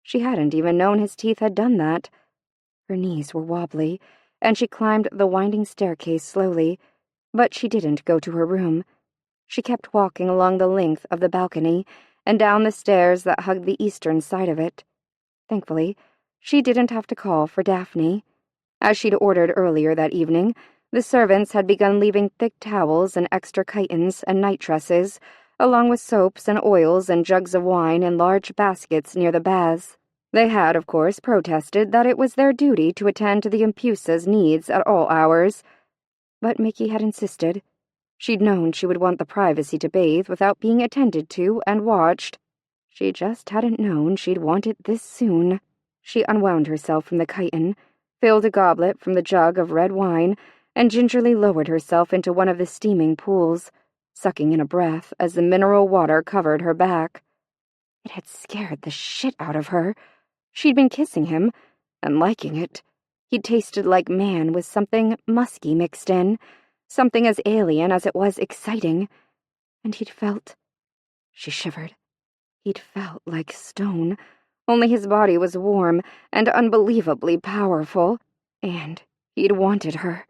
[SPEAKER 1] She hadn't even known his teeth had done that. Her knees were wobbly, and she climbed the winding staircase slowly, but she didn't go to her room. She kept walking along the length of the balcony and down the stairs that hugged the eastern side of it. Thankfully, she didn't have to call for Daphne. As she'd ordered earlier that evening, the servants had begun leaving thick towels and extra chitons and night dresses, along with soaps and oils and jugs of wine in large baskets near the baths. They had, of course, protested that it was their duty to attend to the Empusa's needs at all hours. But Mickey had insisted. She'd known she would want the privacy to bathe without being attended to and watched. She just hadn't known she'd want it this soon. She unwound herself from the chiton, filled a goblet from the jug of red wine, and gingerly lowered herself into one of the steaming pools, sucking in a breath as the mineral water covered her back.
[SPEAKER 3] It had scared the shit out of her. She'd been kissing him, and liking it. He'd tasted like man with something musky mixed in, something as alien as it was exciting. And he'd felt... She shivered. He'd felt like stone, only his body was warm and unbelievably powerful. And he'd wanted her,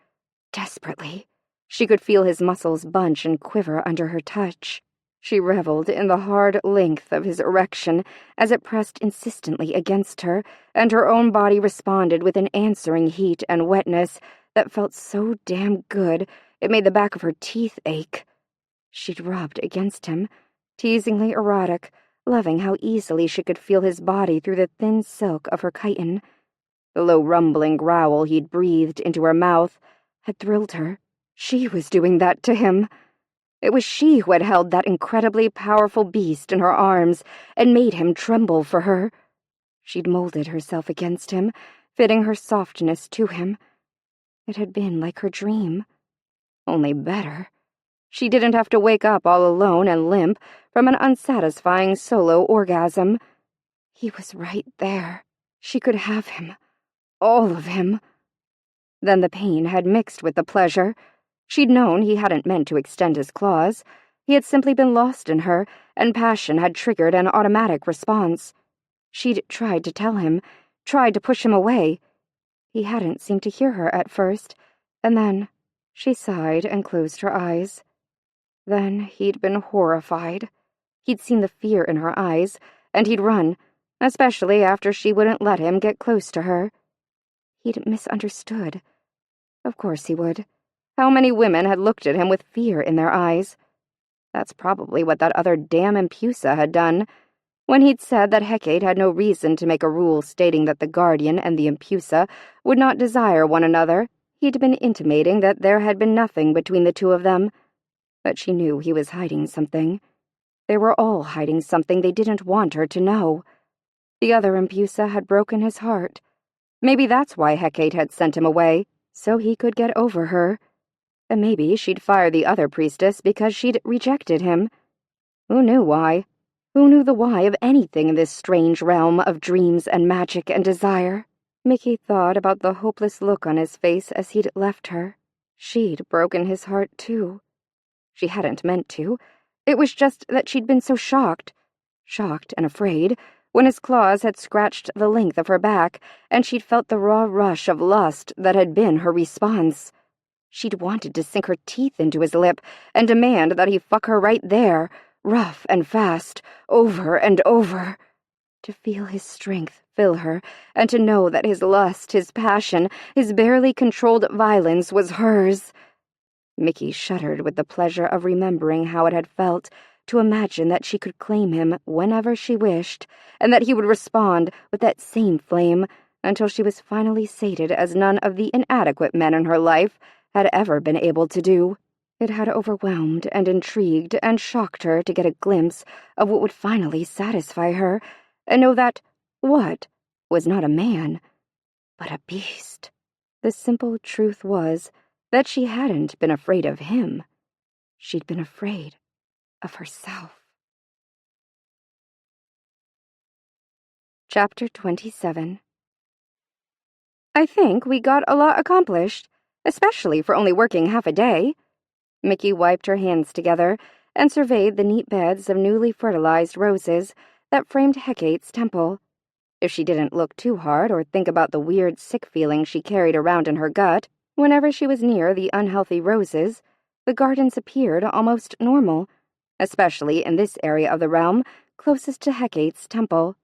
[SPEAKER 3] desperately. She could feel his muscles bunch and quiver under her touch. She reveled in the hard length of his erection as it pressed insistently against her, and her own body responded with an answering heat and wetness that felt so damn good it made the back of her teeth ache. She'd rubbed against him, teasingly erotic, loving how easily she could feel his body through the thin silk of her chiton. The low rumbling growl he'd breathed into her mouth had thrilled her. She was doing that to him. It was she who had held that incredibly powerful beast in her arms and made him tremble for her. She'd molded herself against him, fitting her softness to him. It had been like her dream, only better. She didn't have to wake up all alone and limp from an unsatisfying solo orgasm. He was right there. She could have him. All of him. Then the pain had mixed with the pleasure. She'd known he hadn't meant to extend his claws. He had simply been lost in her, and passion had triggered an automatic response. She'd tried to tell him, tried to push him away. He hadn't seemed to hear her at first, and then she sighed and closed her eyes. Then he'd been horrified. He'd seen the fear in her eyes, and he'd run, especially after she wouldn't let him get close to her. He'd misunderstood. Of course he would. How many women had looked at him with fear in their eyes? That's probably what that other damn Empusa had done. When he'd said that Hecate had no reason to make a rule stating that the Guardian and the Empusa would not desire one another, he'd been intimating that there had been nothing between the two of them. But she knew he was hiding something. They were all hiding something they didn't want her to know. The other Empusa had broken his heart. Maybe that's why Hecate had sent him away, so he could get over her. And maybe she'd fire the other priestess because she'd rejected him. Who knew why? Who knew the why of anything in this strange realm of dreams and magic and desire? Mickey thought about the hopeless look on his face as he'd left her. She'd broken his heart, too. She hadn't meant to. It was just that she'd been so shocked and afraid, when his claws had scratched the length of her back, and she'd felt the raw rush of lust that had been her response. She'd wanted to sink her teeth into his lip and demand that he fuck her right there, rough and fast, over and over. To feel his strength fill her, and to know that his lust, his passion, his barely controlled violence was hers. Mickey shuddered with the pleasure of remembering how it had felt to imagine that she could claim him whenever she wished, and that he would respond with that same flame until she was finally sated as none of the inadequate men in her life had ever been able to do. It had overwhelmed and intrigued and shocked her to get a glimpse of what would finally satisfy her, and know that what was not a man, but a beast. The simple truth was that she hadn't been afraid of him. She'd been afraid of herself. Chapter 27. I think we got a lot accomplished, especially for only working half a day. Mickey wiped her hands together and surveyed the neat beds of newly fertilized roses that framed Hecate's temple. If she didn't look too hard or think about the weird sick feeling she carried around in her gut, whenever she was near the unhealthy roses, the gardens appeared almost normal, especially in this area of the realm closest to Hecate's temple.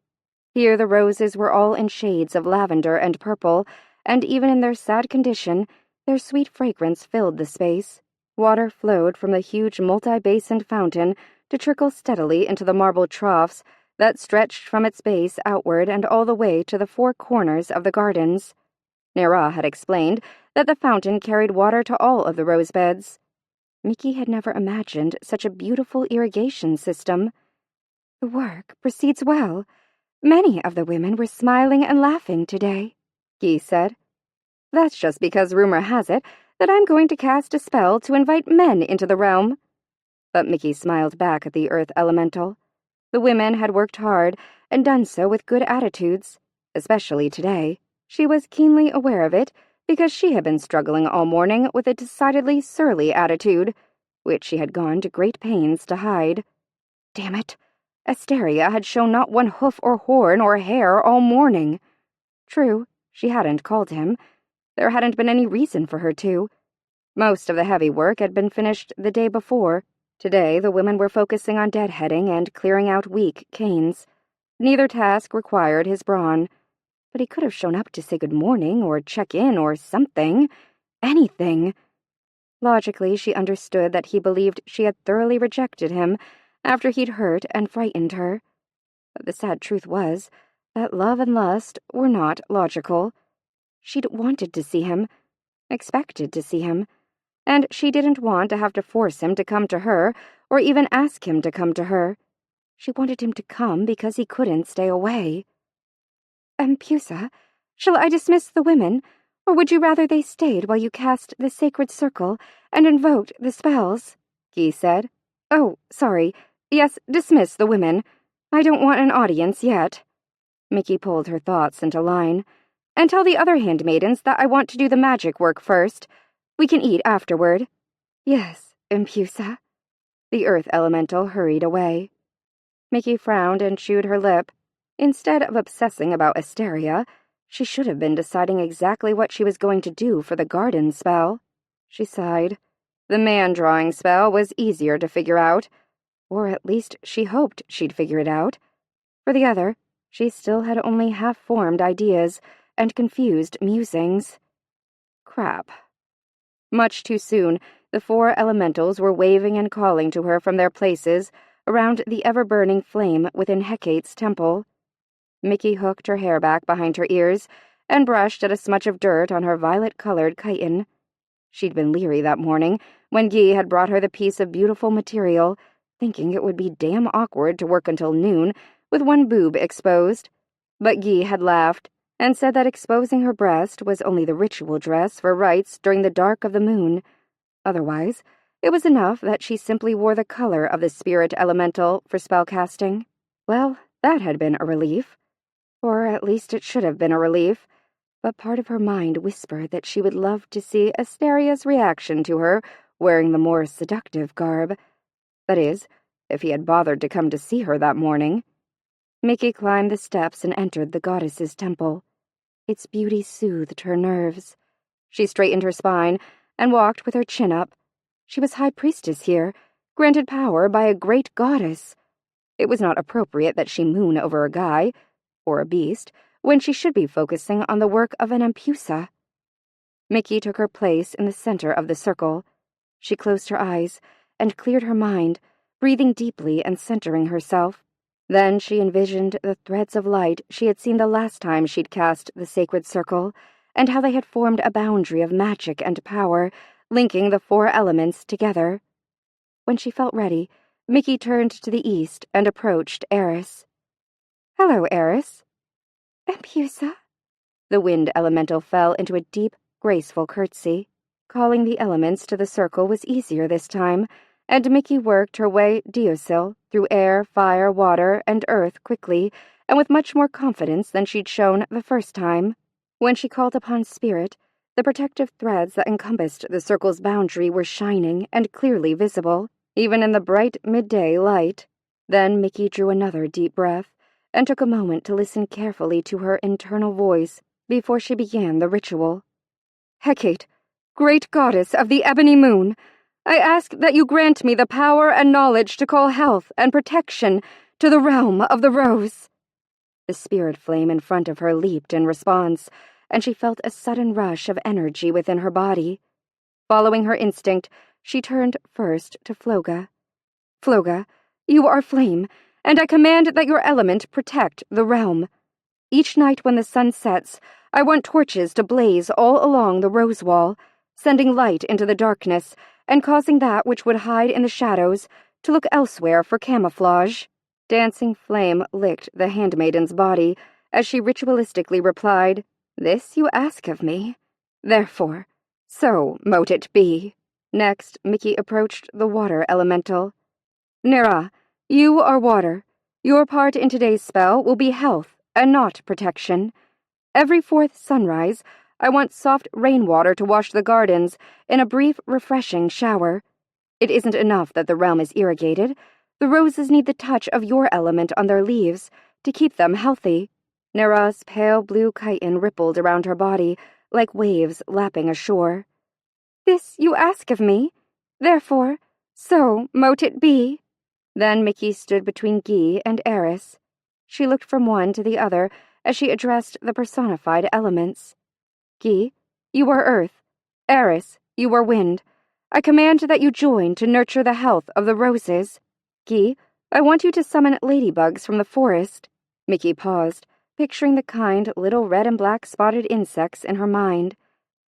[SPEAKER 3] Here the roses were all in shades of lavender and purple, and even in their sad condition, their sweet fragrance filled the space. Water flowed from the huge multi-basined fountain to trickle steadily into the marble troughs that stretched from its base outward and all the way to the four corners of the gardens. Nera had explained that the fountain carried water to all of the rose beds. Mickey had never imagined such a beautiful irrigation system. The work proceeds well. Many of the women were smiling and laughing today, Guy said. That's just because rumor has it that I'm going to cast a spell to invite men into the realm. But Mickey smiled back at the earth elemental.
[SPEAKER 1] The women had worked hard and done so with good attitudes, especially today. She was keenly aware of it because she had been struggling all morning with a decidedly surly attitude, which she had gone to great pains to hide. Damn it! Asteria had shown not one hoof or horn or hair all morning. True, she hadn't called him. There hadn't been any reason for her to. Most of the heavy work had been finished the day before. Today, the women were focusing on deadheading and clearing out weak canes. Neither task required his brawn, but he could have shown up to say good morning or check in or something. Anything. Logically, she understood that he believed she had thoroughly rejected him after he'd hurt and frightened her. But the sad truth was that love and lust were not logical. She'd wanted to see him, expected to see him, and she didn't want to have to force him to come to her or even ask him to come to her. She wanted him to come because he couldn't stay away. Pusa, shall I dismiss the women, or would you rather they stayed while you cast the sacred circle and invoked the spells? Guy said. Oh, sorry. Yes, dismiss the women. I don't want an audience yet. Mickey pulled her thoughts into line. And tell the other handmaidens that I want to do the magic work first. We can eat afterward. Yes, Empusa. The earth elemental hurried away. Mickey frowned and chewed her lip. Instead of obsessing about Asteria, she should have been deciding exactly what she was going to do for the garden spell. She sighed. The man-drawing spell was easier to figure out, or at least she hoped she'd figure it out. For the other, she still had only half-formed ideas and confused musings. Crap. Much too soon, the 4 elementals were waving and calling to her from their places around the ever-burning flame within Hecate's temple. Mickey hooked her hair back behind her ears and brushed at a smudge of dirt on her violet-colored chiton. She'd been leery that morning when Guy had brought her the piece of beautiful material, thinking it would be damn awkward to work until noon with one boob exposed. But Guy had laughed and said that exposing her breast was only the ritual dress for rites during the dark of the moon. Otherwise, it was enough that she simply wore the color of the spirit elemental for spellcasting. Well, that had been a relief. Or at least it should have been a relief. But part of her mind whispered that she would love to see Asteria's reaction to her wearing the more seductive garb. That is, if he had bothered to come to see her that morning. Mickey climbed the steps and entered the goddess's temple. Its beauty soothed her nerves. She straightened her spine and walked with her chin up. She was high priestess here, granted power by a great goddess. It was not appropriate that she moon over a guy, or a beast, when she should be focusing on the work of an Empusa. Mickey took her place in the center of the circle. She closed her eyes and cleared her mind, breathing deeply and centering herself. Then she envisioned the threads of light she had seen the last time she'd cast the sacred circle, and how they had formed a boundary of magic and power, linking the 4 elements together. When she felt ready, Mickey turned to the east and approached Eris. Hello, Eris. Empusa. The wind elemental fell into a deep, graceful curtsy. Calling the elements to the circle was easier this time, and Mickey worked her way diocil through air, fire, water, and earth quickly, and with much more confidence than she'd shown the first time. When she called upon spirit, the protective threads that encompassed the circle's boundary were shining and clearly visible, even in the bright midday light. Then Mickey drew another deep breath and took a moment to listen carefully to her internal voice before she began the ritual. Hecate, great goddess of the ebony moon, I ask that you grant me the power and knowledge to call health and protection to the realm of the rose. The spirit flame in front of her leaped in response, and she felt a sudden rush of energy within her body. Following her instinct, she turned first to Floga. Floga, you are flame, and I command that your element protect the realm. Each night when the sun sets, I want torches to blaze all along the rose wall, sending light into the darkness and causing that which would hide in the shadows to look elsewhere for camouflage. Dancing flame licked the handmaiden's body as she ritualistically replied, This you ask of me. Therefore, so mote it be. Next, Mickey approached the water elemental. Nera, you are water.
[SPEAKER 3] Your part in today's spell will be health and not protection. Every fourth sunrise, I want soft rainwater to wash the gardens in a brief, refreshing shower. It isn't enough that the realm is irrigated. The roses need the touch of your element on their leaves to keep them healthy. Nera's pale blue chitin rippled around her body like waves lapping ashore. This you ask of me. Therefore, so mote it be. Then Mickey stood between Guy and Eris. She looked from one to the other as she addressed the personified elements. Guy, you are earth. Eris, you are wind. I command that you join to nurture the health of the roses. Guy, I want you to summon ladybugs from the forest. Mickey paused, picturing the kind little red and black spotted insects in her mind.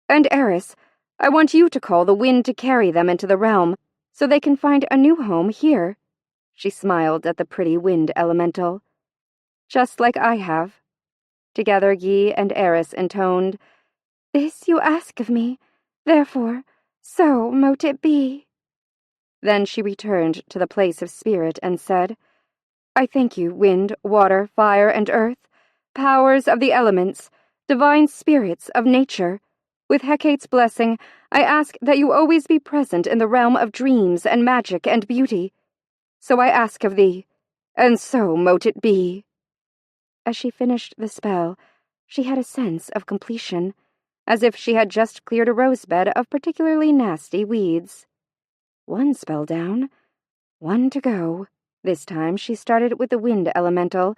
[SPEAKER 3] And Eris, I want you to call the wind to carry them into the realm, so they can find a new home here. She smiled at the pretty wind elemental. Just like I have. Together Guy and Eris intoned, This you ask of me, therefore, so mote it be. Then she returned to the place of spirit and said, I thank you, wind, water, fire, and earth, powers of the elements, divine spirits of nature. With Hecate's blessing, I ask that you always be present in the realm of dreams and magic and beauty. So I ask of thee, and so mote it be. As she finished the spell, she had a sense of completion, as if she had just cleared a rosebed of particularly nasty weeds. One spell down, one to go. This time she started with the wind elemental,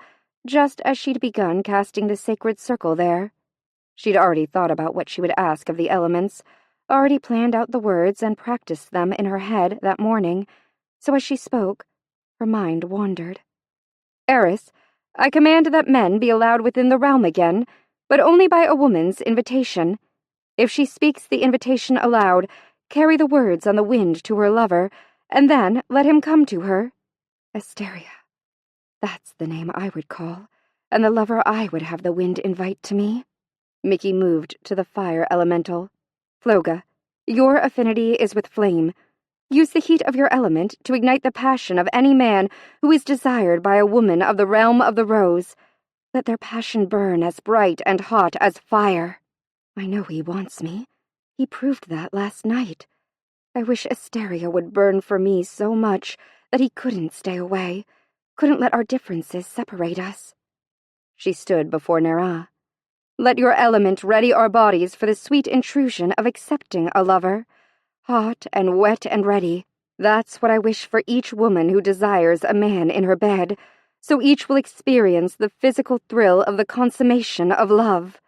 [SPEAKER 3] just as she'd begun casting the sacred circle there. She'd already thought about what she would ask of the elements, already planned out the words and practiced them in her head that morning, so as she spoke, her mind wandered. Eris, I command that men be allowed within the realm again, but only by a woman's invitation. If she speaks the invitation aloud, carry the words on the wind to her lover, and then let him come to her. Asteria. That's the name I would call, and the lover I would have the wind invite to me. Mickey moved to the fire elemental. Floga, your affinity is with flame. Use the heat of your element to ignite the passion of any man who is desired by a woman of the realm of the rose. Let their passion burn as bright and hot as fire. I know he wants me. He proved that last night. I wish Asteria would burn for me so much that he couldn't stay away, couldn't let our differences separate us. She stood before Nera. Let your element ready our bodies for the sweet intrusion of accepting a lover. Hot and wet and ready. That's what I wish for each woman who desires a man in her bed, so each will experience the physical thrill of the consummation of love.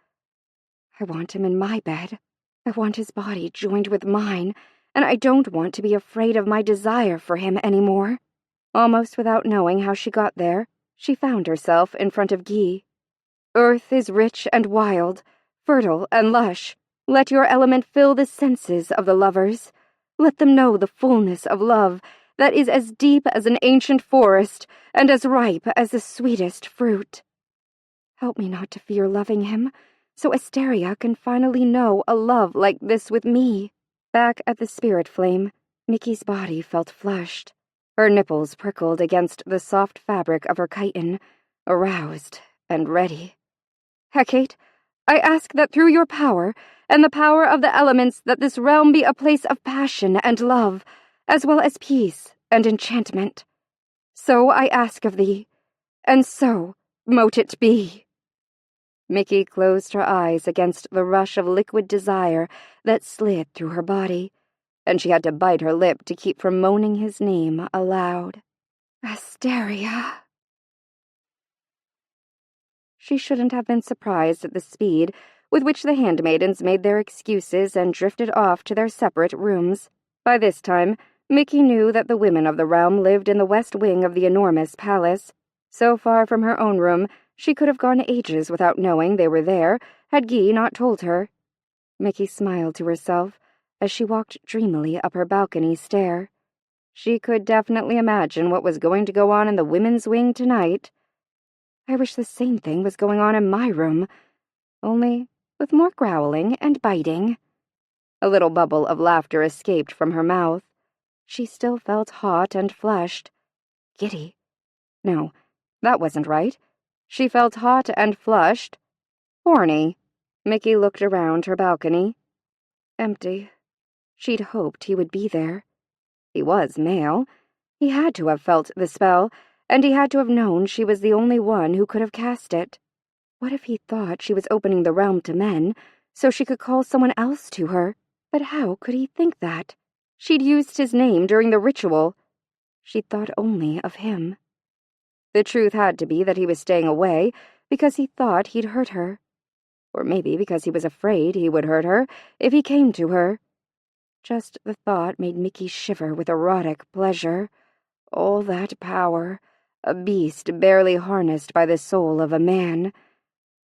[SPEAKER 3] I want him in my bed. I want his body joined with mine, and I don't want to be afraid of my desire for him anymore. Almost without knowing how she got there, she found herself in front of Guy. Earth is rich and wild, fertile and lush. Let your element fill the senses of the lovers. Let them know the fullness of love that is as deep as an ancient forest and as ripe as the sweetest fruit. Help me not to fear loving him, so Asteria can finally know a love like this with me. Back at the spirit flame, Mickey's body felt flushed. Her nipples prickled against the soft fabric of her chitin, aroused and ready. Hecate, I ask that through your power, and the power of the elements, that this realm be a place of passion and love, as well as peace and enchantment. So I ask of thee, and so mote it be. Mickey closed her eyes against the rush of liquid desire that slid through her body, and she had to bite her lip to keep from moaning his name aloud. Asteria. She shouldn't have been surprised at the speed with which the handmaidens made their excuses and drifted off to their separate rooms. By this time, Mickey knew that the women of the realm lived in the west wing of the enormous palace. So far from her own room, she could have gone ages without knowing they were there, had Guy not told her. Mickey smiled to herself as she walked dreamily up her balcony stair. She could definitely imagine what was going to go on in the women's wing tonight. I wish the same thing was going on in my room, only with more growling and biting. A little bubble of laughter escaped from her mouth. She still felt hot and flushed. Giddy. No,
[SPEAKER 1] That wasn't right. She felt hot and flushed. Horny. Mickey looked around her balcony. Empty. She'd hoped he would be there. He was male. He had to have felt the spell, and he had to have known she was the only one who could have cast it. What if he thought she was opening the realm to men, so she could call someone else to her? But how could he think that? She'd used his name during the ritual. She'd thought only of him. The truth had to be that he was staying away because he thought he'd hurt her. Or maybe because he was afraid he would hurt her if he came to her. Just the thought made Mickey shiver with erotic pleasure. All that power, a beast barely harnessed by the soul of a man.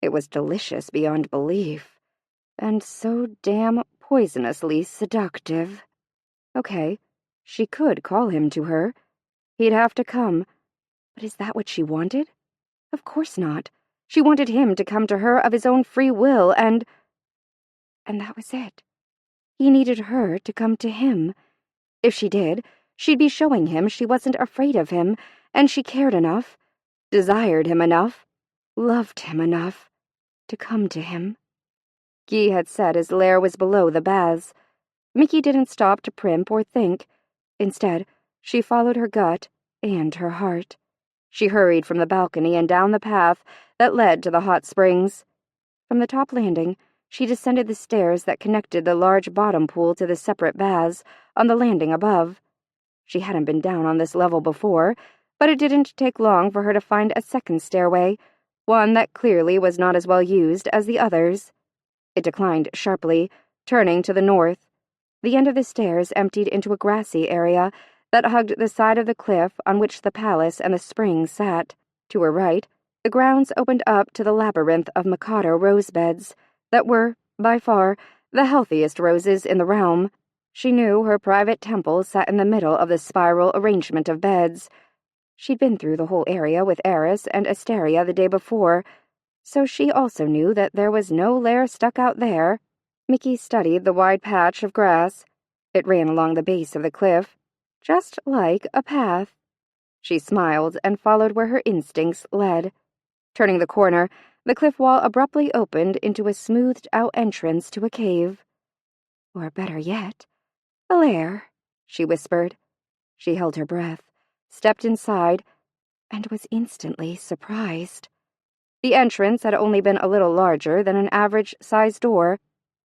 [SPEAKER 1] It was delicious beyond belief, and so damn poisonously seductive. Okay, she could call him to her. He'd have to come. But is that what she wanted? Of course not. She wanted him to come to her of his own free will, and that was it. He needed her to come to him. If she did, she'd be showing him she wasn't afraid of him, and she cared enough, desired him enough, loved him enough, to come to him. Guy had said his lair was below the baths. Mickey didn't stop to primp or think. Instead, she followed her gut and her heart. She hurried from the balcony and down the path that led to the hot springs. From the top landing, she descended the stairs that connected the large bottom pool to the separate baths on the landing above. She hadn't been down on this level before, but it didn't take long for her to find a second stairway, one that clearly was not as well used as the others. It declined sharply, turning to the north. The end of the stairs emptied into a grassy area that hugged the side of the cliff on which the palace and the spring sat. To her right, the grounds opened up to the labyrinth of Mikado rose beds that were, by far, the healthiest roses in the realm. She knew her private temple sat in the middle of the spiral arrangement of beds. She'd been through the whole area with Eris and Asteria the day before, so she also knew that there was no lair stuck out there. Mickey studied the wide patch of grass. It ran along the base of the cliff, just like a path. She smiled and followed where her instincts led. Turning the corner, the cliff wall abruptly opened into a smoothed-out entrance to a cave. Or better yet, a lair, she whispered. She held her breath, stepped inside, and was instantly surprised. The entrance had only been a little larger than an average-sized door,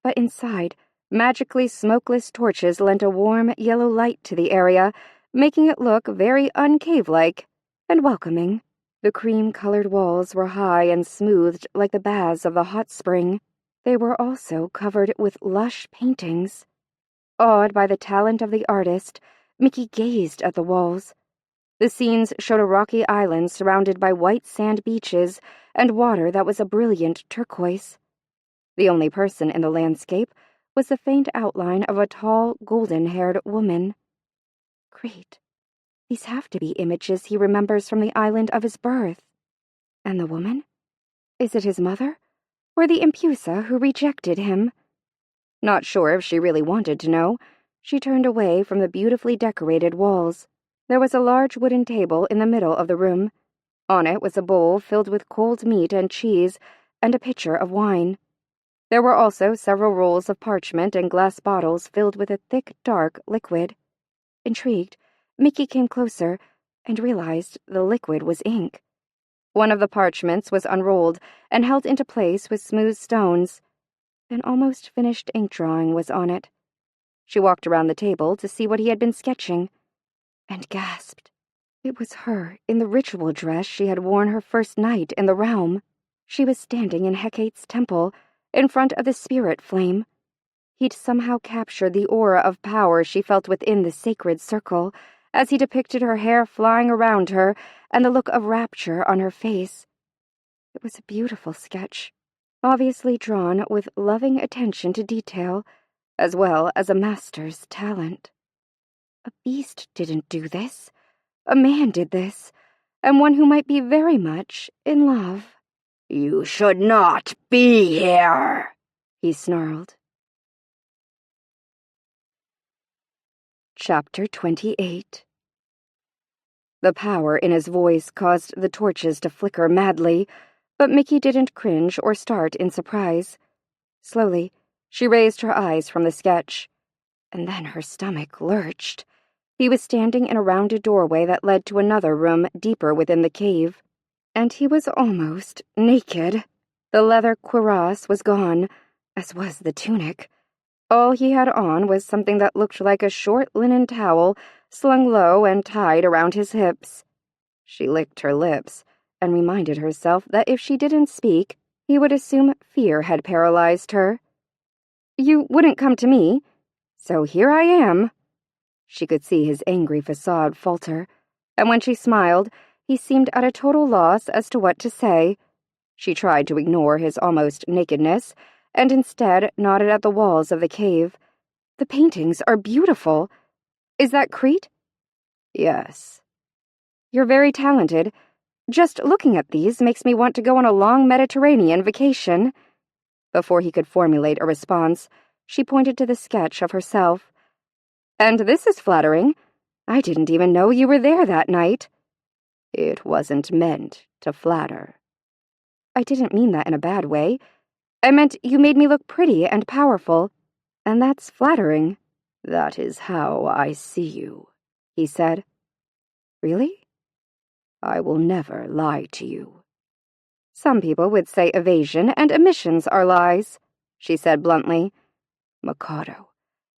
[SPEAKER 1] but inside, magically smokeless torches lent a warm yellow light to the area, making it look very uncave-like and welcoming. The cream-colored walls were high and smoothed like the baths of the hot spring. They were also covered with lush paintings. Awed by the talent of the artist, Mickey gazed at the walls. The scenes showed a rocky island surrounded by white sand beaches and water that was a brilliant turquoise. The only person in the landscape was the faint outline of a tall, golden-haired woman. Great. These have to be images he remembers from the island of his birth. And the woman? Is it his mother? Or the Impusa who rejected him? Not sure if she really wanted to know, she turned away from the beautifully decorated walls. There was a large wooden table in the middle of the room. On it was a bowl filled with cold meat and cheese and a pitcher of wine. There were also several rolls of parchment and glass bottles filled with a thick, dark liquid. Intrigued, Mickey came closer and realized the liquid was ink. One of the parchments was unrolled and held into place with smooth stones. An almost finished ink drawing was on it. She walked around the table to see what he had been sketching, and gasped. It was her in the ritual dress she had worn her first night in the realm. She was standing in Hecate's temple, in front of the spirit flame. He'd somehow captured the aura of power she felt within the sacred circle, as he depicted her hair flying around her and the look of rapture on her face. It was a beautiful sketch, obviously drawn with loving attention to detail, as well as a master's talent. A beast didn't do this. A man did this, and one who might be very much in love.
[SPEAKER 2] "You should not be here,"
[SPEAKER 1] he snarled. Chapter 28.
[SPEAKER 3] The power in his voice caused the torches to flicker madly, but Mickey didn't cringe or start in surprise. Slowly, she raised her eyes from the sketch, and then her stomach lurched. He was standing in a rounded doorway that led to another room deeper within the cave, and he was almost naked. The leather cuirass was gone, as was the tunic. All he had on was something that looked like a short linen towel slung low and tied around his hips. She licked her lips and reminded herself that if she didn't speak, he would assume fear had paralyzed her. "You wouldn't come to me, so here I am." She could see his angry facade falter, and when she smiled, he seemed at a total loss as to what to say. She tried to ignore his almost nakedness, and instead nodded at the walls of the cave. "The paintings are beautiful. Is that Crete?"
[SPEAKER 2] "Yes."
[SPEAKER 3] "You're very talented. Just looking at these makes me want to go on a long Mediterranean vacation." Before he could formulate a response, she pointed to the sketch of herself. "And this is flattering. I didn't even know you were there that night."
[SPEAKER 2] "It wasn't meant to flatter."
[SPEAKER 3] "I didn't mean that in a bad way. I meant you made me look pretty and powerful, and that's flattering."
[SPEAKER 2] "That is how I see you," he said.
[SPEAKER 3] "Really?"
[SPEAKER 2] "I will never lie to you."
[SPEAKER 3] "Some people would say evasion and omissions are lies," she said bluntly.
[SPEAKER 2] "Mikado,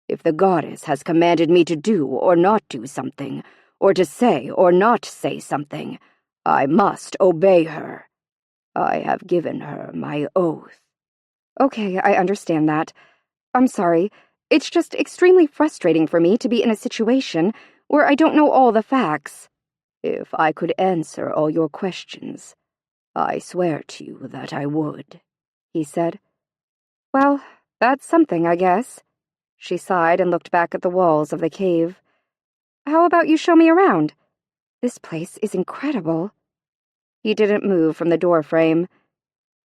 [SPEAKER 2] if the goddess has commanded me to do or not do something, or to say or not say something, I must obey her. I have given her my oath."
[SPEAKER 3] "Okay, I understand that. I'm sorry. It's just extremely frustrating for me to be in a situation where I don't know all the facts."
[SPEAKER 2] "If I could answer all your questions, I swear to you that I would," he said.
[SPEAKER 3] "Well, that's something, I guess." She sighed and looked back at the walls of the cave. "How about you show me around? This place is incredible."
[SPEAKER 2] He didn't move from the doorframe.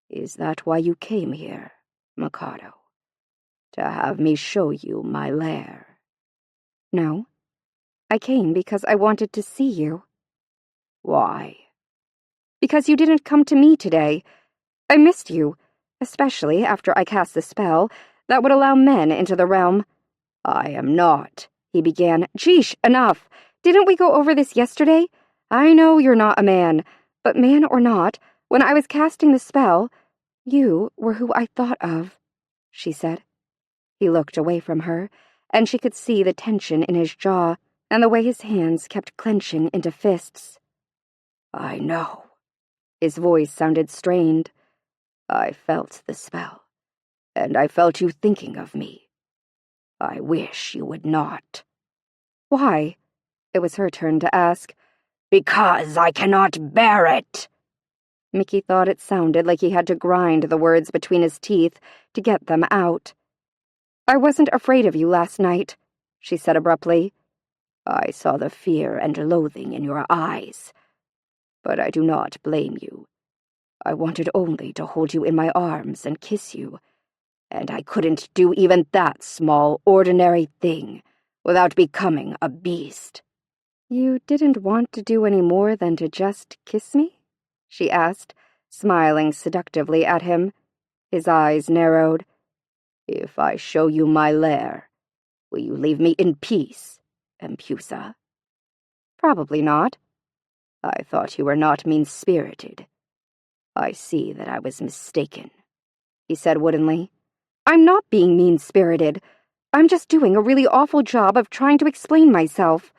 [SPEAKER 2] "Is that why you came here, Mikado? To have me show you my lair?"
[SPEAKER 3] "No. I came because I wanted to see you."
[SPEAKER 2] "Why?"
[SPEAKER 3] "Because you didn't come to me today. I missed you, especially after I cast the spell that would allow men into the realm."
[SPEAKER 2] "I am not,"
[SPEAKER 3] he began. "Jeesh, enough. Didn't we go over this yesterday? I know you're not a man, but man or not, when I was casting the spell, you were who I thought of," she said. He looked away from her, and she could see the tension in his jaw and the way his hands kept clenching into fists.
[SPEAKER 2] "I know."
[SPEAKER 3] His voice sounded strained.
[SPEAKER 2] "I felt the spell, and I felt you thinking of me. I wish you would not."
[SPEAKER 3] "Why?" It was her turn to ask.
[SPEAKER 2] "Because I cannot bear it."
[SPEAKER 3] Mickey thought it sounded like he had to grind the words between his teeth to get them out. "I wasn't afraid of you last night," she said abruptly.
[SPEAKER 2] "I saw the fear and loathing in your eyes. But I do not blame you. I wanted only to hold you in my arms and kiss you, and I couldn't do even that small, ordinary thing without becoming a beast."
[SPEAKER 3] "You didn't want to do any more than to just kiss me?" she asked, smiling seductively at him. His eyes narrowed.
[SPEAKER 2] "If I show you my lair, will you leave me in peace, Empusa?"
[SPEAKER 3] "Probably not."
[SPEAKER 2] "I thought you were not mean-spirited. I see that I was mistaken," he said woodenly.
[SPEAKER 3] "I'm not being mean-spirited. I'm just doing a really awful job of trying to explain myself.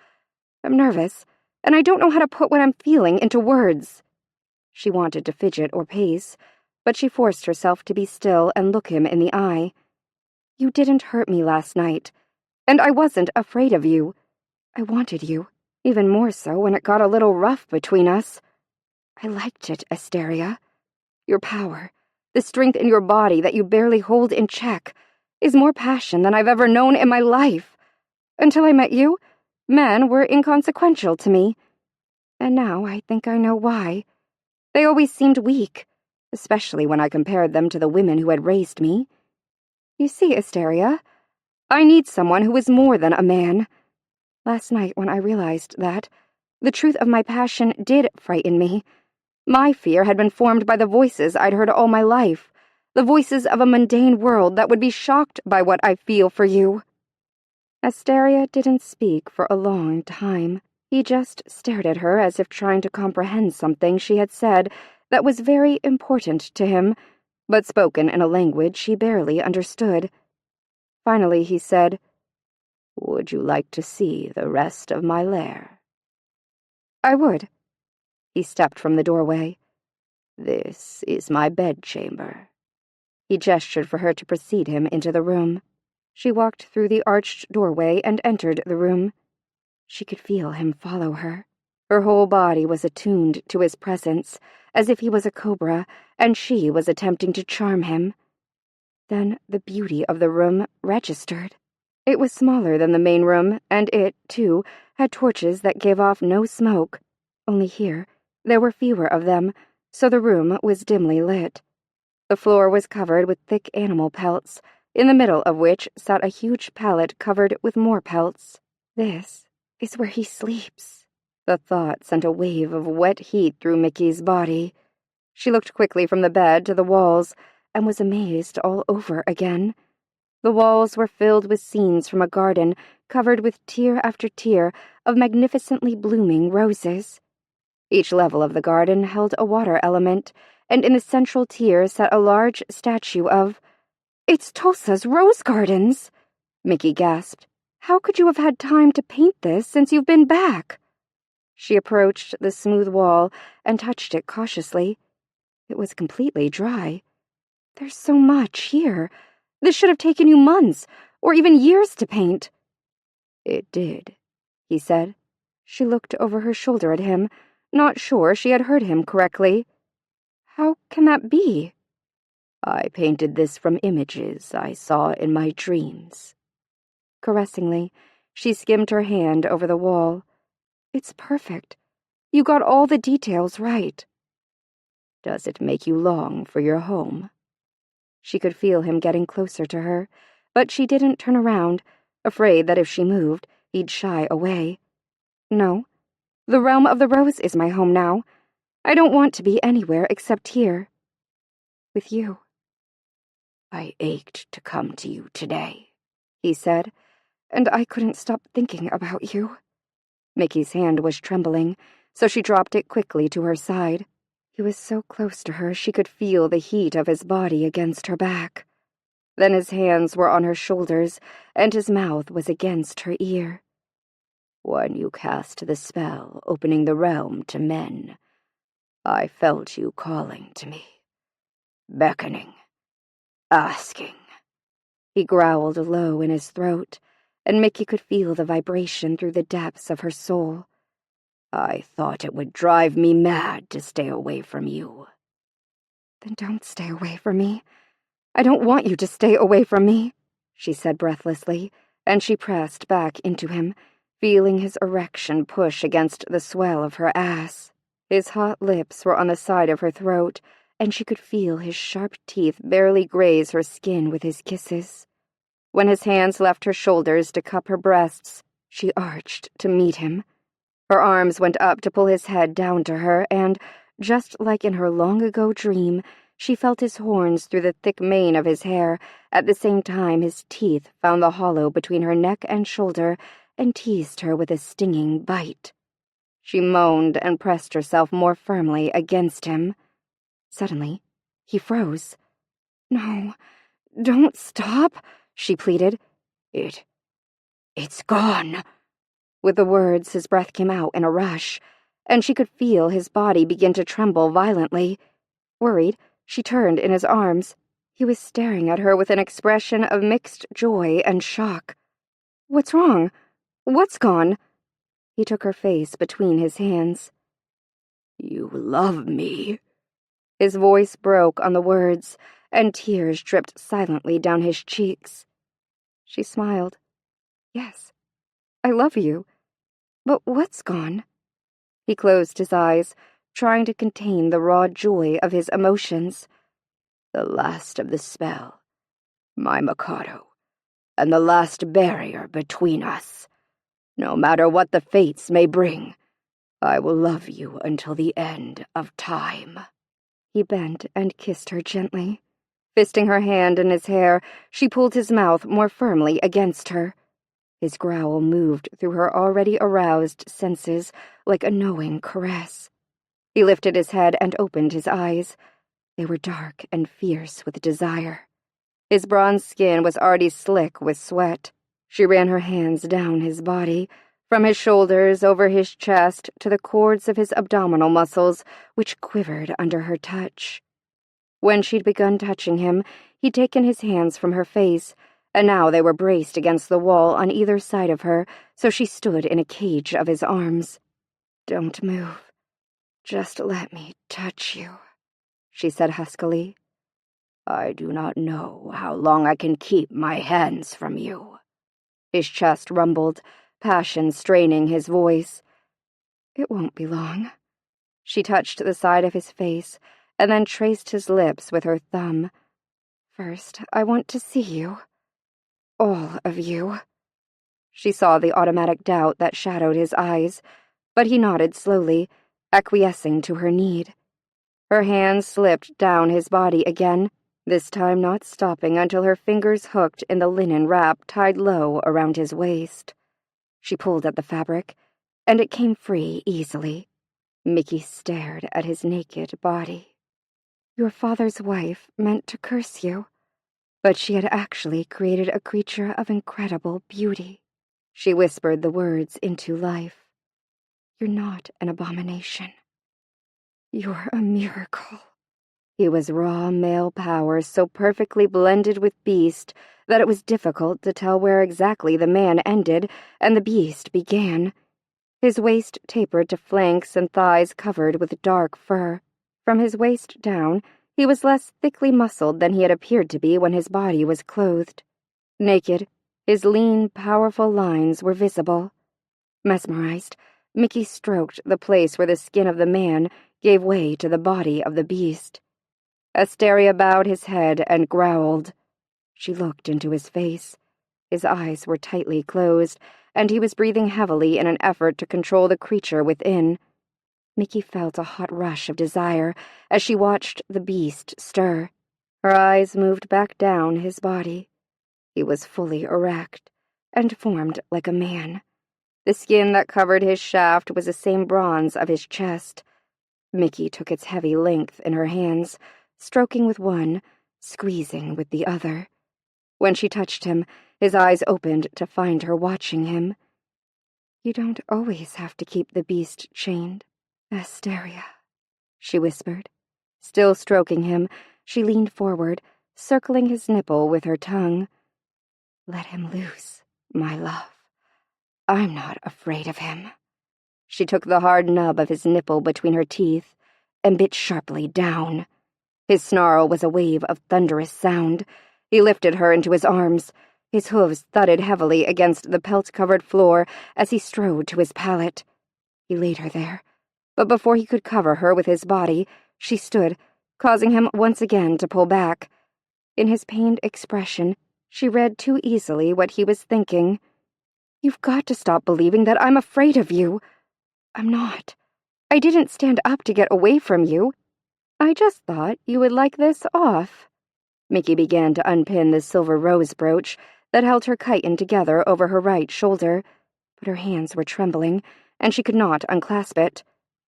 [SPEAKER 3] I'm nervous, and I don't know how to put what I'm feeling into words." She wanted to fidget or pace, but she forced herself to be still and look him in the eye. "You didn't hurt me last night, and I wasn't afraid of you. I wanted you, even more so when it got a little rough between us. I liked it, Asteria. Your power, the strength in your body that you barely hold in check, is more passion than I've ever known in my life. Until I met you, men were inconsequential to me. And now I think I know why. They always seemed weak, especially when I compared them to the women who had raised me. You see, Asteria, I need someone who is more than a man. Last night when I realized that, The truth of my passion did frighten me. My fear had been formed by the voices I'd heard all my life, the voices of a mundane world that would be shocked by what I feel for you. Asteria didn't speak for a long time. He just stared at her as if trying to comprehend something she had said that was very important to him, but spoken in a language she barely understood. Finally he said,
[SPEAKER 2] "Would you like to see the rest of my lair?"
[SPEAKER 3] "I would."
[SPEAKER 1] He stepped from the doorway.
[SPEAKER 2] "This is my bedchamber."
[SPEAKER 1] He gestured for her to precede him into the room. She walked through the arched doorway and entered the room. She could feel him follow her. Her whole body was attuned to his presence, as if he was a cobra, and she was attempting to charm him. Then the beauty of the room registered. It was smaller than the main room, and it, too, had torches that gave off no smoke. Only here, there were fewer of them, so the room was dimly lit. The floor was covered with thick animal pelts, in the middle of which sat a huge pallet covered with more pelts. This is where he sleeps. The thought sent a wave of wet heat through Mickey's body. She looked quickly from the bed to the walls and was amazed all over again. The walls were filled with scenes from a garden covered with tier after tier of magnificently blooming roses. Each level of the garden held a water element, and in the central tier sat a large statue of— "It's Tulsa's Rose Gardens!" Mickey gasped. "How could you have had time to paint this since you've been back?" She approached the smooth wall and touched it cautiously. It was completely dry. "There's so much here. This should have taken you months, or even years to paint."
[SPEAKER 2] "It did,"
[SPEAKER 1] he said. She looked over her shoulder at him, not sure she had heard him correctly. "How can that be?"
[SPEAKER 2] "I painted this from images I saw in my dreams."
[SPEAKER 1] Caressingly, she skimmed her hand over the wall. "It's perfect. You got all the details right."
[SPEAKER 2] "Does it make you long for your home?"
[SPEAKER 1] She could feel him getting closer to her, but she didn't turn around, afraid that if she moved, he'd shy away. "No. The realm of the rose is my home now. I don't want to be anywhere except here. With you."
[SPEAKER 2] "I ached to come to you today,"
[SPEAKER 1] he said, "and I couldn't stop thinking about you." Mickey's hand was trembling, so she dropped it quickly to her side. He was so close to her she could feel the heat of his body against her back. Then his hands were on her shoulders, and his mouth was against her ear.
[SPEAKER 2] "When you cast the spell opening the realm to men, I felt you calling to me, beckoning, asking."
[SPEAKER 1] He growled low in his throat, and Mickey could feel the vibration through the depths of her soul.
[SPEAKER 2] "I thought it would drive me mad to stay away from you."
[SPEAKER 1] "Then don't stay away from me. I don't want you to stay away from me," she said breathlessly, and she pressed back into him, feeling his erection push against the swell of her ass. His hot lips were on the side of her throat, and she could feel his sharp teeth barely graze her skin with his kisses. When his hands left her shoulders to cup her breasts, she arched to meet him. Her arms went up to pull his head down to her, and, just like in her long-ago dream, she felt his horns through the thick mane of his hair. At the same time, his teeth found the hollow between her neck and shoulder and teased her with a stinging bite. She moaned and pressed herself more firmly against him. Suddenly, he froze. "No, don't stop," she pleaded.
[SPEAKER 2] It's gone."
[SPEAKER 1] With the words, his breath came out in a rush, and she could feel his body begin to tremble violently. Worried, she turned in his arms. He was staring at her with an expression of mixed joy and shock. "What's wrong? What's gone?" He took her face between his hands.
[SPEAKER 2] "You love me."
[SPEAKER 1] His voice broke on the words, and tears dripped silently down his cheeks. She smiled. "Yes, I love you. But what's gone?" He closed his eyes, trying to contain the raw joy of his emotions.
[SPEAKER 2] "The last of the spell, my Mikado, and the last barrier between us. No matter what the fates may bring, I will love you until the end of time."
[SPEAKER 3] He bent and kissed her gently. Fisting her hand in his hair, she pulled his mouth more firmly against her. His growl moved through her already aroused senses like a knowing caress. He lifted his head and opened his eyes. They were dark and fierce with desire. His bronze skin was already slick with sweat. She ran her hands down his body, from his shoulders over his chest to the cords of his abdominal muscles, which quivered under her touch. When she'd begun touching him, he'd taken his hands from her face, and now they were braced against the wall on either side of her, so she stood in a cage of his arms. "Don't move. Just let me touch you," she said huskily.
[SPEAKER 2] "I do not know how long I can keep my hands from you."
[SPEAKER 3] His chest rumbled, passion straining his voice. "It won't be long." She touched the side of his face, and then traced his lips with her thumb. "First, I want to see you. All of you." She saw the automatic doubt that shadowed his eyes, but he nodded slowly, acquiescing to her need. Her hands slipped down his body again, this time not stopping until her fingers hooked in the linen wrap tied low around his waist. She pulled at the fabric, and it came free easily. Mickey stared at his naked body. "Your father's wife meant to curse you, but she had actually created a creature of incredible beauty." She whispered the words into life. "You're not an abomination. You're a miracle." He was raw male power so perfectly blended with beast that it was difficult to tell where exactly the man ended and the beast began. His waist tapered to flanks and thighs covered with dark fur. From his waist down, he was less thickly muscled than he had appeared to be when his body was clothed. Naked, his lean, powerful lines were visible. Mesmerized, Mickey stroked the place where the skin of the man gave way to the body of the beast. Asteria bowed his head and growled. She looked into his face. His eyes were tightly closed, and he was breathing heavily in an effort to control the creature within. Mickey felt a hot rush of desire as she watched the beast stir. Her eyes moved back down his body. He was fully erect and formed like a man. The skin that covered his shaft was the same bronze of his chest. Mickey took its heavy length in her hands, stroking with one, squeezing with the other. When she touched him, his eyes opened to find her watching him. "You don't always have to keep the beast chained, Asteria," she whispered. Still stroking him, she leaned forward, circling his nipple with her tongue. "Let him loose, my love. I'm not afraid of him." She took the hard nub of his nipple between her teeth and bit sharply down. His snarl was a wave of thunderous sound. He lifted her into his arms. His hooves thudded heavily against the pelt-covered floor as he strode to his pallet. He laid her there, but before he could cover her with his body, she stood, causing him once again to pull back. In his pained expression, she read too easily what he was thinking. "You've got to stop believing that I'm afraid of you. I'm not. I didn't stand up to get away from you. I just thought you would like this off." Mickey began to unpin the silver rose brooch that held her chitin together over her right shoulder, but her hands were trembling, and she could not unclasp it.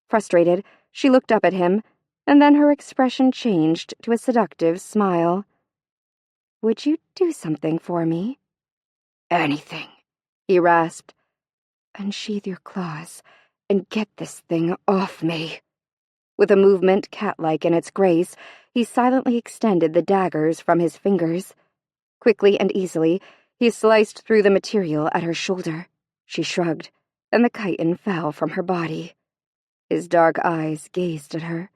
[SPEAKER 3] Frustrated, she looked up at him, and then her expression changed to a seductive smile. "Would you do something for me?"
[SPEAKER 2] "Anything,"
[SPEAKER 3] he rasped. "Unsheathe your claws and get this thing off me." With a movement cat-like in its grace, he silently extended the daggers from his fingers. Quickly and easily, he sliced through the material at her shoulder. She shrugged, and the chitin fell from her body. His dark eyes gazed at her.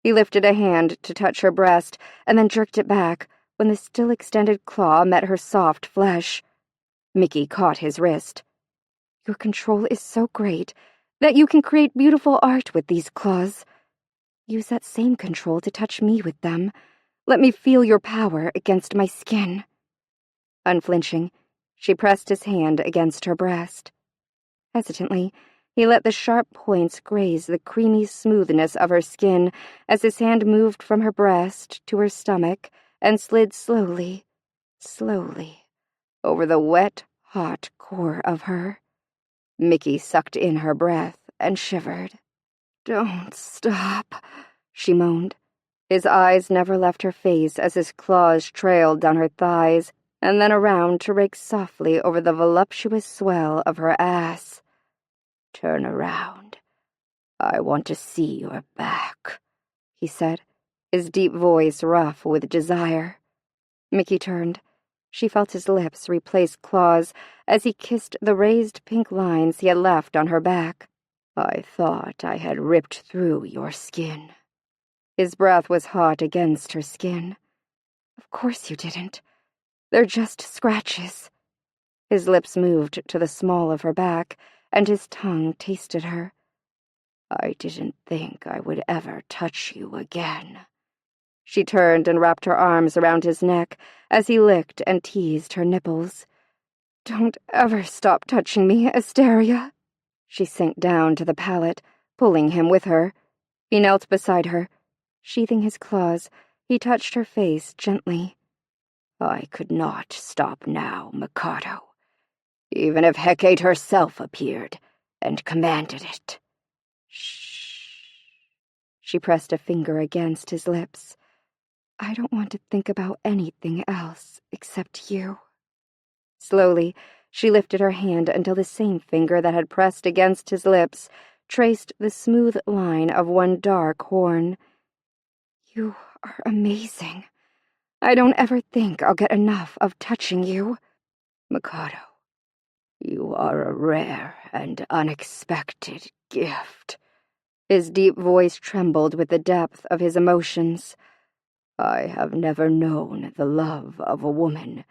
[SPEAKER 3] He lifted a hand to touch her breast, and then jerked it back when the still-extended claw met her soft flesh. Mickey caught his wrist. "Your control is so great that you can create beautiful art with these claws. Use that same control to touch me with them. Let me feel your power against my skin." Unflinching, she pressed his hand against her breast. Hesitantly,
[SPEAKER 1] He let the sharp points graze the creamy smoothness of her skin as his hand moved from her breast to her stomach and slid slowly, slowly, over the wet, hot core of her. Mickey sucked in her breath and shivered. "Don't stop," she moaned. His eyes never left her face as his claws trailed down her thighs and then around to rake softly over the voluptuous swell of her ass. "Turn around. I want to see your back," he said, his deep voice rough with desire. Mickey turned. She felt his lips replace claws as he kissed the raised pink lines he had left on her back. "I thought I had ripped through your skin." His breath was hot against her skin. "Of course you didn't. They're just scratches." His lips moved to the small of her back, and his tongue tasted her. "I didn't think I would ever touch you again." She turned and wrapped her arms around his neck as he licked and teased her nipples. "Don't ever stop touching me, Asteria." She sank down to the pallet, pulling him with her. He knelt beside her. Sheathing his claws, he touched her face gently. "I could not stop now, Mikado, even if Hecate herself appeared and commanded it." "Shh." She pressed a finger against his lips. "I don't want to think about anything else except you." Slowly, she lifted her hand until the same finger that had pressed against his lips traced the smooth line of one dark horn. "You are amazing. I don't ever think I'll get enough of touching you."
[SPEAKER 2] "Mikado, you are a rare and unexpected gift."
[SPEAKER 1] His deep voice trembled with the depth of his emotions.
[SPEAKER 2] "I have never known the love of a woman.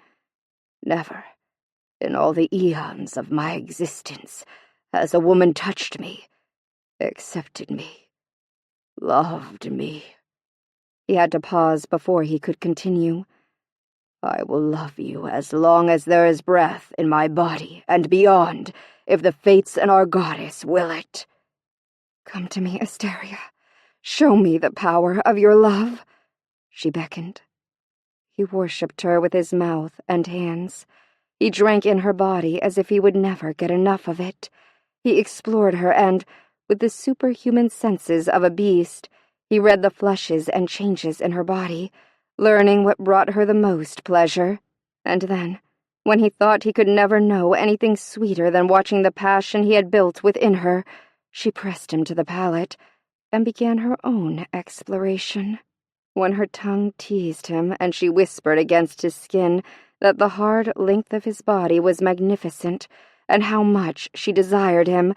[SPEAKER 2] Never, in all the eons of my existence, has a woman touched me, accepted me, loved me."
[SPEAKER 1] He had to pause before he could continue.
[SPEAKER 2] "I will love you as long as there is breath in my body and beyond, if the fates and our goddess will it."
[SPEAKER 1] "Come to me, Asteria. Show me the power of your love," she beckoned. He worshipped her with his mouth and hands. He drank in her body as if he would never get enough of it. He explored her and, with the superhuman senses of a beast, he read the flushes and changes in her body, learning what brought her the most pleasure. And then, when he thought he could never know anything sweeter than watching the passion he had built within her, she pressed him to the palate and began her own exploration. When her tongue teased him and she whispered against his skin that the hard length of his body was magnificent and how much she desired him,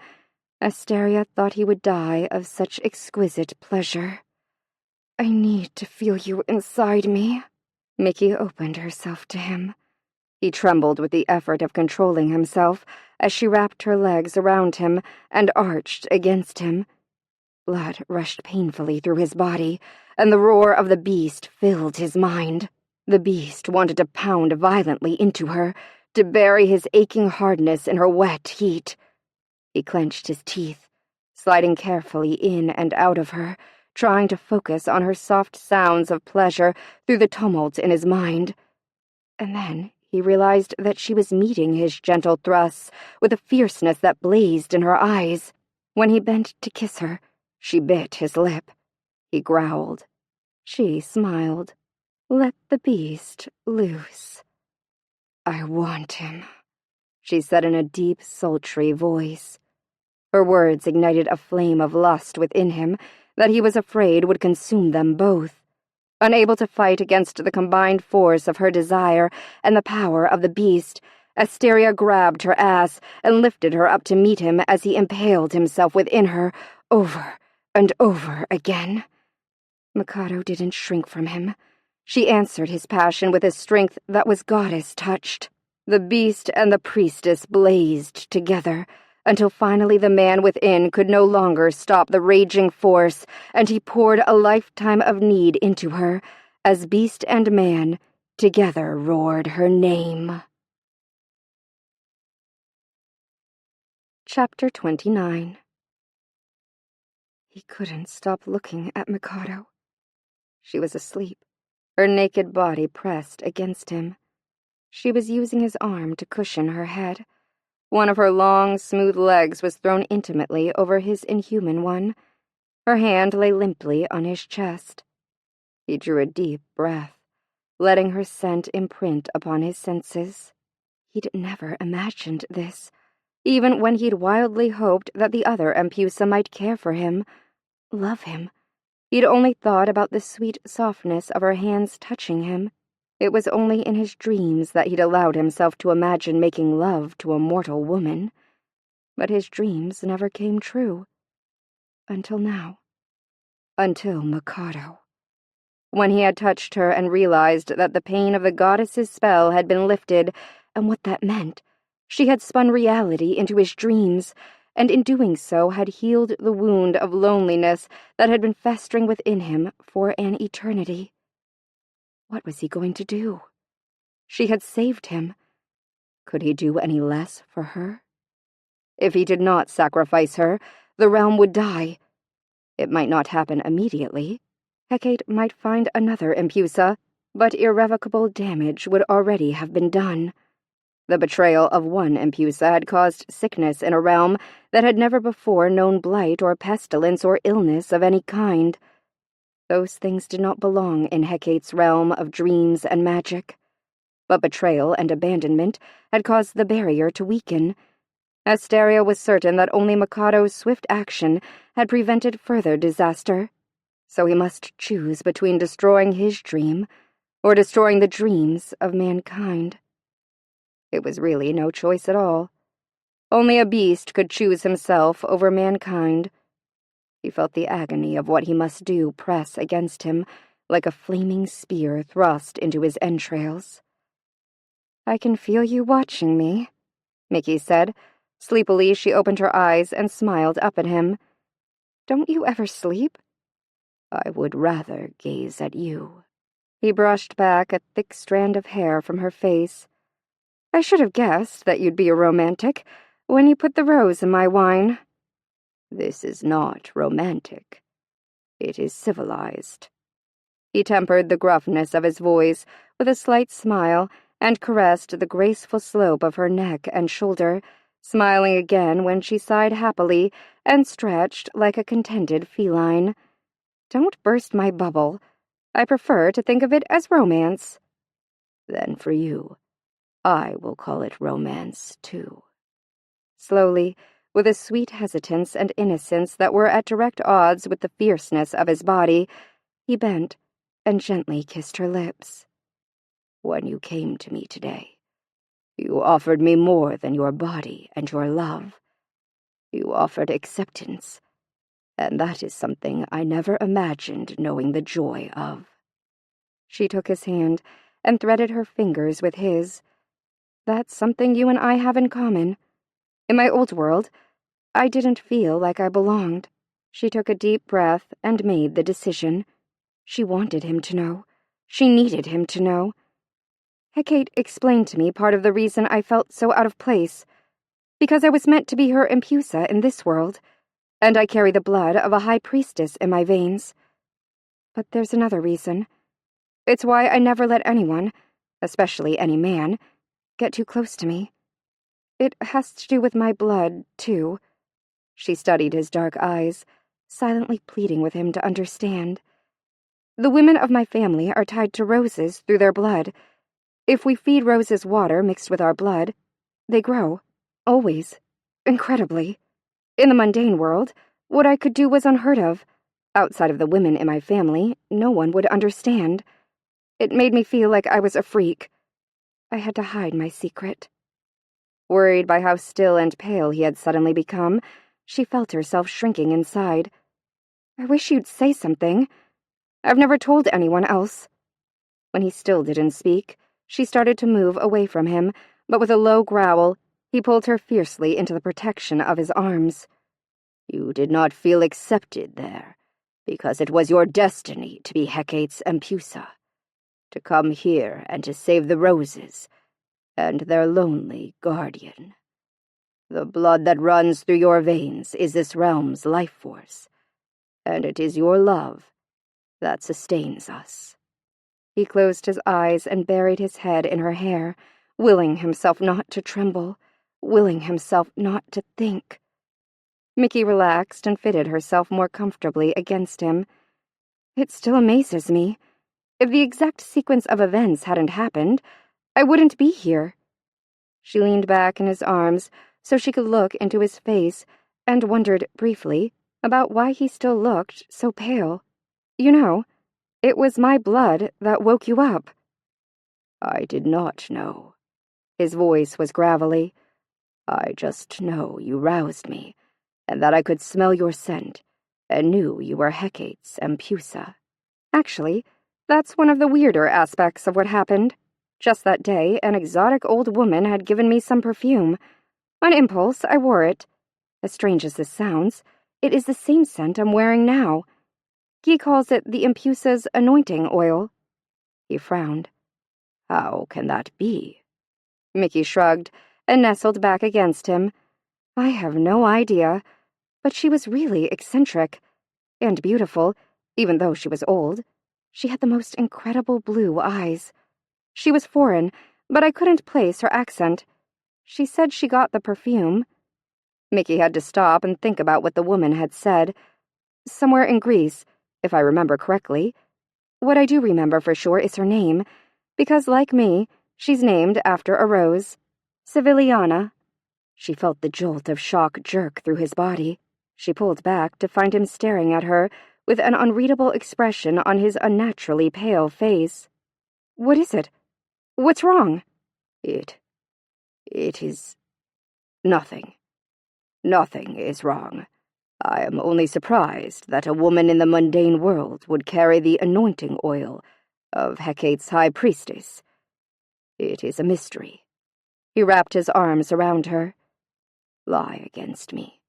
[SPEAKER 1] Asteria thought he would die of such exquisite pleasure. "I need to feel you inside me." Mickey opened herself to him. He trembled with the effort of controlling himself as she wrapped her legs around him and arched against him. Blood rushed painfully through his body, and the roar of the beast filled his mind. The beast wanted to pound violently into her, to bury his aching hardness in her wet heat. He clenched his teeth, sliding carefully in and out of her, trying to focus on her soft sounds of pleasure through the tumult in his mind. And then he realized that she was meeting his gentle thrusts with a fierceness that blazed in her eyes. When he bent to kiss her, she bit his lip. He growled. She smiled. "Let the beast loose." "I want him," she said in a deep, sultry voice. Her words ignited a flame of lust within him that he was afraid would consume them both. Unable to fight against the combined force of her desire and the power of the beast, Asteria grabbed her ass and lifted her up to meet him as he impaled himself within her, over and over again. Mikado didn't shrink from him. She answered his passion with a strength that was goddess-touched. The beast and the priestess blazed together, until finally the man within could no longer stop the raging force, and he poured a lifetime of need into her, as beast and man together roared her name.
[SPEAKER 3] Chapter 29. He couldn't stop looking at Mikado. She was asleep, her naked body pressed against him. She was using his arm to cushion her head. One of her long, smooth legs was thrown intimately over his inhuman one. Her hand lay limply on his chest. He drew a deep breath, letting her scent imprint upon his senses. He'd never imagined this, even when he'd wildly hoped that the other Empusa might care for him, love him. He'd only thought about the sweet softness of her hands touching him. It was only in his dreams that he'd allowed himself to imagine making love to a mortal woman. But his dreams never came true. Until now. Until Mikado. When he had touched her and realized that the pain of the goddess's spell had been lifted, and what that meant, she had spun reality into his dreams, and in doing so had healed the wound of loneliness that had been festering within him for an eternity. What was he going to do? She had saved him. Could he do any less for her? If he did not sacrifice her, the realm would die. It might not happen immediately. Hecate might find another Empusa, but irrevocable damage would already have been done. The betrayal of one Empusa had caused sickness in a realm that had never before known blight or pestilence or illness of any kind. Those things did not belong in Hecate's realm of dreams and magic. But betrayal and abandonment had caused the barrier to weaken. Asteria was certain that only Mikado's swift action had prevented further disaster, so he must choose between destroying his dream or destroying the dreams of mankind. It was really no choice at all. Only a beast could choose himself over mankind. He felt the agony of what he must do press against him, like a flaming spear thrust into his entrails. "I can feel you watching me," Mickey said. Sleepily, she opened her eyes and smiled up at him. "Don't you ever sleep?"
[SPEAKER 2] "I would rather gaze at you."
[SPEAKER 3] He brushed back a thick strand of hair from her face. "I should have guessed that you'd be a romantic when you put the rose in my wine."
[SPEAKER 2] "This is not romantic. It is civilized."
[SPEAKER 3] He tempered the gruffness of his voice with a slight smile and caressed the graceful slope of her neck and shoulder, smiling again when she sighed happily and stretched like a contented feline. "Don't burst my bubble. I prefer to think of it as romance."
[SPEAKER 2] "Then for you, I will call it romance, too."
[SPEAKER 3] Slowly, with a sweet hesitance and innocence that were at direct odds with the fierceness of his body, he bent and gently kissed her lips.
[SPEAKER 2] "When you came to me today, you offered me more than your body and your love. You offered acceptance, and that is something I never imagined knowing the joy of."
[SPEAKER 3] She took his hand and threaded her fingers with his. "That's something you and I have in common. In my old world, I didn't feel like I belonged." She took a deep breath and made the decision. She wanted him to know. She needed him to know. Hecate explained to me part of the reason I felt so out of place. Because I was meant to be her Empusa in this world, and I carry the blood of a high priestess in my veins. But there's another reason. It's why I never let anyone, especially any man, get too close to me. It has to do with my blood, too." She studied his dark eyes, silently pleading with him to understand. "The women of my family are tied to roses through their blood. If we feed roses water mixed with our blood, they grow. Always. Incredibly. In the mundane world, what I could do was unheard of. Outside of the women in my family, no one would understand. It made me feel like I was a freak. I had to hide my secret." Worried by how still and pale he had suddenly become, she felt herself shrinking inside. "I wish you'd say something. I've never told anyone else." When he still didn't speak, she started to move away from him, but with a low growl, he pulled her fiercely into the protection of his arms.
[SPEAKER 2] "You did not feel accepted there, because it was your destiny to be Hecate's Empusa, to come here and to save the roses and their lonely guardian. The blood that runs through your veins is this realm's life force, and it is your love that sustains us."
[SPEAKER 1] He closed his eyes and buried his head in her hair, willing himself not to tremble, willing himself not to think. Mickey relaxed and fitted herself more comfortably against him. It still amazes me. If the exact sequence of events hadn't happened, I wouldn't be here. She leaned back in his arms so she could look into his face and wondered briefly about why he still looked so pale. You know, it was my blood that woke you up.
[SPEAKER 2] "I did not know." His voice was gravelly. "I just know you roused me, and that I could smell your scent, and knew you were Hecate's Empusa."
[SPEAKER 1] Actually, that's one of the weirder aspects of what happened. Just that day, an exotic old woman had given me some perfume. On impulse, I wore it. As strange as this sounds, it is the same scent I'm wearing now. He calls it the Empusa's anointing oil.
[SPEAKER 2] He frowned. "How can that be?"
[SPEAKER 1] Mickey shrugged and nestled back against him. I have no idea, but she was really eccentric and beautiful, even though she was old. She had the most incredible blue eyes. She was foreign, but I couldn't place her accent. She said she got the perfume. Mickey had to stop and think about what the woman had said. Somewhere in Greece, if I remember correctly. What I do remember for sure is her name, because, like me, she's named after a rose. Civiliana. She felt the jolt of shock jerk through his body. She pulled back to find him staring at her with an unreadable expression on his unnaturally pale face. "What is it? What's wrong?"
[SPEAKER 2] It is nothing. Nothing is wrong. I am only surprised that a woman in the mundane world would carry the anointing oil of Hecate's high priestess. It is a mystery." He wrapped his arms around her. "Lie against me.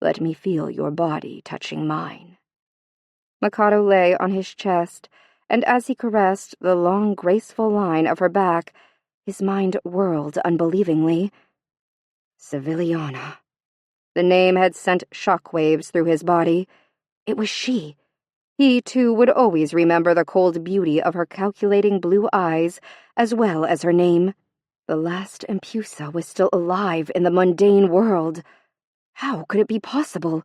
[SPEAKER 2] Let me feel your body touching mine."
[SPEAKER 1] Mikado lay on his chest, and as he caressed the long, graceful line of her back, his mind whirled unbelievingly. Civiliana. The name had sent shockwaves through his body. It was she. He, too, would always remember the cold beauty of her calculating blue eyes, as well as her name. The last Empusa was still alive in the mundane world. How could it be possible?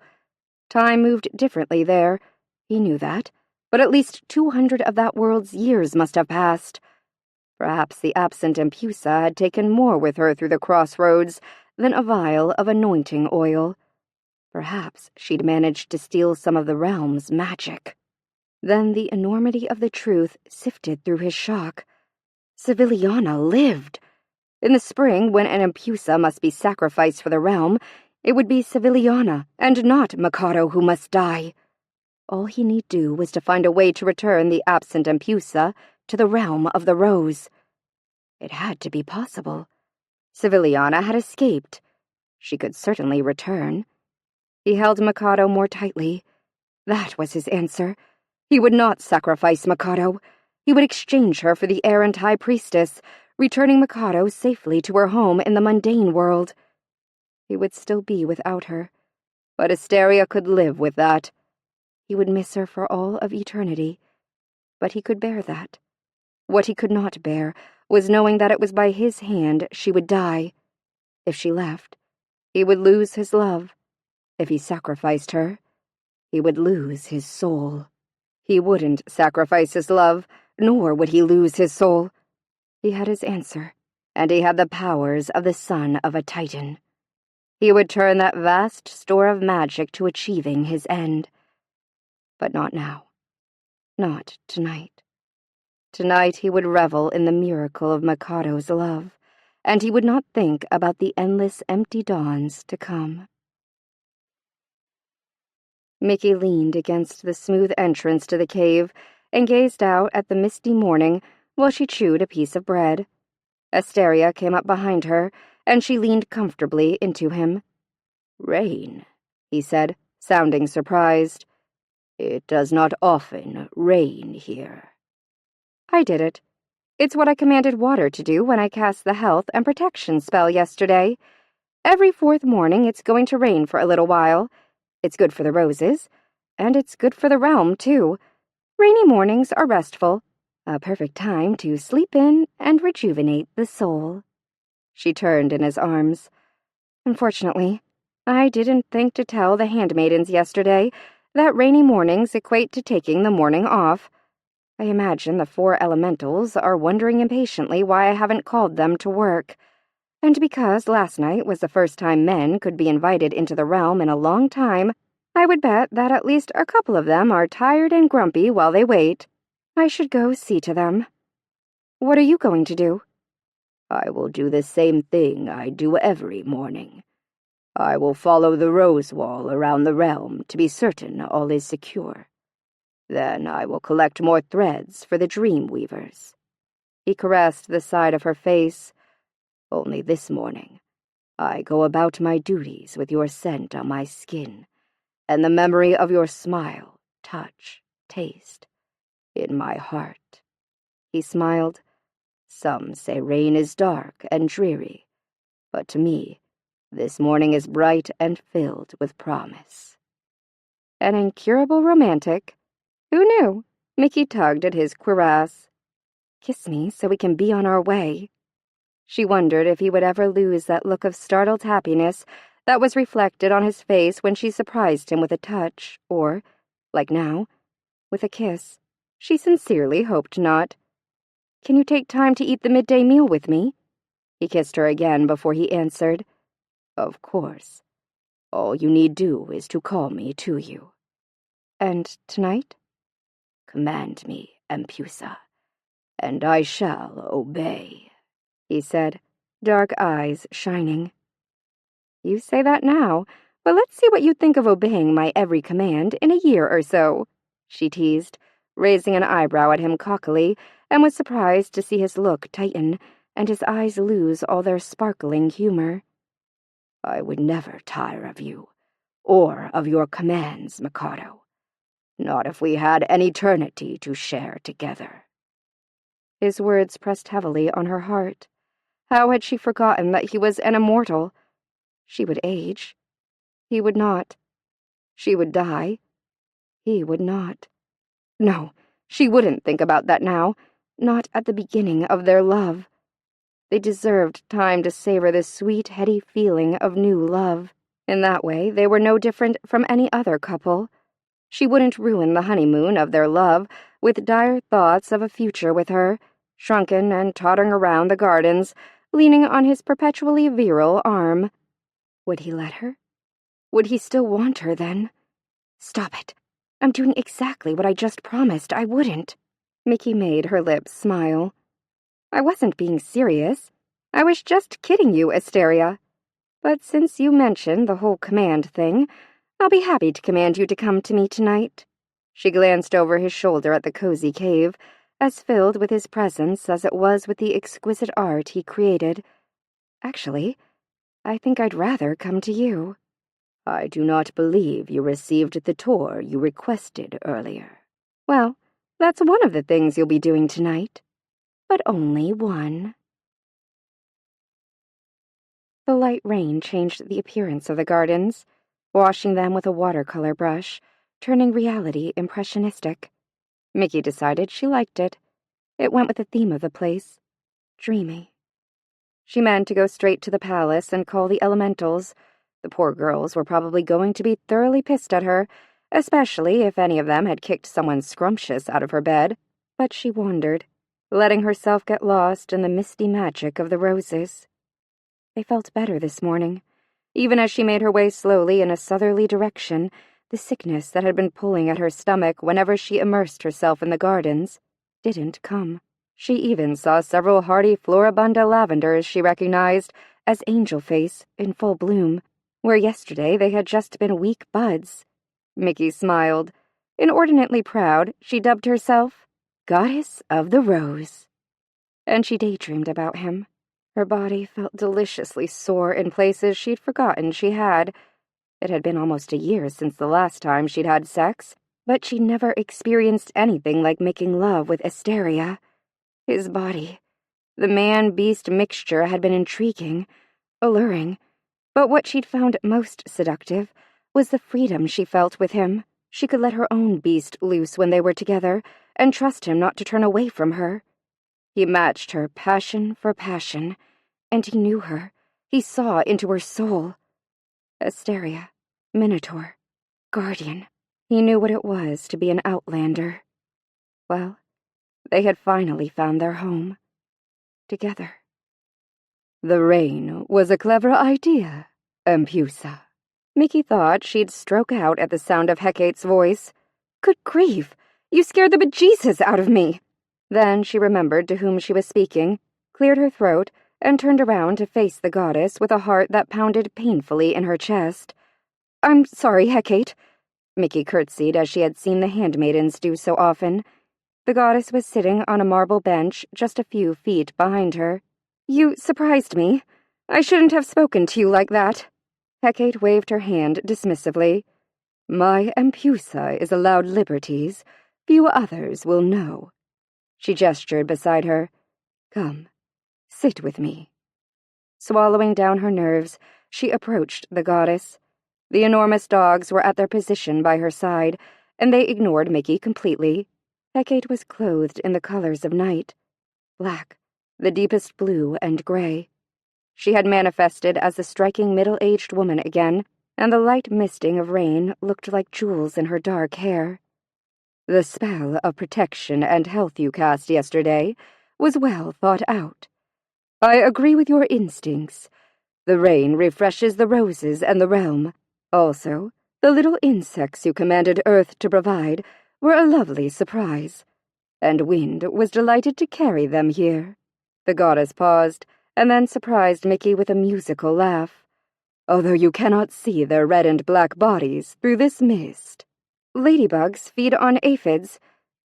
[SPEAKER 1] Time moved differently there. He knew that, but at least 200 of that world's years must have passed. Perhaps the absent Empusa had taken more with her through the crossroads than a vial of anointing oil. Perhaps she'd managed to steal some of the realm's magic. Then the enormity of the truth sifted through his shock. Civiliana lived. In the spring, when an Empusa must be sacrificed for the realm, it would be Civiliana, and not Mikado, who must die. All he need do was to find a way to return the absent Empusa to the realm of the rose. It had to be possible. Civiliana had escaped. She could certainly return. He held Mikado more tightly. That was his answer. He would not sacrifice Mikado. He would exchange her for the errant high priestess, returning Mikado safely to her home in the mundane world. He would still be without her, but Asteria could live with that. He would miss her for all of eternity, but he could bear that. What he could not bear was knowing that it was by his hand she would die. If she left, he would lose his love. If he sacrificed her, he would lose his soul. He wouldn't sacrifice his love, nor would he lose his soul. He had his answer, and he had the powers of the son of a Titan. He would turn that vast store of magic to achieving his end. But not now. Not tonight. Tonight he would revel in the miracle of Mikado's love, and he would not think about the endless empty dawns to come. Mickey leaned against the smooth entrance to the cave and gazed out at the misty morning while she chewed a piece of bread. Asteria came up behind her, and she leaned comfortably into him.
[SPEAKER 2] "Rain," he said, sounding surprised. "It does not often rain here."
[SPEAKER 1] I did it. It's what I commanded water to do when I cast the health and protection spell yesterday.
[SPEAKER 3] Every fourth morning it's going to rain for a little while. It's good for the roses, and it's good for the realm, too. Rainy mornings are restful, a perfect time to sleep in and rejuvenate the soul. She turned in his arms. Unfortunately, I didn't think to tell the handmaidens yesterday that rainy mornings equate to taking the morning off. I imagine the 4 elementals are wondering impatiently why I haven't called them to work. And because last night was the first time men could be invited into the realm in a long time, I would bet that at least a couple of them are tired and grumpy while they wait. I should go see to them. What are you going to do?
[SPEAKER 2] I will do the same thing I do every morning. I will follow the rose wall around the realm to be certain all is secure. Then I will collect more threads for the dream weavers. He caressed the side of her face. Only this morning, I go about my duties with your scent on my skin, and the memory of your smile, touch, taste, in my heart. He smiled. Some say rain is dark and dreary, but to me, this morning is bright and filled with promise.
[SPEAKER 3] An incurable romantic? Who knew? Mickey tugged at his cuirass. Kiss me so we can be on our way. She wondered if he would ever lose that look of startled happiness that was reflected on his face when she surprised him with a touch, or, like now, with a kiss. She sincerely hoped not. Can you take time to eat the midday meal with me? He kissed her again before he answered.
[SPEAKER 2] Of course. All you need do is to call me to you.
[SPEAKER 3] And tonight?
[SPEAKER 2] Command me, Empusa, and I shall obey,
[SPEAKER 3] he said, dark eyes shining. You say that now, but let's see what you think of obeying my every command in a year or so, she teased, raising an eyebrow at him cockily, and was surprised to see his look tighten and his eyes lose all their sparkling humor.
[SPEAKER 2] I would never tire of you, or of your commands, Mikado. Not if we had an eternity to share together.
[SPEAKER 3] His words pressed heavily on her heart. How had she forgotten that he was an immortal? She would age. He would not. She would die. He would not. No, she wouldn't think about that now, not at the beginning of their love. They deserved time to savor the sweet, heady feeling of new love. In that way, they were no different from any other couple. She wouldn't ruin the honeymoon of their love with dire thoughts of a future with her, shrunken and tottering around the gardens, leaning on his perpetually virile arm. Would he let her? Would he still want her then? Stop it. I'm doing exactly what I just promised I wouldn't. Mickey made her lips smile. I wasn't being serious. I was just kidding you, Asteria. But since you mentioned the whole command thing, I'll be happy to command you to come to me tonight. She glanced over his shoulder at the cozy cave, as filled with his presence as it was with the exquisite art he created. Actually, I think I'd rather come to you.
[SPEAKER 2] I do not believe you received the tour you requested earlier.
[SPEAKER 3] Well, that's one of the things you'll be doing tonight. But only one. The light rain changed the appearance of the gardens, washing them with a watercolor brush, turning reality impressionistic. Mickey decided she liked it. It went with the theme of the place. Dreamy. She meant to go straight to the palace and call the elementals. The poor girls were probably going to be thoroughly pissed at her, especially if any of them had kicked someone scrumptious out of her bed. But she wandered, letting herself get lost in the misty magic of the roses. They felt better this morning. Even as she made her way slowly in a southerly direction, the sickness that had been pulling at her stomach whenever she immersed herself in the gardens didn't come. She even saw several hardy floribunda lavenders she recognized as angel face in full bloom, where yesterday they had just been weak buds. Mickey smiled. Inordinately proud, she dubbed herself Goddess of the Rose. And she daydreamed about him. Her body felt deliciously sore in places she'd forgotten she had. It had been almost a year since the last time she'd had sex, but she'd never experienced anything like making love with Asteria. His body, the man-beast mixture, had been intriguing, alluring, But what she'd found most seductive was the freedom she felt with him. She could let her own beast loose when they were together and trust him not to turn away from her. He matched her passion for passion, and he knew her. He saw into her soul. Asteria, Minotaur, Guardian. He knew what it was to be an outlander. Well, they had finally found their home. Together.
[SPEAKER 2] The rain was a clever idea, Empusa.
[SPEAKER 3] Mickey thought she'd stroke out at the sound of Hecate's voice. Good grief! You scared the bejesus out of me! Then she remembered to whom she was speaking, cleared her throat, and turned around to face the goddess with a heart that pounded painfully in her chest. I'm sorry, Hecate. Mickey curtsied as she had seen the handmaidens do so often. The goddess was sitting on a marble bench just a few feet behind her. You surprised me. I shouldn't have spoken to you like that. Hecate waved her hand dismissively.
[SPEAKER 2] My Empusa is allowed liberties few others will know. She gestured beside her. Come, sit with me.
[SPEAKER 3] Swallowing down her nerves, she approached the goddess. The enormous dogs were at their position by her side, and they ignored Mickey completely. Hecate was clothed in the colors of night. Black, the deepest blue and gray. She had manifested as a striking middle-aged woman again, and the light misting of rain looked like jewels in her dark hair.
[SPEAKER 2] The spell of protection and health you cast yesterday was well thought out. I agree with your instincts. The rain refreshes the roses and the realm. Also, the little insects you commanded Earth to provide were a lovely surprise, and Wind was delighted to carry them here. The goddess paused, and then surprised Mickey with a musical laugh. Although you cannot see their red and black bodies through this mist.
[SPEAKER 3] Ladybugs feed on aphids,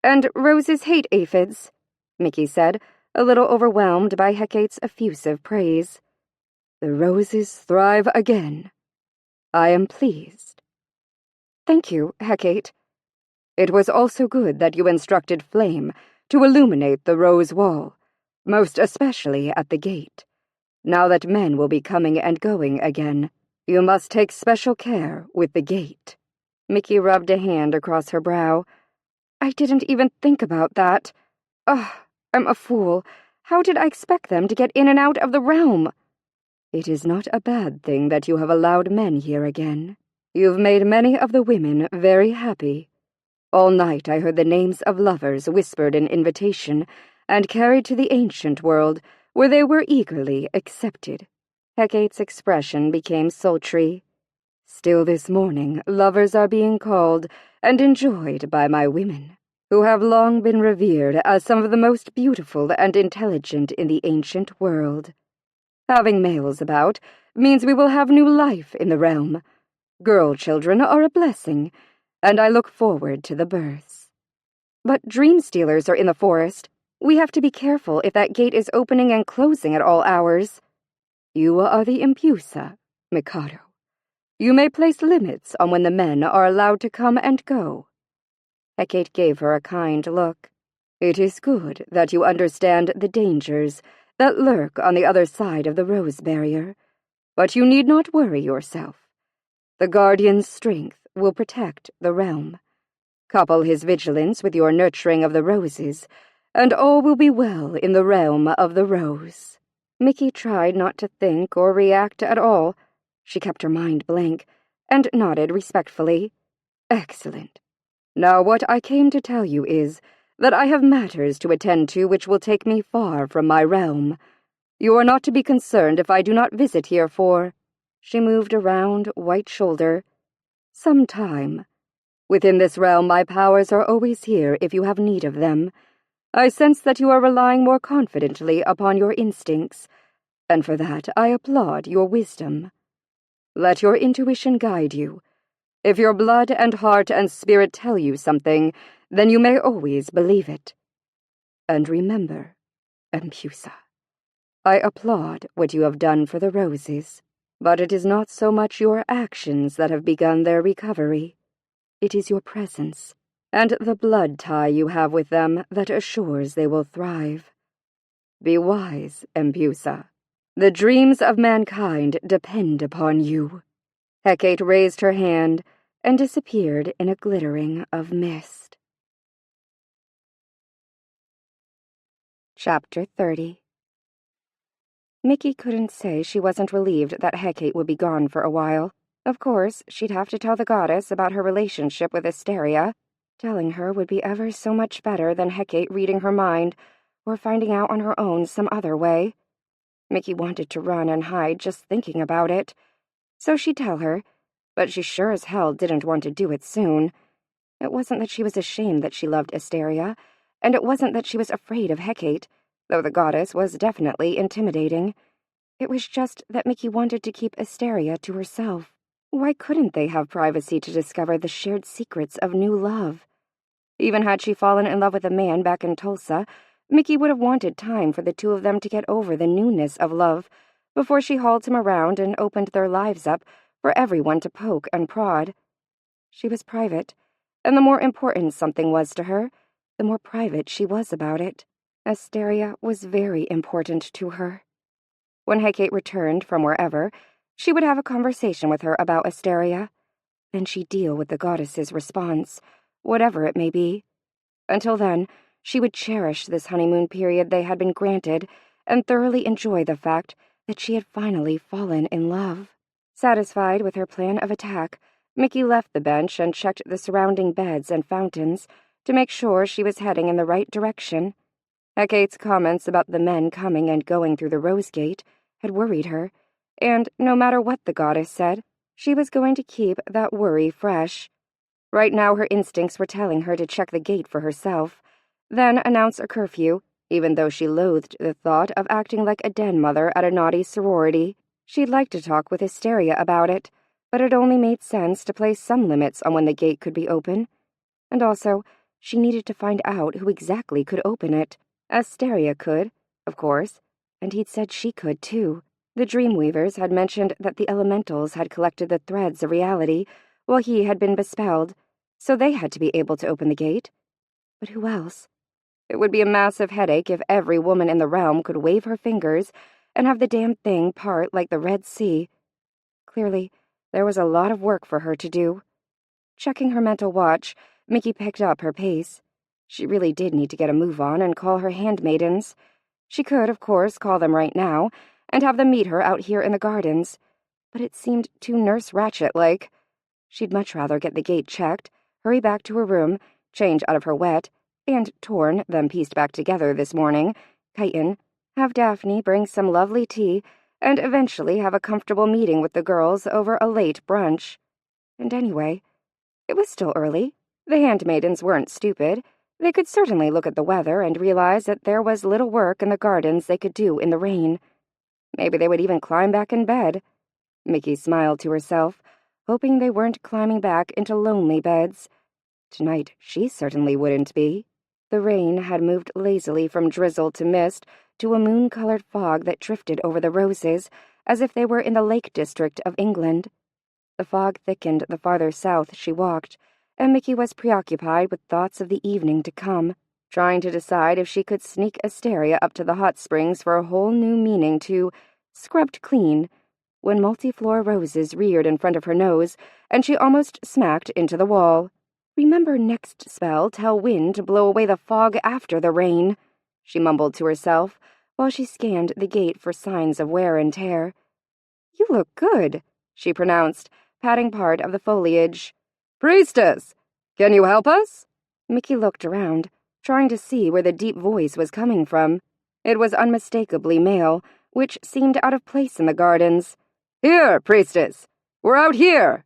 [SPEAKER 3] and roses hate aphids, Mickey said, a little overwhelmed by Hecate's effusive praise.
[SPEAKER 2] The roses thrive again. I am pleased.
[SPEAKER 3] Thank you, Hecate.
[SPEAKER 2] It was also good that you instructed Flame to illuminate the rose wall, most especially at the gate. Now that men will be coming and going again, you must take special care with the gate.
[SPEAKER 3] Mickey rubbed a hand across her brow. I didn't even think about that. Ugh, I'm a fool. How did I expect them to get in and out of the realm?
[SPEAKER 2] It is not a bad thing that you have allowed men here again. You've made many of the women very happy. All night I heard the names of lovers whispered in invitation and carried to the ancient world, where they were eagerly accepted.
[SPEAKER 3] Hecate's expression became sultry.
[SPEAKER 2] Still this morning, lovers are being called and enjoyed by my women, who have long been revered as some of the most beautiful and intelligent in the ancient world. Having males about means we will have new life in the realm. Girl children are a blessing, and I look forward to the births.
[SPEAKER 3] But dream stealers are in the forest. We have to be careful if that gate is opening and closing at all hours.
[SPEAKER 2] You are the Empusa, Mikado. You may place limits on when the men are allowed to come and go.
[SPEAKER 3] Hecate gave her a kind look.
[SPEAKER 2] It is good that you understand the dangers that lurk on the other side of the rose barrier, but you need not worry yourself. The Guardian's strength will protect the realm. Couple his vigilance with your nurturing of the roses, and all will be well in the realm of the rose.
[SPEAKER 3] Mickey tried not to think or react at all. She kept her mind blank, and nodded respectfully.
[SPEAKER 2] Excellent. Now what I came to tell you is that I have matters to attend to which will take me far from my realm. You are not to be concerned if I do not visit here for—
[SPEAKER 3] She moved around, white shoulder.
[SPEAKER 2] Some time. Within this realm my powers are always here if you have need of them. I sense that you are relying more confidently upon your instincts, and for that I applaud your wisdom. Let your intuition guide you. If your blood and heart and spirit tell you something, then you may always believe it. And remember, Empusa, I applaud what you have done for the roses, but it is not so much your actions that have begun their recovery. It is your presence, and the blood tie you have with them that assures they will thrive. Be wise, Empusa.
[SPEAKER 1] The dreams of mankind depend upon you." Hecate raised her hand and disappeared in a glittering of mist. Chapter 30. Mickey couldn't say she wasn't relieved that Hecate would be gone for a while. Of course, she'd have to tell the goddess about her relationship with Asteria. Telling her would be ever so much better than Hecate reading her mind or finding out on her own some other way. Mickey wanted to run and hide just thinking about it. So she'd tell her, but she sure as hell didn't want to do it soon. It wasn't that she was ashamed that she loved Asteria, and it wasn't that she was afraid of Hecate, though the goddess was definitely intimidating. It was just that Mickey wanted to keep Asteria to herself. Why couldn't they have privacy to discover the shared secrets of new love? Even had she fallen in love with a man back in Tulsa, Mickey would have wanted time for the two of them to get over the newness of love before she hauled him around and opened their lives up for everyone to poke and prod. She was private, and the more important something was to her, the more private she was about it. Asteria was very important to her. When Hecate returned from wherever, she would have a conversation with her about Asteria. Then she'd deal with the goddess's response, whatever it may be. Until then, she would cherish this honeymoon period they had been granted and thoroughly enjoy the fact that she had finally fallen in love. Satisfied with her plan of attack, Mickey left the bench and checked the surrounding beds and fountains to make sure she was heading in the right direction. Hecate's comments about the men coming and going through the Rose Gate had worried her, and no matter what the goddess said, she was going to keep that worry fresh. Right now her instincts were telling her to check the gate for herself, then announce a curfew, even though she loathed the thought of acting like a den mother at a naughty sorority. She'd like to talk with Asteria about it, but it only made sense to place some limits on when the gate could be open. And also, she needed to find out who exactly could open it. Asteria could, of course, and he'd said she could too. The Dreamweavers had mentioned that the elementals had collected the threads of reality while he had been bespelled, so they had to be able to open the gate. But who else? It would be a massive headache if every woman in the realm could wave her fingers and have the damn thing part like the Red Sea. Clearly, there was a lot of work for her to do. Checking her mental watch, Mickey picked up her pace. She really did need to get a move on and call her handmaidens. She could, of course, call them right now and have them meet her out here in the gardens, but it seemed too Nurse Ratched-like. She'd much rather get the gate checked, hurry back to her room, change out of her wet, and torn, then pieced back together this morning, chitin, have Daphne bring some lovely tea, and eventually have a comfortable meeting with the girls over a late brunch. And anyway, it was still early. The handmaidens weren't stupid. They could certainly look at the weather and realize that there was little work in the gardens they could do in the rain. Maybe they would even climb back in bed. Mickey smiled to herself, hoping they weren't climbing back into lonely beds. Tonight, she certainly wouldn't be. The rain had moved lazily from drizzle to mist to a moon-colored fog that drifted over the roses as if they were in the Lake District of England. The fog thickened the farther south she walked, and Mickey was preoccupied with thoughts of the evening to come, trying to decide if she could sneak Asteria up to the hot springs for a whole new meaning to "scrubbed clean," when multi-floor roses reared in front of her nose, and she almost smacked into the wall. "Remember next spell tell wind to blow away the fog after the rain," she mumbled to herself, while she scanned the gate for signs of wear and tear. "You look good," she pronounced, patting part of the foliage. "Priestess, can you help us?" Mickey looked around, trying to see where the deep voice was coming from. It was unmistakably male, which seemed out of place in the gardens. "Here, priestess! We're out here!"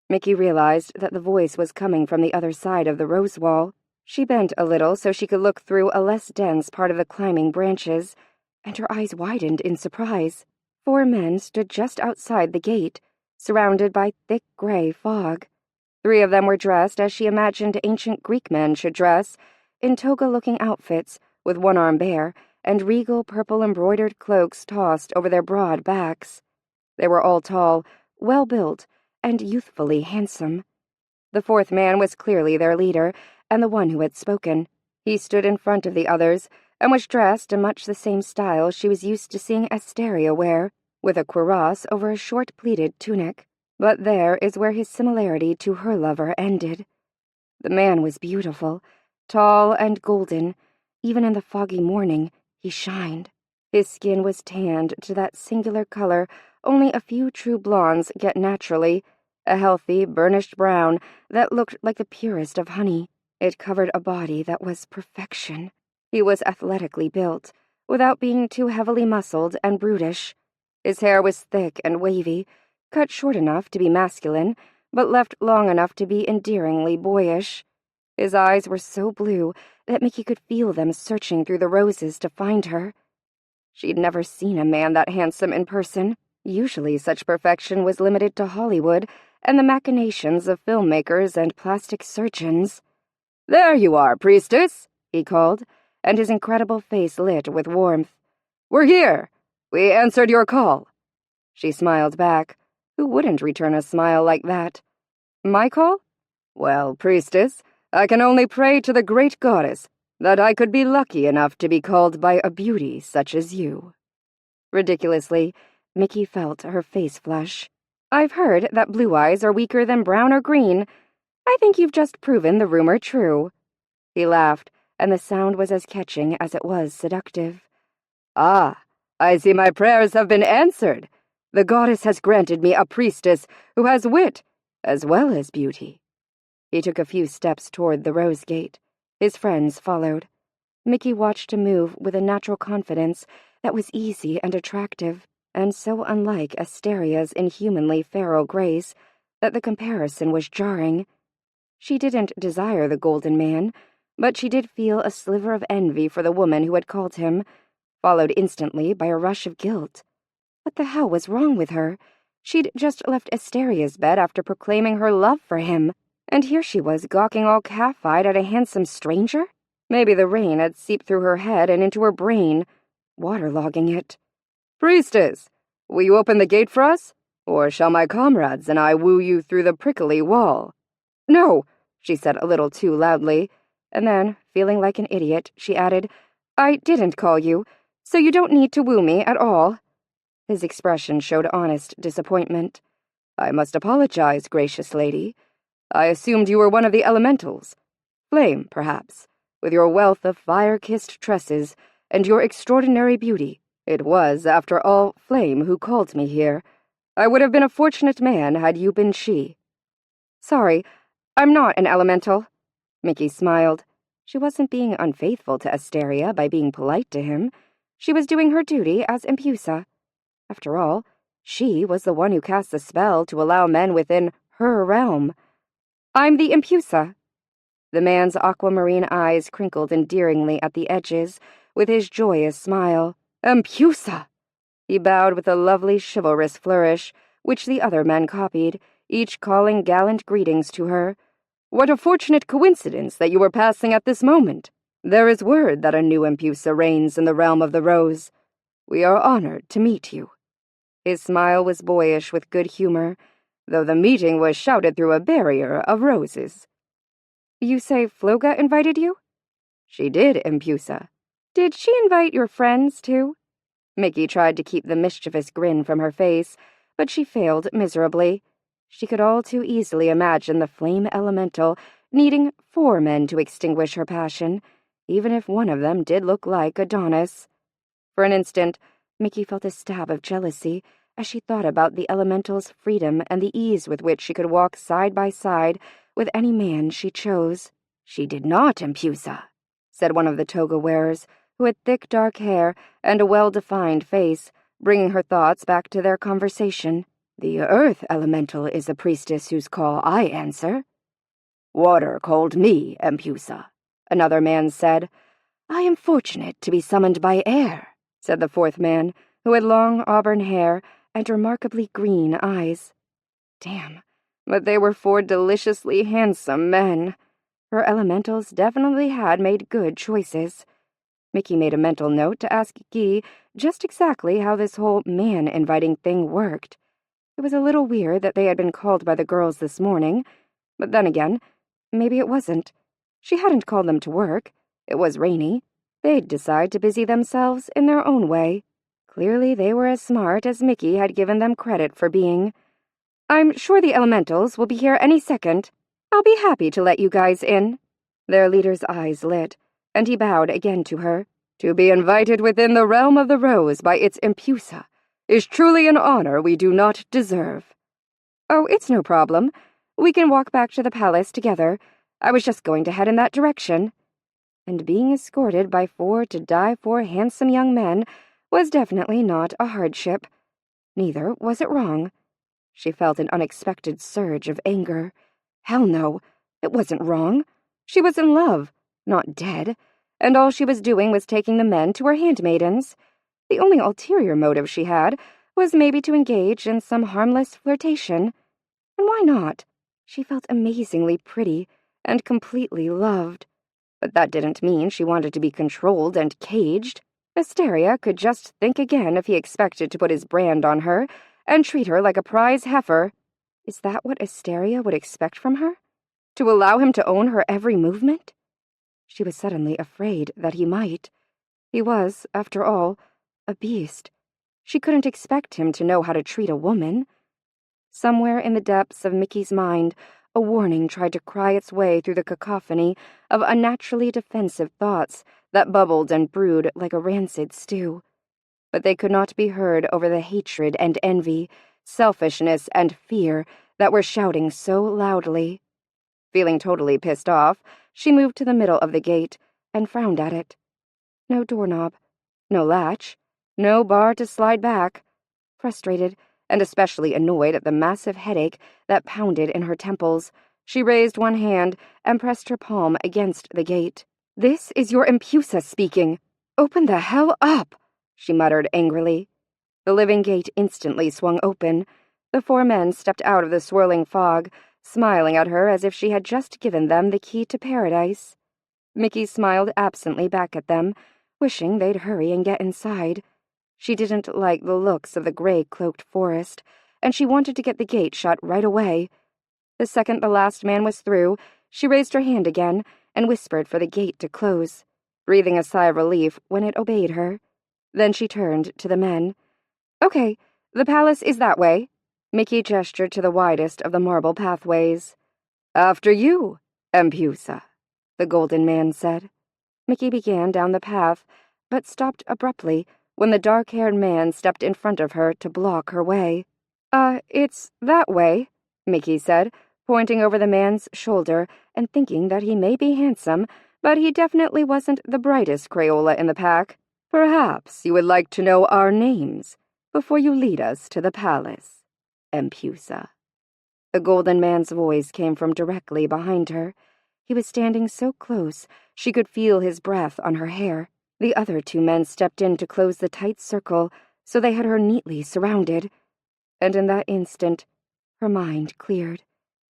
[SPEAKER 1] Mickey realized that the voice was coming from the other side of the rose wall. She bent a little so she could look through a less dense part of the climbing branches, and her eyes widened in surprise. 4 men stood just outside the gate, surrounded by thick gray fog. 3 of them were dressed as she imagined ancient Greek men should dress, in toga-looking outfits, with one arm bare, and regal purple-embroidered cloaks tossed over their broad backs. They were all tall, well-built, and youthfully handsome. The 4th man was clearly their leader, and the one who had spoken. He stood in front of the others,
[SPEAKER 3] and was dressed in much the same style she was used to seeing Asteria wear, with a cuirass over a short pleated tunic. But there is where his similarity to her lover ended. The man was beautiful, tall and golden. Even in the foggy morning, he shined. His skin was tanned to that singular color only a few true blondes get naturally, a healthy, burnished brown that looked like the purest of honey. It covered a body that was perfection. He was athletically built, without being too heavily muscled and brutish. His hair was thick and wavy, cut short enough to be masculine, but left long enough to be endearingly boyish. His eyes were so blue that Mickey could feel them searching through the roses to find her. She'd never seen a man that handsome in person. Usually such perfection was limited to Hollywood and the machinations of filmmakers and plastic surgeons.
[SPEAKER 2] "There you are, priestess,"
[SPEAKER 3] he called, and his incredible face lit with warmth.
[SPEAKER 2] "We're here. We answered your call."
[SPEAKER 3] She smiled back. Who wouldn't return a smile like that? My call?
[SPEAKER 2] "Well, priestess, I can only pray to the great goddess that I could be lucky enough to be called by a beauty such as you."
[SPEAKER 3] Ridiculously, Mickey felt her face flush. "I've heard that blue eyes are weaker than brown or green. I think you've just proven the rumor true." He laughed, and the sound was as catching as it was seductive.
[SPEAKER 2] "Ah, I see my prayers have been answered. The goddess has granted me a priestess who has wit as well as beauty."
[SPEAKER 3] He took a few steps toward the rose gate. His friends followed. Mickey watched him move with a natural confidence that was easy and attractive, and so unlike Asteria's inhumanly feral grace that the comparison was jarring. She didn't desire the golden man, but she did feel a sliver of envy for the woman who had called him, followed instantly by a rush of guilt. What the hell was wrong with her? She'd just left Asteria's bed after proclaiming her love for him, and here she was gawking all calf-eyed at a handsome stranger? Maybe the rain had seeped through her head and into her brain, waterlogging it.
[SPEAKER 2] "Priestess, will you open the gate for us? Or shall my comrades and I woo you through the prickly wall?"
[SPEAKER 3] "No," she said a little too loudly, and then, feeling like an idiot, she added, "I didn't call you, so you don't need to woo me at all." His expression showed honest disappointment.
[SPEAKER 2] "I must apologize, gracious lady. I assumed you were one of the elementals. Flame, perhaps, with your wealth of fire-kissed tresses and your extraordinary beauty. It was, after all, Flame who called me here. I would have been a fortunate man had you been she."
[SPEAKER 3] "Sorry, I'm not an elemental." Mickey smiled. She wasn't being unfaithful to Asteria by being polite to him. She was doing her duty as Empusa. After all, she was the one who cast the spell to allow men within her realm. "I'm the Empusa." The man's aquamarine eyes crinkled endearingly at the edges with his joyous smile.
[SPEAKER 2] "Empusa!"
[SPEAKER 3] He bowed with a lovely chivalrous flourish, which the other men copied, each calling gallant greetings to her.
[SPEAKER 2] "What a fortunate coincidence that you were passing at this moment. There is word that a new Empusa reigns in the realm of the rose. We are honored to meet you."
[SPEAKER 3] His smile was boyish with good humor, though the meeting was shouted through a barrier of roses. "You say Floga invited you?"
[SPEAKER 2] "She did, Empusa."
[SPEAKER 3] "Did she invite your friends, too?" Mickey tried to keep the mischievous grin from her face, but she failed miserably. She could all too easily imagine the flame elemental needing 4 men to extinguish her passion, even if one of them did look like Adonis. For an instant, Mickey felt a stab of jealousy as she thought about the elemental's freedom and the ease with which she could walk side by side with any man she chose.
[SPEAKER 2] "She did not, Empusa,"
[SPEAKER 3] said one of the toga-wearers, who had thick dark hair and a well-defined face, bringing her thoughts back to their conversation.
[SPEAKER 2] "The earth elemental is a priestess whose call I answer." "Water called me, Empusa," another man said.
[SPEAKER 3] "I am fortunate to be summoned by air," said the 4th man, who had long auburn hair and remarkably green eyes. Damn, but they were 4 deliciously handsome men. Her elementals definitely had made good choices. Mickey made a mental note to ask Guy just exactly how this whole man-inviting thing worked. It was a little weird that they had been called by the girls this morning, but then again, maybe it wasn't. She hadn't called them to work. It was rainy.
[SPEAKER 1] They'd decide to busy themselves in their own way. Clearly they were as smart as Mickey had given them credit for being. "I'm sure the elementals will be here any second. I'll be happy to let you guys in." Their leader's eyes lit, and he bowed again to her. "To be invited within the realm of the rose by its Empusa is truly an honor we do not deserve." "Oh, it's no problem. We can walk back to the palace together. I was just going to head in that direction." And being escorted by 4 to-die-for handsome young men was definitely not a hardship. Neither was it wrong. She felt an unexpected surge of anger. Hell no, it wasn't wrong. She was in love, not dead, and all she was doing was taking the men to her handmaidens. The only ulterior motive she had was maybe to engage in some harmless flirtation. And why not? She felt amazingly pretty and completely loved. But that didn't mean she wanted to be controlled and caged. Asteria could just think again if he expected to put his brand on her and treat her like a prize heifer. Is that what Asteria would expect from her? To allow him to own her every movement? She was suddenly afraid that he might. He was, after all, a beast. She couldn't expect him to know how to treat a woman. Somewhere in the depths of Mickey's mind, a warning tried to cry its way through the cacophony of unnaturally defensive thoughts that bubbled and brewed like a rancid stew. But they could not be heard over the hatred and envy, selfishness and fear that were shouting so loudly. Feeling totally pissed off, she moved to the middle of the gate and frowned at it. No doorknob, no latch, no bar to slide back. Frustrated, and especially annoyed at the massive headache that pounded in her temples, she raised one hand and pressed her palm against the gate. "This is your Empusa speaking. Open the hell up," she muttered angrily. The living gate instantly swung open. The 4 men stepped out of the swirling fog, smiling at her as if she had just given them the key to paradise. Mickey smiled absently back at them, wishing they'd hurry and get inside. She didn't like the looks of the gray-cloaked forest, and she wanted to get the gate shut right away. The second the last man was through, she raised her hand again and whispered for the gate to close, breathing a sigh of relief when it obeyed her. Then she turned to the men. "Okay, the palace is that way." Mickey gestured to the widest of the marble pathways. "After you, Empusa," the golden man said. Mickey began down the path, but stopped abruptly when the dark-haired man stepped in front of her to block her way. It's that way," Mickey said, pointing over the man's shoulder and thinking that he may be handsome, but he definitely wasn't the brightest Crayola in the pack. "Perhaps you would like to know our names before you lead us to the palace, Empusa." The golden man's voice came from directly behind her. He was standing so close she could feel his breath on her hair. The other 2 men stepped in to close the tight circle, so they had her neatly surrounded. And in that instant, her mind cleared.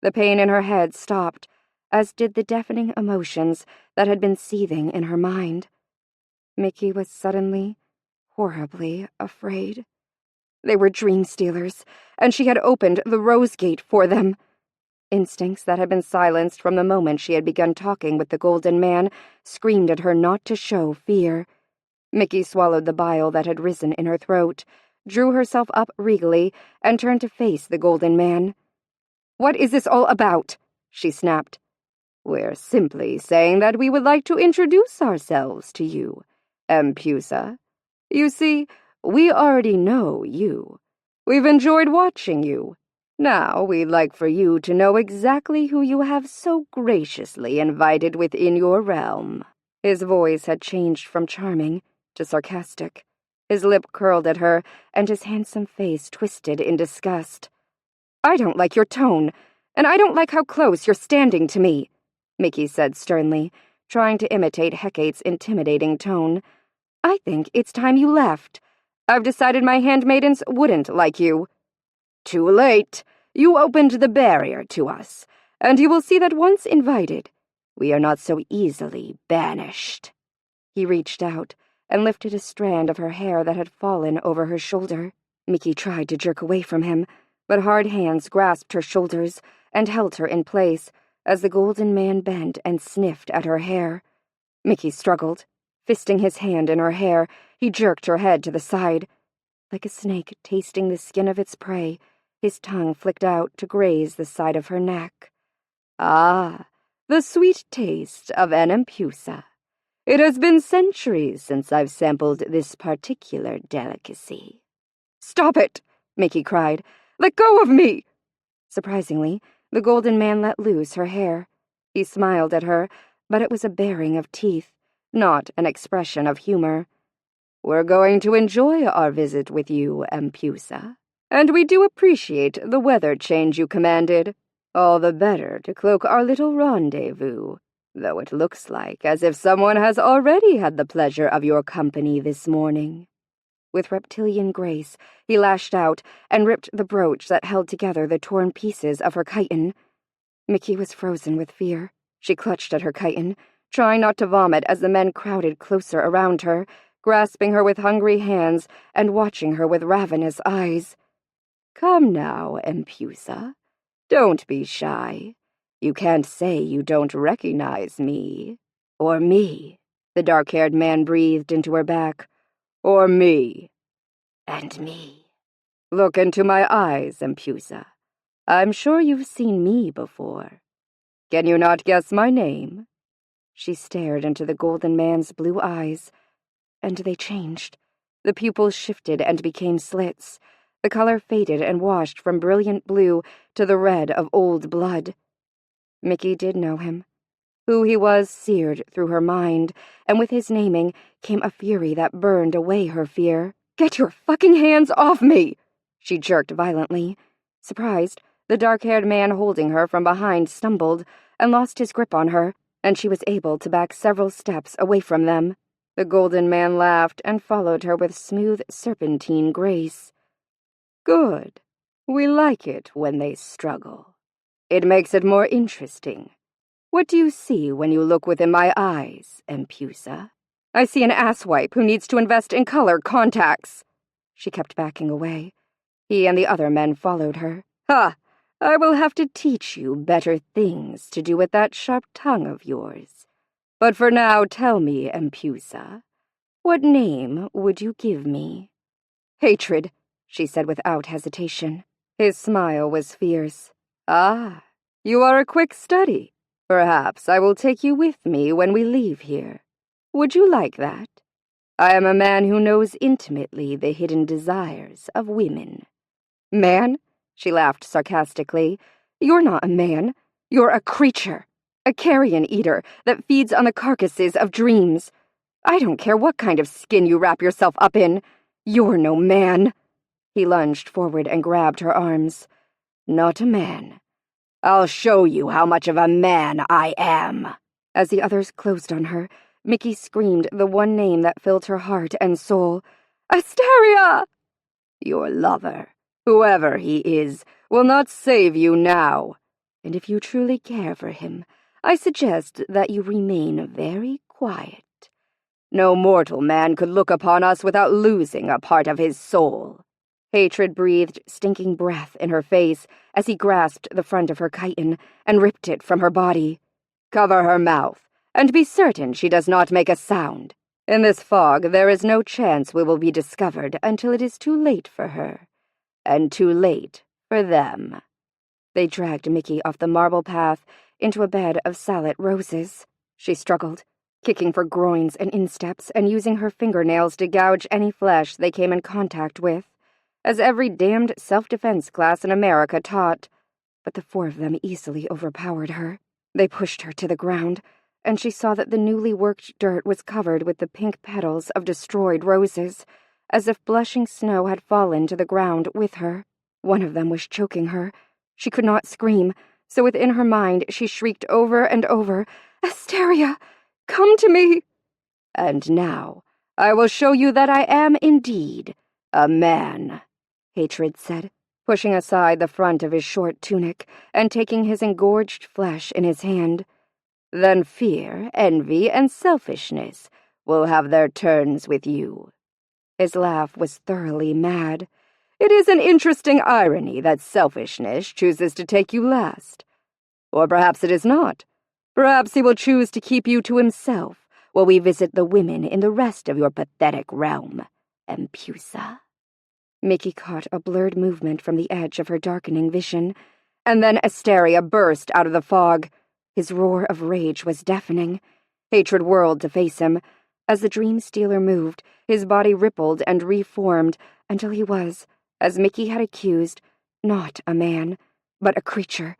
[SPEAKER 1] The pain in her head stopped, as did the deafening emotions that had been seething in her mind. Mickey was suddenly, horribly afraid. They were dream stealers, and she had opened the rose gate for them. Instincts that had been silenced from the moment she had begun talking with the golden man screamed at her not to show fear. Mickey swallowed the bile that had risen in her throat, drew herself up regally, and turned to face the golden man. "What is this all about?" she snapped. "We're simply saying that we would like to introduce ourselves to you, Empusa. You see, we already know you. We've enjoyed watching you. Now we'd like for you to know exactly who you have so graciously invited within your realm." His voice had changed from charming to sarcastic. His lip curled at her, and his handsome face twisted in disgust. "I don't like your tone, and I don't like how close you're standing to me," Mickey said sternly, trying to imitate Hecate's intimidating tone. "I think it's time you left. I've decided my handmaidens wouldn't like you." "Too late. You opened the barrier to us, and you will see that once invited, we are not so easily banished." He reached out and lifted a strand of her hair that had fallen over her shoulder. Mickey tried to jerk away from him, but hard hands grasped her shoulders and held her in place as the golden man bent and sniffed at her hair. Mickey struggled,
[SPEAKER 3] Fisting his hand in her hair, he jerked her head to the side. Like a snake tasting the skin of its prey, his tongue flicked out to graze the side of her neck.
[SPEAKER 2] Ah, the sweet taste of an empusa. It has been centuries since I've sampled this particular delicacy.
[SPEAKER 3] "Stop it!" Mickey cried. "Let go of me!" Surprisingly, the golden man let loose her hair. He smiled at her, but it was a baring of teeth, not an expression of humor.
[SPEAKER 2] "We're going to enjoy our visit with you, empusa, and we do appreciate the weather change you commanded. All the better to cloak our little rendezvous, though it looks like as if someone has already had the pleasure of your company this morning."
[SPEAKER 3] With reptilian grace, he lashed out and ripped the brooch that held together the torn pieces of her chitin. Mickey was frozen with fear. She clutched at her chitin, trying not to vomit as the men crowded closer around her, grasping her with hungry hands and watching her with ravenous eyes.
[SPEAKER 2] "Come now, empusa. Don't be shy. You can't say you don't recognize me. Or me," the dark-haired man breathed into her back. "Or me."
[SPEAKER 3] "And me."
[SPEAKER 2] "Look into my eyes, empusa. I'm sure you've seen me before. Can you not guess my name?"
[SPEAKER 3] She stared into the golden man's blue eyes, and they changed. The pupils shifted and became slits. The color faded and washed from brilliant blue to the red of old blood. Mickey did know him. Who he was seared through her mind, and with his naming came a fury that burned away her fear. "Get your fucking hands off me!" she jerked violently. Surprised, the dark-haired man holding her from behind stumbled and lost his grip on her, and she was able to back several steps away from them. The golden man laughed and followed her with smooth serpentine grace.
[SPEAKER 2] "Good. We like it when they struggle. It makes it more interesting. What do you see when you look within my eyes, empusa?"
[SPEAKER 3] "I see an asswipe who needs to invest in color contacts." She kept backing away. He and the other men followed her.
[SPEAKER 2] "Ha! I will have to teach you better things to do with that sharp tongue of yours. But for now, tell me, empusa, what name would you give me?"
[SPEAKER 3] "Hatred," she said without hesitation. His smile was fierce.
[SPEAKER 2] "Ah, you are a quick study. Perhaps I will take you with me when we leave here. Would you like that? I am a man who knows intimately the hidden desires of women."
[SPEAKER 3] "Man?" She laughed sarcastically. "You're not a man. You're a creature. A carrion eater that feeds on the carcasses of dreams. I don't care what kind of skin you wrap yourself up in. You're no man." He lunged forward and grabbed her arms.
[SPEAKER 2] "Not a man. I'll show you how much of a man I am."
[SPEAKER 3] As the others closed on her, Mickey screamed the one name that filled her heart and soul. "Asteria!"
[SPEAKER 2] "Your lover, whoever he is, will not save you now. And if you truly care for him, I suggest that you remain very quiet. No mortal man could look upon us without losing a part of his soul."
[SPEAKER 3] Hatred breathed stinking breath in her face as he grasped the front of her chitin and ripped it from her body.
[SPEAKER 2] "Cover her mouth, and be certain she does not make a sound. In this fog, there is no chance we will be discovered until it is too late for her, and too late for them."
[SPEAKER 3] They dragged Mickey off the marble path into a bed of sallet roses. She struggled, kicking for groins and insteps and using her fingernails to gouge any flesh they came in contact with, as every damned self-defense class in America taught. But the four of them easily overpowered her. They pushed her to the ground, and she saw that the newly worked dirt was covered with the pink petals of destroyed roses, as if blushing snow had fallen to the ground with her. One of them was choking her. She could not scream, so within her mind she shrieked over and over, "Asteria, come to me!"
[SPEAKER 2] "And now I will show you that I am indeed a man," Hatred said, pushing aside the front of his short tunic and taking his engorged flesh in his hand. "Then fear, envy, and selfishness will have their turns with you." His laugh was thoroughly mad. "It is an interesting irony that selfishness chooses to take you last. Or perhaps it is not. Perhaps he will choose to keep you to himself, while we visit the women in the rest of your pathetic realm, Empusa."
[SPEAKER 1] Mickey caught a blurred movement from the edge of her darkening vision, and then Asteria burst out of the fog. His roar of rage was deafening. Hatred whirled to face him. As the dream stealer moved, his body rippled and reformed until he was, as Mickey had accused, not a man, but a creature,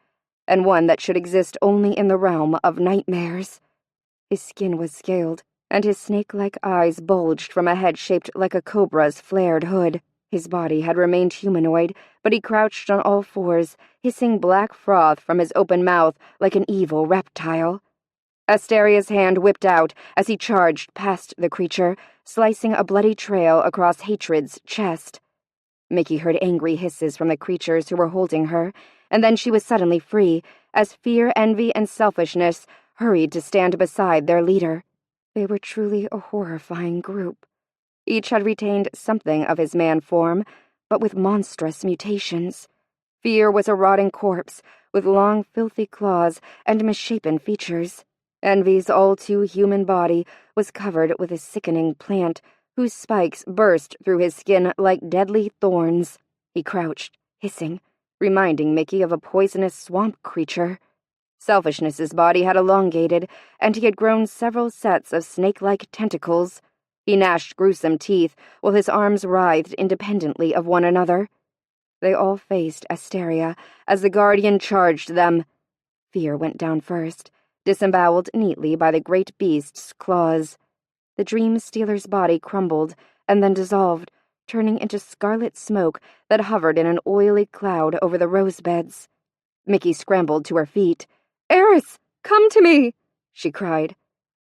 [SPEAKER 1] and one that should exist only in the realm of nightmares. His skin was scaled, and his snake-like eyes bulged from a head shaped like a cobra's flared hood. His body had remained humanoid, but he crouched on all fours, hissing black froth from his open mouth like an evil reptile. Asteria's hand whipped out as he charged past the creature, slicing a bloody trail across Hatred's chest. Mickey heard angry hisses from the creatures who were holding her, and then she was suddenly free, as fear, envy, and selfishness hurried to stand beside their leader. They were truly a horrifying group. Each had retained something of his man form, but with monstrous mutations. Fear was a rotting corpse, with long, filthy claws and misshapen features. Envy's all-too-human body was covered with a sickening plant, whose spikes burst through his skin like deadly thorns. He crouched, hissing, reminding Mickey of a poisonous swamp creature. Selfishness's body had elongated, and he had grown several sets of snake-like tentacles. He gnashed gruesome teeth, while his arms writhed independently of one another. They all faced Asteria as the Guardian charged them. Fear went down first, disemboweled neatly by the great beast's claws. The dream stealer's body crumbled and then dissolved, turning into scarlet smoke that hovered in an oily cloud over the rose beds. Mickey scrambled to her feet. "Eris, come to me!" she cried.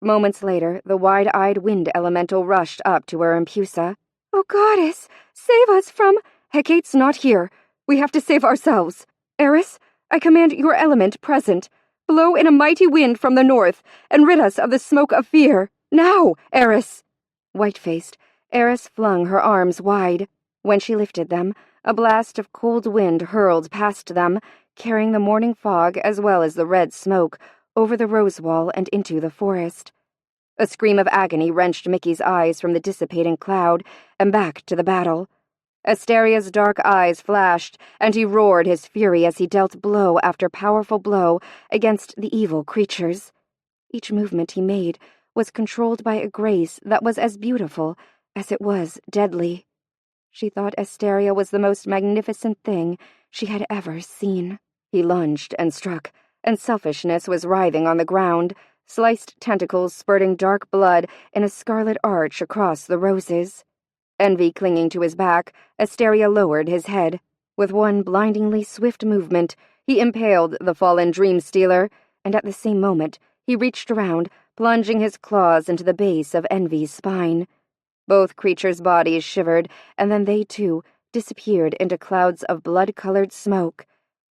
[SPEAKER 1] Moments later, the wide-eyed wind elemental rushed up to her Empusa. "Oh, goddess, save us from—" "Hecate's not here. We have to save ourselves. Eris, I command your element present. Blow in a mighty wind from the north, and rid us of the smoke of fear. Now, Eris!" White-faced, Eris flung her arms wide. When she lifted them, a blast of cold wind hurled past them, carrying the morning fog as well as the red smoke over the rose wall and into the forest. A scream of agony wrenched Mickey's eyes from the dissipating cloud and back to the battle. Asteria's dark eyes flashed, and he roared his fury as he dealt blow after powerful blow against the evil creatures. Each movement he made was controlled by a grace that was as beautiful as it was deadly. She thought Asteria was the most magnificent thing she had ever seen. He lunged and struck, and selfishness was writhing on the ground, sliced tentacles spurting dark blood in a scarlet arch across the roses. Envy clinging to his back, Asteria lowered his head. With one blindingly swift movement, he impaled the fallen dream stealer, and at the same moment, he reached around, plunging his claws into the base of Envy's spine. Both creatures' bodies shivered, and then they, too, disappeared into clouds of blood-colored smoke.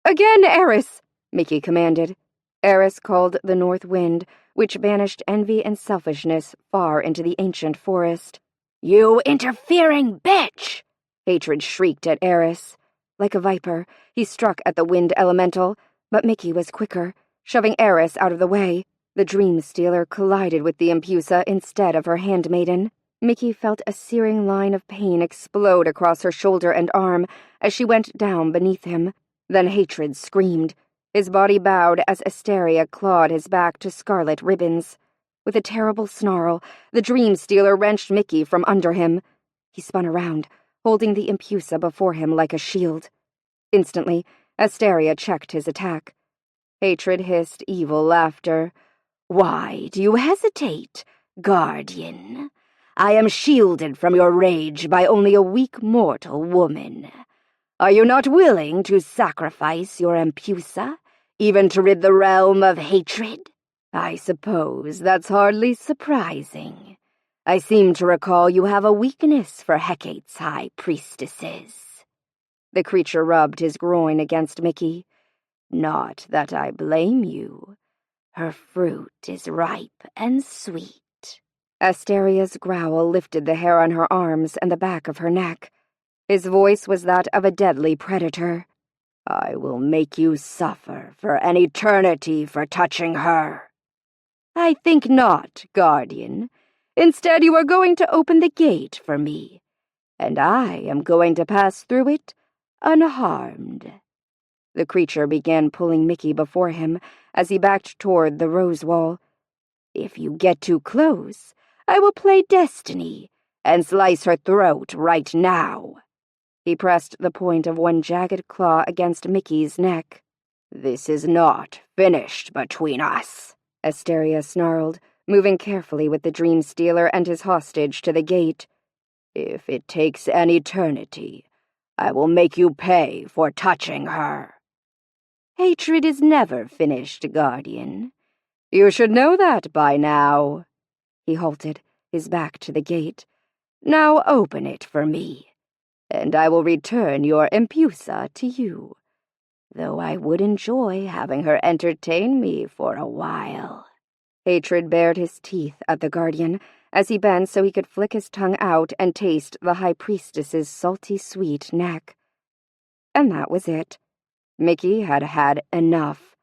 [SPEAKER 1] "Again, Eris!" Mickey commanded. Eris called the north wind, which banished envy and selfishness far into the ancient forest.
[SPEAKER 2] "You interfering bitch!"
[SPEAKER 1] Hatred shrieked at Eris. Like a viper, he struck at the wind elemental, but Mickey was quicker, shoving Eris out of the way. The dream stealer collided with the Empusa instead of her handmaiden. Mickey felt a searing line of pain explode across her shoulder and arm as she went down beneath him. Then Hatred screamed. His body bowed as Asteria clawed his back to scarlet ribbons. With a terrible snarl, the dream stealer wrenched Mickey from under him. He spun around, holding the Empusa before him like a shield. Instantly, Asteria checked his attack. Hatred hissed evil laughter.
[SPEAKER 2] "Why do you hesitate, Guardian? I am shielded from your rage by only a weak mortal woman. Are you not willing to sacrifice your Empusa, even to rid the realm of hatred? I suppose that's hardly surprising. I seem to recall you have a weakness for Hecate's high priestesses."
[SPEAKER 1] The creature rubbed his groin against Mickey.
[SPEAKER 2] "Not that I blame you. Her fruit is ripe and sweet."
[SPEAKER 1] Asteria's growl lifted the hair on her arms and the back of her neck. His voice was that of a deadly predator.
[SPEAKER 2] "I will make you suffer for an eternity for touching her." I think not, Guardian. Instead, you are going to open the gate for me, and I am going to pass through it unharmed." The creature began pulling Mickey before him as he backed toward the rose wall. "If you get too close, I will play Destiny and slice her throat right now." He pressed the point of one jagged claw against Mickey's neck. "This is not finished between us," Asteria snarled, moving carefully with the Dream Stealer and his hostage to the gate. "If it takes an eternity, I will make you pay for touching her." "Hatred is never finished, Guardian. You should know that by now." He halted, his back to the gate. "Now open it for me, and I will return your Empusa to you, though I would enjoy having her entertain me for a while." Hatred bared his teeth at the Guardian as he bent so he could flick his tongue out and taste the High Priestess's salty sweet neck. And that was it. Mickey had had enough.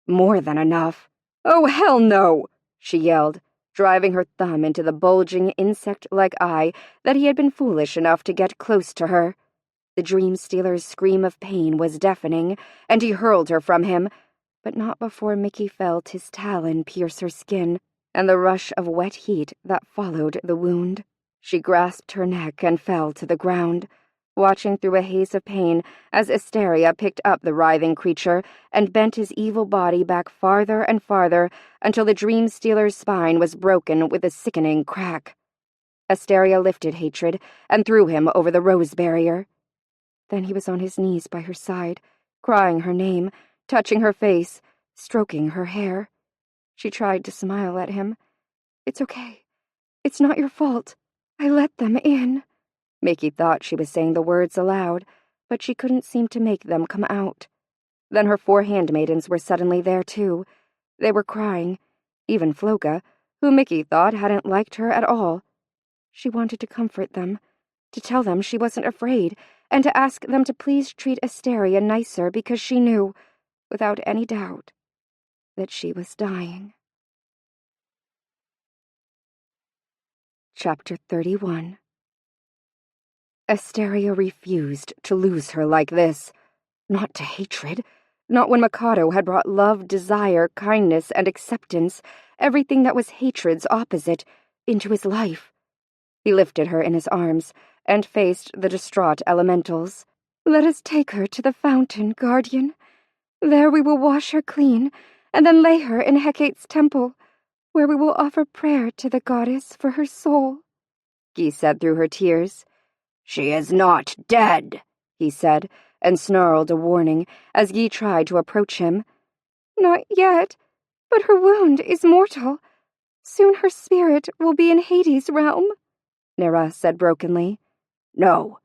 [SPEAKER 2] More than enough. "Oh, hell no!" she yelled, driving her thumb into the bulging, insect-like eye that he had been foolish enough to get close to her. The Dream Stealer's scream of pain was deafening, and he hurled her from him, but not before Mickey felt his talon pierce her skin, and the rush of wet heat that followed the wound. She grasped her neck and fell to the ground, watching through a haze of pain as Asteria picked up the writhing creature and bent his evil body back farther and farther until the Dream Stealer's spine was broken with a sickening crack. Asteria lifted Hatred and threw him over the rose barrier. Then he was on his knees by her side, crying her name, touching her face, stroking her hair. She tried to smile at him. "It's okay. It's not your fault. I let them in." Mickey thought she was saying the words aloud, but she couldn't seem to make them come out. Then her 4 handmaidens were suddenly there, too. They were crying, even Floga, who Mickey thought hadn't liked her at all. She wanted to comfort them, to tell them she wasn't afraid, and to ask them to please treat Asteria nicer because she knew, without any doubt, that she was dying. Chapter 31. Asteria refused to lose her like this. Not to Hatred. Not when Mikado had brought love, desire, kindness, and acceptance, everything that was Hatred's opposite, into his life. He lifted her in his arms and faced the distraught elementals. "Let us take her to the fountain, Guardian. There we will wash her clean, and then lay her in Hecate's temple, where we will offer prayer to the goddess for her soul," Gi said through her tears. "She is not dead," he said, and snarled a warning as Gi tried to approach him. "Not yet, but her wound is mortal. Soon her spirit will be in Hades' realm," Nera said brokenly. "No,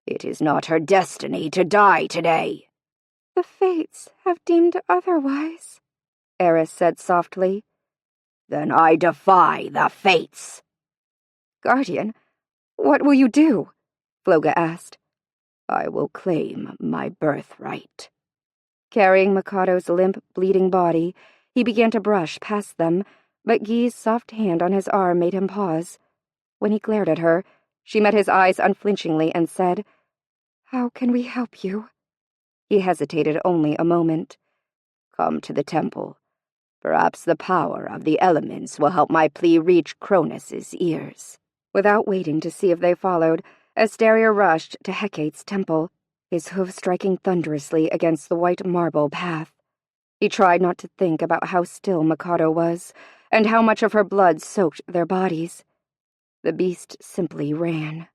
[SPEAKER 2] it is not her destiny to die today." "The fates have deemed otherwise," Eris said softly. "Then I defy the fates." "Guardian, what will you do?" Floga asked. "I will claim my birthright." Carrying Mikado's limp, bleeding body, he began to brush past them, but Gi's soft hand on his arm made him pause. When he glared at her, she met his eyes unflinchingly and said, "How can we help you?" He hesitated only a moment. "Come to the temple. Perhaps the power of the elements will help my plea reach Cronus's ears." Without waiting to see if they followed, Asteria rushed to Hecate's temple, his hooves striking thunderously against the white marble path. He tried not to think about how still Mikado was, and how much of her blood soaked their bodies. The beast simply ran.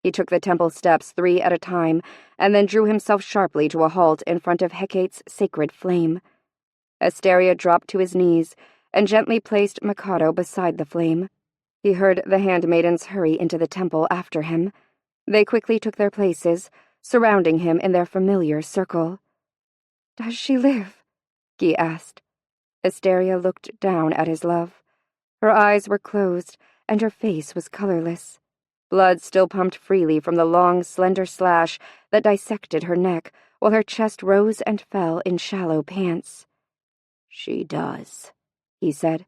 [SPEAKER 2] He took the temple steps 3 at a time, and then drew himself sharply to a halt in front of Hecate's sacred flame. Asteria dropped to his knees and gently placed Mikado beside the flame. He heard the handmaidens hurry into the temple after him. They quickly took their places, surrounding him in their familiar circle. "Does she live?" Gi asked. Asteria looked down at his love. Her eyes were closed, and her face was colorless. Blood still pumped freely from the long, slender slash that dissected her neck, while her chest rose and fell in shallow pants. "She does," he said,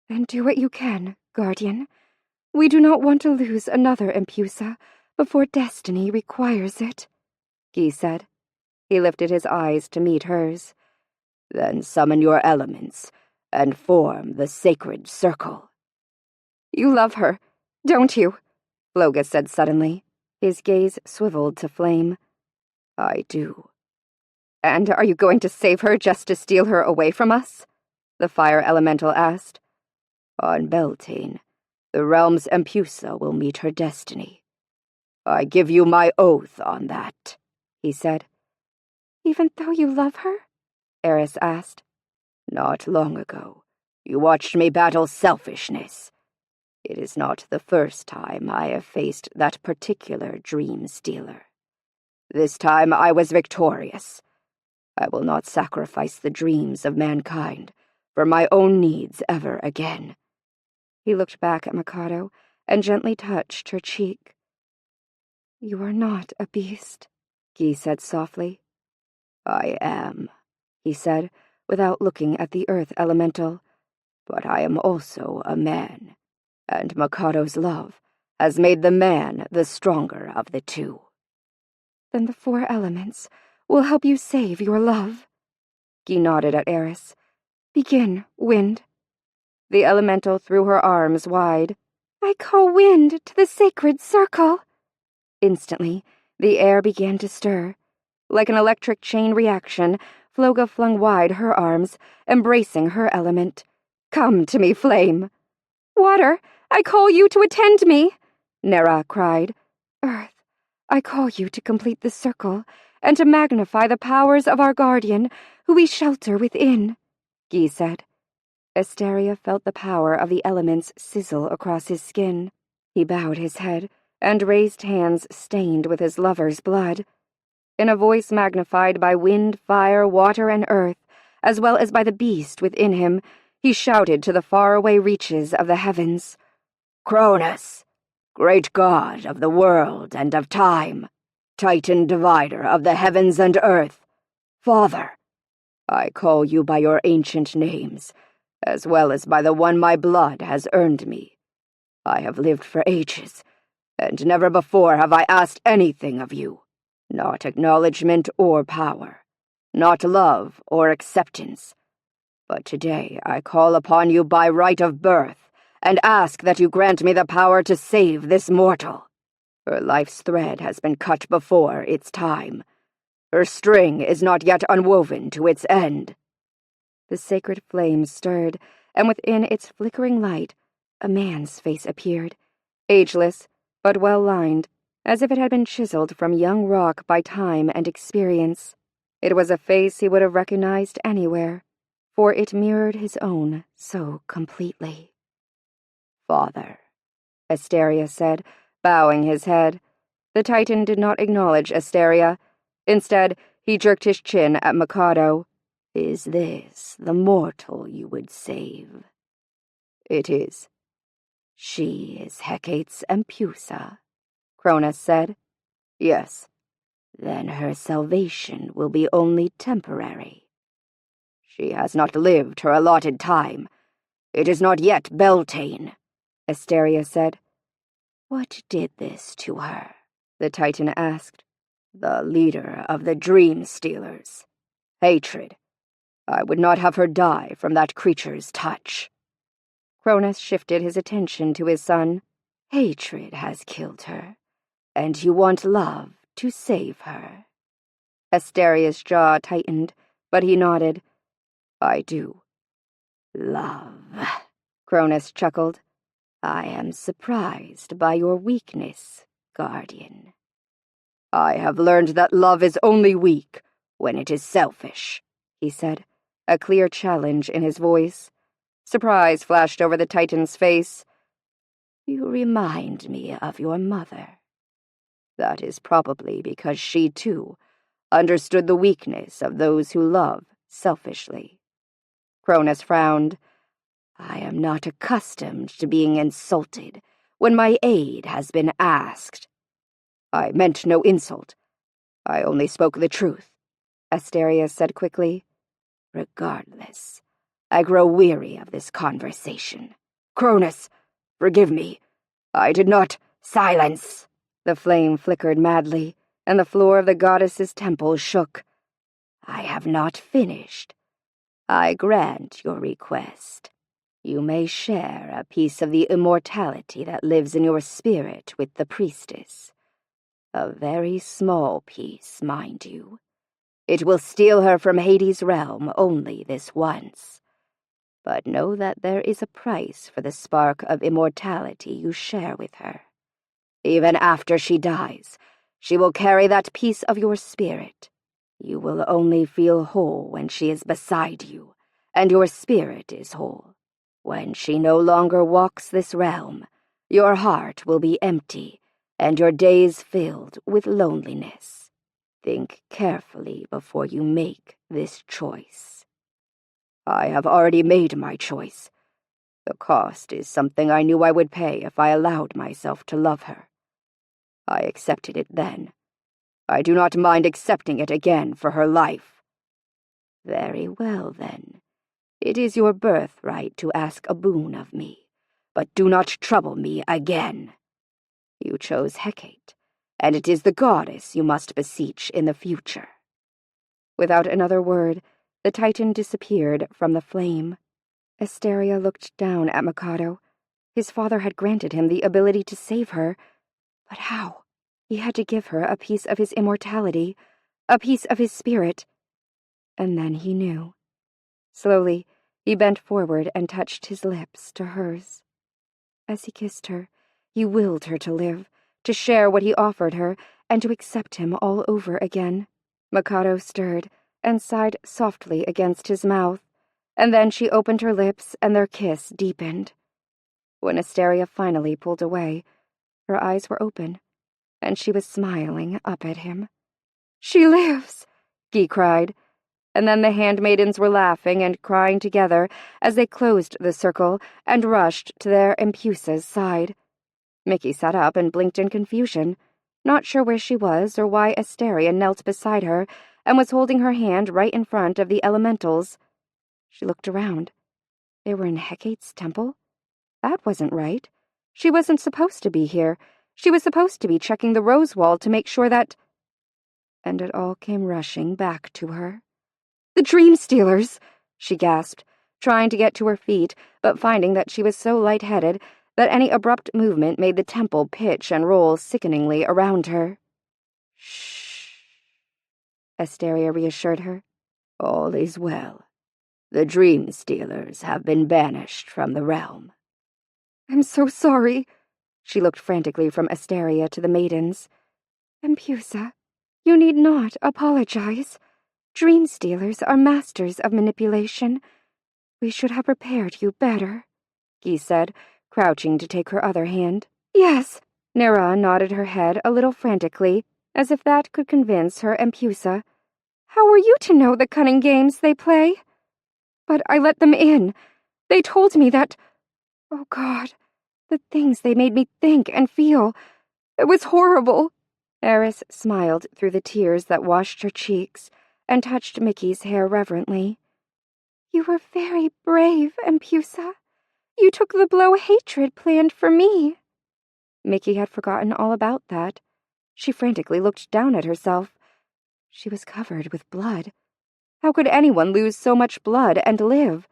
[SPEAKER 3] Then do what you can, Guardian. We do not want to lose another Empusa before destiny requires it, Guy said. He lifted his eyes to meet hers.
[SPEAKER 2] Then summon your elements and form the sacred circle.
[SPEAKER 3] You love her, don't you?
[SPEAKER 1] Flogus said suddenly. His gaze swiveled to flame.
[SPEAKER 2] I do.
[SPEAKER 1] And are you going to save her just to steal her away from us? The fire elemental asked.
[SPEAKER 2] On Beltane, the realm's Empusa will meet her destiny. I give you my oath on that, he said.
[SPEAKER 3] Even though you love her?
[SPEAKER 1] Eris asked.
[SPEAKER 2] Not long ago, you watched me battle selfishness. It is not the first time I have faced that particular dream stealer. This time I was victorious. I will not sacrifice the dreams of mankind for my own needs ever again.
[SPEAKER 1] He looked back at Mikado and gently touched her cheek.
[SPEAKER 3] You are not a beast,
[SPEAKER 1] Guy said softly.
[SPEAKER 2] I am,
[SPEAKER 1] he said, without looking at the earth elemental.
[SPEAKER 2] But I am also a man, and Mikado's love has made the man the stronger of the two.
[SPEAKER 3] Then the 4 elements will help you save your love.
[SPEAKER 1] Guy nodded at Eris.
[SPEAKER 3] Begin, Wind.
[SPEAKER 1] The elemental threw her arms wide.
[SPEAKER 3] I call wind to the sacred circle.
[SPEAKER 1] Instantly, the air began to stir. Like an electric chain reaction, Floga flung wide her arms, embracing her element. Come to me, flame.
[SPEAKER 3] Water, I call you to attend me,
[SPEAKER 1] Nera cried.
[SPEAKER 3] Earth, I call you to complete the circle, and to magnify the powers of our guardian, who we shelter within,
[SPEAKER 1] Guy said. Asteria felt the power of the elements sizzle across his skin. He bowed his head and raised hands stained with his lover's blood. In a voice magnified by wind, fire, water, and earth, as well as by the beast within him, he shouted to the faraway reaches of the heavens.
[SPEAKER 2] Cronus, great god of the world and of time, Titan divider of the heavens and earth, Father, I call you by your ancient names, as well as by the one my blood has earned me. I have lived for ages, and never before have I asked anything of you, not acknowledgement or power, not love or acceptance. But today I call upon you by right of birth, and ask that you grant me the power to save this mortal. Her life's thread has been cut before its time. Her string is not yet unwoven to its end.
[SPEAKER 1] The sacred flame stirred, and within its flickering light, a man's face appeared, ageless, but well-lined, as if it had been chiseled from young rock by time and experience. It was a face he would have recognized anywhere, for it mirrored his own so completely.
[SPEAKER 2] Father,
[SPEAKER 1] Asteria said, bowing his head. The Titan did not acknowledge Asteria. Instead, he jerked his chin at Mikado.
[SPEAKER 2] Is this the mortal you would save?
[SPEAKER 1] It is.
[SPEAKER 2] She is Hecate's Empusa,
[SPEAKER 1] Cronus said.
[SPEAKER 2] Yes. Then her salvation will be only temporary. She has not lived her allotted time. It is not yet Beltane,
[SPEAKER 1] Asteria said.
[SPEAKER 2] What did this to her?
[SPEAKER 1] The Titan asked.
[SPEAKER 2] The leader of the Dream Stealers. Hatred. I would not have her die from that creature's touch.
[SPEAKER 1] Cronus shifted his attention to his son.
[SPEAKER 2] Hatred has killed her, and you want love to save her.
[SPEAKER 1] Asteria's jaw tightened, but he nodded.
[SPEAKER 2] I do. Love,
[SPEAKER 1] Cronus chuckled.
[SPEAKER 2] I am surprised by your weakness, Guardian. I have learned that love is only weak when it is selfish,
[SPEAKER 1] he said, a clear challenge in his voice. Surprise flashed over the Titan's face.
[SPEAKER 2] You remind me of your mother. That is probably because she, too, understood the weakness of those who love selfishly.
[SPEAKER 1] Cronus frowned.
[SPEAKER 2] I am not accustomed to being insulted when my aid has been asked. I meant no insult. I only spoke the truth,
[SPEAKER 1] Asteria said quickly.
[SPEAKER 2] Regardless, I grow weary of this conversation. Cronus, forgive me. I did not— Silence! The flame flickered madly, and the floor of the goddess's temple shook. I have not finished. I grant your request. You may share a piece of the immortality that lives in your spirit with the priestess. A very small piece, mind you. It will steal her from Hades' realm only this once. But know that there is a price for the spark of immortality you share with her. Even after she dies, she will carry that piece of your spirit. You will only feel whole when she is beside you, and your spirit is whole. When she no longer walks this realm, your heart will be empty, and your days filled with loneliness. Think carefully before you make this choice. I have already made my choice. The cost is something I knew I would pay if I allowed myself to love her. I accepted it then. I do not mind accepting it again for her life. Very well, then. It is your birthright to ask a boon of me, but do not trouble me again. You chose Hecate, and it is the goddess you must beseech in the future. Without another word, the Titan disappeared from the flame. Asteria looked down at Mikado. His father had granted him the ability to save her, but how? He had to give her a piece of his immortality, a piece of his spirit. And then he knew. Slowly, he bent forward and touched his lips to hers. As he kissed her, he willed her to live, to share what he offered her, and to accept him all over again. Mikado stirred and sighed softly against his mouth, and then she opened her lips and their kiss deepened. When Asteria finally pulled away, her eyes were open, and she was smiling up at him. "She lives!" Guy cried, and then the handmaidens were laughing and crying together as they closed the circle and rushed to their Empusa's side. Mickey sat up and blinked in confusion, not sure where she was or why Asteria knelt beside her and was holding her hand right in front of the elementals. She looked around. They were in Hecate's temple? That wasn't right. She wasn't supposed to be here. She was supposed to be checking the rose wall to make sure that— And it all came rushing back to her. "The Dream Stealers!" she gasped, trying to get to her feet, but finding that she was so lightheaded that any abrupt movement made the temple pitch and roll sickeningly around her. "Shh," Asteria reassured her. "All is well. The Dream Stealers have been banished from the realm." "I'm so sorry." She looked frantically from Asteria to the maidens. "Empusa, you need not apologize. Dream Stealers are masters of manipulation. We should have prepared you better," Guy said, crouching to take her other hand. "Yes." Nera nodded her head a little frantically, as if that could convince her Empusa. "How were you to know the cunning games they play?" "But I let them in. They told me that— Oh, God, the things they made me think and feel. It was horrible." Eris smiled through the tears that washed her cheeks and touched Mickey's hair reverently. "You were very brave, Empusa. You took the blow hatred planned for me." Mickey had forgotten all about that. She frantically looked down at herself. She was covered with blood. How could anyone lose so much blood and live?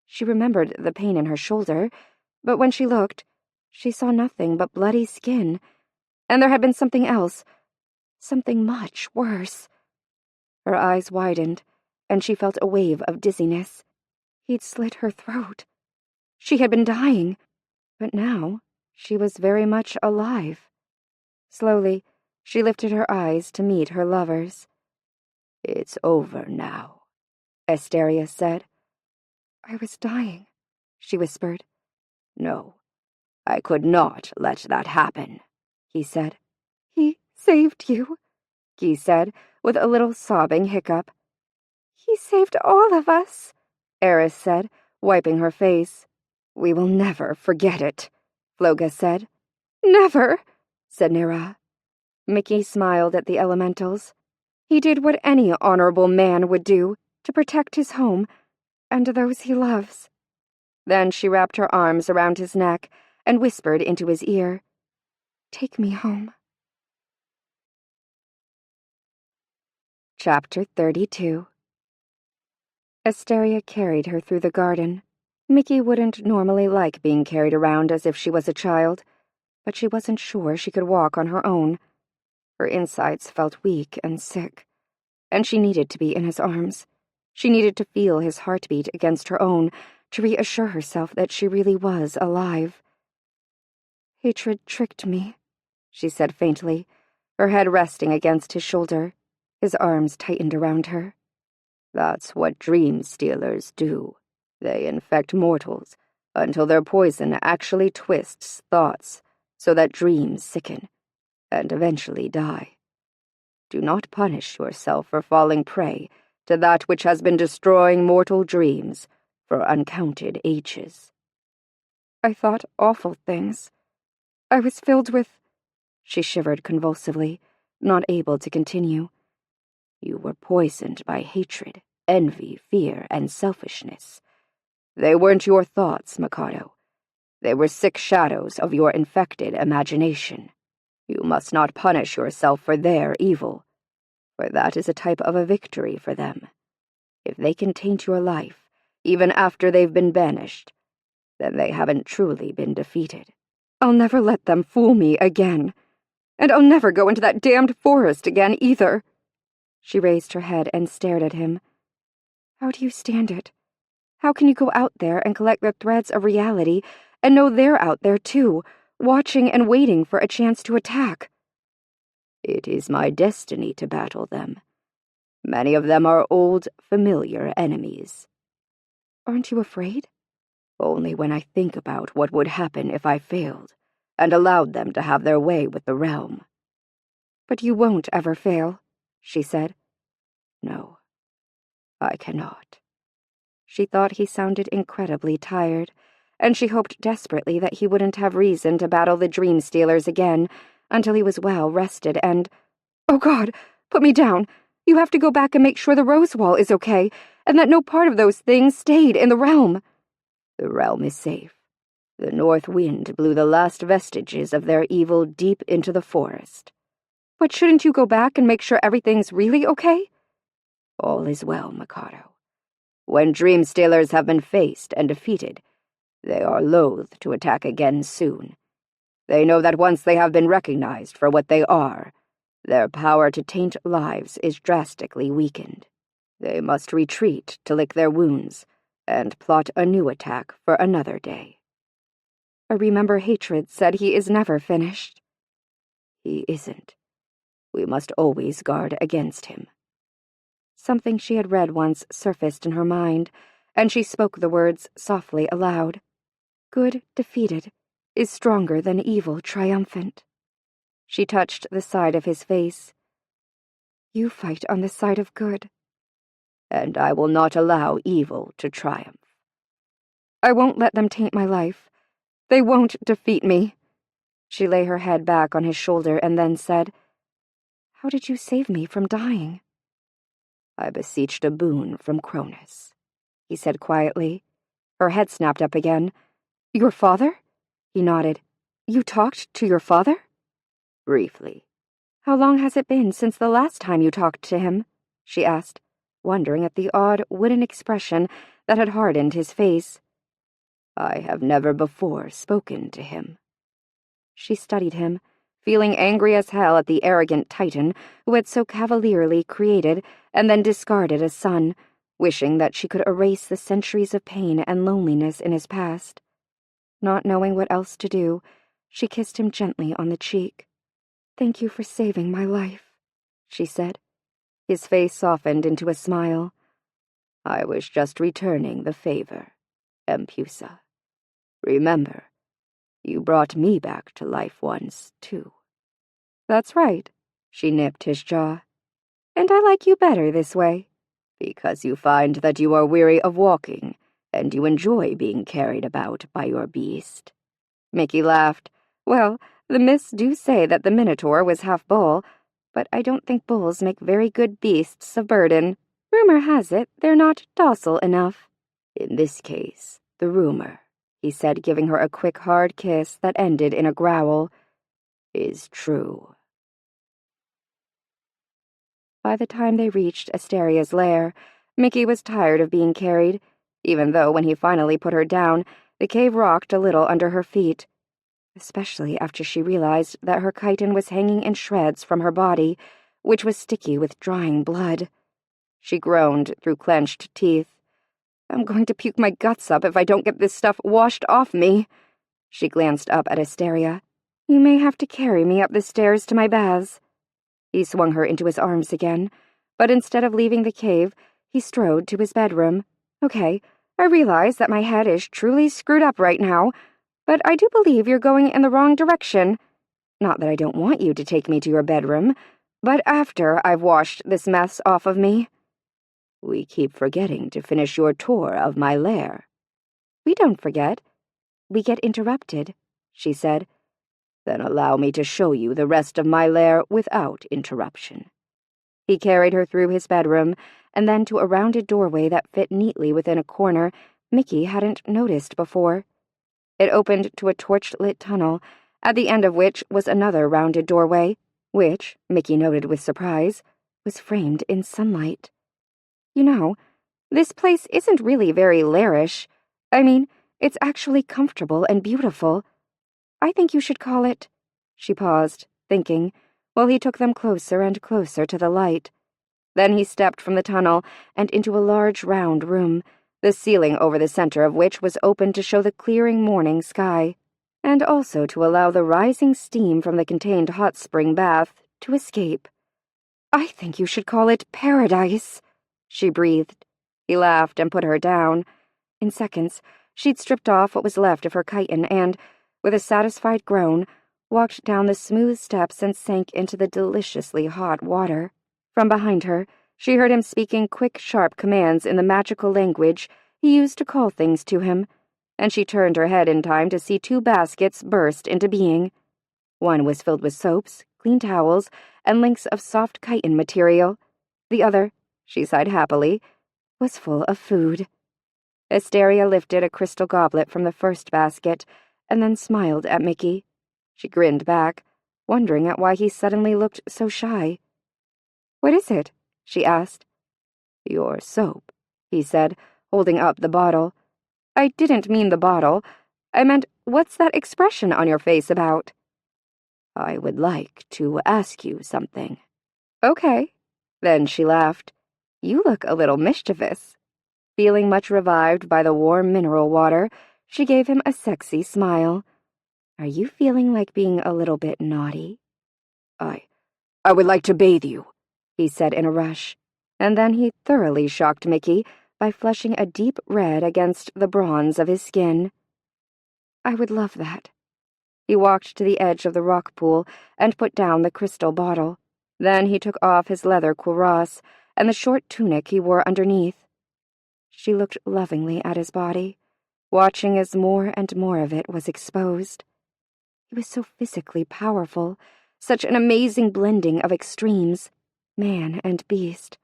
[SPEAKER 2] She remembered the pain in her shoulder, but when she looked, she saw nothing but bloody skin. And there had been something else, something much worse. Her eyes widened, and she felt a wave of dizziness. He'd slit her throat. She had been dying, but now she was very much alive. Slowly, she lifted her eyes to meet her lover's. "It's over now," Asteria said. "I was dying," she whispered. "No, I could not let that happen," he said. "He saved you," Guy said, with a little sobbing hiccup. "He saved all of us," Eris said, wiping her face. "We will never forget it," Floga said. "Never," said Nera. Mickey smiled at the elementals. He did what any honorable man would do, to protect his home,
[SPEAKER 3] And those he loves. Then she wrapped her arms around his neck and whispered into his ear, "Take me home." Chapter 32. Asteria carried her through the garden. Mickey wouldn't normally like being carried around as if she was a child, but she wasn't sure she could walk on her own. Her insides felt weak and sick, and she needed to be in his arms. She needed to feel his heartbeat against her own, to reassure herself that she really was alive. "Hatred tricked me," she said faintly, her head resting against his shoulder. His arms tightened around her.
[SPEAKER 2] "That's what dream stealers do. They infect mortals until their poison actually twists thoughts so that dreams sicken and eventually die. Do not punish yourself for falling prey to that which has been destroying mortal dreams for uncounted ages."
[SPEAKER 3] "I thought awful things. I was filled with—" She shivered convulsively, not able to continue.
[SPEAKER 2] "You were poisoned by hatred, envy, fear, and selfishness. They weren't your thoughts, Mikado. They were sick shadows of your infected imagination. You must not punish yourself for their evil, for that is a type of a victory for them. If they can taint your life, even after they've been banished, then they haven't truly been defeated."
[SPEAKER 3] "I'll never let them fool me again. And I'll never go into that damned forest again, either." She raised her head and stared at him. "How do you stand it? How can you go out there and collect the threads of reality and know they're out there too, watching and waiting for a chance to attack?"
[SPEAKER 2] "It is my destiny to battle them. Many of them are old, familiar enemies."
[SPEAKER 3] "Aren't you afraid?"
[SPEAKER 2] "Only when I think about what would happen if I failed and allowed them to have their way with the realm."
[SPEAKER 3] "But you won't ever fail," she said.
[SPEAKER 2] "No, I cannot."
[SPEAKER 3] She thought he sounded incredibly tired, and she hoped desperately that he wouldn't have reason to battle the dream stealers again until he was well rested and— "Oh God, put me down. You have to go back and make sure the rose wall is okay, and that no part of those things stayed in the realm."
[SPEAKER 2] "The realm is safe. The north wind blew the last vestiges of their evil deep into the forest."
[SPEAKER 3] "But shouldn't you go back and make sure everything's really okay?"
[SPEAKER 2] "All is well, Mikado. When dream stealers have been faced and defeated, they are loath to attack again soon. They know that once they have been recognized for what they are, their power to taint lives is drastically weakened. They must retreat to lick their wounds and plot a new attack for another day."
[SPEAKER 3] "I remember Hatred said he is never finished."
[SPEAKER 2] "He isn't. We must always guard against him."
[SPEAKER 3] Something she had read once surfaced in her mind, and she spoke the words softly aloud. "Good defeated is stronger than evil triumphant." She touched the side of his face. "You fight on the side of good."
[SPEAKER 2] "And I will not allow evil to triumph."
[SPEAKER 3] "I won't let them taint my life. They won't defeat me." She lay her head back on his shoulder and then said, "How did you save me from dying?"
[SPEAKER 2] "I beseeched a boon from Cronus,"
[SPEAKER 3] he said quietly. Her head snapped up again. "Your father?" He nodded. "You talked to your father?"
[SPEAKER 2] "Briefly."
[SPEAKER 3] "How long has it been since the last time you talked to him?" she asked, wondering at the odd wooden expression that had hardened his face.
[SPEAKER 2] "I have never before spoken to him."
[SPEAKER 3] She studied him, feeling angry as hell at the arrogant Titan who had so cavalierly created and then discarded a son, wishing that she could erase the centuries of pain and loneliness in his past. Not knowing what else to do, she kissed him gently on the cheek. "Thank you for saving my life," she said. His face softened into a smile.
[SPEAKER 2] "I was just returning the favor, Empusa. Remember, you brought me back to life once, too."
[SPEAKER 3] "That's right," she nipped his jaw. "And I like you better this way."
[SPEAKER 2] "Because you find that you are weary of walking, and you enjoy being carried about by your beast."
[SPEAKER 3] Mickey laughed. "Well, the myths do say that the Minotaur was half bull, but I don't think bulls make very good beasts of burden. Rumor has it they're not docile enough."
[SPEAKER 2] In this case, the rumor," he said, giving her a quick, hard kiss that ended in a growl, "is true." By the time they reached Asteria's lair, Mickey was tired of being carried, even though when he finally put her down, the cave rocked a little under her feet, especially after she realized that her chitin was hanging in shreds from her body, which was sticky with drying blood. She groaned through clenched teeth. "I'm going to puke my guts up if I don't get this stuff washed off me." She glanced up at Asteria. "You may have to carry me up the stairs to my baths." He swung her into his arms again, but instead of leaving the cave, he strode to his bedroom. "Okay, I realize that my head is truly screwed up right now, but I do believe you're going in the wrong direction. Not that I don't want you to take me to your bedroom, but after I've washed this mess off of me."
[SPEAKER 4] "We keep forgetting to finish your tour of my lair."
[SPEAKER 3] "We don't forget. We get interrupted," she said.
[SPEAKER 4] "Then allow me to show you the rest of my lair without interruption."
[SPEAKER 3] He carried her through his bedroom, and then to a rounded doorway that fit neatly within a corner Mickey hadn't noticed before. It opened to a torch-lit tunnel, at the end of which was another rounded doorway, which, Mickey noted with surprise, was framed in sunlight. "You know, this place isn't really very lairish. I mean, it's actually comfortable and beautiful. I think you should call it—" She paused, thinking, while he took them closer and closer to the light. Then he stepped from the tunnel and into a large round room, the ceiling over the center of which was open to show the clearing morning sky, and also to allow the rising steam from the contained hot spring bath to escape. "I think you should call it paradise," she breathed. He laughed and put her down. In seconds, she'd stripped off what was left of her chitin and, with a satisfied groan, walked down the smooth steps and sank into the deliciously hot water. From behind her, she heard him speaking quick, sharp commands in the magical language he used to call things to him, and she turned her head in time to see 2 baskets burst into being. One was filled with soaps, clean towels, and links of soft chitin material. The other, she sighed happily, was full of food. Asteria lifted a crystal goblet from the first basket and then smiled at Mickey. She grinned back, wondering at why he suddenly looked so shy. "What is it?" she asked.
[SPEAKER 4] "Your soap,"
[SPEAKER 2] he said, holding up the bottle. "I didn't mean the bottle. I meant, what's that expression on your face about?"
[SPEAKER 4] "I would like to ask you something."
[SPEAKER 2] "Okay." Then she laughed. "You look a little mischievous." Feeling much revived by the warm mineral water, she gave him a sexy smile. "Are you feeling like being a little bit naughty?"
[SPEAKER 4] I would like to bathe you,"
[SPEAKER 2] he said in a rush, and then he thoroughly shocked Mickey by flushing a deep red against the bronze of his skin. "I would love that." He walked to the edge of the rock pool and put down the crystal bottle. Then he took off his leather cuirass and the short tunic he wore underneath. She looked lovingly at his body, watching as more and more of it was exposed. He was so physically powerful, such an amazing blending of extremes, man and beast,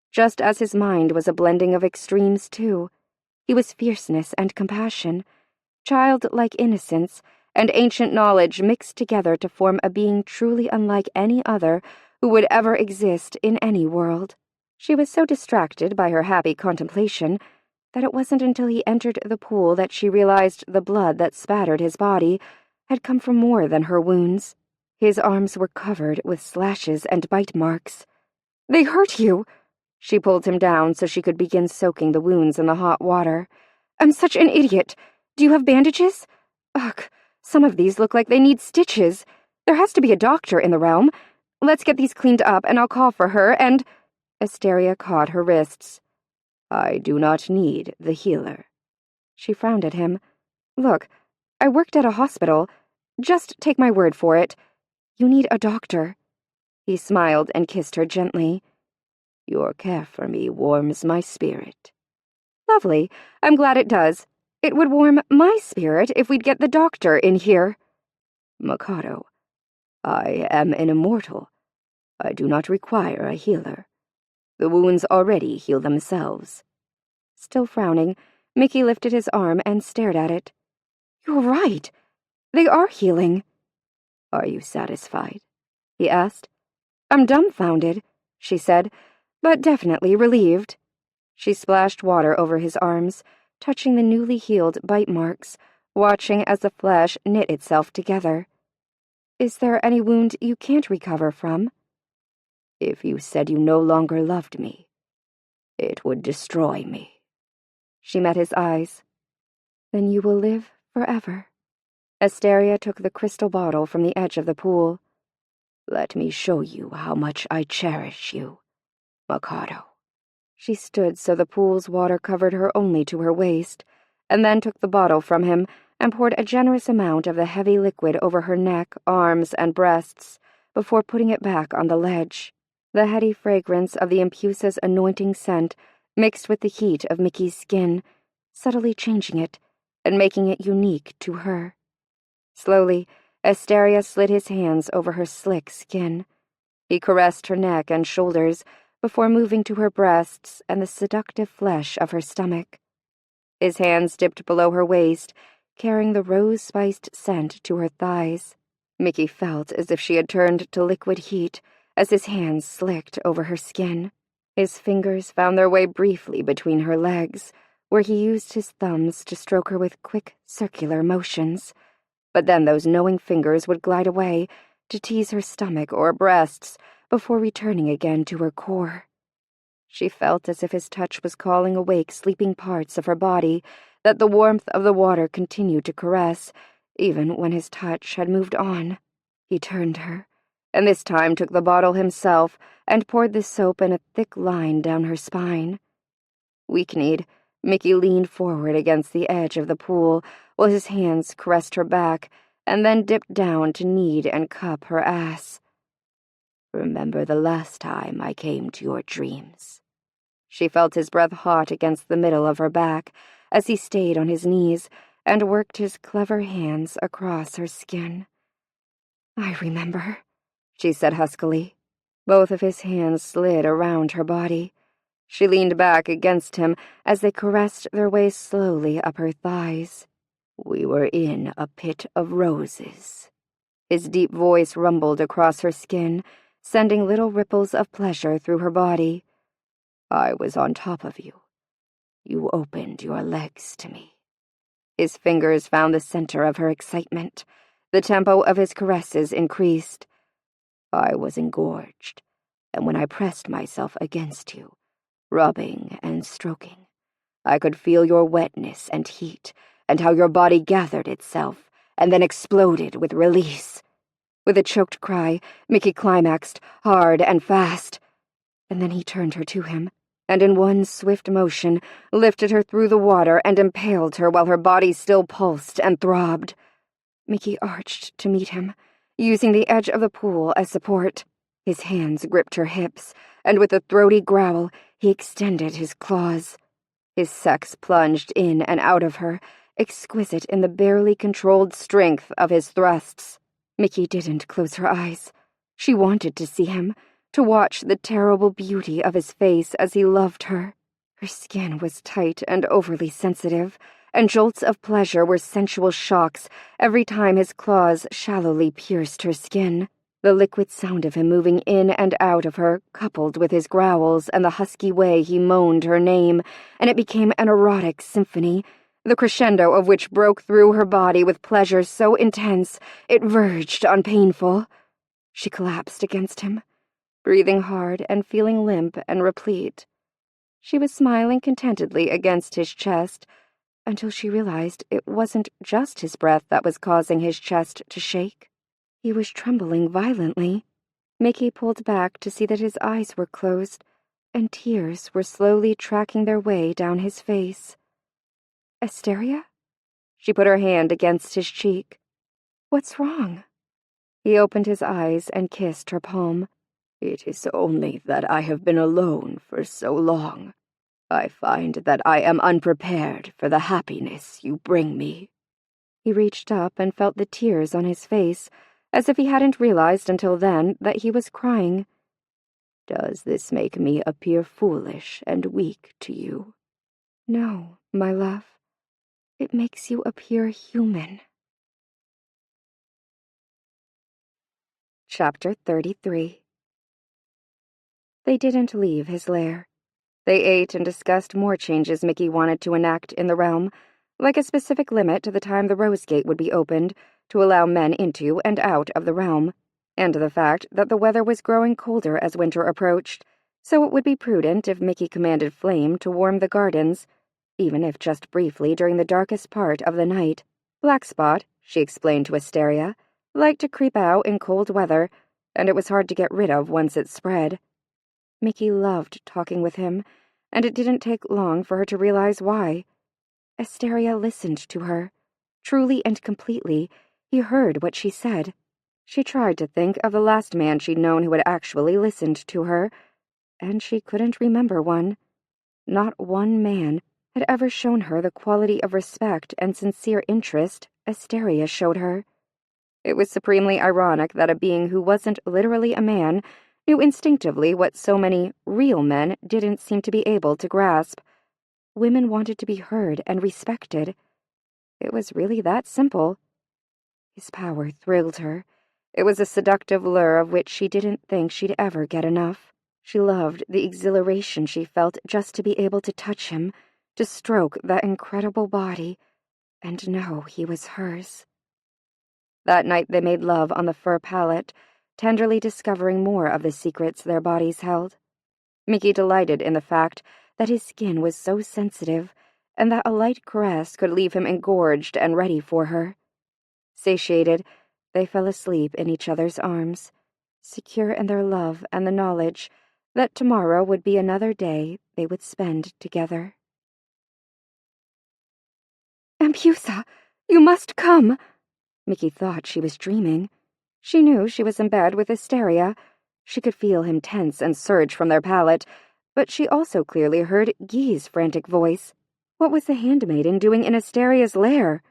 [SPEAKER 2] just as his mind was a blending of extremes too. He was fierceness and compassion, childlike innocence, and ancient knowledge mixed together to form a being truly unlike any other who would ever exist in any world. She was so distracted by her happy contemplation that it wasn't until he entered the pool that she realized the blood that spattered his body had come from more than her wounds. His arms were covered with slashes and bite marks. "They hurt you!" She pulled him down so she could begin soaking the wounds in the hot water. "I'm such an idiot. Do you have bandages? Ugh, some of these look like they need stitches. There has to be a doctor in the realm. Let's get these cleaned up and I'll call for her and—" Asteria caught her wrists.
[SPEAKER 4] "I do not need the healer."
[SPEAKER 2] She frowned at him. "Look, I worked at a hospital. Just take my word for it. You need a doctor." He smiled and kissed her gently.
[SPEAKER 4] "Your care for me warms my spirit."
[SPEAKER 2] "Lovely. I'm glad it does. It would warm my spirit if we'd get the doctor in here."
[SPEAKER 4] "Mikado, I am an immortal. I do not require a healer. The wounds already heal themselves."
[SPEAKER 2] Still frowning,
[SPEAKER 3] Mickey lifted his arm and stared at it. "You're right. They are healing."
[SPEAKER 2] "Are you satisfied?"
[SPEAKER 3] he asked. "I'm dumbfounded," she said, "but definitely relieved." She splashed water over his arms, touching the newly healed bite marks, watching as the flesh knit itself together. "Is there any wound you can't recover from?"
[SPEAKER 2] "If you said you no longer loved me, it would destroy me."
[SPEAKER 3] She met his eyes. "Then you will live forever." Asteria took the crystal bottle from the edge of the pool.
[SPEAKER 2] "Let me show you how much I cherish you, Mikado."
[SPEAKER 3] She stood so the pool's water covered her only to her waist, and then took the bottle from him and poured a generous amount of the heavy liquid over her neck, arms, and breasts before putting it back on the ledge. The heady fragrance of the Impusa's anointing scent mixed with the heat of Mickey's skin, subtly changing it and making it unique to her. Slowly, Asteria slid his hands over her slick skin. He caressed her neck and shoulders before moving to her breasts and the seductive flesh of her stomach. His hands dipped below her waist, carrying the rose-spiced scent to her thighs. Mickey felt as if she had turned to liquid heat as his hands slicked over her skin. His fingers found their way briefly between her legs, where he used his thumbs to stroke her with quick, circular motions. But then those knowing fingers would glide away to tease her stomach or breasts before returning again to her core. She felt as if his touch was calling awake sleeping parts of her body that the warmth of the water continued to caress, even when his touch had moved on. He turned her, and this time took the bottle himself and poured the soap in a thick line down her spine. Weak-kneed, Mickey leaned forward against the edge of the pool while his hands caressed her back and then dipped down to knead and cup her ass.
[SPEAKER 2] "Remember the last time I came to your dreams?"
[SPEAKER 3] She felt his breath hot against the middle of her back as he stayed on his knees and worked his clever hands across her skin. "I remember," she said huskily. Both of his hands slid around her body. She leaned back against him as they caressed their way slowly up her thighs.
[SPEAKER 2] "We were in a pit of roses."
[SPEAKER 3] His deep voice rumbled across her skin, sending little ripples of pleasure through her body.
[SPEAKER 2] "I was on top of you. You opened your legs to me."
[SPEAKER 3] His fingers found the center of her excitement. The tempo of his caresses increased.
[SPEAKER 2] "I was engorged, and when I pressed myself against you, rubbing and stroking, I could feel your wetness and heat, and how your body gathered itself, and then exploded with release."
[SPEAKER 3] With a choked cry, Mickey climaxed, hard and fast. And then he turned her to him, and in one swift motion, lifted her through the water and impaled her while her body still pulsed and throbbed. Mickey arched to meet him, using the edge of the pool as support. His hands gripped her hips, and with a throaty growl, he extended his claws. His sex plunged in and out of her, exquisite in the barely controlled strength of his thrusts. Mickey didn't close her eyes. She wanted to see him, to watch the terrible beauty of his face as he loved her. Her skin was tight and overly sensitive, and jolts of pleasure were sensual shocks every time his claws shallowly pierced her skin. The liquid sound of him moving in and out of her, coupled with his growls and the husky way he moaned her name, and it became an erotic symphony, the crescendo of which broke through her body with pleasure so intense it verged on painful. She collapsed against him, breathing hard and feeling limp and replete. She was smiling contentedly against his chest until she realized it wasn't just his breath that was causing his chest to shake. He was trembling violently. Mickey pulled back to see that his eyes were closed, and tears were slowly tracking their way down his face. "Asteria?" She put her hand against his cheek. "What's wrong?" He opened his eyes and kissed her palm.
[SPEAKER 2] "It is only that I have been alone for so long. I find that I am unprepared for the happiness you bring me."
[SPEAKER 3] He reached up and felt the tears on his face, as if he hadn't realized until then that he was crying.
[SPEAKER 2] "Does this make me appear foolish and weak to you?"
[SPEAKER 3] No, my love. It makes you appear human.
[SPEAKER 1] Chapter 33. They didn't leave his lair. They ate and discussed more changes Mickey wanted to enact in the realm, like a specific limit to the time the Rose Gate would be opened to allow men into and out of the realm, and the fact that the weather was growing colder as winter approached, so it would be prudent if Mickey commanded Flame to warm the gardens, even if just briefly during the darkest part of the night. Blackspot, she explained to Asteria, liked to creep out in cold weather, and it was hard to get rid of once it spread. Mickey loved talking with him, and it didn't take long for her to realize why. Asteria listened to her. Truly and completely, he heard what she said. She tried to think of the last man she'd known who had actually listened to her, and she couldn't remember one. Not one man had ever shown her the quality of respect and sincere interest Asteria showed her. It was supremely ironic that a being who wasn't literally a man knew instinctively what so many real men didn't seem to be able to grasp. Women wanted to be heard and respected. It was really that simple. His power thrilled her. It was a seductive lure of which she didn't think she'd ever get enough. She loved the exhilaration she felt just to be able to touch him, to stroke that incredible body, and know he was hers. That night they made love on the fur pallet, tenderly discovering more of the secrets their bodies held. Mickey delighted in the fact that his skin was so sensitive, and that a light caress could leave him engorged and ready for her. Satiated, they fell asleep in each other's arms, secure in their love and the knowledge that tomorrow would be another day they would spend together.
[SPEAKER 3] Empusa, you must come!
[SPEAKER 1] Mickey thought she was dreaming. She knew she was in bed with Asteria. She could feel him tense and surge from their pallet, but she also clearly heard Guy's frantic voice. What was the handmaiden doing in Asteria's lair?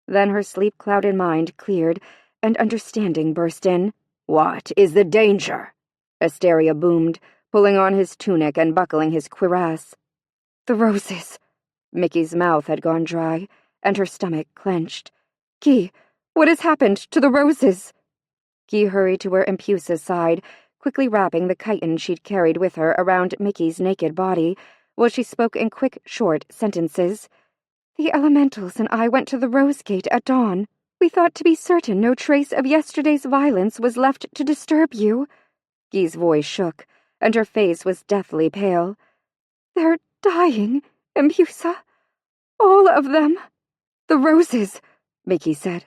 [SPEAKER 1] Then her sleep-clouded mind cleared, and understanding burst in.
[SPEAKER 2] "What is the danger?"
[SPEAKER 1] Asteria boomed, pulling on his tunic and buckling his cuirass.
[SPEAKER 3] The roses.
[SPEAKER 1] Mickey's mouth had gone dry, and her stomach clenched. Guy, what has happened to the roses? Guy hurried to where Empusa's side, quickly wrapping the chiton she'd carried with her around Mickey's naked body, while she spoke in quick, short sentences.
[SPEAKER 3] The elementals and I went to the Rose Gate at dawn. We thought to be certain no trace of yesterday's violence was left to disturb you.
[SPEAKER 1] Guy's voice shook, and her face was deathly pale.
[SPEAKER 3] They're dying, Empusa. All of them.
[SPEAKER 1] The roses, Mickey said.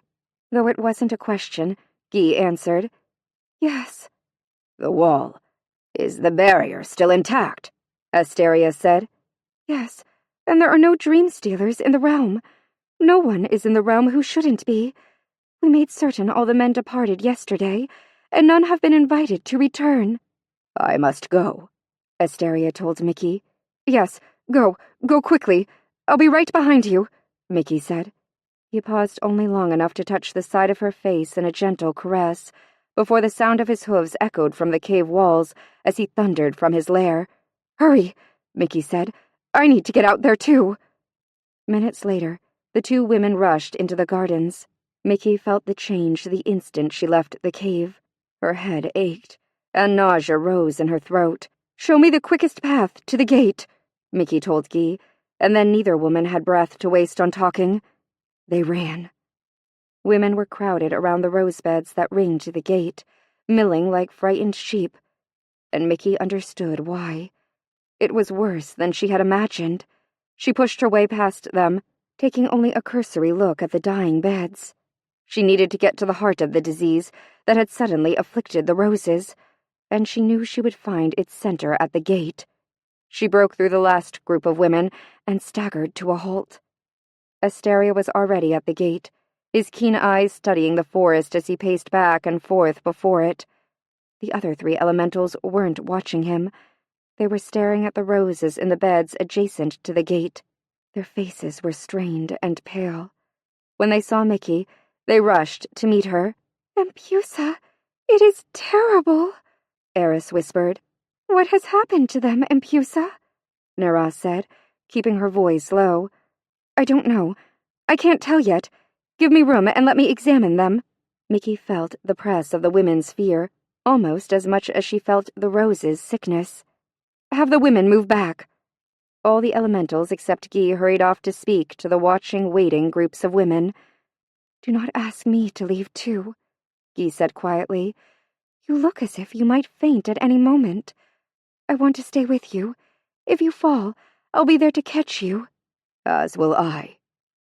[SPEAKER 1] Though it wasn't a question, Guy answered.
[SPEAKER 3] Yes.
[SPEAKER 2] The wall. Is the barrier still intact?
[SPEAKER 1] Asteria said.
[SPEAKER 3] Yes, and there are no dream stealers in the realm. No one is in the realm who shouldn't be. We made certain all the men departed yesterday, and none have been invited to return.
[SPEAKER 2] I must go,
[SPEAKER 1] Asteria told Mickey. Yes, go quickly. I'll be right behind you, Mickey said. He paused only long enough to touch the side of her face in a gentle caress, before the sound of his hooves echoed from the cave walls as he thundered from his lair. Hurry, Mickey said. I need to get out there too. Minutes later, the two women rushed into the gardens. Mickey felt the change the instant she left the cave. Her head ached, and nausea rose in her throat. Show me the quickest path to the gate, Mickey told Guy, and then neither woman had breath to waste on talking. They ran. Women were crowded around the rose beds that ringed the gate, milling like frightened sheep, and Mickey understood why. It was worse than she had imagined. She pushed her way past them, taking only a cursory look at the dying beds. She needed to get to the heart of the disease that had suddenly afflicted the roses, and she knew she would find its center at the gate. She broke through the last group of women and staggered to a halt. Asteria was already at the gate, his keen eyes studying the forest as he paced back and forth before it. The other three elementals weren't watching him. They were staring at the roses in the beds adjacent to the gate. Their faces were strained and pale. When they saw Mickey, they rushed to meet her.
[SPEAKER 3] Empusa, it is terrible,
[SPEAKER 1] Eris whispered.
[SPEAKER 3] What has happened to them, Empusa?
[SPEAKER 1] Nera said,
[SPEAKER 3] keeping her voice low. "I don't know. I can't tell yet. Give me room and let me examine them." Mickey felt the press of the women's fear, almost as much as she felt the Rose's sickness. "Have the women move back." All the elementals except Guy hurried off to speak to the watching, waiting groups of women. "Do not ask me to leave too," Guy said quietly. "You look as if you might faint at any moment. I want to stay with you. If you fall, I'll be there to catch you."
[SPEAKER 4] "As will I,"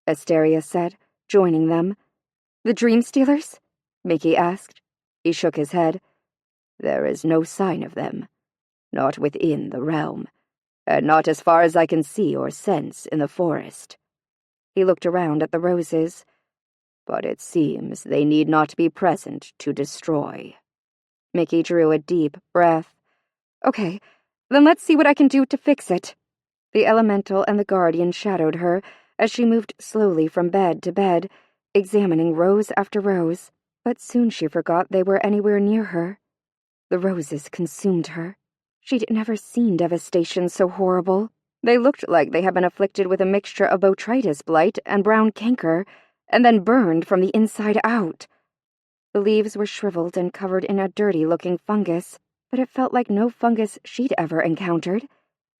[SPEAKER 4] Asteria said, joining them.
[SPEAKER 3] "The Dream Stealers?"
[SPEAKER 4] Mickey asked. He shook his head. "There is no sign of them. Not within the realm, and not as far as I can see or sense in the forest." He looked around at the roses. "But it seems they need not be present to destroy."
[SPEAKER 3] Mickey drew a deep breath. "Okay, then let's see what I can do to fix it." The elemental and the guardian shadowed her as she moved slowly from bed to bed, examining rose after rose, but soon she forgot they were anywhere near her. The roses consumed her. She'd never seen devastation so horrible. They looked like they had been afflicted with a mixture of botrytis blight and brown canker, and then burned from the inside out. The leaves were shriveled and covered in a dirty-looking fungus, but it felt like no fungus she'd ever encountered.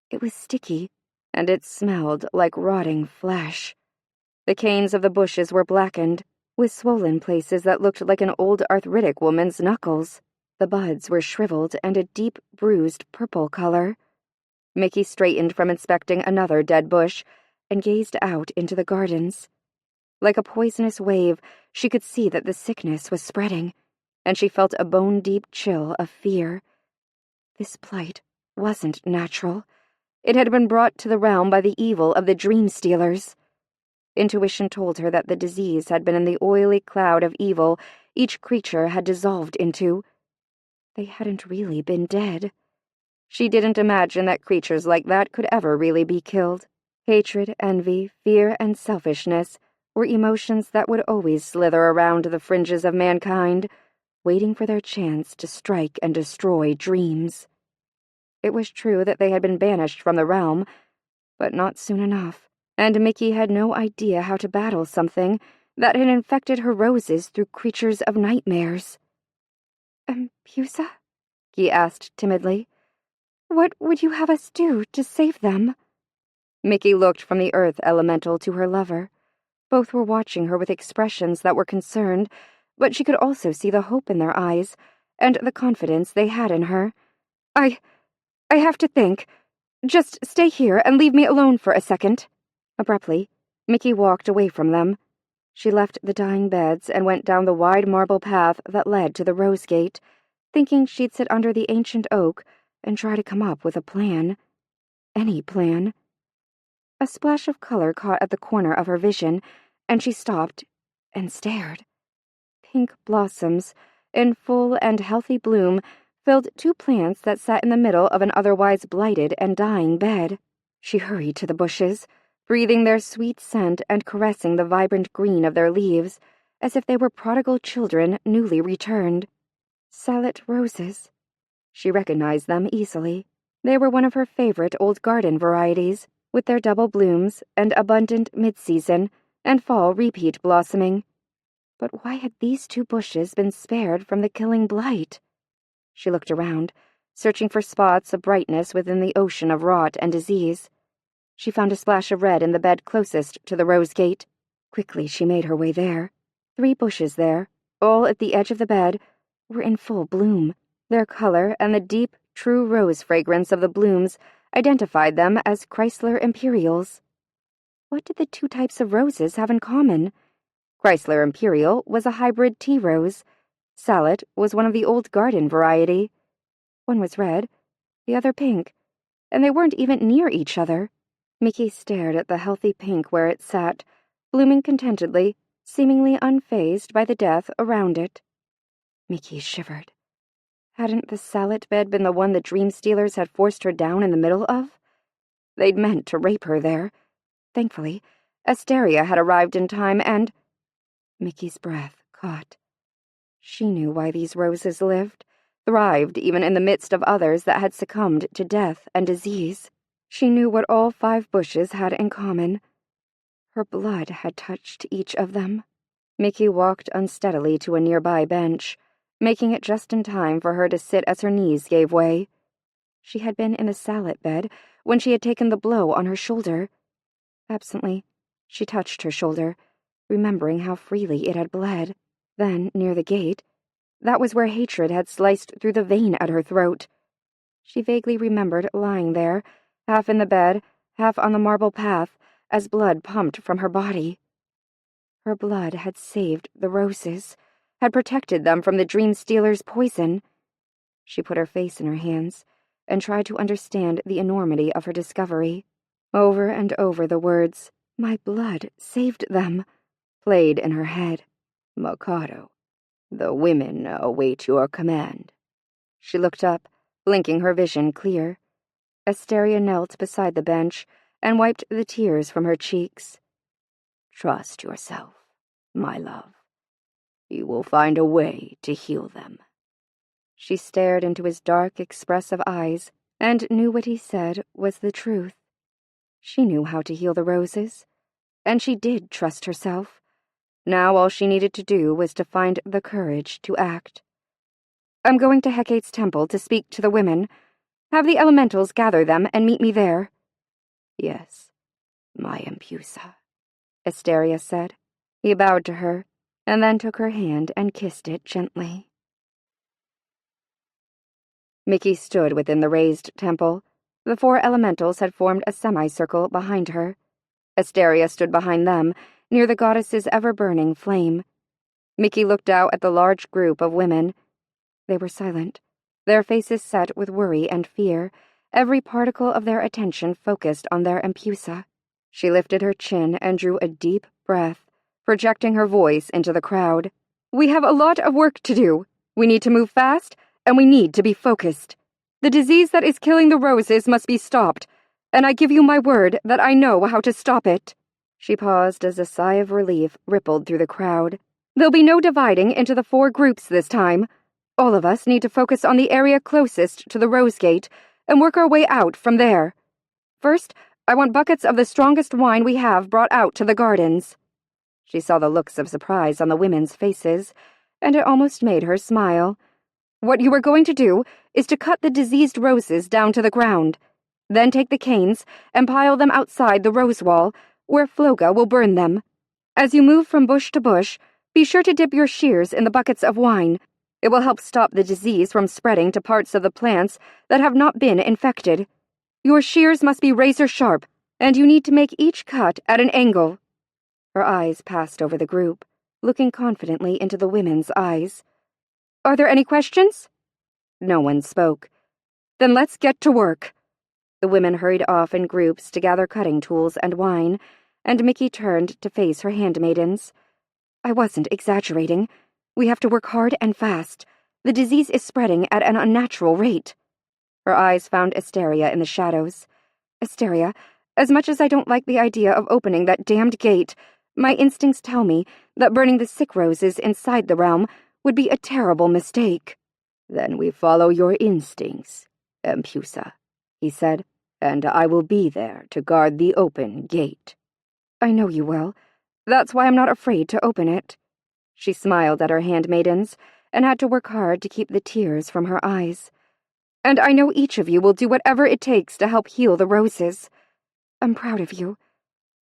[SPEAKER 3] It was sticky, and it smelled like rotting flesh. The canes of the bushes were blackened, with swollen places that looked like an old arthritic woman's knuckles. The buds were shriveled and a deep, bruised purple color. Mickey straightened from inspecting another dead bush and gazed out into the gardens. Like a poisonous wave, she could see that the sickness was spreading, and she felt a bone-deep chill of fear. This plight wasn't natural. It had been brought to the realm by the evil of the Dream Stealers. Intuition told her that the disease had been in the oily cloud of evil each creature had dissolved into. They hadn't really been dead. She didn't imagine that creatures like that could ever really be killed. Hatred, envy, fear, and selfishness were emotions that would always slither around the fringes of mankind, waiting for their chance to strike and destroy dreams. It was true that they had been banished from the realm, but not soon enough, and Mickey had no idea how to battle something that had infected her roses through creatures of nightmares. "Pusa?" he asked timidly. "What would you have us do to save them?" Mickey looked from the earth elemental to her lover. Both were watching her with expressions that were concerned, but she could also see the hope in their eyes and the confidence they had in her. I have to think. Just stay here and leave me alone for a second." Abruptly, Mickey walked away from them. She left the dying beds and went down the wide marble path that led to the rose gate, thinking she'd sit under the ancient oak and try to come up with a plan. Any plan. A splash of color caught at the corner of her vision, and she stopped and stared. Pink blossoms, in full and healthy bloom, filled two plants that sat in the middle of an otherwise blighted and dying bed. She hurried to the bushes, breathing their sweet scent and caressing the vibrant green of their leaves, as if they were prodigal children newly returned. Sallet roses. She recognized them easily. They were one of her favorite old garden varieties, with their double blooms and abundant mid-season and fall repeat blossoming. But why had these two bushes been spared from the killing blight? She looked around, searching for spots of brightness within the ocean of rot and disease. She found a splash of red in the bed closest to the rose gate. Quickly she made her way there. 3 bushes there, all at the edge of the bed, were in full bloom. Their color and the deep, true rose fragrance of the blooms identified them as Chrysler Imperials. What did the 2 types of roses have in common? Chrysler Imperial was a hybrid tea rose. Sallet was one of the old garden variety. One was red, the other pink, and they weren't even near each other. Mickey stared at the healthy pink where it sat, blooming contentedly, seemingly unfazed by the death around it. Mickey shivered. Hadn't the sallet bed been the one the Dream Stealers had forced her down in the middle of? They'd meant to rape her there. Thankfully, Asteria had arrived in time and... Mickey's breath caught. She knew why these roses lived, thrived even in the midst of others that had succumbed to death and disease. She knew what all 5 bushes had in common. Her blood had touched each of them.
[SPEAKER 1] Mickey walked unsteadily to a nearby bench, making it just in time for her to sit as her knees gave way. She had been in the salad bed when she had taken the blow on her shoulder. Absently, she touched her shoulder, remembering how freely it had bled. Then, near the gate, that was where hatred had sliced through the vein at her throat. She vaguely remembered lying there, half in the bed, half on the marble path, as blood pumped from her body. Her blood had saved the roses, had protected them from the dream stealer's poison. She put her face in her hands and tried to understand the enormity of her discovery. Over and over the words, "My blood saved them," played in her head.
[SPEAKER 2] "Mikado, the women await your command."
[SPEAKER 1] She looked up, blinking her vision clear. Asteria knelt beside the bench and wiped the tears from her cheeks.
[SPEAKER 2] "Trust yourself, my love. You will find a way to heal them."
[SPEAKER 1] She stared into his dark, expressive eyes and knew what he said was the truth. She knew how to heal the roses, and she did trust herself. Now all she needed to do was to find the courage to act. "I'm going to Hecate's temple to speak to the women. Have the elementals gather them and meet me there."
[SPEAKER 2] "Yes, my Empusa,"
[SPEAKER 1] Asteria said. He bowed to her, and then took her hand and kissed it gently. Mickey stood within the raised temple. The 4 elementals had formed a semicircle behind her. Asteria stood behind them, near the goddess's ever-burning flame. Mickey looked out at the large group of women. They were silent, their faces set with worry and fear, every particle of their attention focused on their Empusa. She lifted her chin and drew a deep breath, projecting her voice into the crowd. "We have a lot of work to do. We need to move fast, and we need to be focused. The disease that is killing the roses must be stopped, and I give you my word that I know how to stop it." She paused as a sigh of relief rippled through the crowd. "There'll be no dividing into the 4 groups this time. All of us need to focus on the area closest to the Rose Gate and work our way out from there. First, I want buckets of the strongest wine we have brought out to the gardens." She saw the looks of surprise on the women's faces, and it almost made her smile. "What you are going to do is to cut the diseased roses down to the ground. Then take the canes and pile them outside the rose wall, where Floga will burn them. As you move from bush to bush, be sure to dip your shears in the buckets of wine. It will help stop the disease from spreading to parts of the plants that have not been infected. Your shears must be razor sharp, and you need to make each cut at an angle." Her eyes passed over the group, looking confidently into the women's eyes. "Are there any questions?" No one spoke. "Then let's get to work." The women hurried off in groups to gather cutting tools and wine, and Mickey turned to face her handmaidens. "I wasn't exaggerating. We have to work hard and fast. The disease is spreading at an unnatural rate." Her eyes found Asteria in the shadows. "Asteria, as much as I don't like the idea of opening that damned gate, my instincts tell me that burning the sick roses inside the realm would be a terrible mistake."
[SPEAKER 2] "Then we follow your instincts, Empusa," he said, "and I will be there to guard the open gate."
[SPEAKER 1] "I know you will. That's why I'm not afraid to open it." She smiled at her handmaidens and had to work hard to keep the tears from her eyes. "And I know each of you will do whatever it takes to help heal the roses. I'm proud of you,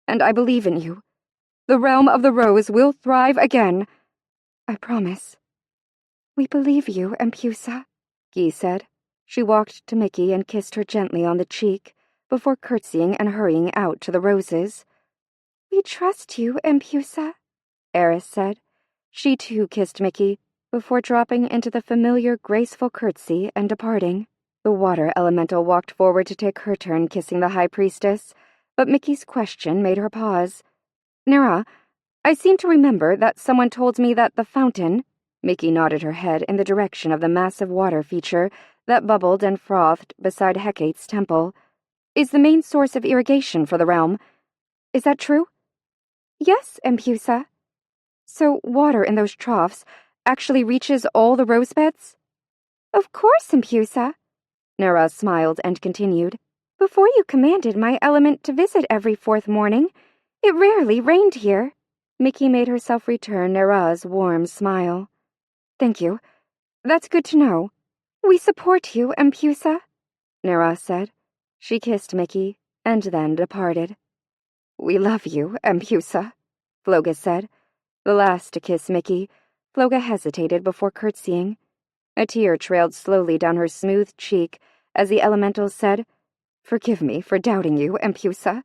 [SPEAKER 1] and I believe in you. The realm of the rose will thrive again. I promise." "We believe you, Empusa," Guy said. She walked to Mickey and kissed her gently on the cheek, before curtsying and hurrying out to the roses. "We trust you, Empusa," Eris said. She too kissed Mickey, before dropping into the familiar, graceful curtsy and departing. The water elemental walked forward to take her turn kissing the high priestess, but Mickey's question made her pause. "Nera, I seem to remember that someone told me that the fountain—" Mickey nodded her head in the direction of the massive water feature that bubbled and frothed beside Hecate's temple, "is the main source of irrigation for the realm. Is that true?" "Yes, Empusa." "So water in those troughs actually reaches all the rosebeds?" "Of course, Empusa." Nera smiled and continued.
[SPEAKER 3] Before you commanded my element to visit every fourth morning, it rarely rained here. Mickey made herself return Nera's warm smile. Thank you. That's good to know. We support you, Empusa, Nera said. She kissed Mickey, and then departed. We love you, Empusa, Floga said. The last to kiss Mickey, Floga hesitated before curtsying. A tear trailed slowly down her smooth cheek as the elemental said, Forgive me for doubting you, Empusa.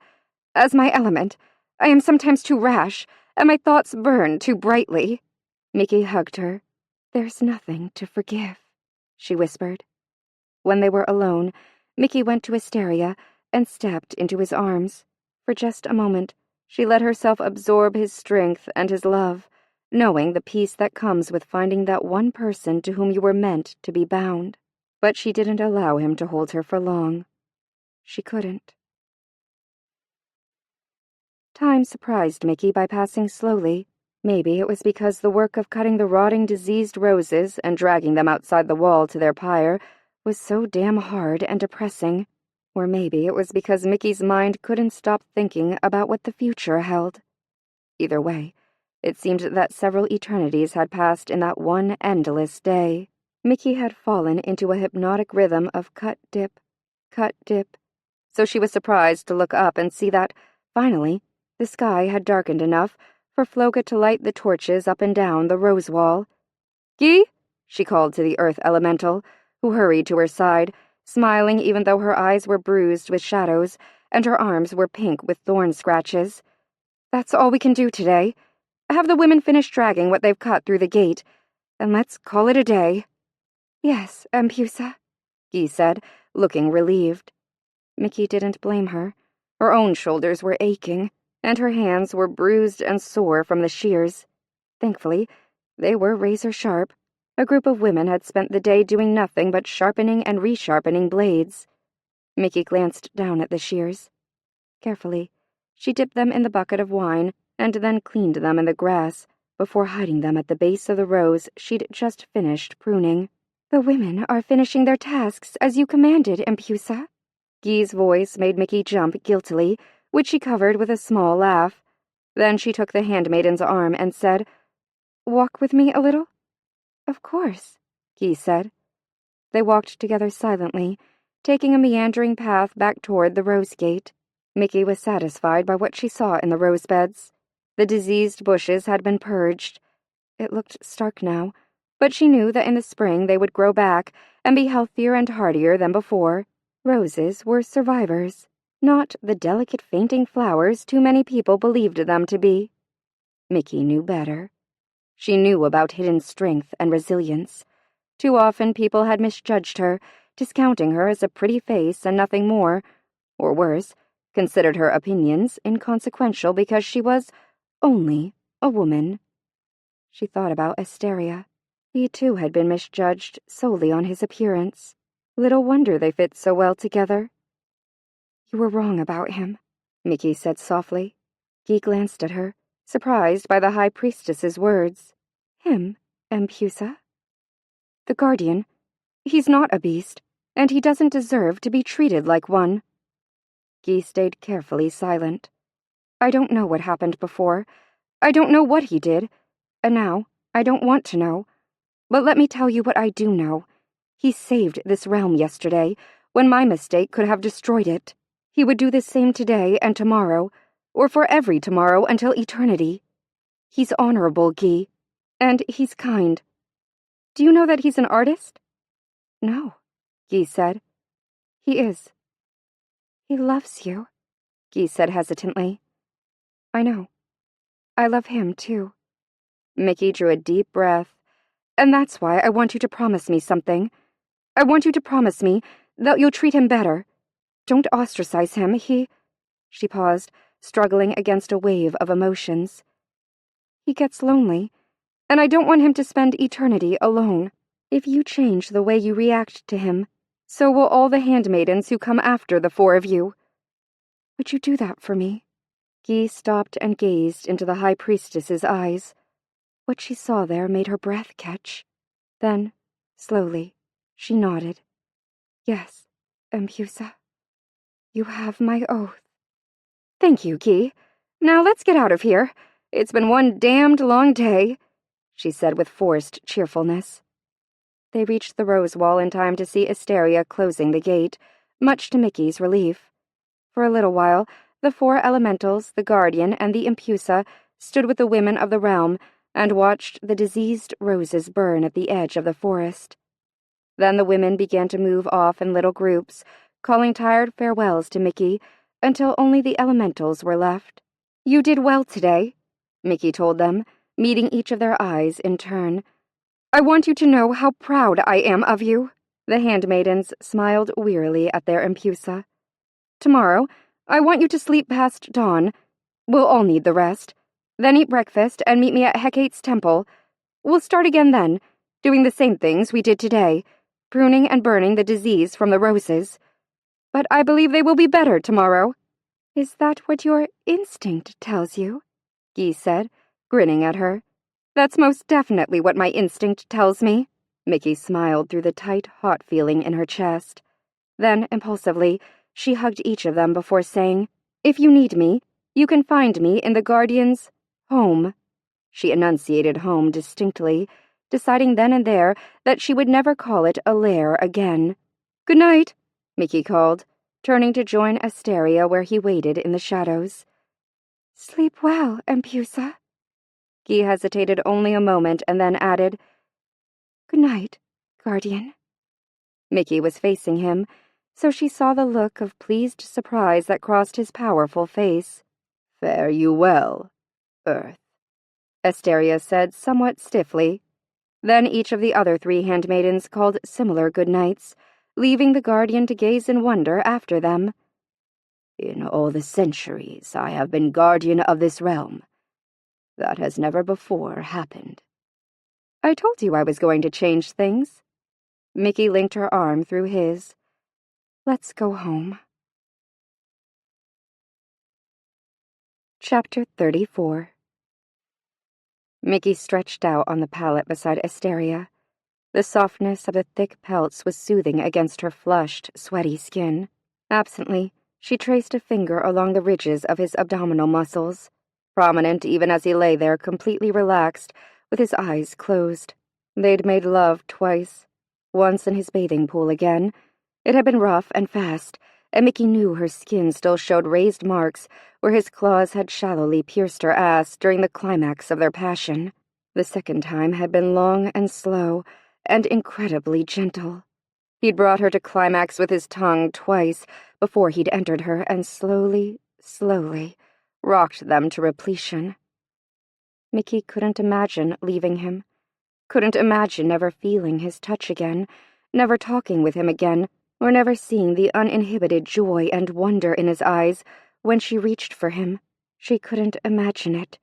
[SPEAKER 3] As my element, I am sometimes too rash, and my thoughts burn too brightly. Mickey hugged her. There's nothing to forgive, she whispered. When they were alone, Mickey went to Asteria and stepped into his arms. For just a moment, she let herself absorb his strength and his love, knowing the peace that comes with finding that one person to whom you were meant to be bound. But she didn't allow him to hold her for long. She couldn't. Time surprised Mickey by passing slowly. Maybe it was because the work of cutting the rotting, diseased roses and dragging them outside the wall to their pyre was so damn hard and depressing. Or maybe it was because Mickey's mind couldn't stop thinking about what the future held. Either way, it seemed that several eternities had passed in that one endless day. Mickey had fallen into a hypnotic rhythm of cut-dip, cut-dip. So she was surprised to look up and see that, finally, the sky had darkened enough for Floga to light the torches up and down the rose wall. Gi? She called to the earth elemental, who hurried to her side, smiling even though her eyes were bruised with shadows and her arms were pink with thorn scratches. That's all we can do today. Have the women finish dragging what they've cut through the gate, and let's call it a day. Yes, Empusa, Gi said, looking relieved. Mickey didn't blame her. Her own shoulders were aching, and her hands were bruised and sore from the shears. Thankfully, they were razor-sharp. A group of women had spent the day doing nothing but sharpening and resharpening blades. Mickey glanced down at the shears. Carefully, she dipped them in the bucket of wine and then cleaned them in the grass before hiding them at the base of the rose she'd just finished pruning. The women are finishing their tasks as you commanded, Empusa. Gi's voice made Mickey jump guiltily, which she covered with a small laugh. Then she took the handmaiden's arm and said, Walk with me a little? Of course, Gi said. They walked together silently, taking a meandering path back toward the rose gate. Mickey was satisfied by what she saw in the rose beds. The diseased bushes had been purged. It looked stark now, but she knew that in the spring they would grow back and be healthier and hardier than before. Roses were survivors, not the delicate fainting flowers too many people believed them to be. Mickey knew better. She knew about hidden strength and resilience. Too often people had misjudged her, discounting her as a pretty face and nothing more, or worse, considered her opinions inconsequential because she was only a woman. She thought about Asteria. He too had been misjudged solely on his appearance. Little wonder they fit so well together. You were wrong about him, Mickey said softly. He glanced at her, surprised by the High Priestess's words. Him, Empusa? The Guardian. He's not a beast, and he doesn't deserve to be treated like one. Gi stayed carefully silent. I don't know what happened before. I don't know what he did, and now I don't want to know. But let me tell you what I do know. He saved this realm yesterday, when my mistake could have destroyed it. He would do the same today and tomorrow, or for every tomorrow until eternity. He's honorable, Gi, and he's kind. Do you know that he's an artist? No, Gi said. He is. He loves you, Gi said hesitantly. I know. I love him, too. Mickey drew a deep breath. And that's why I want you to promise me something. I want you to promise me that you'll treat him better. Don't ostracize him, She paused, struggling against a wave of emotions. He gets lonely, and I don't want him to spend eternity alone. If you change the way you react to him, so will all the handmaidens who come after the four of you. Would you do that for me? Gi stopped and gazed into the High Priestess's eyes. What she saw there made her breath catch. Then, slowly, she nodded. Yes, Empusa. You have my oath. Thank you, Key. Now let's get out of here. It's been one damned long day, she said with forced cheerfulness. They reached the rose wall in time to see Asteria closing the gate, much to Mickey's relief. For a little while, the four elementals, the guardian, and the impusa stood with the women of the realm and watched the diseased roses burn at the edge of the forest. Then the women began to move off in little groups, calling tired farewells to Mickey, until only the elementals were left. You did well today, Mickey told them, meeting each of their eyes in turn. I want you to know how proud I am of you. The handmaidens smiled wearily at their impusa. Tomorrow, I want you to sleep past dawn. We'll all need the rest. Then eat breakfast and meet me at Hecate's temple. We'll start again then, doing the same things we did today, pruning and burning the disease from the roses. But I believe they will be better tomorrow. Is that what your instinct tells you? Guy said, grinning at her. That's most definitely what my instinct tells me. Mickey smiled through the tight, hot feeling in her chest. Then, impulsively, she hugged each of them before saying, If you need me, you can find me in the Guardian's home. She enunciated home distinctly, deciding then and there that she would never call it a lair again. Good night, Mickey called, turning to join Asteria where he waited in the shadows. Sleep well, Empusa. Guy hesitated only a moment and then added, Good night, Guardian. Mickey was facing him, so she saw the look of pleased surprise that crossed his powerful face.
[SPEAKER 2] Fare you well, Earth,
[SPEAKER 3] Asteria said somewhat stiffly. Then each of the other three handmaidens called similar good nights, leaving the Guardian to gaze in wonder after them.
[SPEAKER 2] In all the centuries I have been guardian of this realm. That has never before happened.
[SPEAKER 3] I told you I was going to change things. Mickey linked her arm through his. Let's go home. Chapter 34. Mickey stretched out on the pallet beside Asteria. The softness of the thick pelts was soothing against her flushed, sweaty skin. Absently, she traced a finger along the ridges of his abdominal muscles, prominent even as he lay there completely relaxed, with his eyes closed. They'd made love twice, once in his bathing pool again. It had been rough and fast, and Mickey knew her skin still showed raised marks where his claws had shallowly pierced her ass during the climax of their passion. The second time had been long and slow, and incredibly gentle. He'd brought her to climax with his tongue twice before he'd entered her and slowly, rocked them to repletion. Mickey couldn't imagine leaving him, couldn't imagine never feeling his touch again, never talking with him again, or never seeing the uninhibited joy and wonder in his eyes when she reached for him. She couldn't imagine it,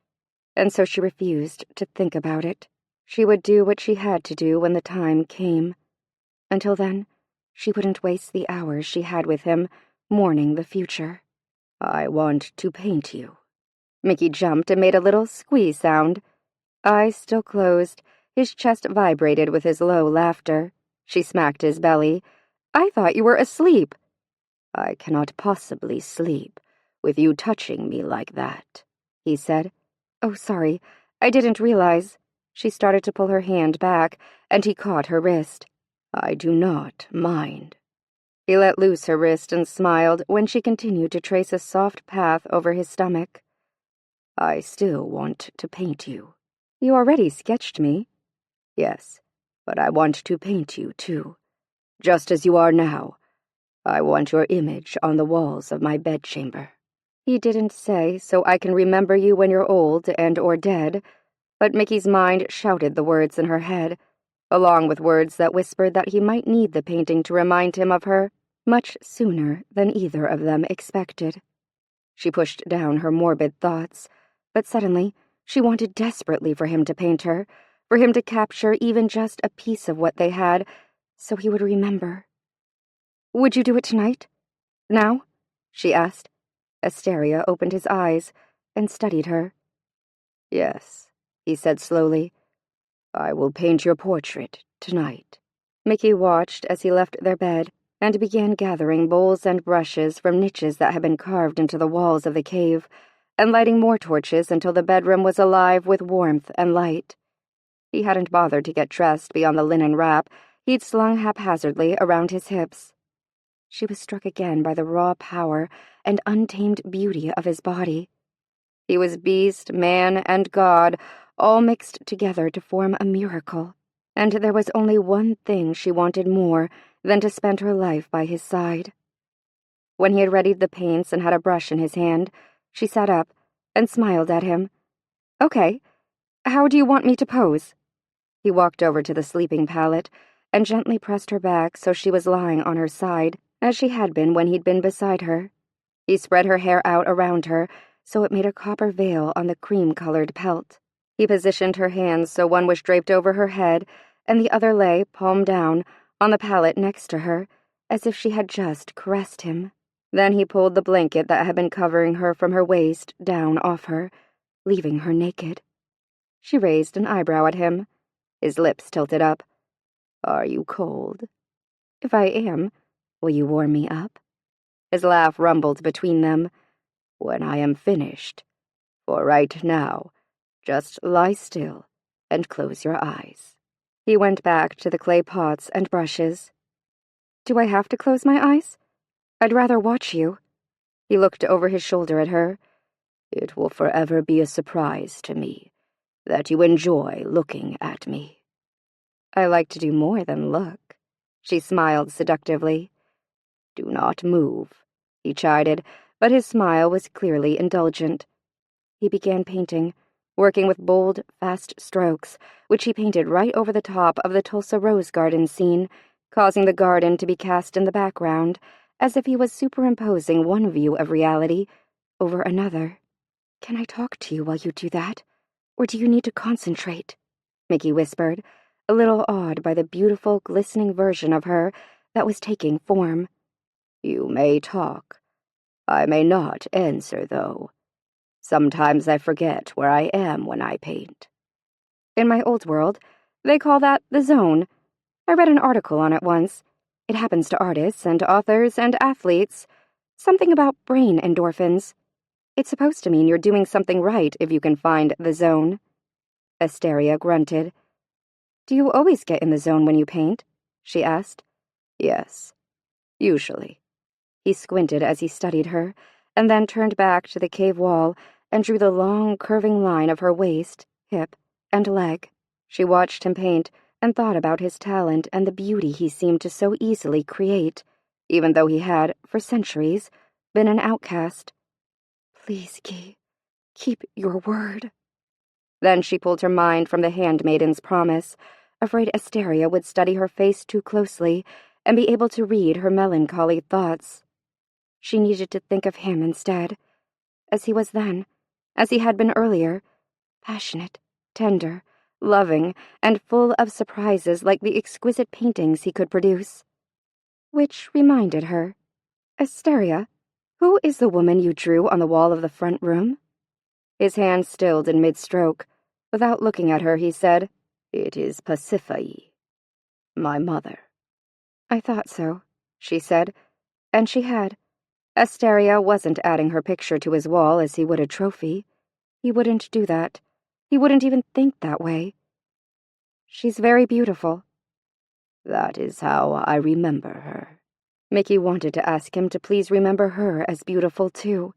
[SPEAKER 3] and so she refused to think about it. She would do what she had to do when the time came. Until then, she wouldn't waste the hours she had with him, mourning the future.
[SPEAKER 2] I want to paint you.
[SPEAKER 3] Mickey jumped and made a little squeeze sound. Eyes still closed, his chest vibrated with his low laughter. She smacked his belly. I thought you were asleep.
[SPEAKER 2] I cannot possibly sleep with you touching me like that, he said.
[SPEAKER 3] Oh, sorry, I didn't realize. She started to pull her hand back, and he caught her wrist.
[SPEAKER 2] I do not mind.
[SPEAKER 3] He let loose her wrist and smiled when she continued to trace a soft path over his stomach.
[SPEAKER 2] I still want to paint you.
[SPEAKER 3] You already sketched me.
[SPEAKER 2] Yes, but I want to paint you, too. Just as you are now. I want your image on the walls of my bedchamber.
[SPEAKER 3] He didn't say, so I can remember you when you're old and or dead, but Mickey's mind shouted the words in her head, along with words that whispered that he might need the painting to remind him of her much sooner than either of them expected. She pushed down her morbid thoughts, but suddenly she wanted desperately for him to paint her, for him to capture even just a piece of what they had, so he would remember. Would you do it tonight? Now? She asked. Asteria opened his eyes and studied her.
[SPEAKER 2] Yes, he said slowly. I will paint your portrait tonight.
[SPEAKER 3] Mickey watched as he left their bed,
[SPEAKER 1] and began gathering bowls and brushes from niches that had been carved into the walls of the cave, and lighting more torches until the bedroom was alive with warmth and light. He hadn't bothered to get dressed beyond the linen wrap he'd slung haphazardly around his hips. She was struck again by the raw power and untamed beauty of his body. He was beast, man, and god, all mixed together to form a miracle, and there was only one thing she wanted more than to spend her life by his side. When he had readied the paints and had a brush in his hand, she sat up and smiled at him. "Okay, how do you want me to pose?" He walked over to the sleeping pallet and gently pressed her back so she was lying on her side, as she had been when he'd been beside her. He spread her hair out around her so it made a copper veil on the cream-colored pelt. He positioned her hands so one was draped over her head and the other lay, palm down, on the pallet next to her, as if she had just caressed him. Then he pulled the blanket that had been covering her from her waist down off her, leaving her naked. She raised an eyebrow at him. His lips tilted up. "Are you cold?" "If I am, will you warm me up?" His laugh rumbled between them. "When I am finished. For right now, just lie still and close your eyes." He went back to the clay pots and brushes. "Do I have to close my eyes? I'd rather watch you." He looked over his shoulder at her. "It will forever be a surprise to me that you enjoy looking at me." "I like to do more than look." She smiled seductively. "Do not move," he chided, but his smile was clearly indulgent. He began painting, working with bold, fast strokes, which he painted right over the top of the Tulsa Rose Garden scene, causing the garden to be cast in the background, as if he was superimposing one view of reality over another. "Can I talk to you while you do that, or do you need to concentrate?" Mickey whispered, a little awed by the beautiful, glistening version of her that was taking form. "You may talk. I may not answer, though. Sometimes I forget where I am when I paint." "In my old world, they call that the zone. I read an article on it once. It happens to artists and authors and athletes. Something about brain endorphins. It's supposed to mean you're doing something right if you can find the zone." Asteria grunted. "Do you always get in the zone when you paint?" she asked. "Yes, usually." He squinted as he studied her, and then turned back to the cave wall and drew the long, curving line of her waist, hip, and leg. She watched him paint and thought about his talent and the beauty he seemed to so easily create, even though he had, for centuries, been an outcast. "Please, Guy, keep your word." Then she pulled her mind from the handmaiden's promise, afraid Asteria would study her face too closely and be able to read her melancholy thoughts. She needed to think of him instead, as he was then, as he had been earlier, passionate, tender, loving, and full of surprises like the exquisite paintings he could produce. Which reminded her, "Asteria, who is the woman you drew on the wall of the front room?" His hand stilled in mid-stroke. Without looking at her, he said, "It is Pasiphae, my mother." "I thought so," she said, and she had. Asteria wasn't adding her picture to his wall as he would a trophy. He wouldn't do that. He wouldn't even think that way. "She's very beautiful." "That is how I remember her." Mickey wanted to ask him to please remember her as beautiful, too.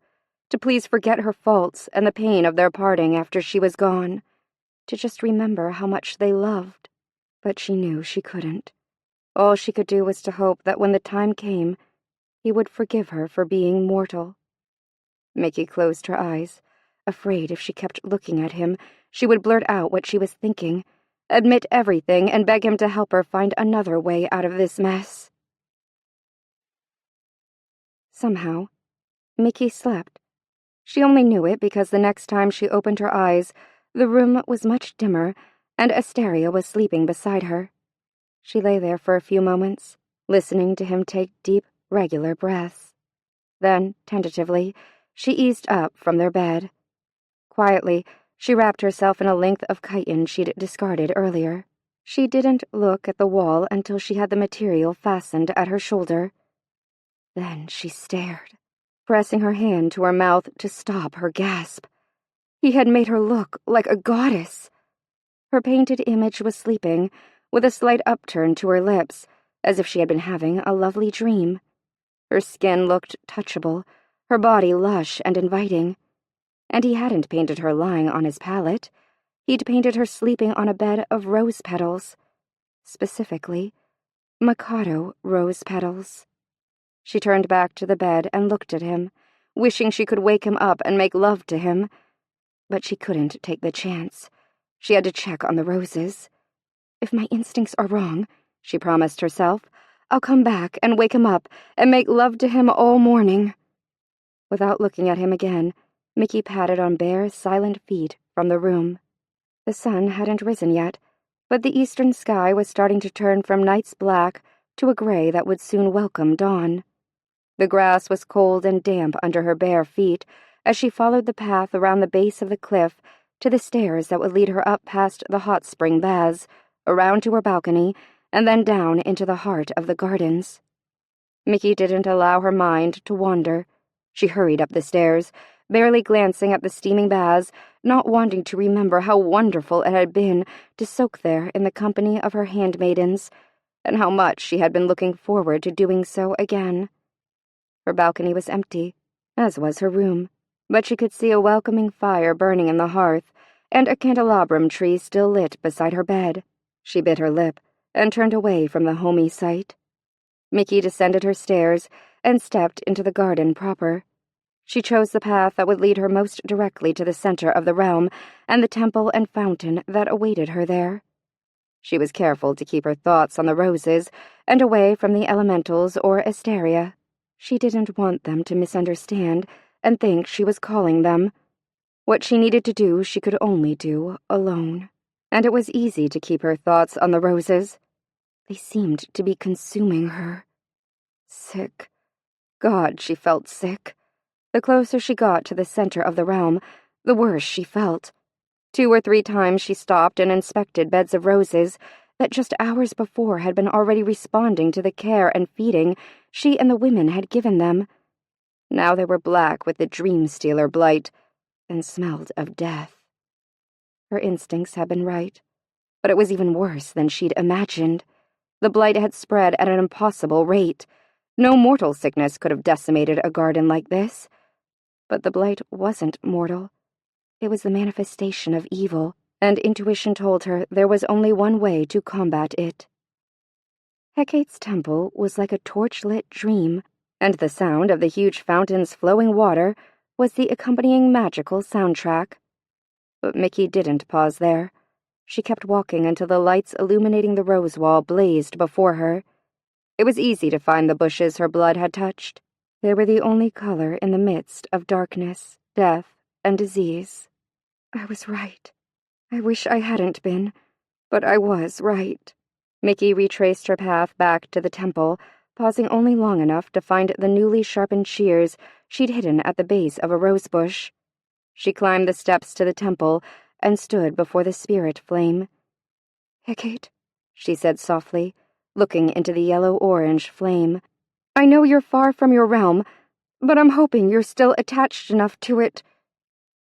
[SPEAKER 1] To please forget her faults and the pain of their parting after she was gone. To just remember how much they loved. But she knew she couldn't. All she could do was to hope that when the time came, he would forgive her for being mortal. Mickey closed her eyes, afraid if she kept looking at him, she would blurt out what she was thinking, admit everything, and beg him to help her find another way out of this mess. Somehow, Mickey slept. She only knew it because the next time she opened her eyes, the room was much dimmer, and Asteria was sleeping beside her. She lay there for a few moments, listening to him take deep, regular breaths. Then, tentatively, she eased up from their bed. Quietly, she wrapped herself in a length of chiton she'd discarded earlier. She didn't look at the wall until she had the material fastened at her shoulder. Then she stared, pressing her hand to her mouth to stop her gasp. He had made her look like a goddess. Her painted image was sleeping, with a slight upturn to her lips, as if she had been having a lovely dream. Her skin looked touchable, her body lush and inviting. And he hadn't painted her lying on his pallet. He'd painted her sleeping on a bed of rose petals. Specifically, Mikado rose petals. She turned back to the bed and looked at him, wishing she could wake him up and make love to him. But she couldn't take the chance. She had to check on the roses. If my instincts are wrong, she promised herself, I'll come back and wake him up and make love to him all morning. Without looking at him again, Mickey padded on bare, silent feet from the room. The sun hadn't risen yet, but the eastern sky was starting to turn from night's black to a gray that would soon welcome dawn. The grass was cold and damp under her bare feet as she followed the path around the base of the cliff to the stairs that would lead her up past the hot spring baths, around to her balcony, and then down into the heart of the gardens. Mickey didn't allow her mind to wander. She hurried up the stairs, barely glancing at the steaming baths, not wanting to remember how wonderful it had been to soak there in the company of her handmaidens, and how much she had been looking forward to doing so again. Her balcony was empty, as was her room, but she could see a welcoming fire burning in the hearth, and a candelabrum tree still lit beside her bed. She bit her lip and turned away from the homey sight. Mickey descended her stairs and stepped into the garden proper. She chose the path that would lead her most directly to the center of the realm and the temple and fountain that awaited her there. She was careful to keep her thoughts on the roses and away from the elementals or Asteria. She didn't want them to misunderstand and think she was calling them. What she needed to do she could only do alone, and it was easy to keep her thoughts on the roses. They seemed to be consuming her. Sick. God, she felt sick. The closer she got to the center of the realm, the worse she felt. 2 or 3 times she stopped and inspected beds of roses that just hours before had been already responding to the care and feeding she and the women had given them. Now they were black with the dream-stealer blight and smelled of death. Her instincts had been right, but it was even worse than she'd imagined. The blight had spread at an impossible rate. No mortal sickness could have decimated a garden like this. But the blight wasn't mortal. It was the manifestation of evil, and intuition told her there was only one way to combat it. Hecate's temple was like a torch-lit dream, and the sound of the huge fountain's flowing water was the accompanying magical soundtrack. But Mickey didn't pause there. She kept walking until the lights illuminating the rose wall blazed before her. It was easy to find the bushes her blood had touched. They were the only color in the midst of darkness, death, and disease. I was right. I wish I hadn't been, but I was right. Mickey retraced her path back to the temple, pausing only long enough to find the newly sharpened shears she'd hidden at the base of a rosebush. She climbed the steps to the temple and stood before the spirit flame. Hecate, she said softly, looking into the yellow-orange flame. I know you're far from your realm, but I'm hoping you're still attached enough to it,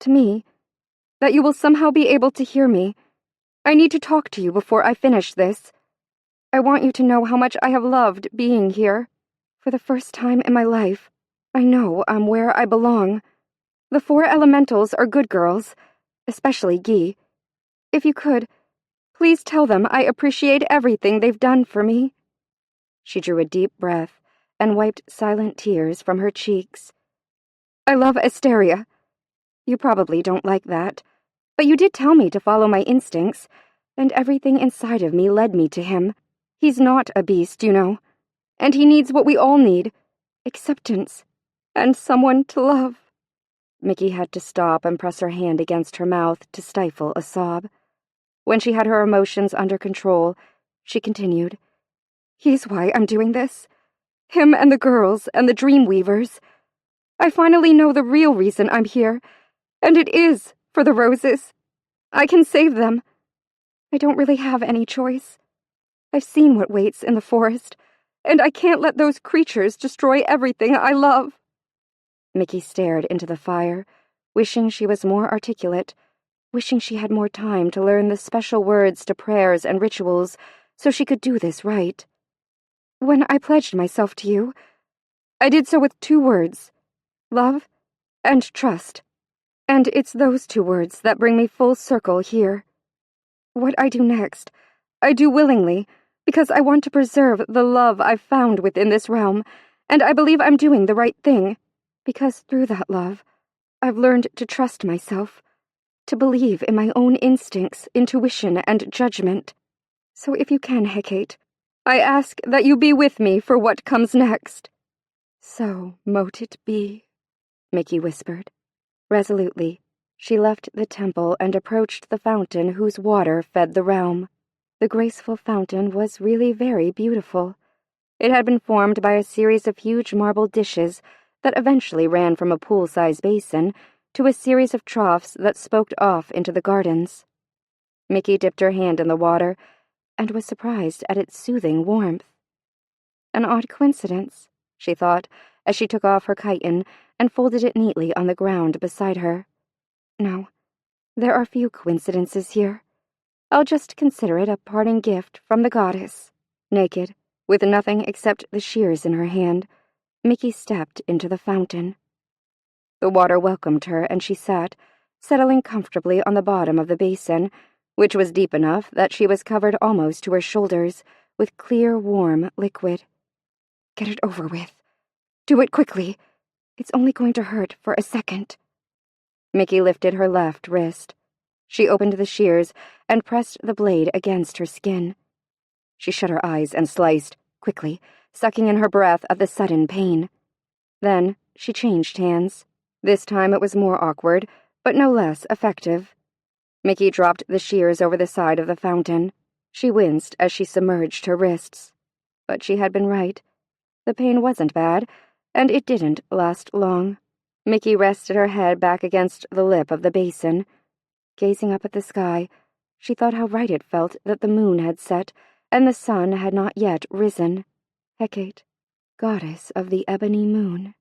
[SPEAKER 1] to me, that you will somehow be able to hear me. I need to talk to you before I finish this. I want you to know how much I have loved being here. For the first time in my life, I know I'm where I belong. The 4 elementals are good girls, especially Guy. If you could, please tell them I appreciate everything they've done for me. She drew a deep breath and wiped silent tears from her cheeks. I love Asteria. You probably don't like that, but you did tell me to follow my instincts, and everything inside of me led me to him. He's not a beast, you know, and he needs what we all need, acceptance, and someone to love. Mickey had to stop and press her hand against her mouth to stifle a sob. When she had her emotions under control, she continued, He's why I'm doing this. Him and the girls and the Dreamweavers. I finally know the real reason I'm here, and it is for the roses. I can save them.
[SPEAKER 3] I don't really have any choice. I've seen what waits in the forest, and I can't let those creatures destroy everything I love."
[SPEAKER 1] Mickey stared into the fire, wishing she was more articulate, wishing she had more time to learn the special words to prayers and rituals so she could do this right.
[SPEAKER 3] "When I pledged myself to you, I did so with 2 words, love and trust. And it's those 2 words that bring me full circle here. What I do next, I do willingly, because I want to preserve the love I've found within this realm, and I believe I'm doing the right thing, because through that love, I've learned to trust myself, to believe in my own instincts, intuition, and judgment. So if you can, Hecate, I ask that you be with me for what comes next."
[SPEAKER 1] "So mote it be," Mickey whispered. Resolutely, she left the temple and approached the fountain whose water fed the realm. The graceful fountain was really very beautiful. It had been formed by a series of huge marble dishes that eventually ran from a pool-sized basin to a series of troughs that spoked off into the gardens. Mickey dipped her hand in the water and was surprised at its soothing warmth. An odd coincidence, she thought, as she took off her chiton and folded it neatly on the ground beside her. No, there are few coincidences here. I'll just consider it a parting gift from the goddess. Naked, with nothing except the shears in her hand, Mickey stepped into the fountain. The water welcomed her, and she sat, settling comfortably on the bottom of the basin, which was deep enough that she was covered almost to her shoulders with clear, warm liquid.
[SPEAKER 3] "Get it over with. Do it quickly. It's only going to hurt for a second."
[SPEAKER 1] Mickey lifted her left wrist. She opened the shears and pressed the blade against her skin. She shut her eyes and sliced, quickly, sucking in her breath at the sudden pain. Then she changed hands. This time it was more awkward, but no less effective. Mickey dropped the shears over the side of the fountain. She winced as she submerged her wrists. But she had been right. The pain wasn't bad, and it didn't last long. Mickey rested her head back against the lip of the basin. Gazing up at the sky, she thought how right it felt that the moon had set and the sun had not yet risen. Hecate, goddess of the ebony moon.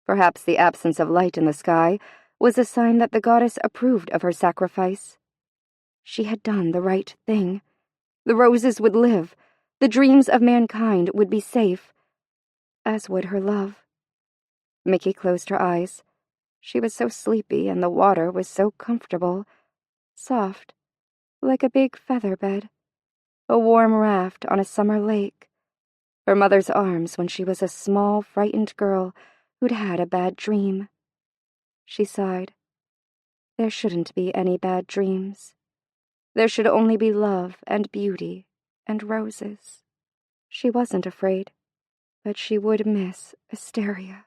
[SPEAKER 1] Perhaps the absence of light in the sky was a sign that the goddess approved of her sacrifice. She had done the right thing. The roses would live. The dreams of mankind would be safe, as would her love. Mickey closed her eyes. She was so sleepy, and the water was so comfortable, soft, like a big feather bed, a warm raft on a summer lake. Her mother's arms when she was a small, frightened girl who'd had a bad dream. She sighed. There shouldn't be any bad dreams. There should only be love and beauty and roses. She wasn't afraid, but she would miss Asteria.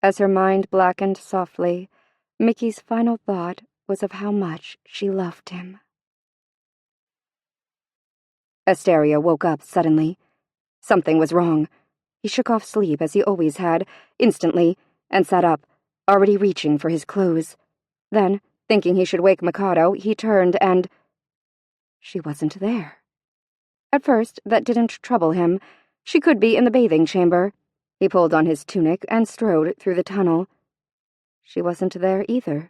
[SPEAKER 1] As her mind blackened softly, Mickey's final thought was of how much she loved him. Asteria woke up suddenly. Something was wrong. He shook off sleep as he always had, instantly, and sat up, already reaching for his clothes. Then, thinking he should wake Mikado, he turned and... She wasn't there. At first, that didn't trouble him. She could be in the bathing chamber. He pulled on his tunic and strode through the tunnel. She wasn't there either.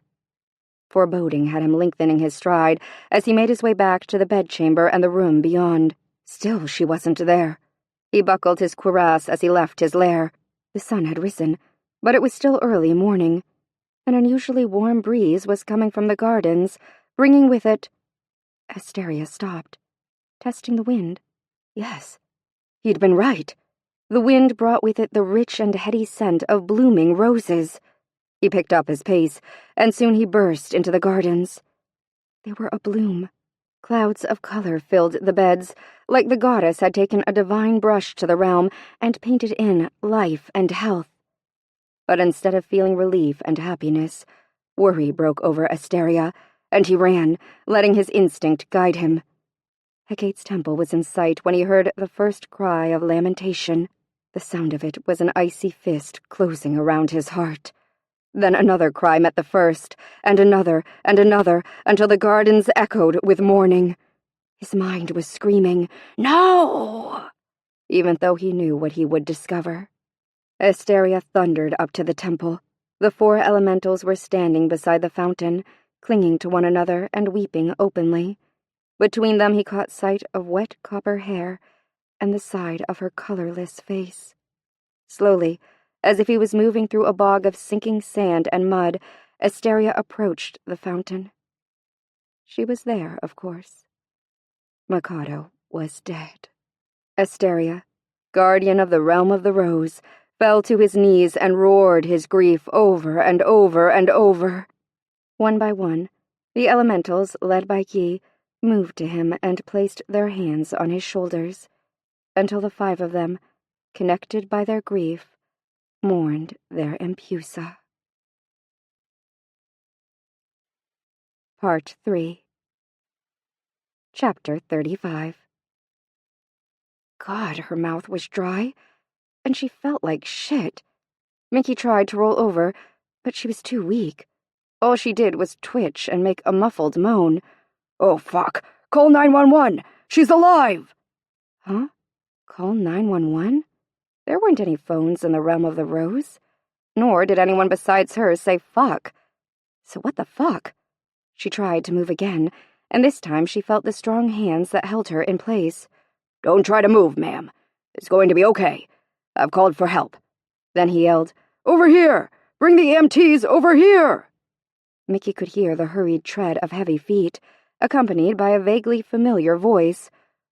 [SPEAKER 1] Foreboding had him lengthening his stride as he made his way back to the bedchamber and the room beyond. Still she wasn't there. He buckled his cuirass as he left his lair. The sun had risen, but it was still early morning. An unusually warm breeze was coming from the gardens, bringing with it... Asteria stopped, testing the wind. Yes, he'd been right. The wind brought with it the rich and heady scent of blooming roses. He picked up his pace, and soon he burst into the gardens. They were abloom. Clouds of color filled the beds, like the goddess had taken a divine brush to the realm and painted in life and health. But instead of feeling relief and happiness, worry broke over Asteria, and he ran, letting his instinct guide him. Hecate's temple was in sight when he heard the first cry of lamentation. The sound of it was an icy fist closing around his heart. Then another cry met the first, and another, until the gardens echoed with mourning.
[SPEAKER 3] His mind was screaming, "No!" even though he knew what he would discover. Asteria thundered up to the temple. The 4 elementals were standing beside the fountain, clinging to one another and weeping openly. Between them he caught sight of wet copper hair and the side of her colorless face. Slowly, as if he was moving through a bog of sinking sand and mud, Asteria approached the fountain. She was there, of course. Mikado was dead. Asteria, guardian of the realm of the rose, fell to his knees and roared his grief over and over and over. One by one, the elementals, led by Yi, moved to him and placed their hands on his shoulders, until the 5 of them, connected by their grief, mourned their Empusa. Part 3. Chapter 35. God, her mouth was dry, and she felt like shit. Mickey tried to roll over, but she was too weak. All she did was twitch and make a muffled moan.
[SPEAKER 2] "Oh, fuck! Call 911! She's alive!"
[SPEAKER 3] Huh? Call 911? There weren't any phones in the realm of the rose. Nor did anyone besides her say fuck. So what the fuck? She tried to move again, and this time she felt the strong hands that held her in place.
[SPEAKER 2] "Don't try to move, ma'am. It's going to be okay. I've called for help."
[SPEAKER 3] Then he yelled,
[SPEAKER 2] "Over here! Bring the EMTs over here!"
[SPEAKER 3] Mickey could hear the hurried tread of heavy feet, accompanied by a vaguely familiar voice.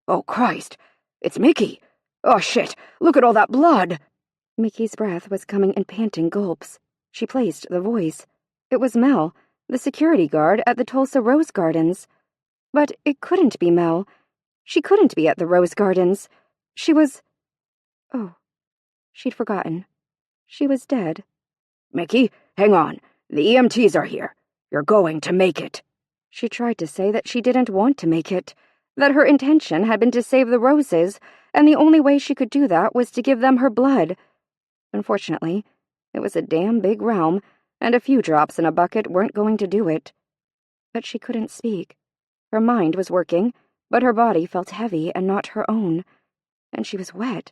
[SPEAKER 2] "Oh, Christ! It's Mickey! Oh, shit! Look at all that blood!"
[SPEAKER 3] Mickey's breath was coming in panting gulps. She placed the voice. It was Mel, the security guard at the Tulsa Rose Gardens. But it couldn't be Mel. She couldn't be at the Rose Gardens. She was... Oh, she'd forgotten. She was dead.
[SPEAKER 2] "Mickey, hang on. The EMTs are here. You're going to make it."
[SPEAKER 3] She tried to say that she didn't want to make it, that her intention had been to save the roses, and the only way she could do that was to give them her blood. Unfortunately, it was a damn big realm, and a few drops in a bucket weren't going to do it. But she couldn't speak. Her mind was working, but her body felt heavy and not her own. And she was wet,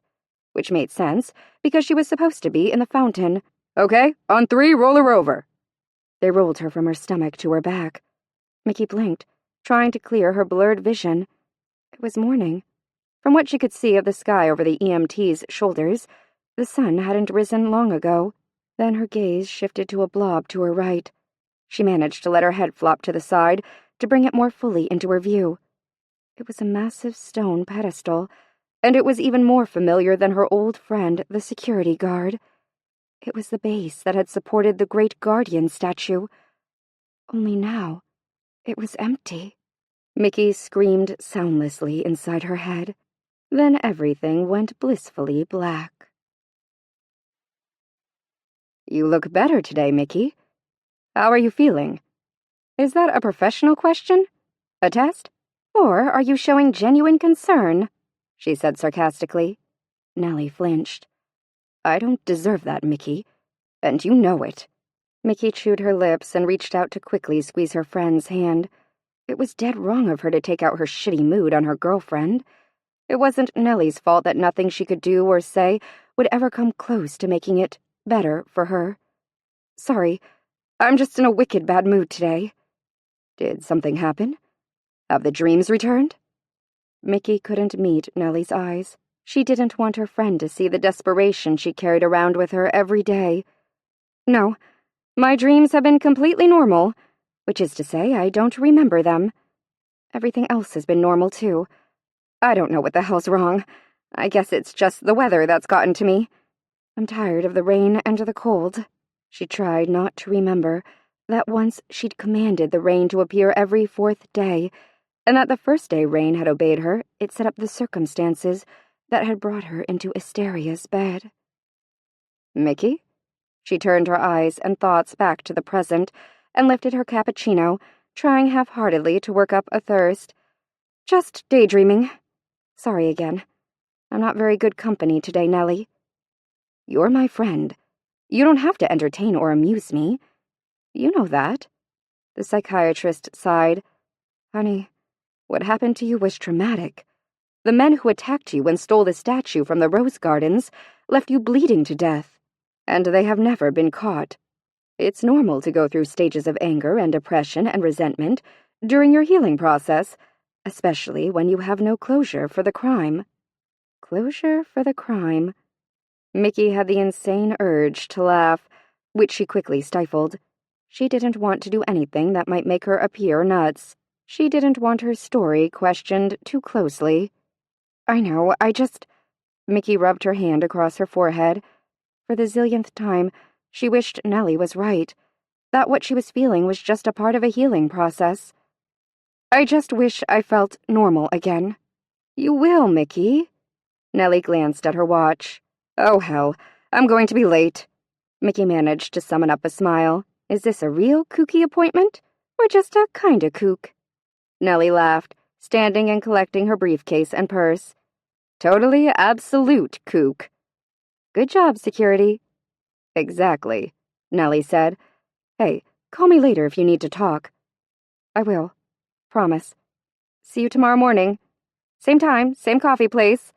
[SPEAKER 3] which made sense, because she was supposed to be in the fountain.
[SPEAKER 2] "Okay, on 3, roll her over."
[SPEAKER 3] They rolled her from her stomach to her back. Mickey blinked, trying to clear her blurred vision. It was morning. From what she could see of the sky over the EMT's shoulders, the sun hadn't risen long ago. Then her gaze shifted to a blob to her right. She managed to let her head flop to the side to bring it more fully into her view. It was a massive stone pedestal, and it was even more familiar than her old friend, the security guard. It was the base that had supported the great guardian statue. Only now, it was empty. Mickey screamed soundlessly inside her head. Then everything went blissfully black. "You look better today, Mickey. How are you feeling? Is that a professional question? A test? Or are you showing genuine concern?" she said sarcastically. Nellie flinched. "I don't deserve that, Mickey, and you know it." Mickey chewed her lips and reached out to quickly squeeze her friend's hand. It was dead wrong of her to take out her shitty mood on her girlfriend. It wasn't Nellie's fault that nothing she could do or say would ever come close to making it better for her. "Sorry, I'm just in a wicked bad mood today." "Did something happen? Have the dreams returned?" Mickey couldn't meet Nellie's eyes. She didn't want her friend to see the desperation she carried around with her every day. "No, my dreams have been completely normal, which is to say I don't remember them. Everything else has been normal, too. I don't know what the hell's wrong. I guess it's just the weather that's gotten to me. I'm tired of the rain and the cold." She tried not to remember that once she'd commanded the rain to appear every 4th day, and that the first day rain had obeyed her, it set up the circumstances that had brought her into Asteria's bed. "Mickey?" She turned her eyes and thoughts back to the present and lifted her cappuccino, trying half-heartedly to work up a thirst. "Just daydreaming. Sorry again. I'm not very good company today, Nellie." "You're my friend. You don't have to entertain or amuse me. You know that." The psychiatrist sighed. "Honey,
[SPEAKER 1] What happened to you was traumatic. The men who attacked you and stole the statue from the rose gardens left you bleeding to death, and they have never been caught. It's normal to go through stages of anger and depression and resentment during your healing process, especially when you have no closure for the crime. Closure for the crime. Mickey had the insane urge to laugh, which she quickly stifled. She didn't want to do anything that might make her appear nuts. She didn't want her story questioned too closely. I know, Mickey rubbed her hand across her forehead. For the zillionth time, she wished Nellie was right, that what she was feeling was just a part of a healing process. I just wish I felt normal again. You will, Mickey. Nellie glanced at her watch. Oh, hell, I'm going to be late. Mickey managed to summon up a smile. Is this a real kooky appointment, or just a kinda kook? Nellie laughed, standing and collecting her briefcase and purse. Totally absolute kook. Good job, security. Exactly, Nellie said. Hey, call me later if you need to talk. I will. Promise. See you tomorrow morning. Same time, same coffee place.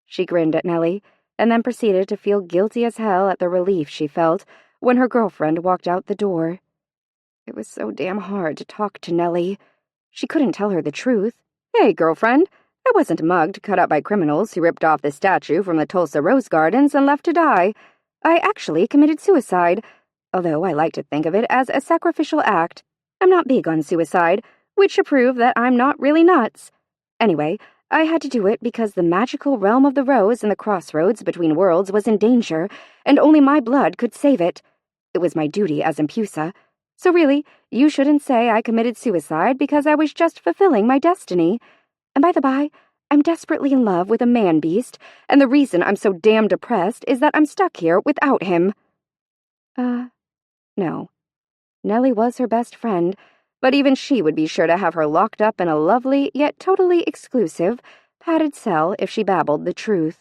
[SPEAKER 1] She grinned at Nellie, and then proceeded to feel guilty as hell at the relief she felt when her girlfriend walked out the door. It was so damn hard to talk to Nellie. She couldn't tell her the truth. Hey, girlfriend, I wasn't mugged, cut up by criminals who ripped off the statue from the Tulsa Rose Gardens and left to die. I actually committed suicide, although I like to think of it as a sacrificial act. I'm not big on suicide, which should prove that I'm not really nuts. Anyway, I had to do it because the magical realm of the rose in the crossroads between worlds was in danger, and only my blood could save it. It was my duty as Empusa. So really, you shouldn't say I committed suicide because I was just fulfilling my destiny. And by the by, I'm desperately in love with a man-beast, and the reason I'm so damn depressed is that I'm stuck here without him. No. Nellie was her best friend, but even she would be sure to have her locked up in a lovely, yet totally exclusive, padded cell if she babbled the truth.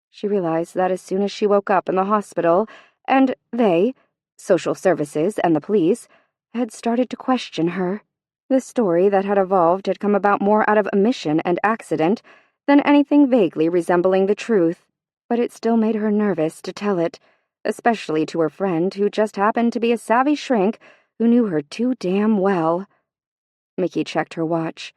[SPEAKER 1] She realized that as soon as she woke up in the hospital, and they, social services and the police, had started to question her. The story that had evolved had come about more out of omission and accident than anything vaguely resembling the truth, but it still made her nervous to tell it, especially to her friend who just happened to be a savvy shrink who knew her too damn well. Mickey checked her watch.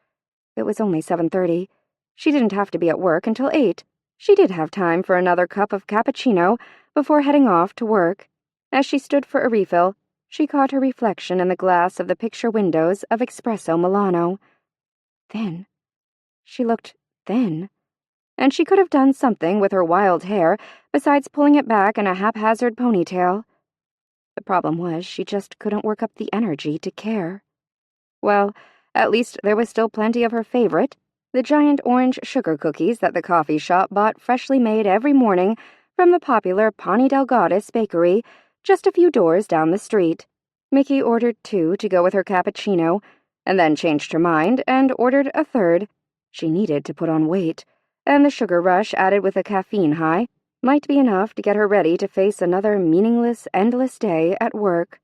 [SPEAKER 1] It was only 7:30. She didn't have to be at work until 8. She did have time for another cup of cappuccino before heading off to work. As she stood for a refill, she caught her reflection in the glass of the picture windows of Espresso Milano. Thin. She looked thin. And she could have done something with her wild hair besides pulling it back in a haphazard ponytail. The problem was she just couldn't work up the energy to care. Well, at least there was still plenty of her favorite, the giant orange sugar cookies that the coffee shop bought freshly made every morning from the popular Pani Delgadis bakery, just a few doors down the street. Mickey ordered 2 to go with her cappuccino, and then changed her mind and ordered a 3rd. She needed to put on weight, and the sugar rush added with a caffeine high might be enough to get her ready to face another meaningless, endless day at work.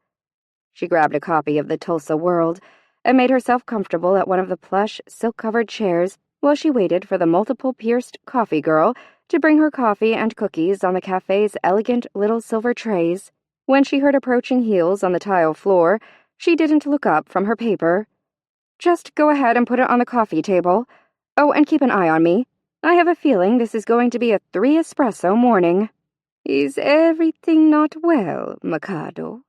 [SPEAKER 1] She grabbed a copy of the Tulsa World and made herself comfortable at one of the plush, silk-covered chairs while she waited for the multiple-pierced coffee girl to bring her coffee and cookies on the cafe's elegant little silver trays. When she heard approaching heels on the tile floor, she didn't look up from her paper. Just go ahead and put it on the coffee table. Oh, and keep an eye on me. I have a feeling this is going to be a 3 espresso morning. Is everything not well, Mikado?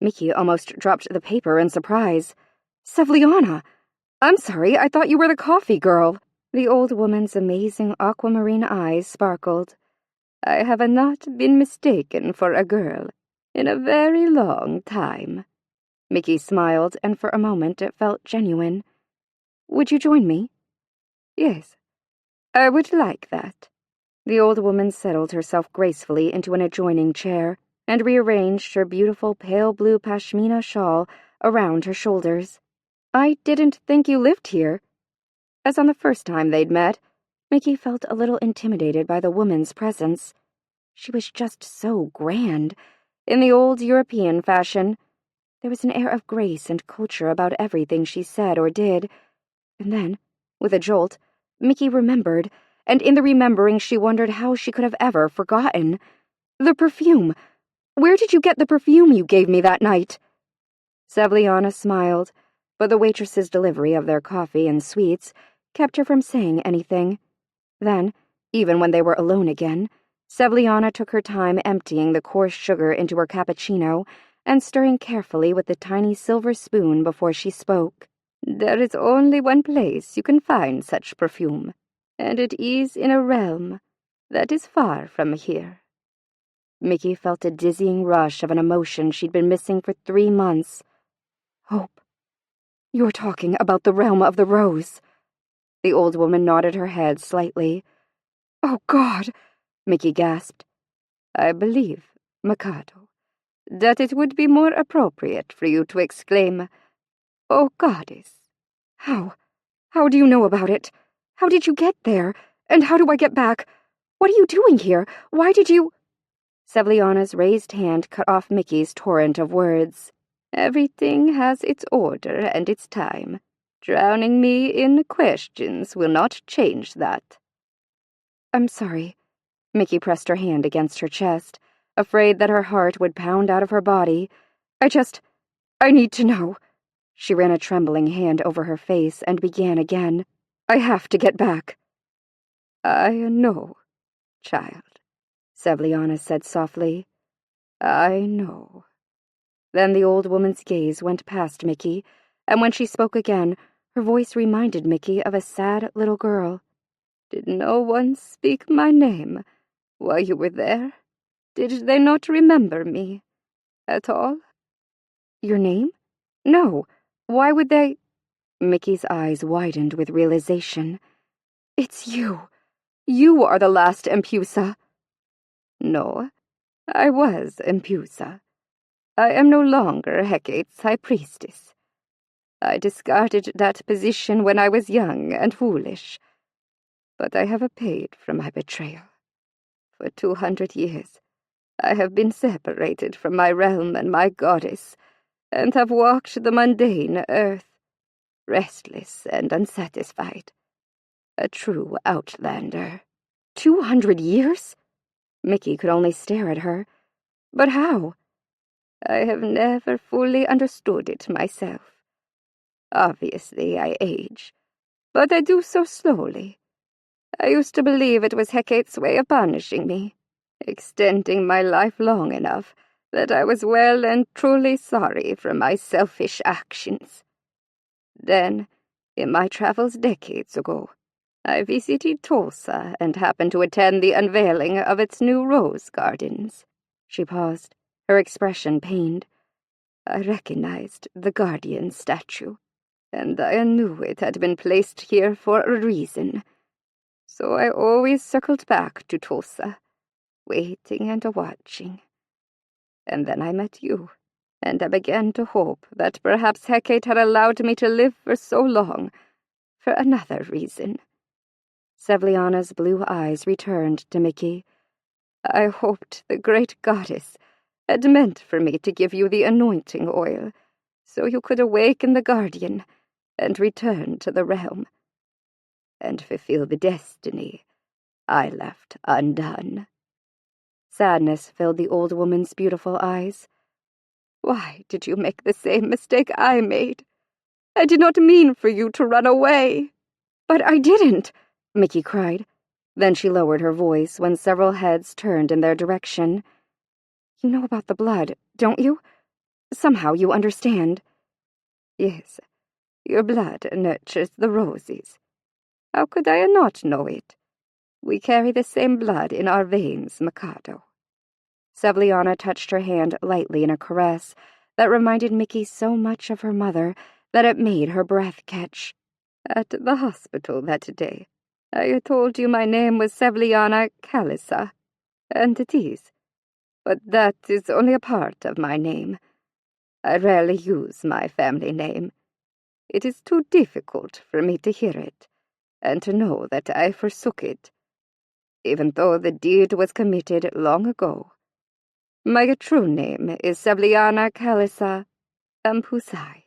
[SPEAKER 1] Mickey almost dropped the paper in surprise. Sevliana! I'm sorry, I thought you were the coffee girl. The old woman's amazing aquamarine eyes sparkled. I have not been mistaken for a girl in a very long time. Mickey smiled, and for a moment it felt genuine. Would you join me? Yes, I would like that. The old woman settled herself gracefully into an adjoining chair and rearranged her beautiful pale blue pashmina shawl around her shoulders. I didn't think you lived here. As on the first time they'd met, Mickey felt a little intimidated by the woman's presence. She was just so grand, in the old European fashion. There was an air of grace and culture about everything she said or did, and then With a jolt, Mickey remembered, and in the remembering she wondered how she could have ever forgotten. The perfume! Where did you get the perfume you gave me that night? Sevliana smiled, but the waitress's delivery of their coffee and sweets kept her from saying anything. Then, even when they were alone again, Sevliana took her time emptying the coarse sugar into her cappuccino and stirring carefully with the tiny silver spoon before she spoke. There is only one place you can find such perfume, and it is in a realm that is far from here. Mickey felt a dizzying rush of an emotion she'd been missing for 3 months. Hope. You're talking about the realm of the rose. The old woman nodded her head slightly. Oh, God, Mickey gasped. I believe, Mikado, that it would be more appropriate for you to exclaim, Oh, Goddess. How? How do you know about it? How did you get there? And how do I get back? What are you doing here? Why did you— Sevliana's raised hand cut off Mickey's torrent of words. Everything has its order and its time. Drowning me in questions will not change that. I'm sorry. Mickey pressed her hand against her chest, afraid that her heart would pound out of her body. I need to know. She ran a trembling hand over her face and began again. I have to get back. I know, child, Sevliana said softly. I know. Then the old woman's gaze went past Mickey, and when she spoke again, her voice reminded Mickey of a sad little girl. Did no one speak my name while you were there? Did they not remember me at all? Your name? No. Why would they— Mickey's eyes widened with realization. It's you. You are the last Empusa. No, I was Empusa. I am no longer Hecate's high priestess. I discarded that position when I was young and foolish, but I have paid for my betrayal. For 200 years, I have been separated from my realm and my goddess, and have walked the mundane earth, restless and unsatisfied. A true outlander. 200 years? Mickey could only stare at her. But how? I have never fully understood it myself. Obviously, I age, but I do so slowly. I used to believe it was Hecate's way of punishing me, extending my life long enough that I was well and truly sorry for my selfish actions. Then, in my travels decades ago, I visited Tulsa and happened to attend the unveiling of its new rose gardens. She paused, her expression pained. I recognized the guardian statue, and I knew it had been placed here for a reason. So I always circled back to Tulsa, waiting and watching. And then I met you, and I began to hope that perhaps Hecate had allowed me to live for so long for another reason. Sevliana's blue eyes returned to Mickey. I hoped the great goddess had meant for me to give you the anointing oil, so you could awaken the guardian and return to the realm, and fulfill the destiny I left undone. Sadness filled the old woman's beautiful eyes. Why did you make the same mistake I made? I did not mean for you to run away. But I didn't, Mickey cried. Then she lowered her voice when several heads turned in their direction. You know about the blood, don't you? Somehow you understand. Yes, your blood nurtures the roses. How could I not know it? We carry the same blood in our veins, Mikado. Sevliana touched her hand lightly in a caress that reminded Mickey so much of her mother that it made her breath catch. At the hospital that day, I told you my name was Sevliana Kalisa, and it is. But that is only a part of my name. I rarely use my family name. It is too difficult for me to hear it, and to know that I forsook it, even though the deed was committed long ago. My true name is Sevliana Kalisa Ampusai.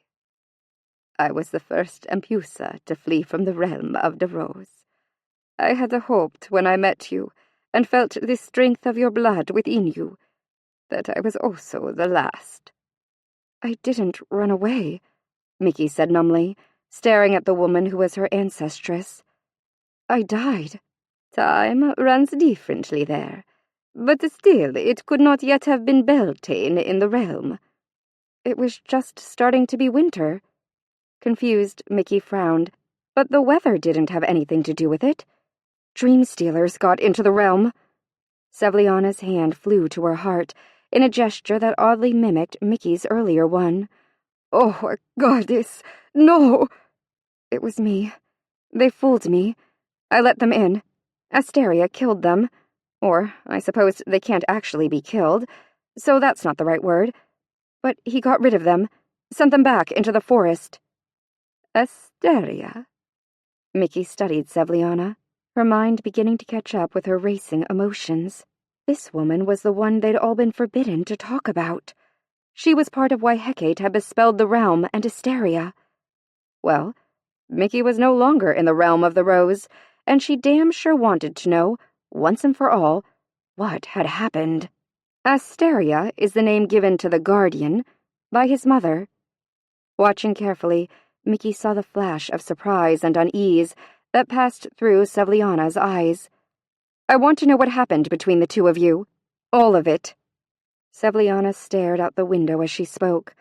[SPEAKER 4] I was the first Empusa to flee from the realm of the rose. I had hoped when I met you, and felt the strength of your blood within you, that I was also the last."
[SPEAKER 3] "I didn't run away," Mickey said numbly, staring at the woman who was her ancestress. "I died."
[SPEAKER 4] "Time runs differently there, but still it could not yet have been Beltane in the realm."
[SPEAKER 3] "It was just starting to be winter." Confused, Mickey frowned, but the weather didn't have anything to do with it. Dream stealers got into the realm. Sevliana's hand flew to her heart in a gesture that oddly mimicked Mickey's earlier one.
[SPEAKER 4] "Oh, goddess, no!"
[SPEAKER 3] "It was me. They fooled me. I let them in. Asteria killed them. Or, I suppose they can't actually be killed, so that's not the right word. But he got rid of them, sent them back into the forest."
[SPEAKER 4] "Asteria?"
[SPEAKER 3] Mickey studied Sevliana, her mind beginning to catch up with her racing emotions. This woman was the one they'd all been forbidden to talk about. She was part of why Hecate had bespelled the realm and Asteria. Well, Mickey was no longer in the realm of the rose, and she damn sure wanted to know, once and for all, what had happened. Asteria is the name given to the guardian by his mother. Watching carefully, Mickey saw the flash of surprise and unease that passed through Sevliana's eyes. "I want to know what happened between the two of you. All of it." Sevliana stared out the window as she spoke,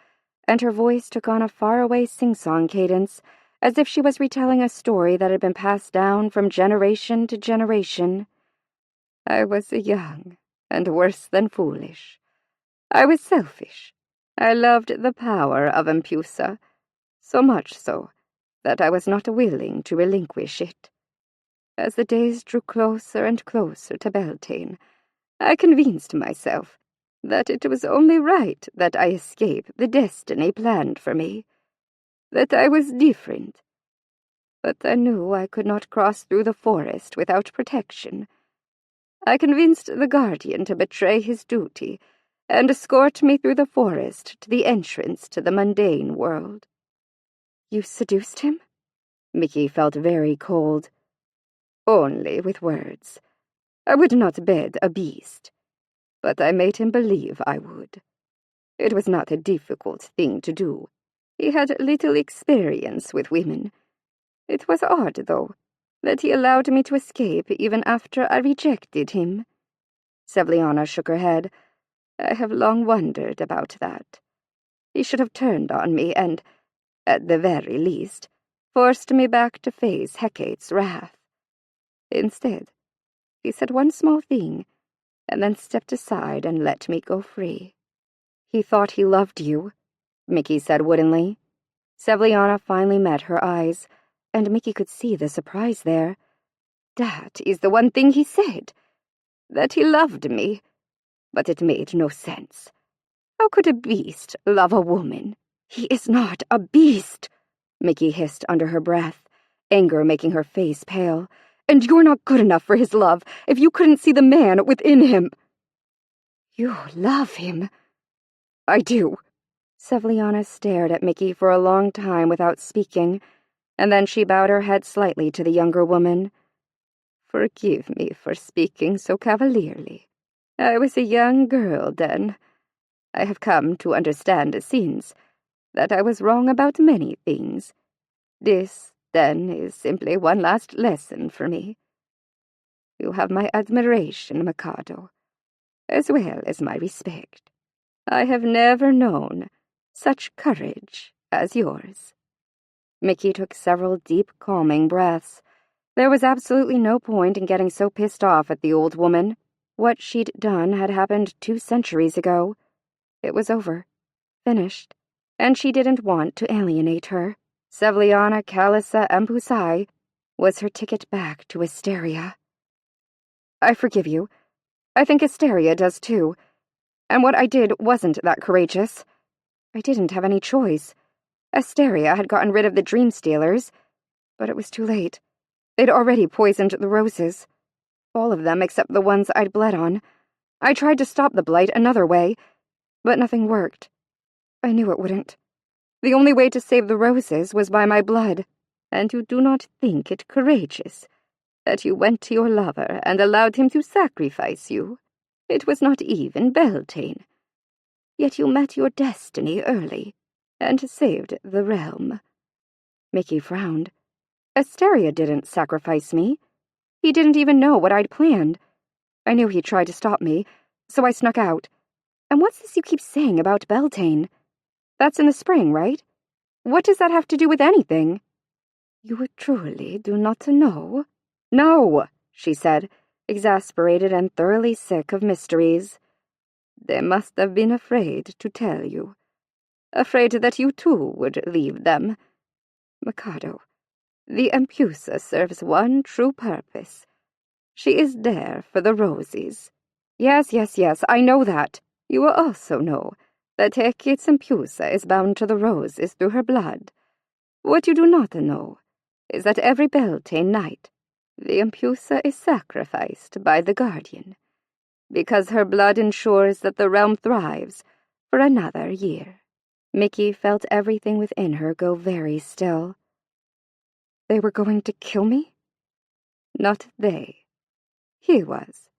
[SPEAKER 3] and her voice took on a faraway sing-song cadence, as if she was retelling a story that had been passed down from generation to generation.
[SPEAKER 4] "I was young and worse than foolish. I was selfish. I loved the power of Empusa, so much so that I was not willing to relinquish it. As the days drew closer and closer to Beltane, I convinced myself that it was only right that I escape the destiny planned for me, that I was different. But I knew I could not cross through the forest without protection. I convinced the guardian to betray his duty and escort me through the forest to the entrance to the mundane world."
[SPEAKER 3] "You seduced him?"
[SPEAKER 4] Mickey felt very cold. "Only with words. I would not bed a beast, but I made him believe I would. It was not a difficult thing to do. He had little experience with women. It was odd, though, that he allowed me to escape even after I rejected him."
[SPEAKER 3] Sevliana shook her head.
[SPEAKER 4] "I have long wondered about that. He should have turned on me and, at the very least, forced me back to face Hecate's wrath. Instead, he said one small thing, and then stepped aside and let me go free."
[SPEAKER 3] "He thought he loved you," Mickey said woodenly. Sevliana finally met her eyes, and Mickey could see the surprise there.
[SPEAKER 4] "That is the one thing he said, that he loved me. But it made no sense. How could a beast love a woman?"
[SPEAKER 3] "He is not a beast," Mickey hissed under her breath, anger making her face pale. "And you're not good enough for his love if you couldn't see the man within him."
[SPEAKER 4] "You love him?"
[SPEAKER 3] "I do." Sevliana stared at Mickey for a long time without speaking, and then she bowed her head slightly to the younger woman.
[SPEAKER 4] "Forgive me for speaking so cavalierly. I was a young girl then. I have come to understand since that I was wrong about many things. This, then, is simply one last lesson for me. You have my admiration, Mikado, as well as my respect. I have never known such courage as yours."
[SPEAKER 3] Mickey took several deep, calming breaths. There was absolutely no point in getting so pissed off at the old woman. What she'd done had happened 2 centuries ago. It was over, finished, and she didn't want to alienate her. Sevliana Calissa Empusai was her ticket back to Asteria. "I forgive you. I think Asteria does too. And what I did wasn't that courageous. I didn't have any choice. Asteria had gotten rid of the dream stealers, but it was too late. They'd already poisoned the roses. All of them except the ones I'd bled on. I tried to stop the blight another way, but nothing worked. I knew it wouldn't.
[SPEAKER 1] The only way to save the roses was by my blood, and you do not think it courageous that you went to your lover and allowed him to sacrifice you. It was not even Beltane. Yet you met your destiny early, and saved the realm."
[SPEAKER 3] Mickey frowned. Asteria didn't sacrifice me. He didn't even know what I'd planned. I knew he'd try to stop me, so I snuck out. And what's this you keep saying about Beltane? That's in the spring, right? What does that have to do with anything?
[SPEAKER 1] You truly do not know?
[SPEAKER 3] No, she said, exasperated and thoroughly sick of mysteries.
[SPEAKER 1] They must have been afraid to tell you. Afraid that you too would leave them. Mikado, the Empusa serves one true purpose. She is there for the roses.
[SPEAKER 3] Yes, I know that.
[SPEAKER 1] You will also know that Hecate's Empusa is bound to the roses through her blood. What you do not know is that every Beltane night, the Empusa is sacrificed by the Guardian, because her blood ensures that the realm thrives for another year.
[SPEAKER 3] Mickey felt everything within her go very still. They were going to kill me?
[SPEAKER 1] Not they. He was.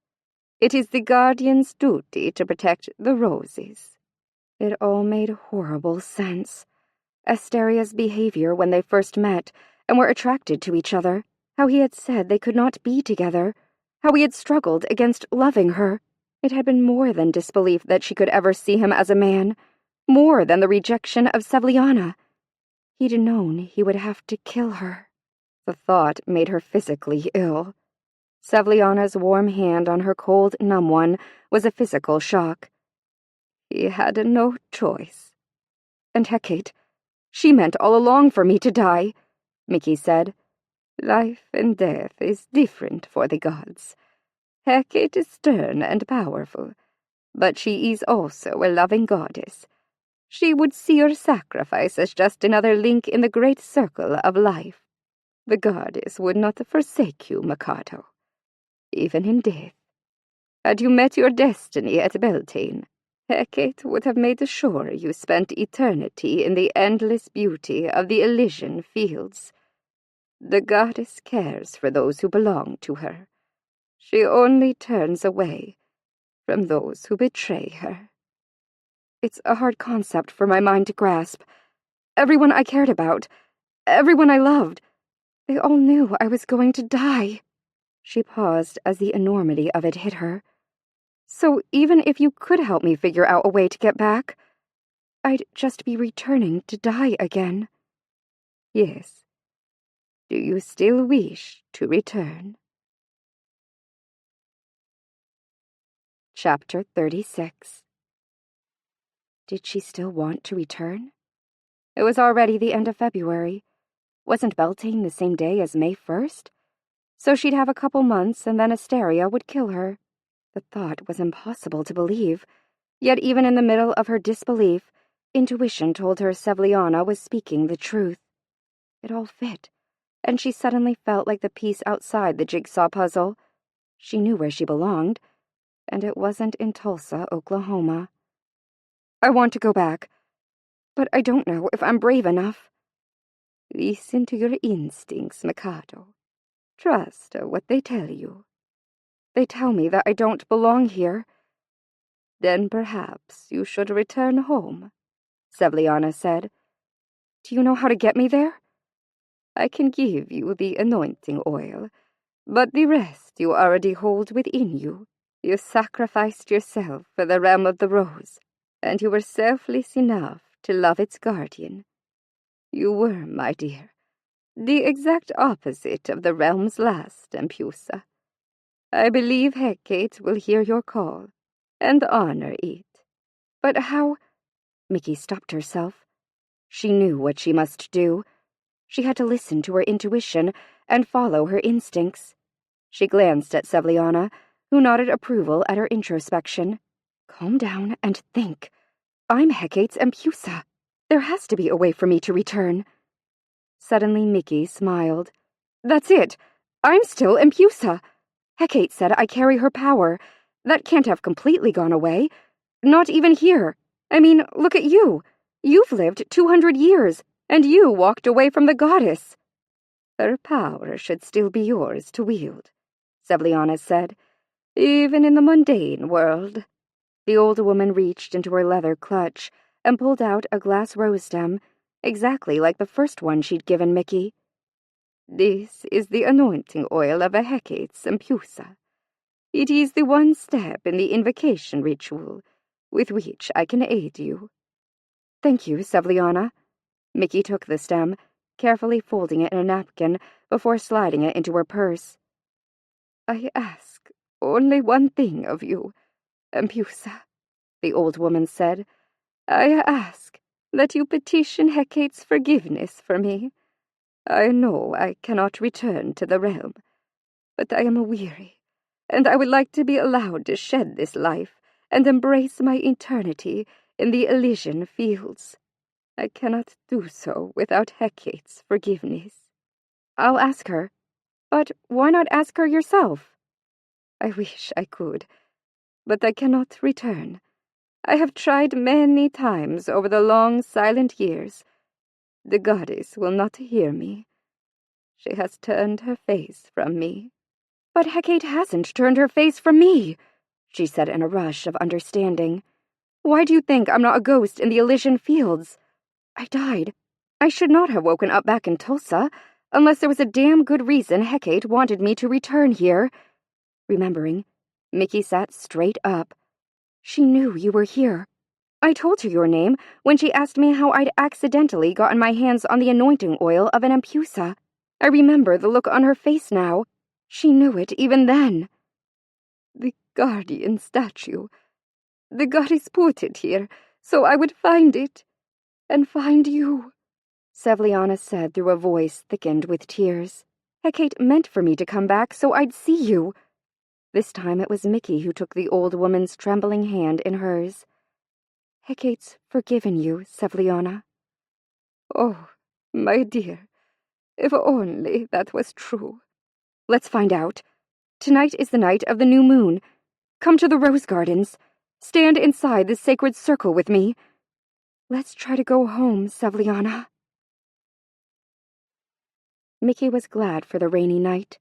[SPEAKER 1] It is the Guardian's duty to protect the roses.
[SPEAKER 3] It all made horrible sense. Asteria's behavior when they first met and were attracted to each other, how he had said they could not be together, how he had struggled against loving her. It had been more than disbelief that she could ever see him as a man, more than the rejection of Sevliana. He'd known he would have to kill her. The thought made her physically ill. Sevliana's warm hand on her cold, numb one was a physical shock.
[SPEAKER 1] He had no choice.
[SPEAKER 3] And Hecate, she meant all along for me to die, Mickey said.
[SPEAKER 1] Life and death is different for the gods. Hecate is stern and powerful, but she is also a loving goddess. She would see your sacrifice as just another link in the great circle of life. The goddess would not forsake you, Mikado, even in death. Had you met your destiny at Beltane, Hecate would have made sure you spent eternity in the endless beauty of the Elysian fields. The goddess cares for those who belong to her. She only turns away from those who betray her.
[SPEAKER 3] It's a hard concept for my mind to grasp. Everyone I cared about, everyone I loved, they all knew I was going to die. She paused as the enormity of it hit her. So even if you could help me figure out a way to get back, I'd just be returning to die again.
[SPEAKER 1] Yes. Do you still wish to return?
[SPEAKER 3] Chapter 36. Did she still want to return? It was already the end of February. Wasn't Beltane the same day as May 1st? So she'd have a couple months and then Asteria would kill her. The thought was impossible to believe. Yet even in the middle of her disbelief, intuition told her Sevliana was speaking the truth. It all fit, and she suddenly felt like the piece outside the jigsaw puzzle. She knew where she belonged, and it wasn't in Tulsa, Oklahoma. I want to go back, but I don't know if I'm brave enough.
[SPEAKER 1] Listen to your instincts, Mikado. Trust what they tell you.
[SPEAKER 3] They tell me that I don't belong here.
[SPEAKER 1] Then perhaps you should return home, Sevliana said.
[SPEAKER 3] Do you know how to get me there?
[SPEAKER 1] I can give you the anointing oil, but the rest you already hold within you. You sacrificed yourself for the realm of the rose, and you were selfless enough to love its guardian. You were, my dear, the exact opposite of the realm's last Empusa. I believe Hecate will hear your call and honor it.
[SPEAKER 3] But how? Mickey stopped herself. She knew what she must do. She had to listen to her intuition and follow her instincts. She glanced at Sevliana, who nodded approval at her introspection. Calm down and think. I'm Hecate's Empusa. There has to be a way for me to return. Suddenly Mickey smiled. That's it. I'm still Empusa. Hecate said I carry her power. That can't have completely gone away. Not even here. I mean, look at you. You've lived 200 years, and you walked away from the goddess."
[SPEAKER 4] "Her power should still be yours to wield," Sevliana said, "even in the mundane world." The old woman reached into her leather clutch and pulled out a glass rose stem, exactly like the first one she'd given Mickey. "This is the anointing oil of a Hecate's Empusa. It is the one step in the invocation ritual with which I can aid you."
[SPEAKER 3] "Thank you, Sevliana."
[SPEAKER 4] Mickey took the stem, carefully folding it in a napkin before sliding it into her purse. "I ask only one thing of you, Empusa," the old woman said. "I ask that you petition Hecate's forgiveness for me. I know I cannot return to the realm, but I am weary, and I would like to be allowed to shed this life and embrace my eternity in the Elysian fields. I cannot do so without Hecate's forgiveness."
[SPEAKER 3] "I'll ask her. But why not ask her yourself?"
[SPEAKER 4] "I wish I could, but I cannot return. I have tried many times over the long, silent years. The goddess will not hear me. She has turned her face from me."
[SPEAKER 3] "But Hecate hasn't turned her face from me," she said in a rush of understanding. "Why do you think I'm not a ghost in the Elysian fields? I died. I should not have woken up back in Tulsa, unless there was a damn good reason Hecate wanted me to return here." Remembering, Mickey sat straight up. "She knew you were here. I told her your name when she asked me how I'd accidentally gotten my hands on the anointing oil of an Empusa. I remember the look on her face now. She knew it even then."
[SPEAKER 4] "The guardian statue. The goddess put it here so I would find it and find you,"
[SPEAKER 3] Sevliana said through a voice thickened with tears. "Hecate meant for me to come back so I'd see you." This time it was Mickey who took the old woman's trembling hand in hers. "Hecate's forgiven you, Sevliana."
[SPEAKER 4] "Oh, my dear, if only that was true."
[SPEAKER 3] "Let's find out. Tonight is the night of the new moon. Come to the rose gardens. Stand inside the sacred circle with me. Let's try to go home, Sevliana." Mickey was glad for the rainy night.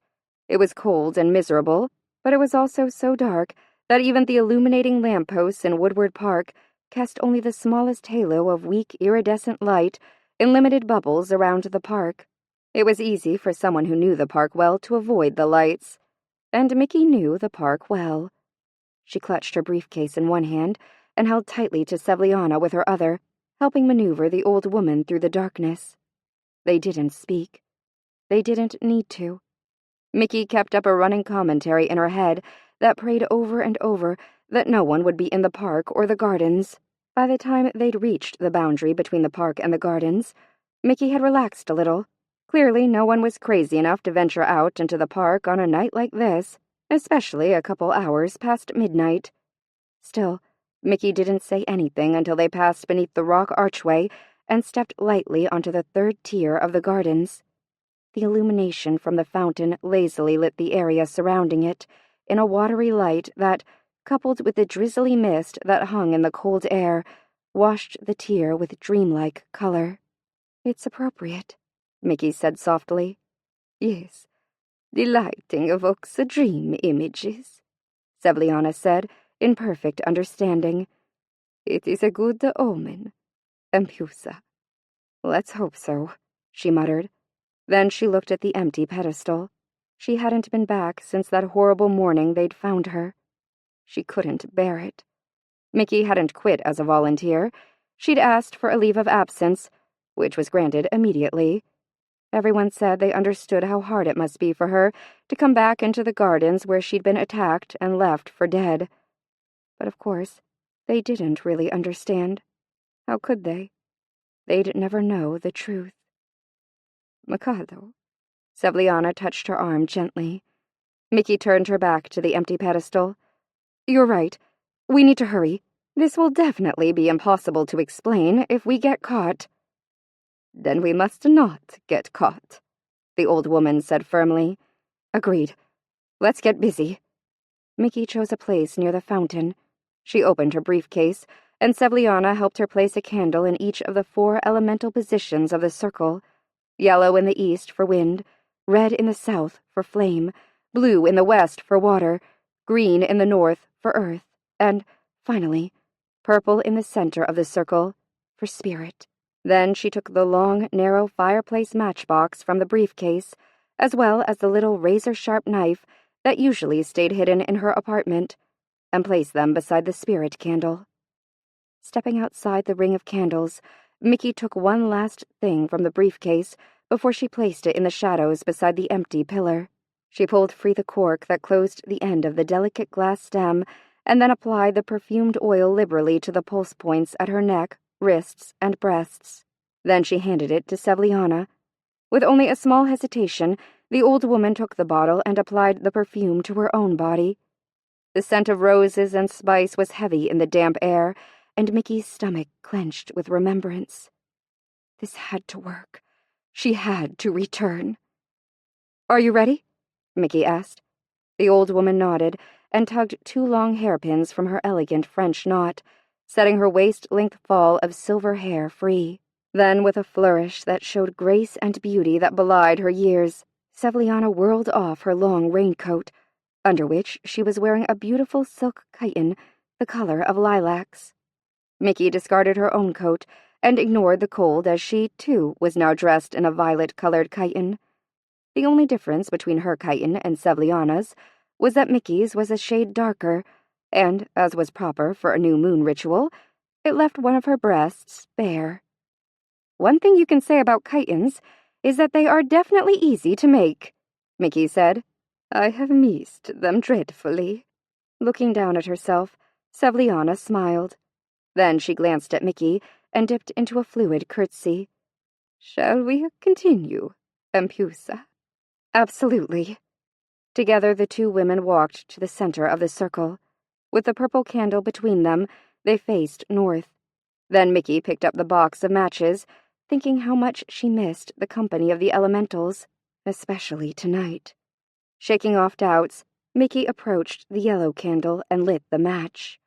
[SPEAKER 3] It was cold and miserable, but it was also so dark that even the illuminating lampposts in Woodward Park cast only the smallest halo of weak iridescent light in limited bubbles around the park. It was easy for someone who knew the park well to avoid the lights, and Mickey knew the park well. She clutched her briefcase in one hand and held tightly to Sevliana with her other, helping maneuver the old woman through the darkness. They didn't speak. They didn't need to. Mickey kept up a running commentary in her head that prayed over and over that no one would be in the park or the gardens. By the time they'd reached the boundary between the park and the gardens, Mickey had relaxed a little. Clearly no one was crazy enough to venture out into the park on a night like this, especially a couple hours past midnight. Still, Mickey didn't say anything until they passed beneath the rock archway and stepped lightly onto the third tier of the gardens. The illumination from the fountain lazily lit the area surrounding it in a watery light that, coupled with the drizzly mist that hung in the cold air, washed the tier with dreamlike color. "It's appropriate," Mickey said softly.
[SPEAKER 4] "Yes, the lighting evokes dream images," Sevliana said in perfect understanding. "It is a good omen, Empusa."
[SPEAKER 3] "Let's hope so," she muttered. Then she looked at the empty pedestal. She hadn't been back since that horrible morning they'd found her. She couldn't bear it. Mickey hadn't quit as a volunteer. She'd asked for a leave of absence, which was granted immediately. Everyone said they understood how hard it must be for her to come back into the gardens where she'd been attacked and left for dead. But of course, they didn't really understand. How could they? They'd never know the truth.
[SPEAKER 4] "Mikado."
[SPEAKER 3] Sevliana touched her arm gently. Mickey turned her back to the empty pedestal. "You're right. We need to hurry. This will definitely be impossible to explain if we get caught."
[SPEAKER 4] "Then we must not get caught," the old woman said firmly.
[SPEAKER 3] "Agreed. Let's get busy." Mickey chose a place near the fountain. She opened her briefcase
[SPEAKER 1] and Sevliana helped her place a candle in each of the 4 elemental positions of the circle: yellow in the east for wind, red in the south for flame, blue in the west for water, green in the north for earth, and, finally, purple in the center of the circle for spirit. Then she took the long, narrow fireplace matchbox from the briefcase, as well as the little razor-sharp knife that usually stayed hidden in her apartment, and placed them beside the spirit candle. Stepping outside the ring of candles, Mickey took one last thing from the briefcase before she placed it in the shadows beside the empty pillar. She pulled free the cork that closed the end of the delicate glass stem and then applied the perfumed oil liberally to the pulse points at her neck, wrists, and breasts. Then she handed it to Sevliana. With only a small hesitation, the old woman took the bottle and applied the perfume to her own body. The scent of roses and spice was heavy in the damp air, and Mickey's stomach clenched with remembrance. This had to work. She had to return. "Are you ready?" Mickey asked. The old woman nodded and tugged 2 long hairpins from her elegant French knot, setting her waist-length fall of silver hair free. Then, with a flourish that showed grace and beauty that belied her years, Sevliana whirled off her long raincoat, under which she was wearing a beautiful silk chiton the color of lilacs. Mickey discarded her own coat and ignored the cold as she, too, was now dressed in a violet-colored chiton. The only difference between her chiton and Sevliana's was that Mickey's was a shade darker, and, as was proper for a new moon ritual, it left one of her breasts bare. "One thing you can say about chitons is that they are definitely easy to make," Mickey said. "I have missed them dreadfully." Looking down at herself, Sevliana smiled. Then she glanced at Mickey and dipped into a fluid curtsy. "Shall we continue, Empusa?" "Absolutely." Together the 2 women walked to the center of the circle. With the purple candle between them, they faced north. Then Mickey picked up the box of matches, thinking how much she missed the company of the elementals, especially tonight. Shaking off doubts, Mickey approached the yellow candle and lit the match.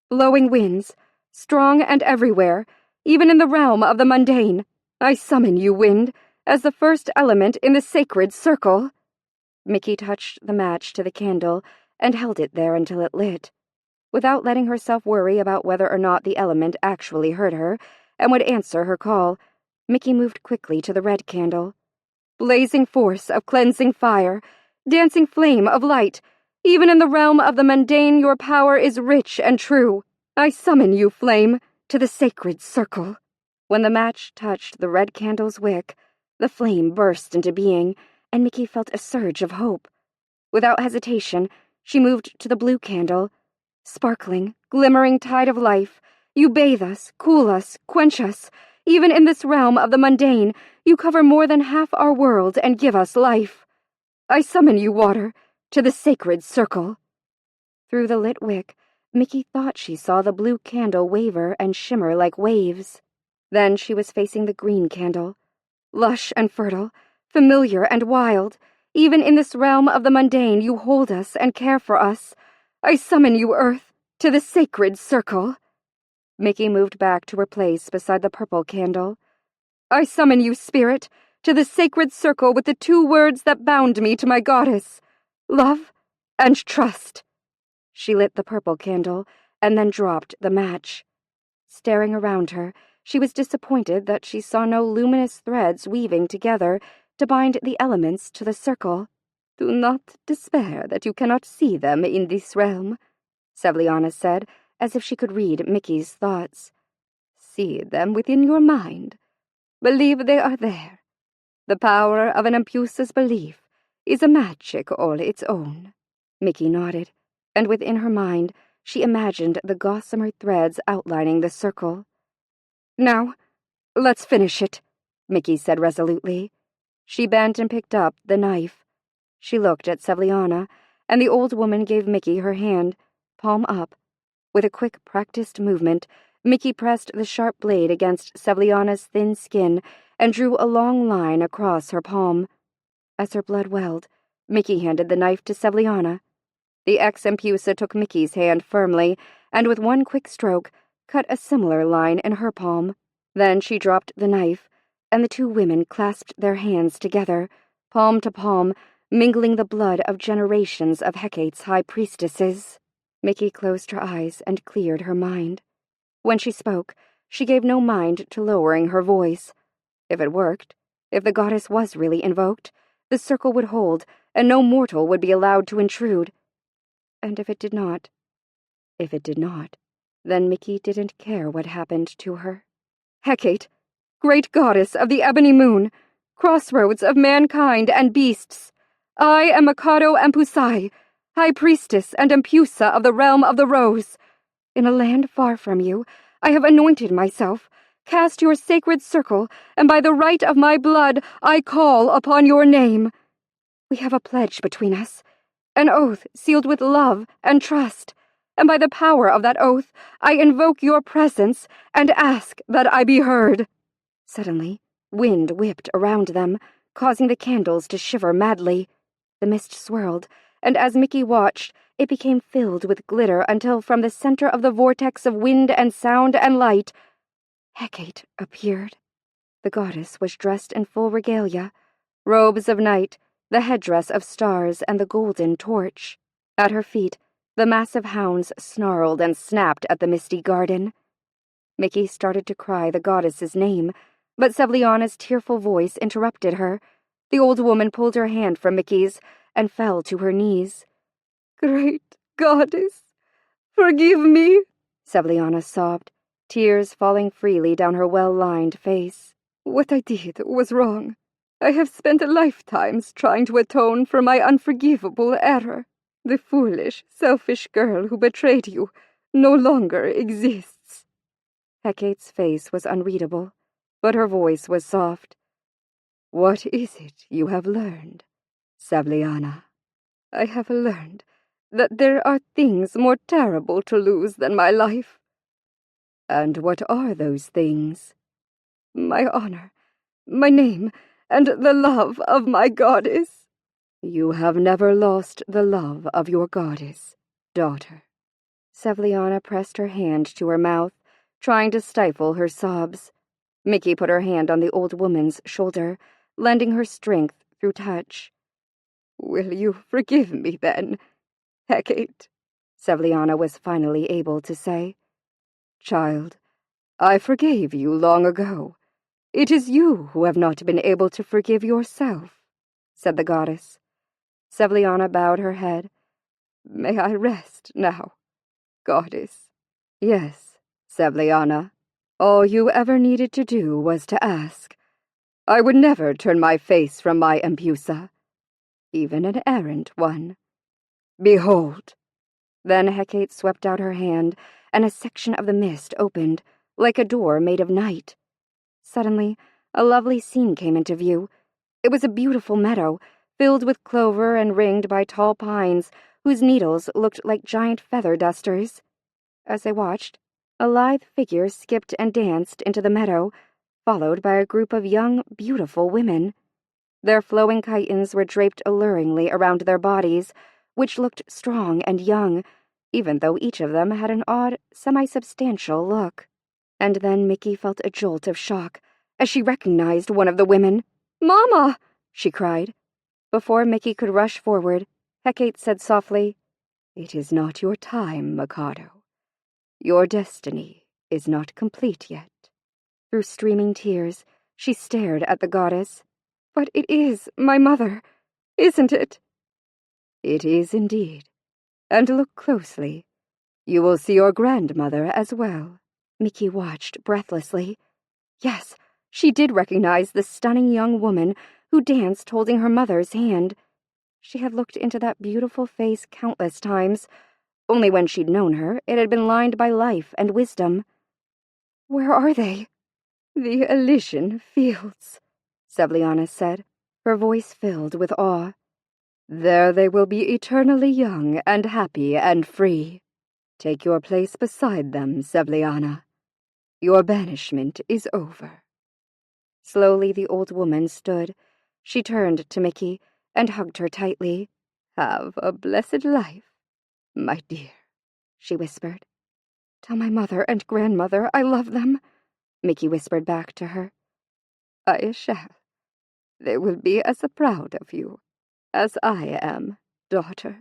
[SPEAKER 1] "Blowing winds, strong and everywhere, even in the realm of the mundane, I summon you, wind, as the first element in the sacred circle." Mickey touched the match to the candle and held it there until it lit. Without letting herself worry about whether or not the element actually heard her and would answer her call, Mickey moved quickly to the red candle. "Blazing force of cleansing fire, dancing flame of light, even in the realm of the mundane your power is rich and true. I summon you, flame, to the sacred circle." When the match touched the red candle's wick, the flame burst into being, and Mickey felt a surge of hope. Without hesitation, she moved to the blue candle. "Sparkling, glimmering tide of life, you bathe us, cool us, quench us. Even in this realm of the mundane, you cover more than half our world and give us life. I summon you, water, to the sacred circle." Through the lit wick, Mickey thought she saw the blue candle waver and shimmer like waves. Then she was facing the green candle. "Lush and fertile, familiar and wild, even in this realm of the mundane you hold us and care for us. I summon you, earth, to the sacred circle." Mickey moved back to her place beside the purple candle. "I summon you, spirit, to the sacred circle with the 2 words that bound me to my goddess, love and trust." She lit the purple candle and then dropped the match. Staring around her, she was disappointed that she saw no luminous threads weaving together to bind the elements to the circle. "Do not despair that you cannot see them in this realm," Sevliana said, as if she could read Mickey's thoughts. "See them within your mind. Believe they are there. The power of an Empusa's belief is a magic all its own." Mickey nodded, and within her mind she imagined the gossamer threads outlining the circle. "Now, let's finish it," Mickey said resolutely. She bent and picked up the knife. She looked at Sevliana, and the old woman gave Mickey her hand, palm up. With a quick, practiced movement, Mickey pressed the sharp blade against Sevliana's thin skin and drew a long line across her palm. As her blood welled, Mickey handed the knife to Sevliana. The ex-Empusa took Mickey's hand firmly, and with one quick stroke,
[SPEAKER 3] cut a similar line in her palm. Then she dropped the knife, and the two women clasped their hands together, palm to palm, mingling the blood of generations of Hecate's high priestesses. Mickey closed her eyes and cleared her mind. When she spoke, she gave no mind to lowering her voice. If it worked, if the goddess was really invoked, the circle would hold, and no mortal would be allowed to intrude. And if it did not, then Mickey didn't care what happened to her. Hecate, great goddess of the ebony moon, crossroads of mankind and beasts, I am Mikado Empusai, high priestess and Empusa of the realm of the rose. In a land far from you, I have anointed myself, cast your sacred circle, and by the right of my blood, I call upon your name. We have a pledge between us, an oath sealed with love and trust, and by the power of that oath, I invoke your presence and ask that I be heard. Suddenly, wind whipped around them, causing the candles to shiver madly. The mist swirled, and as Mickey watched, it became filled with glitter until from the center of the vortex of wind and sound and light, Hecate appeared. The goddess was dressed in full regalia, robes of night, the headdress of stars, and the golden torch. At her feet, the massive hounds snarled and snapped at the misty garden. Mickey started to cry the goddess's name, but Sevliana's tearful voice interrupted her. The old woman pulled her hand from Mickey's and fell to her knees. "Great goddess, forgive me," Sevliana sobbed, tears falling freely down her well-lined face. "What I did was wrong. I have spent lifetimes trying to atone for my unforgivable error. The foolish, selfish girl who betrayed you no longer exists." Hecate's face was unreadable, but her voice was soft. "What is it you have learned, Sevliana?" "I have learned that there are things more terrible to lose than my life." "And what are those things?" "My honor, my name, and the love of my goddess." "You have never lost the love of your goddess, daughter." Sevliana pressed her hand to her mouth, trying to stifle her sobs. Mickey put her hand on the old woman's shoulder, lending her strength through touch. "Will you forgive me, then, Hecate?" Sevliana was finally able to say. "Child, I forgave you long ago. It is you who have not been able to forgive yourself," said the goddess. Sevliana bowed her head. "May I rest now, goddess?" "Yes, Sevliana. All you ever needed to do was to ask. I would never turn my face from my Empusa, even an errant one. Behold!" Then Hecate swept out her hand, and a section of the mist opened, like a door made of night. Suddenly, a lovely scene came into view. It was a beautiful meadow, filled with clover and ringed by tall pines, whose needles looked like giant feather dusters. As they watched, a lithe figure skipped and danced into the meadow, followed by a group of young, beautiful women. Their flowing chitons were draped alluringly around their bodies, which looked strong and young, even though each of them had an odd, semi-substantial look. And then Mickey felt a jolt of shock as she recognized one of the women. "Mama!" she cried. Before Mickey could rush forward, Hecate said softly, "It is not your time, Mikado. Your destiny is not complete yet." Through streaming tears, she stared at the goddess. "But it is my mother, isn't it?" "It is indeed. And look closely. You will see your grandmother as well." Mickey watched breathlessly. Yes, she did recognize the stunning young woman who danced holding her mother's hand. She had looked into that beautiful face countless times. Only when she'd known her, it had been lined by life and wisdom. "Where are they?" "The Elysian Fields," Sevliana said, her voice filled with awe. "There they will be eternally young and happy and free. Take your place beside them, Sevliana. Your banishment is over." Slowly the old woman stood. She turned to Mickey and hugged her tightly. "Have a blessed life, my dear," she whispered. Tell my mother and grandmother I love them, Mickey whispered back to her.
[SPEAKER 2] I shall. They will be as proud of you as I am, daughter.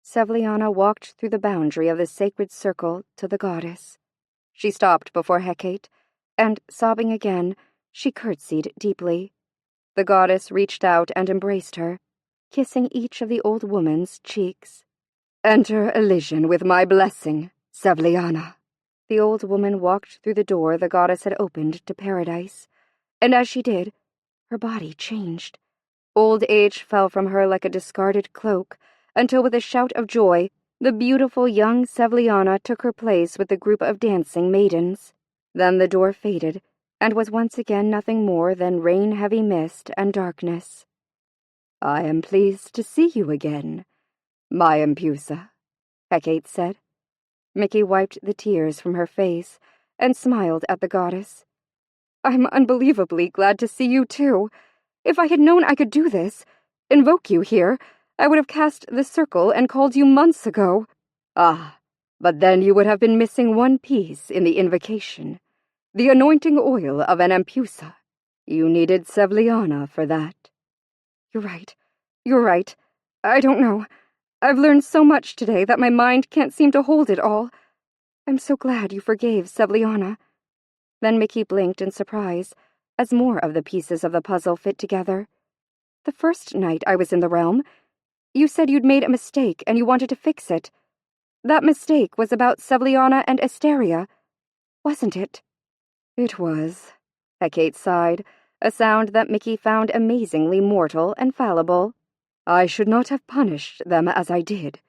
[SPEAKER 1] Sevliana walked through the boundary of the sacred circle to the goddess. She stopped before Hecate, and, sobbing again, she curtsied deeply. The goddess reached out and embraced her, kissing each of the old woman's cheeks.
[SPEAKER 2] Enter Elysian with my blessing, Sevliana.
[SPEAKER 1] The old woman walked through the door the goddess had opened to paradise, and as she did, her body changed. Old age fell from her like a discarded cloak, until with a shout of joy, the beautiful young Sevliana took her place with the group of dancing maidens. Then the door faded, and was once again nothing more than rain-heavy mist and darkness.
[SPEAKER 2] I am pleased to see you again, my Empusa,
[SPEAKER 1] Hecate said. Mickey wiped the tears from her face and smiled at the goddess.
[SPEAKER 3] I'm unbelievably glad to see you too. If I had known I could do this, invoke you here, I would have cast the circle and called you months ago.
[SPEAKER 2] Ah, but then you would have been missing one piece in the invocation, the anointing oil of an Empusa. You needed Sevliana for that.
[SPEAKER 3] You're right. I don't know. I've learned so much today that my mind can't seem to hold it all. I'm so glad you forgave Sevliana.
[SPEAKER 1] Then Mickey blinked in surprise, as more of the pieces of the puzzle fit together.
[SPEAKER 3] The first night I was in the realm, you said you'd made a mistake and you wanted to fix it. That mistake was about Sevliana and Asteria, wasn't it?
[SPEAKER 1] It was, Hecate sighed, a sound that Mickey found amazingly mortal and fallible.
[SPEAKER 2] I should not have punished them as I did.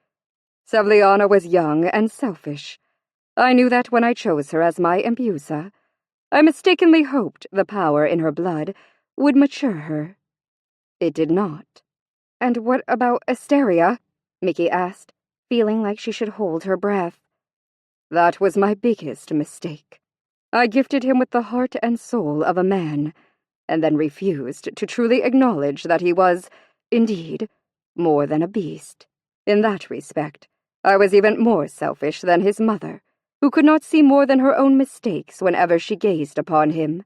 [SPEAKER 2] Sevliana was young and selfish. I knew that when I chose her as my Empusa. I mistakenly hoped the power in her blood would mature her. It did not.
[SPEAKER 3] And what about Asteria?
[SPEAKER 1] Mickey asked, feeling like she should hold her breath.
[SPEAKER 2] That was my biggest mistake. I gifted him with the heart and soul of a man, and then refused to truly acknowledge that he was, indeed, more than a beast. In that respect, I was even more selfish than his mother, who could not see more than her own mistakes whenever she gazed upon him.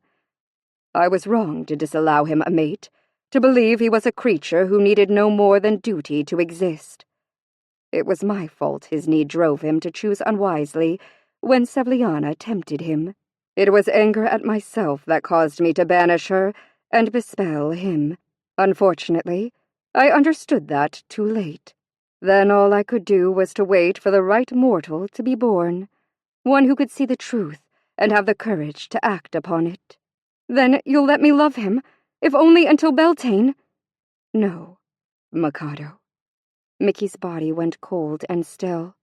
[SPEAKER 2] I was wrong to disallow him a mate, to believe he was a creature who needed no more than duty to exist. It was my fault his need drove him to choose unwisely when Sevliana tempted him. It was anger at myself that caused me to banish her and bespell him. Unfortunately, I understood that too late. Then all I could do was to wait for the right mortal to be born, one who could see the truth and have the courage to act upon it.
[SPEAKER 3] Then you'll let me love him, if only until Beltane?
[SPEAKER 2] No, Mikado.
[SPEAKER 1] Mickey's body went cold and still.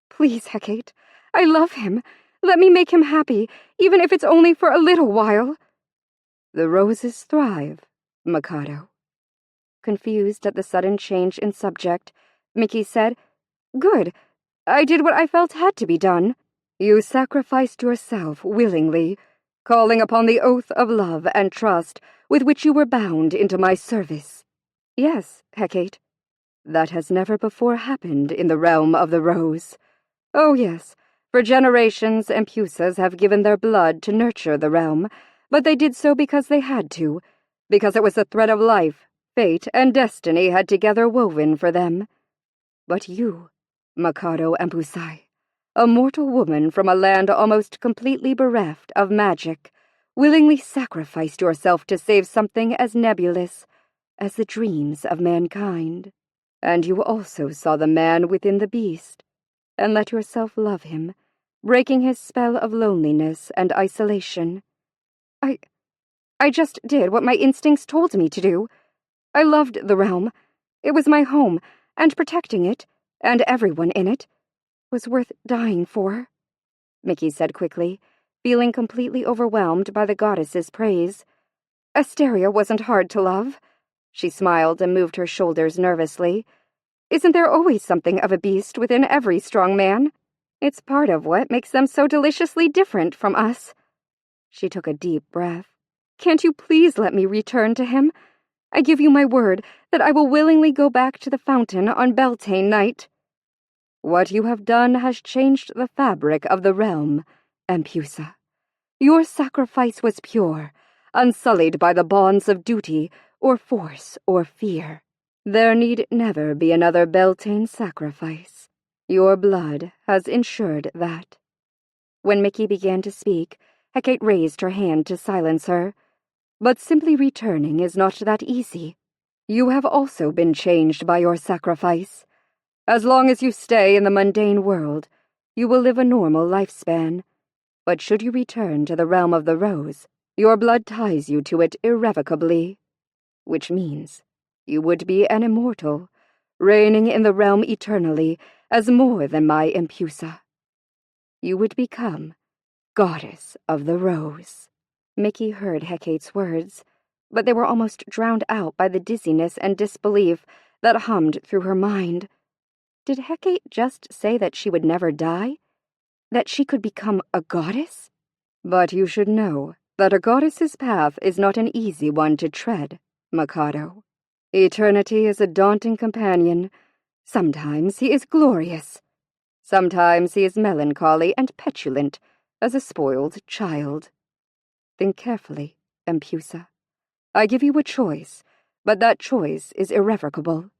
[SPEAKER 3] Please, Hecate, I love him. Let me make him happy, even if it's only for a little while.
[SPEAKER 2] The roses thrive, Mikado.
[SPEAKER 1] Confused at the sudden change in subject, Mickey said,
[SPEAKER 3] Good. I did what I felt had to be done.
[SPEAKER 2] You sacrificed yourself willingly, calling upon the oath of love and trust with which you were bound into my service.
[SPEAKER 1] Yes, Hecate.
[SPEAKER 2] That has never before happened in the realm of the rose. Oh yes, for generations Empusas have given their blood to nurture the realm, but they did so because they had to, because it was the thread of life, fate, and destiny had together woven for them. But you, Mikado Empusai, a mortal woman from a land almost completely bereft of magic, willingly sacrificed yourself to save something as nebulous as the dreams of mankind. And you also saw the man within the beast, and let yourself love him, breaking his spell of loneliness and isolation.
[SPEAKER 3] I just did what my instincts told me to do. I loved the realm. It was my home, and protecting it, and everyone in it, was worth dying for,
[SPEAKER 1] Mickey said quickly, feeling completely overwhelmed by the goddess's praise.
[SPEAKER 3] Asteria wasn't hard to love. She smiled and moved her shoulders nervously. Isn't there always something of a beast within every strong man? It's part of what makes them so deliciously different from us. She took a deep breath. Can't you please let me return to him? I give you my word that I will willingly go back to the fountain on Beltane night.
[SPEAKER 4] What you have done has changed the fabric of the realm, Empusa. Your sacrifice was pure, unsullied by the bonds of duty or force or fear. There need never be another Beltane sacrifice. Your blood has ensured that. When Mickey began to speak, Hecate raised her hand to silence her. But simply returning is not that easy. You have also been changed by your sacrifice. As long as you stay in the mundane world, you will live a normal lifespan. But should you return to the realm of the rose, your blood ties you to it irrevocably. Which means you would be an immortal, reigning in the realm eternally as more than my Empusa. You would become Goddess of the Rose. Mickey heard Hecate's words, but they were almost drowned out by the dizziness and disbelief that hummed through her mind. Did Hecate just say that she would never die? That she could become a goddess? But you should know that a goddess's path is not an easy one to tread, Mikado. Eternity is a daunting companion. Sometimes he is glorious. Sometimes he is melancholy and petulant as a spoiled child. Think carefully, Empusa. I give you a choice, but that choice is irrevocable.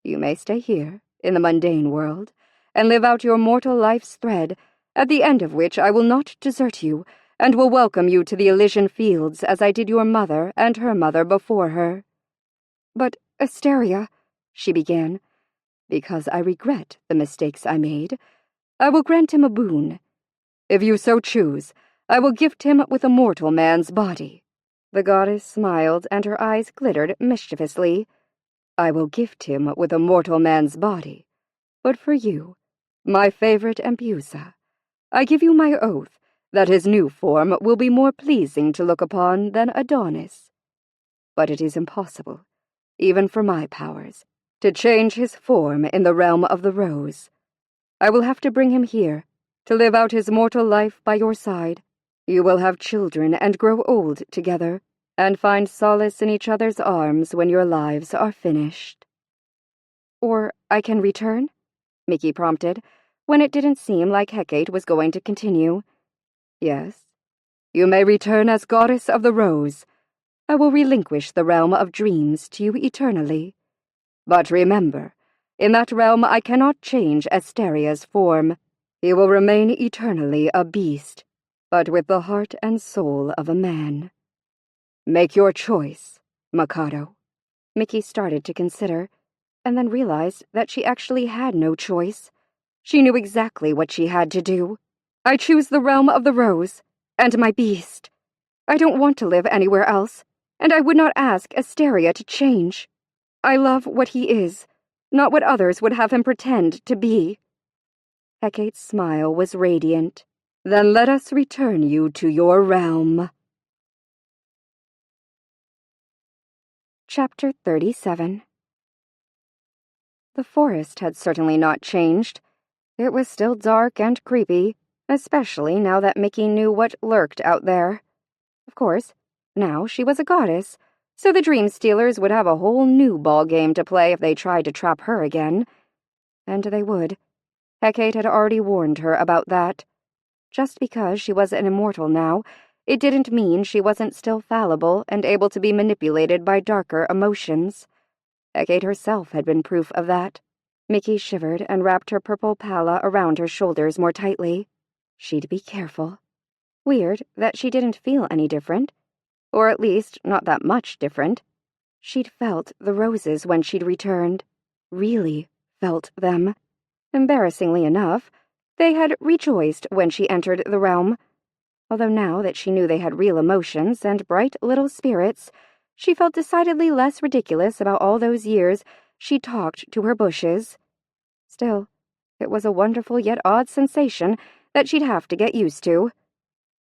[SPEAKER 4] You may stay here, in the mundane world, and live out your mortal life's thread, at the end of which I will not desert you, and will welcome you to the Elysian fields as I did your mother and her mother before her. But, Asteria, she began, because I regret the mistakes I made, I will grant him a boon. If you so choose, I will gift him with a mortal man's body. The goddess smiled, and her eyes glittered mischievously. I will gift him with a mortal man's body. But for you, my favorite Empusa, I give you my oath that his new form will be more pleasing to look upon than Adonis. But it is impossible, even for my powers, to change his form in the realm of the rose. I will have to bring him here, to live out his mortal life by your side. You will have children and grow old together, and find solace in each other's arms when your lives are finished. Or I can return? Mickey prompted, when it didn't seem like Hecate was going to continue. Yes, you may return as Goddess of the Rose. I will relinquish the realm of dreams to you eternally. But remember, in that realm I cannot change Asteria's form. He will remain eternally a beast, but with the heart and soul of a man. Make your choice, Mikado. Mickey started to consider, and then realized that she actually had no choice. She knew exactly what she had to do. I choose the realm of the rose, and my beast. I don't want to live anywhere else, and I would not ask Asteria to change. I love what he is, not what others would have him pretend to be. Hecate's smile was radiant. Then let us return you to your realm.
[SPEAKER 3] Chapter 37. The forest had certainly not changed. It was still dark and creepy, especially now that Mickey knew what lurked out there. Of course, now she was a goddess, so the Dream Stealers would have a whole new ball game to play if they tried to trap her again. And they would. Hecate had already warned her about that. Just because she was an immortal now, it didn't mean she wasn't still fallible and able to be manipulated by darker emotions. Hecate herself had been proof of that. Mickey shivered and wrapped her purple palla around her shoulders more tightly. She'd be careful. Weird that she didn't feel any different. Or at least not that much different. She'd felt the roses when she'd returned. Really felt them. Embarrassingly enough, they had rejoiced when she entered the realm. Although now that she knew they had real emotions and bright little spirits, she felt decidedly less ridiculous about all those years she talked to her bushes. Still, it was a wonderful yet odd sensation that she'd have to get used to.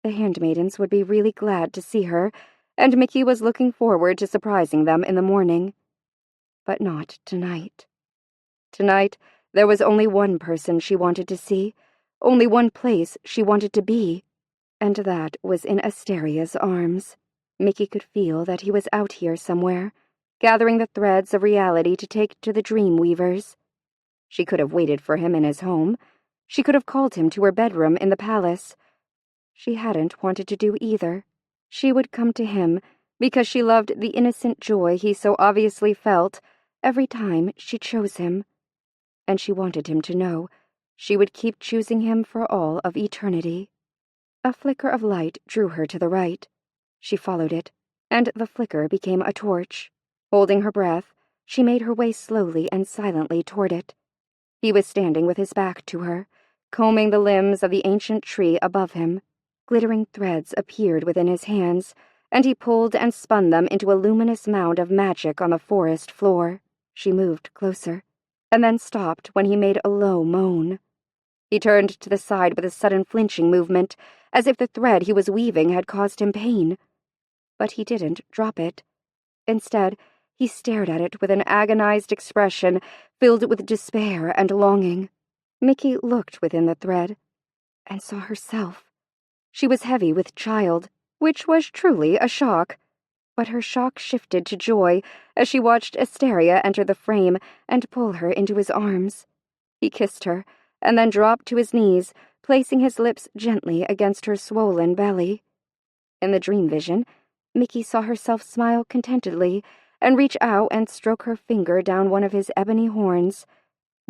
[SPEAKER 3] The handmaidens would be really glad to see her, and Mickey was looking forward to surprising them in the morning. But not tonight. Tonight, there was only one person she wanted to see, only one place she wanted to be, and that was in Asteria's arms. Mickey could feel that he was out here somewhere, gathering the threads of reality to take to the Dream Weavers. She could have waited for him in his home. She could have called him to her bedroom in the palace. She hadn't wanted to do either. She would come to him because she loved the innocent joy he so obviously felt every time she chose him. And she wanted him to know she would keep choosing him for all of eternity. A flicker of light drew her to the right. She followed it, and the flicker became a torch. Holding her breath, she made her way slowly and silently toward it. He was standing with his back to her, combing the limbs of the ancient tree above him. Glittering threads appeared within his hands, and he pulled and spun them into a luminous mound of magic on the forest floor. She moved closer, and then stopped when he made a low moan. He turned to the side with a sudden flinching movement, as if the thread he was weaving had caused him pain. But he didn't drop it. Instead, he stared at it with an agonized expression filled with despair and longing. Mickey looked within the thread and saw herself. She was heavy with child, which was truly a shock, but her shock shifted to joy as she watched Asteria enter the frame and pull her into his arms. He kissed her, and then dropped to his knees, placing his lips gently against her swollen belly. In the dream vision, Mickey saw herself smile contentedly and reach out and stroke her finger down one of his ebony horns,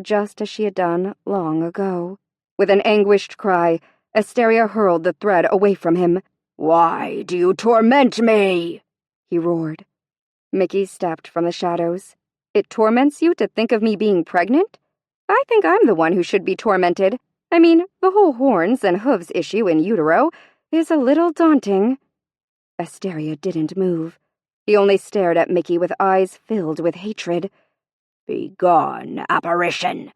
[SPEAKER 3] just as she had done long ago. With an anguished cry, Asteria hurled the thread away from him.
[SPEAKER 2] "Why do you torment me?"
[SPEAKER 3] he roared. Mickey stepped from the shadows. It torments you to think of me being pregnant? I think I'm the one who should be tormented. I mean, the whole horns and hooves issue in utero is a little daunting. Asteria didn't move. He only stared at Mickey with eyes filled with hatred.
[SPEAKER 2] "Begone, apparition!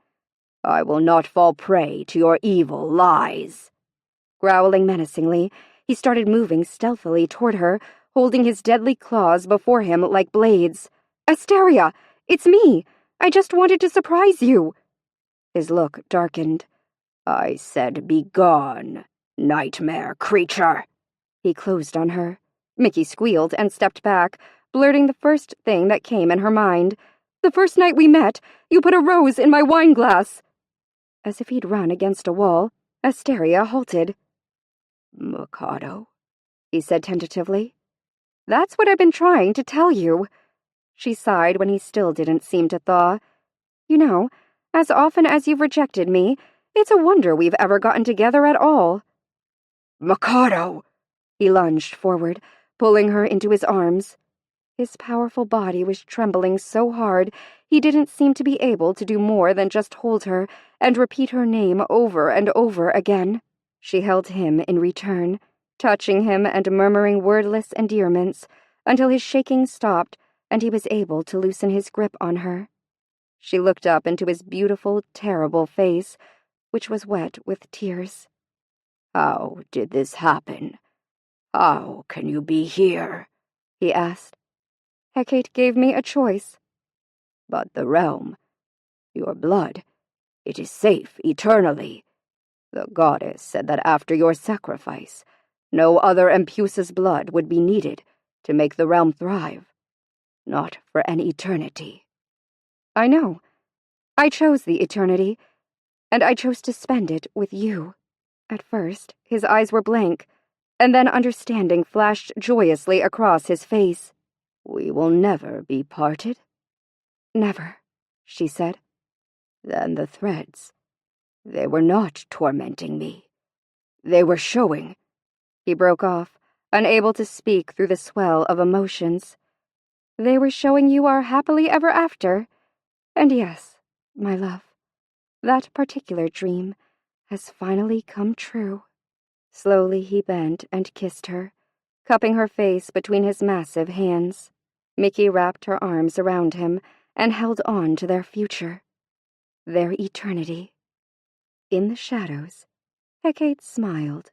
[SPEAKER 2] I will not fall prey to your evil lies."
[SPEAKER 3] Growling menacingly, he started moving stealthily toward her, holding his deadly claws before him like blades. "Asteria! It's me! I just wanted to surprise you!" His look darkened.
[SPEAKER 2] "I said begone, nightmare creature!"
[SPEAKER 3] He closed on her. Mickey squealed and stepped back, blurting the first thing that came in her mind. "The first night we met, you put a rose in my wine glass!" As if he'd run against a wall, Asteria halted.
[SPEAKER 2] "Mikado,"
[SPEAKER 3] he said tentatively. "That's what I've been trying to tell you." She sighed when he still didn't seem to thaw. "You know, as often as you've rejected me, it's a wonder we've ever gotten together at all."
[SPEAKER 2] "Mikado!"
[SPEAKER 3] He lunged forward, pulling her into his arms. His powerful body was trembling so hard he didn't seem to be able to do more than just hold her and repeat her name over and over again. She held him in return, touching him and murmuring wordless endearments until his shaking stopped and he was able to loosen his grip on her. She looked up into his beautiful, terrible face, which was wet with tears.
[SPEAKER 2] "How did this happen? How can you be here?" he asked.
[SPEAKER 3] "Hecate gave me a choice."
[SPEAKER 2] "But the realm, your blood, it is safe eternally. The goddess said that after your sacrifice, no other Empusa's blood would be needed to make the realm thrive. Not for an eternity."
[SPEAKER 3] "I know. I chose the eternity, and I chose to spend it with you." At first, his eyes were blank, and then understanding flashed joyously across his face.
[SPEAKER 2] "We will never be parted?"
[SPEAKER 3] "Never," she said.
[SPEAKER 2] "Then the threads, they were not tormenting me. They were showing—"
[SPEAKER 3] He broke off, unable to speak through the swell of emotions. "They were showing you our happily ever after. And yes, my love, that particular dream has finally come true." Slowly he bent and kissed her, cupping her face between his massive hands. Mickey wrapped her arms around him and held on to their future, their eternity. In the shadows, Hecate smiled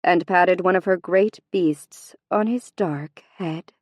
[SPEAKER 3] and patted one of her great beasts on his dark head.